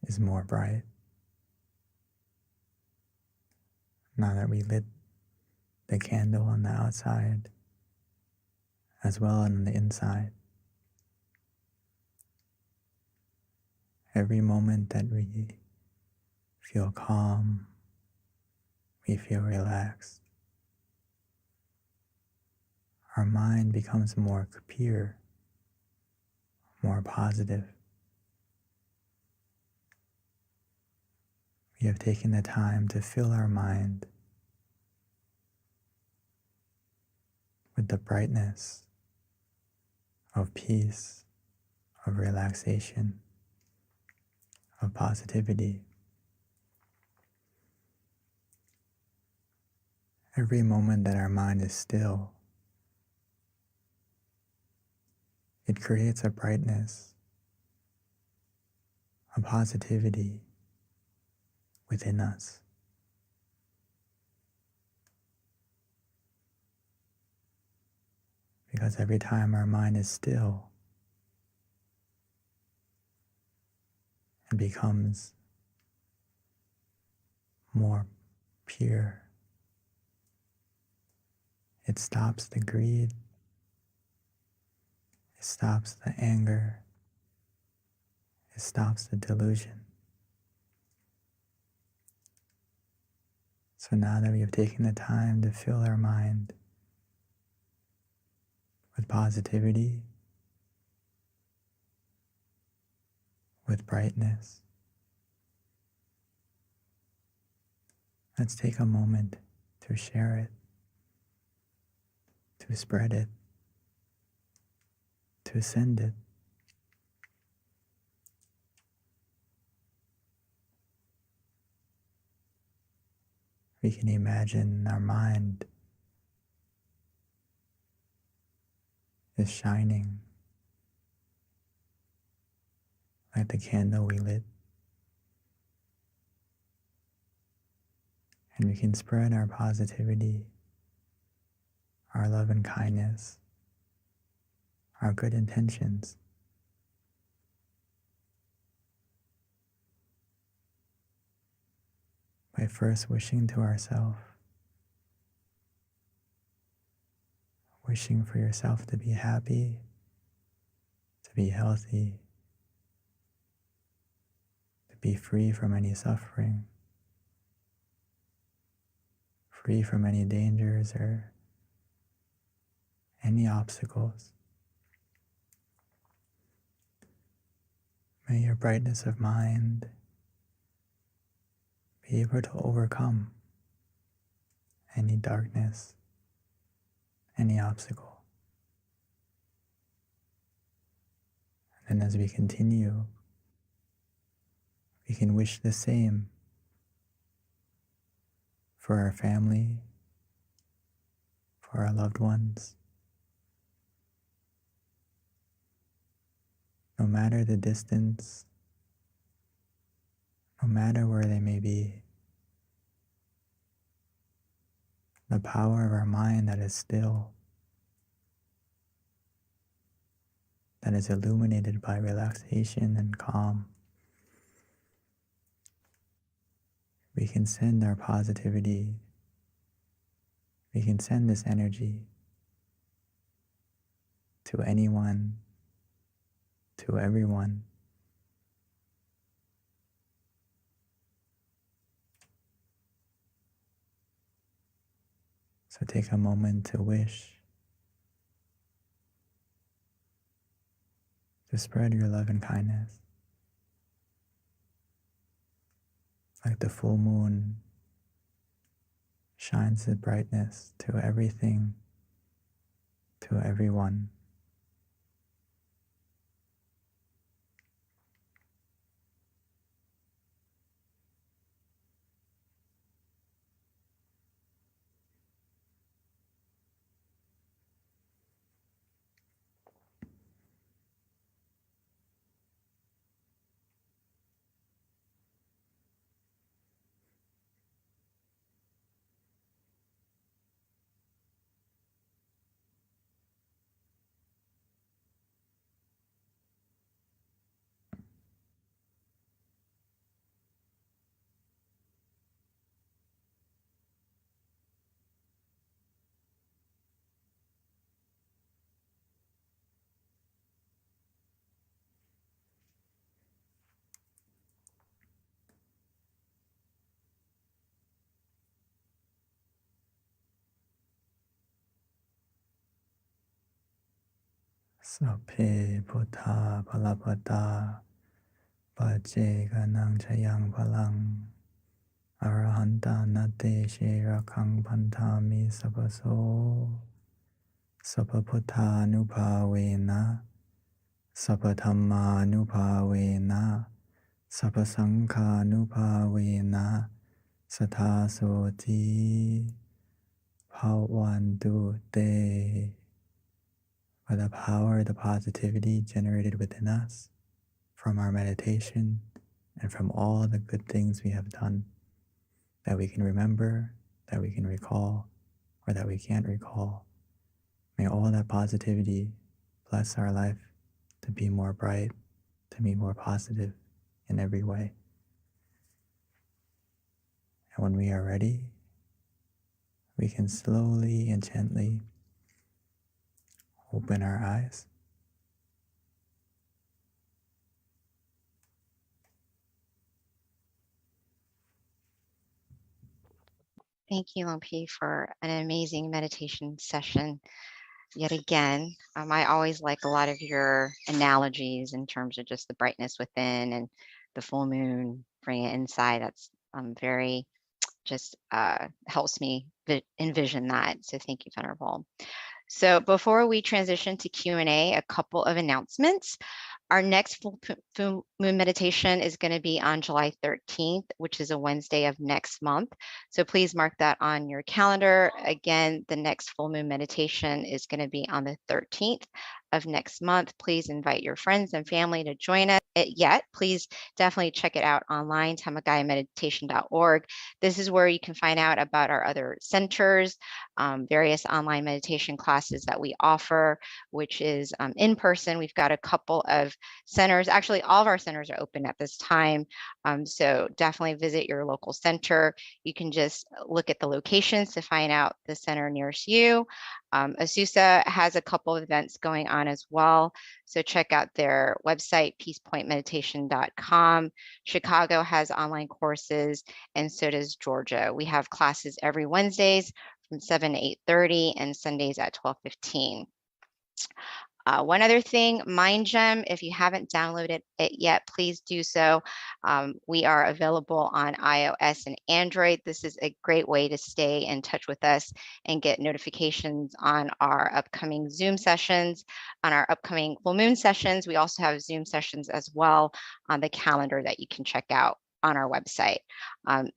is more bright, now that we lit the candle on the outside as well on the inside, every moment that we feel calm, we feel relaxed, our mind becomes more pure, more positive. We have taken the time to fill our mind with the brightness of peace, of relaxation, of positivity. Every moment that our mind is still, it creates a brightness, a positivity within us. Because every time our mind is still, it becomes more pure. It stops the greed, it stops the anger, it stops the delusion. So now that we have taken the time to fill our mind with positivity, with brightness, let's take a moment to share it, to spread it, to send it. We can imagine our mind is shining like the candle we lit. And we can spread our positivity, our love and kindness, our good intentions by first wishing to ourselves, wishing for yourself to be happy, to be healthy, to be free from any suffering, free from any dangers or any obstacles. May your brightness of mind be able to overcome any darkness, any obstacle. And as we continue, we can wish the same for our family, for our loved ones. No matter the distance, no matter where they may be, the power of our mind that is still, that is illuminated by relaxation and calm, we can send our positivity, we can send this energy to anyone, to everyone. So take a moment to wish, to spread your love and kindness. Like the full moon shines the brightness to everything, to everyone. Sape Putta Palapata Pache Ganang Chayang Palang Arahanta Nate Shirakang Pantami Sapaso Sapaputta Nupavena Sapathamma Nupavena Sapasangha Nupavena Satasoti Bhavantu Te. By the power of the positivity generated within us from our meditation and from all the good things we have done that we can remember, that we can recall, or that we can't recall. May all that positivity bless our life to be more bright, to be more positive in every way. And when we are ready, we can slowly and gently open our eyes. Thank you, Longpi, for an amazing meditation session yet again. I always like a lot of your analogies in terms of just the brightness within and the full moon bringing it inside. That's very just helps me envision that. So thank you, Venerable. So before we transition to Q&A, a couple of announcements. Our next full moon meditation is going to be on July 13th, which is a Wednesday of next month. So please mark that on your calendar. Again, the next full moon meditation is going to be on the 13th of next month. Please invite your friends and family to join us. Please definitely check it out online, tamagayameditation.org. This is where you can find out about our other centers, various online meditation classes that we offer, which is in person. We've got a couple of centers. Actually, all of our centers are open at this time. So definitely visit your local center. You can just look at the locations to find out the center nearest you. Azusa has a couple of events going on as well. So check out their website, peacepointmeditation.com. Chicago has online courses, and so does Georgia. We have classes every Wednesdays from 7 to 8:30 and Sundays at 12:15. One other thing, MindGem, if you haven't downloaded it yet, please do so. We are available on iOS and Android. This is a great way to stay in touch with us and get notifications on our upcoming Zoom sessions, on our upcoming full moon sessions. We also have Zoom sessions as well on the calendar that you can check out on our website.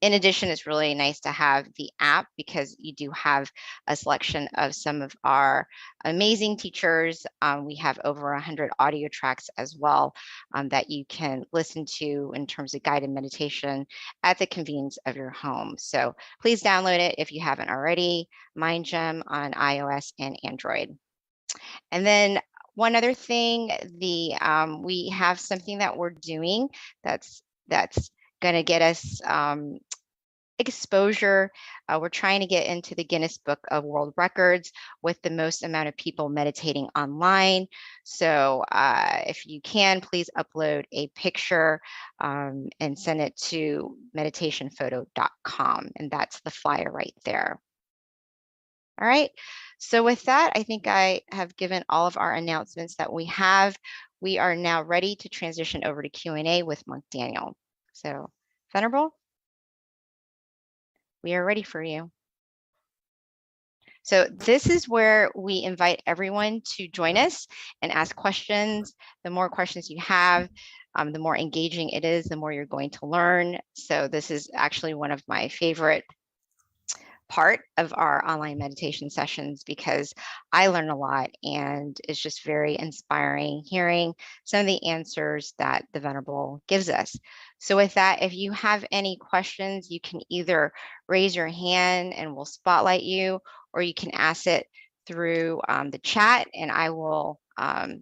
In addition, it's really nice to have the app because you do have a selection of some of our amazing teachers. We have over 100 audio tracks as well that you can listen to in terms of guided meditation at the convenience of your home. So please download it if you haven't already, MindGem on iOS and Android. And then one other thing, we have something that we're doing that's going to get us exposure. We're trying to get into the Guinness Book of World Records with the most amount of people meditating online. So if you can, please upload a picture and send it to meditationphoto.com. And that's the flyer right there. All right. So with that, I think I have given all of our announcements that we have. We are now ready to transition over to Q&A with Monk Daniel. So, Venerable, we are ready for you. So this is where we invite everyone to join us and ask questions. The more questions you have, the more engaging it is, the more you're going to learn. So this is actually one of my favorite part of our online meditation sessions because I learn a lot and it's just very inspiring hearing some of the answers that the Venerable gives us. So with that, if you have any questions, you can either raise your hand and we'll spotlight you, or you can ask it through the chat and I will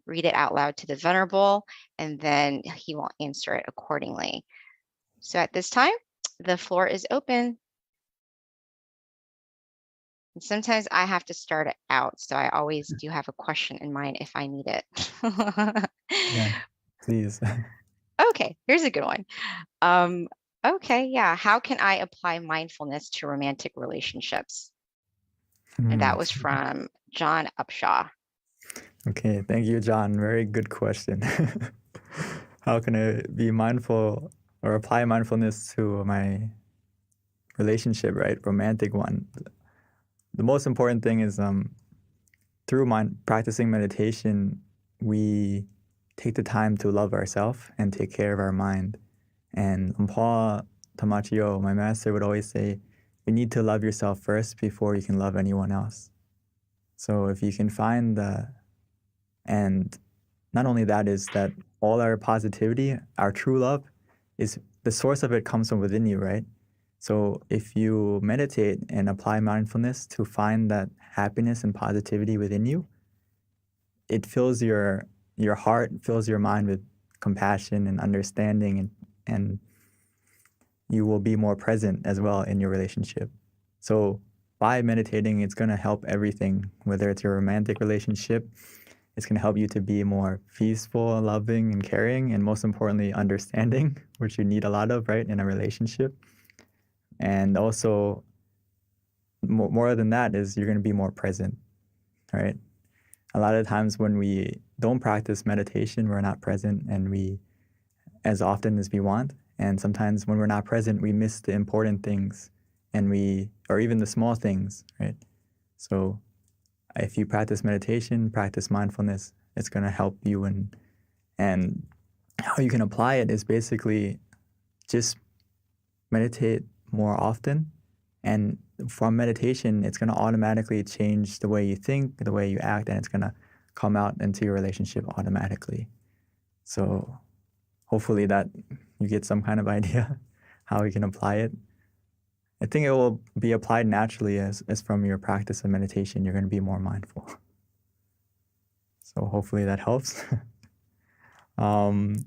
read it out loud to the Venerable and then he will answer it accordingly. So at this time, the floor is open. And sometimes I have to start it out, so I always do have a question in mind if I need it. Yeah, please. Okay, here's a good one. Okay, yeah. How can I apply mindfulness to romantic relationships? And that was from John Upshaw. Okay, thank you, John. Very good question. How can I be mindful or apply mindfulness to my relationship, right? Romantic one. The most important thing is through practicing meditation, we take the time to love ourselves and take care of our mind. And Paul Tamachio, my master, would always say, you need to love yourself first before you can love anyone else. So if you can find and not only that is that all our positivity, our true love, is the source of it comes from within you, right? So if you meditate and apply mindfulness to find that happiness and positivity within you, it fills your heart, fills your mind with compassion and understanding, and you will be more present as well in your relationship. So by meditating, it's going to help everything, whether it's your romantic relationship, it's going to help you to be more peaceful, loving, and caring, and most importantly, understanding, which you need a lot of, right, in a relationship. And also, more than that is you're going to be more present, right? A lot of times when we don't practice meditation, we're not present and as often as we want. And sometimes when we're not present, we miss the important things or even the small things, right? So if you practice meditation, practice mindfulness, it's going to help you. And how you can apply it is basically just meditate more often. And from meditation, it's going to automatically change the way you think, the way you act, and it's going to come out into your relationship automatically. So hopefully that you get some kind of idea how you can apply it. I think it will be applied naturally as from your practice of meditation, you're going to be more mindful. So hopefully that helps. Thank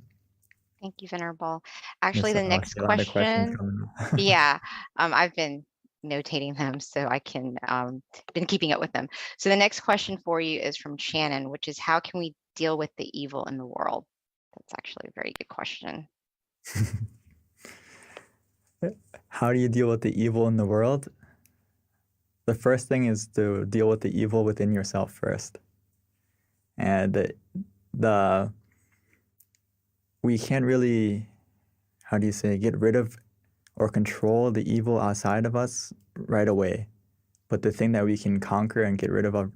you, Venerable. Actually, Yes, the next a lot of questions question, coming up. yeah, I've been notating them so I can been keeping up with them. So the next question for you is from Shannon, which is how can we deal with the evil in the world? That's actually a very good question. How do you deal with the evil in the world? The first thing is to deal with the evil within yourself first. And we can't really, how do you say, get rid of or control the evil outside of us right away. But the thing that we can conquer and get rid of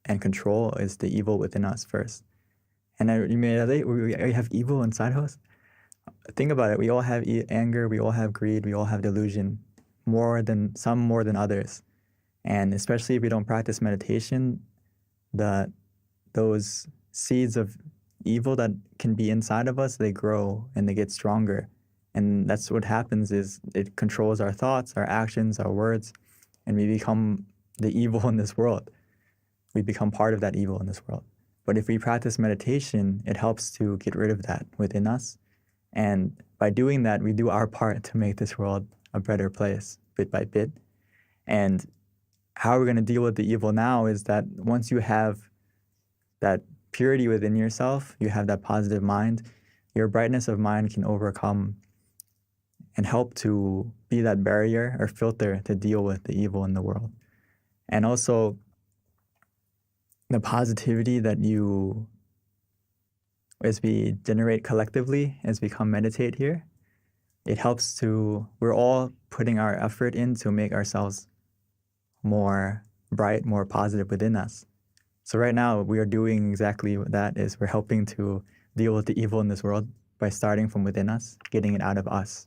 and control is the evil within us first. And you may relate, we have evil inside of us. Think about it. We all have anger. We all have greed. We all have delusion, some more than others. And especially if we don't practice meditation, those seeds of evil that can be inside of us, they grow and they get stronger. And that's what happens is it controls our thoughts, our actions, our words, and we become the evil in this world. We become part of that evil in this world. But if we practice meditation, it helps to get rid of that within us. And by doing that, we do our part to make this world a better place, bit by bit. And how we're going to deal with the evil now is that once you have that purity within yourself, you have that positive mind, your brightness of mind can overcome and help to be that barrier or filter to deal with the evil in the world. And also, the positivity that as we generate collectively, as we come meditate here, it helps we're all putting our effort in to make ourselves more bright, more positive within us. So right now, we are doing exactly what that is. We're helping to deal with the evil in this world by starting from within us, getting it out of us.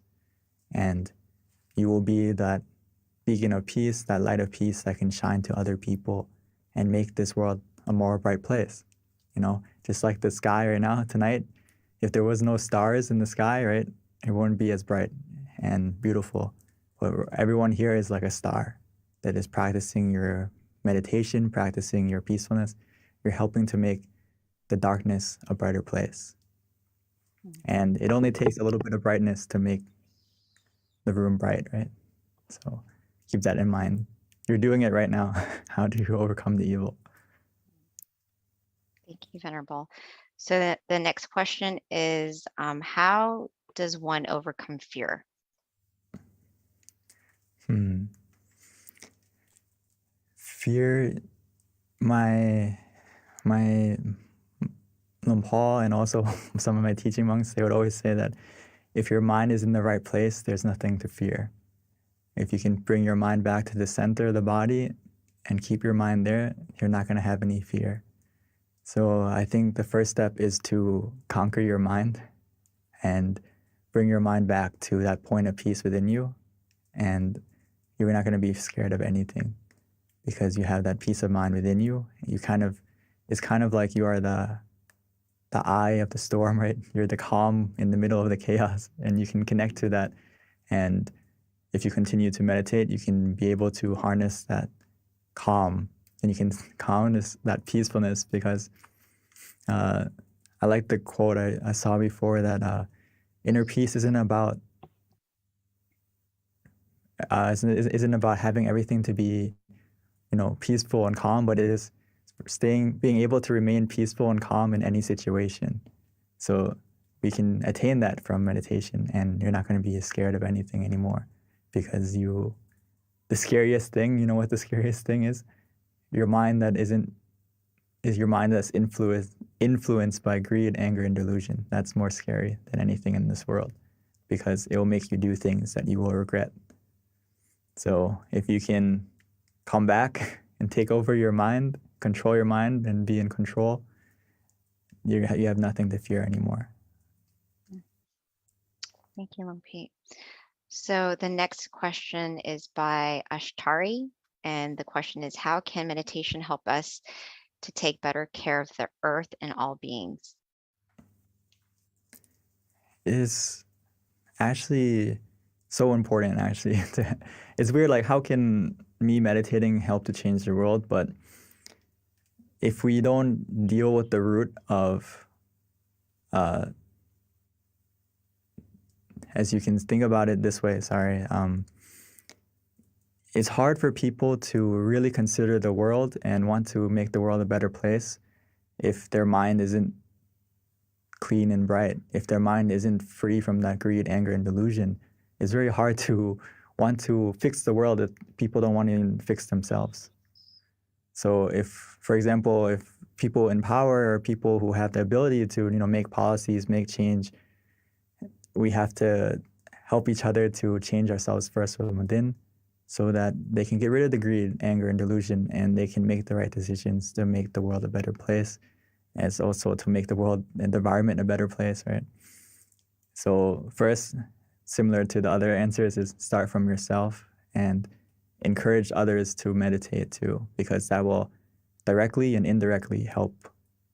And you will be that beacon of peace, that light of peace that can shine to other people and make this world a more bright place. Just like the sky right now, tonight, if there was no stars in the sky, right, it wouldn't be as bright and beautiful. But everyone here is like a star that is practicing your meditation, practicing your peacefulness. You're helping to make the darkness a brighter place. And it only takes a little bit of brightness to make the room bright, right? So keep that in mind. You're doing it right now. How do you overcome the evil? Thank you, Venerable. So the next question is, how does one overcome fear? Fear, my my Paul and also some of my teaching monks, they would always say that if your mind is in the right place, there's nothing to fear. If you can bring your mind back to the center of the body and keep your mind there, you're not going to have any fear. So I think the first step is to conquer your mind and bring your mind back to that point of peace within you. And you're not going to be scared of anything because you have that peace of mind within you. It's kind of like you are the eye of the storm, right? You're the calm in the middle of the chaos, and you can connect to that. And if you continue to meditate, you can be able to harness that calm, and you can harness that peacefulness, because I like the quote I saw before that inner peace isn't about having everything to be, peaceful and calm, but it is being able to remain peaceful and calm in any situation. So we can attain that from meditation, and you're not going to be scared of anything anymore, because the scariest thing, you know what the scariest thing is? Your mind is your mind that's influenced by greed, anger, and delusion. That's more scary than anything in this world, because it will make you do things that you will regret. So if you can come back and take over your mind, control your mind, and be in control, you have nothing to fear anymore. Thank you, Lumpy. So the next question is by Ashtari, and the question is, how can meditation help us to take better care of the earth and all beings? It's actually so important, actually. It's weird, like, how can me meditating help to change the world? But if we don't deal with the root of, as you can think about it this way, it's hard for people to really consider the world and want to make the world a better place if their mind isn't clean and bright, if their mind isn't free from that greed, anger, and delusion. It's very hard to want to fix the world if people don't want to even fix themselves. So if, for example, if people in power or people who have the ability to, make policies, make change, we have to help each other to change ourselves first from within, so that they can get rid of the greed, anger, and delusion, and they can make the right decisions to make the world a better place, and it's also to make the world and the environment a better place, right? So first, similar to the other answers, is start from yourself and encourage others to meditate too, because that will directly and indirectly help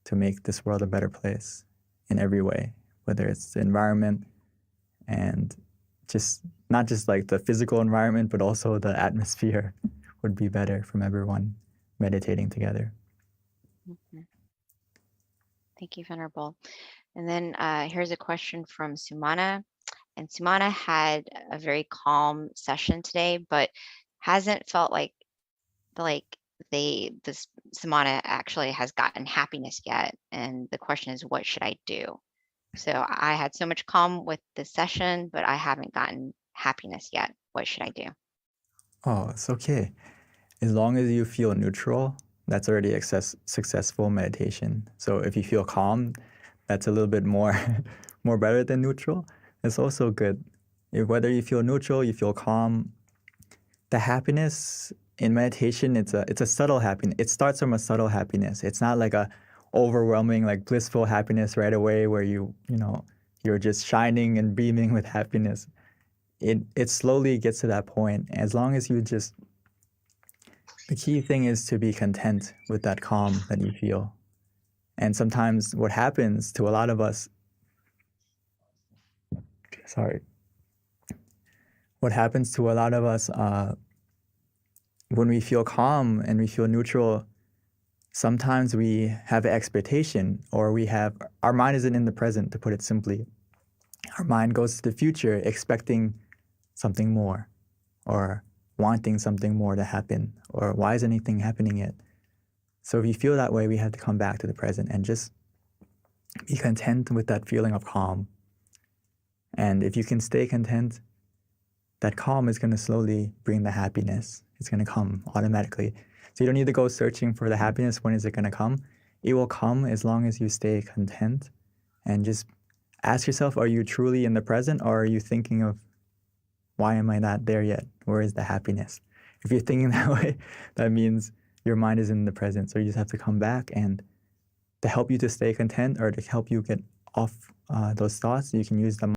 to make this world a better place in every way, whether it's the environment and not just like the physical environment, but also the atmosphere would be better from everyone meditating together. Mm-hmm. Thank you, Venerable. And then here's a question from Sumana. And Sumana had a very calm session today, but hasn't felt like Sumana actually has gotten happiness yet. And the question is, what should I do? So I had so much calm with the session, but I haven't gotten happiness yet. What should I do? Oh, it's okay. As long as you feel neutral, that's already successful meditation. So if you feel calm, that's a little bit more better than neutral. It's also good. Whether you feel neutral, you feel calm, the happiness in meditation, it's a subtle happiness. It starts from a subtle happiness. It's not like a overwhelming, like blissful happiness right away where you're just shining and beaming with happiness. It slowly gets to that point. As long as the key thing is to be content with that calm that you feel. And sometimes what happens to a lot of us, when we feel calm and we feel neutral, sometimes we have an expectation, or our mind isn't in the present, to put it simply. Our mind goes to the future expecting something more, or wanting something more to happen, or why is anything happening yet? So if you feel that way, we have to come back to the present and just be content with that feeling of calm. And if you can stay content, that calm is going to slowly bring the happiness. It's going to come automatically. So you don't need to go searching for the happiness. When is it going to come? it will come as long as you stay content and just ask yourself, are you truly in the present, or are you thinking of, why am I not there yet? Where is the happiness? If you're thinking that way, that means your mind is in the present. So you just have to come back, and to help you to stay content or to help you get off those thoughts, you can use them.